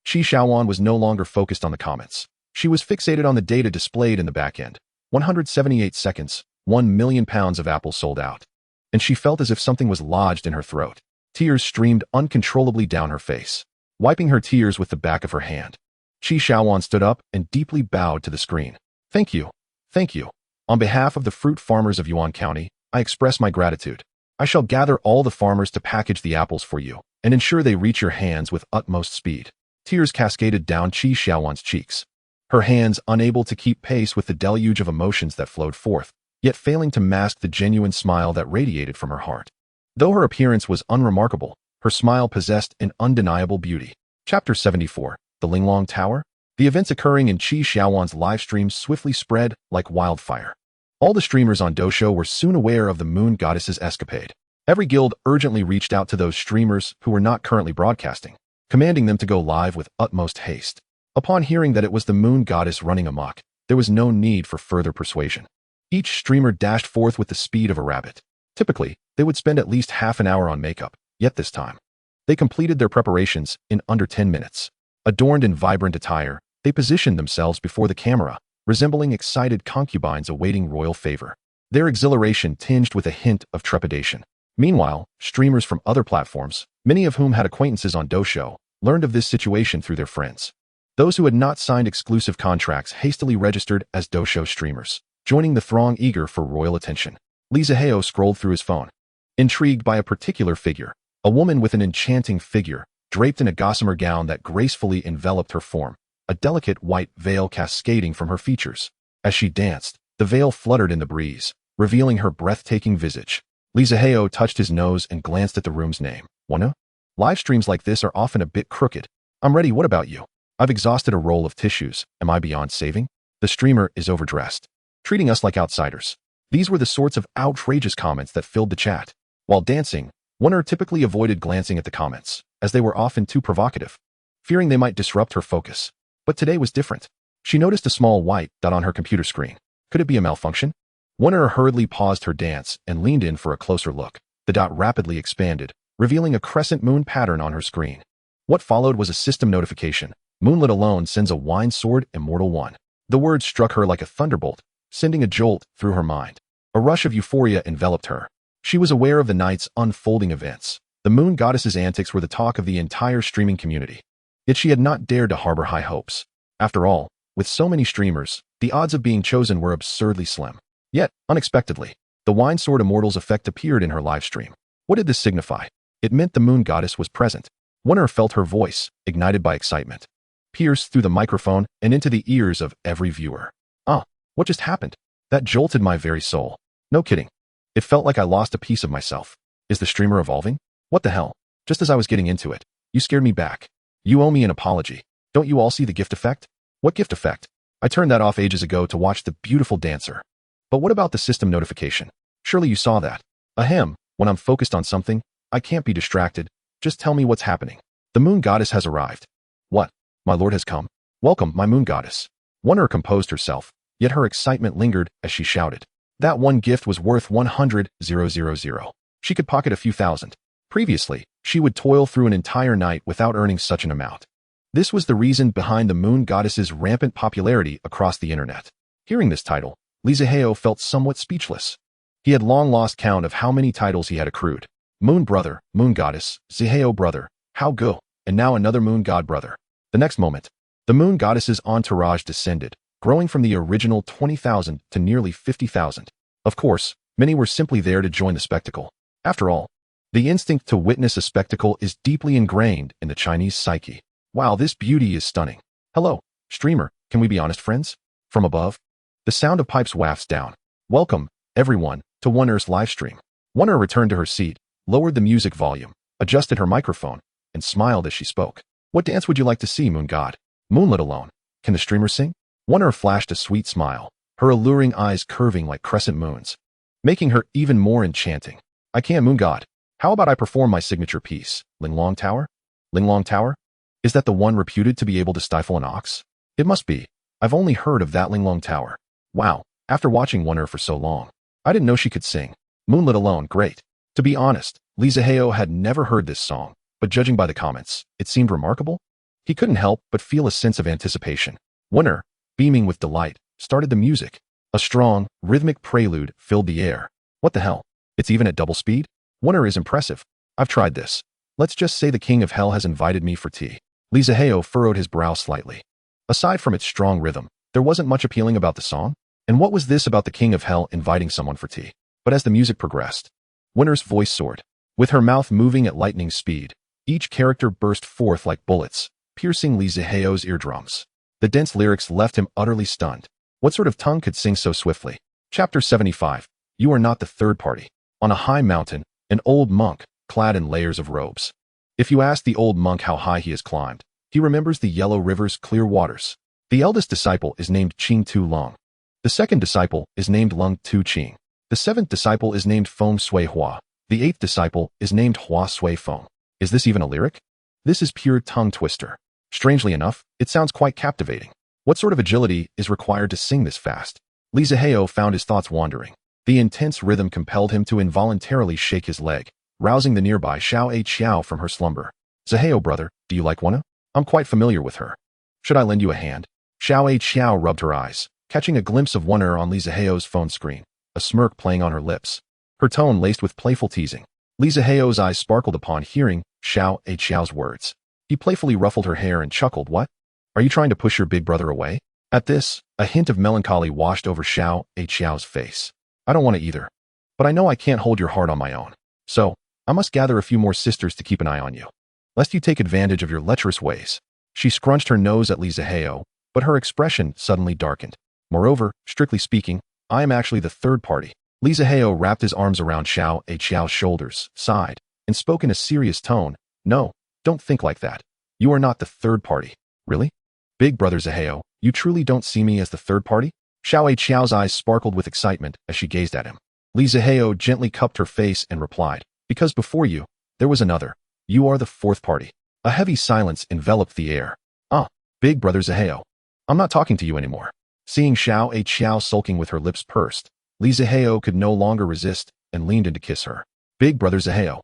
[SPEAKER 1] Qi Shaoan was no longer focused on the comments. She was fixated on the data displayed in the back end. 178 seconds, 1 million pounds of apples sold out. And she felt as if something was lodged in her throat. Tears streamed uncontrollably down her face. Wiping her tears with the back of her hand, Qi Shaoan stood up and deeply bowed to the screen. Thank you. Thank you. On behalf of the fruit farmers of Yuan County, I express my gratitude. I shall gather all the farmers to package the apples for you and ensure they reach your hands with utmost speed. Tears cascaded down Qi Shaoan's cheeks. Her hands unable to keep pace with the deluge of emotions that flowed forth, yet failing to mask the genuine smile that radiated from her heart. Though her appearance was unremarkable, her smile possessed an undeniable beauty. Chapter 74, The Linglong Tower? The events occurring in Qi Shaoan's live stream swiftly spread like wildfire. All the streamers on Dousho were soon aware of the moon goddess's escapade. Every guild urgently reached out to those streamers who were not currently broadcasting, commanding them to go live with utmost haste. Upon hearing that it was the moon goddess running amok, there was no need for further persuasion. Each streamer dashed forth with the speed of a rabbit. Typically, they would spend at least half an hour on makeup, yet this time, they completed their preparations in under 10 minutes. Adorned in vibrant attire, they positioned themselves before the camera, resembling excited concubines awaiting royal favor. Their exhilaration tinged with a hint of trepidation. Meanwhile, streamers from other platforms, many of whom had acquaintances on Dousho, learned of this situation through their friends. Those who had not signed exclusive contracts hastily registered as Dousho streamers, joining the throng eager for royal attention. Zihao scrolled through his phone. Intrigued by a particular figure, a woman with an enchanting figure, draped in a gossamer gown that gracefully enveloped her form, a delicate white veil cascading from her features. As she danced, the veil fluttered in the breeze, revealing her breathtaking visage. Zihao touched his nose and glanced at the room's name. Wanna? Live streams like this are often a bit crooked. I'm ready, what about you? I've exhausted a roll of tissues. Am I beyond saving? The streamer is overdressed, treating us like outsiders. These were the sorts of outrageous comments that filled the chat. While dancing, Warner typically avoided glancing at the comments, as they were often too provocative, fearing they might disrupt her focus. But today was different. She noticed a small white dot on her computer screen. Could it be a malfunction? Warner hurriedly paused her dance and leaned in for a closer look. The dot rapidly expanded, revealing a crescent moon pattern on her screen. What followed was a system notification. Moonlit alone sends a wine sword, immortal one. The word struck her like a thunderbolt, sending a jolt through her mind. A rush of euphoria enveloped her. She was aware of the night's unfolding events. The moon goddess's antics were the talk of the entire streaming community. Yet she had not dared to harbor high hopes. After all, with so many streamers, the odds of being chosen were absurdly slim. Yet, unexpectedly, the wine sword immortal's effect appeared in her live stream. What did this signify? It meant the moon goddess was present. Warner felt her voice, ignited by excitement, pierce through the microphone and into the ears of every viewer. What just happened? That jolted my very soul. No kidding. It felt like I lost a piece of myself. Is the streamer evolving? What the hell? Just as I was getting into it, you scared me back. You owe me an apology. Don't you all see the gift effect? What gift effect? I turned that off ages ago to watch the beautiful dancer. But what about the system notification? Surely you saw that. Ahem, when I'm focused on something, I can't be distracted. Just tell me what's happening. The moon goddess has arrived. What? My lord has come? Welcome, my moon goddess. Warner composed herself, yet her excitement lingered as she shouted. That one gift was worth 100,000. She could pocket a few thousand. Previously, she would toil through an entire night without earning such an amount. This was the reason behind the moon goddess's rampant popularity across the internet. Hearing this title, Zihao felt somewhat speechless. He had long lost count of how many titles he had accrued. Moon brother, moon goddess, Zihao brother, how go, and now another moon god brother. The next moment, the moon goddess's entourage descended, growing from the original 20,000 to nearly 50,000. Of course, many were simply there to join the spectacle. After all, the instinct to witness a spectacle is deeply ingrained in the Chinese psyche. Wow, this beauty is stunning. Hello, streamer, can we be honest friends? From above, the sound of pipes wafts down. Welcome, everyone, to Warner's livestream. Warner returned to her seat, lowered the music volume, adjusted her microphone, and smiled as she spoke. What dance would you like to see, moon god? Moonlit alone. Can the streamer sing? Wonder flashed a sweet smile, her alluring eyes curving like crescent moons, making her even more enchanting. I can, moon god. How about I perform my signature piece, Linglong Tower? Linglong Tower? Is that the one reputed to be able to stifle an ox? It must be. I've only heard of that Linglong Tower. Wow, after watching Wonder for so long, I didn't know she could sing. Moonlit alone, great. To be honest, Zihao had never heard this song, but judging by the comments, it seemed remarkable. He couldn't help but feel a sense of anticipation. Wonder, beaming with delight, started the music. A strong, rhythmic prelude filled the air. What the hell? It's even at double speed? Wonder is impressive. I've tried this. Let's just say the King of Hell has invited me for tea. Zihao furrowed his brow slightly. Aside from its strong rhythm, there wasn't much appealing about the song. And what was this about the King of Hell inviting someone for tea? But as the music progressed, Wonder's voice soared. With her mouth moving at lightning speed, each character burst forth like bullets, piercing Zihao's eardrums. The dense lyrics left him utterly stunned. What sort of tongue could sing so swiftly? Chapter 75. You are not the third party. On a high mountain, an old monk, clad in layers of robes. If you ask the old monk how high he has climbed, he remembers the yellow river's clear waters. The eldest disciple is named Qing Tu Long. The second disciple is named Lung Tu Qing. The seventh disciple is named Feng Sui Hua. The eighth disciple is named Hua Sui Feng. Is this even a lyric? This is pure tongue twister. Strangely enough, it sounds quite captivating. What sort of agility is required to sing this fast? Zihao found his thoughts wandering. The intense rhythm compelled him to involuntarily shake his leg, rousing the nearby Xiao A Qiao from her slumber. Zihao, brother, do you like Wuna? I'm quite familiar with her. Should I lend you a hand? Xiao A Qiao rubbed her eyes, catching a glimpse of Wuna on Zihao's phone screen, a smirk playing on her lips, her tone laced with playful teasing. Zihao's eyes sparkled upon hearing Xiao A Qiao's words. He playfully ruffled her hair and chuckled. What? Are you trying to push your big brother away? At this, a hint of melancholy washed over Xiao A Qiao's face. I don't want to either. But I know I can't hold your heart on my own. So, I must gather a few more sisters to keep an eye on you, lest you take advantage of your lecherous ways. She scrunched her nose at Zihao, but her expression suddenly darkened. Moreover, strictly speaking, I am actually the third party. Zihao wrapped his arms around Xiao A Qiao's shoulders, sighed, and spoke in a serious tone. No, don't think like that. You are not the third party. Really? Big brother Zihao, you truly don't see me as the third party? Xiao A Qiao's eyes sparkled with excitement as she gazed at him. Zihao gently cupped her face and replied, because before you, there was another. You are the fourth party. A heavy silence enveloped the air. Big brother Zihao. I'm not talking to you anymore. Seeing Xiao A Qiao sulking with her lips pursed, Zihao could no longer resist and leaned in to kiss her. Big brother Zihao.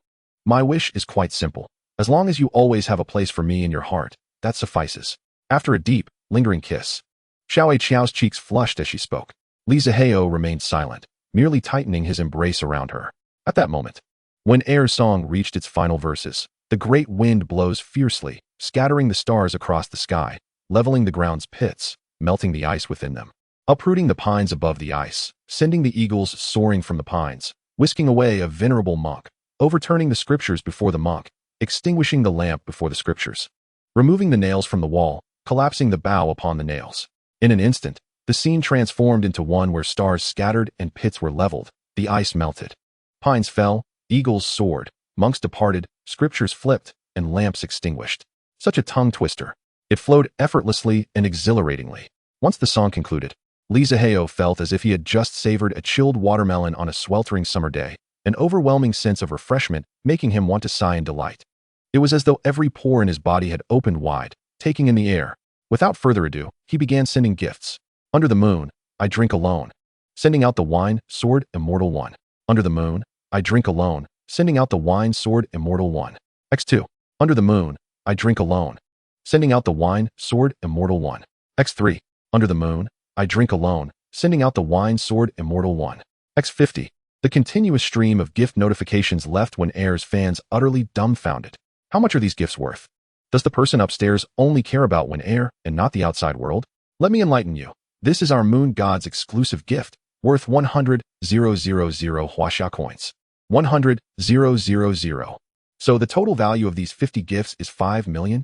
[SPEAKER 1] My wish is quite simple. As long as you always have a place for me in your heart, that suffices. After a deep, lingering kiss, Xiao A Qiao's cheeks flushed as she spoke. Zihao remained silent, merely tightening his embrace around her. At that moment, when Air's song reached its final verses, the great wind blows fiercely, scattering the stars across the sky, leveling the ground's pits, melting the ice within them, uprooting the pines above the ice, sending the eagles soaring from the pines, whisking away a venerable monk, overturning the scriptures before the monk, extinguishing the lamp before the scriptures, removing the nails from the wall, collapsing the bough upon the nails. In an instant, the scene transformed into one where stars scattered and pits were leveled, the ice melted. Pines fell, eagles soared, monks departed, scriptures flipped, and lamps extinguished. Such a tongue twister. It flowed effortlessly and exhilaratingly. Once the song concluded, Zihao felt as if he had just savored a chilled watermelon on a sweltering summer day, an overwhelming sense of refreshment making him want to sigh in delight. It was as though every pore in his body had opened wide, taking in the air. Without further ado, he began sending gifts. Under the moon, I drink alone. Sending out the wine, sword, immortal one. Under the moon, I drink alone. Sending out the wine, sword, immortal one. X2. Under the moon, I drink alone. Sending out the wine, sword, immortal one. X3. Under the moon, I drink alone. Sending out the wine, sword, immortal one. X50. The continuous stream of gift notifications left when Air's fans utterly dumbfounded. How much are these gifts worth? Does the person upstairs only care about When Air and not the outside world? Let me enlighten you. This is our moon god's exclusive gift, worth 100,000 Huaxia coins. 100,000. So the total value of these 50 gifts is 5 million?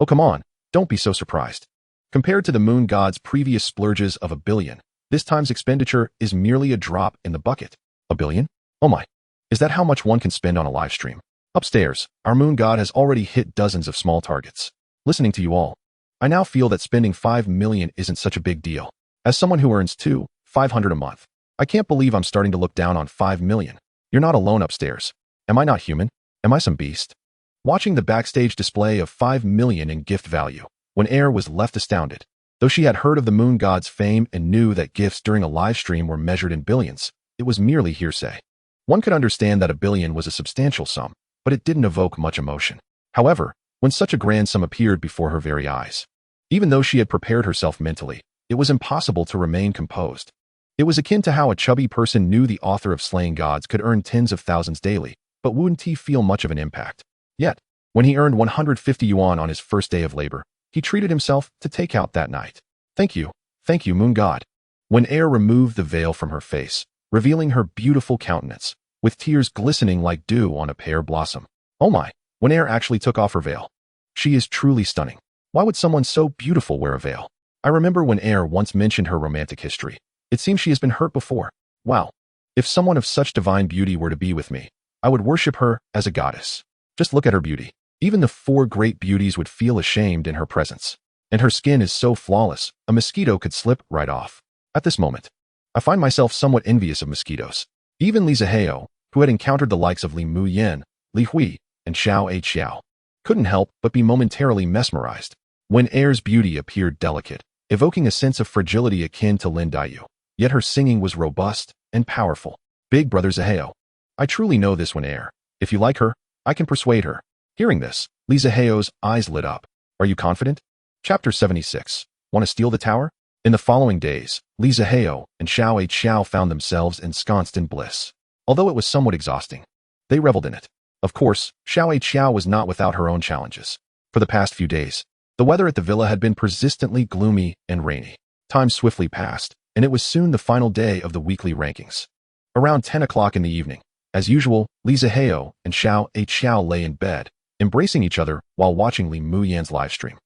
[SPEAKER 1] Oh, come on, don't be so surprised. Compared to the moon god's previous splurges of 1 billion, this time's expenditure is merely a drop in the bucket. 1 billion? Oh my. Is that how much one can spend on a live stream? Upstairs, our moon god has already hit dozens of small targets. Listening to you all, I now feel that spending 5 million isn't such a big deal. As someone who earns 500 a month, I can't believe I'm starting to look down on 5 million. You're not alone upstairs. Am I not human? Am I some beast? Watching the backstage display of 5 million in gift value, when Air was left astounded. Though she had heard of the moon god's fame and knew that gifts during a live stream were measured in billions, it was merely hearsay. One could understand that a billion was a substantial sum, but it didn't evoke much emotion. However, when such a grand sum appeared before her very eyes, even though she had prepared herself mentally, it was impossible to remain composed. It was akin to how a chubby person knew the author of Slaying Gods could earn tens of thousands daily, but wouldn't he feel much of an impact? Yet, when he earned 150 yuan on his first day of labor, he treated himself to take out that night. Thank you, moon god. When Air removed the veil from her face, revealing her beautiful countenance, with tears glistening like dew on a pear blossom. Oh my, when Air actually took off her veil. She is truly stunning. Why would someone so beautiful wear a veil? I remember when Air once mentioned her romantic history. It seems she has been hurt before. Wow. If someone of such divine beauty were to be with me, I would worship her as a goddess. Just look at her beauty. Even the 4 great beauties would feel ashamed in her presence. And her skin is so flawless, a mosquito could slip right off. At this moment, I find myself somewhat envious of mosquitoes. Even Li Zihao, who had encountered the likes of Li Muyan, Li Hui, and Xiao, couldn't help but be momentarily mesmerized. When Air's beauty appeared delicate, evoking a sense of fragility akin to Lin Daiyu, yet her singing was robust and powerful. Big brother Zihao. I truly know this when Air. If you like her, I can persuade her. Hearing this, Li Zihao's eyes lit up. Are you confident? Chapter 76. Want to steal the tower? In the following days, Li Zihao and Xiao found themselves ensconced in bliss. Although it was somewhat exhausting, they reveled in it. Of course, Xiao was not without her own challenges. For the past few days, the weather at the villa had been persistently gloomy and rainy. Time swiftly passed, and it was soon the final day of the weekly rankings. Around 10 o'clock in the evening, as usual, Li Zihao and Xiao lay in bed, embracing each other while watching Li Muyan's livestream.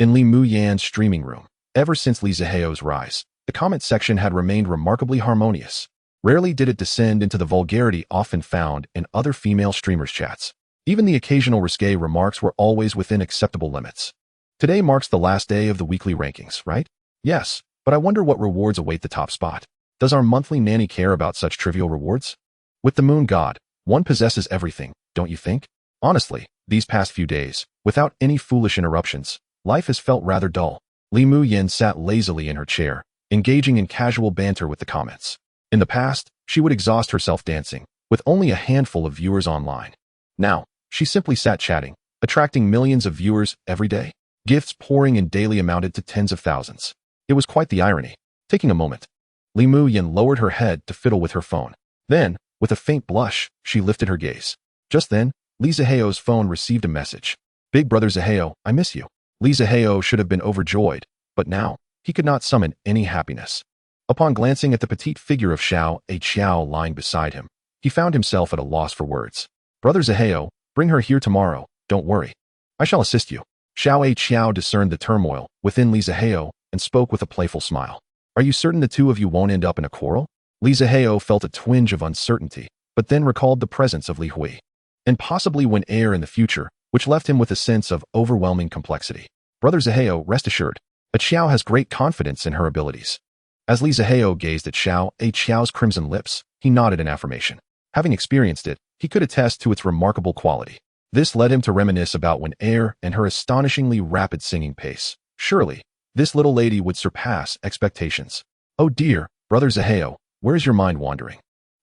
[SPEAKER 1] In Li Muyan's streaming room, ever since Li Zihao's rise, the comment section had remained remarkably harmonious. Rarely did it descend into the vulgarity often found in other female streamers' chats. Even the occasional risque remarks were always within acceptable limits. Today marks the last day of the weekly rankings, right? Yes, but I wonder what rewards await the top spot. Does our monthly nanny care about such trivial rewards? With the moon god, one possesses everything, don't you think? Honestly, these past few days, without any foolish interruptions, life has felt rather dull. Li Muyan sat lazily in her chair, engaging in casual banter with the comments. In the past, she would exhaust herself dancing, with only a handful of viewers online. Now, she simply sat chatting, attracting millions of viewers every day. Gifts pouring in daily amounted to tens of thousands. It was quite the irony. Taking a moment, Li Muyan lowered her head to fiddle with her phone. Then, with a faint blush, she lifted her gaze. Just then, Li Zihao's phone received a message. Big brother Zihao, I miss you. Li Zihao should have been overjoyed, but now, he could not summon any happiness. Upon glancing at the petite figure of Xiao lying beside him, he found himself at a loss for words. Brother Zihao, bring her here tomorrow, don't worry. I shall assist you. Xiao discerned the turmoil within Li Zihao and spoke with a playful smile. Are you certain the two of you won't end up in a quarrel? Li Zihao felt a twinge of uncertainty, but then recalled the presence of Li Hui, and possibly when Air in the future, which left him with a sense of overwhelming complexity. Brother Zihao, rest assured, that Xiao has great confidence in her abilities. As Li Zihao gazed at Xiao's crimson lips, he nodded in affirmation. Having experienced it, he could attest to its remarkable quality. This led him to reminisce about when Air and her astonishingly rapid singing pace. Surely, this little lady would surpass expectations. Oh dear, brother Zihao, where's your mind wandering?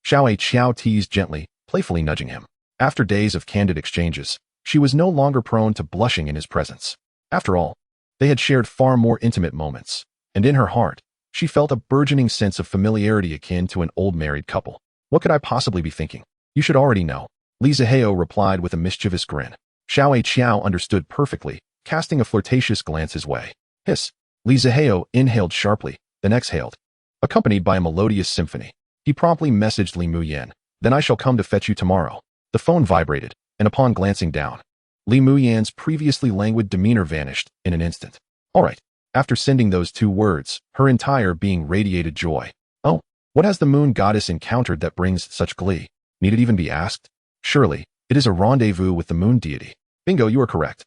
[SPEAKER 1] Xiao teased gently, playfully nudging him. After days of candid exchanges, she was no longer prone to blushing in his presence. After all, they had shared far more intimate moments, and in her heart, she felt a burgeoning sense of familiarity akin to an old married couple. What could I possibly be thinking? You should already know. Li Zihao replied with a mischievous grin. Xiao understood perfectly, casting a flirtatious glance his way. Hiss. Li Zihao inhaled sharply, then exhaled, accompanied by a melodious symphony. He promptly messaged Li Muyan. Then I shall come to fetch you tomorrow. The phone vibrated, and upon glancing down, Li Muyan's previously languid demeanor vanished in an instant. All right. After sending those 2 words, her entire being radiated joy. Oh, what has the moon goddess encountered that brings such glee? Need it even be asked? Surely, it is a rendezvous with the moon deity. Bingo, you are correct.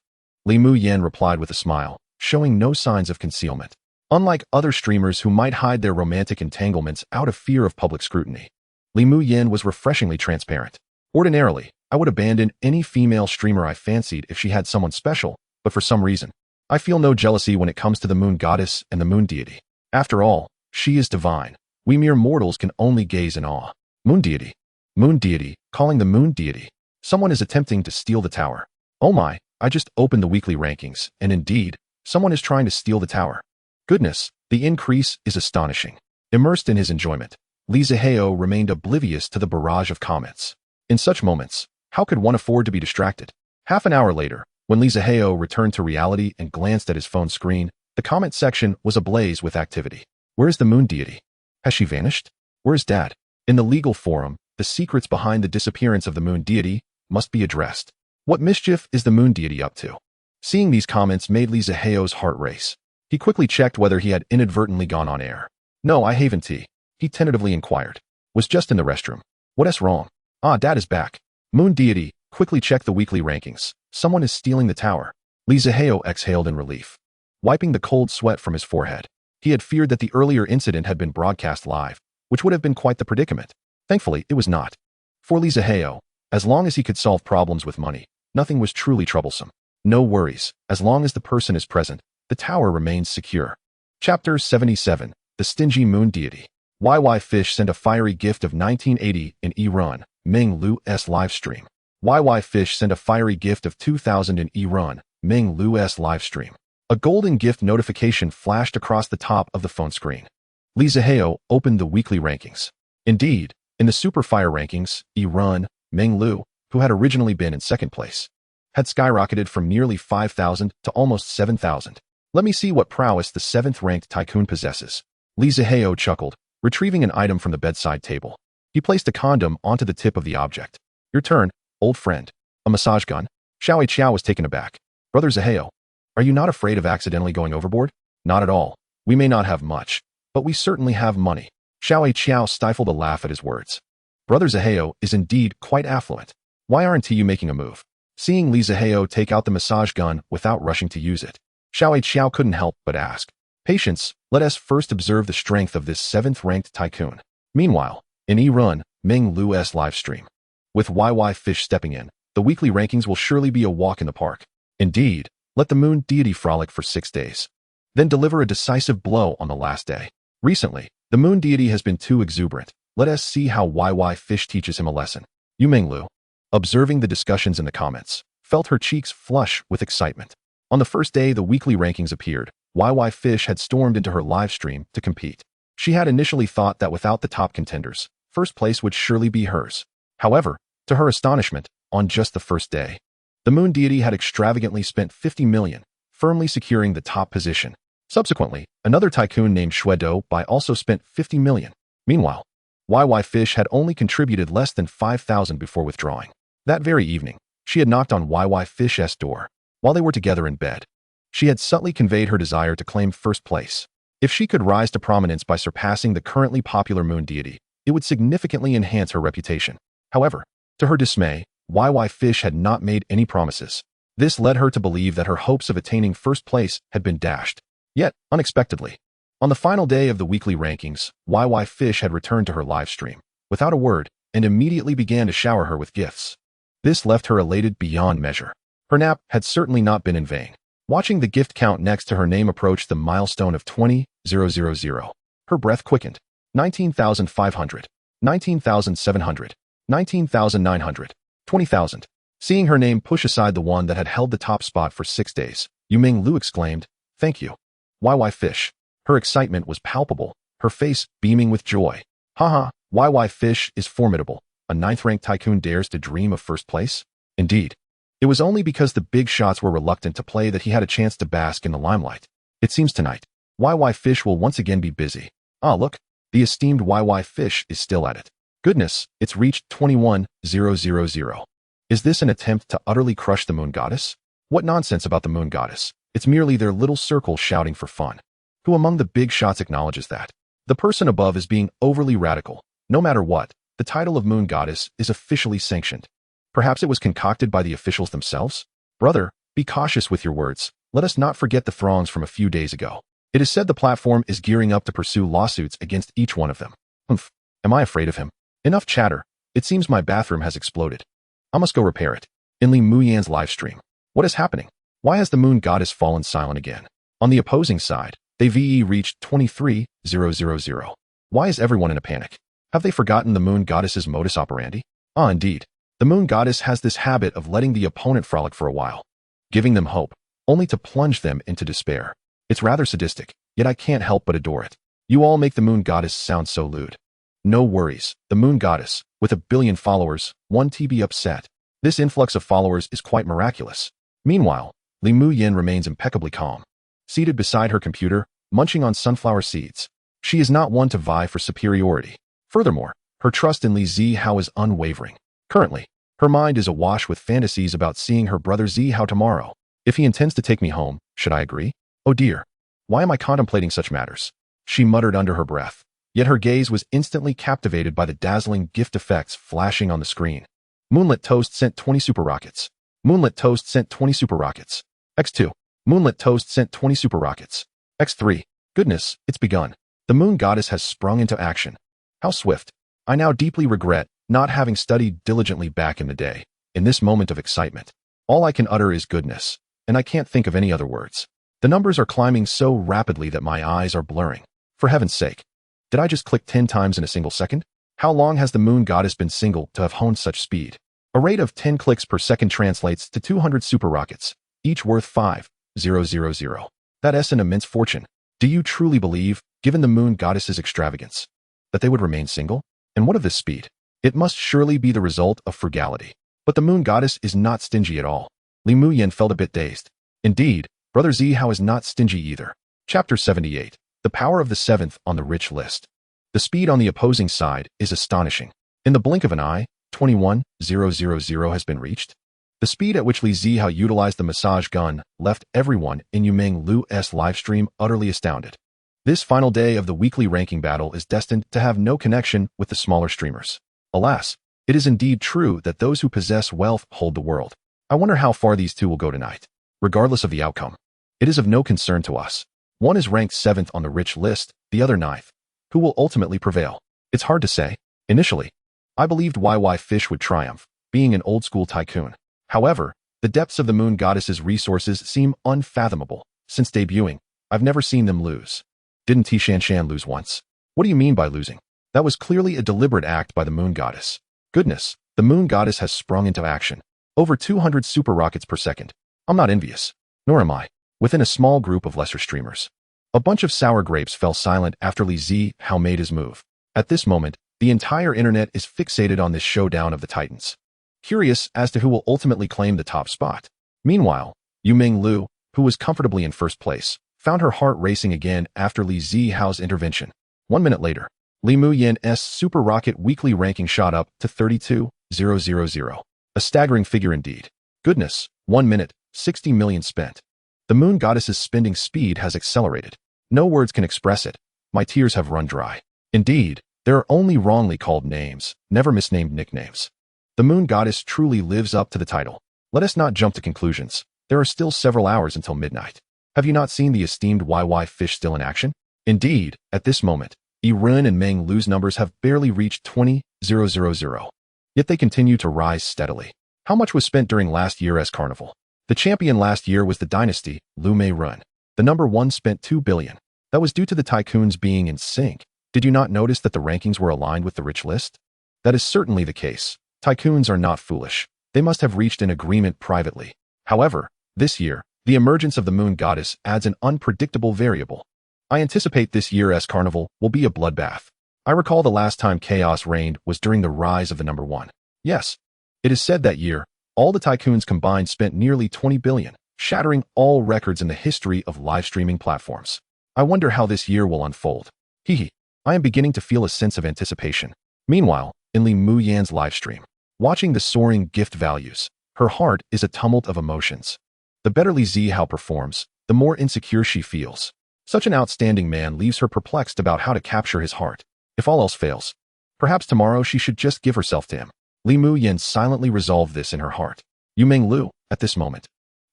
[SPEAKER 1] Li Muyan replied with a smile, showing no signs of concealment. Unlike other streamers who might hide their romantic entanglements out of fear of public scrutiny, Li Mu Yin was refreshingly transparent. Ordinarily, I would abandon any female streamer I fancied if she had someone special, but for some reason, I feel no jealousy when it comes to the moon goddess and the moon deity. After all, she is divine. We mere mortals can only gaze in awe. Moon deity. Moon deity, calling the moon deity. Someone is attempting to steal the tower. Oh my, I just opened the weekly rankings, and indeed, someone is trying to steal the tower. Goodness, the increase is astonishing. Immersed in his enjoyment, Li Zihao remained oblivious to the barrage of comments. In such moments, how could one afford to be distracted? Half an hour later, when Li Zihao returned to reality and glanced at his phone screen, the comment section was ablaze with activity. Where is the moon deity? Has she vanished? Where is Dad? In the legal forum, the secrets behind the disappearance of the moon deity must be addressed. What mischief is the moon deity up to? Seeing these comments made Li Zihao's heart race. He quickly checked whether he had inadvertently gone on air. No, I haven't, he tentatively inquired. Was just in the restroom. What's wrong? Ah, Dad is back. Moon deity, quickly check the weekly rankings. Someone is stealing the tower. Li Zihao exhaled in relief, wiping the cold sweat from his forehead. He had feared that the earlier incident had been broadcast live, which would have been quite the predicament. Thankfully, it was not. For Li Zihao, as long as he could solve problems with money, nothing was truly troublesome. No worries, as long as the person is present, the tower remains secure. Chapter 77, The Stingy Moon Deity. YY Fish sent a fiery gift of 1980 in E-Run, Ming Lu's livestream. YY Fish sent a fiery gift of 2000 in E-Run, Ming Lu's livestream. A golden gift notification flashed across the top of the phone screen. Li Zihao opened the weekly rankings. Indeed, in the Super Fire rankings, E-Run, Ming Lu, who had originally been in second place, had skyrocketed from nearly 5,000 to almost 7,000. Let me see what prowess the 7th-ranked tycoon possesses. Li Zihao chuckled, retrieving an item from the bedside table. He placed a condom onto the tip of the object. Your turn, old friend. A massage gun? Xiao Qiao was taken aback. Brother Zihao, are you not afraid of accidentally going overboard? Not at all. We may not have much, but we certainly have money. Xiao Qiao stifled a laugh at his words. Brother Zihao is indeed quite affluent. Why aren't you making a move? Seeing Li Zihao take out the massage gun without rushing to use it, Xiao Qiao couldn't help but ask. Patience, let us first observe the strength of this 7th-ranked tycoon. Meanwhile, in E-Run, Ming Lu's livestream. With YY Fish stepping in, the weekly rankings will surely be a walk in the park. Indeed, let the moon deity frolic for 6 days. Then deliver a decisive blow on the last day. Recently, the moon deity has been too exuberant. Let us see how YY Fish teaches him a lesson. Yu Minglu, observing the discussions in the comments, felt her cheeks flush with excitement. On the first day the weekly rankings appeared, YY Fish had stormed into her live stream to compete. She had initially thought that without the top contenders, first place would surely be hers. However, to her astonishment, on just the first day, the moon deity had extravagantly spent 50 million, firmly securing the top position. Subsequently, another tycoon named Shuedo Bai also spent 50 million. Meanwhile, YY Fish had only contributed less than 5,000 before withdrawing. That very evening, she had knocked on YY Fish's door. While they were together in bed, she had subtly conveyed her desire to claim first place. If she could rise to prominence by surpassing the currently popular moon deity, it would significantly enhance her reputation. However, to her dismay, YY Fish had not made any promises. This led her to believe that her hopes of attaining first place had been dashed. Yet, unexpectedly, on the final day of the weekly rankings, YY Fish had returned to her live stream, without a word, and immediately began to shower her with gifts. This left her elated beyond measure. Her nap had certainly not been in vain. Watching the gift count next to her name approach the milestone of 20,000, her breath quickened. 19,500, 19,700, 19,900, 20,000. Seeing her name push aside the one that had held the top spot for 6 days, Yu Minglu exclaimed, "Thank you, YY Fish." Her excitement was palpable, her face beaming with joy. Haha, YY Fish is formidable. A 9th-ranked tycoon dares to dream of first place? Indeed. It was only because the big shots were reluctant to play that he had a chance to bask in the limelight. It seems tonight, YY Fish will once again be busy. Ah, look, the esteemed YY Fish is still at it. Goodness, it's reached 21,000. Is this an attempt to utterly crush the moon goddess? What nonsense about the moon goddess? It's merely their little circle shouting for fun. Who among the big shots acknowledges that? The person above is being overly radical. No matter what, the title of moon goddess is officially sanctioned. Perhaps it was concocted by the officials themselves? Brother, be cautious with your words. Let us not forget the throngs from a few days ago. It is said the platform is gearing up to pursue lawsuits against each one of them. Humph. Am I afraid of him? Enough chatter. It seems my bathroom has exploded. I must go repair it. In Li Muyan's live stream. What is happening? Why has the moon goddess fallen silent again? On the opposing side, they VE reached 23,000. Why is everyone in a panic? Have they forgotten the moon goddess's modus operandi? Ah, indeed. The moon goddess has this habit of letting the opponent frolic for a while, giving them hope, only to plunge them into despair. It's rather sadistic, yet I can't help but adore it. You all make the moon goddess sound so lewd. No worries, the moon goddess, with 1 billion followers, 1 TB upset. This influx of followers is quite miraculous. Meanwhile, Li Muyan remains impeccably calm, seated beside her computer, munching on sunflower seeds. She is not one to vie for superiority. Furthermore, her trust in Li Zihao is unwavering. Currently, her mind is awash with fantasies about seeing her brother Zihao tomorrow. If he intends to take me home, should I agree? Oh dear, why am I contemplating such matters? She muttered under her breath, yet her gaze was instantly captivated by the dazzling gift effects flashing on the screen. Moonlit Toast sent 20 super rockets. Moonlit Toast sent 20 super rockets. X2. Moonlit Toast sent 20 super rockets. X3. Goodness, it's begun. The moon goddess has sprung into action. How swift. I now deeply regret not having studied diligently back in the day. In this moment of excitement, all I can utter is goodness, and I can't think of any other words. The numbers are climbing so rapidly that my eyes are blurring. For heaven's sake. Did I just click 10 times in a single second? How long has the moon goddess been single to have honed such speed? A rate of 10 clicks per second translates to 200 super rockets, each worth 5,000. That's an immense fortune. Do you truly believe, given the moon goddess's extravagance, that they would remain single? And what of this speed? It must surely be the result of frugality. But the moon goddess is not stingy at all. Li Muyan felt a bit dazed. Indeed, Brother Zihao is not stingy either. Chapter 78. The power of the 7th on the rich list. The speed on the opposing side is astonishing. In the blink of an eye, 21,000 has been reached. The speed at which Li Zihao utilized the massage gun left everyone in Yumeng Lu's livestream utterly astounded. This final day of the weekly ranking battle is destined to have no connection with the smaller streamers. Alas, it is indeed true that those who possess wealth hold the world. I wonder how far these two will go tonight. Regardless of the outcome, it is of no concern to us. One is ranked 7th on the rich list, the other 9th. Who will ultimately prevail? It's hard to say. Initially, I believed YY Fish would triumph, being an old-school tycoon. However, the depths of the moon goddess's resources seem unfathomable. Since debuting, I've never seen them lose. Didn't Tishanshan lose once? What do you mean by losing? That was clearly a deliberate act by the moon goddess. Goodness, the moon goddess has sprung into action. Over 200 super rockets per second. I'm not envious. Nor am I. Within a small group of lesser streamers, a bunch of sour grapes fell silent after Li Zihao made his move. At this moment, the entire internet is fixated on this showdown of the titans, curious as to who will ultimately claim the top spot. Meanwhile, Yumeng Lu, who was comfortably in first place, found her heart racing again after Li Zihao's intervention. 1 minute later, Li Muyan's super rocket weekly ranking shot up to 32,000. A staggering figure indeed. Goodness, 1 minute, 60 million spent. The moon goddess's spending speed has accelerated. No words can express it. My tears have run dry. Indeed, there are only wrongly called names, never misnamed nicknames. The moon goddess truly lives up to the title. Let us not jump to conclusions. There are still several hours until midnight. Have you not seen the esteemed YY Fish still in action? Indeed, at this moment, Ren and Meng Lu's numbers have barely reached 20,000. Yet they continue to rise steadily. How much was spent during last year's carnival? The champion last year was the dynasty, Lu Mei Run. The number 1 spent 2 billion. That was due to the tycoons being in sync. Did you not notice that the rankings were aligned with the rich list? That is certainly the case. Tycoons are not foolish. They must have reached an agreement privately. However, this year, the emergence of the moon goddess adds an unpredictable variable. I anticipate this year's carnival will be a bloodbath. I recall the last time chaos reigned was during the rise of the number 1. Yes, it is said that year, all the tycoons combined spent nearly 20 billion, shattering all records in the history of live streaming platforms. I wonder how this year will unfold. Hehe, I am beginning to feel a sense of anticipation. Meanwhile, in Li Muyan's live stream, watching the soaring gift values, her heart is a tumult of emotions. The better Li Zihao performs, the more insecure she feels. Such an outstanding man leaves her perplexed about how to capture his heart. If all else fails, perhaps tomorrow she should just give herself to him. Li Muyan silently resolved this in her heart. Yumeng Lu, at this moment,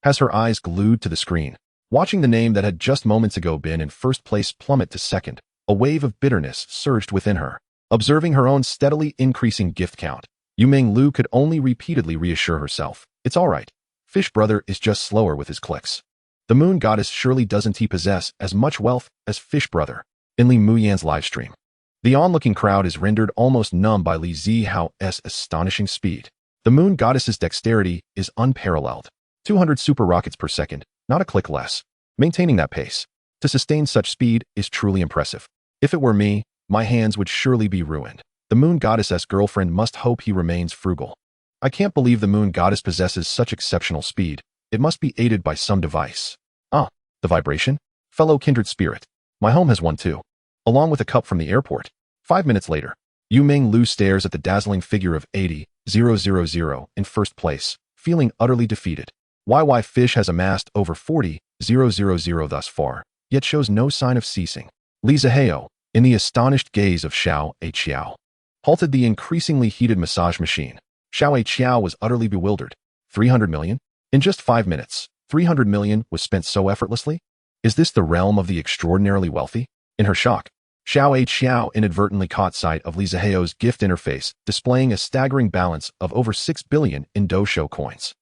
[SPEAKER 1] has her eyes glued to the screen. Watching the name that had just moments ago been in first place plummet to second, a wave of bitterness surged within her. Observing her own steadily increasing gift count, Yu Minglu could only repeatedly reassure herself, "It's all right. Fish Brother is just slower with his clicks. The moon goddess surely doesn't he possess as much wealth as Fish Brother." In Li Muyan's livestream, the onlooking crowd is rendered almost numb by Li Zihao's astonishing speed. The moon goddess's dexterity is unparalleled. 200 super rockets per second, not a click less. Maintaining that pace to sustain such speed is truly impressive. If it were me, my hands would surely be ruined. The moon goddess's girlfriend must hope he remains frugal. I can't believe the moon goddess possesses such exceptional speed. It must be aided by some device. Ah, the vibration? Fellow kindred spirit. My home has one too. Along with a cup from the airport. 5 minutes later, Yu Minglu stares at the dazzling figure of 80,000 in first place, feeling utterly defeated. YY Fish has amassed over 40,000 thus far, yet shows no sign of ceasing. Li Zihao, in the astonished gaze of Xiao Qiao, halted the increasingly heated massage machine. Xiao Qiao was utterly bewildered. 300 million? In just 5 minutes, 300 million was spent so effortlessly? Is this the realm of the extraordinarily wealthy? In her shock, Xiao Qiao inadvertently caught sight of Li Zihao's gift interface, displaying a staggering balance of over 6 billion in Dousho coins.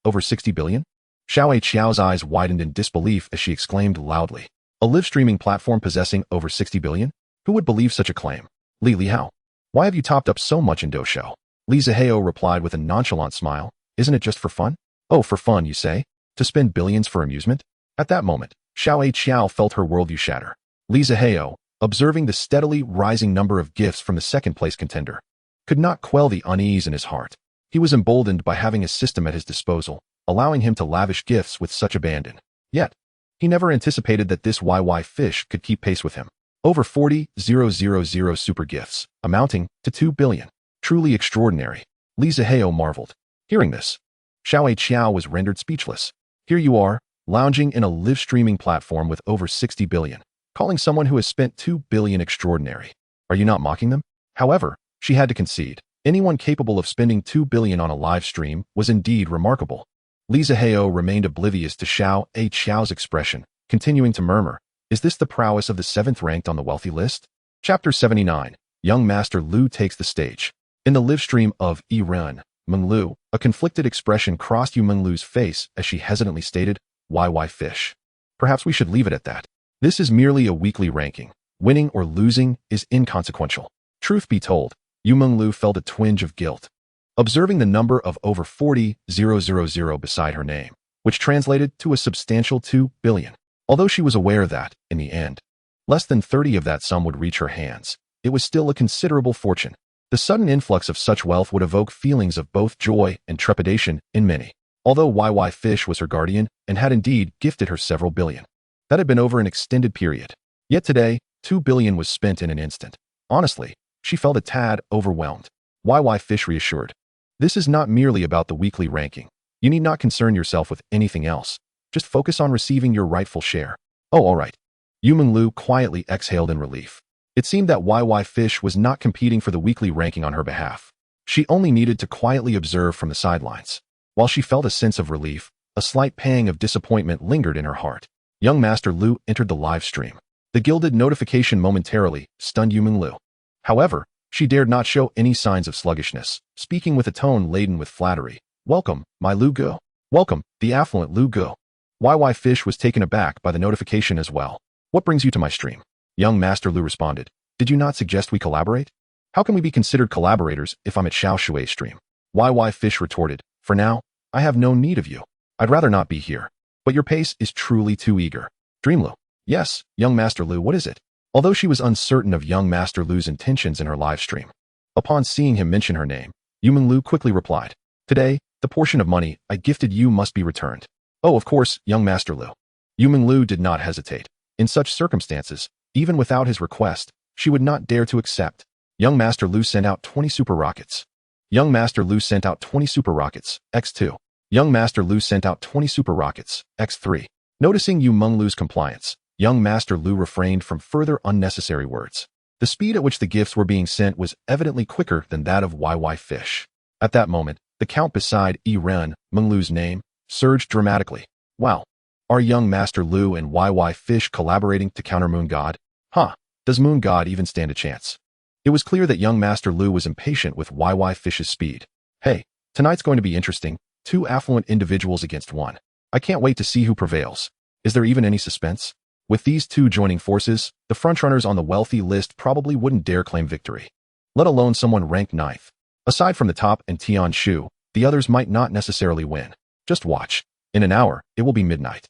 [SPEAKER 1] Over 60 billion? Xiao Qiao's eyes widened in disbelief as she exclaimed loudly. A live-streaming platform possessing over 60 billion? Who would believe such a claim? Li Lihao, why have you topped up so much in Dousho? Li Zihao replied with a nonchalant smile. Isn't it just for fun? Oh, for fun, you say? To spend billions for amusement? At that moment, Xiao Qiao felt her worldview shatter. Li Zihao, observing the steadily rising number of gifts from the second-place contender, could not quell the unease in his heart. He was emboldened by having a system at his disposal, allowing him to lavish gifts with such abandon. Yet, he never anticipated that this YY Fish could keep pace with him. Over 40,000 super gifts, amounting to 2 billion. Truly extraordinary. Li Zihao marveled. Hearing this, Xiao Qiao was rendered speechless. Here you are, lounging in a live-streaming platform with over 60 billion, calling someone who has spent 2 billion extraordinary. Are you not mocking them? However, she had to concede. Anyone capable of spending 2 billion on a live stream was indeed remarkable. Li Zihao remained oblivious to Xiao Qiao's expression, continuing to murmur, "Is this the prowess of the 7th ranked on the wealthy list?" Chapter 79. Young Master Lu takes the stage. In the live stream of Ren Menglu, a conflicted expression crossed Yu Menglu's face as she hesitantly stated, "YY Fish. Perhaps we should leave it at that. This is merely a weekly ranking. Winning or losing is inconsequential." Truth be told, Yu Menglu felt a twinge of guilt. Observing the number of over 40,000 beside her name, which translated to a substantial 2 billion. Although she was aware that, in the end, less than 30 of that sum would reach her hands, it was still a considerable fortune. The sudden influx of such wealth would evoke feelings of both joy and trepidation in many. Although YY Fish was her guardian and had indeed gifted her several billion, that had been over an extended period. Yet today, 2 billion was spent in an instant. Honestly, she felt a tad overwhelmed. YY Fish reassured. This is not merely about the weekly ranking. You need not concern yourself with anything else. Just focus on receiving your rightful share. Oh, all right. Yu Menglu quietly exhaled in relief. It seemed that YY Fish was not competing for the weekly ranking on her behalf. She only needed to quietly observe from the sidelines. While she felt a sense of relief, a slight pang of disappointment lingered in her heart. Young Master Lu entered the live stream. The gilded notification momentarily stunned Yu Menglu. However, she dared not show any signs of sluggishness, speaking with a tone laden with flattery. "Welcome, my Lu Go. Welcome, the affluent Lu Go." YY Fish was taken aback by the notification as well. "What brings you to my stream?" Young Master Lu responded. "Did you not suggest we collaborate? How can we be considered collaborators if I'm at Xiao Shui's stream?" YY Fish retorted. "For now, I have no need of you. I'd rather not be here. But your pace is truly too eager." Dreamlu. "Yes, Young Master Lu, what is it?" Although she was uncertain of young Master Lu's intentions in her live stream, upon seeing him mention her name, Yu Menglu quickly replied, "Today, the portion of money I gifted you must be returned." "Oh, of course, young Master Lu." Yu Menglu did not hesitate. In such circumstances, even without his request, she would not dare to accept. Young Master Lu sent out 20 super rockets. Young Master Lu sent out 20 super rockets, x2. Young Master Lu sent out 20 super rockets, x3. Noticing Yu Menglu's compliance, young Master Lu refrained from further unnecessary words. The speed at which the gifts were being sent was evidently quicker than that of YY Fish. At that moment, the count beside Ren Menglu's name surged dramatically. "Wow. Are young Master Lu and YY Fish collaborating to counter Moon God? Huh, does Moon God even stand a chance? It was clear that young Master Lu was impatient with YY Fish's speed. Hey, tonight's going to be interesting. Two affluent individuals against one. I can't wait to see who prevails. Is there even any suspense? With these two joining forces, the frontrunners on the wealthy list probably wouldn't dare claim victory, let alone someone ranked ninth. Aside from the top and Tian Shu, the others might not necessarily win. Just watch. In an hour, it will be midnight.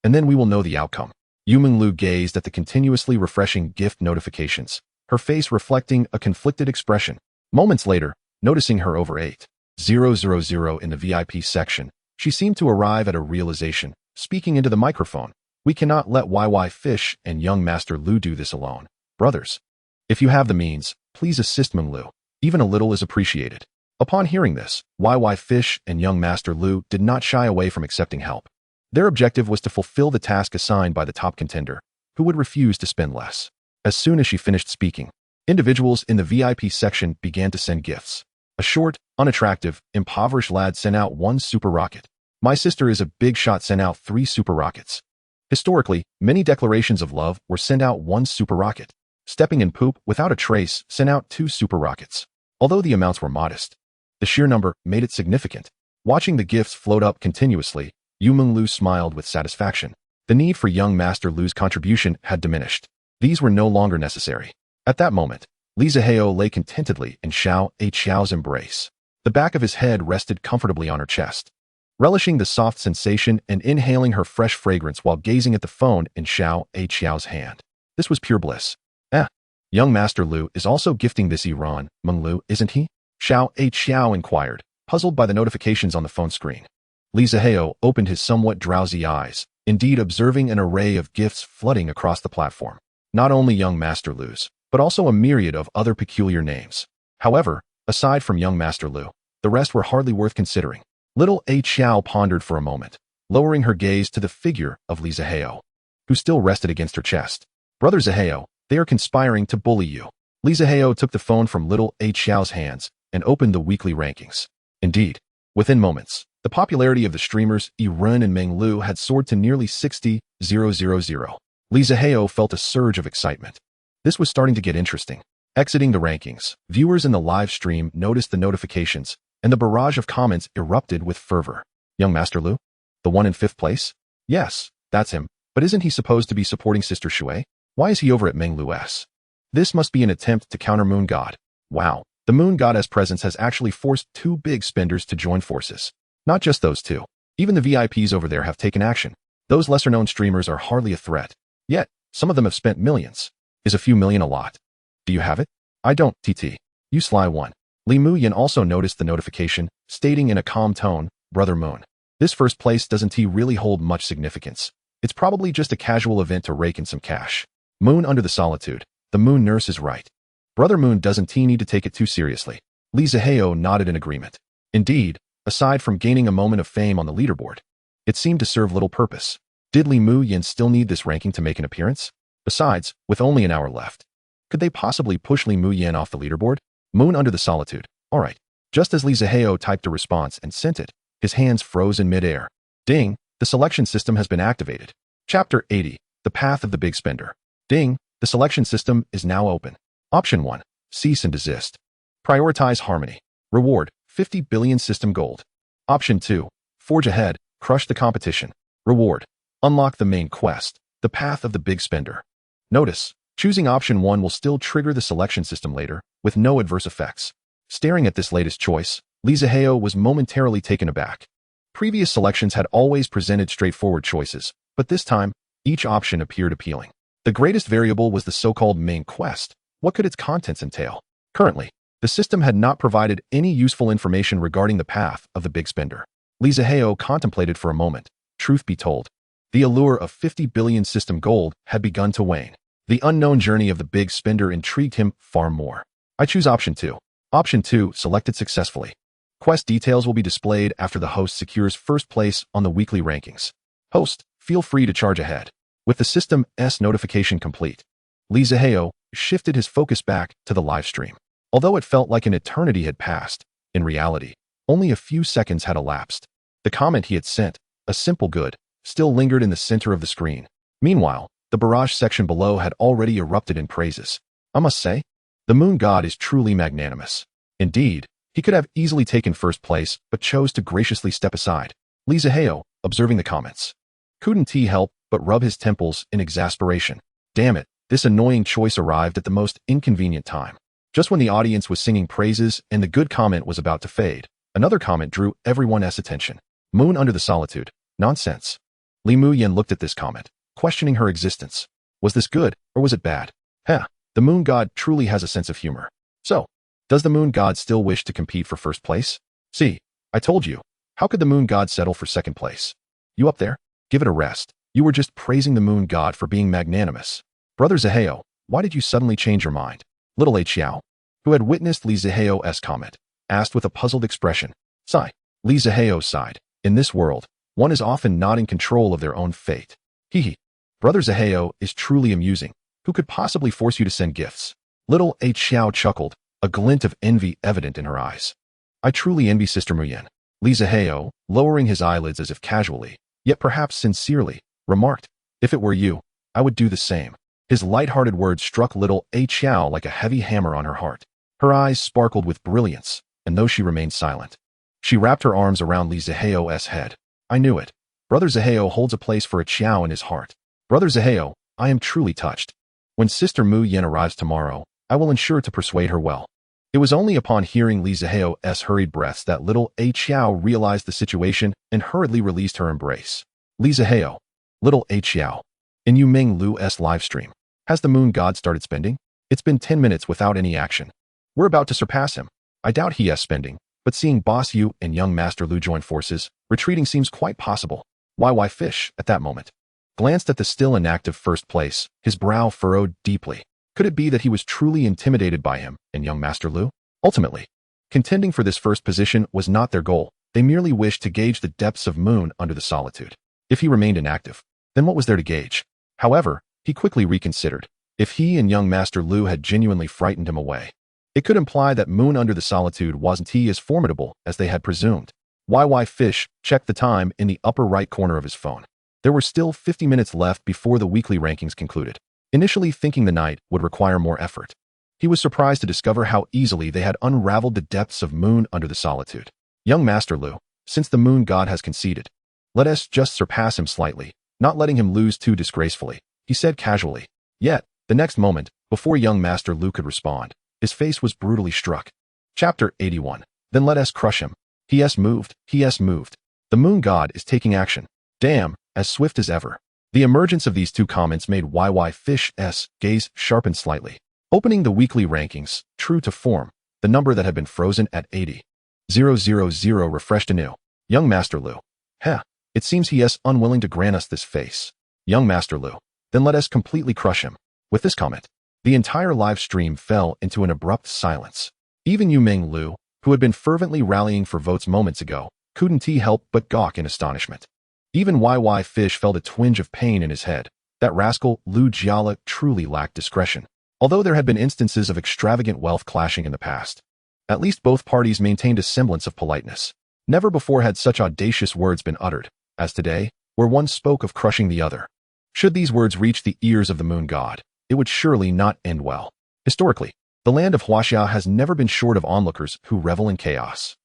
[SPEAKER 1] And then we will know the outcome. Yumeng Lu gazed at the continuously refreshing gift notifications, her face reflecting a conflicted expression. Moments later, noticing her over 8,000 in the VIP section, she seemed to arrive at a realization, speaking into the microphone. We cannot let YY Fish and young Master Lu do this alone. Brothers, if you have the means, please assist Meng Lu. Even a little is appreciated. Upon hearing this, YY Fish and young Master Lu did not shy away from accepting help. Their objective was to fulfill the task assigned by the top contender, who would refuse to spend less. As soon as she finished speaking, individuals in the VIP section began to send gifts. A short, unattractive, impoverished lad sent out 1 super rocket. My sister is a big shot sent out 3 super rockets. Historically, many declarations of love were sent out 1 super rocket. Stepping in poop without a trace sent out 2 super rockets. Although the amounts were modest, the sheer number made it significant. Watching the gifts float up continuously, Yumeng Lu smiled with satisfaction. The need for young Master Lu's contribution had diminished. These were no longer necessary. At that moment, Li Zihao lay contentedly in Xiao's embrace. The back of his head rested comfortably on her chest, relishing the soft sensation and inhaling her fresh fragrance while gazing at the phone in Xiao's hand. This was pure bliss. Young Master Lu is also gifting this Iran, Meng Lu, isn't he? Xiao inquired, puzzled by the notifications on the phone screen. Li Zihao opened his somewhat drowsy eyes, indeed observing an array of gifts flooding across the platform. Not only young Master Lu's, but also a myriad of other peculiar names. However, aside from young Master Lu, the rest were hardly worth considering. Little Xiao pondered for a moment, lowering her gaze to the figure of Li Zihao, who still rested against her chest. Brother Zihao, they are conspiring to bully you. Li Zihao took the phone from little Xiao's hands and opened the weekly rankings. Indeed, within moments, the popularity of the streamers Iran and Meng Lu had soared to nearly 60,000. Li Zihao felt a surge of excitement. This was starting to get interesting. Exiting the rankings, viewers in the live stream noticed the notifications, and the barrage of comments erupted with fervor. Young Master Lu? The one in 5th place? Yes, that's him. But isn't he supposed to be supporting Sister Shui? Why is he over at Meng Lu's? This must be an attempt to counter Moon God. Wow, the Moon Goddess presence has actually forced 2 big spenders to join forces. Not just those 2. Even the VIPs over there have taken action. Those lesser-known streamers are hardly a threat. Yet, some of them have spent millions. Is a few million a lot? Do you have it? I don't, TT. You sly one. Li Muyan also noticed the notification, stating in a calm tone, Brother Moon. This 1st place doesn't really hold much significance. It's probably just a casual event to rake in some cash. Moon under the solitude. The Moon nurse is right. Brother Moon doesn't need to take it too seriously. Li Zihao nodded in agreement. Indeed, aside from gaining a moment of fame on the leaderboard, it seemed to serve little purpose. Did Li Muyan still need this ranking to make an appearance? Besides, with only an hour left, could they possibly push Li Muyan off the leaderboard? Moon under the solitude. Alright. Just as Li Zihao typed a response and sent it, his hands froze in midair. Ding, the selection system has been activated. Chapter 80, The Path of the Big Spender. Ding, the selection system is now open. Option 1, cease and desist. Prioritize harmony. Reward, 50 billion system gold. Option 2, forge ahead, crush the competition. Reward, unlock the main quest, the path of the big spender. Notice, choosing option 1 will still trigger the selection system later, with no adverse effects. Staring at this latest choice, Li Zihao was momentarily taken aback. Previous selections had always presented straightforward choices, but this time, each option appeared appealing. The greatest variable was the so-called main quest. What could its contents entail? Currently, the system had not provided any useful information regarding the path of the big spender. Li Zihao contemplated for a moment. Truth be told, the allure of 50 billion system gold had begun to wane. The unknown journey of the big spender intrigued him far more. I choose option 2. Option 2 selected successfully. Quest details will be displayed after the host secures 1st place on the weekly rankings. Host, feel free to charge ahead. With the system's notification complete, Li Zihao shifted his focus back to the live stream. Although it felt like an eternity had passed, in reality, only a few seconds had elapsed. The comment he had sent, a simple good, still lingered in the center of the screen. Meanwhile, the barrage section below had already erupted in praises. I must say, the moon god is truly magnanimous. Indeed, he could have easily taken first place, but chose to graciously step aside. Zihao, observing the comments, couldn't he help but rub his temples in exasperation. Damn it, this annoying choice arrived at the most inconvenient time. Just when the audience was singing praises and the good comment was about to fade, another comment drew everyone's attention. Moon under the solitude. Nonsense. Li Muyan looked at this comment, questioning her existence. Was this good, or was it bad? The moon god truly has a sense of humor. So, does the moon god still wish to compete for first place? See, I told you. How could the moon god settle for second place? You up there? Give it a rest. You were just praising the moon god for being magnanimous. Brother Zihao, why did you suddenly change your mind? Little Xiao, who had witnessed Li Zihao's comment, asked with a puzzled expression. Sigh. Li Zihao sighed. In this world, one is often not in control of their own fate. Hee. Brother Zihao is truly amusing. Who could possibly force you to send gifts? Little Xiao chuckled, a glint of envy evident in her eyes. I truly envy Sister Muyan. Li Zihao, lowering his eyelids as if casually, yet perhaps sincerely, remarked, if it were you, I would do the same. His light-hearted words struck little Xiao like a heavy hammer on her heart. Her eyes sparkled with brilliance, and though she remained silent, she wrapped her arms around Li Zihao's head. I knew it. Brother Zihao holds a place for Xiao in his heart. Brother Zihao, I am truly touched. When Sister Muyan arrives tomorrow, I will ensure to persuade her well. It was only upon hearing Li Zihao's hurried breaths that little Xiao realized the situation and hurriedly released her embrace. Li Zihao, little Xiao, in Yu Ming Lu's livestream, has the moon god started spending? It's been 10 minutes without any action. We're about to surpass him. I doubt he is spending, but seeing Boss Yu and young Master Lu join forces, retreating seems quite possible. YY Fish, at that moment, glanced at the still inactive first place, his brow furrowed deeply. Could it be that he was truly intimidated by him and young Master Lu? Ultimately, contending for this first position was not their goal. They merely wished to gauge the depths of moon under the solitude. If he remained inactive, then what was there to gauge? However, he quickly reconsidered. If he and young Master Lu had genuinely frightened him away, it could imply that moon under the solitude wasn't he as formidable as they had presumed. YY Fish checked the time in the upper right corner of his phone. There were still 50 minutes left before the weekly rankings concluded. Initially thinking the night would require more effort, he was surprised to discover how easily they had unraveled the depths of moon under the solitude. Young Master Lu, since the moon god has conceded, let us just surpass him slightly, not letting him lose too disgracefully, he said casually. Yet, the next moment, before young Master Lu could respond, his face was brutally struck. Chapter 81. Then let us crush him. He has moved. The moon god is taking action. Damn, as swift as ever. The emergence of these two comments made YY Fish's gaze sharpen slightly. Opening the weekly rankings, true to form, the number that had been frozen at 80,000 refreshed anew. Young Master Lu. It seems he is unwilling to grant us this face. Young Master Lu. Then let us completely crush him. With this comment, the entire live stream fell into an abrupt silence. Even Yu Ming Lu, who had been fervently rallying for votes moments ago, couldn't he help but gawk in astonishment. Even YY Fish felt a twinge of pain in his head. That rascal Lu Jiala truly lacked discretion. Although there had been instances of extravagant wealth clashing in the past, at least both parties maintained a semblance of politeness. Never before had such audacious words been uttered, as today, where one spoke of crushing the other. Should these words reach the ears of the moon god, it would surely not end well. Historically, the land of Huaxia has never been short of onlookers who revel in chaos.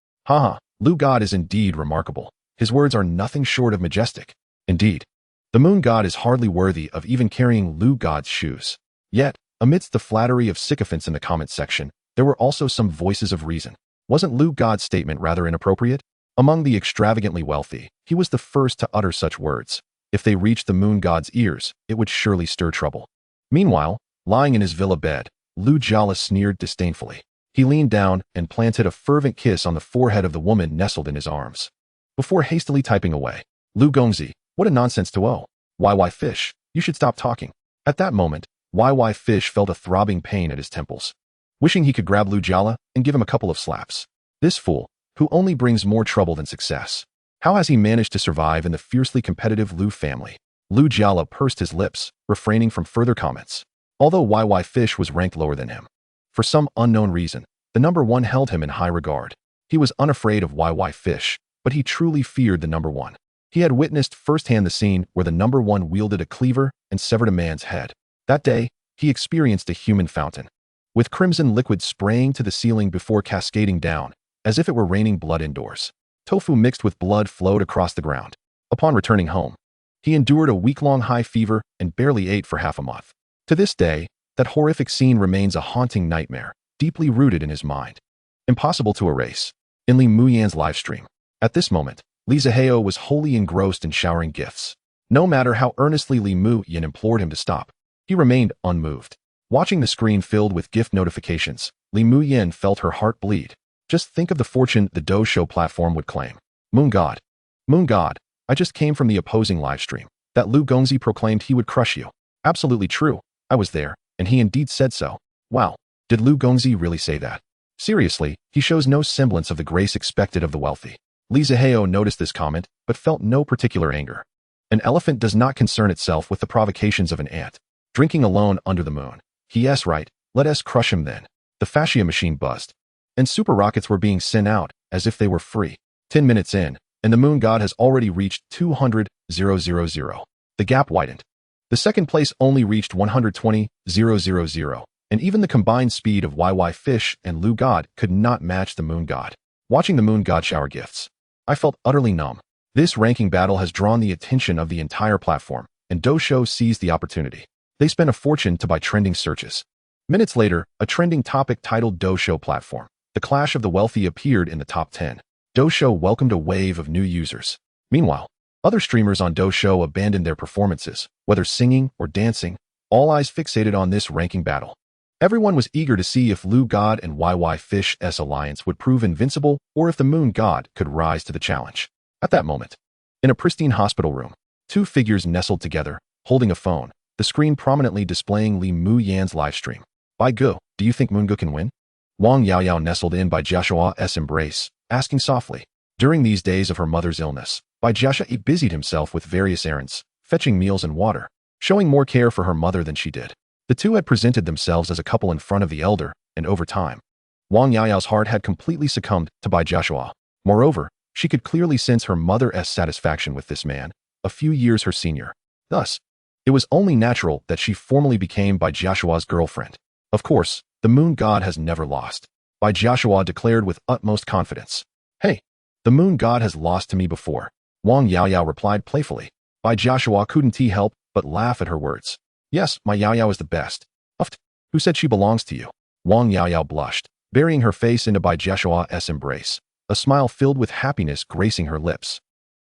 [SPEAKER 1] Lu god is indeed remarkable. His words are nothing short of majestic. Indeed, the moon god is hardly worthy of even carrying Lu god's shoes. Yet, amidst the flattery of sycophants in the comment section, there were also some voices of reason. Wasn't Lu god's statement rather inappropriate? Among the extravagantly wealthy, he was the first to utter such words. If they reached the moon god's ears, it would surely stir trouble. Meanwhile, lying in his villa bed, Lu Jiala sneered disdainfully. He leaned down and planted a fervent kiss on the forehead of the woman nestled in his arms. Before hastily typing away, Lu Gongzi, what a nonsense to owe. YY Fish, you should stop talking. At that moment, YY Fish felt a throbbing pain at his temples, wishing he could grab Lu Jiala and give him a couple of slaps. This fool, who only brings more trouble than success. How has he managed to survive in the fiercely competitive Lu family? Lu Jiala pursed his lips, refraining from further comments. Although YY Fish was ranked lower than him, for some unknown reason, the number one held him in high regard. He was unafraid of YY Fish, but he truly feared the number one. He had witnessed firsthand the scene where the number one wielded a cleaver and severed a man's head. That day, he experienced a human fountain, with crimson liquid spraying to the ceiling before cascading down, as if it were raining blood indoors. Tofu mixed with blood flowed across the ground. Upon returning home, he endured a week-long high fever and barely ate for half a month. To this day, that horrific scene remains a haunting nightmare, deeply rooted in his mind. Impossible to erase. In Li Muyan's livestream. At this moment, Li Zihao was wholly engrossed in showering gifts. No matter how earnestly Li Muyan implored him to stop, he remained unmoved. Watching the screen filled with gift notifications, Li Muyan felt her heart bleed. Just think of the fortune the Do Show platform would claim. Moon God. Moon God, I just came from the opposing livestream. That Lu Gongzi proclaimed he would crush you. Absolutely true. I was there, and he indeed said so. Wow. Did Lu Gongzi really say that? Seriously, he shows no semblance of the grace expected of the wealthy. Li Zihao noticed this comment, but felt no particular anger. An elephant does not concern itself with the provocations of an ant. Drinking alone under the moon. Yes, right, let us crush him then. The fascia machine buzzed, and super rockets were being sent out as if they were free. 10 minutes in, and the moon god has already reached 200,000. The gap widened. The second place only reached 120,000, and even the combined speed of YY Fish and Lu God could not match the moon god. Watching the moon god shower gifts, I felt utterly numb. This ranking battle has drawn the attention of the entire platform, and Do Show seized the opportunity. They spent a fortune to buy trending searches. Minutes later, a trending topic titled Do Show platform. The Clash of the Wealthy appeared in the top 10. Do Show welcomed a wave of new users. Meanwhile, other streamers on Do Show abandoned their performances, whether singing or dancing, all eyes fixated on this ranking battle. Everyone was eager to see if Lu God and YY Fish's alliance would prove invincible or if the Moon God could rise to the challenge. At that moment, in a pristine hospital room, two figures nestled together, holding a phone, the screen prominently displaying Li Muyan's livestream. By Gu, do you think Moon Gu can win? Wang Yaoyao nestled in by Jiashua's embrace, asking softly. During these days of her mother's illness, Bai Jiashua busied himself with various errands, fetching meals and water, showing more care for her mother than she did. The two had presented themselves as a couple in front of the elder, and over time, Wang Yaoyao's heart had completely succumbed to Bai Jiashua. Moreover, she could clearly sense her mother's satisfaction with this man, a few years her senior. Thus, it was only natural that she formally became Bai Jiashua's girlfriend. Of course, the moon god has never lost. Bai Jiashua declared with utmost confidence. Hey, the moon god has lost to me before. Wang Yaoyao replied playfully. Bai Jiashua couldn't help but laugh at her words. Yes, my Yaoyao is the best. Uft. Who said she belongs to you? Wang Yaoyao blushed, burying her face into Bai Jiashua's embrace, a smile filled with happiness gracing her lips.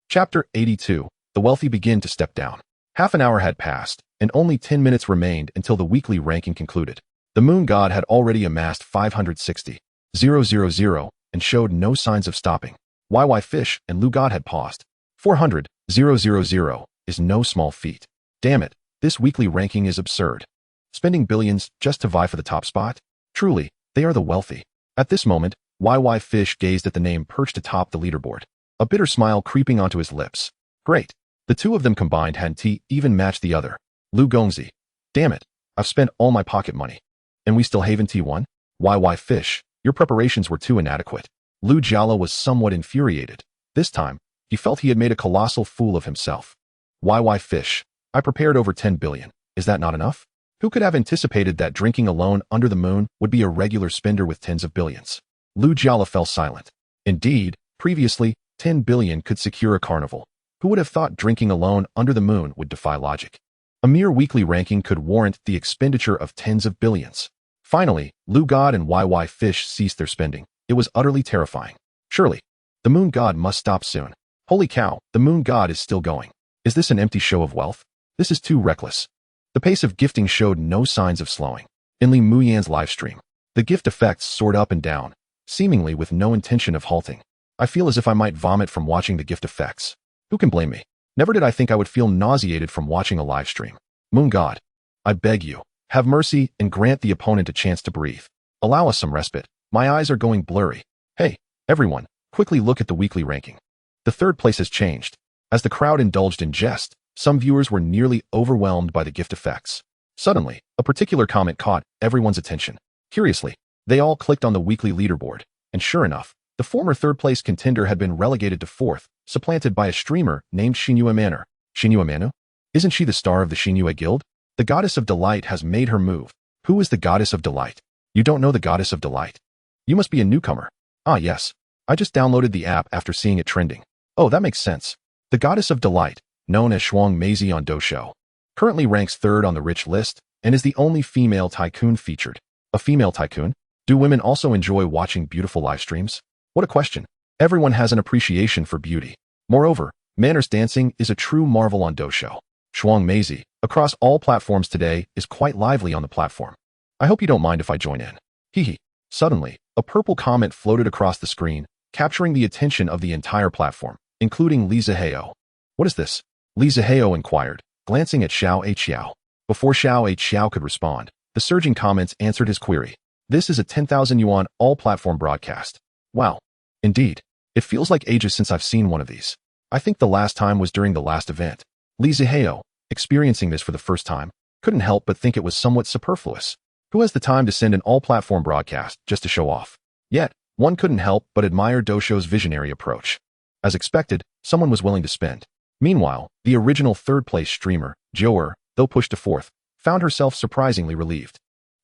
[SPEAKER 1] Chapter 82. The wealthy begin to step down. Half an hour had passed, and only 10 minutes remained until the weekly ranking concluded. The moon god had already amassed 560,000 and showed no signs of stopping. YY Fish and Lu God had paused. 400,000 is no small feat. Damn it, this weekly ranking is absurd. Spending billions just to vie for the top spot? Truly, they are the wealthy. At this moment, YY Fish gazed at the name perched atop the leaderboard, a bitter smile creeping onto his lips. Great. The two of them combined hadn't even matched the other. Lu Gongzi. Damn it, I've spent all my pocket money. And we still haven't won? YY Fish, your preparations were too inadequate. Lu Jiala was somewhat infuriated. This time, he felt he had made a colossal fool of himself. YY Fish, I prepared over 10 billion. Is that not enough? Who could have anticipated that drinking alone under the moon would be a regular spender with tens of billions? Lu Jiala fell silent. Indeed, previously, 10 billion could secure a carnival. Who would have thought drinking alone under the moon would defy logic? A mere weekly ranking could warrant the expenditure of tens of billions. Finally, Lu God and YY Fish ceased their spending. It was utterly terrifying. Surely, the moon god must stop soon. Holy cow, the moon god is still going. Is this an empty show of wealth? This is too reckless. The pace of gifting showed no signs of slowing. In Li Muyan's livestream, the gift effects soared up and down, seemingly with no intention of halting. I feel as if I might vomit from watching the gift effects. Who can blame me? Never did I think I would feel nauseated from watching a live stream. Moon God, I beg you, have mercy and grant the opponent a chance to breathe. Allow us some respite. My eyes are going blurry. Hey, everyone, quickly look at the weekly ranking. The third place has changed. As the crowd indulged in jest, some viewers were nearly overwhelmed by the gift effects. Suddenly, a particular comment caught everyone's attention. Curiously, they all clicked on the weekly leaderboard, and sure enough, The former third-place contender had been relegated to fourth, supplanted by a streamer named Shinue Manu. Shinue Manu? Isn't she the star of the Shinue Guild? The Goddess of Delight has made her move. Who is the Goddess of Delight? You don't know the Goddess of Delight? You must be a newcomer. Ah, yes. I just downloaded the app after seeing it trending. Oh, that makes sense. The Goddess of Delight, known as Shuang Meizi on Dousho, currently ranks third on the rich list and is the only female tycoon featured. A female tycoon? Do women also enjoy watching beautiful live streams? What a question. Everyone has an appreciation for beauty. Moreover, manners dancing is a true marvel on Dousho. Shuang Meizi, across all platforms today, is quite lively on the platform. I hope you don't mind if I join in. Hehe. Suddenly, a purple comment floated across the screen, capturing the attention of the entire platform, including Li Zihao. What is this? Li Zihao inquired, glancing at Xiao Xiao. Before Xiao Xiao could respond, the surging comments answered his query. This is a 10,000 yuan all-platform broadcast. Wow. Indeed. It feels like ages since I've seen one of these. I think the last time was during the last event. Li Zihao, experiencing this for the first time, couldn't help but think it was somewhat superfluous. Who has the time to send an all-platform broadcast just to show off? Yet, one couldn't help but admire Dousho's visionary approach. As expected, someone was willing to spend. Meanwhile, the original third-place streamer, Joer, though pushed to fourth, found herself surprisingly relieved.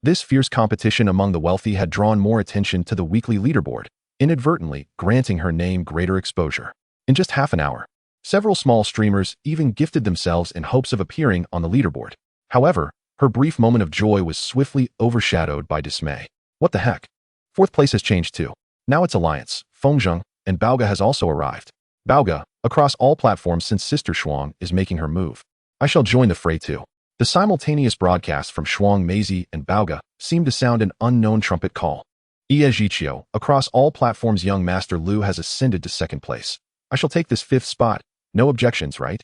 [SPEAKER 1] This fierce competition among the wealthy had drawn more attention to the weekly leaderboard, inadvertently granting her name greater exposure. In just half an hour, several small streamers even gifted themselves in hopes of appearing on the leaderboard. However, her brief moment of joy was swiftly overshadowed by dismay. What the heck? Fourth place has changed too. Now it's Alliance, Fengzheng, and Baoga has also arrived. Baoga, across all platforms since Sister Shuang, is making her move. I shall join the fray too. The simultaneous broadcasts from Shuang Meizi and Baoga seem to sound an unknown trumpet call. Iezhichio, across all platforms young Master Lu has ascended to second place. I shall take this fifth spot. No objections, right?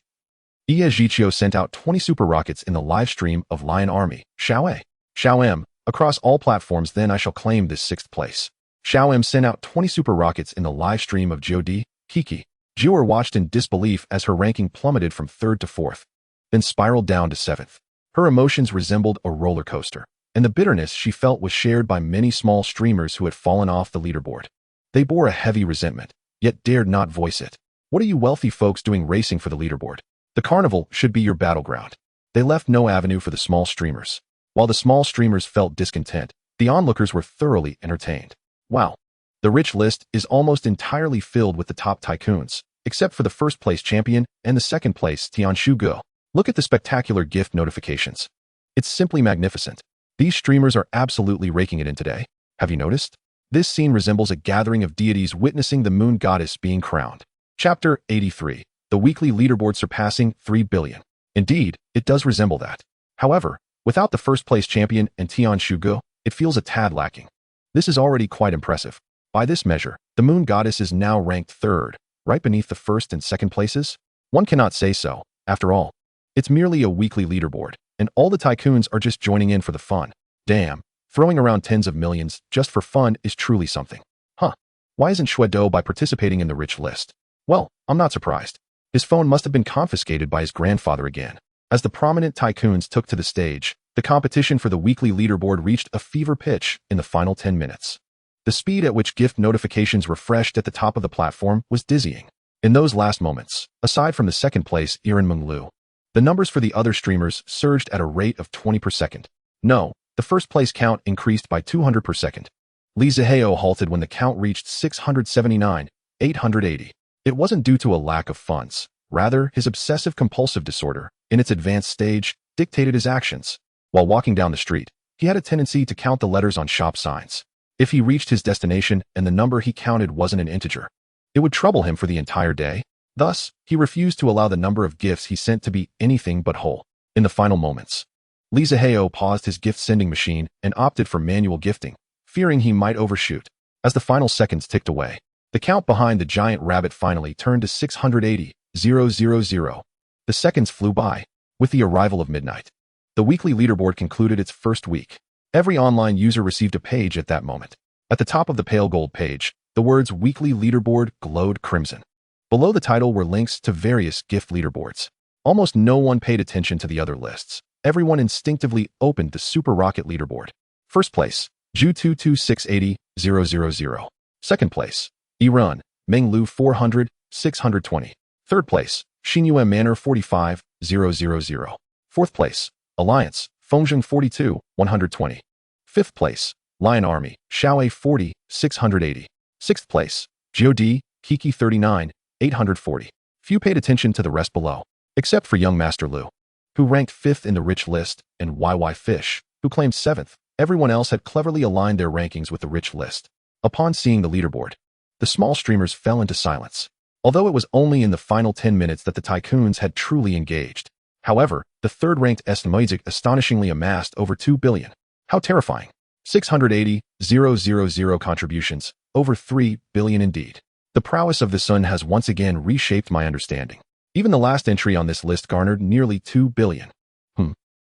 [SPEAKER 1] Iezhichio sent out 20 super rockets in the live stream of Lion Army. Xiao M, across all platforms, then I shall claim this sixth place. Xiao M sent out 20 super rockets in the live stream of Jodi, Kiki. Joer watched in disbelief as her ranking plummeted from third to fourth, then spiraled down to seventh. Her emotions resembled a roller coaster, and the bitterness she felt was shared by many small streamers who had fallen off the leaderboard. They bore a heavy resentment, yet dared not voice it. What are you wealthy folks doing racing for the leaderboard? The carnival should be your battleground. They left no avenue for the small streamers. While the small streamers felt discontent, the onlookers were thoroughly entertained. Wow. The rich list is almost entirely filled with the top tycoons, except for the first place champion and the second place Tianshu Go. Look at the spectacular gift notifications. It's simply magnificent. These streamers are absolutely raking it in today. Have you noticed? This scene resembles a gathering of deities witnessing the moon goddess being crowned. Chapter 83. The weekly leaderboard surpassing 3 billion. Indeed, it does resemble that. However, without the first place champion and Tian Shugo, it feels a tad lacking. This is already quite impressive. By this measure, the moon goddess is now ranked third, right beneath the first and second places. One cannot say so. After all, it's merely a weekly leaderboard, and all the tycoons are just joining in for the fun. Damn, throwing around tens of millions just for fun is truly something. Huh. Why isn't Shuedo by participating in the rich list? Well, I'm not surprised. His phone must have been confiscated by his grandfather again. As the prominent tycoons took to the stage, the competition for the weekly leaderboard reached a fever pitch in the final 10 minutes. The speed at which gift notifications refreshed at the top of the platform was dizzying. In those last moments, aside from the second place Iran Menglu, the numbers for the other streamers surged at a rate of 20 per second. No, the first place count increased by 200 per second. Li Zihao halted when the count reached 679, 880. It wasn't due to a lack of funds. Rather, his obsessive-compulsive disorder, in its advanced stage, dictated his actions. While walking down the street, he had a tendency to count the letters on shop signs. If he reached his destination and the number he counted wasn't an integer, it would trouble him for the entire day. Thus, he refused to allow the number of gifts he sent to be anything but whole. In the final moments, Li Zihao paused his gift-sending machine and opted for manual gifting, fearing he might overshoot. As the final seconds ticked away, the count behind the giant rabbit finally turned to 680,000. The seconds flew by. With the arrival of midnight, the weekly leaderboard concluded its first week. Every online user received a page at that moment. At the top of the pale gold page, the words Weekly Leaderboard glowed crimson. Below the title were links to various gift leaderboards. Almost no one paid attention to the other lists. Everyone instinctively opened the Super Rocket Leaderboard. First place, Ju 22680,000. Second place, Iran, Meng Lu 400, 620. Third place, Xinyue Manor 45, 000. Fourth place, Alliance, Fengzheng 42, 120. Fifth place, Lion Army, Shaowei 40, 680. Sixth place, Jiodi, Kiki 39, 840. Few paid attention to the rest below, except for young Master Lu, who ranked 5th in the rich list, and YY Fish, who claimed 7th. Everyone else had cleverly aligned their rankings with the rich list. Upon seeing the leaderboard, the small streamers fell into silence, although it was only in the final 10 minutes that the tycoons had truly engaged. However, the third-ranked Estmoidzic astonishingly amassed over 2 billion. How terrifying. 680,000 contributions, over 3 billion indeed. The prowess of the sun has once again reshaped my understanding. Even the last entry on this list garnered nearly 2 billion.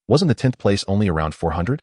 [SPEAKER 1] Wasn't the 10th place only around 400?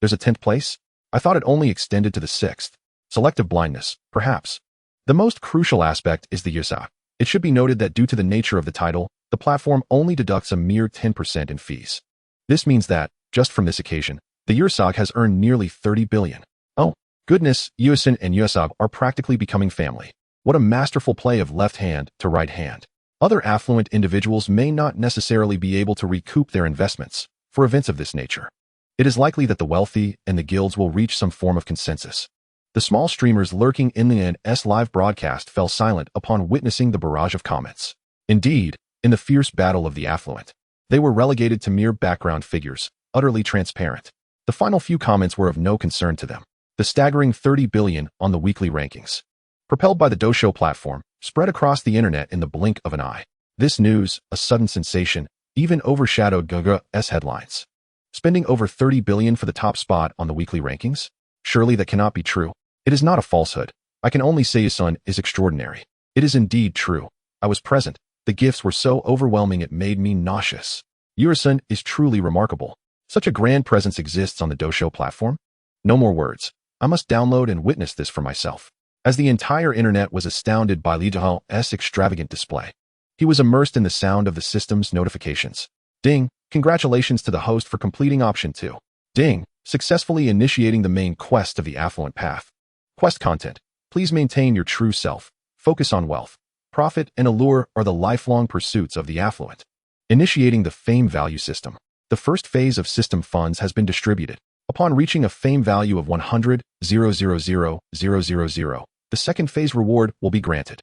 [SPEAKER 1] There's a 10th place? I thought it only extended to the 6th. Selective blindness, perhaps. The most crucial aspect is the Yusa. It should be noted that due to the nature of the title, the platform only deducts a mere 10% in fees. This means that, just from this occasion, the Yursag has earned nearly 30 billion. Oh, goodness, Yusin and Yusag are practically becoming family. What a masterful play of left hand to right hand. Other affluent individuals may not necessarily be able to recoup their investments for events of this nature. It is likely that the wealthy and the guilds will reach some form of consensus. The small streamers lurking in the NS live broadcast fell silent upon witnessing the barrage of comments. Indeed, in the fierce battle of the affluent, they were relegated to mere background figures, utterly transparent. The final few comments were of no concern to them. The staggering 30 billion on the weekly rankings, propelled by the Dousho platform, spread across the internet in the blink of an eye. This news, a sudden sensation, even overshadowed Gugu's headlines. Spending over 30 billion for the top spot on the weekly rankings? Surely that cannot be true. It is not a falsehood. I can only say Yusun is extraordinary. It is indeed true. I was present. The gifts were so overwhelming it made me nauseous. Yusun is truly remarkable. Such a grand presence exists on the Dousho platform? No more words. I must download and witness this for myself. As the entire internet was astounded by Li Jiao's extravagant display, he was immersed in the sound of the system's notifications. Ding! Congratulations to the host for completing option 2. Ding! Successfully initiating the main quest of the affluent path. Quest content. Please maintain your true self. Focus on wealth. Profit and allure are the lifelong pursuits of the affluent. Initiating the fame value system. The first phase of system funds has been distributed. Upon reaching a fame value of 100,000,000, the second phase reward will be granted.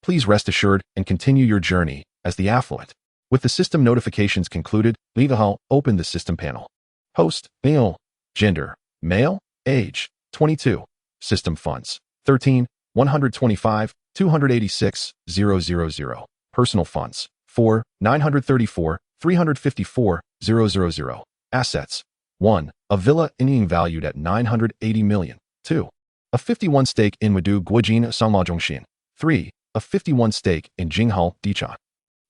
[SPEAKER 1] Please rest assured and continue your journey as the affluent. With the system notifications concluded, Li Zihao opened the system panel. Host, male. Gender, male. Age, 22. System funds, 13, 125, 286, 000. Personal funds, 4, 934, 354, 000. Assets, 1. A villa in valued at 980 million. 2. A 51 stake in Madu Guojin Sangmazhongshin. 3. A 51 stake in Jinghao Dichan.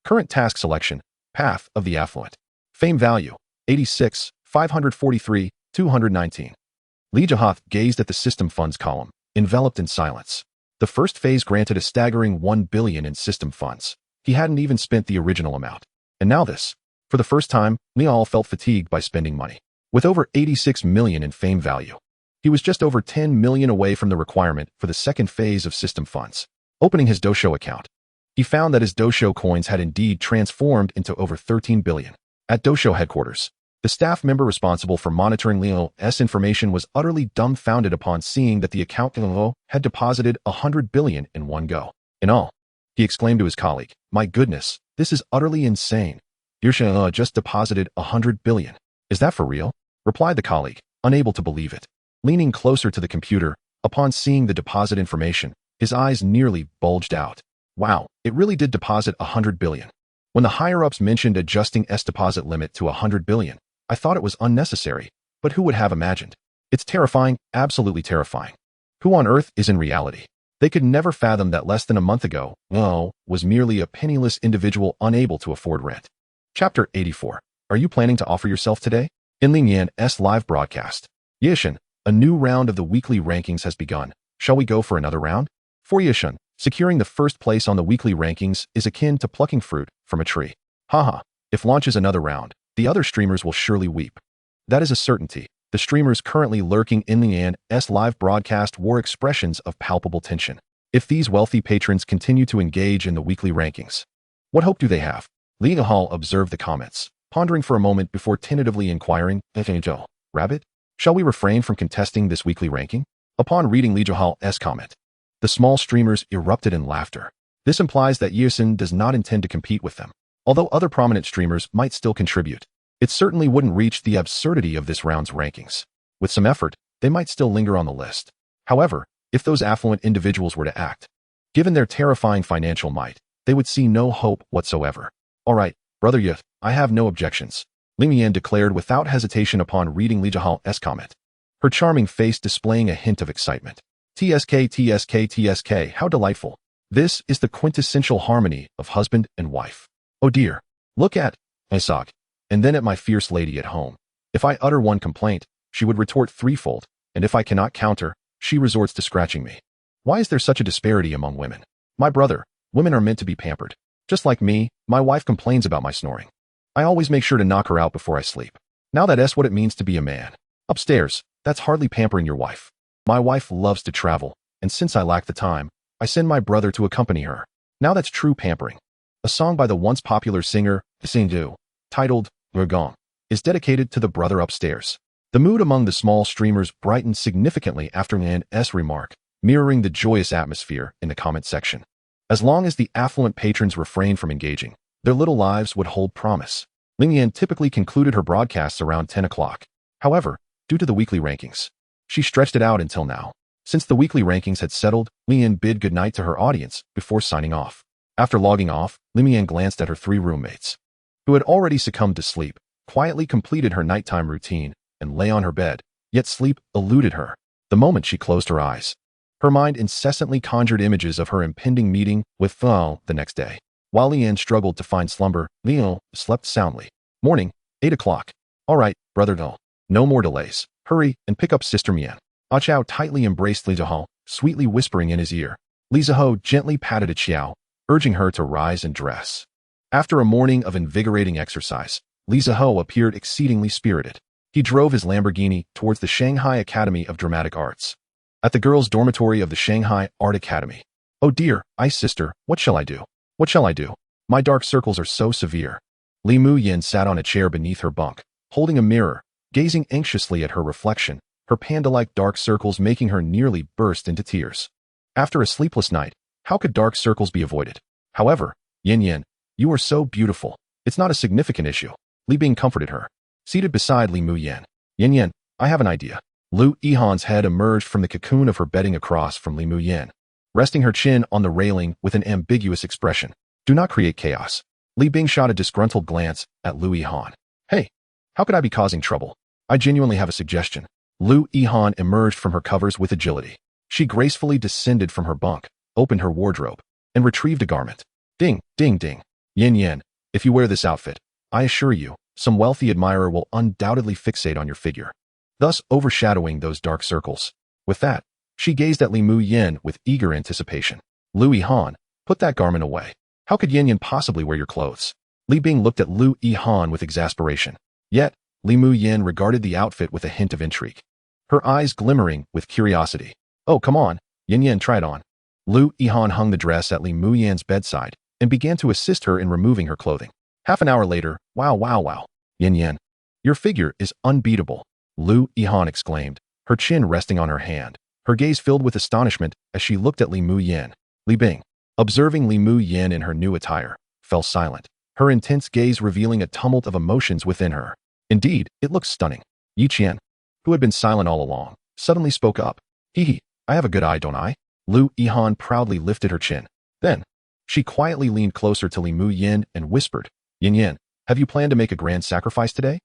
[SPEAKER 1] Current task selection, path of the affluent. Fame value, 86, 543, 219. Li Jiahoth gazed at the system funds column, enveloped in silence. The first phase granted a staggering 1 billion in system funds. He hadn't even spent the original amount. And now this. For the first time, Liao felt fatigued by spending money. With over 86 million in fame value, he was just over 10 million away from the requirement for the second phase of system funds. Opening his Dousho account, he found that his Dousho coins had indeed transformed into over 13 billion. At Dousho headquarters, the staff member responsible for monitoring Liao's information was utterly dumbfounded upon seeing that the account had deposited 100 billion in one go. In all, he exclaimed to his colleague, "My goodness, this is utterly insane. Yursha just deposited 100 billion. Is that for real?" replied the colleague, unable to believe it. Leaning closer to the computer, upon seeing the deposit information, his eyes nearly bulged out. Wow, it really did deposit 100 billion. When the higher-ups mentioned adjusting S deposit limit to 100 billion, I thought it was unnecessary, but who would have imagined? It's terrifying, absolutely terrifying. Who on earth is in reality? They could never fathom that less than a month ago, was merely a penniless individual unable to afford rent. Chapter 84. Are you planning to offer yourself today? In Ling Yan's live broadcast. Yishan, a new round of the weekly rankings has begun. Shall we go for another round? For Yishan, securing the first place on the weekly rankings is akin to plucking fruit from a tree. Haha, if launches another round, the other streamers will surely weep. That is a certainty. The streamers currently lurking in Ling Yan's live broadcast wore expressions of palpable tension. If these wealthy patrons continue to engage in the weekly rankings, what hope do they have? Li Zihao observed the comments, pondering for a moment before tentatively inquiring, Angel, Rabbit, shall we refrain from contesting this weekly ranking? Upon reading Li Zihao's comment, the small streamers erupted in laughter. This implies that Yisun does not intend to compete with them. Although other prominent streamers might still contribute, it certainly wouldn't reach the absurdity of this round's rankings. With some effort, they might still linger on the list. However, if those affluent individuals were to act, given their terrifying financial might, they would see no hope whatsoever. All right, Brother Youth, I have no objections, Li Mian declared without hesitation upon reading Li Zhihao's comment, her charming face displaying a hint of excitement. TSK, TSK, TSK, how delightful. This is the quintessential harmony of husband and wife. Oh dear, look at Isaac, and then at my fierce lady at home. If I utter one complaint, she would retort threefold, and if I cannot counter, she resorts to scratching me. Why is there such a disparity among women? My brother, women are meant to be pampered. Just like me, my wife complains about my snoring. I always make sure to knock her out before I sleep. Now that's what it means to be a man. Upstairs, that's hardly pampering your wife. My wife loves to travel, and since I lack the time, I send my brother to accompany her. Now that's true pampering. A song by the once popular singer, Zihao, titled Vergong, is dedicated to the brother upstairs. The mood among the small streamers brightened significantly after Nan's remark, mirroring the joyous atmosphere in the comment section. As long as the affluent patrons refrained from engaging, their little lives would hold promise. Ling Yan typically concluded her broadcasts around 10 o'clock. However, due to the weekly rankings, she stretched it out until now. Since the weekly rankings had settled, Li Yan bid goodnight to her audience before signing off. After logging off, Li Yan glanced at her three roommates, who had already succumbed to sleep, quietly completed her nighttime routine, and lay on her bed, yet sleep eluded her. The moment she closed her eyes, her mind incessantly conjured images of her impending meeting with Zhao the next day. While Li Yan struggled to find slumber, Lian slept soundly. Morning, 8 o'clock. All right, brother Dal. No more delays. Hurry and pick up Sister Mian. Ah Chao tightly embraced Li Zihao, sweetly whispering in his ear. Li Zihao gently patted a Qiao, urging her to rise and dress. After a morning of invigorating exercise, Li Zihao appeared exceedingly spirited. He drove his Lamborghini towards the Shanghai Academy of Dramatic Arts. At the girls' dormitory of the Shanghai Art Academy. Oh dear, Ice Sister, what shall I do? What shall I do? My dark circles are so severe. Li Mu Yin sat on a chair beneath her bunk, holding a mirror, gazing anxiously at her reflection, her panda-like dark circles making her nearly burst into tears. After a sleepless night, how could dark circles be avoided? However, Yin Yin, you are so beautiful. It's not a significant issue. Li Bing comforted her. Seated beside Li Mu Yin, Yin Yin, I have an idea. Lu Yihan's head emerged from the cocoon of her bedding across from Li Mu Yin, resting her chin on the railing with an ambiguous expression. Do not create chaos. Li Bing shot a disgruntled glance at Lu Yihan. Hey, how could I be causing trouble? I genuinely have a suggestion. Lu Yihan emerged from her covers with agility. She gracefully descended from her bunk, opened her wardrobe, and retrieved a garment. Ding, ding, ding. Yin Yin, if you wear this outfit, I assure you, some wealthy admirer will undoubtedly fixate on your figure, thus overshadowing those dark circles. With that, she gazed at Li Mu Yin with eager anticipation. Lu Yihan, put that garment away. How could Yin Yin possibly wear your clothes? Li Bing looked at Lu Yihan with exasperation. Yet, Li Mu Yin regarded the outfit with a hint of intrigue, her eyes glimmering with curiosity. Oh, come on, Yin Yin, try it on. Lu Yihan hung the dress at Li Mu Yin's bedside and began to assist her in removing her clothing. Half an hour later, wow. Yin Yin, your figure is unbeatable, Lu Yihan exclaimed, her chin resting on her hand, her gaze filled with astonishment as she looked at Li Mu Yin. Li Bing, observing Li Mu Yin in her new attire, fell silent, her intense gaze revealing a tumult of emotions within her. Indeed, it looks stunning. Yi Qian, who had been silent all along, suddenly spoke up. Hee, I have a good eye, don't I? Lu Yihan proudly lifted her chin. Then, she quietly leaned closer to Li Mu Yin and whispered, Yin Yin, have you planned to make a grand sacrifice today?